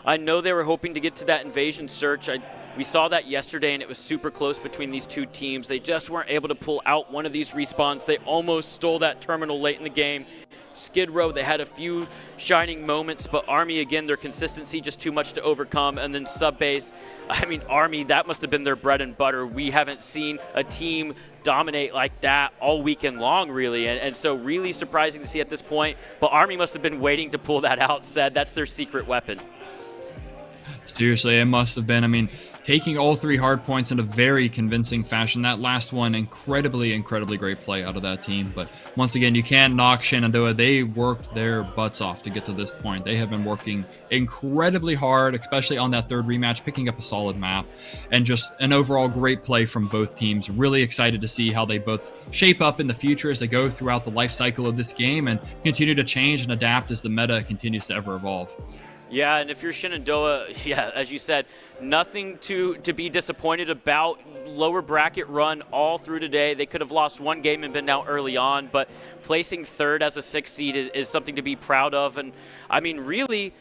I know they were hoping to get to that invasion search. We saw that yesterday, and it was super close between these two teams. They just weren't able to pull out one of these respawns. They almost stole that terminal late in the game. Skid Row, they had a few shining moments, but Army, again, their consistency just too much to overcome. And then Subbase, I mean, Army, that must have been their bread and butter. We haven't seen a team dominate like that all weekend long, really, and so really surprising to see at this point. But Army must have been waiting to pull that out. Said that's their secret weapon. Seriously, it must have been. I mean, taking all 3 hard points in a very convincing fashion. That last one, incredibly great play out of that team. But once again, you can't knock Shenandoah. They worked their butts off to get to this point. They have been working incredibly hard, especially on that third rematch, picking up a solid map, and just an overall great play from both teams. Really excited to see how they both shape up in the future as they go throughout the life cycle of this game and continue to change and adapt as the meta continues to ever evolve. Yeah, and if you're Shenandoah, yeah, as you said, nothing to be disappointed about. Lower bracket run all through today. They could have lost one game and been out early on, but placing third as a 6th seed is something to be proud of. And, I mean, really,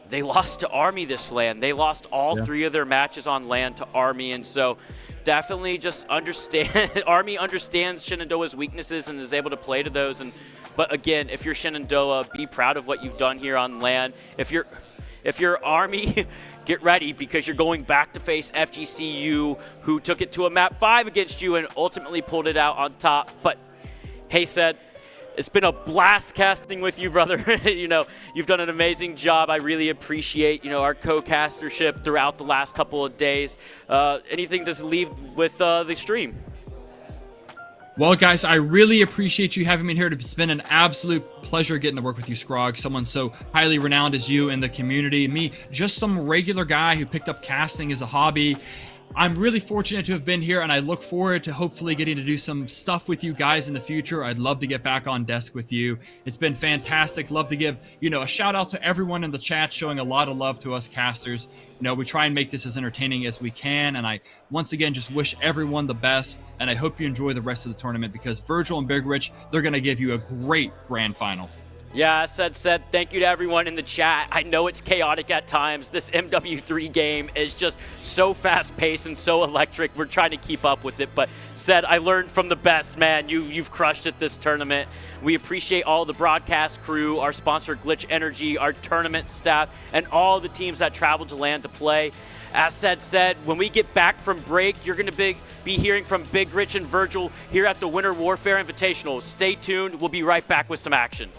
they lost to Army this LAN. They lost all 3 of their matches on LAN to Army, and so definitely just understand. Army understands Shenandoah's weaknesses and is able to play to those. But, again, if you're Shenandoah, be proud of what you've done here on LAN. If you're Army, get ready because you're going back to face FGCU, who took it to a map 5 against you and ultimately pulled it out on top. But hey, Said, it's been a blast casting with you, brother. You've done an amazing job. I really appreciate, our co-castership throughout the last couple of days. Anything to leave with the stream? Well, guys, I really appreciate you having me here. It's been an absolute pleasure getting to work with you, Scrog, someone so highly renowned as you in the community. Me, just some regular guy who picked up casting as a hobby. I'm really fortunate to have been here, and I look forward to hopefully getting to do some stuff with you guys in the future. I'd love to get back on desk with you. It's been fantastic. Love to give, a shout out to everyone in the chat showing a lot of love to us casters. We try and make this as entertaining as we can, and I once again just wish everyone the best, and I hope you enjoy the rest of the tournament because Virgil and Big Rich, they're going to give you a great grand final. Yeah, said, thank you to everyone in the chat. I know it's chaotic at times. This MWIII game is just so fast-paced and so electric. We're trying to keep up with it, but said, I learned from the best, man. You've crushed it this tournament. We appreciate all the broadcast crew, our sponsor Glitch Energy, our tournament staff, and all the teams that traveled to LAN to play. As said, when we get back from break, you're going to be hearing from Big Rich and Virgil here at the Winter Warfare Invitational. Stay tuned. We'll be right back with some action.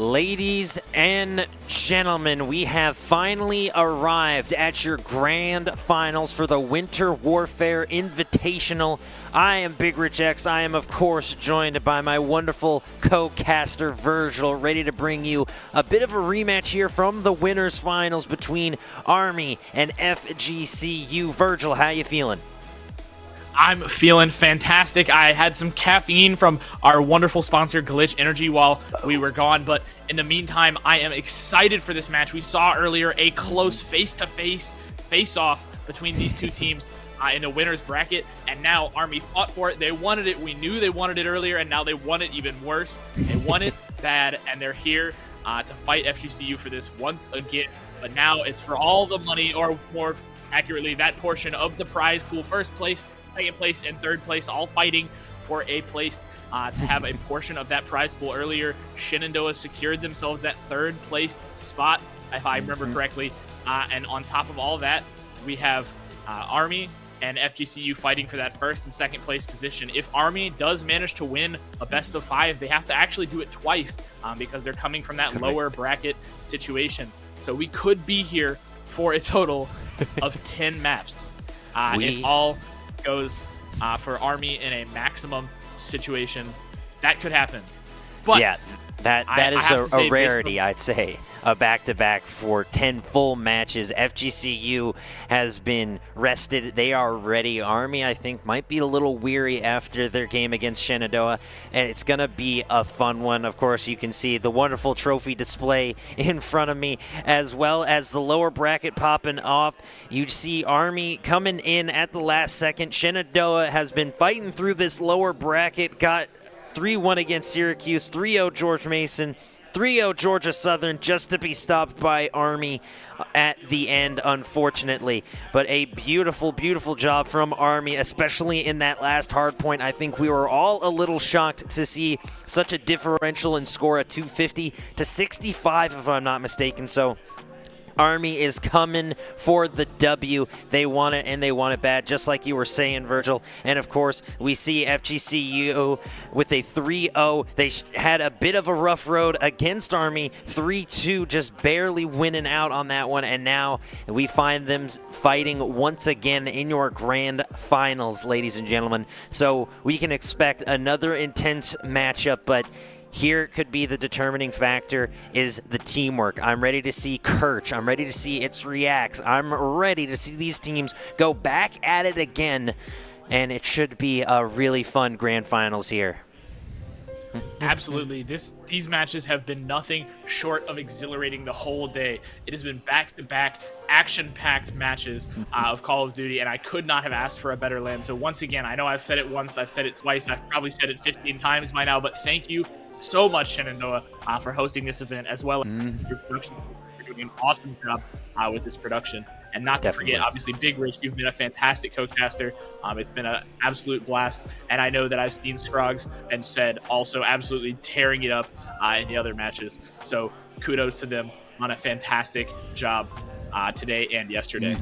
Ladies and gentlemen, we have finally arrived at your grand finals for the Winter Warfare Invitational. I am Big Rich X. I am, of course, joined by my wonderful co-caster, Virgil, ready to bring you a bit of a rematch here from the winners finals between Army and FGCU. Virgil, how you feeling? I'm feeling fantastic. I had some caffeine from our wonderful sponsor, Collegiate Energy, while we were gone. But in the meantime, I am excited for this match. We saw earlier a close face-to-face face-off between these two teams in the winner's bracket. And now Army fought for it. They wanted it. We knew they wanted it earlier, and now they want it even worse. They want it bad, and they're here to fight FGCU for this once again. But now it's for all the money, or more accurately, that portion of the prize pool. First place, second place, and third place, all fighting for a place to have a portion of that prize pool. Earlier, Shenandoah secured themselves that third place spot, if I remember correctly. And on top of all that, we have Army and FGCU fighting for that first and second place position. If Army does manage to win a best of 5, they have to actually do it twice because they're coming from that lower bracket situation. So we could be here for a total of 10 maps. If all goes for Army in a maximum situation, that could happen. But yeah, that is a rarity, I'd say. A back-to-back for 10 full matches. FGCU has been rested. They are ready. Army, I think, might be a little weary after their game against Shenandoah, and it's going to be a fun one. Of course, you can see the wonderful trophy display in front of me, as well as the lower bracket popping up. You see Army coming in at the last second. Shenandoah has been fighting through this lower bracket, got 3-1 against Syracuse, 3-0 George Mason, 3-0 Georgia Southern, just to be stopped by Army at the end, unfortunately. But a beautiful, beautiful job from Army, especially in that last hard point. I think we were all a little shocked to see such a differential in score, at 250 to 65, if I'm not mistaken. So Army is coming for the W. They want it, and they want it bad, just like you were saying, Virgil. And, of course, we see FGCU with a 3-0. They had a bit of a rough road against Army, 3-2, just barely winning out on that one. And now we find them fighting once again in your grand finals, ladies and gentlemen. So we can expect another intense matchup, but here could be the determining factor is the teamwork. I'm ready to see Kirch. I'm ready to see its reacts. I'm ready to see these teams go back at it again, and it should be a really fun grand finals here. absolutely, these matches have been nothing short of exhilarating the whole day. It has been back-to-back action-packed matches of Call of Duty, and I could not have asked for a better land. So once again, I know I've said it once, I've said it twice, I've probably said it 15 times by now, but thank you so much, Shenandoah, for hosting this event, as well as your production. You're doing an awesome job with this production. And not to forget, obviously, Big Rich, you've been a fantastic co-caster. It's been an absolute blast. And I know that I've seen Scruggs and said also absolutely tearing it up in the other matches. So kudos to them on a fantastic job today and yesterday.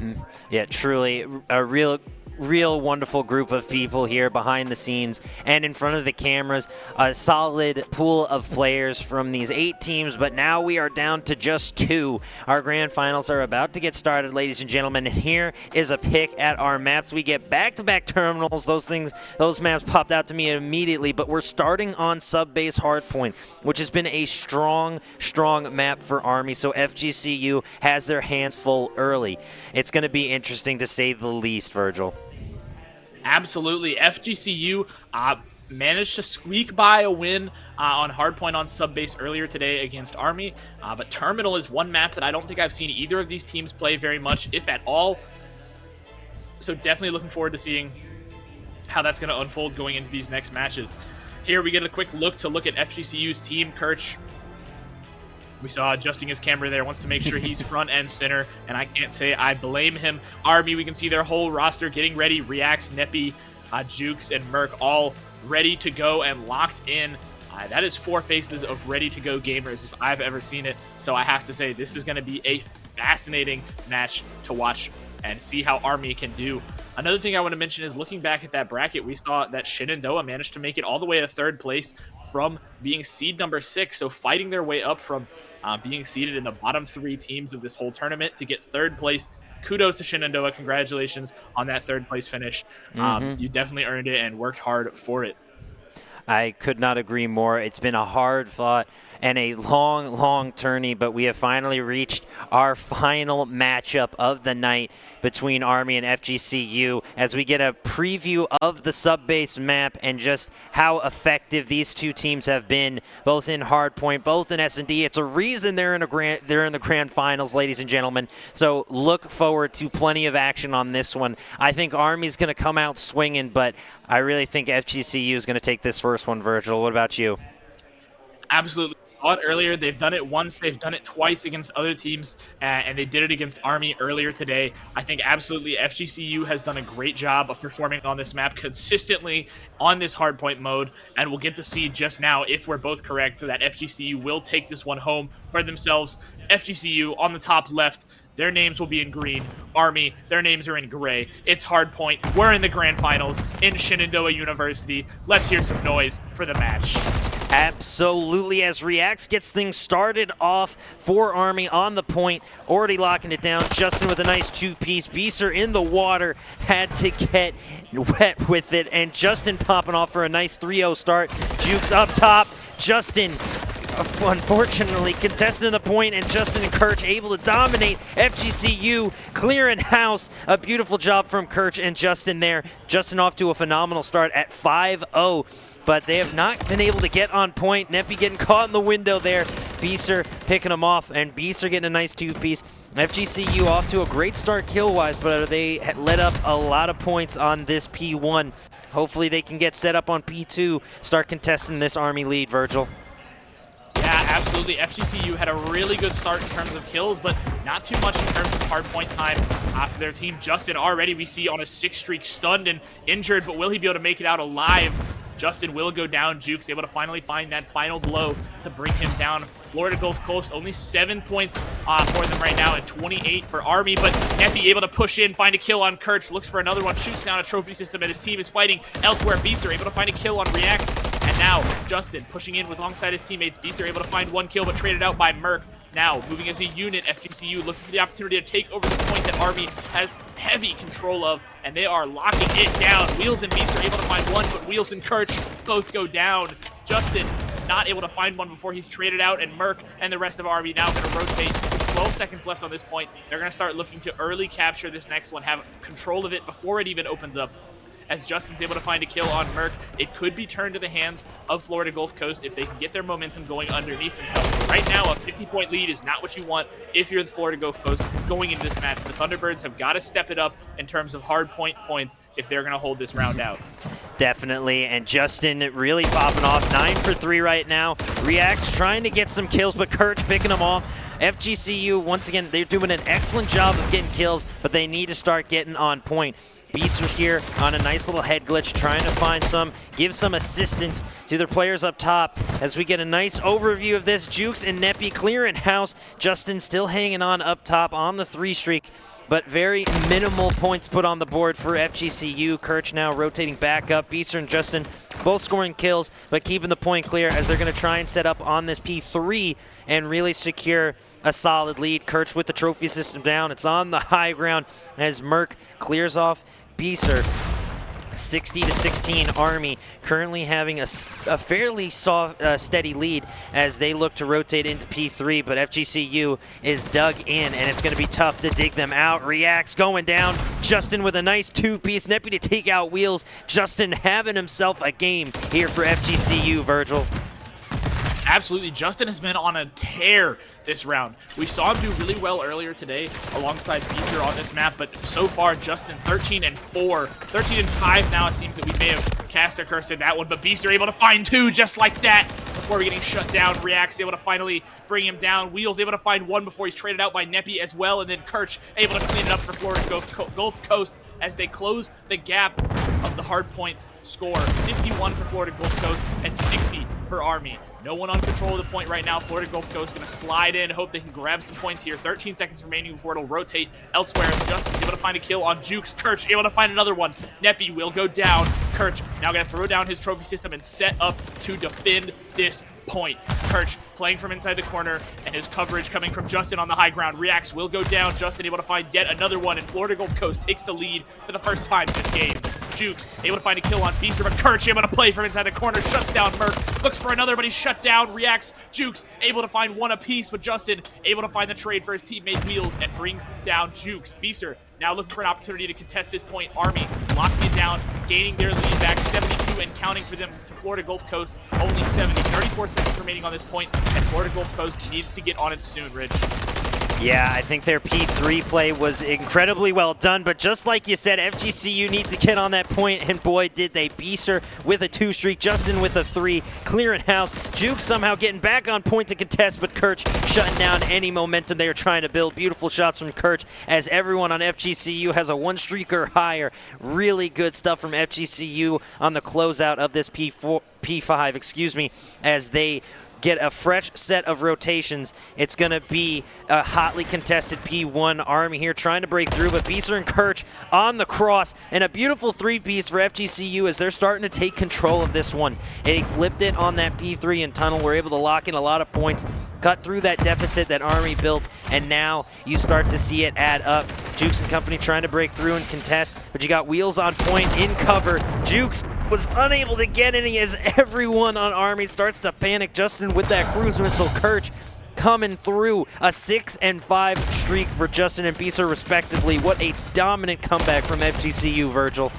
Yeah, truly a real wonderful group of people here behind the scenes and in front of the cameras. A solid pool of players from these 8 teams, but now we are down to just 2. Our grand finals are about to get started, ladies and gentlemen, and here is a pick at our maps. We get back-to-back terminals. Those maps popped out to me immediately, but we're starting on sub-base hardpoint, which has been a strong map for Army, so FGCU has their hands full early. It's going to be interesting, to say the least, Virgil. Absolutely. FGCU managed to squeak by a win on hardpoint on sub-base earlier today against Army, but Terminal is one map that I don't think I've seen either of these teams play very much, if at all. So definitely looking forward to seeing how that's going to unfold going into these next matches. Here we get a quick look at FGCU's team. Kirch, we saw adjusting his camera there, wants to make sure he's front and center, and I can't say I blame him. Army, we can see their whole roster getting ready. Reacts, Neppy, Jukes, and Merc all ready to go and locked in. That is 4 faces of ready-to-go gamers if I've ever seen it. So I have to say, this is going to be a fascinating match to watch and see how Army can do. Another thing I want to mention is, looking back at that bracket, we saw that Shenandoah managed to make it all the way to 3rd place, from being seed number 6. So fighting their way up from being seeded in the bottom 3 teams of this whole tournament to get 3rd place. Kudos to Shenandoah. Congratulations on that 3rd place finish. You definitely earned it and worked hard for it. I could not agree more. It's been a hard fought and a long, long tourney, but we have finally reached our final matchup of the night between Army and FGCU as we get a preview of the sub-base map and just how effective these two teams have been, both in hardpoint, both in S&D. It's a reason they're in the grand finals, ladies and gentlemen. So look forward to plenty of action on this one. I think Army's going to come out swinging, but I really think FGCU is going to take this first one. Virgil, what about you? Absolutely. Saw it earlier. They've done it once. They've done it twice against other teams, and they did it against Army earlier today. I think absolutely FGCU has done a great job of performing on this map consistently on this hardpoint mode, and we'll get to see just now if we're both correct that FGCU will take this one home for themselves. FGCU on the top left, their names will be in green. Army, their names are in gray. It's hardpoint. We're in the grand finals in Shenandoah University. Let's hear some noise for the match. Absolutely, as Reacts gets things started off for Army on the point, already locking it down. Justin with a nice 2-piece. Beaser in the water, had to get wet with it, and Justin popping off for a nice 3-0 start. Jukes up top. Justin, unfortunately, contesting the point, and Justin and Kirch able to dominate. FGCU clearing house. A beautiful job from Kirch and Justin there. Justin off to a phenomenal start at 5-0. But they have not been able to get on point. Neppy getting caught in the window there. Beaser picking him off, and Beaser getting a nice 2-piece. FGCU off to a great start kill-wise, but they let up a lot of points on this P1. Hopefully they can get set up on P2, start contesting this Army lead, Virgil. Yeah, absolutely. FGCU had a really good start in terms of kills, but not too much in terms of hardpoint time for their team. Justin already we see on a 6-streak stunned and injured, but will he be able to make it out alive? Justin will go down. Juke's able to finally find that final blow to bring him down. Florida Gulf Coast only 7 points for them right now, and 28 for Army, but Neppy able to push in, find a kill on Kirch, looks for another one, shoots down a trophy system, and his team is fighting elsewhere. Beaser able to find a kill on Reacts, and now Justin pushing in with alongside his teammates. Beaser able to find 1 kill, but traded out by MWIII. Now, moving as a unit, FGCU looking for the opportunity to take over this point that Army has heavy control of, and they are locking it down. Wheels and Beast are able to find 1, but Wheels and Kirch both go down. Justin not able to find 1 before he's traded out, and MWIII and the rest of Army now going to rotate. 12 seconds left on this point. They're going to start looking to early capture this next one, have control of it before it even opens up. As Justin's able to find a kill on MWIII, it could be turned to the hands of Florida Gulf Coast if they can get their momentum going underneath themselves. But right now, a 50-point lead is not what you want if you're the Florida Gulf Coast going into this match. The Thunderbirds have got to step it up in terms of hard point points if they're going to hold this round out. Definitely, and Justin really popping off. 9 for 3 right now. Reacts trying to get some kills, but Kirch picking them off. FGCU, once again, they're doing an excellent job of getting kills, but they need to start getting on point. Beaster here on a nice little head glitch, trying to find some, give some assistance to their players up top as we get a nice overview of this. Jukes and Neppy clearing house. Justin still hanging on up top on the 3-streak, but very minimal points put on the board for FGCU. Kirch now rotating back up. Beaster and Justin both scoring kills, but keeping the point clear as they're going to try and set up on this P3 and really secure a solid lead. Kirch with the trophy system down. It's on the high ground as MWIII clears off Beaser. 60-16 Army currently having a fairly steady lead as they look to rotate into P3, but FGCU is dug in, and it's going to be tough to dig them out. Reacts going down. Justin with a nice 2-piece. Neppy to take out Wheels. Justin having himself a game here for FGCU, Virgil. Absolutely, Justin has been on a tear this round. We saw him do really well earlier today alongside Beaser on this map, but so far, Justin 13-4. 13-5 now, it seems that we may have cast or cursed in that one, but Beaser able to find 2 just like that before getting shut down. Reacts able to finally bring him down. Wheels able to find 1 before he's traded out by Neppy as well, and then Kirch able to clean it up for Florida Gulf Coast as they close the gap of the hard points score. 51 for Florida Gulf Coast and 60 for Army. No one on control of the point right now. Florida Gulf Coast going to slide in, hope they can grab some points here. 13 seconds remaining before it'll rotate elsewhere. As Justin's able to find a kill on Jukes. Kirch able to find another one. Neppy will go down. Kirch now going to throw down his trophy system and set up to defend this point. Kirch playing from inside the corner, and his coverage coming from Justin on the high ground. Reacts will go down. Justin able to find yet another one, and Florida Gulf Coast takes the lead for the first time this game. Jukes able to find a kill on Beaster, but Kirch able to play from inside the corner, shuts down Merc, looks for another, but he's shut down. Reacts, Jukes able to find one apiece, but Justin able to find the trade for his teammate Wheels and brings down Jukes. Beaster now looking for an opportunity to contest this point. Army locking it down, gaining their lead back, 72 and counting for them to Florida Gulf Coast. Only 70, 34 seconds remaining on this point, and Florida Gulf Coast needs to get on it soon, Rich. Yeah, I think their P3 play was incredibly well done, but just like you said, FGCU needs to get on that point, and boy, did they. Beaster with a 2 streak, Justin with a 3, clearing house. Juke somehow getting back on point to contest, but Kirch shutting down any momentum they were trying to build. Beautiful shots from Kirch, as everyone on FGCU has a 1 streak or higher. Really good stuff from FGCU on the closeout of this P5, excuse me, as they get a fresh set of rotations. It's going to be a hotly contested P1. Army here trying to break through, but Beaster and Kirch on the cross, and a beautiful 3-piece for FGCU as they're starting to take control of this one. They flipped it on that P3 and tunnel, were able to lock in a lot of points, cut through that deficit that Army built, and now you start to see it add up. Jukes and company trying to break through and contest, but you got Wheels on point in cover. Jukes was unable to get any as everyone on Army starts to panic. Justin with that cruise missile. Kirch coming through, a 6 and 5 streak for Justin and Beaster respectively. What a dominant comeback from FGCU, Virgil.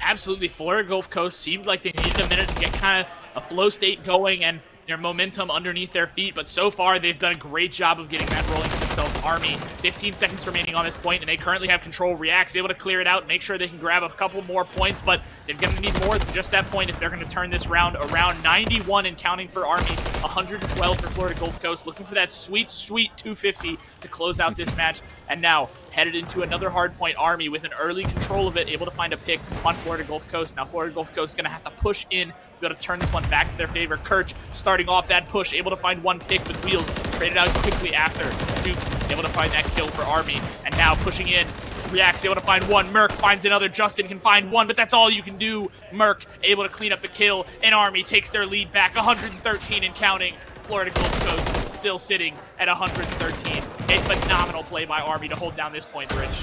Absolutely. Florida Gulf Coast seemed like they needed a minute to get kind of a flow state going and their momentum underneath their feet, but so far they've done a great job of getting that rolling for themselves. Army, 15 seconds remaining on this point, and they currently have control. Reacts able to clear it out, make sure they can grab a couple more points, but they're going to need more than just that point if they're going to turn this round around. 91 and counting for Army, 112 for Florida Gulf Coast, looking for that sweet, sweet 250 to close out this match. And now headed into another hard point. Army with an early control of it, able to find a pick on Florida Gulf Coast. Now Florida Gulf Coast is going to have to push in to be able to turn this one back to their favor. Kirch starting off that push, able to find 1 pick with Wheels, traded out quickly after. Jukes able to find that kill for Army, and now pushing in. Reacts able to find 1. Merc finds another. Justin can find 1, but that's all you can do. Merc able to clean up the kill, and Army takes their lead back, 113 and counting. Florida Gulf Coast still sitting at 113. A phenomenal play by Army to hold down this point, Rich.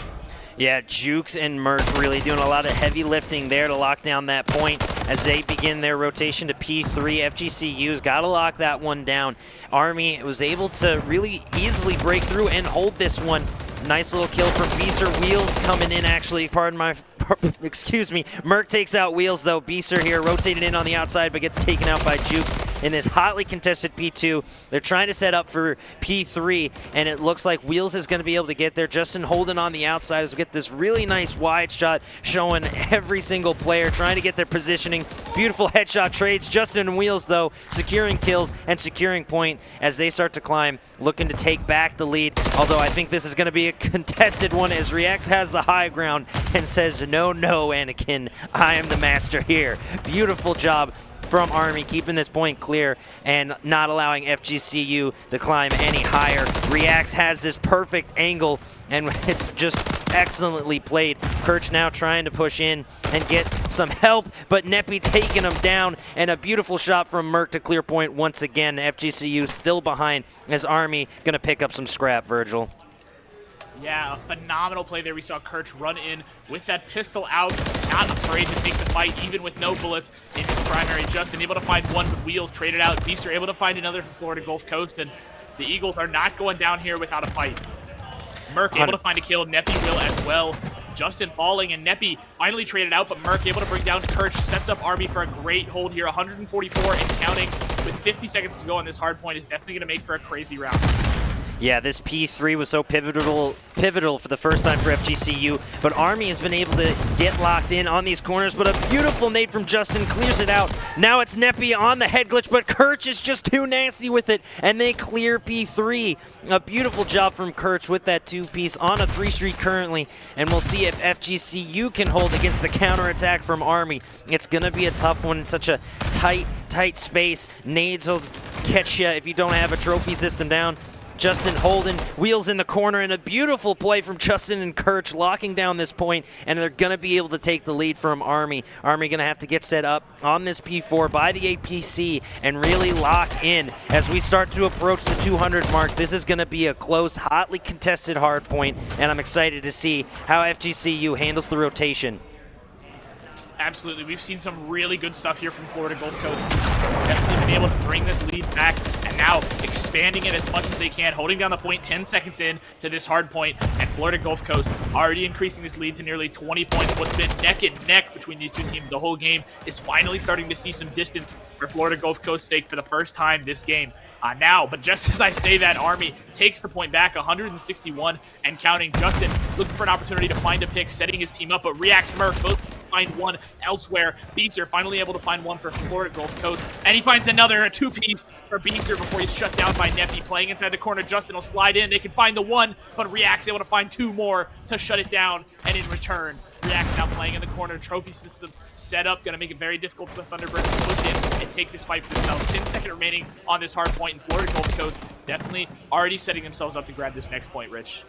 Yeah, Jukes and Merc really doing a lot of heavy lifting there to lock down that point as they begin their rotation to P3. FGCU's got to lock that one down. Army was able to really easily break through and hold this one. Nice little kill from Beaster. Wheels coming in, actually, pardon my, excuse me. Merc takes out Wheels, though. Beaster here rotated in on the outside, but gets taken out by Jukes in this hotly contested P2. They're trying to set up for P3, and it looks like Wheels is going to be able to get there. Justin holding on the outside as we get this really nice wide shot showing every single player trying to get their positioning. Beautiful headshot trades. Justin and Wheels, though, securing kills and securing point as they start to climb, looking to take back the lead, although I think this is going to be a contested one as Reacts has the high ground and says, no, Anakin, I am the master here. Beautiful job from Army keeping this point clear and not allowing FGCU to climb any higher. Reacts has this perfect angle, and it's just excellently played. Kirch now trying to push in and get some help, but Neppy taking him down, and a beautiful shot from Merc to clear point once again. FGCU still behind as Army gonna pick up some scrap, Virgil. Yeah, a phenomenal play there. We saw Kirch run in with that pistol out, not afraid to take the fight, even with no bullets in his primary. Justin able to find 1 with Wheels, traded out. Beaster able to find another for Florida Gulf Coast, and the Eagles are not going down here without a fight. Merc able to find a kill. Neppy will as well. Justin falling, and Neppy finally traded out, but Merc able to bring down Kirch, sets up Army for a great hold here. 144 and counting with 50 seconds to go on this hard point is definitely going to make for a crazy round. Yeah, this P3 was so pivotal for the first time for FGCU, but Army has been able to get locked in on these corners, but a beautiful nade from Justin clears it out. Now it's MWIII on the head glitch, but Kirch is just too nasty with it, and they clear P3. A beautiful job from Kirch with that 2-piece on a 3 streak currently, and we'll see if FGCU can hold against the counterattack from Army. It's going to be a tough one in such a tight space. Nades will catch you if you don't have a trophy system down. Justin holding wheels in the corner, and a beautiful play from Justin and Kirch locking down this point, and they're going to be able to take the lead from Army. Army going to have to get set up on this P4 by the APC and really lock in as we start to approach the 200 mark. This is going to be a close, hotly contested hard point, and I'm excited to see how FGCU handles the rotation. Absolutely. We've seen some really good stuff here from Florida Gulf Coast. Definitely been able to bring this lead back, and now expanding it as much as they can, holding down the point 10 seconds in to this hard point, and Florida Gulf Coast already increasing this lead to nearly 20 points. What's been neck and neck between these two teams the whole game is finally starting to see some distance for Florida Gulf Coast's sake for the first time this game. Now, but just as I say that, Army takes the point back, 161 and counting. Justin looking for an opportunity to find a pick, setting his team up, but reacts MWIII, both find one elsewhere. Beaster finally able to find one for Florida Gulf Coast, and he finds another, a 2-piece for Beaster before he's shut down by MWIII. Playing inside the corner, Justin will slide in. They can find the one, but reacts able to find 2 more to shut it down, and in return, Reacts now playing in the corner. Trophy systems set up. Going to make it very difficult for the Thunderbirds to push in and take this fight for themselves. 10 seconds remaining on this hard point, and Florida Gulf Coast definitely already setting themselves up to grab this next point, Rich.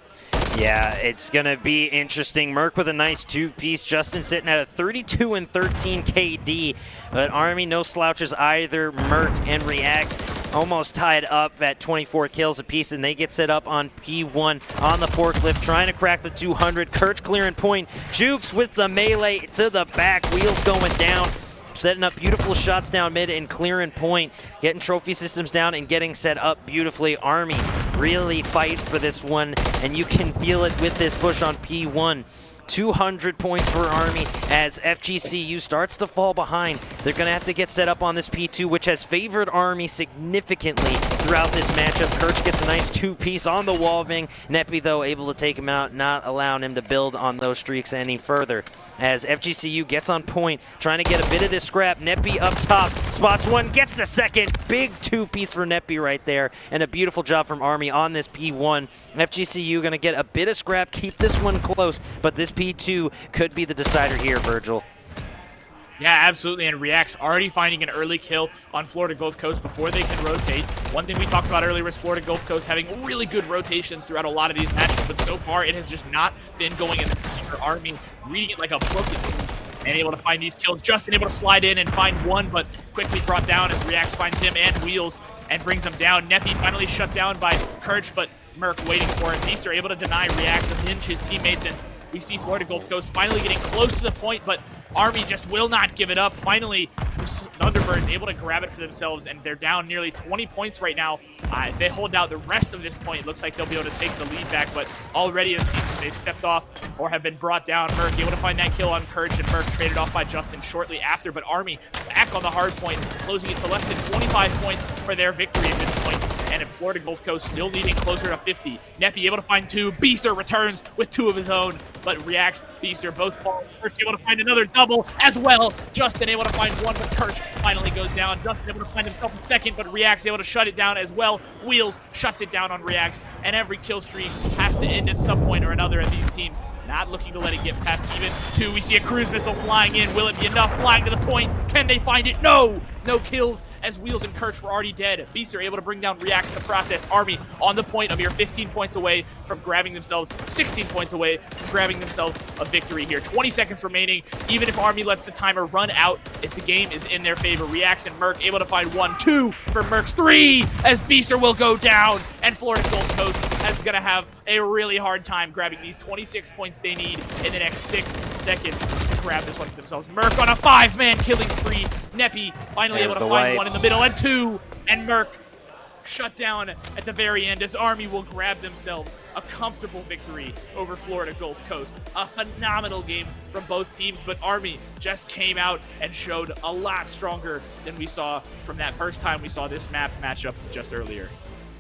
Yeah, it's going to be interesting. MWIII with a nice 2-piece. Justin sitting at a 32 and 13 KD. But Army, no slouches either. MWIII and Reacts almost tied up at 24 kills apiece, and they get set up on P1 on the forklift, trying to crack the 200. Kirch clearing point. Jukes with the melee to the back. Wheels going down. Setting up beautiful shots down mid and clearing point, getting trophy systems down and getting set up beautifully. Army really fight for this one, and you can feel it with this push on P1. 200 points for Army as FGCU starts to fall behind. They're going to have to get set up on this P2, which has favored Army significantly throughout this matchup. Kirch gets a nice 2-piece on the wall bang. MWIII, though, able to take him out, not allowing him to build on those streaks any further. As FGCU gets on point, trying to get a bit of this scrap. MWIII up top, spots one, gets the second. Big 2-piece for MWIII right there, and a beautiful job from Army on this P1. FGCU going to get a bit of scrap, keep this one close, but this P2 could be the decider here, Virgil. Yeah, absolutely, and Reacts already finding an early kill on Florida Gulf Coast before they can rotate. One thing we talked about earlier was Florida Gulf Coast having really good rotations throughout a lot of these matches, but so far it has just not been going in for Army, reading it like a book and able to find these kills. Justin able to slide in and find one, but quickly brought down as Reacts finds him and Wheels and brings him down. MWIII finally shut down by Kirch, but MWIII waiting for it. Beaster able to deny Reacts and hinge his teammates, and we see Florida Gulf Coast finally getting close to the point, but Army just will not give it up. Finally, the Thunderbirds able to grab it for themselves, and they're down nearly 20 points right now. If they hold out the rest of this point, it looks like they'll be able to take the lead back, but already it seems they've stepped off or have been brought down. MWIII able to find that kill on Kirch, and MWIII traded off by Justin shortly after, but Army back on the hard point, closing it to less than 25 points for their victory at this point. And in Florida Gulf Coast still needing closer to 50. MWIII able to find 2. Beaster returns with 2 of his own, but Reacts, Beaster both fall. Kirch able to find another double as well. Justin able to find 1, but Kirch finally goes down. Justin able to find himself a second, but Reacts able to shut it down as well. Wheels shuts it down on Reacts, and every kill streak has to end at some point or another of these teams. Not looking to let it get past even 2. We see a cruise missile flying in. Will it be enough? Flying to the point. Can they find it? No! No kills as Wheels and Kirch were already dead. Beaster able to bring down Reacts in the process. Army on the point, a mere 15 points away from grabbing themselves, 16 points away from grabbing themselves a victory here. 20 seconds remaining. Even if Army lets the timer run out, if the game is in their favor. Reacts and MWIII able to find 1, 2 for MWIII's 3 as Beaster will go down, and Florida Gulf Coast is going to have a really hard time grabbing these 26 points they need in the next 6 seconds to grab this one for themselves. MWIII on a 5-man killing spree. MWIII finally able to find 1 in the middle, and 2, and MWIII shut down at the very end as Army will grab themselves a comfortable victory over Florida Gulf Coast. A phenomenal game from both teams, but Army just came out and showed a lot stronger than we saw from that first time we saw this matchup just earlier.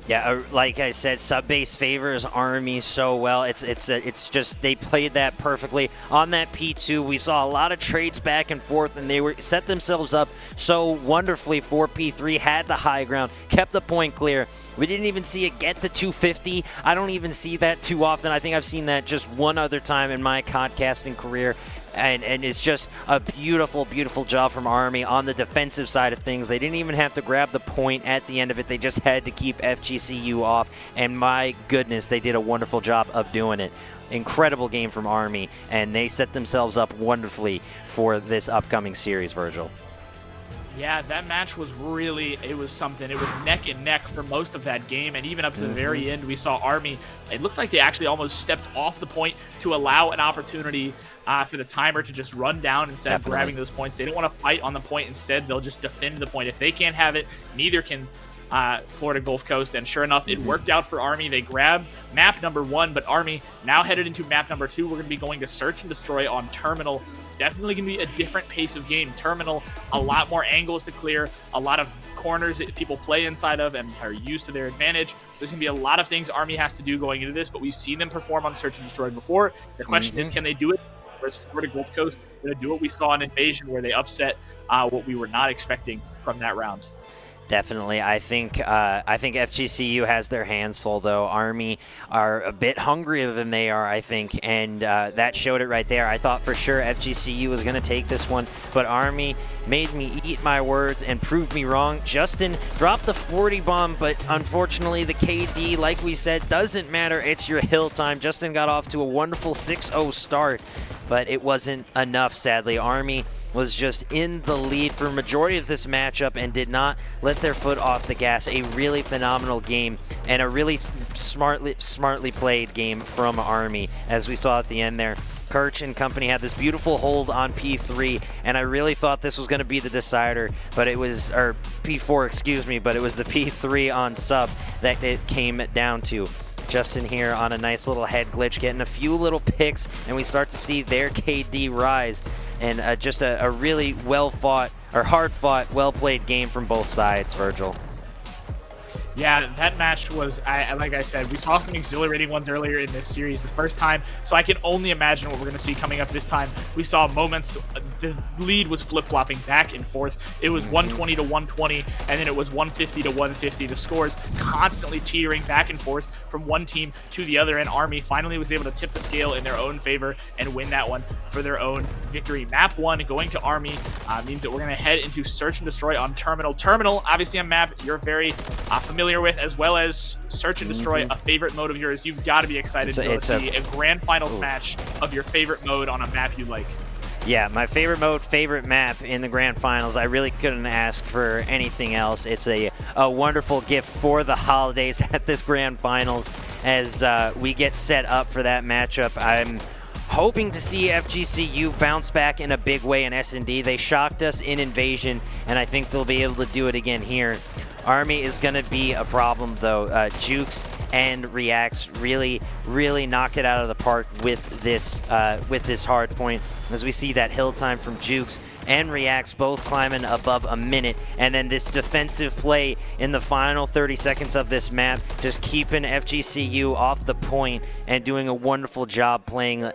Yeah, like I said, sub-base favors Army so well. It's just they played that perfectly. On that P2, we saw a lot of trades back and forth, and they were set themselves up so wonderfully for P3, had the high ground, kept the point clear. We didn't even see it get to 250. I don't even see that too often. I think I've seen that just one other time in my podcasting career. And it's just a beautiful, beautiful job from Army on the defensive side of things. They didn't even have to grab the point at the end of it. They just had to keep FGCU off. And my goodness, they did a wonderful job of doing it. Incredible game from Army, and they set themselves up wonderfully for this upcoming series, Virgil. Yeah, that match was really, it was something. It was neck and neck for most of that game, and even up to the very end, we saw Army. It looked like they actually almost stepped off the point to allow an opportunity for the timer to just run down instead of grabbing those points. They don't want to fight on the point. Instead, they'll just defend the point. If they can't have it, neither can Florida Gulf Coast, and sure enough, it worked out for Army. They grabbed map number 1, but Army now headed into map number 2. We're going to be going to Search and Destroy on Terminal. Definitely going to be a different pace of game. Terminal, a lot more angles to clear, a lot of corners that people play inside of and are used to their advantage. So there's going to be a lot of things Army has to do going into this, but we've seen them perform on Search and Destroy before. The question is, can they do it? Or is Florida Gulf Coast going to do what we saw in Invasion, where they upset what we were not expecting from that round? Definitely. I think FGCU has their hands full, though. Army are a bit hungrier than they are, I think, and that showed it right there. I thought for sure FGCU was going to take this one, but Army made me eat my words and proved me wrong. Justin dropped the 40 bomb, but unfortunately the KD, like we said, doesn't matter. It's your hill time. Justin got off to a wonderful 6-0 start, but it wasn't enough, sadly. Army was just in the lead for a majority of this matchup and did not let their foot off the gas. A really phenomenal game and a really smartly played game from Army, as we saw at the end there. Kirch and company had this beautiful hold on P3, and I really thought this was going to be the decider, but it was, or P4, excuse me, but it was the P3 on sub that it came down to. Justin here on a nice little head glitch, getting a few little picks, and we start to see their KD rise. And just a really well-fought, or hard-fought, well-played game from both sides, Virgil. Yeah, that match was, like I said, we saw some exhilarating ones earlier in this series the first time, so I can only imagine what we're going to see coming up this time. We saw moments, the lead was flip-flopping back and forth. It was 120 to 120, and then it was 150 to 150. The scores constantly teetering back and forth from one team to the other, and Army finally was able to tip the scale in their own favor and win that one for their own victory. Map 1 going to Army means that we're going to head into Search and Destroy on Terminal. Terminal, obviously a map you're very familiar with, as well as Search and Destroy, a favorite mode of yours. You've got to be excited to see a grand finals match of your favorite mode on a map you like. Yeah, my favorite mode, favorite map in the grand finals. I really couldn't ask for anything else. It's a wonderful gift for the holidays at this grand finals as we get set up for that matchup. I'm hoping to see FGCU bounce back in a big way in S&D. They shocked us in Invasion, and I think they'll be able to do it again here. Army is going to be a problem, though. Jukes and Reacts really knocked it out of the park with this hard point, as we see that hill time from Jukes and Reacts both climbing above a minute, and then this defensive play in the final 30 seconds of this map, just keeping FGCU off the point and doing a wonderful job playing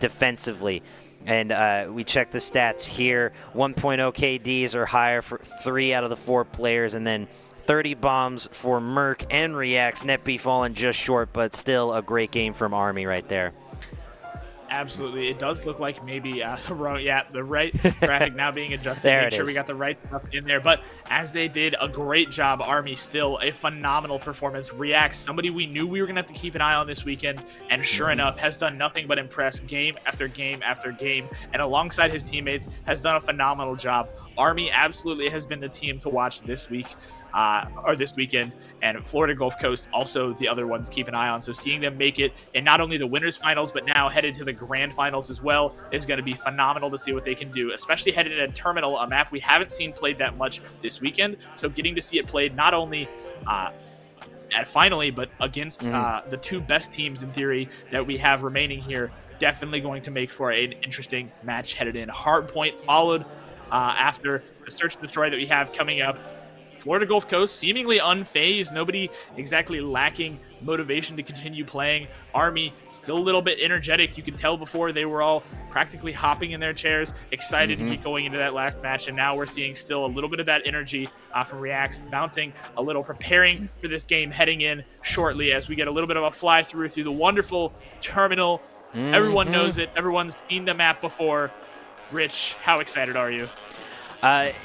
defensively. And we check the stats here. 1.0 KDs or higher for 3 out of the 4 players, and then 30 bombs for Merc and Reacts. NetB falling just short, but still a great game from Army right there. Absolutely. It does look like maybe the right graphic now being adjusted. There Make sure we got the right stuff in there. But as they did a great job, Army still a phenomenal performance. Reacts, somebody we knew we were going to have to keep an eye on this weekend, and sure enough, has done nothing but impress game after game after game, and alongside his teammates has done a phenomenal job. Army absolutely has been the team to watch this week. Or this weekend, and Florida Gulf Coast also the other one to keep an eye on. So seeing them make it in not only the winners finals, but now headed to the grand finals as well is going to be phenomenal to see what they can do, especially headed into Terminal, a map we haven't seen played that much this weekend. So getting to see it played not only finally, but against the 2 best teams in theory that we have remaining here, definitely going to make for an interesting match headed in. Hardpoint followed after the Search and Destroy that we have coming up. Florida Gulf Coast seemingly unfazed, nobody exactly lacking motivation to continue playing. Army still a little bit energetic. You could tell before they were all practically hopping in their chairs, excited to keep going into that last match, and now we're seeing still a little bit of that energy from Reacts, bouncing a little, preparing for this game heading in shortly as we get a little bit of a fly through the wonderful terminal. Everyone knows it. Everyone's seen the map before. Rich, how excited are you?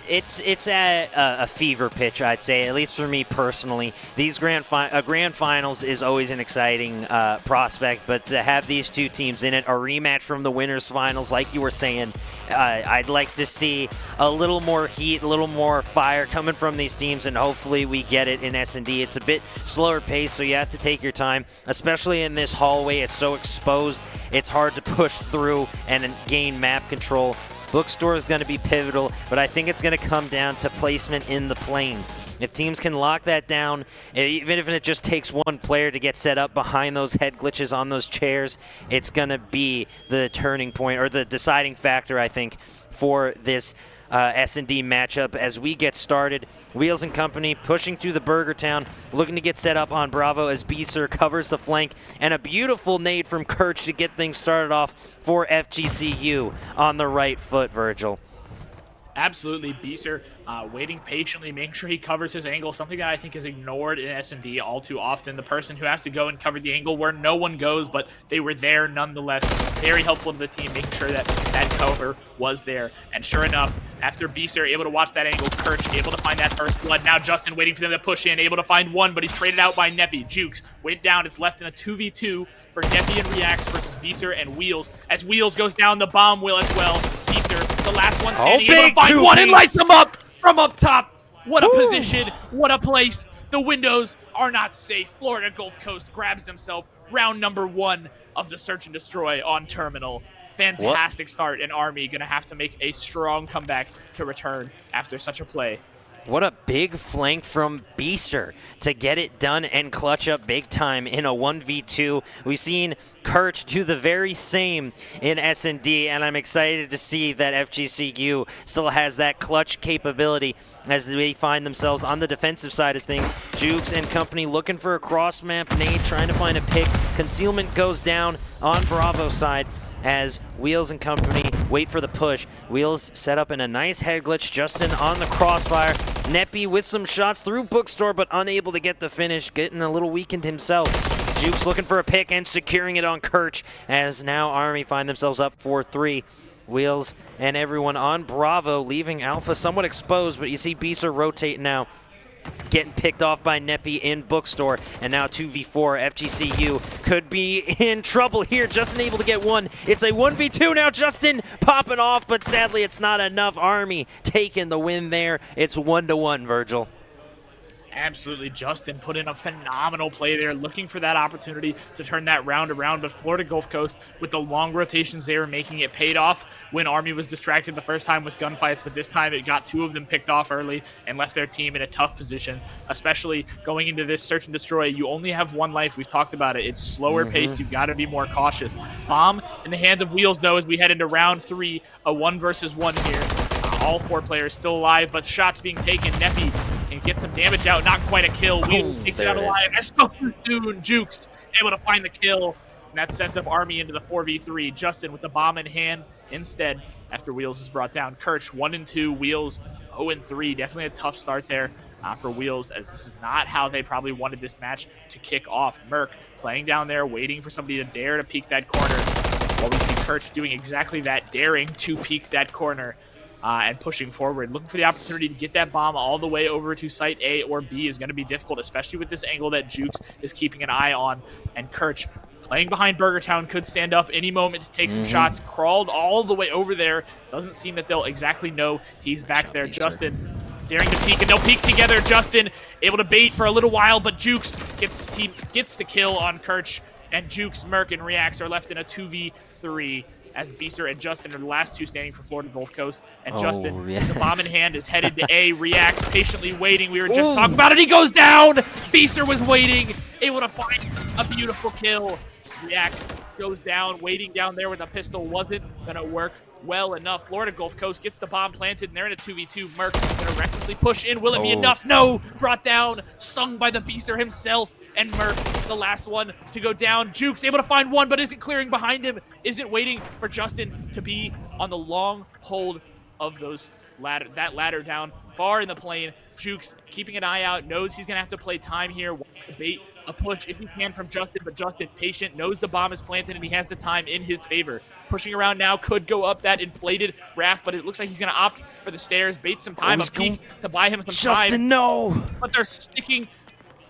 It's at a fever pitch, I'd say, at least for me personally. These grand finals is always an exciting prospect, but to have these two teams in it, a rematch from the winners finals, like you were saying, I'd like to see a little more heat, a little more fire coming from these teams, and hopefully we get it in S&D. It's a bit slower pace, so you have to take your time, especially in this hallway. It's so exposed, it's hard to push through and gain map control. Bookstore is going to be pivotal, but I think it's going to come down to placement in the plane. If teams can lock that down, even if it just takes one player to get set up behind those head glitches on those chairs, it's going to be the turning point or the deciding factor, I think, for this S&D matchup as we get started. Wheels and Company pushing through the Burger Town, looking to get set up on Bravo as Beeser covers the flank, and a beautiful nade from Kirch to get things started off for FGCU on the right foot, Virgil. Absolutely, Beeser waiting patiently, making sure he covers his angle, something that I think is ignored in S&D all too often. The person who has to go and cover the angle where no one goes, but they were there nonetheless. Very helpful to the team, making sure that that cover was there. And sure enough, after Beeser able to watch that angle, Kirch able to find that first blood. Now Justin waiting for them to push in, able to find one, but he's traded out by Neppy. Jukes went down. It's left in a 2v2 for Neppy and Reacts versus Beeser and Wheels. As Wheels goes down, the bomb will as well. Beeser, the last one standing, able to find one and lights him up from up top. What a position, what a place. The windows are not safe. Florida Gulf Coast grabs himself round number 1 of the Search and Destroy on Terminal. Fantastic start, and Army going to have to make a strong comeback to return after such a play. What a big flank from Beaster to get it done and clutch up big time in a 1v2. We've seen Kirch do the very same in S&D, and I'm excited to see that FGCU still has that clutch capability as they find themselves on the defensive side of things. Jukes and Company looking for a cross-map nade, trying to find a pick. Concealment goes down on Bravo side as Wheels and Company wait for the push. Wheels set up in a nice head glitch. Justin on the crossfire. Neppy with some shots through Bookstore, but unable to get the finish, getting a little weakened himself. Jukes looking for a pick and securing it on Kirch as now Army find themselves up 4-3. Wheels and everyone on Bravo, leaving Alpha somewhat exposed, but you see Beeser rotate now. Getting picked off by Neppy in Bookstore, and now 2v4. FGCU could be in trouble here. Justin able to get one. It's a 1v2 now. Justin popping off, but sadly it's not enough. Army taking the win there. It's 1-1, Virgil. Absolutely, Justin put in a phenomenal play there, looking for that opportunity to turn that round around, but Florida Gulf Coast, with the long rotations they were making, it paid off when Army was distracted the first time with gunfights, but this time it got 2 of them picked off early and left their team in a tough position, especially going into this Search and Destroy. You only have 1 life. We've talked about it. It's slower paced. You've got to be more cautious. Bomb in the hands of Wheels, though, as we head into round 3, a 1 versus 1 here. All 4 players still alive, but shots being taken. Neppy can get some damage out, not quite a kill. Wheels takes it out alive. As so soon, Jukes able to find the kill, and that sets up Army into the 4v3. Justin with the bomb in hand instead after Wheels is brought down. Kirch 1-2, Wheels 0-3. Definitely a tough start there for Wheels, as this is not how they probably wanted this match to kick off. Merc playing down there, waiting for somebody to dare to peek that corner, while we see Kirch doing exactly that, daring to peek that corner. And pushing forward, looking for the opportunity to get that bomb all the way over to site A or B is going to be difficult, especially with this angle that Jukes is keeping an eye on. And Kirch, playing behind Burger Town, could stand up any moment to take some shots. Crawled all the way over there. Doesn't seem that they'll exactly know he's back there. Justin daring to peek, and they'll peek together. Justin able to bait for a little while, but Jukes gets the kill on Kirch. And Jukes, Merc, and Reacts are left in a 2v3 as Beeser and Justin are the last 2 standing for Florida Gulf Coast. And Justin, the bomb in hand, is headed to A. Reacts patiently waiting. We were just talking about it. He goes down. Beeser was waiting, able to find a beautiful kill. Reacts goes down, waiting down there with a pistol. Wasn't going to work well enough. Florida Gulf Coast gets the bomb planted, and they're in a 2v2. Merc gonna recklessly push in. Will it be enough? No! Brought down, stung by the Beaster himself. And Merc, the last one to go down. Jukes able to find one, but isn't clearing behind him. Isn't waiting for Justin to be on the long hold of that ladder down far in the plane. Jukes keeping an eye out, knows he's gonna have to play time here. Bait a push if he can from Justin, but Justin patient, knows the bomb is planted and he has the time in his favor. Pushing around now, could go up that inflated raft, but it looks like he's gonna opt for the stairs, bait some time, a peek to buy him some time. Justin, no! But they're sticking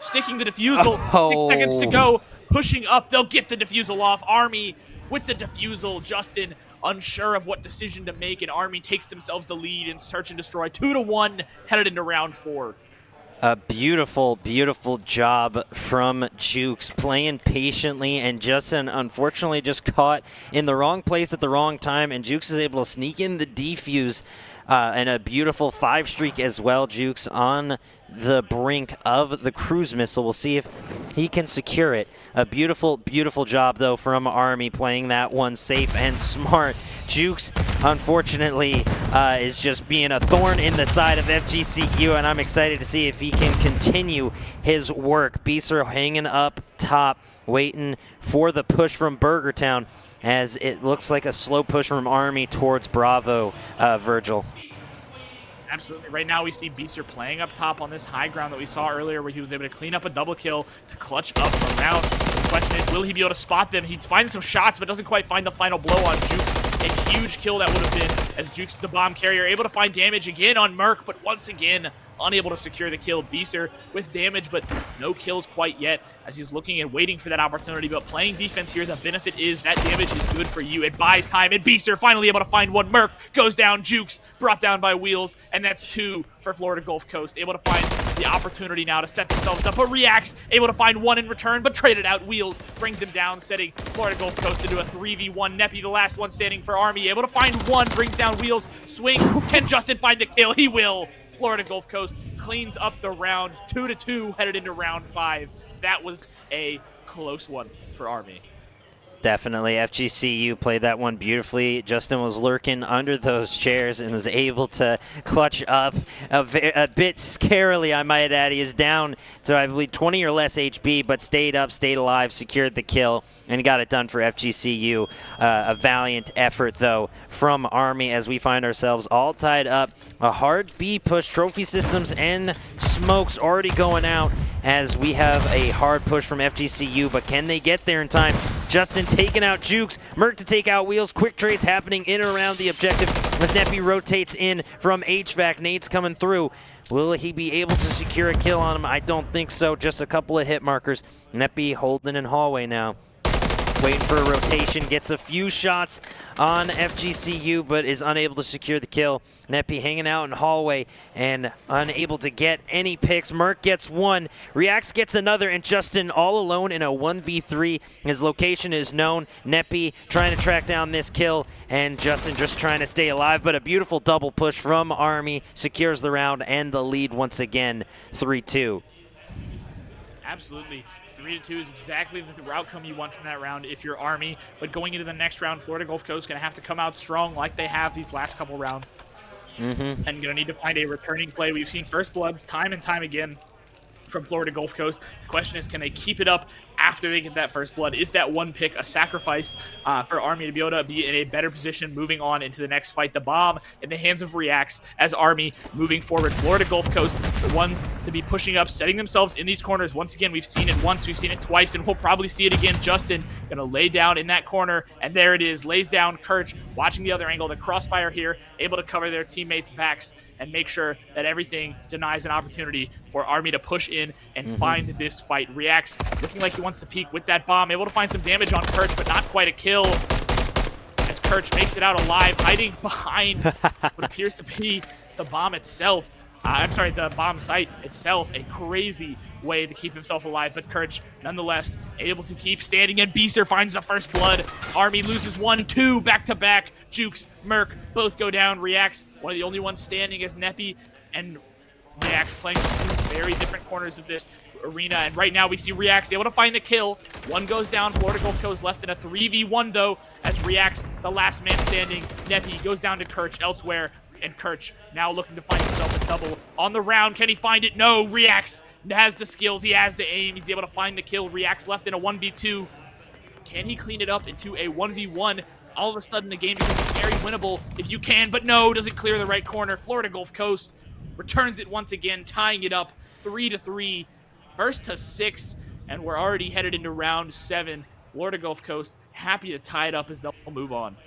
the defusal. 6 seconds to go. Pushing up. They'll get the defusal off. Army with the defusal. Justin unsure of what decision to make, and Army takes themselves the lead in search and destroy. 2-1 headed into round 4. A beautiful, beautiful job from Jukes, playing patiently, and Justin unfortunately just caught in the wrong place at the wrong time, and Jukes is able to sneak in the defuse. And a beautiful 5 streak as well. Jukes on the brink of the cruise missile. We'll see if he can secure it. A beautiful, beautiful job, though, from Army, playing that one safe and smart. Jukes, unfortunately, is just being a thorn in the side of FGCU, and I'm excited to see if he can continue his work. Beaster hanging up top, waiting for the push from Burgertown, as it looks like a slow push from Army towards Bravo, Virgil. Absolutely. Right now we see Beaster playing up top on this high ground that we saw earlier, where he was able to clean up a double kill to clutch up around. The question is, will he be able to spot them? He's finding some shots, but doesn't quite find the final blow on Jukes. A huge kill that would have been, as Jukes, the bomb carrier, able to find damage again on Merc, but once again, unable to secure the kill. Beaster with damage, but no kills quite yet, as he's looking and waiting for that opportunity. But playing defense here, the benefit is that damage is good for you. It buys time, and Beaster finally able to find one. Merc goes down. Jukes brought down by Wheels, and that's 2 for Florida Gulf Coast. Able to find the opportunity now to set themselves up, but reacts, able to find one in return, but traded out. Wheels brings him down, setting Florida Gulf Coast into a 3v1. Neppy, the last one standing for Army, able to find one, brings down Wheels, swings. Can Justin find the kill? He will. Florida Gulf Coast cleans up the round. 2-2 headed into round 5. That was a close one for Army. Definitely. FGCU played that one beautifully. Justin was lurking under those chairs and was able to clutch up a bit scarily, I might add. He is down to, I believe, 20 or less HP, but stayed up, stayed alive, secured the kill, and got it done for FGCU. A valiant effort, though, from Army, as we find ourselves all tied up. A hard B push, trophy systems and smokes already going out, as we have a hard push from FGCU, but can they get there in time? Justin taking out Jukes, Merc to take out Wheels. Quick trades happening in and around the objective as Neppy rotates in from HVAC. Nades coming through. Will he be able to secure a kill on him? I don't think so. Just a couple of hit markers. Neppy holding in hallway now. Waiting for a rotation, gets a few shots on FGCU, but is unable to secure the kill. Neppy hanging out in hallway and unable to get any picks. Merc gets one, Reacts gets another, and Justin all alone in a 1v3. His location is known. Neppy trying to track down this kill, and Justin just trying to stay alive, but a beautiful double push from Army secures the round and the lead once again, 3-2. Absolutely. 3-2 is exactly the outcome you want from that round if you're Army. But going into the next round, Florida Gulf Coast is going to have to come out strong like they have these last couple rounds. And going to need to find a returning play. We've seen first bloods time and time again from Florida Gulf Coast. The question is, can they keep it up after they get that first blood? Is that one pick a sacrifice for Army to be able to be in a better position moving on into the next fight? The bomb in the hands of Reacts as Army moving forward. Florida Gulf Coast, the ones to be pushing up, setting themselves in these corners. Once again, we've seen it once, we've seen it twice, and we'll probably see it again. Justin gonna lay down in that corner, and there it is, lays down. Kirch watching the other angle, the crossfire here, able to cover their teammates' backs and make sure that everything denies an opportunity for Army to push in and find this fight. Reacts looking like he wants to peek with that bomb, able to find some damage on Kirch, but not quite a kill, as Kirch makes it out alive, hiding behind what appears to be the bomb itself. The bomb site itself. A crazy way to keep himself alive, but Kirch, nonetheless, able to keep standing, and Beaster finds the first blood. Army loses 1-2 back-to-back. Jukes, Merc, both go down. Reacts, one of the only ones standing, as Neppy and Reacts playing some very different corners of this arena. And right now we see Reacts able to find the kill. One goes down. Florida Gulf Coast left in a 3v1 though, as Reacts, the last man standing. Nepi goes down to Kirch elsewhere. And Kirch now looking to find himself a double on the round. Can he find it? No. Reacts has the skills. He has the aim. He's able to find the kill. Reacts left in a 1v2. Can he clean it up into a 1v1? All of a sudden, the game becomes very winnable if you can, but no, doesn't clear the right corner. Florida Gulf Coast returns it once again, tying it up 3-3, first to 6, and we're already headed into round 7. Florida Gulf Coast happy to tie it up as they'll move on.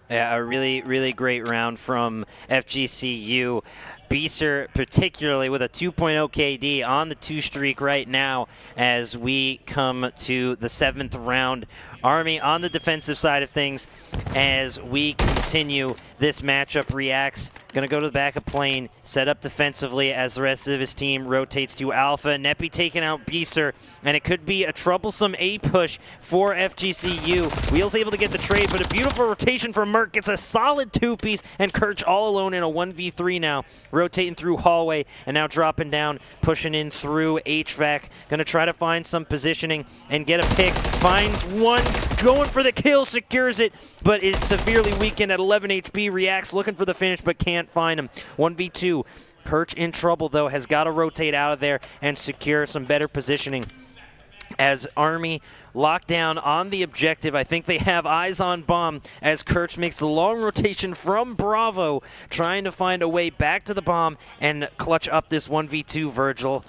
Yeah, a really, really great round from FGCU. Beaster, particularly with a 2.0 KD on the 2 streak right now as we come to the 7th round. Army on the defensive side of things as we continue this matchup. Reacts going to go to the back of plane, set up defensively as the rest of his team rotates to Alpha. Nepi taking out Beaster, and it could be a troublesome A push for FGCU. Wheels able to get the trade, but a beautiful rotation from MWIII. Gets a solid 2-piece, and Kirch all alone in a 1v3 now. Rotating through hallway, and now dropping down, pushing in through HVAC. Going to try to find some positioning and get a pick. Finds one, going for the kill, secures it, but is severely weakened at 11 HP. Reacts looking for the finish, but can't find him. 1v2. Kirch in trouble, though, has got to rotate out of there and secure some better positioning. As Army locked down on the objective, I think they have eyes on bomb as Kirch makes a long rotation from Bravo, trying to find a way back to the bomb and clutch up this 1v2, Virgil.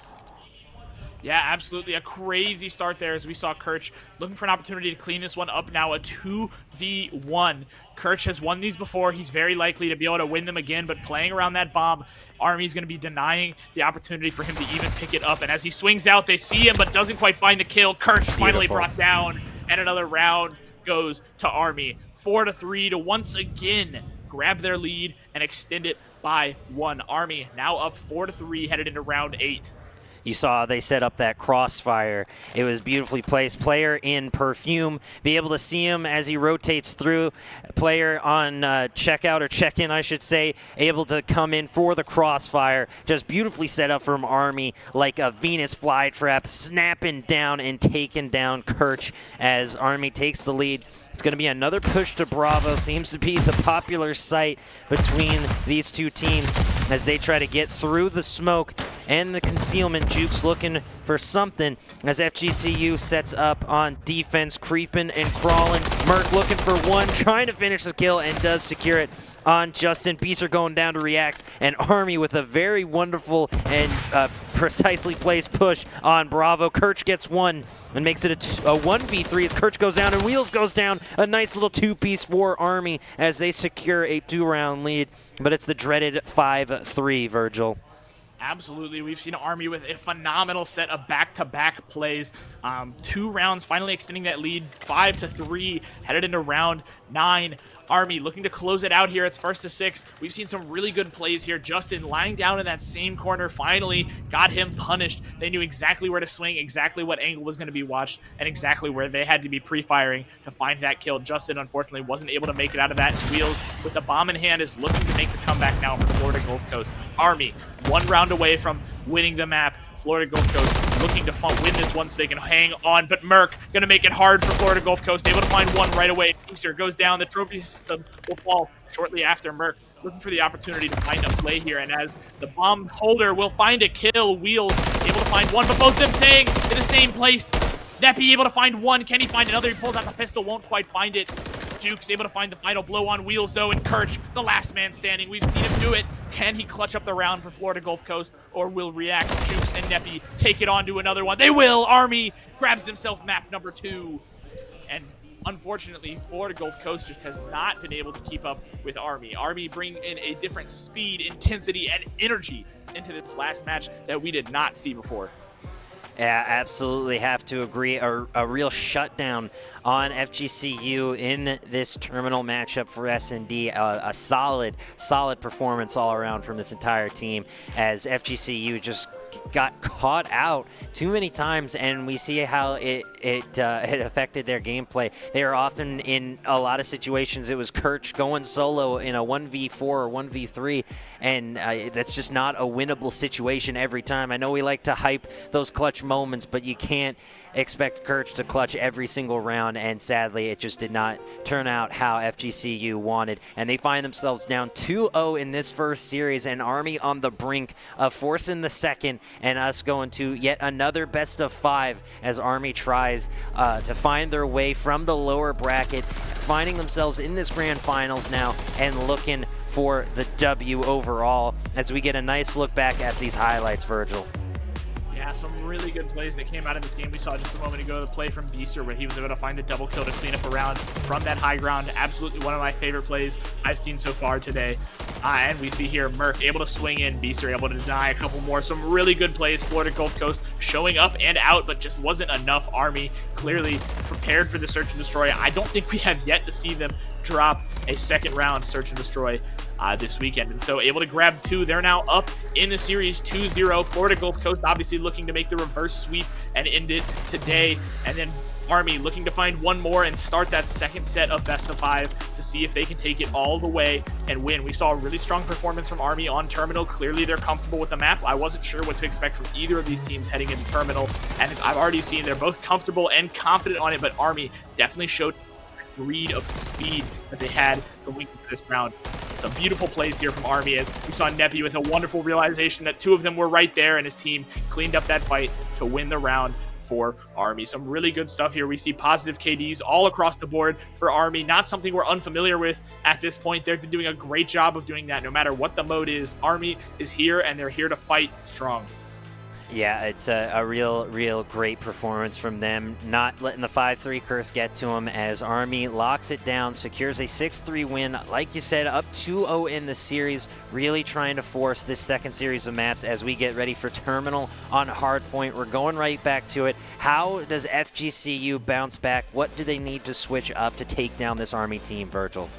Yeah, absolutely. A crazy start there as we saw Kirch looking for an opportunity to clean this one up now. A 2v1. Kirch has won these before. He's very likely to be able to win them again, but playing around that bomb, Army's going to be denying the opportunity for him to even pick it up. And as he swings out, they see him, but doesn't quite find the kill. Kirch finally brought down, and another round goes to Army. 4-3 to once again grab their lead and extend it by 1. Army now up 4-3, headed into round 8. You saw they set up that crossfire. It was beautifully placed. Player in Perfume, be able to see him as he rotates through. Player on checkout or check-in, I should say, able to come in for the crossfire. Just beautifully set up from Army like a Venus flytrap, snapping down and taking down Kirch as Army takes the lead. It's going to be another push to Bravo. Seems to be the popular sight between these two teams as they try to get through the smoke and the concealment. Juke's looking for something as FGCU sets up on defense, creeping and crawling. MWIII looking for one, trying to finish the kill, and does secure it on Justin. Beaster going down to Reacts, and Army with a very wonderful and precisely placed push on Bravo. Kirch gets one and makes it a 1v3 as Kirch goes down and Wheels goes down. A nice little 2-piece for Army as they secure a 2-round lead, but it's the dreaded 5-3, Virgil. Absolutely. We've seen Army with a phenomenal set of back-to-back plays. 2 rounds, finally extending that lead 5-3, headed into round 9. Army looking to close it out here. It's first to 6. We've seen some really good plays here. Justin lying down in that same corner finally got him punished. They knew exactly where to swing, exactly what angle was going to be watched, and exactly where they had to be pre-firing to find that kill. Justin, unfortunately, wasn't able to make it out of that. Wheels, with the bomb in hand, is looking to make the comeback now for Florida Gulf Coast. Army, 1 round away from winning the map. Florida Gulf Coast looking to win this one so they can hang on, but MWIII going to make it hard for Florida Gulf Coast, able to find one right away. Beaster goes down, the trophy system will fall shortly after. MWIII looking for the opportunity to find a play here, and as the bomb holder will find a kill, Wheels able to find one, but both of them staying in the same place. Nepi able to find one, can he find another? He pulls out the pistol, won't quite find it. Juke's able to find the final blow on Wheels, though, and Kirch, the last man standing. We've seen him do it. Can he clutch up the round for Florida Gulf Coast, or will React, Jukes, and Nepi take it on to another one? They will! Army grabs himself map number 2. And unfortunately, Florida Gulf Coast just has not been able to keep up with Army. Army bring in a different speed, intensity, and energy into this last match that we did not see before. Yeah, absolutely have to agree. A real shutdown on FGCU in this terminal matchup for S&D. A solid performance all around from this entire team as FGCU just got caught out too many times, and we see how it affected their gameplay. They are often in a lot of situations. It was Kirch going solo in a 1v4 or 1v3, and that's just not a winnable situation every time. I know we like to hype those clutch moments, but you can't expect Kirch to clutch every single round, and sadly it just did not turn out how FGCU wanted, and they find themselves down 2-0 in this first series, and Army on the brink of forcing the second, and us going to yet another best of 5 as Army tries to find their way from the lower bracket, finding themselves in this grand finals now and looking for the W overall, as we get a nice look back at these highlights, Virgil. Yeah, some really good plays that came out of this game. We saw just a moment ago the play from Beaster where he was able to find the double kill to clean up a round from that high ground. Absolutely one of my favorite plays I've seen so far today. And we see here Merc able to swing in, Beaster able to deny a couple more. Some really good plays. Florida Gulf Coast showing up and out, but just wasn't enough. Army clearly prepared for the search and destroy. I don't think we have yet to see them drop a second round search and destroy this weekend, and so able to grab 2. They're now up in the series 2-0. Florida Gulf Coast obviously looking to make the reverse sweep and end it today, and then Army looking to find one more and start that second set of best of 5 to see if they can take it all the way and win. We saw a really strong performance from Army on Terminal. Clearly they're comfortable with the map. I wasn't sure what to expect from either of these teams heading into Terminal, and I've already seen they're both comfortable and confident on it, but Army definitely showed breed of speed that they had going into this round. Some beautiful plays here from Army, as we saw Neppy with a wonderful realization that 2 of them were right there, and his team cleaned up that fight to win the round for Army. Some really good stuff here. We see positive KDs all across the board for Army. Not something we're unfamiliar with at this point. They've been doing a great job of doing that no matter what the mode is. Army is here, and they're here to fight strong. Yeah, it's a real great performance from them, not letting the 5-3 curse get to them, as Army locks it down, secures a 6-3 win. Like you said, up 2-0 in the series, really trying to force this second series of maps as we get ready for Terminal on Hardpoint. We're going right back to it. How does FGCU bounce back? What do they need to switch up to take down this Army team, Virgil?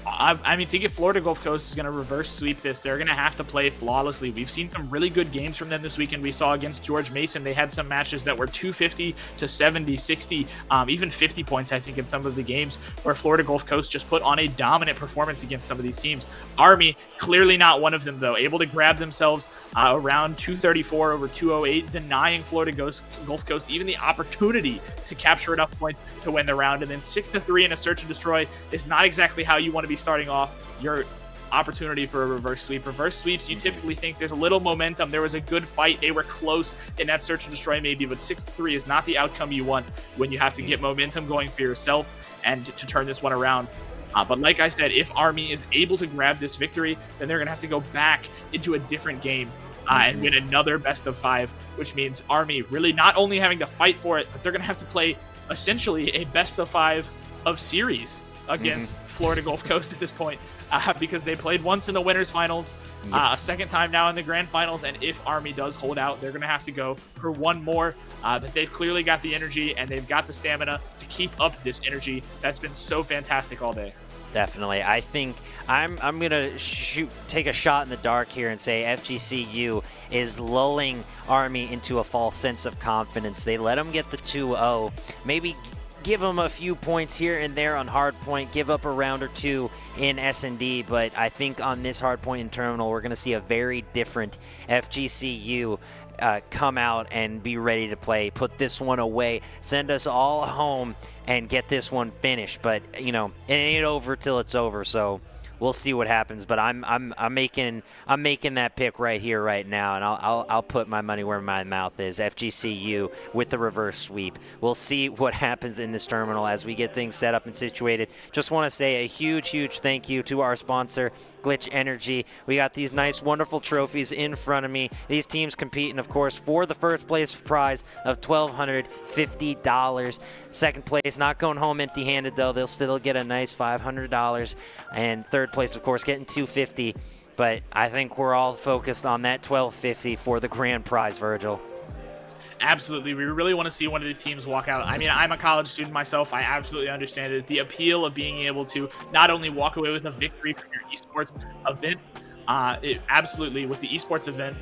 I mean, think if Florida Gulf Coast is going to reverse sweep this, they're going to have to play flawlessly. We've seen some really good games from them this weekend. We saw against George Mason, they had some matches that were 250 to 70, 60, even 50 points, I think, in some of the games where Florida Gulf Coast just put on a dominant performance against some of these teams. Army, clearly not one of them, though, able to grab themselves around 234 over 208, denying Florida Gulf Coast even the opportunity to capture enough points to win the round. And then 6-3 in a search and destroy is not exactly how you want to be starting off your opportunity for a reverse sweep. Reverse sweeps, you typically think there's a little momentum. There was a good fight. They were close in that search and destroy maybe, but 6-3 is not the outcome you want when you have to get momentum going for yourself and to turn this one around. But like I said, if Army is able to grab this victory, then they're going to have to go back into a different game and win another best of 5, which means Army really not only having to fight for it, but they're going to have to play essentially a best of 5 of series against Florida Gulf Coast at this point, because they played once in the winners finals, a second time now in the grand finals, and if Army does hold out, they're going to have to go for one more. But they've clearly got the energy and they've got the stamina to keep up this energy that's been so fantastic all day. Definitely. I think I'm going to take a shot in the dark here and say FGCU is lulling Army into a false sense of confidence. They let them get the 2-0, maybe give them a few points here and there on Hardpoint, give up a round or 2 in S&D, but I think on this Hardpoint in Terminal, we're going to see a very different FGCU come out and be ready to play, put this one away, send us all home, and get this one finished. But you know, it ain't over till it's over. So we'll see what happens. But I'm making that pick right here, right now, and I'll put my money where my mouth is. FGCU with the reverse sweep. We'll see what happens in this Terminal as we get things set up and situated. Just want to say a huge thank you to our sponsor, Glitch Energy. We got these nice, wonderful trophies in front of me. These teams competing, of course, for the first place prize of $1,250. Second place, not going home empty-handed, though. They'll still get a nice $500. And third place, of course, getting $250. But I think we're all focused on that $1,250 for the grand prize, Virgil. Absolutely. We really want to see one of these teams walk out. I mean, I'm a college student myself. I absolutely understand it. The appeal of being able to not only walk away with a victory from your esports event, absolutely, with the esports event,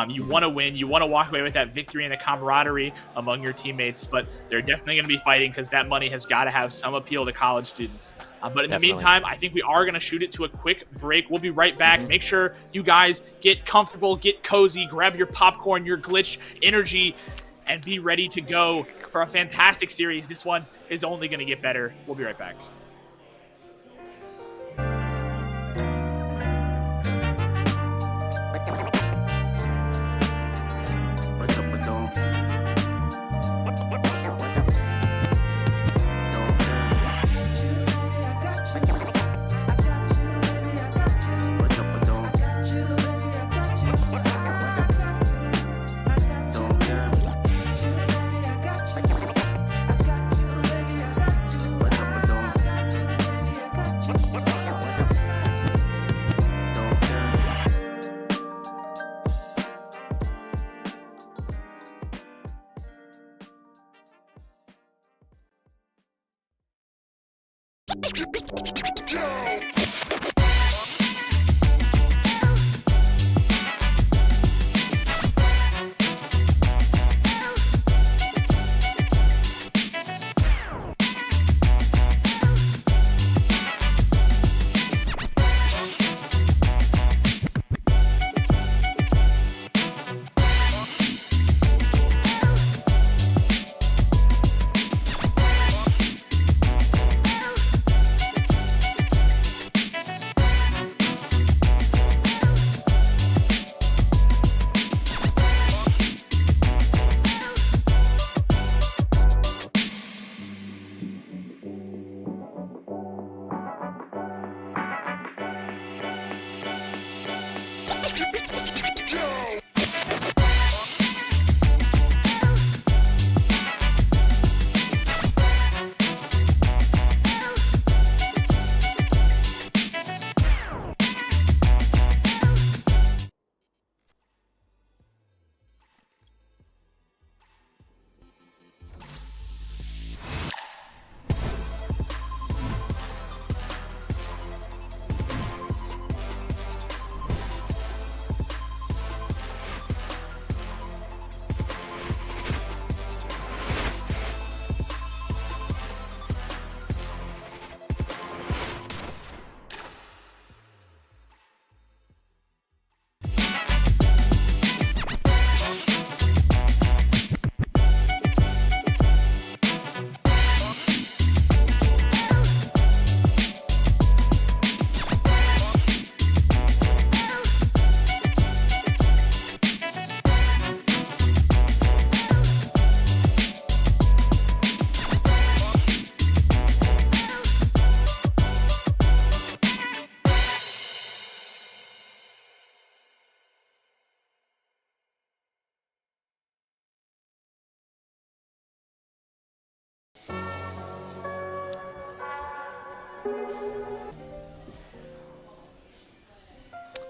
You want to win. You want to walk away with that victory and the camaraderie among your teammates, but they're definitely going to be fighting because that money has got to have some appeal to college students. But in the meantime, I think we are going to shoot it to a quick break. We'll be right back. Make sure you guys get comfortable, get cozy, grab your popcorn, your glitch energy, and be ready to go for a fantastic series. This one is only going to get better. We'll be right back.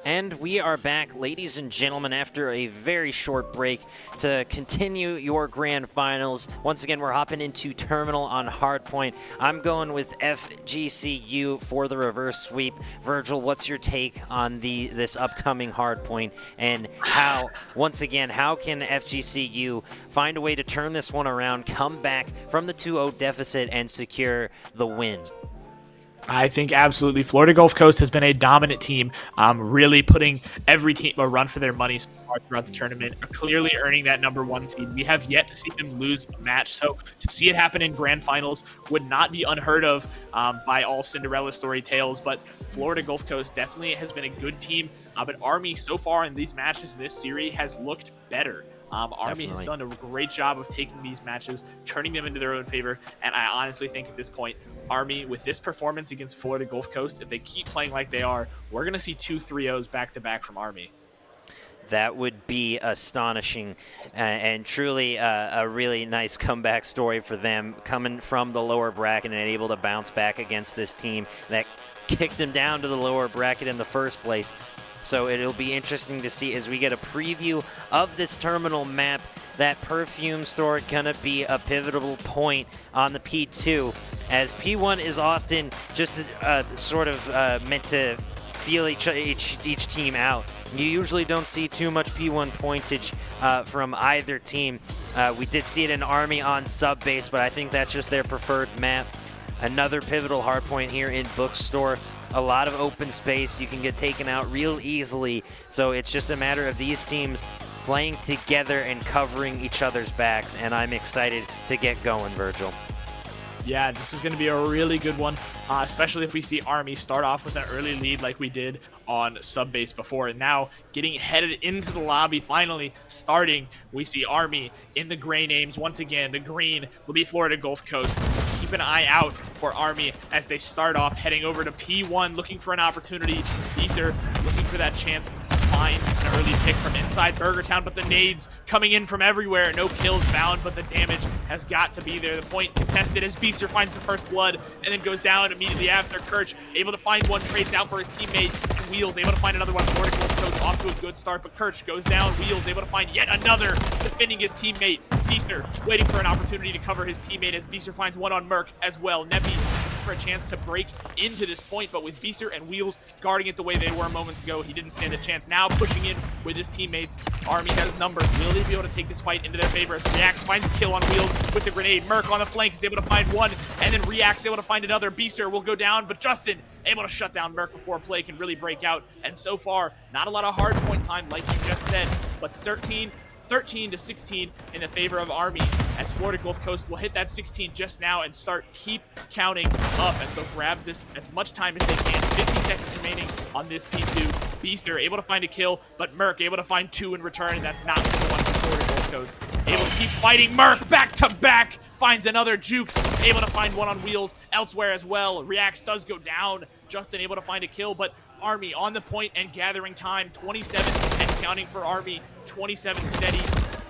And we are back, ladies and gentlemen, after a very short break to continue your grand finals. Once again, we're hopping into Terminal on Hardpoint. I'm going with FGCU for the reverse sweep. Virgil, what's your take on this upcoming Hardpoint, and how, once again, how can FGCU find a way to turn this one around, come back from the 2-0 deficit, and secure the win? I think absolutely Florida Gulf Coast has been a dominant team, really putting every team a run for their money so far throughout the tournament, clearly earning that #1 seed. We have yet to see them lose a match, so to see it happen in grand finals would not be unheard of by all Cinderella story tales, but Florida Gulf Coast definitely has been a good team, but Army so far in these matches this series has looked better. Army has done a great job of taking these matches, turning them into their own favor, and I honestly think at this point, Army, with this performance against Florida Gulf Coast, if they keep playing like they are, we're going to see 2 3-0s back-to-back from Army. That would be astonishing and truly a really nice comeback story for them, coming from the lower bracket and able to bounce back against this team that kicked them down to the lower bracket in the first place. So it'll be interesting to see as we get a preview of this terminal map. That perfume store gonna be a pivotal point on the P2, as P1 is often just sort of meant to feel each team out. You usually don't see too much P1 pointage from either team. We did see it in Army on sub base, but I think that's just their preferred map. Another pivotal hardpoint here in Bookstore. A lot of open space. You can get taken out real easily. So it's just a matter of these teams playing together and covering each other's backs, and I'm excited to get going, Virgil. Yeah, this is going to be a really good one, especially if we see Army start off with an early lead like we did on sub base before. And now getting headed into the lobby, finally starting, we see Army in the gray names once again. The green will be Florida Gulf Coast. Keep an eye out for Army as they start off heading over to P1, looking for an opportunity. These are looking for that chance to find an early pick from inside BurgerTown, but the nades coming in from everywhere. No kills found, but the damage has got to be there. The point contested as Beaster finds the first blood and then goes down immediately after. Kirch able to find one, trades out for his teammate. And Wheels able to find another one. Florida Gulf Coast off to a good start, but Kirch goes down. Wheels able to find yet another, defending his teammate. Beaster waiting for an opportunity to cover his teammate as Beaster finds one on Merc as well. Neppy for a chance to break into this point, but with Beaster and Wheels guarding it the way they were moments ago, he didn't stand a chance. Now pushing in with his teammates. Army has numbers. Will they be able to take this fight into their favor? As Reacts finds a kill on Wheels with the grenade. Merc on the flank is able to find one, and then Reacts able to find another. Beaster will go down, but Justin able to shut down Merc before play can really break out. And so far, not a lot of hard point time like you just said, but 13 to 16 in the favor of Army, as Florida Gulf Coast will hit that 16 just now and keep counting up as they'll grab this as much time as they can. 50 seconds remaining on this P2. Beaster able to find a kill, but Merc able to find two in return, and that's not the one for Florida Gulf Coast. Able to keep fighting. Merc back to back finds another. Jukes able to find one on Wheels elsewhere as well. Reacts does go down. Justin able to find a kill, but Army on the point and gathering time. 27 and counting for Army. 27 steady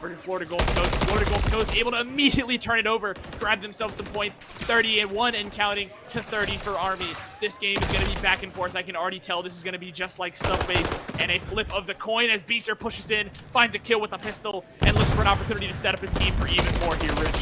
for Florida Gulf Coast. Florida Gulf Coast able to immediately turn it over, grab themselves some points. 31 and counting to 30 for Army. This game is going to be back and forth. I can already tell this is going to be just like sub-base, and a flip of the coin as Beaster pushes in, finds a kill with a pistol, and looks for an opportunity to set up his team for even more here, Rich.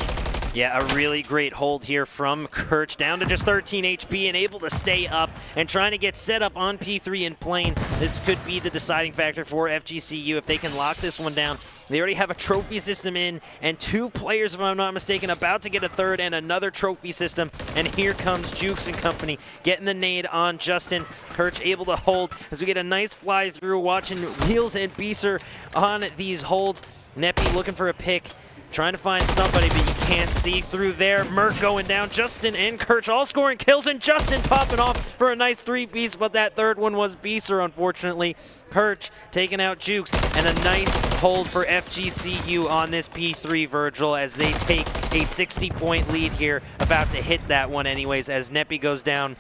Yeah, a really great hold here from Kirch, down to just 13 HP and able to stay up and trying to get set up on P3 in plane. This could be the deciding factor for FGCU if they can lock this one down. They already have a trophy system in, and two players, if I'm not mistaken, about to get a third and another trophy system. And here comes Jukes and company, getting the nade on Justin. Kirch able to hold as we get a nice fly through, watching Wheels and Beaster on these holds. Neppy looking for a pick, trying to find somebody, but you can't see through there. Merc going down. Justin and Kirch all scoring kills, and Justin popping off for a nice 3-piece, but that third one was Beaster, unfortunately. Kirch taking out Jukes, and a nice hold for FGCU on this P3, Virgil, as they take a 60-point lead here. About to hit that one anyways, as Neppy goes down.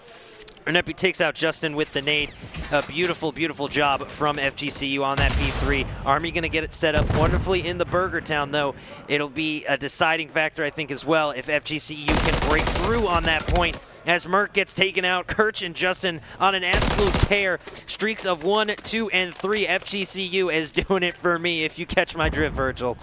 Neppy takes out Justin with the nade. A beautiful, beautiful job from FGCU on that P3. Army going to get it set up wonderfully in the BurgerTown, though. It'll be a deciding factor, I think, as well, if FGCU can break through on that point. As Merc gets taken out, Kirch and Justin on an absolute tear. Streaks of 1, 2, and 3. FGCU is doing it for me, if you catch my drift, Virgil.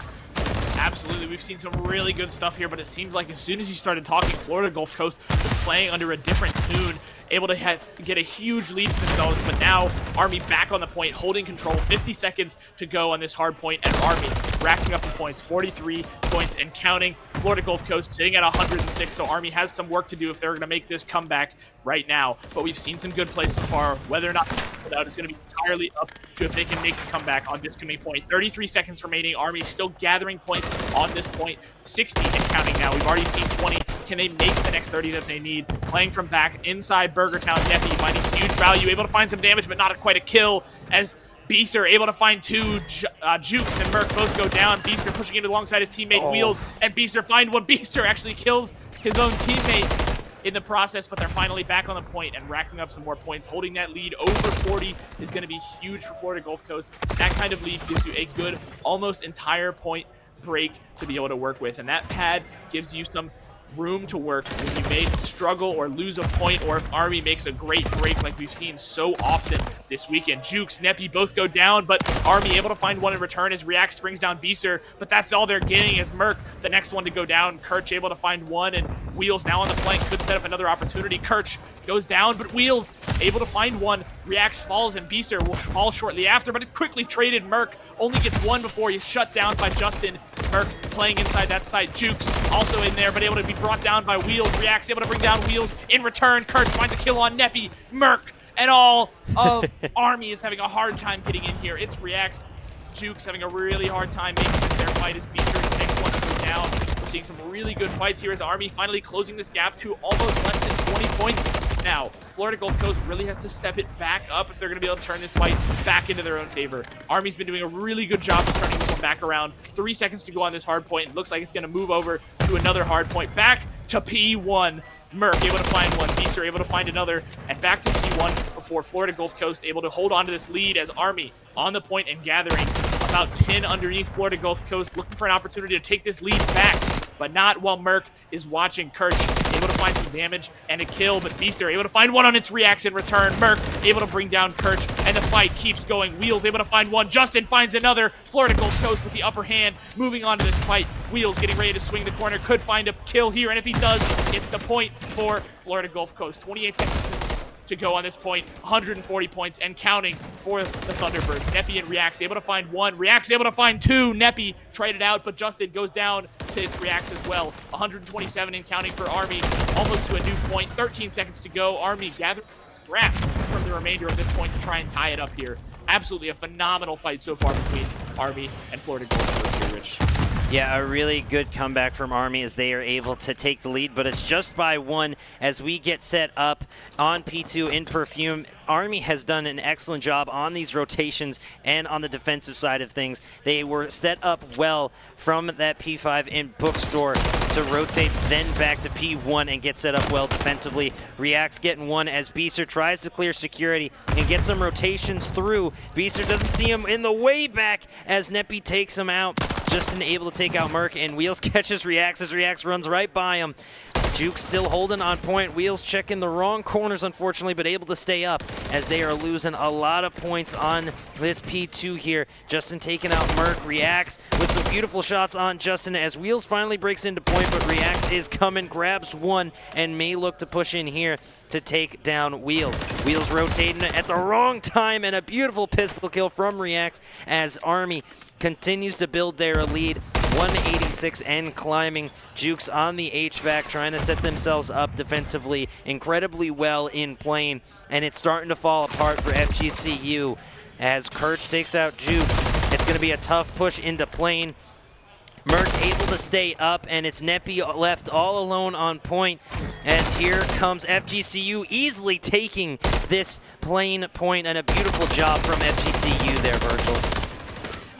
Absolutely, we've seen some really good stuff here, but it seems like as soon as you started talking, Florida Gulf Coast was playing under a different tune, able to get a huge lead for themselves, but now Army back on the point, holding control. 50 seconds to go on this hard point, and Army racking up the points, 43 points and counting. Florida Gulf Coast sitting at 106, so Army has some work to do if they're going to make this comeback right now, but we've seen some good plays so far. Whether or not they pull it out is going to be entirely up to if they can make the comeback on this coming point. 33 seconds remaining. Army still gathering points on this point. 60 and counting now. We've already seen 20. Can they make the next 30 that they need? Playing from back inside BurgerTown. Neppy finding huge value, able to find some damage, but not quite a kill, as Beaster able to find two. Jukes and Merc both go down. Beaster pushing in alongside his teammate Wheels, and Beaster find one. Beaster actually kills his own teammate in the process, but they're finally back on the point and racking up some more points. Holding that lead over 40 is going to be huge for Florida Gulf Coast. That kind of lead gives you a good, almost entire point break to be able to work with, and that pad gives you some room to work when you may struggle or lose a point, or if Army makes a great break like we've seen so often this weekend. Jukes, Neppy both go down, but Army able to find one in return as React springs down Beeser, but that's all they're getting as Merc, the next one to go down. Kirch able to find one, and Wheels now on the flank could set up another opportunity. Kirch goes down, but Wheels able to find one. Reacts falls, and Beeser will fall shortly after, but it quickly traded. Merc only gets one before he's shut down by Justin. Merc playing inside that side. Jukes also in there, but able to be brought down by Wheels. Reacts able to bring down Wheels. In return, Kirch finds a kill on Neppy. Merc and all of Army is having a hard time getting in here. It's Reacts. Jukes having a really hard time making this their fight as Beeser is the next one to go down. We're seeing some really good fights here as Army finally closing this gap to almost less than 20 points. Now, Florida Gulf Coast really has to step it back up if they're going to be able to turn this fight back into their own favor. Army's been doing a really good job of turning this one back around. 3 seconds to go on this hard point. It looks like it's going to move over to another hard point. Back to P1. Merc able to find one, Beaster able to find another, and back to P1 before Florida Gulf Coast able to hold on to this lead as Army on the point and gathering about 10 underneath Florida Gulf Coast, looking for an opportunity to take this lead back, but not while Merc is watching. Kirch able to find some damage and a kill, but Beaster able to find one on its reacts in return. Merc able to bring down Kirch, and the fight keeps going. Wheels able to find one, Justin finds another. Florida Gulf Coast with the upper hand, moving on to this fight. Wheels getting ready to swing the corner, could find a kill here, and if he does, it's the point for Florida Gulf Coast. 28 seconds to go on this point, 140 points and counting for the Thunderbirds. Neppy and Reacts able to find one, Reacts able to find two. Neppy traded out, but Justin goes down to its Reacts as well. 127 and counting for Army, almost to a new point. 13 seconds to go. Army gathering scraps from the remainder of this point to try and tie it up here. Absolutely a phenomenal fight so far between Army and Florida Gulf Coast here, Rich. Yeah, a really good comeback from Army as they are able to take the lead, but it's just by one as we get set up on P2 in Perfume. Army has done an excellent job on these rotations and on the defensive side of things. They were set up well from that P5 in Bookstore to rotate, then back to P1 and get set up well defensively. Reacts getting one as Beaster tries to clear security and get some rotations through. Beaster doesn't see him in the way back as Neppy takes him out. Justin able to take out Merc, and Wheels catches Reacts as Reacts runs right by him. Juke still holding on point. Wheels checking the wrong corners, unfortunately, but able to stay up as they are losing a lot of points on this P2 here. Justin taking out Merc. Reacts with some beautiful shots on Justin as Wheels finally breaks into point, but Reacts is coming, grabs one, and may look to push in here to take down Wheels. Wheels rotating at the wrong time, and a beautiful pistol kill from Reacts as Army continues to build their lead. 186 and climbing. Jukes on the HVAC trying to set themselves up defensively incredibly well in plane, and it's starting to fall apart for FGCU as Kirch takes out Jukes. It's going to be a tough push into plane. Merc able to stay up, and it's Neppy left all alone on point as here comes FGCU easily taking this plane point, and a beautiful job from FGCU there, Virgil.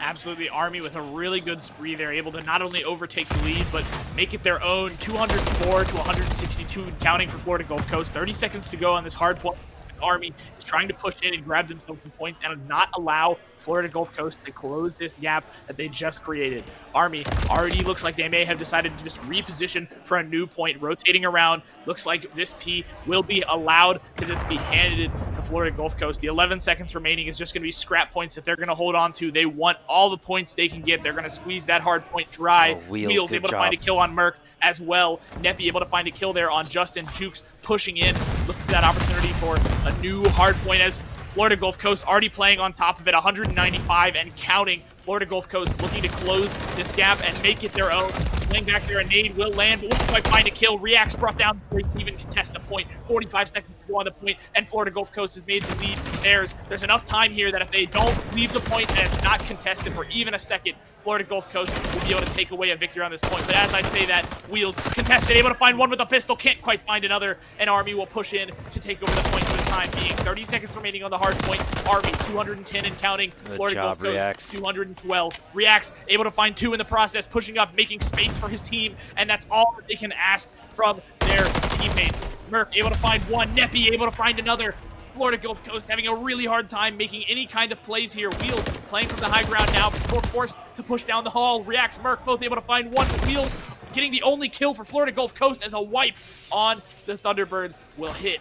Absolutely, Army with a really good spree. They're able to not only overtake the lead, but make it their own. 204 to 162 counting for Florida Gulf Coast. 30 seconds to go on this hard point. Army is trying to push in and grab themselves some points and not allow Florida Gulf Coast to close this gap that they just created. Army already looks like they may have decided to just reposition for a new point, rotating around. Looks like this P will be allowed to just be handed to Florida Gulf Coast. The 11 seconds remaining is just going to be scrap points that they're going to hold on to. They want all the points they can get. They're going to squeeze that hard point dry. Wheels able to find a kill on Merc as well. Neppy able to find a kill there on Justin. Jukes pushing in, looking for that opportunity for a new hard point as Florida Gulf Coast already playing on top of it, 195 and counting. Florida Gulf Coast looking to close this gap and make it their own. Laying back there, a nade will land, but won't quite find a kill. Reacts brought down before he can even contest the point. 45 seconds to go on the point, and Florida Gulf Coast has made the lead theirs. There's enough time here that if they don't leave the point and it's not contested for even a second, Florida Gulf Coast will be able to take away a victory on this point. But as I say that, Wheels contested, able to find one with a pistol, can't quite find another, and Army will push in to take over the point for the time being. 30 seconds remaining on the hard point. Army 210 and counting. Florida Gulf Coast Reacts. 212. Reacts able to find two in the process, pushing up, making space for his team, and that's all that they can ask from their teammates. Merc able to find one, Neppy able to find another. Florida Gulf Coast having a really hard time making any kind of plays here. Wheels playing from the high ground now, forced to push down the hall. Reacts, Merc both able to find one. Wheels getting the only kill for Florida Gulf Coast as a wipe on the Thunderbirds will hit.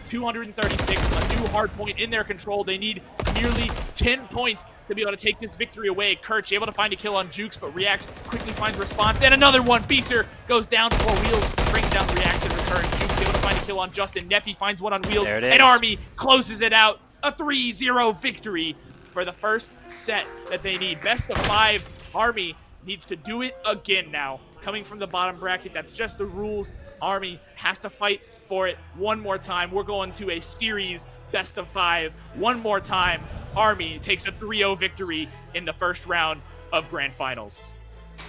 236, a new hard point in their control. They need nearly 10 points to be able to take this victory away. Kirch able to find a kill on Jukes, but Reacts quickly finds response. And another one. Beaster goes down before Wheels brings down Reacts in return. Jukes able to find a kill on Justin. Neppy finds one on Wheels. And Army closes it out. A 3-0 victory for the first set that they need. Best of 5. Army needs to do it again now. Coming from the bottom bracket, that's just the rules. Army has to fight for it one more time. We're going to a series best of 5 one more time. Army takes a 3-0 victory in the first round of Grand Finals.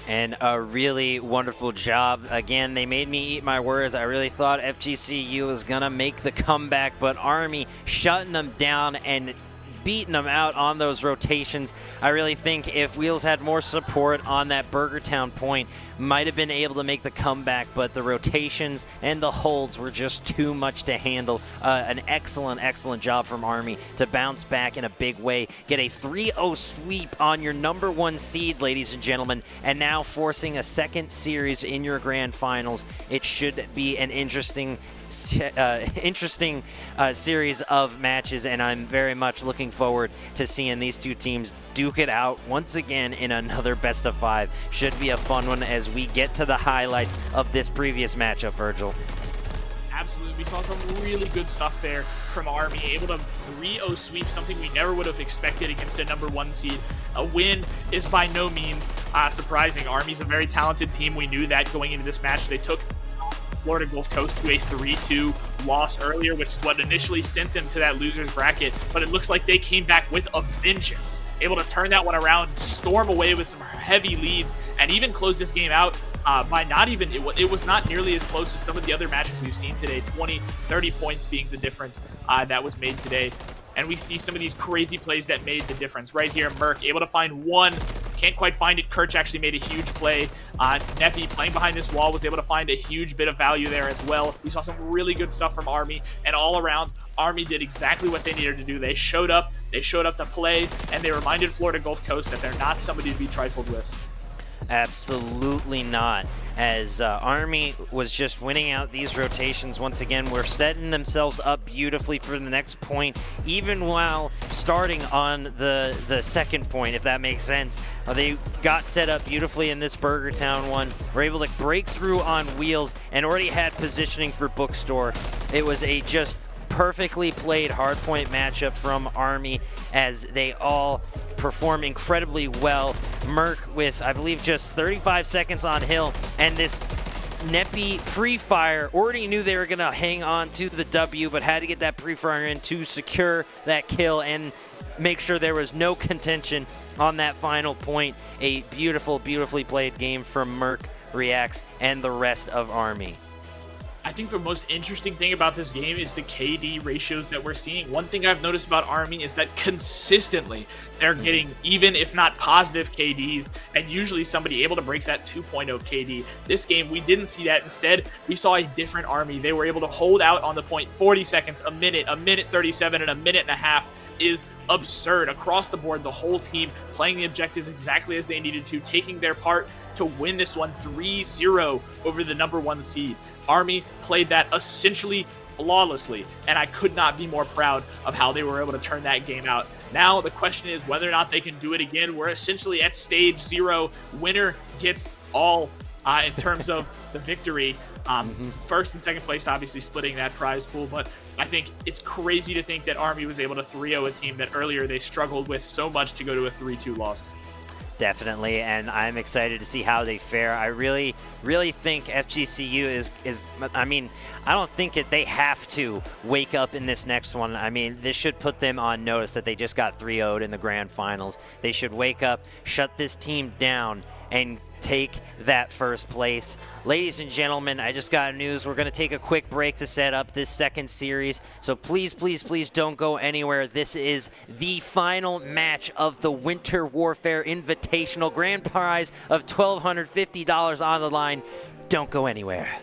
And a really wonderful job. Again, they made me eat my words. I really thought FGCU was going to make the comeback, but Army shutting them down and beating them out on those rotations. I really think if Wheels had more support on that Burgertown point, might have been able to make the comeback, but the rotations and the holds were just too much to handle. An excellent job from Army to bounce back in a big way, get a 3-0 sweep on your number 1 seed, ladies and gentlemen, and now forcing a second series in your grand finals. It should be an interesting series of matches, and I'm very much looking forward to seeing these two teams duke it out once again in another best of 5. Should be a fun one as we get to the highlights of this previous matchup, Virgil. Absolutely. We saw some really good stuff there from Army, able to 3-0 sweep, something we never would have expected against a number 1 seed. A win is by no means surprising. Army's a very talented team. We knew that going into this match. They took Florida Gulf Coast to a 3-2 loss earlier, which is what initially sent them to that loser's bracket, but it looks like they came back with a vengeance, able to turn that one around, storm away with some heavy leads, and even close this game out by not even, it was not nearly as close as some of the other matches we've seen today, 20, 30 points being the difference that was made today. And we see some of these crazy plays that made the difference. Right here, Merc able to find one. Can't quite find it. Kirch actually made a huge play. Neppy playing behind this wall was able to find a huge bit of value there as well. We saw some really good stuff from Army, and all around, Army did exactly what they needed to do. They showed up to play, and they reminded Florida Gulf Coast that they're not somebody to be trifled with. Absolutely not. As Army was just winning out these rotations once again, we're setting themselves up beautifully for the next point, even while starting on the second point, if that makes sense. They got set up beautifully in this Burgertown one. Were able to break through on Wheels and already had positioning for Bookstore. It was a just perfectly played hardpoint matchup from Army as they all perform incredibly well. Merc with, I believe, just 35 seconds on Hill, and this Neppy pre-fire already knew they were going to hang on to the W, but had to get that pre-fire in to secure that kill and make sure there was no contention on that final point. A beautifully played game from Merc, Reacts, and the rest of Army. I think the most interesting thing about this game is the KD ratios that we're seeing. One thing I've noticed about Army is that consistently they're getting even if not positive KDs, and usually somebody able to break that 2.0 KD. This game, we didn't see that. Instead, we saw a different Army. They were able to hold out on the point 40 seconds, a minute 37, and a minute and a half is absurd. Across the board, the whole team playing the objectives exactly as they needed to, taking their part to win this one 3-0 over the number 1 seed. Army played that essentially flawlessly, and I could not be more proud of how they were able to turn that game out. Now the question is whether or not they can do it again. We're essentially at stage 0. Winner gets all in terms of the victory. First and second place obviously splitting that prize pool, but I think it's crazy to think that Army was able to 3-0 a team that earlier they struggled with so much to go to a 3-2 loss. Definitely, and I'm excited to see how they fare. I really think FGCU is I mean, I don't think they have to wake up in this next one. I mean, this should put them on notice that they just got 3-0'd in the grand finals. They should wake up, shut this team down, and take that first place. Ladies and gentlemen, I just got news. We're going to take a quick break to set up this second series. So please don't go anywhere. This is the final match of the Winter Warfare Invitational, grand prize of $1,250 on the line. Don't go anywhere.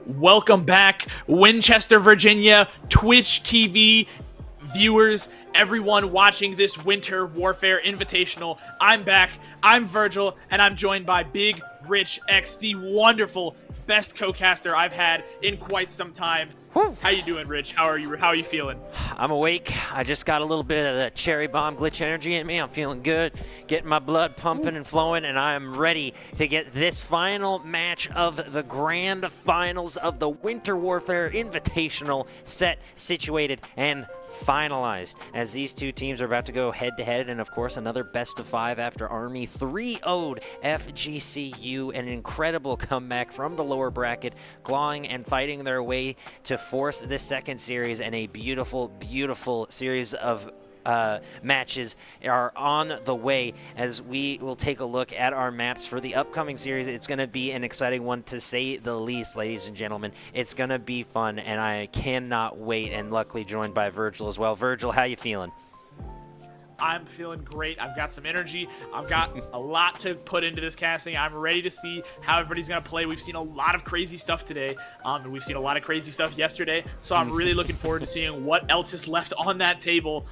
Welcome back, Winchester, Virginia, Twitch TV viewers, everyone watching this Winter Warfare Invitational. I'm back, I'm Virgil, and I'm joined by Big Rich X, the wonderful best co-caster I've had in quite some time. Woo. How you doing, Rich? How are you feeling? I'm awake. I just got a little bit of the cherry bomb glitch energy in me. I'm feeling good, getting my blood pumping and flowing, and I'm ready to get this final match of the grand finals of the Winter Warfare Invitational set situated and finalized, as these two teams are about to go head-to-head, and of course another best of 5 after Army 3-0'd FGCU, an incredible comeback from the lower bracket, clawing and fighting their way to force this second series, and a beautiful series of matches are on the way as we will take a look at our maps for the upcoming series. It's going to be an exciting one, to say the least, ladies and gentlemen. It's going to be fun, and I cannot wait, and luckily joined by Virgil as well. Virgil, how you feeling? I'm feeling great. I've got some energy. I've got a lot to put into this casting. I'm ready to see how everybody's going to play. We've seen a lot of crazy stuff today, and we've seen a lot of crazy stuff yesterday. So I'm really looking forward to seeing what else is left on that table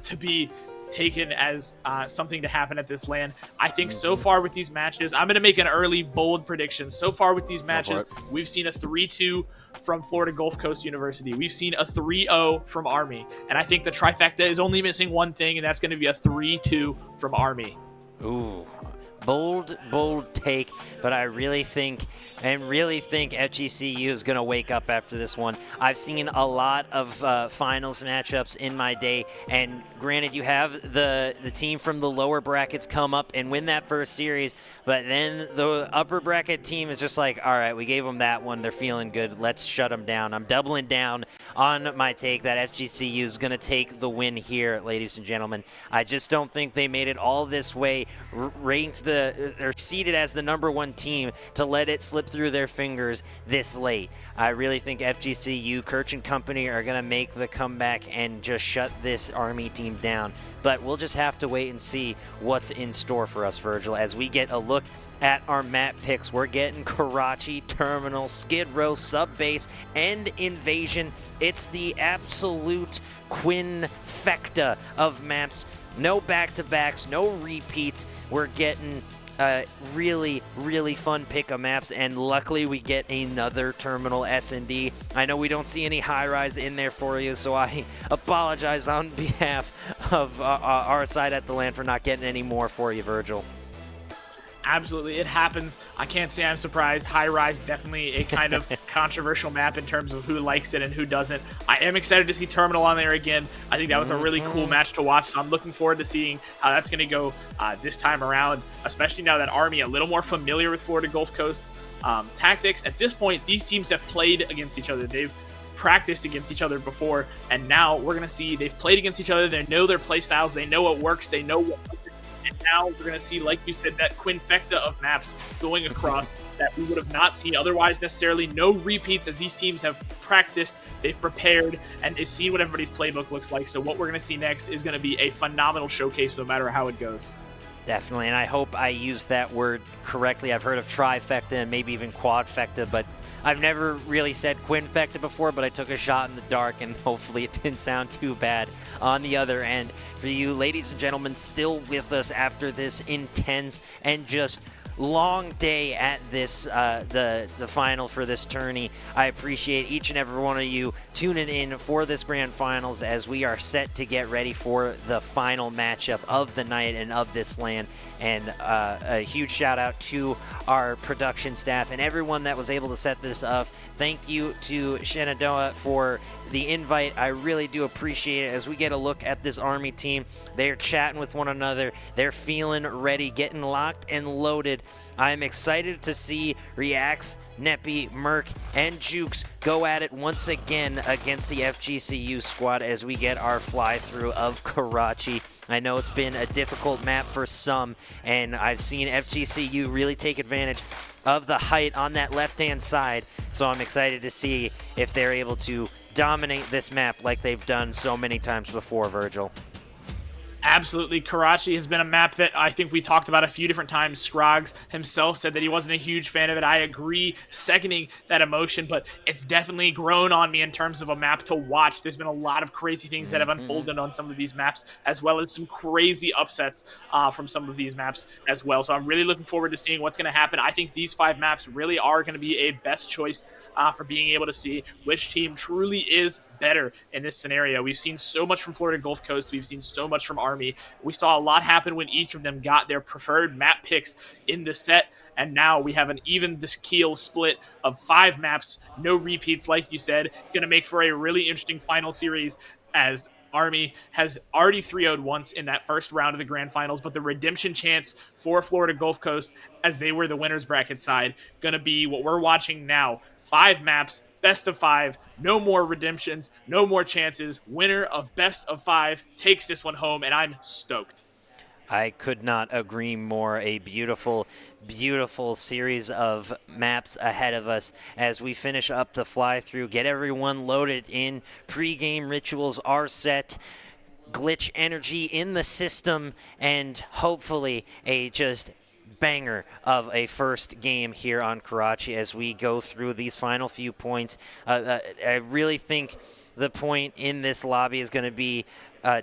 to be taken as something to happen at this LAN. I think so far with these matches, I'm going to make an early bold prediction. So far with these matches, we've seen a 3-2 from Florida Gulf Coast University. We've seen a 3-0 from Army. And I think the trifecta is only missing one thing, and that's going to be a 3-2 from Army. Ooh, bold take, but I really think FGCU is going to wake up after this one. I've seen a lot of finals matchups in my day, and granted, you have the team from the lower brackets come up and win that first series, but then the upper bracket team is just like, all right, we gave them that one. They're feeling good. Let's shut them down. I'm doubling down on my take that FGCU is going to take the win here, ladies and gentlemen. I just don't think they made it all this way, or seeded as the #1 team, to let it slip through their fingers this late. I really think FGCU, Kirch and company are going to make the comeback and just shut this Army team down. But we'll just have to wait and see what's in store for us, Virgil, as we get a look at our map picks. We're getting Karachi, Terminal, Skid Row, Subbase, and Invasion. It's the absolute quinfecta of maps. No back-to-backs, no repeats. We're getting really fun pick of maps, and luckily we get another Terminal S&D. I know we don't see any high-rise in there for you, so I apologize on behalf of our side at the LAN for not getting any more for you, Virgil. Absolutely, it happens. I can't say I'm surprised. High Rise, definitely a kind of controversial map in terms of who likes it and who doesn't. I am excited to see Terminal on there again. I think that was a really cool match to watch, so I'm looking forward to seeing how that's going to go this time around, especially now that Army a little more familiar with Florida Gulf Coast tactics. At this point, these teams have played against each other. They've practiced against each other before, and now we're going to see they've played against each other. They know their play styles. They know what works. They know what. And now we're going to see, like you said, that quinfecta of maps going across that we would have not seen otherwise necessarily. No repeats, as these teams have practiced, they've prepared, and they've seen what everybody's playbook looks like. So what we're going to see next is going to be a phenomenal showcase no matter how it goes. Definitely, and I hope I used that word correctly. I've heard of trifecta and maybe even quadfecta, but I've never really said quinfecta before, but I took a shot in the dark, and hopefully it didn't sound too bad on the other end. For you, ladies and gentlemen, still with us after this intense and just long day at this the final for this tourney. I appreciate each and every one of you tuning in for this grand finals as we are set to get ready for the final matchup of the night and of this LAN. And a huge shout out to our production staff and everyone that was able to set this up. Thank you to Shenandoah for the invite. I really do appreciate it. As we get a look at this Army team, they're chatting with one another. They're feeling ready, getting locked and loaded. I'm excited to see Reacts, Neppy, Merc, and Jukes go at it once again against the FGCU squad as we get our fly-through of Karachi. I know it's been a difficult map for some, and I've seen FGCU really take advantage of the height on that left-hand side, so I'm excited to see if they're able to dominate this map like they've done so many times before, Virgil. Absolutely. Karachi has been a map that I think we talked about a few different times. Scroggs himself said that he wasn't a huge fan of it. I agree, seconding that emotion, but it's definitely grown on me in terms of a map to watch. There's been a lot of crazy things that have unfolded on some of these maps, as well as some crazy upsets from some of these maps as well. So I'm really looking forward to seeing what's going to happen. I think these 5 maps really are going to be a best choice for being able to see which team truly is better in this scenario. We've seen so much from Florida Gulf Coast. We've seen so much from Army. We saw a lot happen when each of them got their preferred map picks in the set. And now we have an even keel split of 5 maps, no repeats, like you said, going to make for a really interesting final series as Army has already 3-0'd once in that first round of the grand finals, but the redemption chance for Florida Gulf Coast, as they were the winners bracket side, going to be what we're watching now. 5 maps, best of 5, no more redemptions, no more chances. Winner of best of 5 takes this one home, and I'm stoked. I could not agree more. A beautiful, beautiful series of maps ahead of us as we finish up the fly-through, get everyone loaded in. Pre-game rituals are set. Glitch energy in the system, and hopefully a just banger of a first game here on Karachi as we go through these final few points. I really think the point in this lobby is going to be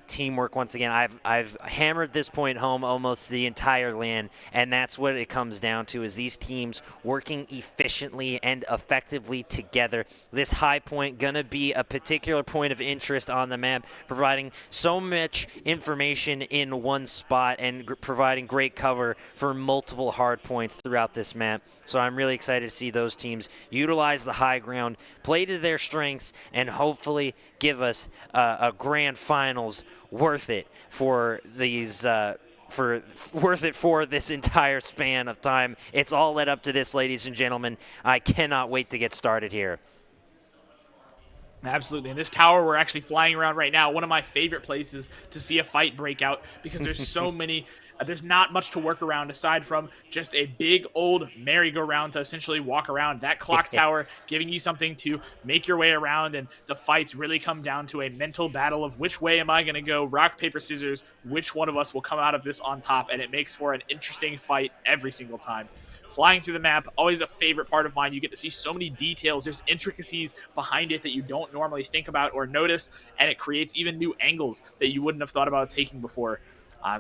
teamwork once again. I've hammered this point home almost the entire LAN, and that's what it comes down to, is these teams working efficiently and effectively together. This high point gonna be a particular point of interest on the map, providing so much information in one spot and providing great cover for multiple hard points throughout this map. So I'm really excited to see those teams utilize the high ground, play to their strengths, and hopefully give us a grand finals worth it for these for this entire span of time. It's all led up to this, ladies and gentlemen. I cannot wait to get started here. Absolutely. And this tower we're actually flying around right now, one of my favorite places to see a fight break out, because there's so many, there's not much to work around aside from just a big old merry-go-round to essentially walk around. That clock tower giving you something to make your way around, and the fights really come down to a mental battle of which way am I going to go, rock, paper, scissors, which one of us will come out of this on top, and it makes for an interesting fight every single time. Flying through the map, always a favorite part of mine. You get to see so many details. There's intricacies behind it that you don't normally think about or notice, and it creates even new angles that you wouldn't have thought about taking before.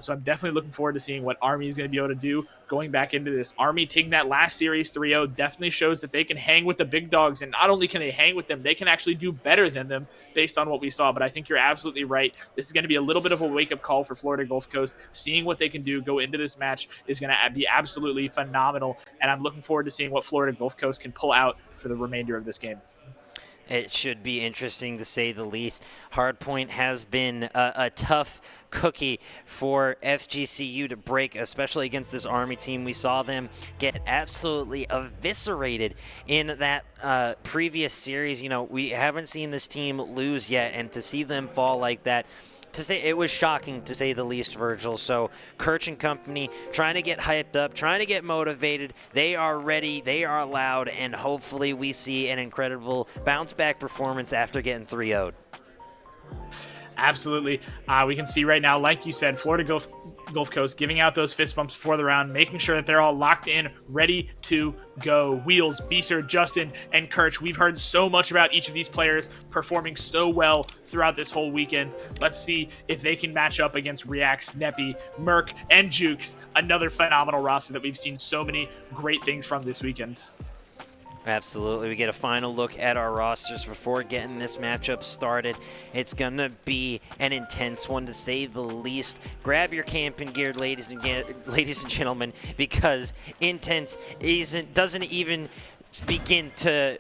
So I'm definitely looking forward to seeing what Army is going to be able to do going back into this. Army taking that last series 3-0 definitely shows that they can hang with the big dogs, and not only can they hang with them, they can actually do better than them based on what we saw. But I think you're absolutely right. This is going to be a little bit of a wake-up call for Florida Gulf Coast. Seeing what they can do go into this match is going to be absolutely phenomenal, and I'm looking forward to seeing what Florida Gulf Coast can pull out for the remainder of this game. It should be interesting to say the least. Hardpoint has been a tough cookie for FGCU to break, especially against this Army team. We saw them get absolutely eviscerated in that previous series. You know, we haven't seen this team lose yet, and to see them fall like that, it was shocking to say the least, Virgil. So Kirch and company trying to get hyped up, trying to get motivated. They are ready, they are loud, and hopefully we see an incredible bounce-back performance after getting 3-0'd. Absolutely. We can see right now, like you said, Florida Gulf Coast giving out those fist bumps before the round, making sure that they're all locked in, ready to go. Wheels, Beeser, Justin, and Kirch. We've heard so much about each of these players performing so well throughout this whole weekend. Let's see if they can match up against Reacts, Neppy, Merc, and Jukes. Another phenomenal roster that we've seen so many great things from this weekend. Absolutely. We get a final look at our rosters before getting this matchup started. It's going to be an intense one, to say the least. Grab your camping gear, ladies and gentlemen, because intense doesn't even begin to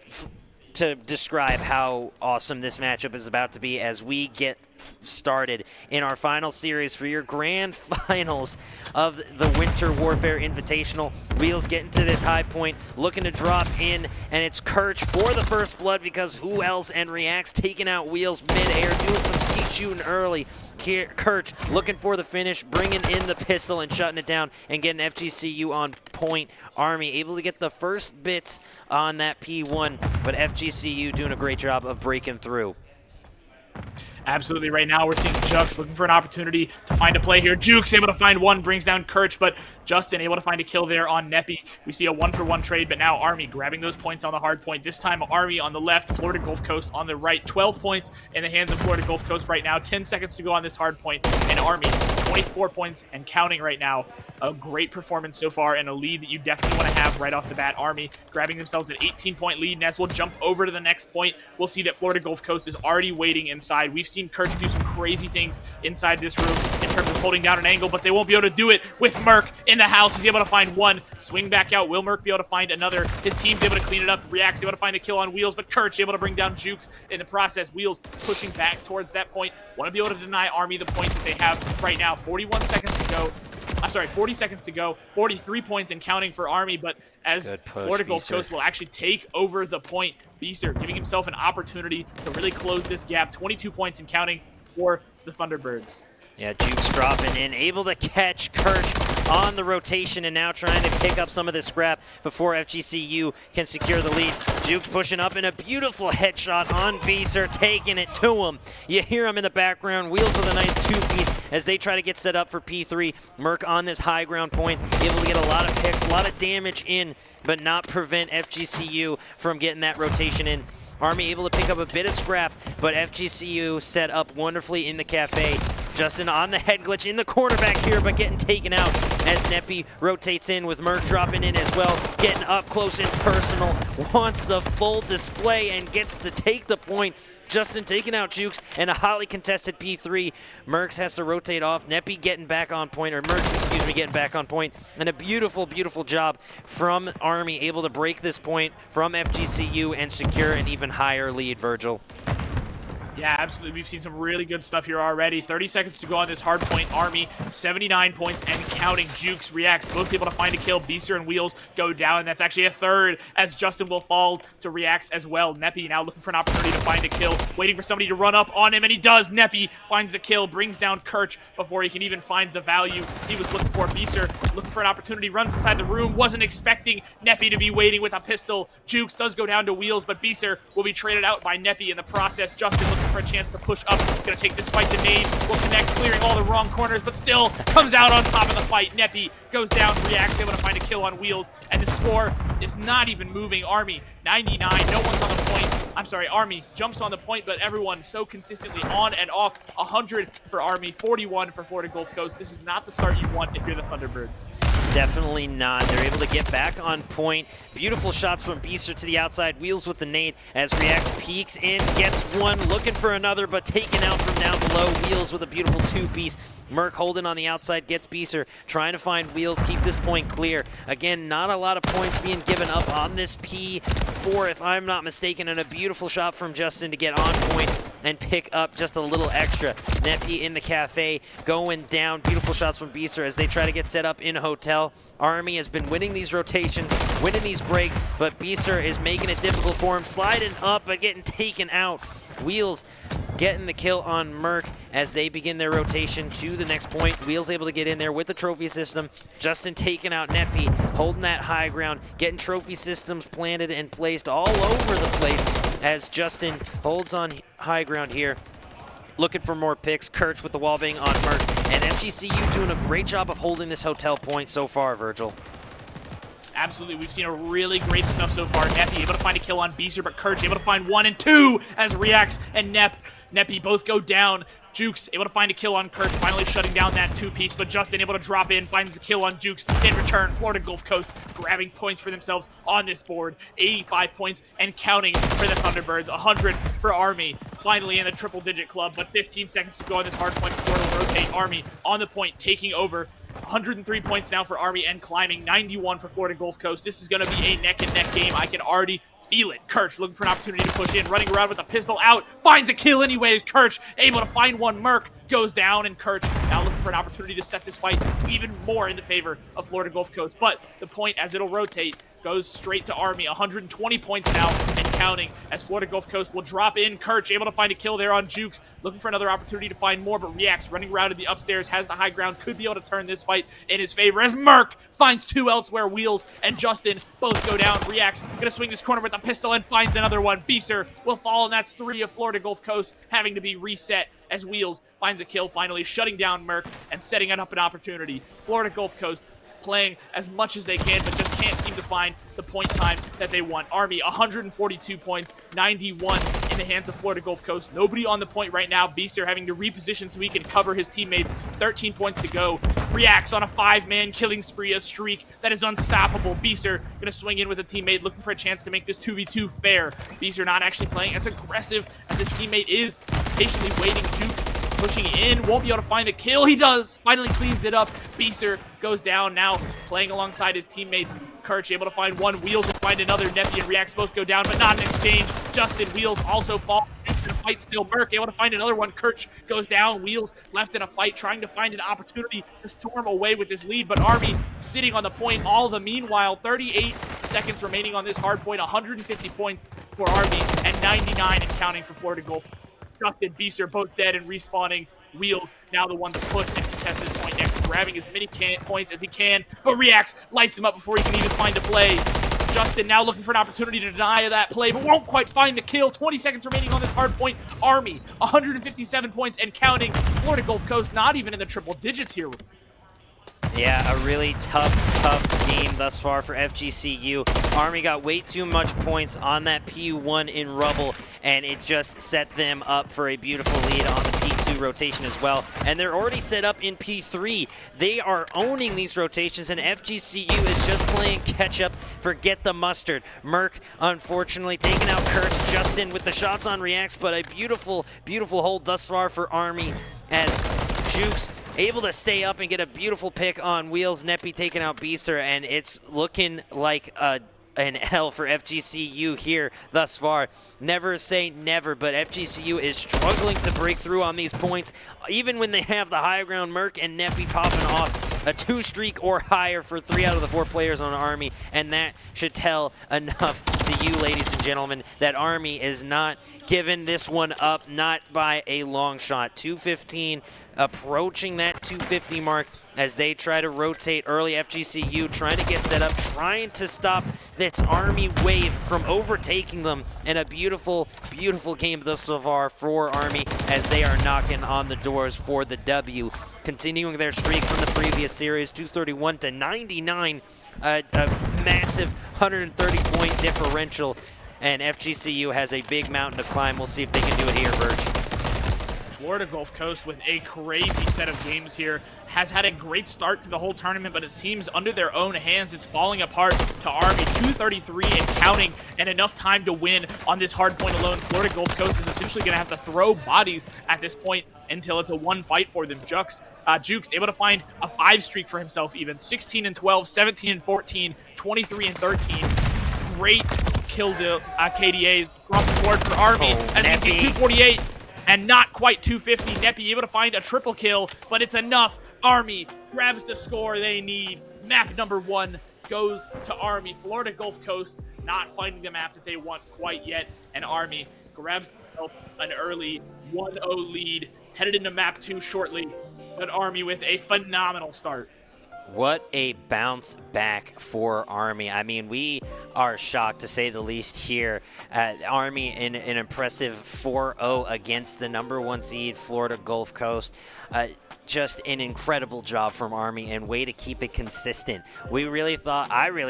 describe how awesome this matchup is about to be as we get started in our final series for your grand finals of the Winter Warfare Invitational. Wheels getting to this high point, looking to drop in, and it's Kirch for the first blood, because who else? And Reacts taking out Wheels mid-air, doing some skeet shooting early. Kirch looking for the finish, bringing in the pistol and shutting it down and getting FGCU on point. Army able to get the first bits on that P1, but FGCU doing a great job of breaking through. Absolutely. Right now, we're seeing Jux looking for an opportunity to find a play here. Jukes able to find one, brings down Kirch, but Justin able to find a kill there on Neppy. We see a 1-for-1 trade, but now Army grabbing those points on the hard point. This time, Army on the left, Florida Gulf Coast on the right. 12 points in the hands of Florida Gulf Coast right now. 10 seconds to go on this hard point, and Army 24 points and counting right now. A great performance so far and a lead that you definitely want to have right off the bat. Army grabbing themselves an 18-point lead, and as we'll jump over to the next point, we'll see that Florida Gulf Coast is already waiting inside. We've seen Kirch do some crazy things inside this room in terms of holding down an angle, but they won't be able to do it with Merc in the house. He's able to find one, swing back out. Will Merc be able to find another? His team's able to clean it up. React's able to find a kill on Wheels, but Kirch able to bring down Jukes in the process. Wheels pushing back towards that point. Want to be able to deny Army the points that they have right now. 41 seconds to go. I'm sorry, 40 seconds to go. 43 points and counting for Army, but as Florida Gulf Coast will actually take over the point, Beeser giving himself an opportunity to really close this gap. 22 points and counting for the Thunderbirds. Yeah, Jukes dropping in, able to catch Kirch on the rotation and now trying to pick up some of this scrap before FGCU can secure the lead. Jukes pushing up in a beautiful headshot on Beeser, taking it to him. You hear him in the background. Wheels with a nice two-piece as they try to get set up for P3. Merc on this high ground point, able to get a lot of picks, a lot of damage in, but not prevent FGCU from getting that rotation in. Army able to pick up a bit of scrap, but FGCU set up wonderfully in the cafe. Justin on the head glitch in the corner back here, but getting taken out as Neppy rotates in with Merc dropping in as well. Getting up close and personal, wants the full display and gets to take the point. Justin taking out Jukes and a hotly contested P3. Mercs has to rotate off. Neppy getting back on point, or Mercs, excuse me, getting back on point. And a beautiful, beautiful job from Army, able to break this point from FGCU and secure an even higher lead, Virgil. Yeah, absolutely. We've seen some really good stuff here already. 30 seconds to go on this hard point. Army, 79 points and counting. Jukes, Reacts, both able to find a kill. Beeser and Wheels go down, and that's actually a third as Justin will fall to Reacts as well. Neppy now looking for an opportunity to find a kill, waiting for somebody to run up on him, and he does. Neppy finds the kill, brings down Kirch before he can even find the value he was looking for. Beeser looking for an opportunity, runs inside the room, wasn't expecting Neppy to be waiting with a pistol. Jukes does go down to Wheels, but Beeser will be traded out by Neppy in the process. Justin looking for a chance to push up. Gonna take this fight to Nade. Will connect, clearing all the wrong corners, but still comes out on top of the fight. Neppy goes down, Reacts, able to find a kill on Wheels, and the score is not even moving. Army, 99. No one's on the point. I'm sorry, Army jumps on the point, but everyone so consistently on and off. 100 for Army, 41 for Florida Gulf Coast. This is not the start you want if you're the Thunderbirds. Definitely not. They're able to get back on point. Beautiful shots from Beester to the outside. Wheels with the nade as React peeks in, gets one, looking for another, but taken out from down below. Wheels with a beautiful two-piece. Merc holding on the outside, gets Beeser, trying to find Wheels, keep this point clear. Again, not a lot of points being given up on this P4, if I'm not mistaken, and a beautiful shot from Justin to get on point and pick up just a little extra. Neppy in the cafe, going down. Beautiful shots from Beester as they try to get set up in a hotel. Army has been winning these rotations, winning these breaks, but Beester is making it difficult for him, sliding up but getting taken out. Wheels getting the kill on Merc as they begin their rotation to the next point. Wheels able to get in there with the trophy system. Justin taking out Neppy, holding that high ground, getting trophy systems planted and placed all over the place as Justin holds on high ground here. Looking for more picks. Kirch with the wallbang on Merc. And FGCU doing a great job of holding this hotel point so far, Virgil. Absolutely, we've seen a really great stuff so far. Neppy able to find a kill on Beezer, but Kirch able to find 1 and 2 as Reacts and Neppy both go down. Jukes able to find a kill on Kirch, finally shutting down that two-piece, but Justin able to drop in, finds the kill on Jukes. In return, Florida Gulf Coast grabbing points for themselves on this board. 85 points and counting for the Thunderbirds. 100 for Army, finally in the triple-digit club, but 15 seconds to go on this hard point before it'll rotate. Army on the point, taking over. 103 points now for Army and climbing. 91 for Florida Gulf Coast. This is going to be a neck-and-neck game. I can already feel it. Kirch looking for an opportunity to push in, running around with a pistol out, finds a kill anyways. Kirch able to find one. Merc goes down, and Kirch now looking for an opportunity to set this fight even more in the favor of Florida Gulf Coast. But the point, as it'll rotate, goes straight to Army. 120 points now and counting as Florida Gulf Coast will drop in. Kirch able to find a kill there on Jukes, looking for another opportunity to find more, but reacts, running around to the upstairs, has the high ground, could be able to turn this fight in his favor as MWIII finds two elsewhere. Wheels and Justin both go down. Reacts, gonna swing this corner with the pistol and finds another one. Beeser will fall, and that's 3 of Florida Gulf Coast having to be reset as Wheels finds a kill, finally shutting down MWIII and setting up an opportunity. Florida Gulf Coast playing as much as they can, but just can't seem to find the point time that they want. Army, 142 points, 91 in the hands of Florida Gulf Coast. Nobody on the point right now. Beaster having to reposition so he can cover his teammates. 13 points to go. Reacts on a 5-man killing spree, a streak that is unstoppable. Beaster gonna swing in with a teammate, looking for a chance to make this 2v2 fair. Beaster not actually playing as aggressive as his teammate is, patiently waiting. Jukes pushing in, won't be able to find a kill. He does, finally cleans it up. Beaster goes down, now playing alongside his teammates. Kirch able to find one, Wheels will find another. Neppy and Reacts both go down, but not in exchange. Justin, Wheels also fall into the fight still. MWIII able to find another one. Kirch goes down, Wheels left in a fight, trying to find an opportunity to storm away with this lead, but Army sitting on the point all the meanwhile. 38 seconds remaining on this hard point, 150 points for Army, and 99 and counting for Florida Gulf. Justin, Beaster both dead and respawning. Wheels now the one to push and contest this point next, grabbing as many points as he can, but Reacts lights him up before he can even find a play. Justin now looking for an opportunity to deny that play, but won't quite find the kill. 20 seconds remaining on this hard point. Army, 157 points and counting. Florida Gulf Coast not even in the triple digits here. Yeah, a really tough game thus far for FGCU. Army got way too much points on that P1 in Rubble, and it just set them up for a beautiful lead on the P2 rotation as well. And they're already set up in P3. They are owning these rotations, and FGCU is just playing catch-up. Forget the mustard. MWIII, unfortunately, taking out Kurtz. Justin with the shots on Reacts, but a beautiful hold thus far for Army as Jukes able to stay up and get a beautiful pick on Wheels. Neppy taking out Beaster, and it's looking like an L for FGCU here thus far. Never say never, but FGCU is struggling to break through on these points, even when they have the high ground. MWIII and Neppy popping off a 2 streak or higher for 3 out of the 4 players on Army, and that should tell enough to you, ladies and gentlemen, that Army is not giving this one up, not by a long shot. 215, approaching that 250 mark as they try to rotate early. FGCU trying to get set up, trying to stop this Army wave from overtaking them, and a beautiful game thus far for Army as they are knocking on the doors for the W, continuing their streak from the previous series, 231 to 99, a massive 130-point differential, and FGCU has a big mountain to climb. We'll see if they can do it here, Verge. Florida Gulf Coast with a crazy set of games here, has had a great start to the whole tournament, but it seems under their own hands it's falling apart to Army. 233 and counting, and enough time to win on this hard point alone. Florida Gulf Coast is essentially going to have to throw bodies at this point until it's a 1 fight for them. Jukes able to find a 5 streak for himself even. 16 and 12, 17 and 14, 23 and 13. Great kill to KDAs across the board for Army. As you see, 248. And not quite 250. Neppy able to find a triple kill, but it's enough. Army grabs the score they need. Map number 1 goes to Army. Florida Gulf Coast not finding the map that they want quite yet, and Army grabs an early 1-0 lead, headed into map 2 shortly, but Army with a phenomenal start. What a bounce back for Army. I mean, we are shocked to say the least here. Army in an impressive 4-0 against the number 1 seed, Florida Gulf Coast. Just an incredible job from Army, and way to keep it consistent. I really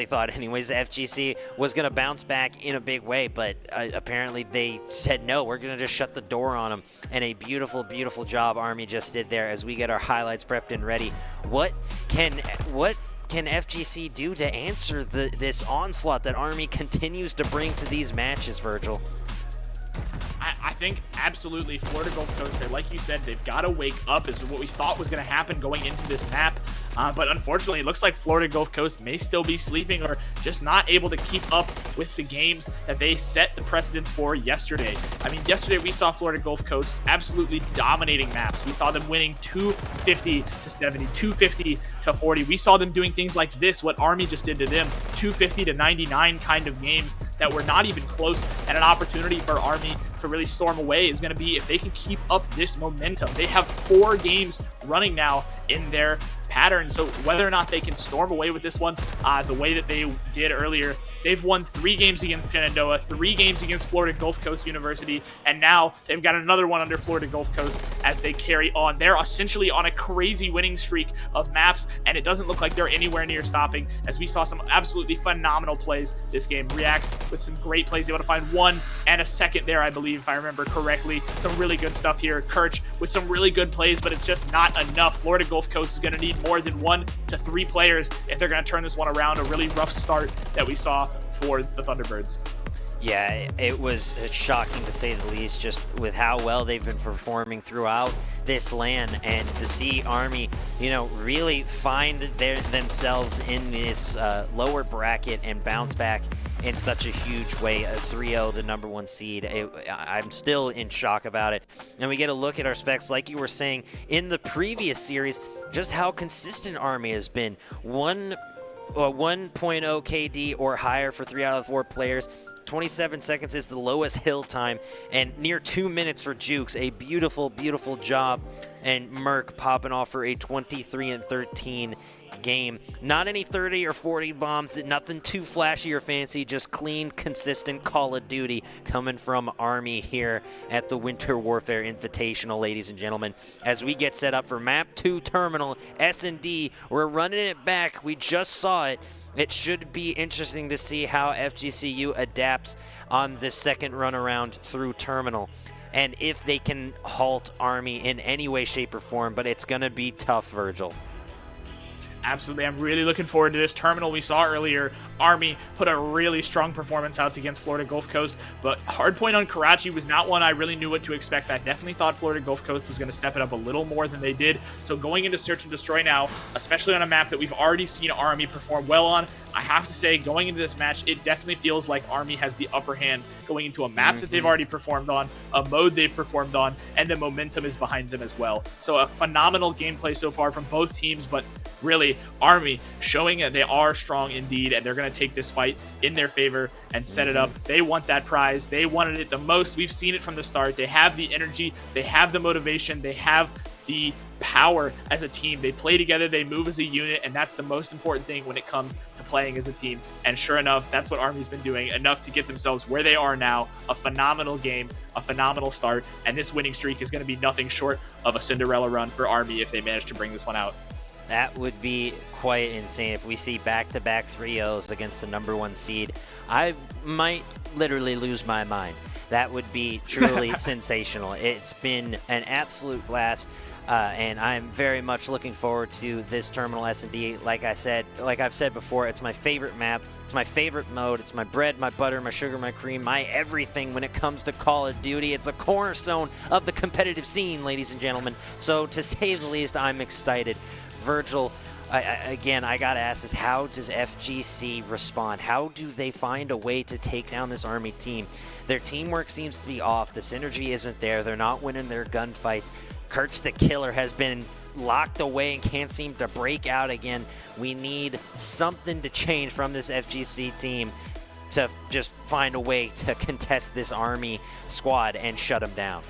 thought anyways, FGC was going to bounce back in a big way, but apparently they said no, we're going to just shut the door on them. And a beautiful job Army just did there as we get our highlights prepped and ready. What can FGC do to answer this onslaught that Army continues to bring to these matches, Virgil? I think absolutely Florida Gulf Coast, like you said, they've got to wake up is what we thought was going to happen going into this map. But unfortunately, it looks like Florida Gulf Coast may still be sleeping or just not able to keep up with the games that they set the precedence for yesterday. I mean, yesterday we saw Florida Gulf Coast absolutely dominating maps. We saw them winning 250 to 70, 250 to 40. We saw them doing things like this, what Army just did to them, 250 to 99 kind of games. that were not even close, and an opportunity for Army to really storm away is going to be if they can keep up this momentum. They have 4 games running now in their pattern, so whether or not they can storm away with this one the way that they did earlier. They've won 3 games against Shenandoah, 3 games against Florida Gulf Coast University, and now they've got another one under Florida Gulf Coast as they carry on. They're essentially on a crazy winning streak of maps, and it doesn't look like they're anywhere near stopping, as we saw some absolutely phenomenal plays this game. Reacts with some great plays, able to find 1 and a second there, I believe, if I remember correctly. Some really good stuff here. Kirch with some really good plays, but it's just not enough. Florida Gulf Coast is going to need more than 1 to 3 players if they're going to turn this one around. A really rough start that we saw for the Thunderbirds. Yeah, it was shocking to say the least, just with how well they've been performing throughout this LAN, and to see Army, really find themselves in this lower bracket and bounce back in such a huge way. A 3-0, the #1 seed. I'm still in shock about it. And we get a look at our specs, like you were saying in the previous series, just how consistent Army has been. 1.0 KD or higher for 3 out of 4 players. 27 seconds is the lowest hill time, and near 2 minutes for Jukes. A beautiful, beautiful job. And Merc popping off for a 23-13 game. Not any 30 or 40 bombs, nothing too flashy or fancy, just clean, consistent Call of Duty coming from Army here at the Winter Warfare Invitational, ladies and gentlemen. As we get set up for Map 2 Terminal, S&D, we're running it back. We just saw it. It should be interesting to see how FGCU adapts on the second run around through Terminal, and if they can halt Army in any way, shape, or form, but it's going to be tough, Virgil. Absolutely. I'm really looking forward to this. Terminal we saw earlier, Army put a really strong performance out against Florida Gulf Coast, but hardpoint on Karachi was not one I really knew what to expect. I definitely thought Florida Gulf Coast was going to step it up a little more than they did. So going into Search and Destroy now, especially on a map that we've already seen Army perform well on, I have to say, going into this match, it definitely feels like Army has the upper hand going into a map that they've already performed on, a mode they've performed on, and the momentum is behind them as well. So a phenomenal gameplay so far from both teams, but really, Army showing that they are strong indeed, and they're going to take this fight in their favor and set it up. They want that prize. They wanted it the most. We've seen it from the start. They have the energy. They have the motivation. They have the power as a team. They play together. They move as a unit, and that's the most important thing when it comes to playing as a team. And sure enough, that's what Army's been doing, enough to get themselves where they are now. A phenomenal game, a phenomenal start, and this winning streak is going to be nothing short of a Cinderella run for Army if they manage to bring this one out. That would be quite insane if we see back-to-back 3-0s against the #1 seed. I might literally lose my mind. That would be truly sensational. It's been an absolute blast, and I'm very much looking forward to this Terminal S&D. Like I've said before, it's my favorite map. It's my favorite mode. It's my bread, my butter, my sugar, my cream, my everything when it comes to Call of Duty. It's a cornerstone of the competitive scene, ladies and gentlemen. So to say the least, I'm excited. Virgil, again, I gotta ask this: how does FGC respond? How do they find a way to take down this Army team? Their teamwork seems to be off. The synergy isn't there. They're not winning their gunfights. Kirch the Killer has been locked away and can't seem to break out again. We need something to change from this FGC team to just find a way to contest this Army squad and shut them down.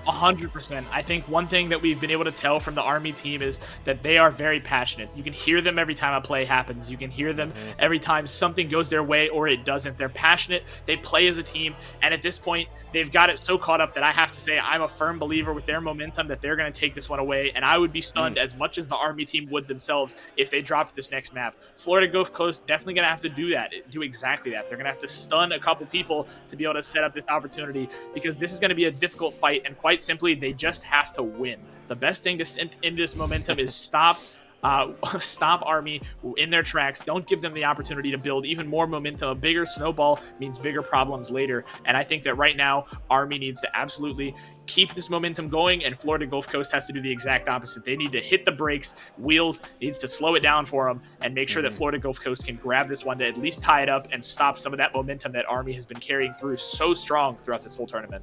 100%. I think one thing that we've been able to tell from the Army team is that they are very passionate. You can hear them every time a play happens. You can hear them every time something goes their way or it doesn't. They're passionate. They play as a team. And at this point, they've got it so caught up that I have to say I'm a firm believer with their momentum that they're going to take this one away. And I would be stunned as much as the Army team would themselves if they dropped this next map. Florida Gulf Coast definitely going to have to do exactly that. They're going to have to stun a couple people to be able to set up this opportunity, because this is going to be a difficult fight, and quite simply, they just have to win. The best thing to send in this momentum is stop Army in their tracks. Don't give them the opportunity to build even more momentum. A bigger snowball means bigger problems later, and I think that right now Army needs to absolutely keep this momentum going, and Florida Gulf Coast has to do the exact opposite. They need to hit the brakes. Wheels needs to slow it down for them and make sure that Florida Gulf Coast can grab this one to at least tie it up and stop some of that momentum that Army has been carrying through so strong throughout this whole tournament.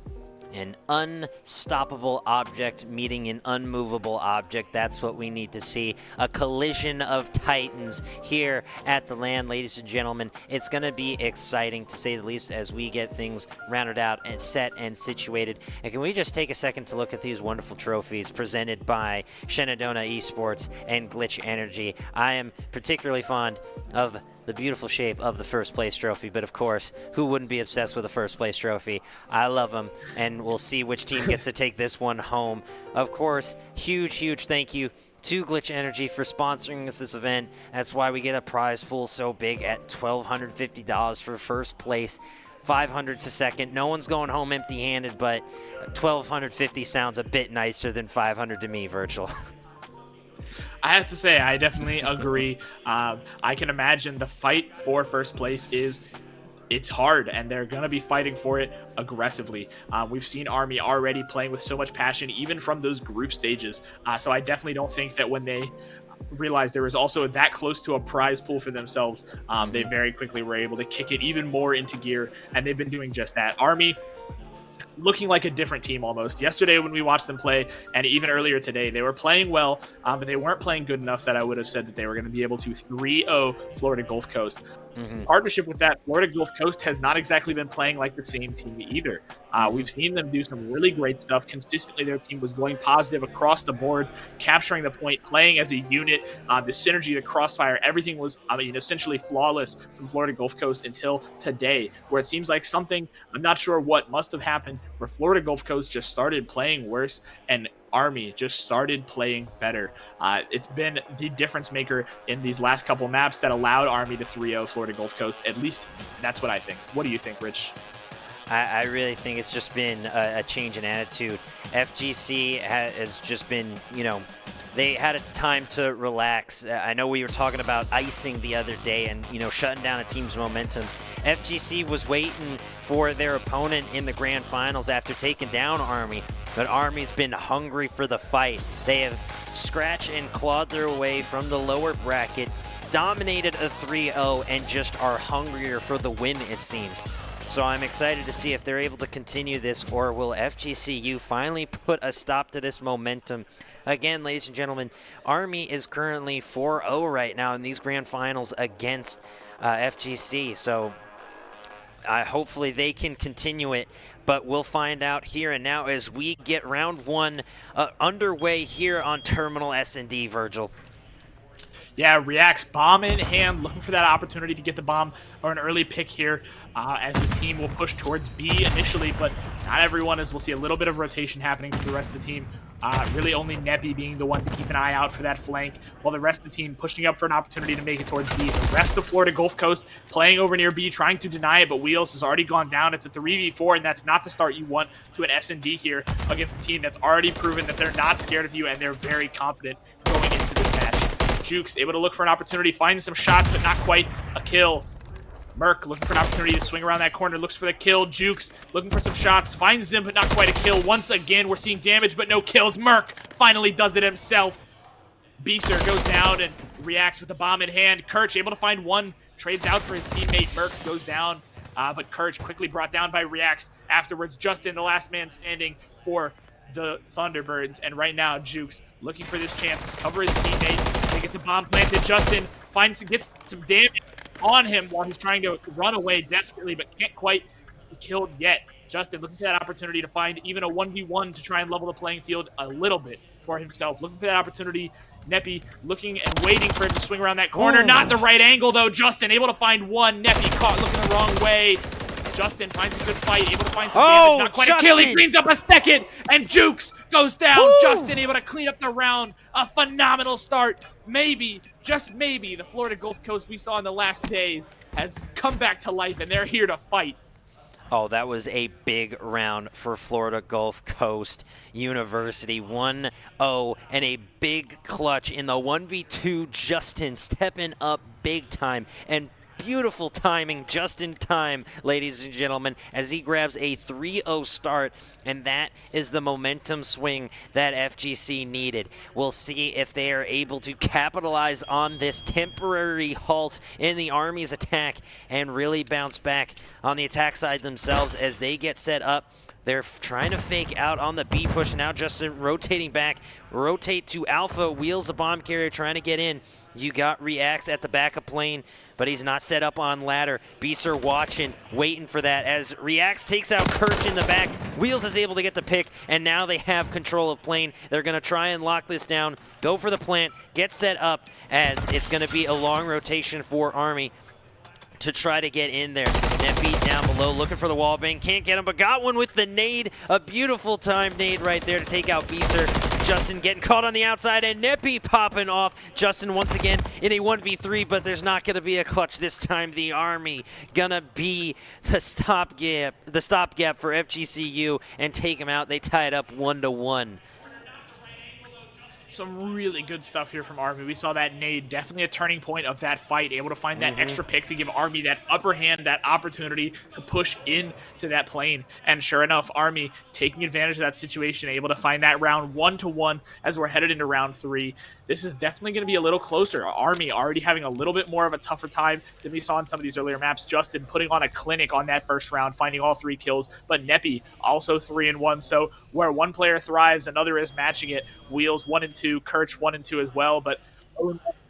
An unstoppable object meeting an unmovable object. That's what we need to see. A collision of titans here at the LAN, ladies and gentlemen. It's going to be exciting, to say the least, as we get things rounded out and set and situated. And can we just take a second to look at these wonderful trophies presented by Shenandoah Esports and Glitch Energy? I am particularly fond of the beautiful shape of the first place trophy, but of course, who wouldn't be obsessed with a first place trophy? I love them, and we'll see which team gets to take this one home. Of course, huge thank you to Glitch Energy for sponsoring this event. That's why we get a prize pool so big at $1,250 for first place, $500 to second. No one's going home empty-handed, but $1,250 sounds a bit nicer than $500 to me, Virgil. I have to say, I definitely agree. I can imagine the fight for first place it's hard, and they're going to be fighting for it aggressively. We've seen Army already playing with so much passion, even from those group stages. So I definitely don't think that when they realized there was also that close to a prize pool for themselves, they very quickly were able to kick it even more into gear, and they've been doing just that. Army looking like a different team almost. Yesterday when we watched them play, and even earlier today, they were playing well, but they weren't playing good enough that I would have said that they were going to be able to 3-0 Florida Gulf Coast. Partnership with that, Florida Gulf Coast has not exactly been playing like the same team either. We've seen them do some really great stuff. Consistently, their team was going positive across the board, capturing the point, playing as a unit. The synergy, the crossfire, everything was, essentially flawless from Florida Gulf Coast until today, where it seems like something, I'm not sure what must have happened, where Florida Gulf Coast just started playing worse and Army just started playing better. It's been the difference maker in these last couple maps that allowed Army to 3-0 Florida Gulf Coast. At least that's what I think. What do you think, Rich? I really think it's just been a change in attitude. FGC has just been, they had a time to relax. I know we were talking about icing the other day and, shutting down a team's momentum. FGC was waiting for their opponent in the grand finals after taking down Army, but Army's been hungry for the fight. They have scratched and clawed their way from the lower bracket, dominated a 3-0, and just are hungrier for the win, it seems. So I'm excited to see if they're able to continue this, or will FGCU finally put a stop to this momentum. Again, ladies and gentlemen, Army is currently 4-0 right now in these grand finals against FGC. So hopefully they can continue it, but we'll find out here and now as we get round one underway here on Terminal S&D, Virgil. Yeah, React's bomb in hand, looking for that opportunity to get the bomb or an early pick here as his team will push towards B initially, but not everyone, as we'll see a little bit of rotation happening for the rest of the team. Really only MWIII being the one to keep an eye out for that flank, while the rest of the team pushing up for an opportunity to make it towards B. The rest of Florida Gulf Coast playing over near B, trying to deny it, but Wheels has already gone down. It's a 3v4, and that's not the start you want to an S&D here against a team that's already proven that they're not scared of you, and they're very confident going into this match. Jukes able to look for an opportunity, finding some shots, but not quite a kill. MWIII looking for an opportunity to swing around that corner, looks for the kill. Jukes looking for some shots, finds them, but not quite a kill. Once again, we're seeing damage, but no kills. MWIII finally does it himself. Beaser goes down and reacts with the bomb in hand. Kirch able to find one, trades out for his teammate. MWIII goes down, but Kirch quickly brought down by Reacts. Afterwards, Justin, the last man standing for the Thunderbirds. And right now, Jukes looking for this chance to cover his teammate. They get the bomb planted. Justin gets some damage on him while he's trying to run away desperately, but can't quite be killed yet. Justin looking for that opportunity to find even a 1v1 to try and level the playing field a little bit for himself. Looking for that opportunity. MWIII looking and waiting for him to swing around that corner. Not the right angle, though. Justin able to find one. MWIII caught looking the wrong way. Justin finds a good fight, able to find some damage. Not quite a kill. He cleans up a second, and Jukes goes down. Justin able to clean up the round. A phenomenal start. Maybe, just maybe, the Florida Gulf Coast we saw in the last days has come back to life, and they're here to fight. Oh, that was a big round for Florida Gulf Coast University. 1-0 and a big clutch in the 1v2. Justin stepping up big time, and beautiful timing, just in time, ladies and gentlemen, as he grabs a 3-0 start, and that is the momentum swing that FGC needed. We'll see if they are able to capitalize on this temporary halt in the Army's attack and really bounce back on the attack side themselves as they get set up They're trying to fake out on the B push. Now Justin rotating back. Rotate to Alpha. Wheels the bomb carrier trying to get in. You got Reacts at the backup plane, but he's not set up on ladder. Beaster watching, waiting for that as Reacts takes out Kirch in the back. Wheels is able to get the pick, and now they have control of plane. They're going to try and lock this down, go for the plant, get set up as it's going to be a long rotation for Army to try to get in there. Neppy down below looking for the wall bang. Can't get him, but got one with the nade. A beautiful timed nade right there to take out Beaster. Justin getting caught on the outside, and Neppy popping off. Justin once again in a 1v3, but there's not going to be a clutch this time. The Army gonna be the stopgap for FGCU and take him out. They tie it up 1-1. Some really good stuff here from Army. We saw that nade, definitely a turning point of that fight, able to find that extra pick to give Army that upper hand, that opportunity to push into that plane. And sure enough, Army taking advantage of that situation, able to find that round 1-1 as we're headed into round 3. This is definitely going to be a little closer. Army already having a little bit more of a tougher time than we saw in some of these earlier maps. Justin putting on a clinic on that first round, finding all 3 kills, but Neppy also 3-1. So where one player thrives, another is matching it. Wheels 1-2, Kirch 1-2 as well, but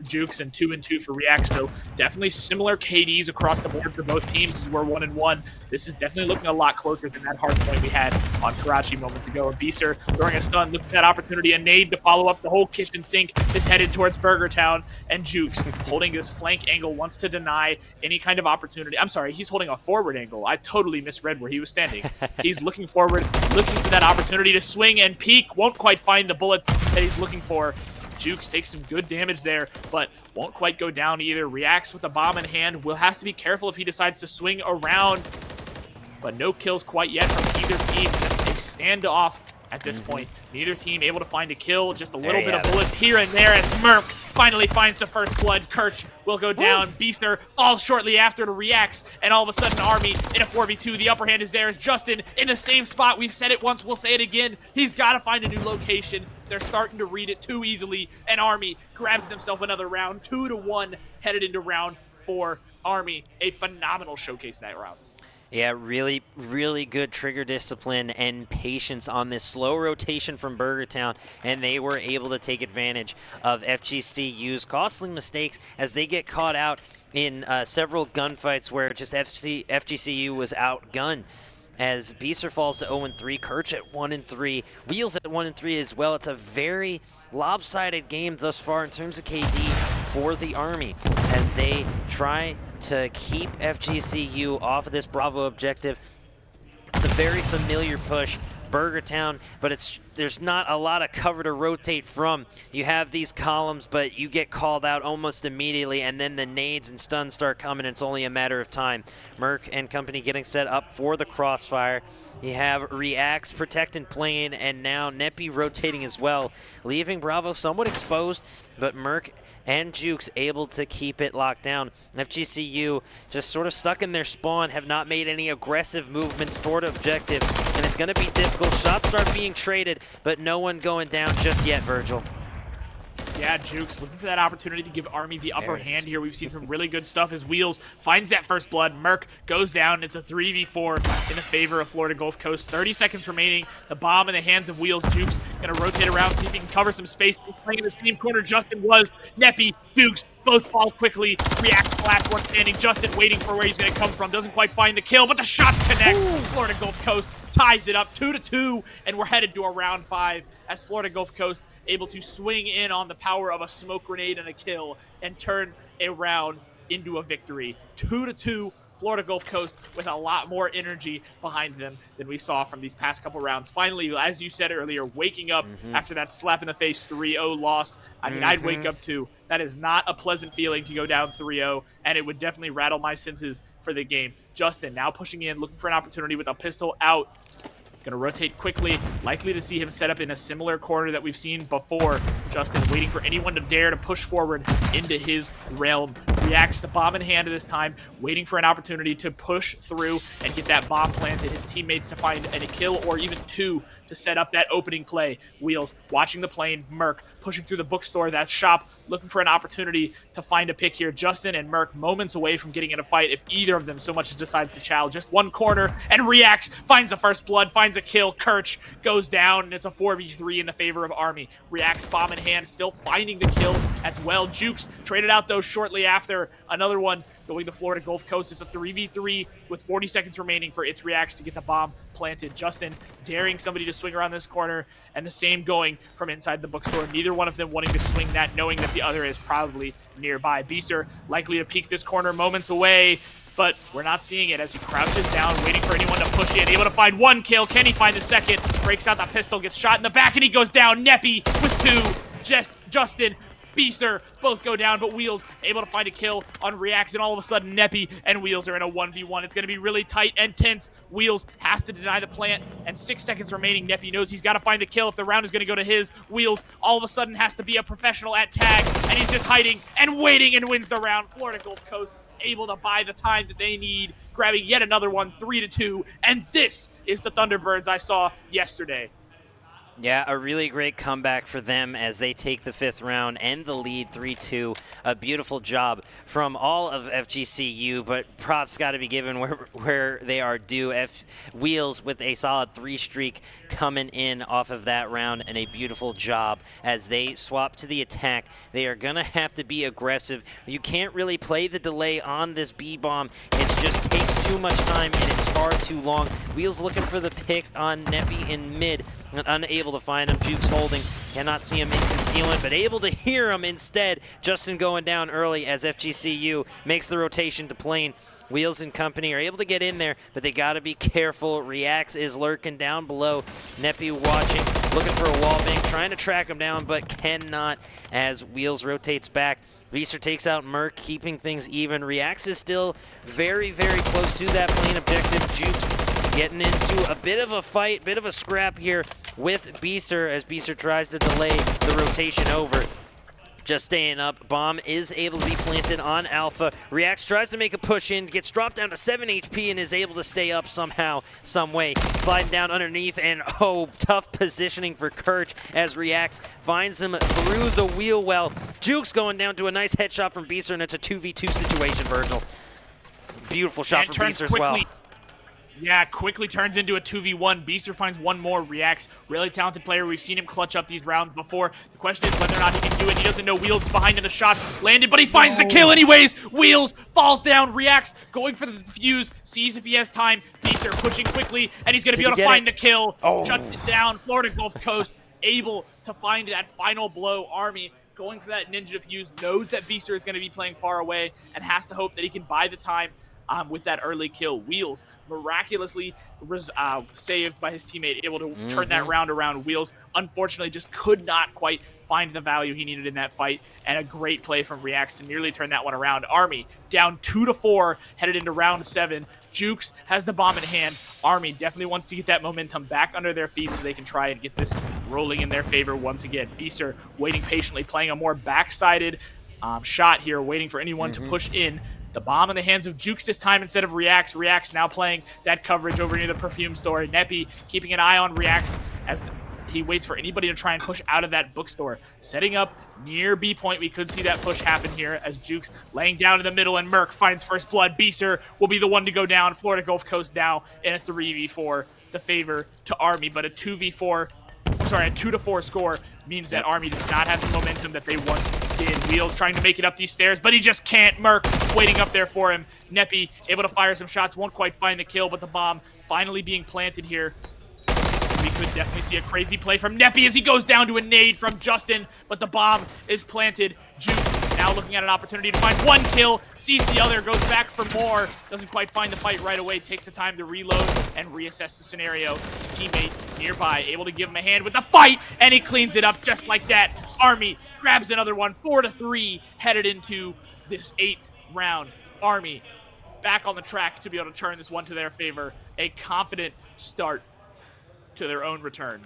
Jukes and 2-2 for React. So definitely similar KDs across the board for both teams as we're 1-1. This is definitely looking a lot closer than that hard point we had on Karachi moments ago. And Beaster throwing a stun, looking for that opportunity, a nade to follow up. The whole kitchen sink is headed towards Burger Town, and Jukes holding this flank angle, wants to deny any kind of opportunity. I'm sorry, he's holding a forward angle. I totally misread where he was standing. He's looking forward, looking for that opportunity to swing and peek. Won't quite find the bullets that he's looking for. Jukes takes some good damage there, but won't quite go down either. Reacts with the bomb in hand. Will has to be careful if he decides to swing around, but no kills quite yet from either team. Just a standoff at this point. Neither team able to find a kill. Just a little bit of bullets here and there as Merc finally finds the first blood. Kirch will go down. Beaster falls shortly after to Reacts, and all of a sudden Army in a 4v2. The upper hand is there as Justin in the same spot. We've said it once, we'll say it again. He's got to find a new location. They're starting to read it too easily, and Army grabs themselves another round. 2-1 headed into round 4. Army, a phenomenal showcase that round. Yeah, really, really good trigger discipline and patience on this slow rotation from Burger Town, and they were able to take advantage of FGCU's costly mistakes as they get caught out in several gunfights where just FGCU was outgunned. As Beaster falls to 0-3, Kirch at 1-3, Wheels at 1-3 as well. It's a very lopsided game thus far in terms of KD for the Army as they try to keep FGCU off of this Bravo objective. It's a very familiar push. Burger Town, but there's not a lot of cover to rotate from. You have these columns, but you get called out almost immediately, and then the nades and stuns start coming. It's only a matter of time. Merc and company getting set up for the crossfire. You have Reacts protecting plane, and now Neppy rotating as well, leaving Bravo somewhat exposed, but Merc and Jukes able to keep it locked down. FGCU just sort of stuck in their spawn, have not made any aggressive movements toward objective, and it's going to be difficult. Shots start being traded, but no one going down just yet, Virgil. Yeah, Jukes looking for that opportunity to give Army the upper hand here. We've seen some really good stuff as Wheels finds that first blood. Merc goes down. It's a 3v4 in the favor of Florida Gulf Coast. 30 seconds remaining. The bomb in the hands of Wheels. Jukes going to rotate around, see if he can cover some space. Playing in the same corner Justin was. Neppy, Jukes, both fall quickly. React to the last one standing. Justin waiting for where he's going to come from. Doesn't quite find the kill, but the shots connect. Florida Gulf Coast ties it up 2-2, and we're headed to a round 5 as Florida Gulf Coast able to swing in on the power of a smoke grenade and a kill and turn a round into a victory. 2-2, Florida Gulf Coast with a lot more energy behind them than we saw from these past couple rounds. Finally, as you said earlier, waking up after that slap in the face 3-0 loss. I mean, I'd wake up too. That is not a pleasant feeling to go down 3-0, and it would definitely rattle my senses for the game. Justin now pushing in, looking for an opportunity with a pistol out. Going to rotate quickly, likely to see him set up in a similar corner that we've seen before. Justin waiting for anyone to dare to push forward into his realm. Reacts the bomb in hand at this time, waiting for an opportunity to push through and get that bomb planted. His teammates to find a kill or even two to set up that opening play. Wheels watching the plane. Merc pushing through the bookstore, that shop, looking for an opportunity to find a pick here. Justin and Merc moments away from getting in a fight if either of them so much as decides to chow. Just one corner, and Reacts finds the first blood, finds a kill. Kirch goes down, and it's a 4v3 in the favor of Army. Reacts bomb in hand, still finding the kill as well. Jukes traded out those shortly after. Another one going to Florida Gulf Coast. It's a 3v3 with 40 seconds remaining for its Reacts to get the bomb planted. Justin daring somebody to swing around this corner, and the same going from inside the bookstore. Neither one of them wanting to swing that, knowing that the other is probably nearby. Beeser likely to peek this corner moments away, but we're not seeing it as he crouches down, waiting for anyone to push in. Able to find one kill. Can he find the second? Breaks out the pistol, gets shot in the back, and he goes down. Neppy with two. Justin, Beeser both go down, but Wheels able to find a kill on Reacts, and all of a sudden Neppy and Wheels are in a 1v1. It's going to be really tight and tense. Wheels has to deny the plant, and 6 seconds remaining. Neppy knows he's got to find the kill if the round is going to go to his. Wheels all of a sudden has to be a professional at tag, and he's just hiding and waiting and wins the round. Florida Gulf Coast able to buy the time that they need, grabbing yet another one, 3-2, and this is the Thunderbirds I saw yesterday. Yeah, a really great comeback for them as they take the 5th round and the lead 3-2. A beautiful job from all of FGCU, but props got to be given where they are due. Wheels with a solid 3 streak coming in off of that round, and a beautiful job as they swap to the attack. They are going to have to be aggressive. You can't really play the delay on this B-bomb. It just takes too much time, and it's far too long. Wheels looking for the pick on Neppy in mid, and unable to find him. Jukes holding, cannot see him in concealment, but able to hear him instead. Justin going down early as FGCU makes the rotation to plane. Wheels and company are able to get in there, but they got to be careful. Reacts is lurking down below. Neppy watching, looking for a wall bang, trying to track him down, but cannot as Wheels rotates back. Beeser takes out Merc, keeping things even. Reacts is still very, very close to that plane objective. Jukes getting into a bit of a fight, bit of a scrap here with Beeser as Beeser tries to delay the rotation over. Just staying up. Bomb is able to be planted on Alpha. Reacts tries to make a push in, gets dropped down to 7 HP and is able to stay up somehow, some way. Sliding down underneath, and oh, tough positioning for Kirch as Reacts finds him through the wheel well. Jukes going down to a nice headshot from Beeser, and it's a 2v2 situation, Virgil. Beautiful shot from Beeser as well. Yeah, quickly turns into a 2v1. Beeser finds one more. Reacts, really talented player. We've seen him clutch up these rounds before. The question is whether or not he can do it. He doesn't know Wheels is behind him. The shot's landed, but he finds the kill anyways. Wheels falls down. Reacts going for the defuse. Sees if he has time. Beeser pushing quickly, and he's going to be able to find the kill. Shut it down. Florida Gulf Coast able to find that final blow. Army going for that ninja defuse. Knows that Beeser is going to be playing far away and has to hope that he can buy the time with that early kill. Wheels miraculously saved by his teammate, able to turn that round around. Wheels unfortunately just could not quite find the value he needed in that fight, and a great play from Reacts to nearly turn that one around. Army down 2-4, headed into round 7. Jukes has the bomb in hand. Army definitely wants to get that momentum back under their feet so they can try and get this rolling in their favor once again. Beeser waiting patiently, playing a more back-sided shot here, waiting for anyone to push in. The bomb in the hands of Jukes this time instead of Reacts. Reacts now playing that coverage over near the perfume store. Neppy keeping an eye on Reacts as he waits for anybody to try and push out of that bookstore. Setting up near B point. We could see that push happen here as Jukes laying down in the middle, and Merc finds first blood. Beeser will be the one to go down. Florida Gulf Coast now in a 3v4. The favor to Army, but a 2-4 score means that Army does not have the momentum that they once did. Wheels trying to make it up these stairs, but he just can't. Merc waiting up there for him. Neppy able to fire some shots, won't quite find the kill, but the bomb finally being planted here. We could definitely see a crazy play from Neppy as he goes down to a nade from Justin, but the bomb is planted. Jukes now looking at an opportunity to find one kill, sees the other, goes back for more, doesn't quite find the fight right away, takes the time to reload and reassess the scenario. His teammate nearby, able to give him a hand with the fight, and he cleans it up just like that. Army grabs another one, 4-3, headed into this 8th round. Army back on the track to be able to turn this one to their favor. A confident start to their own return.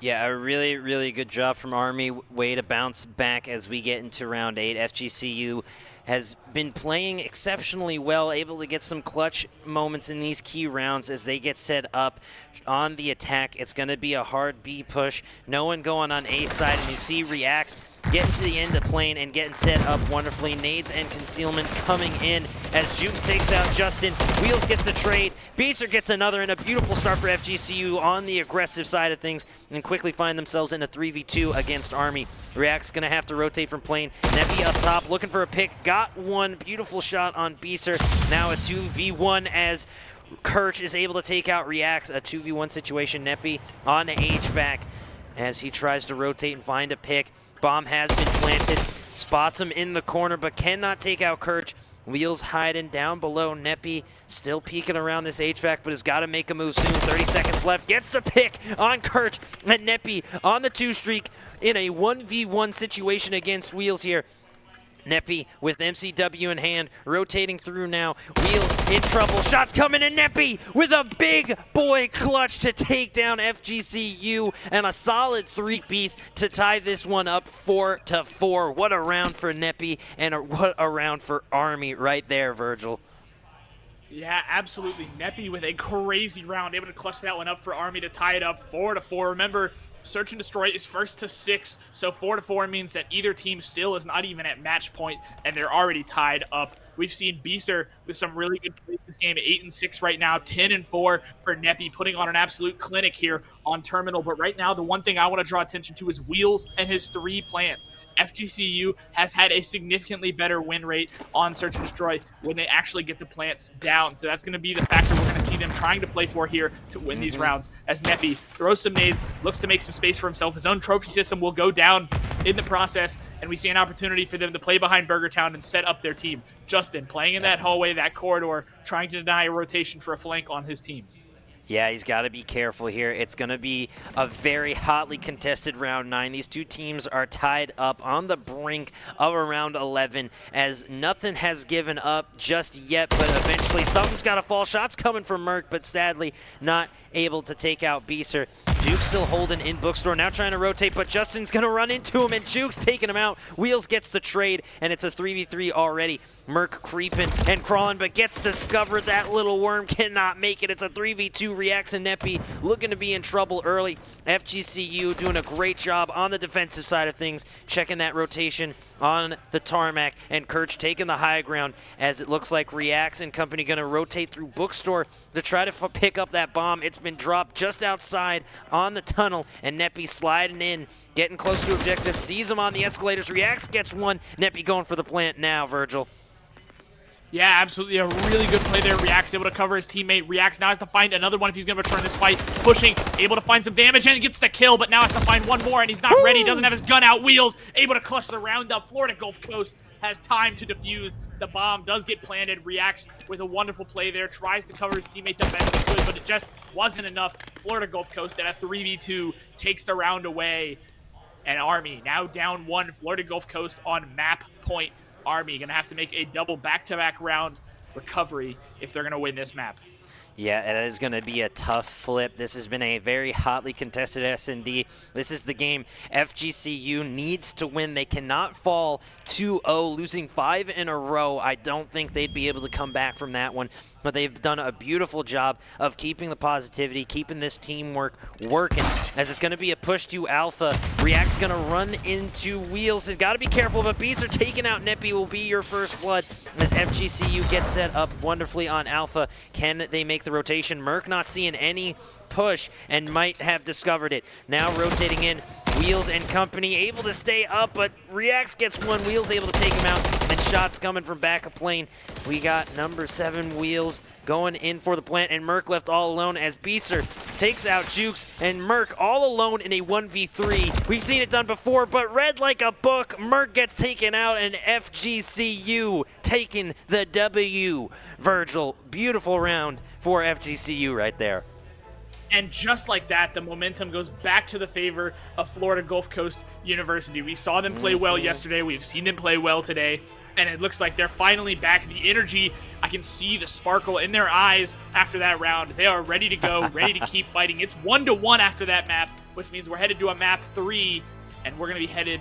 Yeah, a really, really good job from Army. Way to bounce back as we get into round 8. FGCU has been playing exceptionally well, able to get some clutch moments in these key rounds as they get set up on the attack. It's going to be a hard B push. No one going on A side, and you see Reacts getting to the end of plane and getting set up wonderfully. Nades and concealment coming in as Jukes takes out Justin. Wheels gets the trade. Beaster gets another, and a beautiful start for FGCU on the aggressive side of things, and quickly find themselves in a 3v2 against Army. React's going to have to rotate from plane. Neppy up top looking for a pick. Got one beautiful shot on Beaster. Now a 2v1 as Kirch is able to take out Reacts. A 2v1 situation. Neppy on HVAC as he tries to rotate and find a pick. Bomb has been planted. Spots him in the corner but cannot take out Kirch. Wheels hiding down below. Neppy still peeking around this HVAC, but has got to make a move soon. 30 seconds left. Gets the pick on Kirch. And Neppy on the 2 streak in a 1v1 situation against Wheels here. Neppy with MCW in hand, rotating through now. Wheels in trouble. Shots coming in. Neppy with a big boy clutch to take down FGCU, and a solid 3-piece to tie this one up 4-4. What a round for Neppy, and what a round for Army right there, Virgil. Yeah, absolutely. Neppy with a crazy round, able to clutch that one up for Army to tie it up 4-4. Remember, Search and Destroy is first to 6, so 4-4 means that either team still is not even at match point, and they're already tied up. We've seen Beaster with some really good plays this game, 8-6 right now, 10-4 for Neppy, putting on an absolute clinic here on Terminal. But right now, the one thing I want to draw attention to is Wheels and his 3 plants. FGCU has had a significantly better win rate on Search and Destroy when they actually get the plants down. So that's going to be the factor we're going to see them trying to play for here to win these rounds, as Neppy throws some nades, looks to make some space for himself. His own trophy system will go down in the process, and we see an opportunity for them to play behind Burger Town and set up their team. Justin playing in that hallway, that corridor, trying to deny a rotation for a flank on his team. Yeah, he's got to be careful here. It's going to be a very hotly contested round 9. These two teams are tied up on the brink of a round 11, as nothing has given up just yet, but eventually something's got to fall. Shots coming from MWIII, but sadly not able to take out Beaster. Jukes still holding in Bookstore, now trying to rotate, but Justin's going to run into him, and Jukes taking him out. Wheels gets the trade, and it's a 3v3 already. MWIII creeping and crawling, but gets discovered. That little worm cannot make it. It's a 3v2. Reacts and Neppy looking to be in trouble early. FGCU doing a great job on the defensive side of things, checking that rotation on the tarmac, and Kirch taking the high ground, as it looks like Reacts and company going to rotate through Bookstore to try to pick up that bomb. It's been dropped just outside on the tunnel, and Neppy sliding in, getting close to objective, sees him on the escalators. Reacts gets one. Neppy going for the plant now, Virgil. Yeah, absolutely. A really good play there. Reacts able to cover his teammate. Reacts now has to find another one if he's going to return this fight. Pushing, able to find some damage, and gets the kill, but now has to find one more, and he's not ready. Doesn't have his gun out. Wheels able to clutch the round up. Florida Gulf Coast has time to defuse. The bomb does get planted. Reacts with a wonderful play there. Tries to cover his teammate the best he could, but it just wasn't enough. Florida Gulf Coast at a 3v2 takes the round away. And Army now down 1. Florida Gulf Coast on map point. Army going to have to make a double back-to-back round recovery if they're going to win this map. Yeah, it is going to be a tough flip. This has been a very hotly contested S&D. This is the game FGCU needs to win. They cannot fall 2-0, losing 5 in a row. I don't think they'd be able to come back from that one, but they've done a beautiful job of keeping the positivity, keeping this teamwork working, as it's going to be a push to Alpha. React's going to run into Wheels. They've got to be careful, but Beaster taking out Neppy will be your first blood, as FGCU gets set up wonderfully on Alpha. Can they make the rotation? MWIII not seeing any push and might have discovered it. Now rotating in, Wheels and company able to stay up, but Reacts gets one. Wheels able to take him out, and then shots coming from back of plane. We got number 7 Wheels going in for the plant, and MWIII left all alone as Beaster takes out Jukes, and MWIII all alone in a 1v3. We've seen it done before, but read like a book. MWIII gets taken out, and FGCU taking the W. Virgil, beautiful round for FGCU right there. And just like that, the momentum goes back to the favor of Florida Gulf Coast University. We saw them play well yesterday. We've seen them play well today. And it looks like they're finally back. The energy, I can see the sparkle in their eyes after that round. They are ready to go, ready to keep fighting. It's 1-1 after that map, which means we're headed to a map 3, and we're going to be headed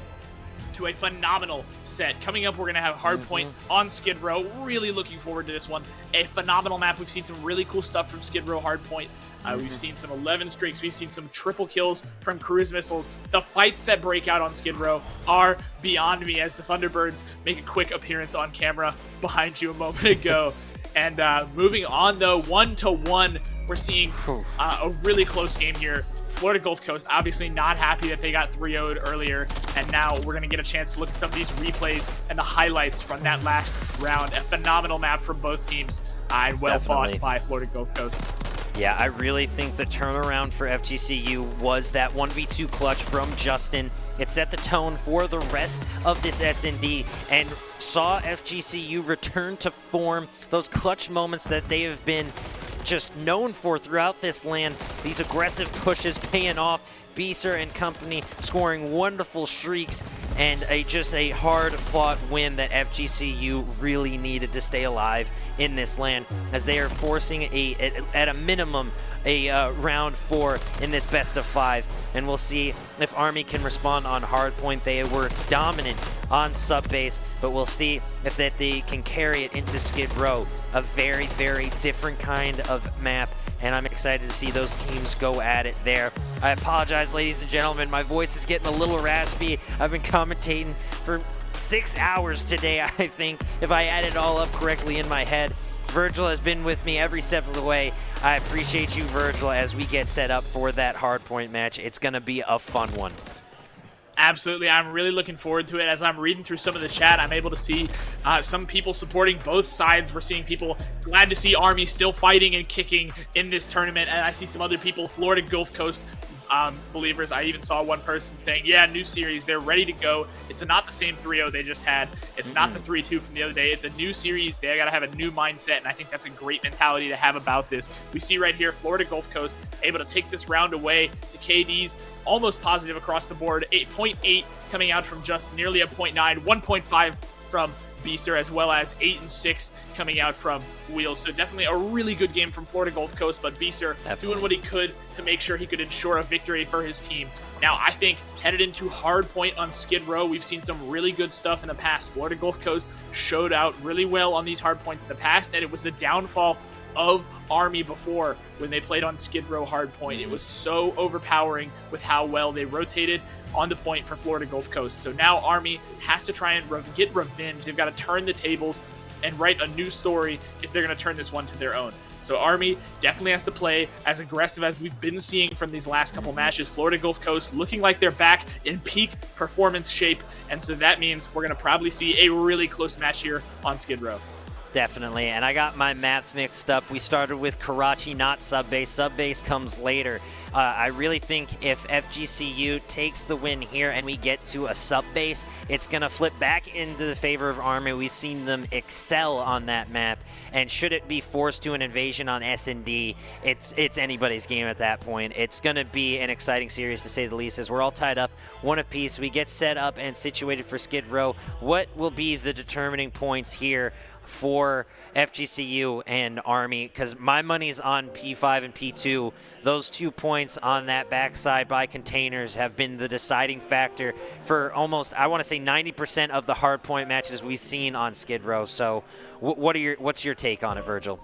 to a phenomenal set. Coming up, we're going to have Hardpoint on Skid Row. Really looking forward to this one. A phenomenal map. We've seen some really cool stuff from Skid Row Hardpoint. We've seen some 11 streaks. We've seen some triple kills from cruise missiles. The fights that break out on Skid Row are beyond me as the Thunderbirds make a quick appearance on camera behind you a moment ago. And moving on, though, 1-1, we're seeing a really close game here. Florida Gulf Coast obviously not happy that they got 3-0'd earlier, and now we're going to get a chance to look at some of these replays and the highlights from that last round. A phenomenal map from both teams, and well fought by Florida Gulf Coast. Yeah, I really think the turnaround for FGCU was that 1v2 clutch from Justin. It set the tone for the rest of this SND and saw FGCU return to form, those clutch moments that they have been just known for throughout this land. These aggressive pushes paying off. Beeser and company scoring wonderful streaks, and just a hard-fought win that FGCU really needed to stay alive in this land, as they are forcing at a minimum a round 4 in this best of 5, and we'll see if Army can respond on hardpoint. They were dominant on sub base, but we'll see if they can carry it into Skid Row, a very, very different kind of map, and I'm excited to see those teams go at it there. I apologize, ladies and gentlemen, my voice is getting a little raspy. I've been commentating for 6 hours today, I think, if I add it all up correctly in my head. Virgil has been with me every step of the way. I appreciate you, Virgil, as we get set up for that hardpoint match. It's going to be a fun one. Absolutely. I'm really looking forward to it. As I'm reading through some of the chat, I'm able to see some people supporting both sides. We're seeing people glad to see Army still fighting and kicking in this tournament, and I see some other people, Florida Gulf Coast believers. I even saw one person saying, yeah, new series, they're ready to go. It's not the same 3-0 they just had. It's not the 3-2 from the other day. It's a new series. They got to have a new mindset, and I think that's a great mentality to have about this. We see right here, Florida Gulf Coast able to take this round away. The KDs almost positive across the board. 8.8 coming out from just nearly a 0.9, 1.5 from Beeser, as well as 8 and 6 coming out from Wheels. So definitely a really good game from Florida Gulf Coast, but Beeser doing what he could to make sure he could ensure a victory for his team. Now, I think headed into hard point on Skid Row, we've seen some really good stuff in the past. Florida Gulf Coast showed out really well on these hard points in the past, and it was the downfall of Army before when they played on Skid Row hardpoint. It was so overpowering with how well they rotated on the point for Florida Gulf Coast. So now Army has to try and get revenge. They've got to turn the tables and write a new story if they're going to turn this one to their own. So Army definitely has to play as aggressive as we've been seeing from these last couple matches. Florida Gulf Coast looking like they're back in peak performance shape, and so that means we're going to probably see a really close match here on Skid Row. Definitely, and I got my maps mixed up. We started with Karachi, not Subbase. Subbase comes later. I really think if FGCU takes the win here and we get to a Subbase, it's going to flip back into the favor of Army. We've seen them excel on that map, and should it be forced to an invasion on S&D, it's anybody's game at that point. It's going to be an exciting series, to say the least, as we're all tied up one apiece. We get set up and situated for Skid Row. What will be the determining points here for FGCU and Army? Because my money's on P5 and P2. Those 2 points on that backside by containers have been the deciding factor for almost, I want to say, 90% of the hard point matches we've seen on Skid Row. So what's your take on it, Virgil?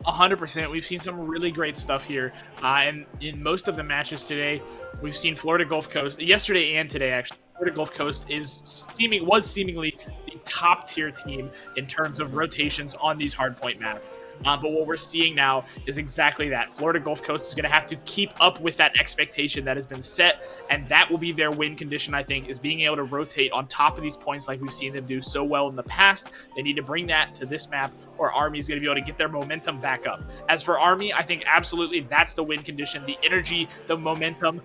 100%. We've seen some really great stuff here. And in most of the matches today, we've seen Florida Gulf Coast, yesterday and today actually, Florida Gulf Coast was seemingly the top tier team in terms of rotations on these hardpoint maps. But what we're seeing now is exactly that. Florida Gulf Coast is going to have to keep up with that expectation that has been set, and that will be their win condition, I think, is being able to rotate on top of these points like we've seen them do so well in the past. They need to bring that to this map, or Army is going to be able to get their momentum back up. As for Army, I think absolutely that's the win condition. The energy, the momentum,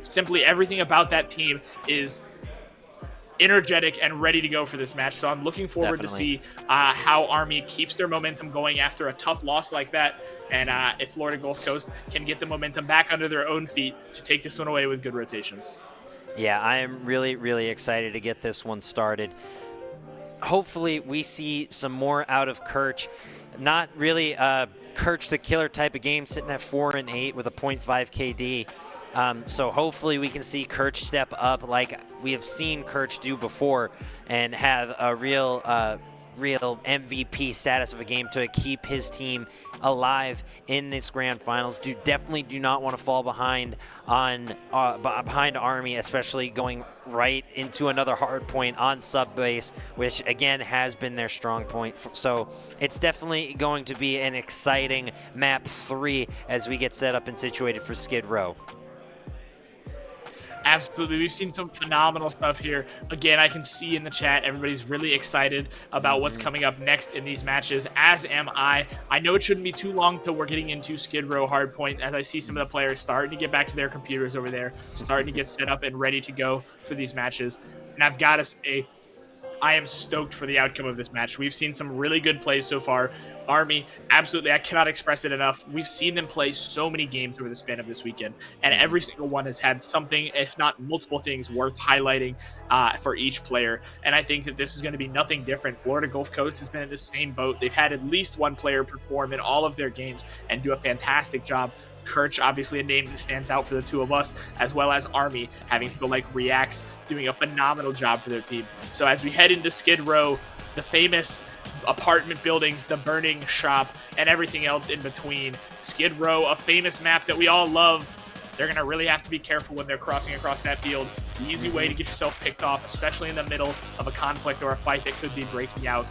simply everything about that team is energetic and ready to go for this match. So I'm looking forward to see how Army keeps their momentum going after a tough loss like that, and if Florida Gulf Coast can get the momentum back under their own feet to take this one away with good rotations. Yeah, I am really, really excited to get this one started. Hopefully we see some more out of Kirch. Not really Kirch the killer type of game, sitting at 4 and 8 with a 0.5 KD. So hopefully we can see Kirch step up like we have seen Kirch do before and have a real MVP status of a game to keep his team alive in this grand finals. Definitely do not want to fall behind on behind Army, especially going right into another hard point on sub base, which again has been their strong point. So it's definitely going to be an exciting map 3 as we get set up and situated for Skid Row. Absolutely. We've seen some phenomenal stuff here. Again, I can see in the chat everybody's really excited about what's coming up next in these matches, as am I. I know it shouldn't be too long till we're getting into Skid Row Hardpoint, as I see some of the players starting to get back to their computers over there, starting to get set up and ready to go for these matches. And I've got to say, I am stoked for the outcome of this match. We've seen some really good plays so far. Army, absolutely, I cannot express it enough. We've seen them play so many games over the span of this weekend, and every single one has had something, if not multiple things, worth highlighting for each player. And I think that this is going to be nothing different. Florida Gulf Coast has been in the same boat. They've had at least one player perform in all of their games and do a fantastic job. Kirch, obviously a name that stands out for the two of us, as well as Army, having people like Reacts doing a phenomenal job for their team. So as we head into Skid Row, the famous apartment buildings, the burning shop, and everything else in between, Skid Row, a famous map that we all love, they're going to really have to be careful when they're crossing across that field. The easy way to get yourself picked off, especially in the middle of a conflict or a fight that could be breaking out.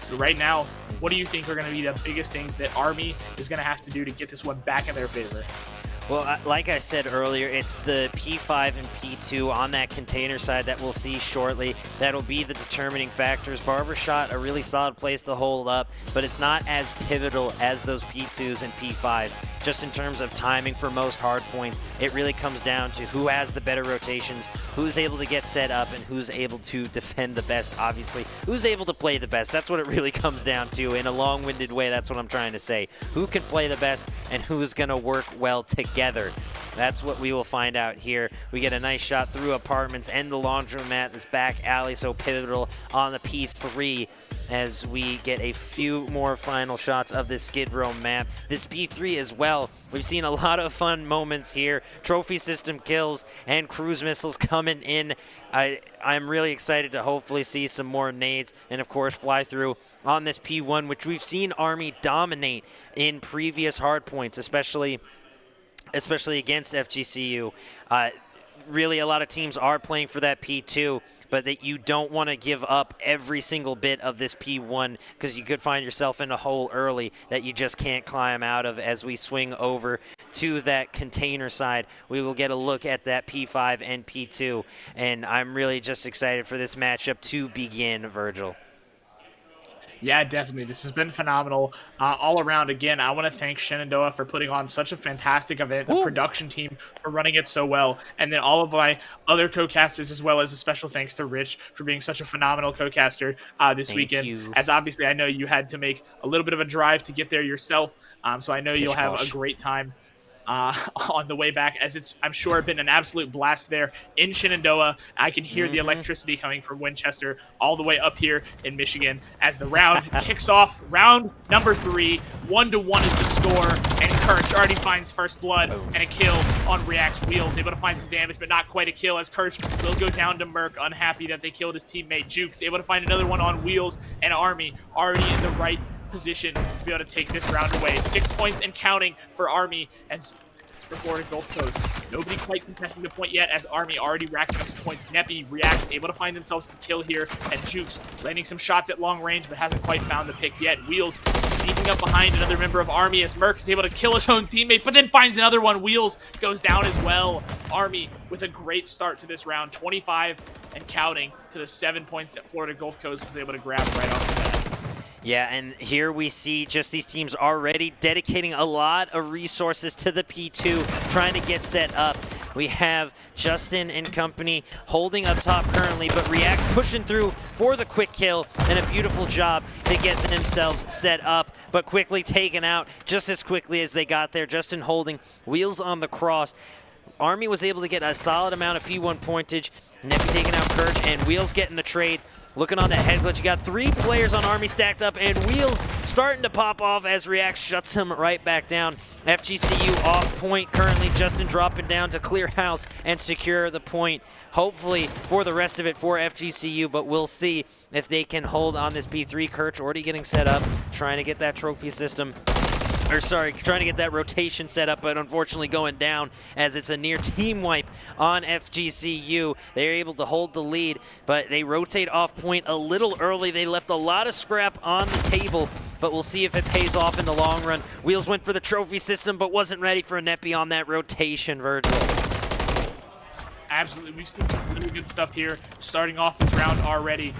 So right now, what do you think are going to be the biggest things that Army is going to have to do to get this one back in their favor? Well, like I said earlier, it's the P5 and P2 on that container side that we'll see shortly. That'll be the determining factors. Barbershot, a really solid place to hold up, but it's not as pivotal as those P2s and P5s. Just in terms of timing for most hard points, it really comes down to who has the better rotations, who's able to get set up, and who's able to defend the best, obviously. Who's able to play the best? That's what it really comes down to. In a long-winded way, that's what I'm trying to say. Who can play the best and who's going to work well together? That's what we will find out here. We get a nice shot through apartments and the laundromat, this back alley, so pivotal on the P3 as we get a few more final shots of this Skid Row map. This P3 as well, we've seen a lot of fun moments here. Trophy system kills and cruise missiles coming in. I'm really excited to hopefully see some more nades and, of course, fly through on this P1, which we've seen Army dominate in previous hardpoints, especially against FGCU. Really, a lot of teams are playing for that P2, but that you don't want to give up every single bit of this P1 because you could find yourself in a hole early that you just can't climb out of. As we swing over to that container side, we will get a look at that P5 and P2, and I'm really just excited for this matchup to begin, Virgil. Yeah, definitely. This has been phenomenal all around. Again, I want to thank Shenandoah for putting on such a fantastic event, the production team for running it so well, and then all of my other co-casters, as well as a special thanks to Rich for being such a phenomenal co-caster this weekend. As obviously I know you had to make a little bit of a drive to get there yourself, so I know you'll have a great time on the way back, as it's, I'm sure, been an absolute blast there in Shenandoah. I can hear the electricity coming from Winchester all the way up here in Michigan as the round kicks off. Round number 3, 1-1 is the score, and Kirch already finds first blood and a kill on React's Wheels, able to find some damage, but not quite a kill, as Kirch will go down to Merc, unhappy that they killed his teammate. Jukes able to find another one on Wheels, and Army already in the right position to be able to take this round away. 6 points and counting for Army and for Florida Gulf Coast. Nobody quite contesting the point yet, as Army already racking up some points. Neppy, Reacts able to find themselves the kill here, and Jukes landing some shots at long range but hasn't quite found the pick yet. Wheels sneaking up behind another member of Army as Merc is able to kill his own teammate but then finds another one. Wheels goes down as well. Army with a great start to this round, 25 and counting to the 7 points that Florida Gulf Coast was able to grab right off the bat. Yeah, and here we see just these teams already dedicating a lot of resources to the P2, trying to get set up. We have Justin and company holding up top currently, but Reacts pushing through for the quick kill, and a beautiful job to get themselves set up, but quickly taken out just as quickly as they got there. Justin holding Wheels on the cross. Army was able to get a solid amount of P1 pointage, Neppy taking out Kirch, and Wheels getting the trade. Looking on that head glitch, you got 3 players on Army stacked up, and Wheels starting to pop off as React shuts him right back down. FGCU off point currently. Justin dropping down to clear house and secure the point. Hopefully for the rest of it for FGCU, but we'll see if they can hold on this P3. Kirch already getting set up, trying to get that trophy system. Or sorry, trying to get that rotation set up, but unfortunately going down as it's a near team wipe on FGCU. They're able to hold the lead, but they rotate off point a little early. They left a lot of scrap on the table, but we'll see if it pays off in the long run. Wheels went for the trophy system, but wasn't ready for a Neppy on that rotation, Virgil. Absolutely, we've seen some really good stuff here starting off this round already.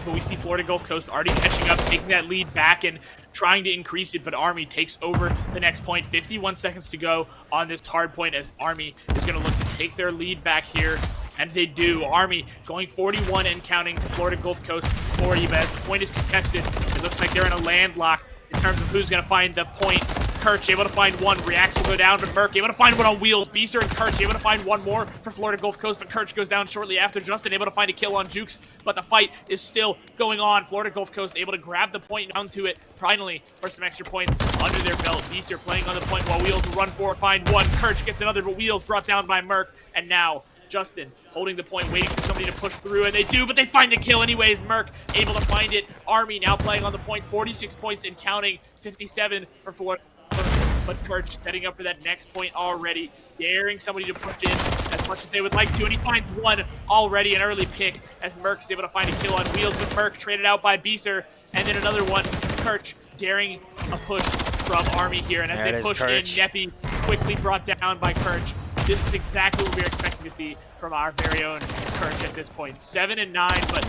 But we see Florida Gulf Coast already catching up, taking that lead back and trying to increase it, but Army takes over the next point. 51 seconds to go on this hard point as Army is going to look to take their lead back here, and they do. Army going 41 and counting to Florida Gulf Coast 40, but as the point is contested, it looks like they're in a landlock in terms of who's going to find the point. Kirch able to find one. Reacts will go down, but MWIII able to find one on Wheels. Beaster and Kirch able to find one more for Florida Gulf Coast, but Kirch goes down shortly after. Justin able to find a kill on Jukes, but the fight is still going on. Florida Gulf Coast able to grab the point down to it. Finally, for some extra points under their belt. Beaster playing on the point while Wheels will run for it, find one. Kirch gets another, but Wheels brought down by MWIII, and now Justin holding the point, waiting for somebody to push through, and they do, but they find the kill anyways. MWIII able to find it. Army now playing on the point, 46 points and counting, 57 for Florida. But Kirch setting up for that next point already, daring somebody to push in as much as they would like to, and he finds one already, an early pick, as MWIII is able to find a kill on Wheels, but MWIII traded out by Beaster, and then another one. Kirch daring a push from Army here, and as they push in, Neppy quickly brought down by Kirch. This is exactly what we were expecting to see from our very own Kirch at this point. 7 and 9, but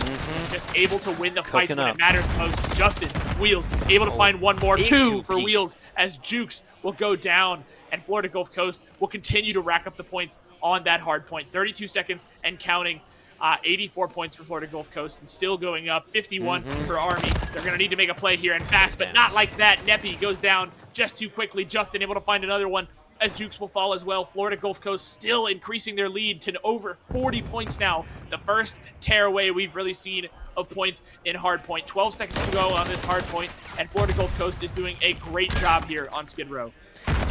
just able to win the fights when it matters most. Justin, Wheels, able to find one more. 2 for Wheels as Jukes will go down, and Florida Gulf Coast will continue to rack up the points on that hard point. 32 seconds and counting. 84 points for Florida Gulf Coast and still going up. 51 for Army. They're going to need to make a play here and fast, but not like that. Neppy goes down just too quickly. Justin able to find another one as Jukes will fall as well. Florida Gulf Coast still increasing their lead to over 40 points now. The first tearaway we've really seen of points in hard point. 12 seconds to go on this hard point, and Florida Gulf Coast is doing a great job here on Skid Row.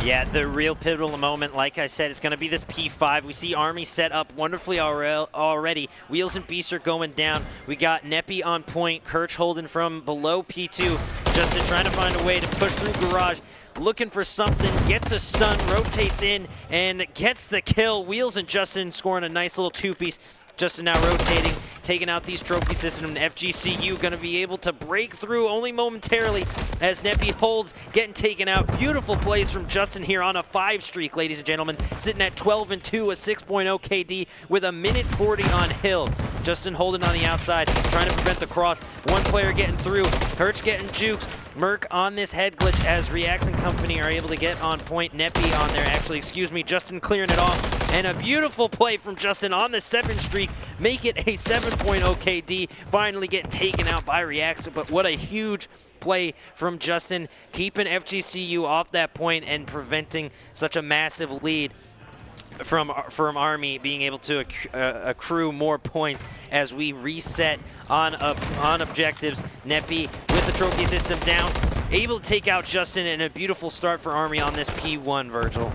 Yeah, the real pivotal moment, like I said, it's going to be this P5. We see Army set up wonderfully already. Wheels and Beaster going down. We got Neppy on point, Kirch holding from below P2. Justin trying to find a way to push through Garage. Looking for something, gets a stun, rotates in, and gets the kill. Wheels and Justin scoring a nice little two-piece. Justin now rotating, taking out these trophy systems, and FGCU going to be able to break through only momentarily as Neppy holds, getting taken out. Beautiful plays from Justin here on a 5 streak, ladies and gentlemen, sitting at 12 and 2, a 6.0 KD with a minute 40 on Hill. Justin holding on the outside, trying to prevent the cross. One player getting through, Kirch getting Jukes. MWIII on this head glitch as Reacts and company are able to get on point. Neppy on there, actually, excuse me. Justin clearing it off. And a beautiful play from Justin on the 7 streak. Make it a 7.0 KD. Finally get taken out by Reacts. But what a huge play from Justin, keeping FGCU off that point and preventing such a massive lead from Army being able to accrue more points as we reset on objectives. Neppy with the trophy system down, able to take out Justin, and a beautiful start for Army on this P1, Virgil.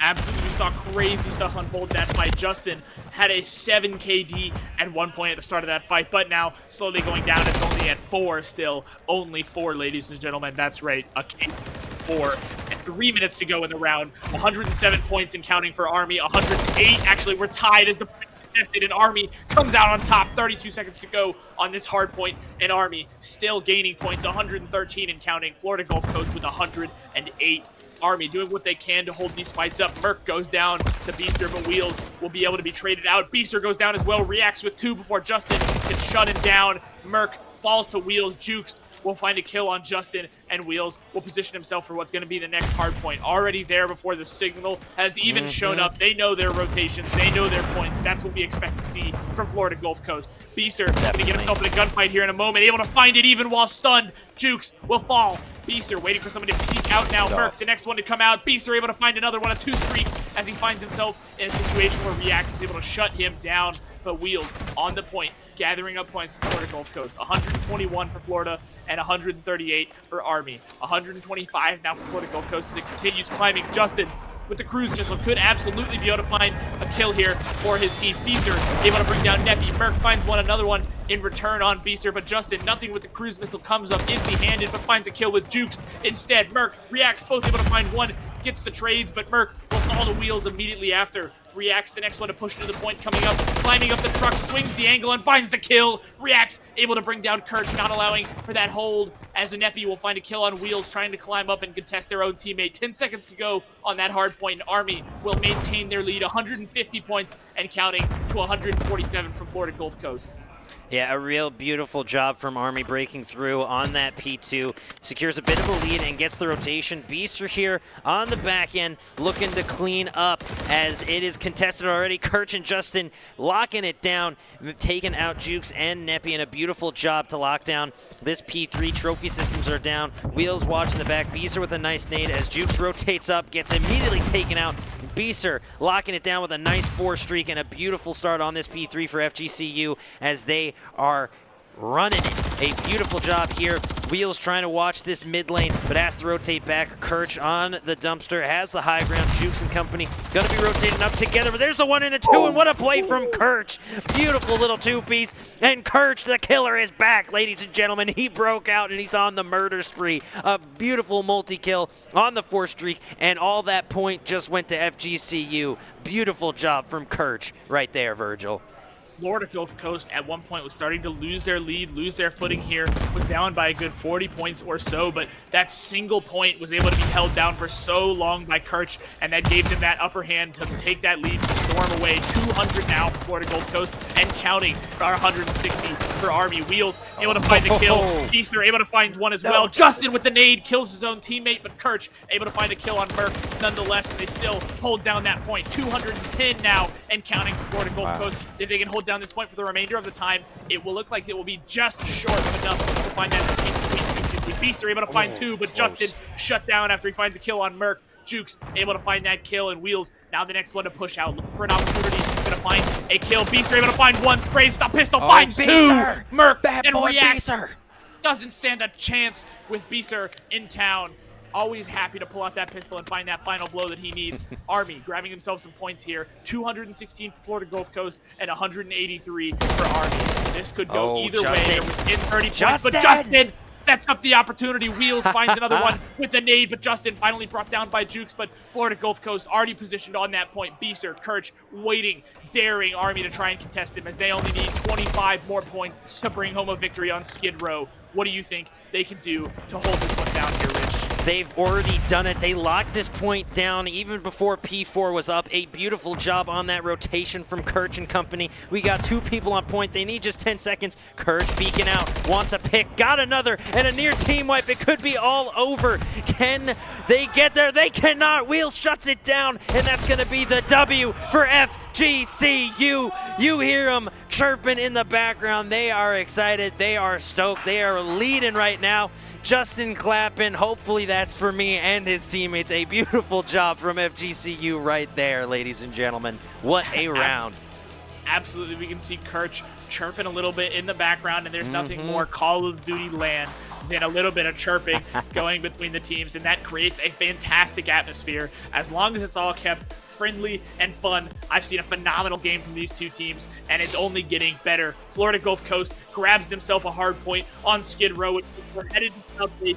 Absolutely, we saw crazy stuff unfold in that fight. Justin had a 7 KD at one point at the start of that fight, but now slowly going down. It's only at 4 still. Only 4, ladies and gentlemen. That's right, a KD 4. And 3 minutes to go in the round. 107 points and counting for Army. 108, actually, we're tied as the point contested, and Army comes out on top. 32 seconds to go on this hard point, and Army still gaining points. 113 and counting. Florida Gulf Coast with 108. Army doing what they can to hold these fights up. MWIII goes down to Beaster, but Wheels will be able to be traded out. Beaster goes down as well, reacts with 2 before Justin can shut him down. MWIII falls to Wheels. Jukes will find a kill on Justin, and Wheels will position himself for what's going to be the next hard point. Already there before the signal has even shown up. They know their rotations. They know their points. That's what we expect to see from Florida Gulf Coast. Beaster going to get himself in a gunfight here in a moment, able to find it even while stunned. Jukes will fall Beaster waiting for somebody to peek out now. Merc, the next one to come out. Beaster able to find another one, a 2-streak, as he finds himself in a situation where Reacts is able to shut him down. But Wheels on the point, gathering up points for Florida Gulf Coast. 121 for Florida and 138 for Army. 125 now for Florida Gulf Coast as it continues climbing. Justin with the cruise missile could absolutely be able to find a kill here for his team. Beaster able to bring down Neppy. Merc finds another one in return on Beaster, but Justin, nothing with the cruise missile, comes up empty-handed, but finds a kill with Jukes instead. Merc Reacts, both able to find one, gets the trades, but Merc will follow the Wheels immediately after. Reacts, the next one to push to the point, coming up, climbing up the truck, swings the angle and finds the kill. Reacts, able to bring down Kirch, not allowing for that hold, as Neppy will find a kill on Wheels, trying to climb up and contest their own teammate. 10 seconds to go on that hard point, and Army will maintain their lead, 150 points and counting, to 147 from Florida Gulf Coast. Yeah, a real beautiful job from Army breaking through on that P2. Secures a bit of a lead and gets the rotation. Beaster here on the back end looking to clean up as it is contested already. Kirch and Justin locking it down, taking out Jukes and Neppy, and a beautiful job to lock down this P3. Trophy systems are down. Wheels watching the back. Beaster with a nice nade as Jukes rotates up, gets immediately taken out. Beaster locking it down with a nice 4-streak and a beautiful start on this P3 for FGCU as they are running it. A beautiful job here. Wheels trying to watch this mid lane, but has to rotate back. Kirch on the dumpster, has the high ground. Jukes and company gonna be rotating up together, but there's the 1 and the 2, and what a play from Kirch. Beautiful little 2-piece, and Kirch, the killer, is back, ladies and gentlemen. He broke out, and he's on the murder spree. A beautiful multi-kill on the 4-streak, and all that point just went to FGCU. Beautiful job from Kirch right there, Virgil. Florida Gulf Coast at one point was starting to lose their lead, lose their footing here, was down by a good 40 points or so, but that single point was able to be held down for so long by Kirch, and that gave them that upper hand to take that lead and storm away. 200 now for Florida Gulf Coast and counting, for our 160 for Army. Wheels able to find the kill. Beaster able to find one as well. Justin with the nade kills his own teammate, but Kirch able to find a kill on Merc nonetheless, and they still hold down that point. 210 now and counting for Florida Gulf Coast. If they can hold down this point for the remainder of the time, it will look like it will be just short of enough to find that seam between Beaster able to find two, but Justin shut down after he finds a kill on Merc. Jukes able to find that kill, and Wheels now the next one to push out, looking for an opportunity, gonna find a kill. Beaster able to find one, sprays with the pistol, finds Beaster. two. Merc Bad and boy Reacts Beaster doesn't stand a chance with Beaster in town. Always happy to pull out that pistol and find that final blow that he needs. Army grabbing himself some points here. 216 for Florida Gulf Coast and 183 for Army. This could go either way. They're within 30 points, but Justin sets up the opportunity. Wheels finds another one with a nade, but Justin finally brought down by Jukes, but Florida Gulf Coast already positioned on that point. Beaster, Kirch waiting, daring Army to try and contest him as they only need 25 more points to bring home a victory on Skid Row. What do you think they can do to hold this one down here, Rich? They've already done it. They locked this point down even before P4 was up. A beautiful job on that rotation from Kirch and company. We got two people on point. They need just 10 seconds. Kirch beacon out, wants a pick, got another, and a near team wipe. It could be all over. Can they get there? They cannot. Wheels shuts it down, and that's going to be the W for FGCU. You hear them chirping in the background. They are excited. They are stoked. They are leading right now. Justin clapping. Hopefully that's for me and his teammates. A beautiful job from FGCU right there, ladies and gentlemen. What a round. Absolutely. We can see Kirch chirping a little bit in the background, and there's nothing more Call of Duty land than a little bit of chirping going between the teams, and that creates a fantastic atmosphere as long as it's all kept friendly and fun. I've seen a phenomenal game from these two teams, and it's only getting better. Florida Gulf Coast grabs himself a hard point on Skid Row. We're headed to South Bay,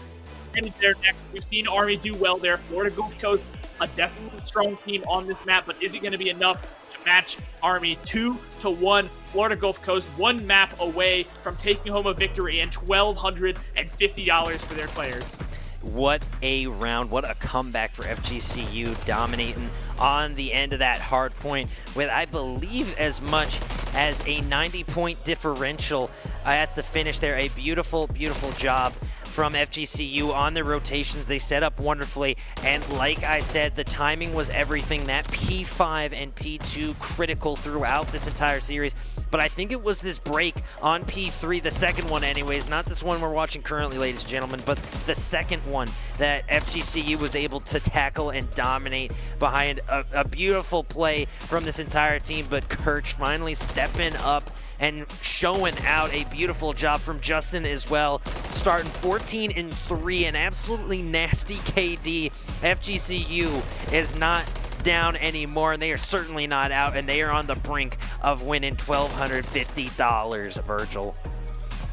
headed there next. We've seen Army do well there. Florida Gulf Coast, a definitely strong team on this map, but is it going to be enough to match Army? 2-1. Florida Gulf Coast, one map away from taking home a victory and $1,250 for their players. What a round. What a comeback for FGCU, dominating on the end of that hard point with, I believe, as much as a 90-point differential at the finish there. A beautiful, beautiful job from FGCU on their rotations. They set up wonderfully, and like I said, the timing was everything. That P5 and P2 critical throughout this entire series. But I think it was this break on P3, the second one anyways, not this one we're watching currently, ladies and gentlemen, but the second one that FGCU was able to tackle and dominate behind a beautiful play from this entire team. But Kirch finally stepping up and showing out a beautiful job from Justin as well, starting 14-3, an absolutely nasty KD. FGCU is not down anymore, and they are certainly not out, and they are on the brink of winning $1,250, Virgil.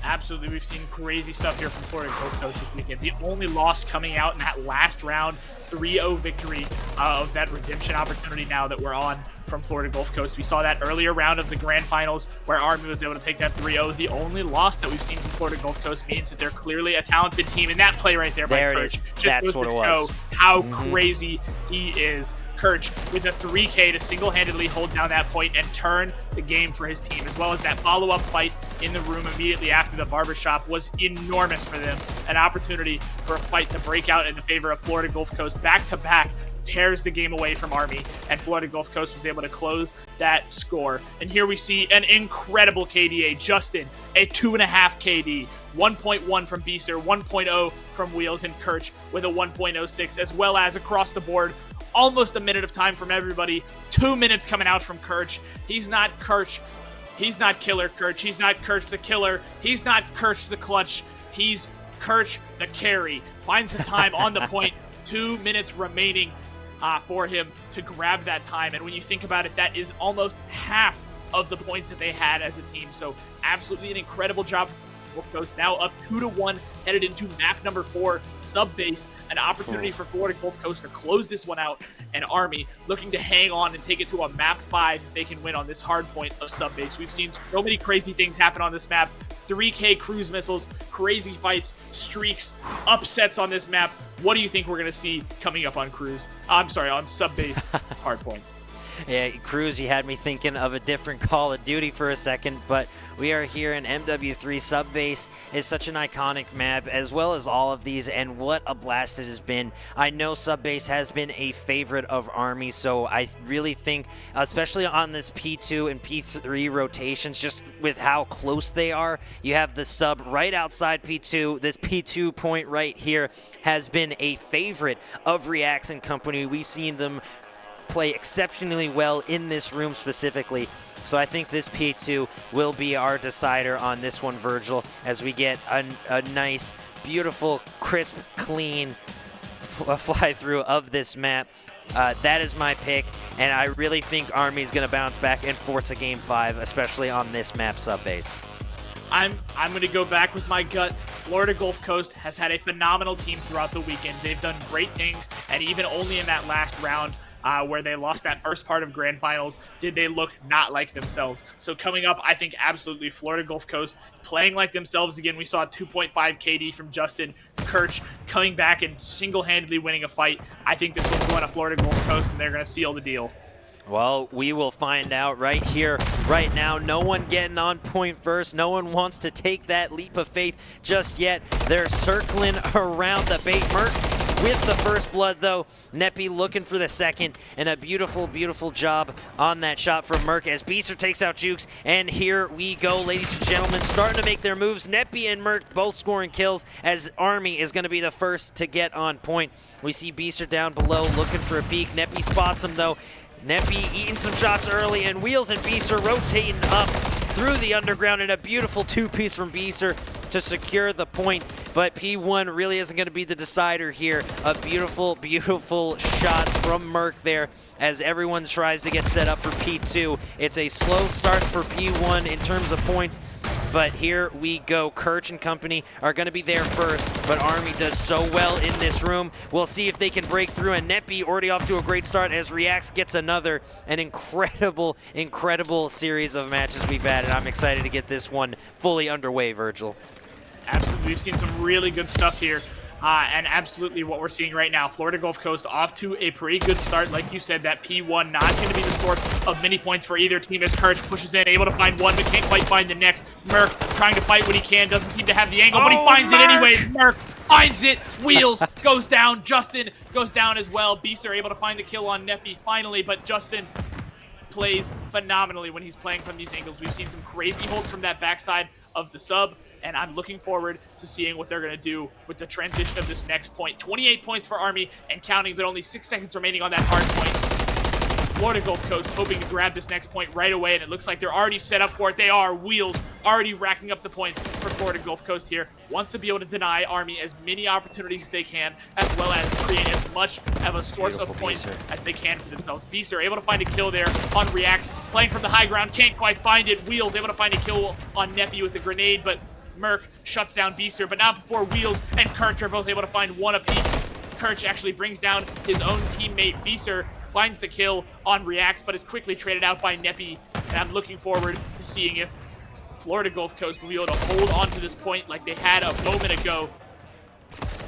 Absolutely, we've seen crazy stuff here from Florida Gulf Coast this weekend. The only loss coming out in that last round, 3-0 victory of that redemption opportunity now that we're on from Florida Gulf Coast. We saw that earlier round of the grand finals where Army was able to take that 3-0. The only loss that we've seen from Florida Gulf Coast means that they're clearly a talented team, and that play right there by Kirch just that's what it was. How crazy he is. Kirch with a 3K to single-handedly hold down that point and turn the game for his team, as well as that follow-up fight in the room immediately after the barbershop was enormous for them. An opportunity for a fight to break out in the favor of Florida Gulf Coast back-to-back tears the game away from Army, and Florida Gulf Coast was able to close that score. And here we see an incredible KDA. Justin, a 2.5 KD, 1.1 from Beaster, 1.0 from Wheels, and Kirch with a 1.06, as well as across the board, almost a minute of time from everybody. 2 minutes coming out from Kirch. He's not Kirch. He's not Killer Kirch. He's not Kirch the Killer. He's not Kirch the Clutch. He's Kirch the Carry. Finds the time on the point. 2 minutes remaining for him to grab that time. And when you think about it, that is almost half of the points that they had as a team. So absolutely an incredible job. Gulf Coast now up 2-1, headed into map number 4, sub base. An opportunity for Florida Gulf Coast to close this one out, and Army looking to hang on and take it to a map 5 if they can win on this hard point of sub base. We've seen so many crazy things happen on this map. 3K cruise missiles, crazy fights, streaks, upsets on this map. What do you think we're going to see coming up on cruise? I'm sorry, on sub base hard point. Yeah, Cruz, you had me thinking of a different Call of Duty for a second, but we are here in MW3. Subbase is such an iconic map, as well as all of these, and what a blast it has been. I know Subbase has been a favorite of Army, so I really think, especially on this P2 and P3 rotations, just with how close they are, you have the sub right outside P2. This P2 point right here has been a favorite of Reacts and company. We've seen them play exceptionally well in this room specifically. So I think this P2 will be our decider on this one, Virgil, as we get a nice, beautiful, crisp, clean fly through of this map. That is my pick, and I really think Army's going to bounce back and force a Game 5, especially on this map subbase. I'm going to go back with my gut. Florida Gulf Coast has had a phenomenal team throughout the weekend. They've done great things, and even only in that last round, where they lost that first part of Grand Finals, did they look not like themselves. So coming up, I think absolutely Florida Gulf Coast playing like themselves again. We saw 2.5 KD from Justin. Kirch coming back and single-handedly winning a fight. I think this one's going to Florida Gulf Coast, and they're going to seal the deal. Well, we will find out right here, right now. No one getting on point first. No one wants to take that leap of faith just yet. They're circling around the bait. MWIII with the first blood, though. MWIII looking for the second, and a beautiful, beautiful job on that shot from MWIII as Beaster takes out Jukes. And here we go, ladies and gentlemen, starting to make their moves. MWIII and MWIII both scoring kills, as Army is going to be the first to get on point. We see Beaster down below looking for a peek. MWIII spots him, though. MWIII eating some shots early, and Wheels and Beaster rotating up through the underground, and a beautiful two-piece from Beaster to secure the point. But P1 really isn't going to be the decider here. A beautiful, beautiful shots from MWIII there as everyone tries to get set up for P2. It's a slow start for P1 in terms of points, but here we go. Kirch and company are going to be there first, but Army does so well in this room. We'll see if they can break through, and MWIII already off to a great start as Reacts gets another. An incredible, incredible series of matches we've had, and I'm excited to get this one fully underway, Virgil. Absolutely, we've seen some really good stuff here. And absolutely what we're seeing right now, Florida Gulf Coast off to a pretty good start. Like you said, that P1 not going to be the source of many points for either team as Kirch pushes in, able to find one, but can't quite find the next. MWIII trying to fight what he can, doesn't seem to have the angle, but he finds it anyways. MWIII finds it. Wheels goes down. Justin goes down as well. Beasts are able to find a kill on MWIII finally, but Justin plays phenomenally when he's playing from these angles. We've seen some crazy holds from that backside of the sub, and I'm looking forward to seeing what they're going to do with the transition of this next point. 28 points for Army and counting, but only 6 seconds remaining on that hard point. Florida Gulf Coast hoping to grab this next point right away, and it looks like they're already set up for it. They are. Wheels already racking up the points for Florida Gulf Coast here. Wants to be able to deny Army as many opportunities as they can, as well as create as much of a source of points as they can for themselves. Beasts are able to find a kill there on Reacts, playing from the high ground, can't quite find it. Wheels able to find a kill on MWIII with a grenade, but MWIII shuts down Beaster, but not before Wheels and Kirch are both able to find one apiece. Kirch actually brings down his own teammate. Beaster finds the kill on Reacts, but is quickly traded out by MWIII, and I'm looking forward to seeing if Florida Gulf Coast will be able to hold on to this point like they had a moment ago.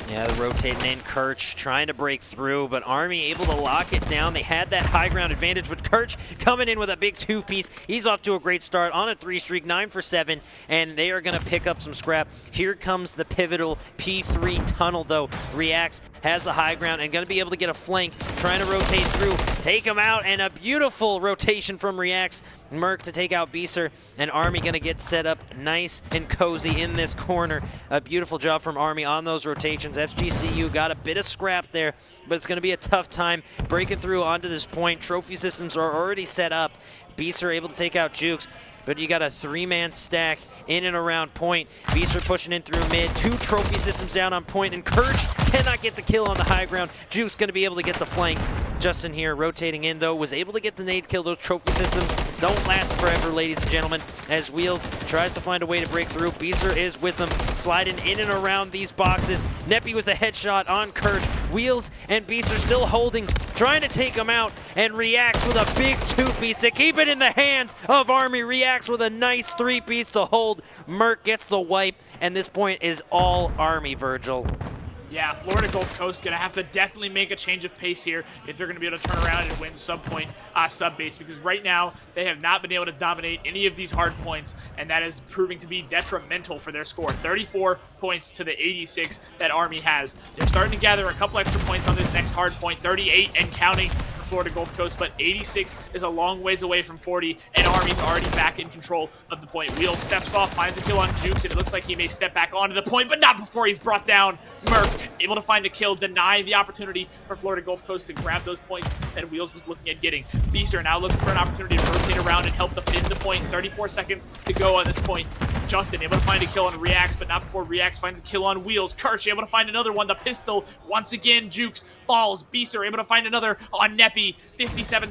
Yeah, rotating in, Kirch trying to break through, but Army able to lock it down. They had that high ground advantage, but Kirch coming in with a big 2-piece. He's off to a great start on a 3 streak, 9 for 7, and they are going to pick up some scrap. Here comes the pivotal P3 tunnel, though. Reacts has the high ground and going to be able to get a flank, trying to rotate through, take him out, and a beautiful rotation from Reacts. MWIII to take out Beaster, and Army going to get set up nice and cozy in this corner. A beautiful job from Army on those rotations. FGCU got a bit of scrap there, but it's going to be a tough time breaking through onto this point. Trophy systems are already set up. Beaster able to take out Jukes, but you got a 3-man stack in and around point. Beaster pushing in through mid, 2 trophy systems down on point, and Kirch cannot get the kill on the high ground. Juke's going to be able to get the flank. Justin here rotating in, though, was able to get the nade kill. Those trophy systems don't last forever, ladies and gentlemen, as Wheels tries to find a way to break through. Beaster is with them, sliding in and around these boxes. MWIII with a headshot on Kirch. Wheels and Beaster still holding, trying to take him out, and Reacts with a big 2-piece to keep it in the hands of Army. Reacts with a nice 3-piece to hold. MWIII gets the wipe, and this point is all Army, Virgil. Yeah, Florida Gulf Coast going to have to definitely make a change of pace here if they're going to be able to turn around and win sub-base, because right now they have not been able to dominate any of these hard points, and that is proving to be detrimental for their score. 34 points to the 86 that Army has. They're starting to gather a couple extra points on this next hard point, 38 and counting for Florida Gulf Coast, but 86 is a long ways away from 40, and Army's already back in control of the point. Wheels steps off, finds a kill on Jukes, and it looks like he may step back onto the point, but not before he's brought down. MWIII able to find the kill, deny the opportunity for Florida Gulf Coast to grab those points that Wheels was looking at getting. Beaster now looking for an opportunity to rotate around and help defend the point. 34 seconds to go on this point. Justin able to find a kill on Reacts, but not before Reacts finds a kill on Wheels. Kirch able to find another one. The pistol once again. Jukes falls. Beaster able to find another on MWIII. 57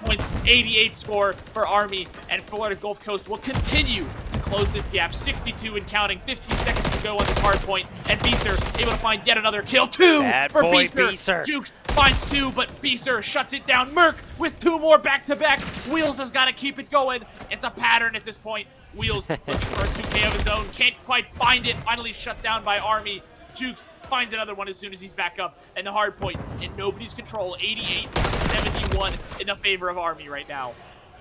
points, 88 score for Army, and Florida Gulf Coast will continue to close this gap. 62 and counting. 15 seconds to go on this hard point, and Beaster able to find yet another kill. 2 Bad for boy, Beaster. Jukes finds 2, but Beaster shuts it down. MWIII with 2 more back-to-back. Wheels has got to keep it going. It's a pattern at this point. Wheels looking for a 2K of his own. Can't quite find it. Finally shut down by Army. Jukes finds another one as soon as he's back up. And the hard point in nobody's control. 88-71 in the favor of Army right now.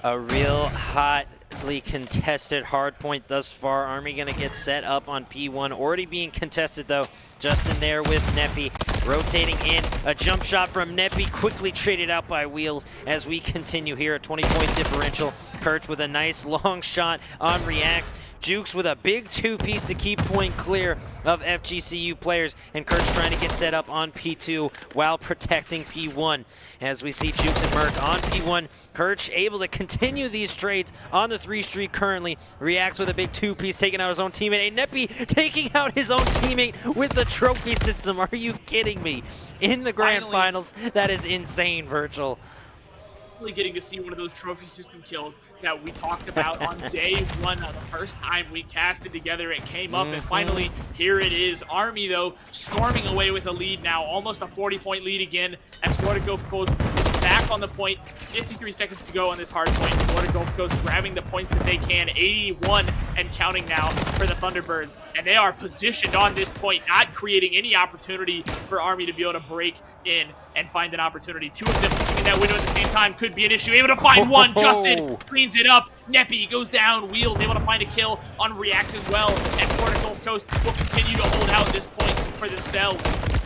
A real hotly contested hard point thus far. Army going to get set up on P1. Already being contested, though. Justin there with MWIII. Rotating in. A jump shot from MWIII. Quickly traded out by Wheels as we continue here at 20-point differential. Kirch with a nice long shot on Reacts. Jukes with a big 2-piece to keep point clear of FGCU players, and Kirch trying to get set up on P2 while protecting P1. As we see Jukes and MWIII on P1, Kirch able to continue these trades on the 3 streak currently. Reacts with a big 2-piece, taking out his own teammate. And MWIII taking out his own teammate with the trophy system. Are you kidding me? In the grand finals, that is insane, Virgil. Really getting to see one of those trophy system kills that we talked about on day 1 of the first time we casted together. It came up, and finally here it is. Army, though, storming away with a lead now, almost a 40-point lead again, as Florida Gulf Coast is back on the point. 53 seconds to go on this hard point. Florida Gulf Coast grabbing the points that they can. 81 and counting now for the Thunderbirds, and they are positioned on this point, not creating any opportunity for Army to be able to break in and find an opportunity. Two of them pushing in that window at the same time could be an issue. Able to find one. Justin cleans it up. MWIII goes down. Wheels able to find a kill on Reacts as well. And Florida Gulf Coast will continue to hold out this point for themselves.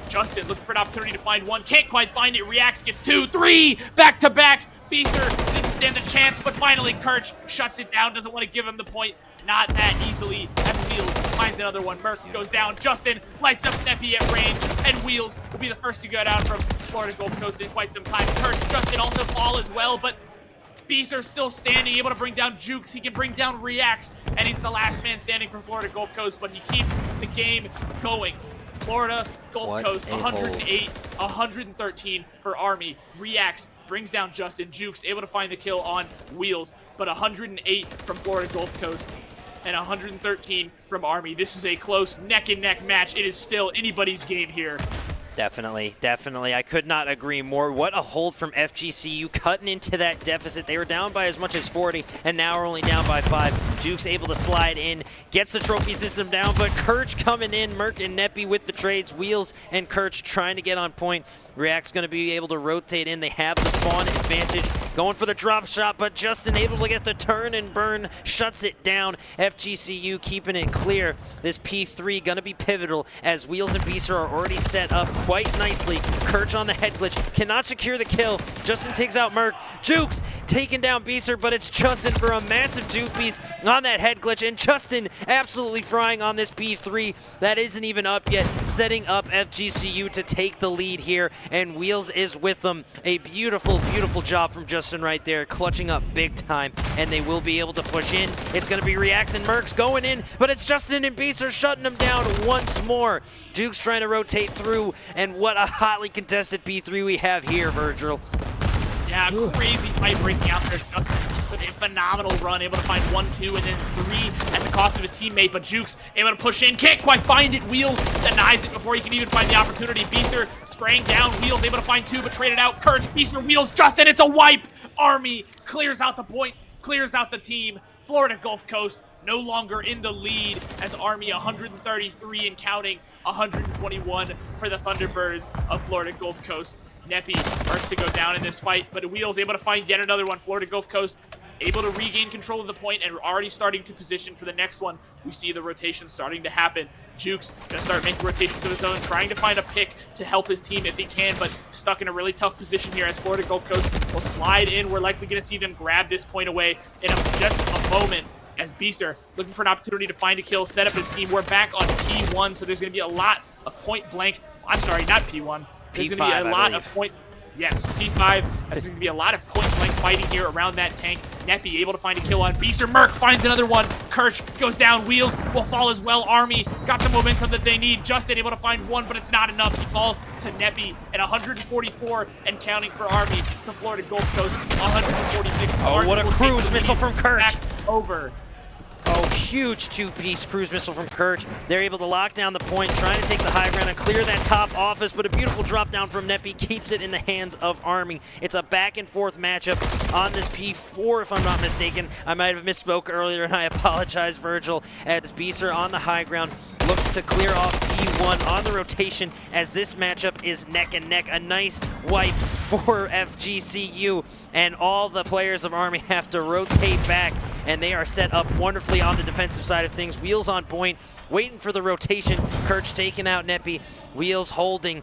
Justin looking for an opportunity to find one. Can't quite find it. Reacts gets 2, 3 back to back. Beaster didn't stand a chance, but finally Kirch shuts it down. Doesn't want to give him the point. Not that easily as Wheels finds another one. Merc goes down. Justin lights up MWIII at range, and Wheels will be the first to go down from Florida Gulf Coast in quite some time. Kirch, Justin also fall as well, but Beaster still standing, able to bring down Jukes. He can bring down Reacts, and he's the last man standing from Florida Gulf Coast, but he keeps the game going. Florida Gulf Coast, 108, 113 for Army. Reacts brings down Justin. Jukes able to find the kill on Wheels, but 108 from Florida Gulf Coast and 113 from Army. This is a close neck-and-neck match. It is still anybody's game here. Definitely, definitely. I could not agree more. What a hold from FGCU, cutting into that deficit. They were down by as much as 40, and now are only down by 5. Jukes able to slide in, gets the trophy system down, but Kirch coming in. Merc and MWIII with the trades. Wheels and Kirch trying to get on point. React's going to be able to rotate in. They have the spawn advantage. Going for the drop shot, but Justin able to get the turn and burn. Shuts it down. FGCU keeping it clear. This P3 going to be pivotal as Wheels and Beaster are already set up quite nicely. Kirch on the head glitch. Cannot secure the kill. Justin takes out Merc. Jukes taking down Beaster, but it's Justin for a massive two-piece on that head glitch. And Justin absolutely frying on this P3. That isn't even up yet. Setting up FGCU to take the lead here. And Wheels is with them. A beautiful, beautiful job from Justin right there, clutching up big time, and they will be able to push in. It's going to be Reacts and Mercs going in, but it's Justin and Beaster shutting them down once more. Duke's trying to rotate through, and what a hotly contested P3 we have here, Virgil. Yeah, crazy fight breaking out there. Justin with a phenomenal run, able to find 1, 2, and then 3 at the cost of his teammate, but Jukes able to push in, can't quite find it. Wheels denies it before he can even find the opportunity. Beaster spraying down, Wheels able to find 2, but traded out. Kirch, Beaster, Wheels, Justin, it's a wipe! Army clears out the point, clears out the team. Florida Gulf Coast no longer in the lead as Army 133 and counting, 121 for the Thunderbirds of Florida Gulf Coast. MWIII first to go down in this fight, but Wheels able to find yet another one. Florida Gulf Coast able to regain control of the point and already starting to position for the next one. We see the rotation starting to happen. Jukes gonna start making rotations of his own, trying to find a pick to help his team if he can, but stuck in a really tough position here as Florida Gulf Coast will slide in. We're likely gonna see them grab this point away in just a moment as Beaster looking for an opportunity to find a kill, set up his team. We're back on P1, so there's gonna be a lot of point blank. I'm sorry, not P1. There's P5, going to be a lot of point. Yes, P5. There's going to be a lot of point blank fighting here around that tank. MWIII able to find a kill on Beaster. Merc finds another one. Kirch goes down. Wheels will fall as well. Army got the momentum that they need. Justin able to find one, but it's not enough. He falls to MWIII at 144 and counting for Army. To Florida Gulf Coast, 146. Oh, what a cruise missile from Kirch. Back over. Oh, huge two-piece cruise missile from Kirch. They're able to lock down the point, trying to take the high ground and clear that top office, but a beautiful drop down from MWIII keeps it in the hands of Army. It's a back-and-forth matchup on this P4, if I'm not mistaken. I might have misspoke earlier, and I apologize, Virgil, as Beaster on the high ground looks to clear off P1 on the rotation as this matchup is neck and neck. A nice wipe for FGCU, and all the players of Army have to rotate back, and they are set up wonderfully on the defensive side of things. Wheels on point, waiting for the rotation. Kirch taking out MWIII. Wheels holding,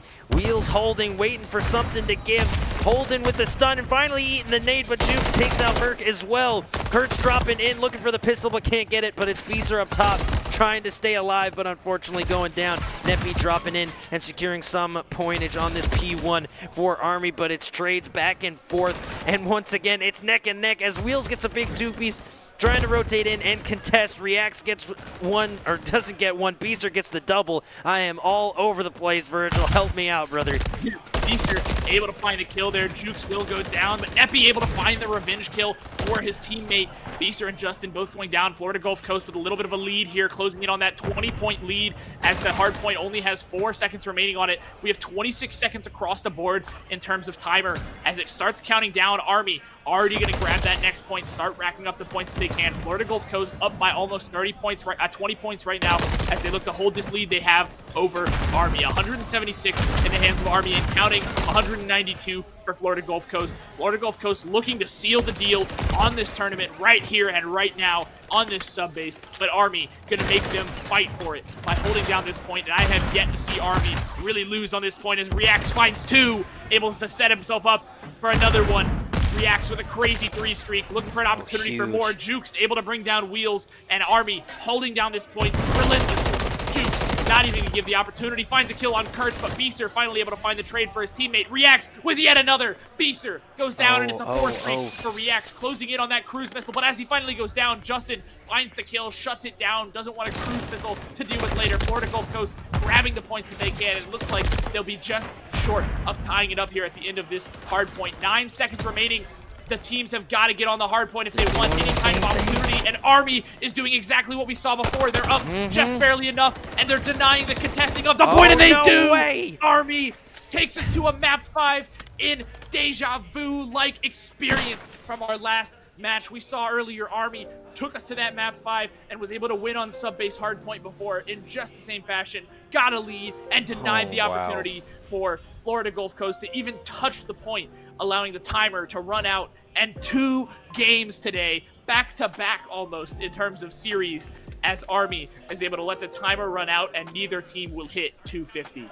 waiting for something to give. Holding with the stun and finally eating the nade, but Jukes takes out Merc as well. Kirch dropping in, looking for the pistol, but can't get it, but it's Beaster up top, trying to stay alive, but unfortunately going down. MWIII dropping in and securing some pointage on this P1 for Army, but it's trades back and forth, and once again, it's neck and neck as Wheels gets a big two-piece, trying to rotate in and contest. Reacts gets one, or doesn't get one. Beaster gets the double. I am all over the place, Virgil. Help me out, brother. Beaster able to find a kill there. Jukes will go down, but MWIII able to find the revenge kill for his teammate. Beaster and Justin both going down. Florida Gulf Coast with a little bit of a lead here, closing in on that 20-point lead as the hard point only has 4 seconds remaining on it. We have 26 seconds across the board in terms of timer as it starts counting down. Army already going to grab that next point, start racking up the points that they can. Florida Gulf Coast up by almost 30 points, 20 points right now as they look to hold this lead they have over Army. 176 in the hands of Army and counting, 192 for Florida Gulf Coast. Florida Gulf Coast looking to seal the deal on this tournament right here and right now on this sub base, but Army gonna make them fight for it by holding down this point, and I have yet to see Army really lose on this point as Reacts finds 2, able to set himself up for another one. Reacts with a crazy 3 streak, looking for an opportunity for more. Jukes able to bring down Wheels, and Army holding down this point relentlessly. Jukes not even to give the opportunity, finds a kill on Kurtz, but Beaster finally able to find the trade for his teammate. Reacts with yet another. Beaster goes down, and it's a 4 streak for Reacts, closing in on that cruise missile, but as he finally goes down, Justin finds the kill, shuts it down, doesn't want a cruise missile to deal with later. Florida Gulf Coast grabbing the points that they can. It looks like they'll be just short of tying it up here at the end of this hard point. 9 seconds remaining. The teams have got to get on the hard point if they want any kind of opportunity, and Army is doing exactly what we saw before. They're up just barely enough, and they're denying the contesting of the point, and they do! Army takes us to a map 5 in deja vu-like experience from our last match. We saw earlier Army took us to that map 5 and was able to win on sub-base hardpoint before in just the same fashion. Got a lead and denied the opportunity for Florida Gulf Coast to even touch the point, allowing the timer to run out. And 2 games today, back-to-back almost in terms of series, as Army is able to let the timer run out and neither team will hit 250.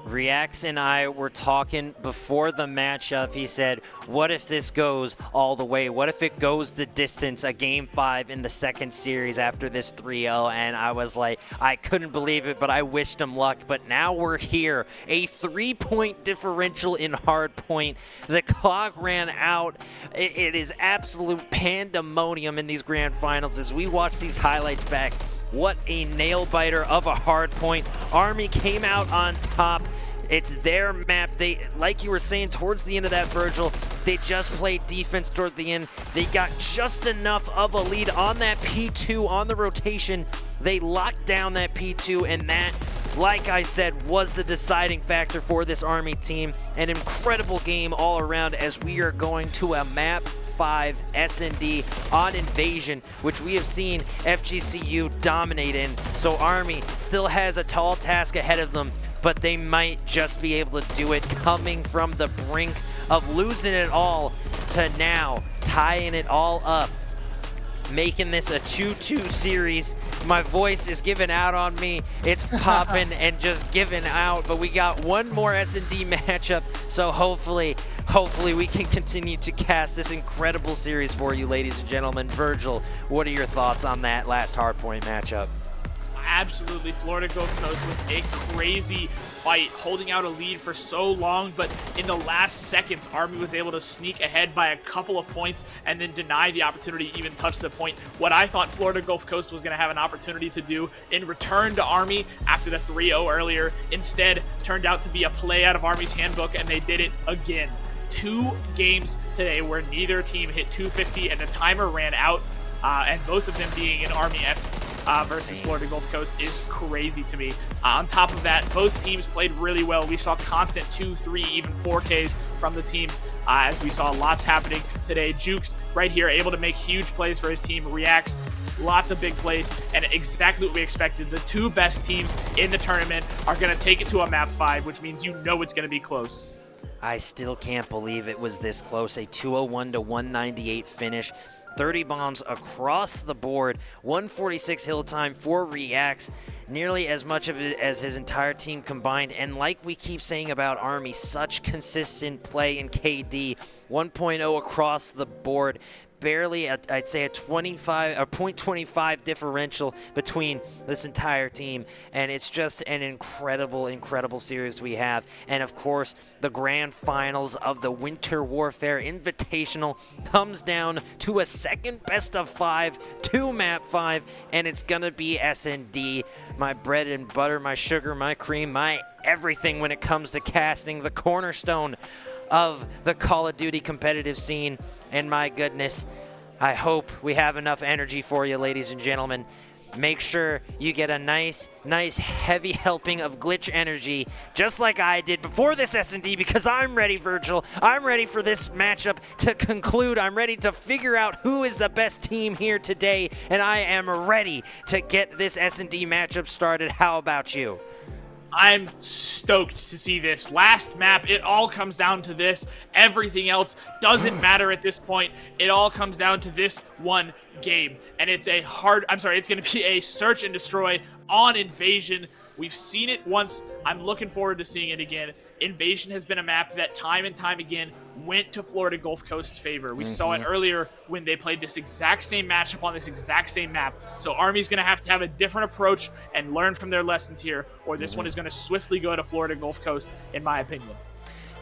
Reacts and I were talking before the matchup. He said, what if this goes all the way? What if it goes the distance, a game 5 in the second series after this 3-0? And I was like, I couldn't believe it, but I wished him luck. But now we're here. A 3-point differential in hardpoint. The clock ran out. It is absolute pandemonium in these grand finals as we watch these highlights back. What a nail-biter of a hard point. Army came out on top. It's their map. They, like you were saying towards the end of that, Virgil, they just played defense toward the end. They got just enough of a lead on that P2 on the rotation. They locked down that P2, and that, like I said, was the deciding factor for this Army team. An incredible game all around as we are going to a map 5 S&D on Invasion, which we have seen FGCU dominate in. So Army still has a tall task ahead of them, but they might just be able to do it, coming from the brink of losing it all to now tying it all up, making this a 2-2 series. My voice is giving out on me. It's popping and just giving out, but we got one more S&D matchup, so hopefully we can continue to cast this incredible series for you, ladies and gentlemen. Virgil, what are your thoughts on that last hardpoint matchup? Absolutely, Florida Gulf Coast with a crazy fight, holding out a lead for so long, but in the last seconds, Army was able to sneak ahead by a couple of points and then deny the opportunity to even touch the point. What I thought Florida Gulf Coast was going to have an opportunity to do in return to Army after the 3-0 earlier, instead turned out to be a play out of Army's handbook, and they did it again. 2 games today where neither team hit 250 and the timer ran out, and both of them being in Army F versus Florida Gulf Coast is crazy to me. On top of that, both teams played really well. We saw constant 2, 3, even 4Ks from the teams as we saw lots happening today. Jukes right here able to make huge plays for his team. Reacts, lots of big plays, and exactly what we expected. The 2 best teams in the tournament are going to take it to a map 5, which means you know it's going to be close. I still can't believe it was this close. A 201 to 198 finish. 30 bombs across the board, 146 hill time for Reacts, nearly as much of it as his entire team combined. And like we keep saying about Army, such consistent play in KD, 1.0 across the board. Barely, I'd say a 0.25 differential between this entire team, and it's just an incredible series we have. And of course, the grand finals of the Winter Warfare Invitational comes down to a second best of 5 to map 5, and it's gonna be S&D, my bread and butter, my sugar, my cream, my everything when it comes to casting, the cornerstone of the Call of Duty competitive scene. And my goodness, I hope we have enough energy for you, ladies and gentlemen. make sure you get a nice heavy helping of glitch energy, just like I did before this S&D, because I'm ready, Virgil. I'm ready for this matchup to conclude. I'm ready to figure out who is the best team here today, and I am ready to get this S&D matchup started. How about you? I'm stoked to see this. Last map, it all comes down to this. Everything else doesn't matter at this point. It all comes down to this one game. And it's it's going to be a search and destroy on Invasion. We've seen it once. I'm looking forward to seeing it again. Invasion has been a map that time and time again went to Florida Gulf Coast's favor. We saw it earlier when they played this exact same matchup on this exact same map. So Army's going to have a different approach and learn from their lessons here, or this one is going to swiftly go to Florida Gulf Coast, in my opinion.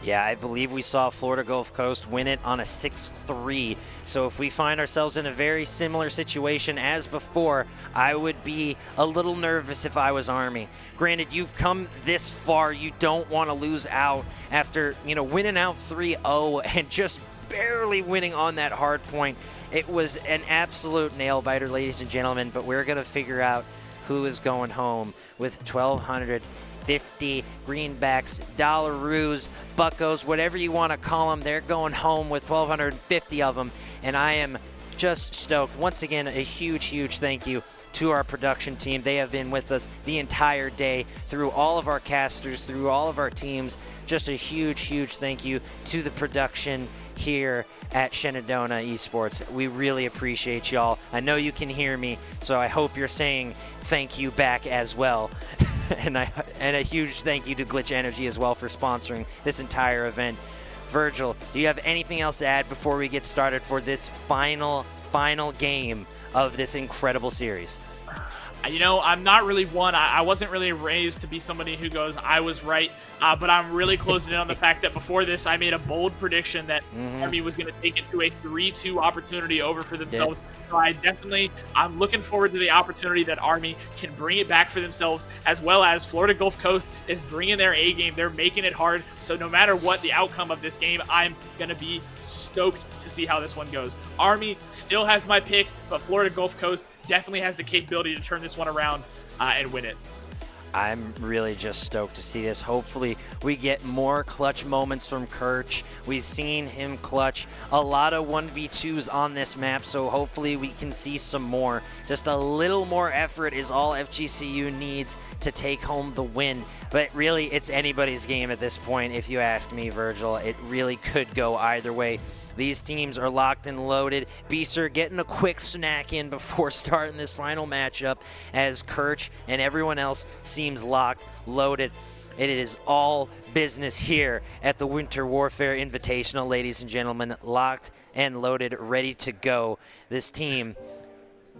Yeah, I believe we saw Florida Gulf Coast win it on a 6-3. So if we find ourselves in a very similar situation as before, I would be a little nervous if I was Army. Granted, you've come this far. You don't want to lose out after, winning out 3-0 and just barely winning on that hard point. It was an absolute nail-biter, ladies and gentlemen, but we're going to figure out who is going home with 1,250 greenbacks, dollaroos, buckos, whatever you want to call them. They're going home with 1,250 of them, and I am just stoked. Once again, a huge thank you to our production team. They have been with us the entire day, through all of our casters, through all of our teams. Just a huge thank you to the production here at Shenandoah Esports. We really appreciate y'all. I know you can hear me, so I hope you're saying thank you back as well. and a huge thank you to Glitch Energy as well for sponsoring this entire event. Virgil, do you have anything else to add before we get started for this final game of this incredible series? I'm not really one. I wasn't really raised to be somebody who goes, I was right. But I'm really closing in on the fact that before this, I made a bold prediction that Army was going to take it to a 3-2 opportunity over for themselves. So I'm looking forward to the opportunity that Army can bring it back for themselves, as well as Florida Gulf Coast is bringing their A game. They're making it hard. So no matter what the outcome of this game, I'm going to be stoked to see how this one goes. Army still has my pick, but Florida Gulf Coast definitely has the capability to turn this one around and win it. I'm really just stoked to see this. Hopefully we get more clutch moments from Kirch. We've seen him clutch a lot of 1v2s on this map, so hopefully we can see some more. Just a little more effort is all FGCU needs to take home the win. But really, it's anybody's game at this point, if you ask me, Virgil. It really could go either way. These teams are locked and loaded. Beaster getting a quick snack in before starting this final matchup, as Kirch and everyone else seems locked, loaded. It is all business here at the Winter Warfare Invitational, ladies and gentlemen. Locked and loaded, ready to go. This team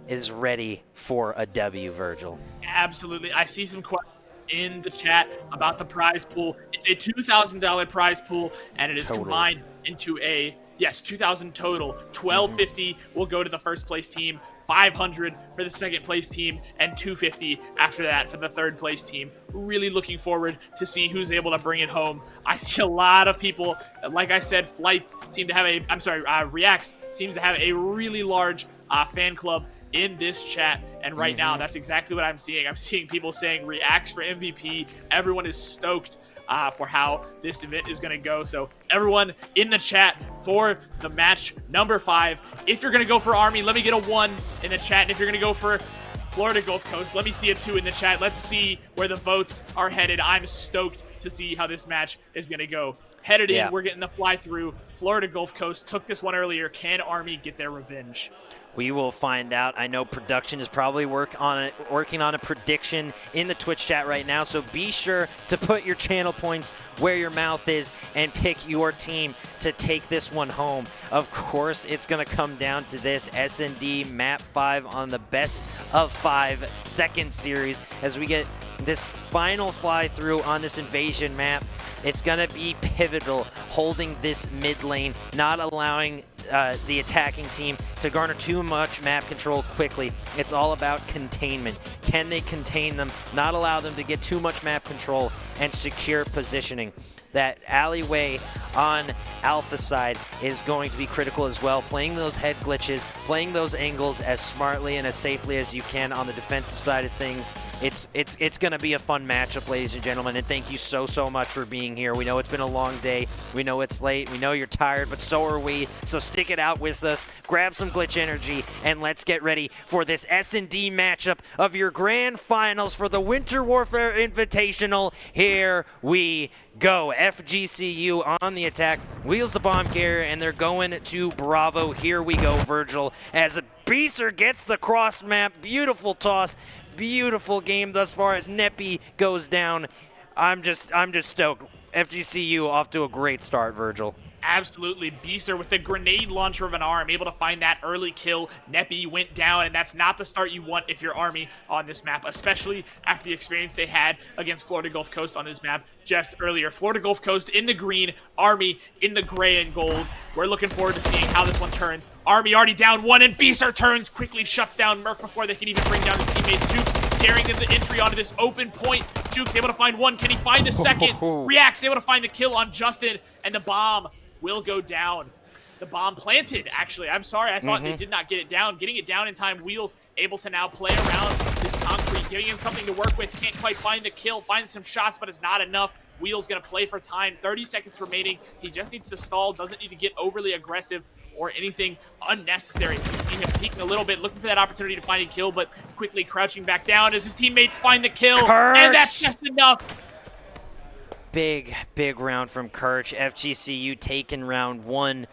is ready for a W, Virgil. Absolutely. I see some questions in the chat about the prize pool. It's a $2,000 prize pool, and it is combined into a... Yes, 2,000 total. 1,250 will go to the first place team, 500 for the second place team, and 250 after that for the third place team. Really looking forward to see who's able to bring it home. I see a lot of people, like I said, Reacts seems to have a really large fan club in this chat, and right now that's exactly what I'm seeing. I'm seeing people saying Reacts for MVP. Everyone is stoked for how this event is going to go. So everyone in the chat for the match number 5. If you're going to go for Army, let me get a 1 in the chat. And if you're going to go for Florida Gulf Coast, let me see a 2 in the chat. Let's see where the votes are headed. I'm stoked to see how this match is going to go. Headed in, we're getting the fly through. Florida Gulf Coast took this one earlier. Can Army get their revenge? We will find out. I know production is probably working on a prediction in the Twitch chat right now, so be sure to put your channel points where your mouth is and pick your team to take this one home. Of course, it's going to come down to this S&D Map 5 on the best of 5 second series as we get this final fly through on this invasion map. It's going to be pivotal, holding this mid lane, not allowing the attacking team to garner too much map control quickly. It's all about containment. Can they contain them, not allow them to get too much map control, and secure positioning. That alleyway on Alpha side is going to be critical as well. Playing those head glitches, playing those angles as smartly and as safely as you can on the defensive side of things. It's going to be a fun matchup, ladies and gentlemen, and thank you so much for being here. We know it's been a long day. We know it's late. We know you're tired, but so are we. So stick it out with us. Grab some glitch energy, and let's get ready for this S&D matchup of your grand finals for the Winter Warfare Invitational. Here we go. FGCU on the attack, wheels the bomb carrier, and they're going to Bravo. Here we go, Virgil, as Beaster gets the cross map. Beautiful toss, beautiful game thus far as Neppy goes down. I'm just stoked. FGCU off to a great start, Virgil. Absolutely. Beaster with the grenade launcher of an arm, able to find that early kill. Neppy went down, and that's not the start you want if you're Army on this map, especially after the experience they had against Florida Gulf Coast on this map just earlier. Florida Gulf Coast in the green, Army in the gray and gold. We're looking forward to seeing how this one turns. Army already down one, and Beaster turns, quickly shuts down MWIII before they can even bring down his teammate Jukes, daring him the entry onto this open point. Jukes able to find one. Can he find a second? Reacts able to find the kill on Justin, and the bomb will go down. The bomb planted, actually. I'm sorry, I thought they did not get it down. Getting it down in time, Wheels able to now play around this concrete, giving him something to work with. Can't quite find the kill, finds some shots, but it's not enough. Wheels gonna play for time. 30 seconds remaining. He just needs to stall, doesn't need to get overly aggressive or anything unnecessary. So we see him peeking a little bit, looking for that opportunity to find a kill, but quickly crouching back down as his teammates find the kill. And that's just enough. Big round from Kirch. FGCU taking round one.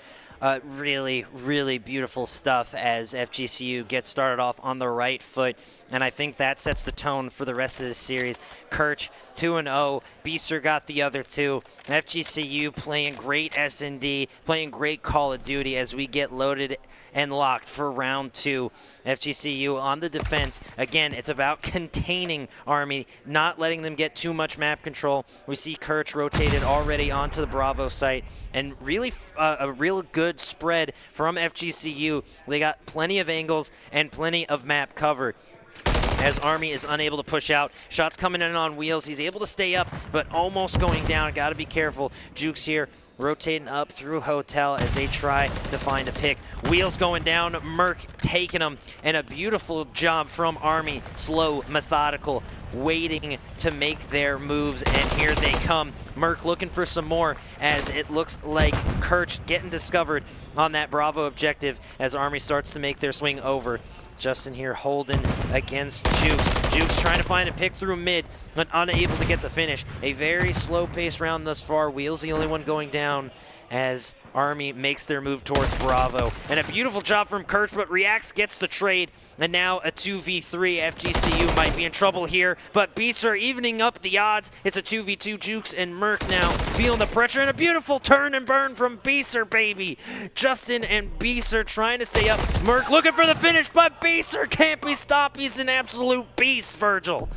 Really beautiful stuff as FGCU gets started off on the right foot, and I think that sets the tone for the rest of this series. Kirch 2-0, Beaster got the other two. FGCU playing great S&D, playing great Call of Duty as we get loaded and locked for round two. FGCU on the defense. Again, it's about containing Army, not letting them get too much map control. We see Kirch rotated already onto the Bravo site, and really a real good spread from FGCU. They got plenty of angles and plenty of map cover as Army is unable to push out. Shots coming in on Wheels. He's able to stay up, but almost going down. Got to be careful. Jukes here rotating up through Hotel as they try to find a pick. Wheels going down, MWIII taking them, and a beautiful job from Army. Slow, methodical, waiting to make their moves, and here they come. MWIII looking for some more as it looks like Kirch getting discovered on that Bravo objective as Army starts to make their swing over. Justin here holding against Jukes. Jukes trying to find a pick through mid, but unable to get the finish. A very slow-paced round thus far. Wheels the only one going down as Army makes their move towards Bravo. And a beautiful job from Kirch, but Reacts gets the trade. And now a 2v3. FGCU might be in trouble here, but Beasts are evening up the odds. It's a 2v2. Jukes and MWIII now feeling the pressure, and a beautiful turn and burn from Beaster, baby. Justin and Beaster trying to stay up. MWIII looking for the finish, but Beaster can't be stopped. He's an absolute beast, Virgil.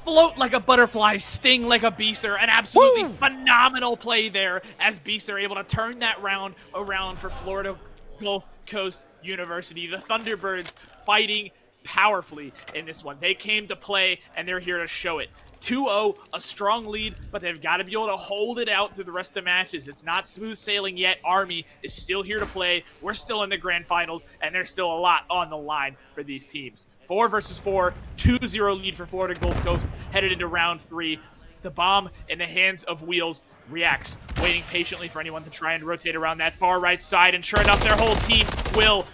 Float like a butterfly, sting like a Beaster. An absolutely phenomenal play there as Beaster able to turn that round around for Florida Gulf Coast University. The Thunderbirds fighting powerfully in this one. They came to play, and they're here to show it. 2-0, a strong lead, but they've got to be able to hold it out through the rest of the matches. It's not smooth sailing yet. Army is still here to play. We're still in the grand finals, and there's still a lot on the line for these teams. 4 versus 4, 2-0 lead for Florida Gulf Coast, headed into round 3. The bomb in the hands of Wheels. Reacts, waiting patiently for anyone to try and rotate around that far right side, and sure enough, their whole team will.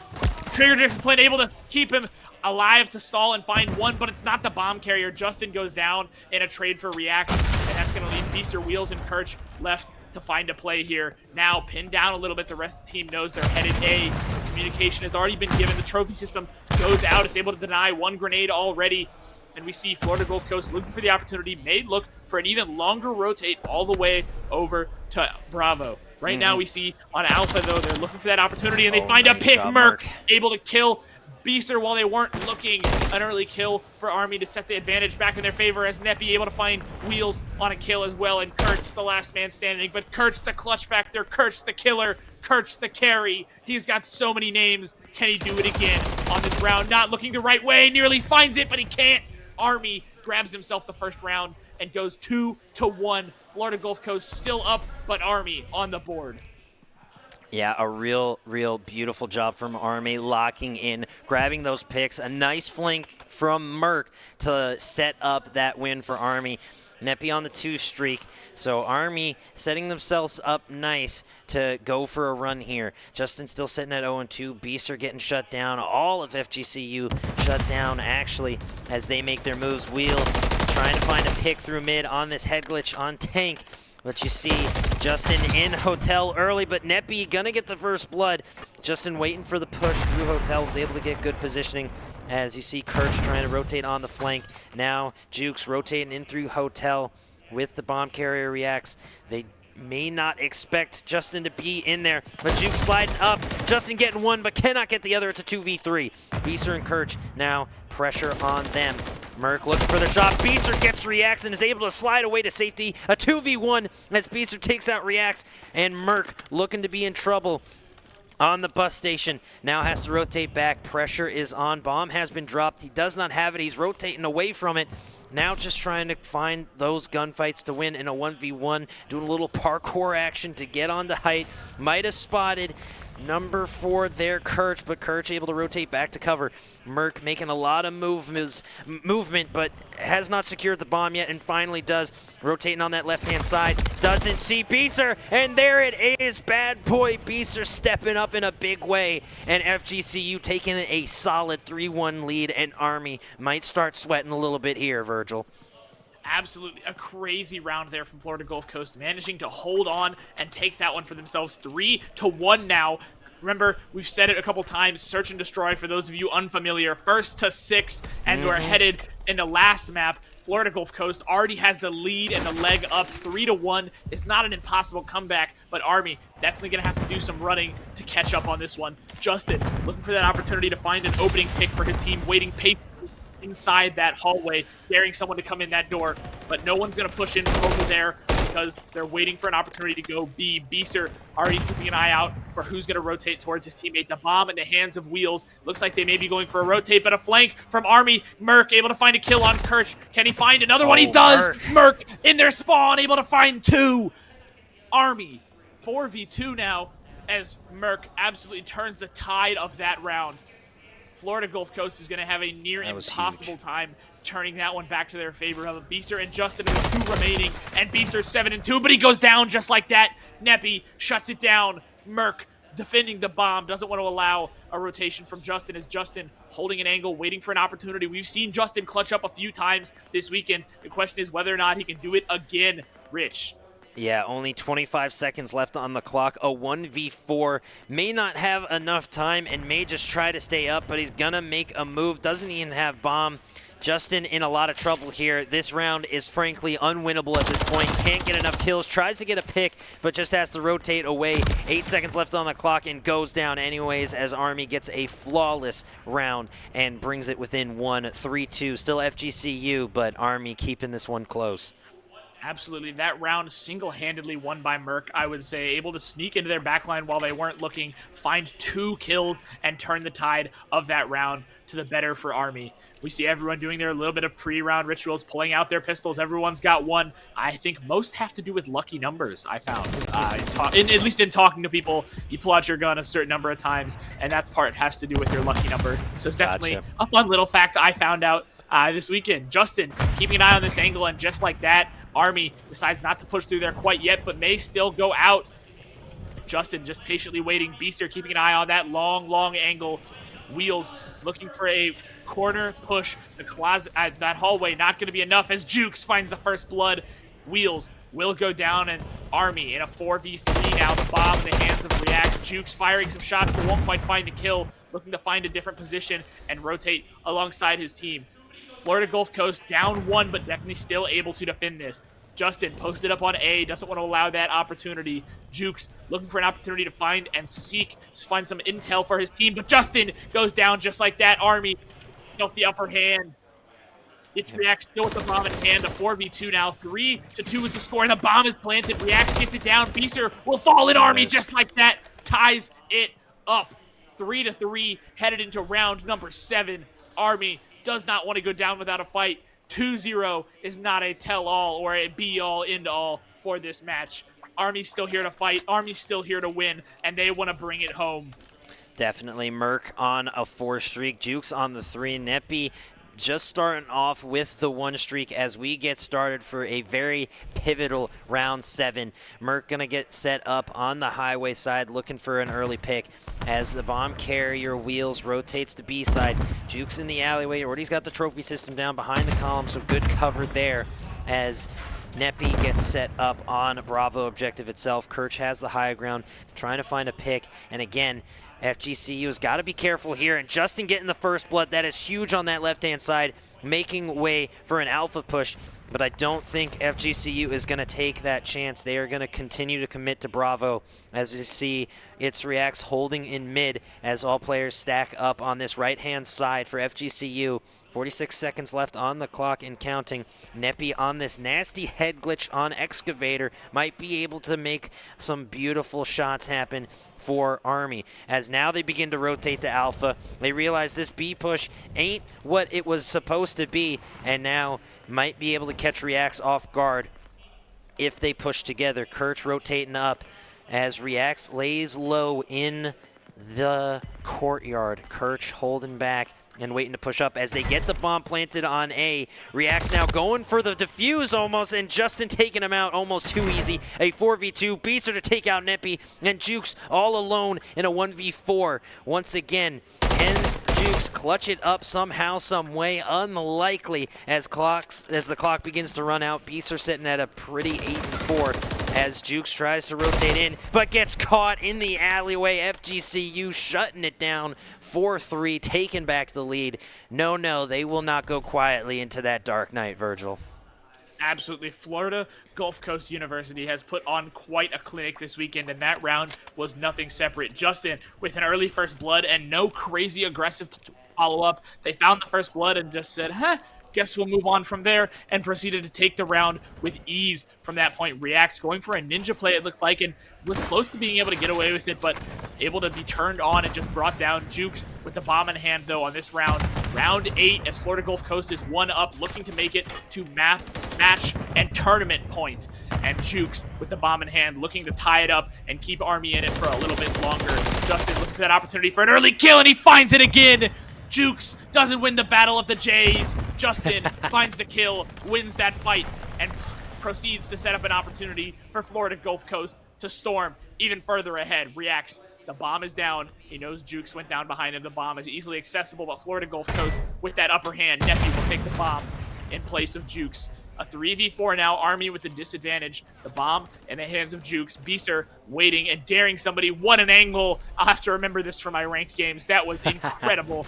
Trigger Discipline able to keep him alive to stall and find one, but it's not the bomb carrier. Justin goes down in a trade for Reacts, and that's going to leave Beaster, Wheels, and Kirch left to find a play here. Now pinned down a little bit. The rest of the team knows they're headed A. Communication has already been given. The trophy system goes out. It's able to deny one grenade already. And we see Florida Gulf Coast looking for the opportunity, may look for an even longer rotate all the way over to Bravo. Right now we see on Alpha, though, they're looking for that opportunity, and they find a pick. MWIII able to kill Beaster while they weren't looking. An early kill for Army to set the advantage back in their favor as Neppy able to find Wheels on a kill as well, and Kirch the last man standing. But Kirch the clutch factor, Kirch the killer, Kirch the carry. He's got so many names. Can he do it again on this round? Not looking the right way, nearly finds it, but he can't. Army grabs himself the first round and goes 2-1. Florida Gulf Coast still up, but Army on the board. Yeah, a real beautiful job from Army, locking in, grabbing those picks. A nice flank from MWIII to set up that win for Army. Neppy on the 2 streak. So Army setting themselves up nice to go for a run here. Justin still sitting at 0-2. Beasts are getting shut down. All of FGCU shut down, actually, as they make their moves. Wheel trying to find a pick through mid on this head glitch on Tank. But you see Justin in Hotel early, but Neppy gonna get the first blood. Justin waiting for the push through Hotel, was able to get good positioning. As you see Kirch trying to rotate on the flank. Now Jukes rotating in through Hotel with the bomb carrier reacts. They may not expect Justin to be in there, but Jukes sliding up. Justin getting one, but cannot get the other. It's a 2v3. Beaster and Kirch now pressure on them. MWIII looking for the shot. Beaster gets reacts and is able to slide away to safety. A 2v1 as Beaster takes out reacts, and MWIII looking to be in trouble on the bus station. Now has to rotate back. Pressure is on. Bomb has been dropped. He does not have it. He's rotating away from it. Now just trying to find those gunfights to win in a 1v1. Doing a little parkour action to get on the height. Might have spotted number 4 there, Kirch, but Kirch able to rotate back to cover. MWIII making a lot of movement, but has not secured the bomb yet, and finally does. Rotating on that left-hand side. Doesn't see Beaster, and there it is. Bad boy Beaster stepping up in a big way, and FGCU taking a solid 3-1 lead, and Army might start sweating a little bit here, Virgil. Absolutely a crazy round there from Florida Gulf Coast, managing to hold on and take that one for themselves. 3-1 now. Remember, we've said it a couple times, search and destroy for those of you unfamiliar. 1st to 6, and we're headed in the last map. Florida Gulf Coast already has the lead and the leg up 3-1. It's not an impossible comeback, but Army definitely going to have to do some running to catch up on this one. Justin looking for that opportunity to find an opening pick for his team, waiting patiently inside that hallway, daring someone to come in that door, but no one's going to push in over there because they're waiting for an opportunity to go B. Beaster already keeping an eye out for who's going to rotate towards his teammate. The bomb in the hands of Wheels. Looks like they may be going for a rotate, but a flank from Army. MWIII able to find a kill on Kirch. Can he find another one? He does! MWIII in their spawn, able to find 2. Army 4v2 now as MWIII absolutely turns the tide of that round. Florida Gulf Coast is going to have a near impossible time turning that one back to their favor. Of Beaster and Justin are the 2 remaining, and Beaster's 7-2, but he goes down just like that. Neppy shuts it down. MWIII defending the bomb, doesn't want to allow a rotation from Justin, as Justin holding an angle, waiting for an opportunity. We've seen Justin clutch up a few times this weekend. The question is whether or not he can do it again. Rich. Yeah, only 25 seconds left on the clock. A 1v4. May not have enough time and may just try to stay up, but he's gonna make a move. Doesn't even have bomb. Justin in a lot of trouble here. This round is frankly unwinnable at this point. Can't get enough kills. Tries to get a pick, but just has to rotate away. 8 seconds left on the clock and goes down anyways as Army gets a flawless round and brings it within 1. 3-2. Still FGCU, but Army keeping this one close. Absolutely. That round single-handedly won by MWIII, I would say. Able to sneak into their backline while they weren't looking, find 2 kills, and turn the tide of that round to the better for Army. We see everyone doing their little bit of pre-round rituals, pulling out their pistols. Everyone's got one. I think most have to do with lucky numbers, I found. At least in talking to people, you pull out your gun a certain number of times, and that part has to do with your lucky number. So it's definitely a fun little fact I found out this weekend. Justin keeping an eye on this angle, and just like that, Army decides not to push through there quite yet, but may still go out. Justin just patiently waiting. Beaster keeping an eye on that long angle. Wheels looking for a corner push. The closet, that hallway not going to be enough as Jukes finds the first blood. Wheels will go down, and Army in a 4v3 now. The bomb in the hands of React. Jukes firing some shots but won't quite find the kill. Looking to find a different position and rotate alongside his team. Florida Gulf Coast down 1, but definitely still able to defend this. Justin posted up on A, doesn't want to allow that opportunity. Jukes looking for an opportunity to find some intel for his team, but Justin goes down just like that. Army off the upper hand. It's React still with the bomb in hand. A 4v2 now. 3-2 is the score, and the bomb is planted. React gets it down. Beaster will fall in. Army just like that ties it up. 3-3 headed into round number 7. Army does not want to go down without a fight. 2-0 is not a tell-all or a be-all, end-all for this match. Army's still here to fight. Army's still here to win, and they want to bring it home. Definitely MWIII on a 4 streak. Jukes on the 3. MWIII just starting off with the 1 streak as we get started for a very pivotal round 7. MWIII gonna get set up on the highway side looking for an early pick as the bomb carrier Wheels rotates to B side. Jukes in the alleyway. Already's got the trophy system down behind the column, so good cover there as MWIII gets set up on Bravo objective itself. Kirch has the high ground, trying to find a pick, and again, FGCU has got to be careful here, and Justin getting the first blood. That is huge on that left-hand side, making way for an alpha push, but I don't think FGCU is going to take that chance. They are going to continue to commit to Bravo. As you see, it's Reacts holding in mid as all players stack up on this right-hand side for FGCU. 46 seconds left on the clock and counting. MWIII on this nasty head glitch on Excavator might be able to make some beautiful shots happen for Army. As now they begin to rotate to Alpha. They realize this B push ain't what it was supposed to be, and now might be able to catch Reacts off guard if they push together. Kirch rotating up as Reacts lays low in the courtyard. Kirch holding back and waiting to push up as they get the bomb planted on A. Reacts now going for the defuse almost, and Justin taking him out almost too easy. A 4v2, Beaster to take out MWIII, and Jukes all alone in a 1v4. Once again, can Jukes clutch it up somehow, some way? Unlikely as the clock begins to run out. Beaster sitting at a pretty 8-4. As Jukes tries to rotate in, but gets caught in the alleyway. FGCU shutting it down 4-3, taking back the lead. No, they will not go quietly into that dark night, Virgil. Absolutely. Florida Gulf Coast University has put on quite a clinic this weekend, and that round was nothing separate. Justin with an early first blood and no crazy aggressive follow-up. They found the first blood and just said, guess we'll move on from there, and proceeded to take the round with ease from that point. Reacts going for a ninja play, it looked like, and was close to being able to get away with it, but able to be turned on and just brought down. Jukes with the bomb in hand, though, on this round. Round 8, as Florida Gulf Coast is 1 up, looking to make it to match, and tournament point. And Jukes with the bomb in hand, looking to tie it up and keep Army in it for a little bit longer. Justin looking for that opportunity for an early kill, and he finds it again! Jukes doesn't win the Battle of the Jays. Justin finds the kill, wins that fight, and proceeds to set up an opportunity for Florida Gulf Coast to storm even further ahead. Reacts, the bomb is down. He knows Jukes went down behind him. The bomb is easily accessible, but Florida Gulf Coast with that upper hand. MWIII will take the bomb in place of Jukes. A 3v4 now, Army with the disadvantage. The bomb in the hands of Jukes. Beaster waiting and daring somebody. What an angle. I'll have to remember this from my ranked games. That was incredible.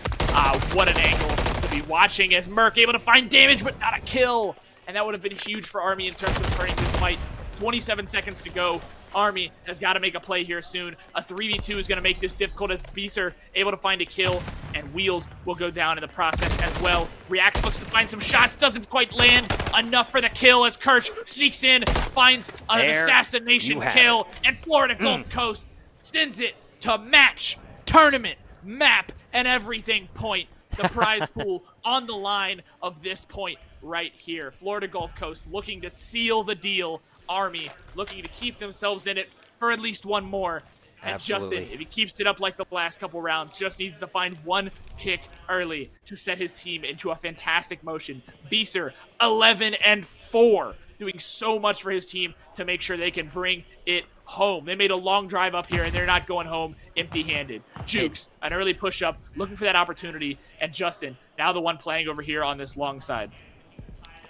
What an angle to be watching as MWIII able to find damage, but not a kill. And that would have been huge for Army in terms of turning this fight. 27 seconds to go. Army has got to make a play here soon. A 3v2 is going to make this difficult as Beaster able to find a kill, and Wheels will go down in the process as well. Reacts looks to find some shots, doesn't quite land enough for the kill as Kirch sneaks in, finds an assassination kill, and Florida Gulf Coast sends it to match, tournament, map, and everything point. The prize pool on the line of this point right here. Florida Gulf Coast looking to seal the deal. Army looking to keep themselves in it for at least one more. And Absolutely. Justin, if he keeps it up like the last couple rounds, just needs to find one pick early to set his team into a fantastic motion. Beaster, 11-4, doing so much for his team to make sure they can bring it home. They made a long drive up here, and they're not going home empty-handed. Jukes, an early push-up, looking for that opportunity. And Justin, now the one playing over here on this long side.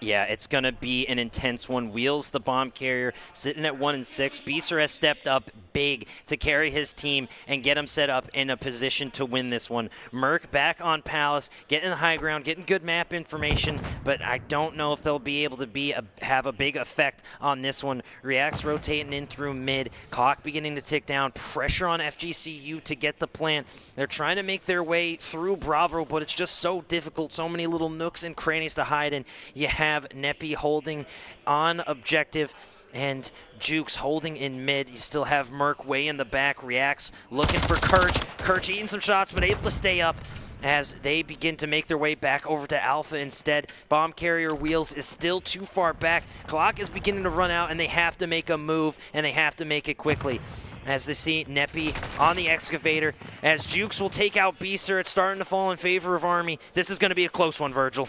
Yeah, it's going to be an intense one. Wheels, the bomb carrier, sitting at 1-6. Beaster has stepped up big to carry his team and get him set up in a position to win this one. MWIII back on Palace, getting the high ground, getting good map information, but I don't know if they'll be able to have a big effect on this one. Reacts rotating in through mid, clock beginning to tick down, pressure on FGCU to get the plant. They're trying to make their way through Bravo, but it's just so difficult, so many little nooks and crannies to hide in. You have MWIII holding on objective, and Jukes holding in mid. You still have MWIII way in the back. Reacts looking for Kirch. Kirch eating some shots, but able to stay up. as they begin to make their way back over to Alpha instead. Bomb carrier Wheels is still too far back. Clock is beginning to run out, and they have to make a move, and they have to make it quickly. As they see MWIII on the excavator, as Jukes will take out Beaster. It's starting to fall in favor of Army. This is going to be a close one, Virgil.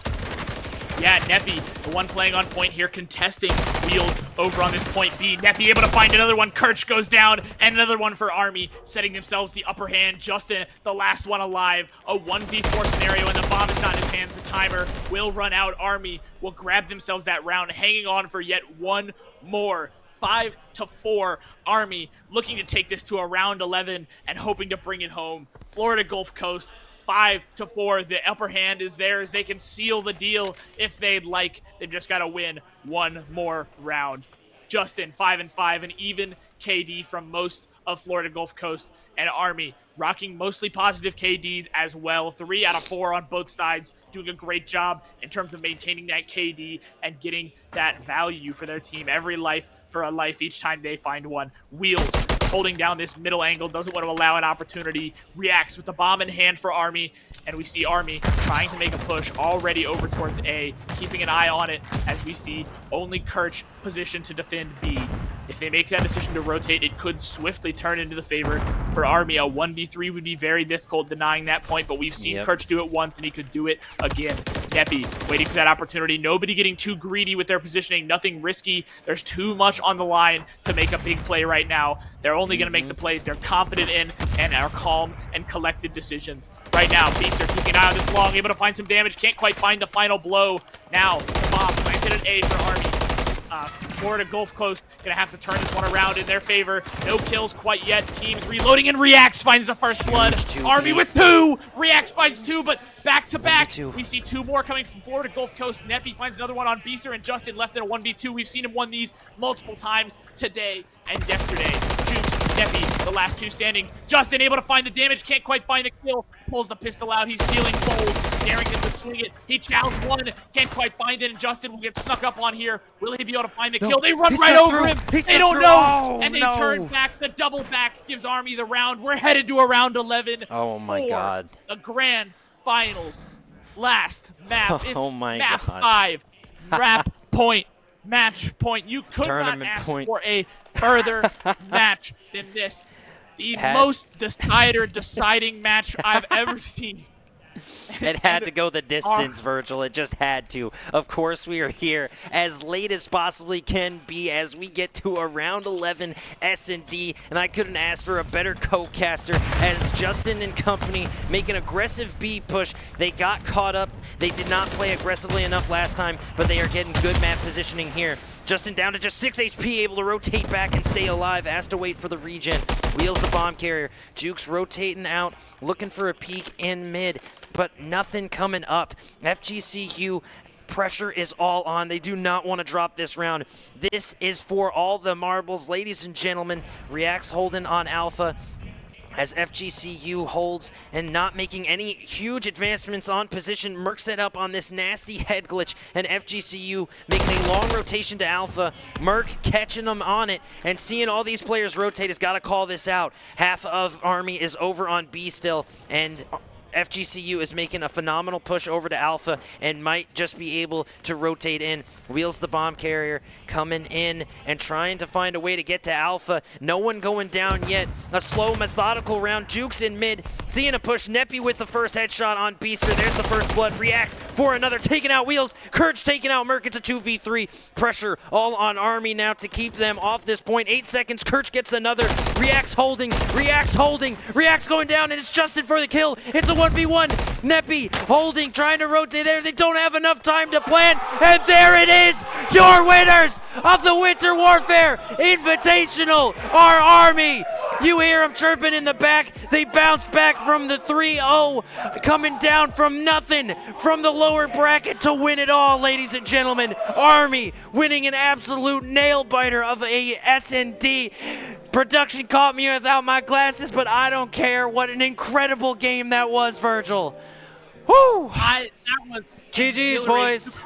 Yeah, MWIII, the one playing on point here, contesting Wheels over on this point B. MWIII able to find another one. Kirch goes down, and another one for Army, setting themselves the upper hand. Justin, the last one alive. A 1v4 scenario, and the bomb is not in his hands. The timer will run out. Army will grab themselves that round, hanging on for yet one more. 5-4, Army looking to take this to a round 11 and hoping to bring it home. Florida Gulf Coast, 5-4. The upper hand is theirs. They can seal the deal if they'd like. They've just got to win one more round. Justin, 5-5, and even KD from most of Florida Gulf Coast, and Army rocking mostly positive KDs as well. 3 out of 4 on both sides, doing a great job in terms of maintaining that KD and getting that value for their team. Every life for a life each time they find one. Wheels holding down this middle angle, doesn't want to allow an opportunity, reacts with the bomb in hand for Army, and we see Army trying to make a push already over towards A, keeping an eye on it as we see only Kirch positioned to defend B. If they make that decision to rotate, it could swiftly turn into the favor for Army. A 1v3 would be very difficult denying that point, but we've seen Kirch do it once, and he could do it again. MWIII waiting for that opportunity. Nobody getting too greedy with their positioning. Nothing risky. There's too much on the line to make a big play right now. They're only going to make the plays they're confident in and are calm and collected decisions. Right now, Beaster keeping an eye on this long, able to find some damage. Can't quite find the final blow. Now, the bomb planted at A for Army. Florida Gulf Coast gonna have to turn this one around in their favor. No kills quite yet. Teams reloading, and Reacts finds the first blood. Army with 2. Reacts finds 2, but back to back, we see 2 more coming from Florida Gulf Coast. MWIII finds another one on Beaster, and Justin left in a 1v2. We've seen him win these multiple times today and yesterday. Jukes, MWIII, the last 2 standing. Justin able to find the damage, can't quite find the kill. Pulls the pistol out, he's feeling bold, daring him to swing it. He chows one, can't quite find it, and Justin will get snuck up on here. Will he be able to find the kill? They run right over him. They don't know, and they turn back. The double back gives Army the round. We're headed to a round 11. Oh my God. The grand finals. Last map. It's map 5. Wrap point. Match point. You could not ask for a further match than this. The most deciding match I've ever seen. It had to go the distance, Virgil. It just had to. Of course, we are here as late as possibly can be as we get to a round 11 S&D, and I couldn't ask for a better co-caster as Justin and company make an aggressive B push. They got caught up. They did not play aggressively enough last time, but they are getting good map positioning here. Justin down to just 6 HP, able to rotate back and stay alive, has to wait for the regen. Wheels the bomb carrier. Jukes rotating out, looking for a peek in mid, but nothing coming up. FGCU pressure is all on. They do not want to drop this round. This is for all the marbles, ladies and gentlemen. Reacts holding on Alpha, as FGCU holds and not making any huge advancements on position. Merc set up on this nasty head glitch, and FGCU making a long rotation to Alpha. Merc catching them on it, and seeing all these players rotate has got to call this out. Half of Army is over on B still, and FGCU is making a phenomenal push over to Alpha and might just be able to rotate in. Wheels the bomb carrier coming in and trying to find a way to get to Alpha. No one going down yet. A slow, methodical round. Jukes in mid, seeing a push. MWIII with the first headshot on Beaster. There's the first blood. Reacts for another. Taking out Wheels. Kirch taking out Merc. It's a 2v3. Pressure all on Army now to keep them off this point. 8 seconds. Kirch gets another. Reacts holding. Reacts holding. Reacts going down, and it's Justin for the kill. It's a 1v1. MWIII holding, trying to rotate there. They don't have enough time to plan. And there it is. Your winners of the Winter Warfare Invitational are Army. You hear them chirping in the back. They bounce back from the 3-0, coming down from nothing from the lower bracket to win it all, ladies and gentlemen. Army winning an absolute nail-biter of a S&D. Production caught me without my glasses, but I don't care. What an incredible game that was, Virgil. Woo! That was GG's, boys.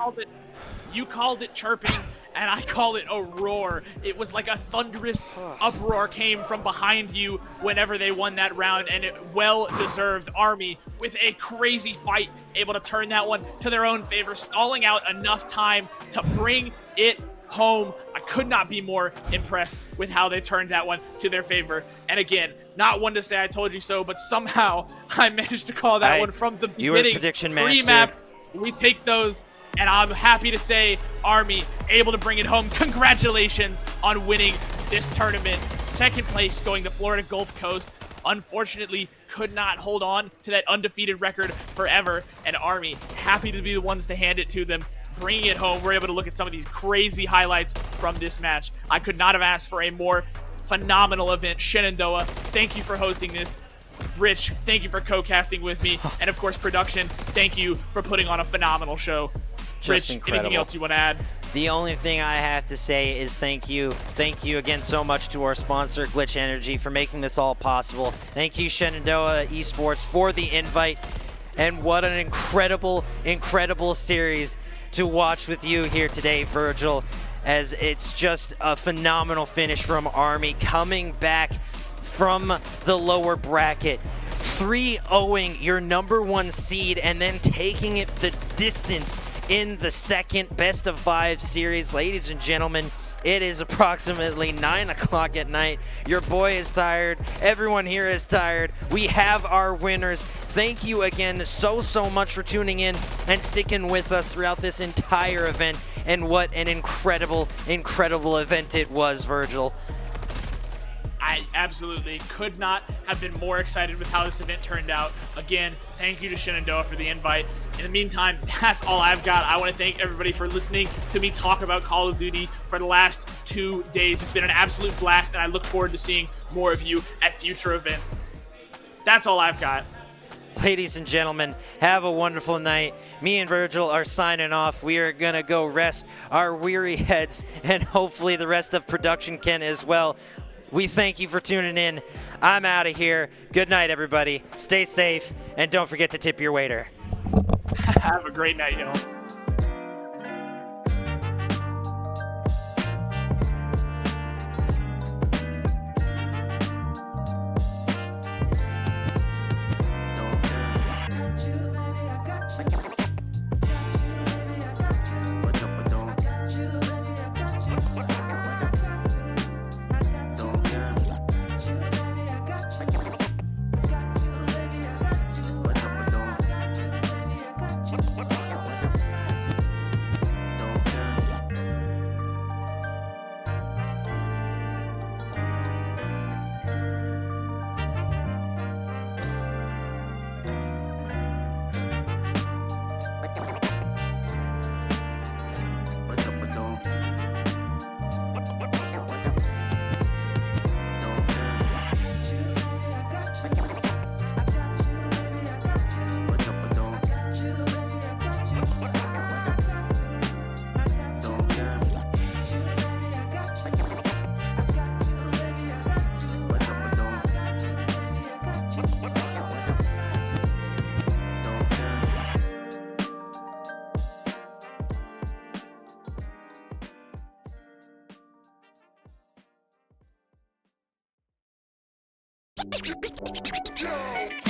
You called it chirping, and I call it a roar. It was like a thunderous uproar came from behind you whenever they won that round, and it well-deserved. Army, with a crazy fight, able to turn that one to their own favor, stalling out enough time to bring it home. I could not be more impressed with how they turned that one to their favor. And again, not one to say I told you so, but somehow I managed to call that one from the beginning. You were the prediction master. Pre-mapped. We take those, and I'm happy to say Army able to bring it home. Congratulations on winning this tournament. Second place going to Florida Gulf Coast. Unfortunately, could not hold on to that undefeated record forever. And Army, happy to be the ones to hand it to them, bringing it home. We're able to look at some of these crazy highlights from this match. I could not have asked for a more phenomenal event. Shenandoah, thank you for hosting this. Rich, thank you for co-casting with me. And of course, production, thank you for putting on a phenomenal show. Just Rich, incredible. anything else you want to add? The only thing I have to say is thank you. Thank you again so much to our sponsor, Glitch Energy, for making this all possible. Thank you, Shenandoah Esports, for the invite. And what an incredible, incredible series to watch with you here today, Virgil, as it's just a phenomenal finish from Army, coming back from the lower bracket, 3-0ing your #1 seed and then taking it the distance in the second best of 5 series. Ladies and gentlemen, it is approximately 9 o'clock at night. Your boy is tired. Everyone here is tired. We have our winners. Thank you again so much for tuning in and sticking with us throughout this entire event. And what an incredible, incredible event it was, Virgil. I absolutely could not have been more excited with how this event turned out. Again, thank you to Shenandoah for the invite. In the meantime, that's all I've got. I want to thank everybody for listening to me talk about Call of Duty for the last 2 days. It's been an absolute blast, and I look forward to seeing more of you at future events. That's all I've got. Ladies and gentlemen, have a wonderful night. Me and Virgil are signing off. We are going to go rest our weary heads, and hopefully the rest of production can as well. We thank you for tuning in. I'm out of here. Good night, everybody. Stay safe, and don't forget to tip your waiter. Have a great night, y'all. Yo!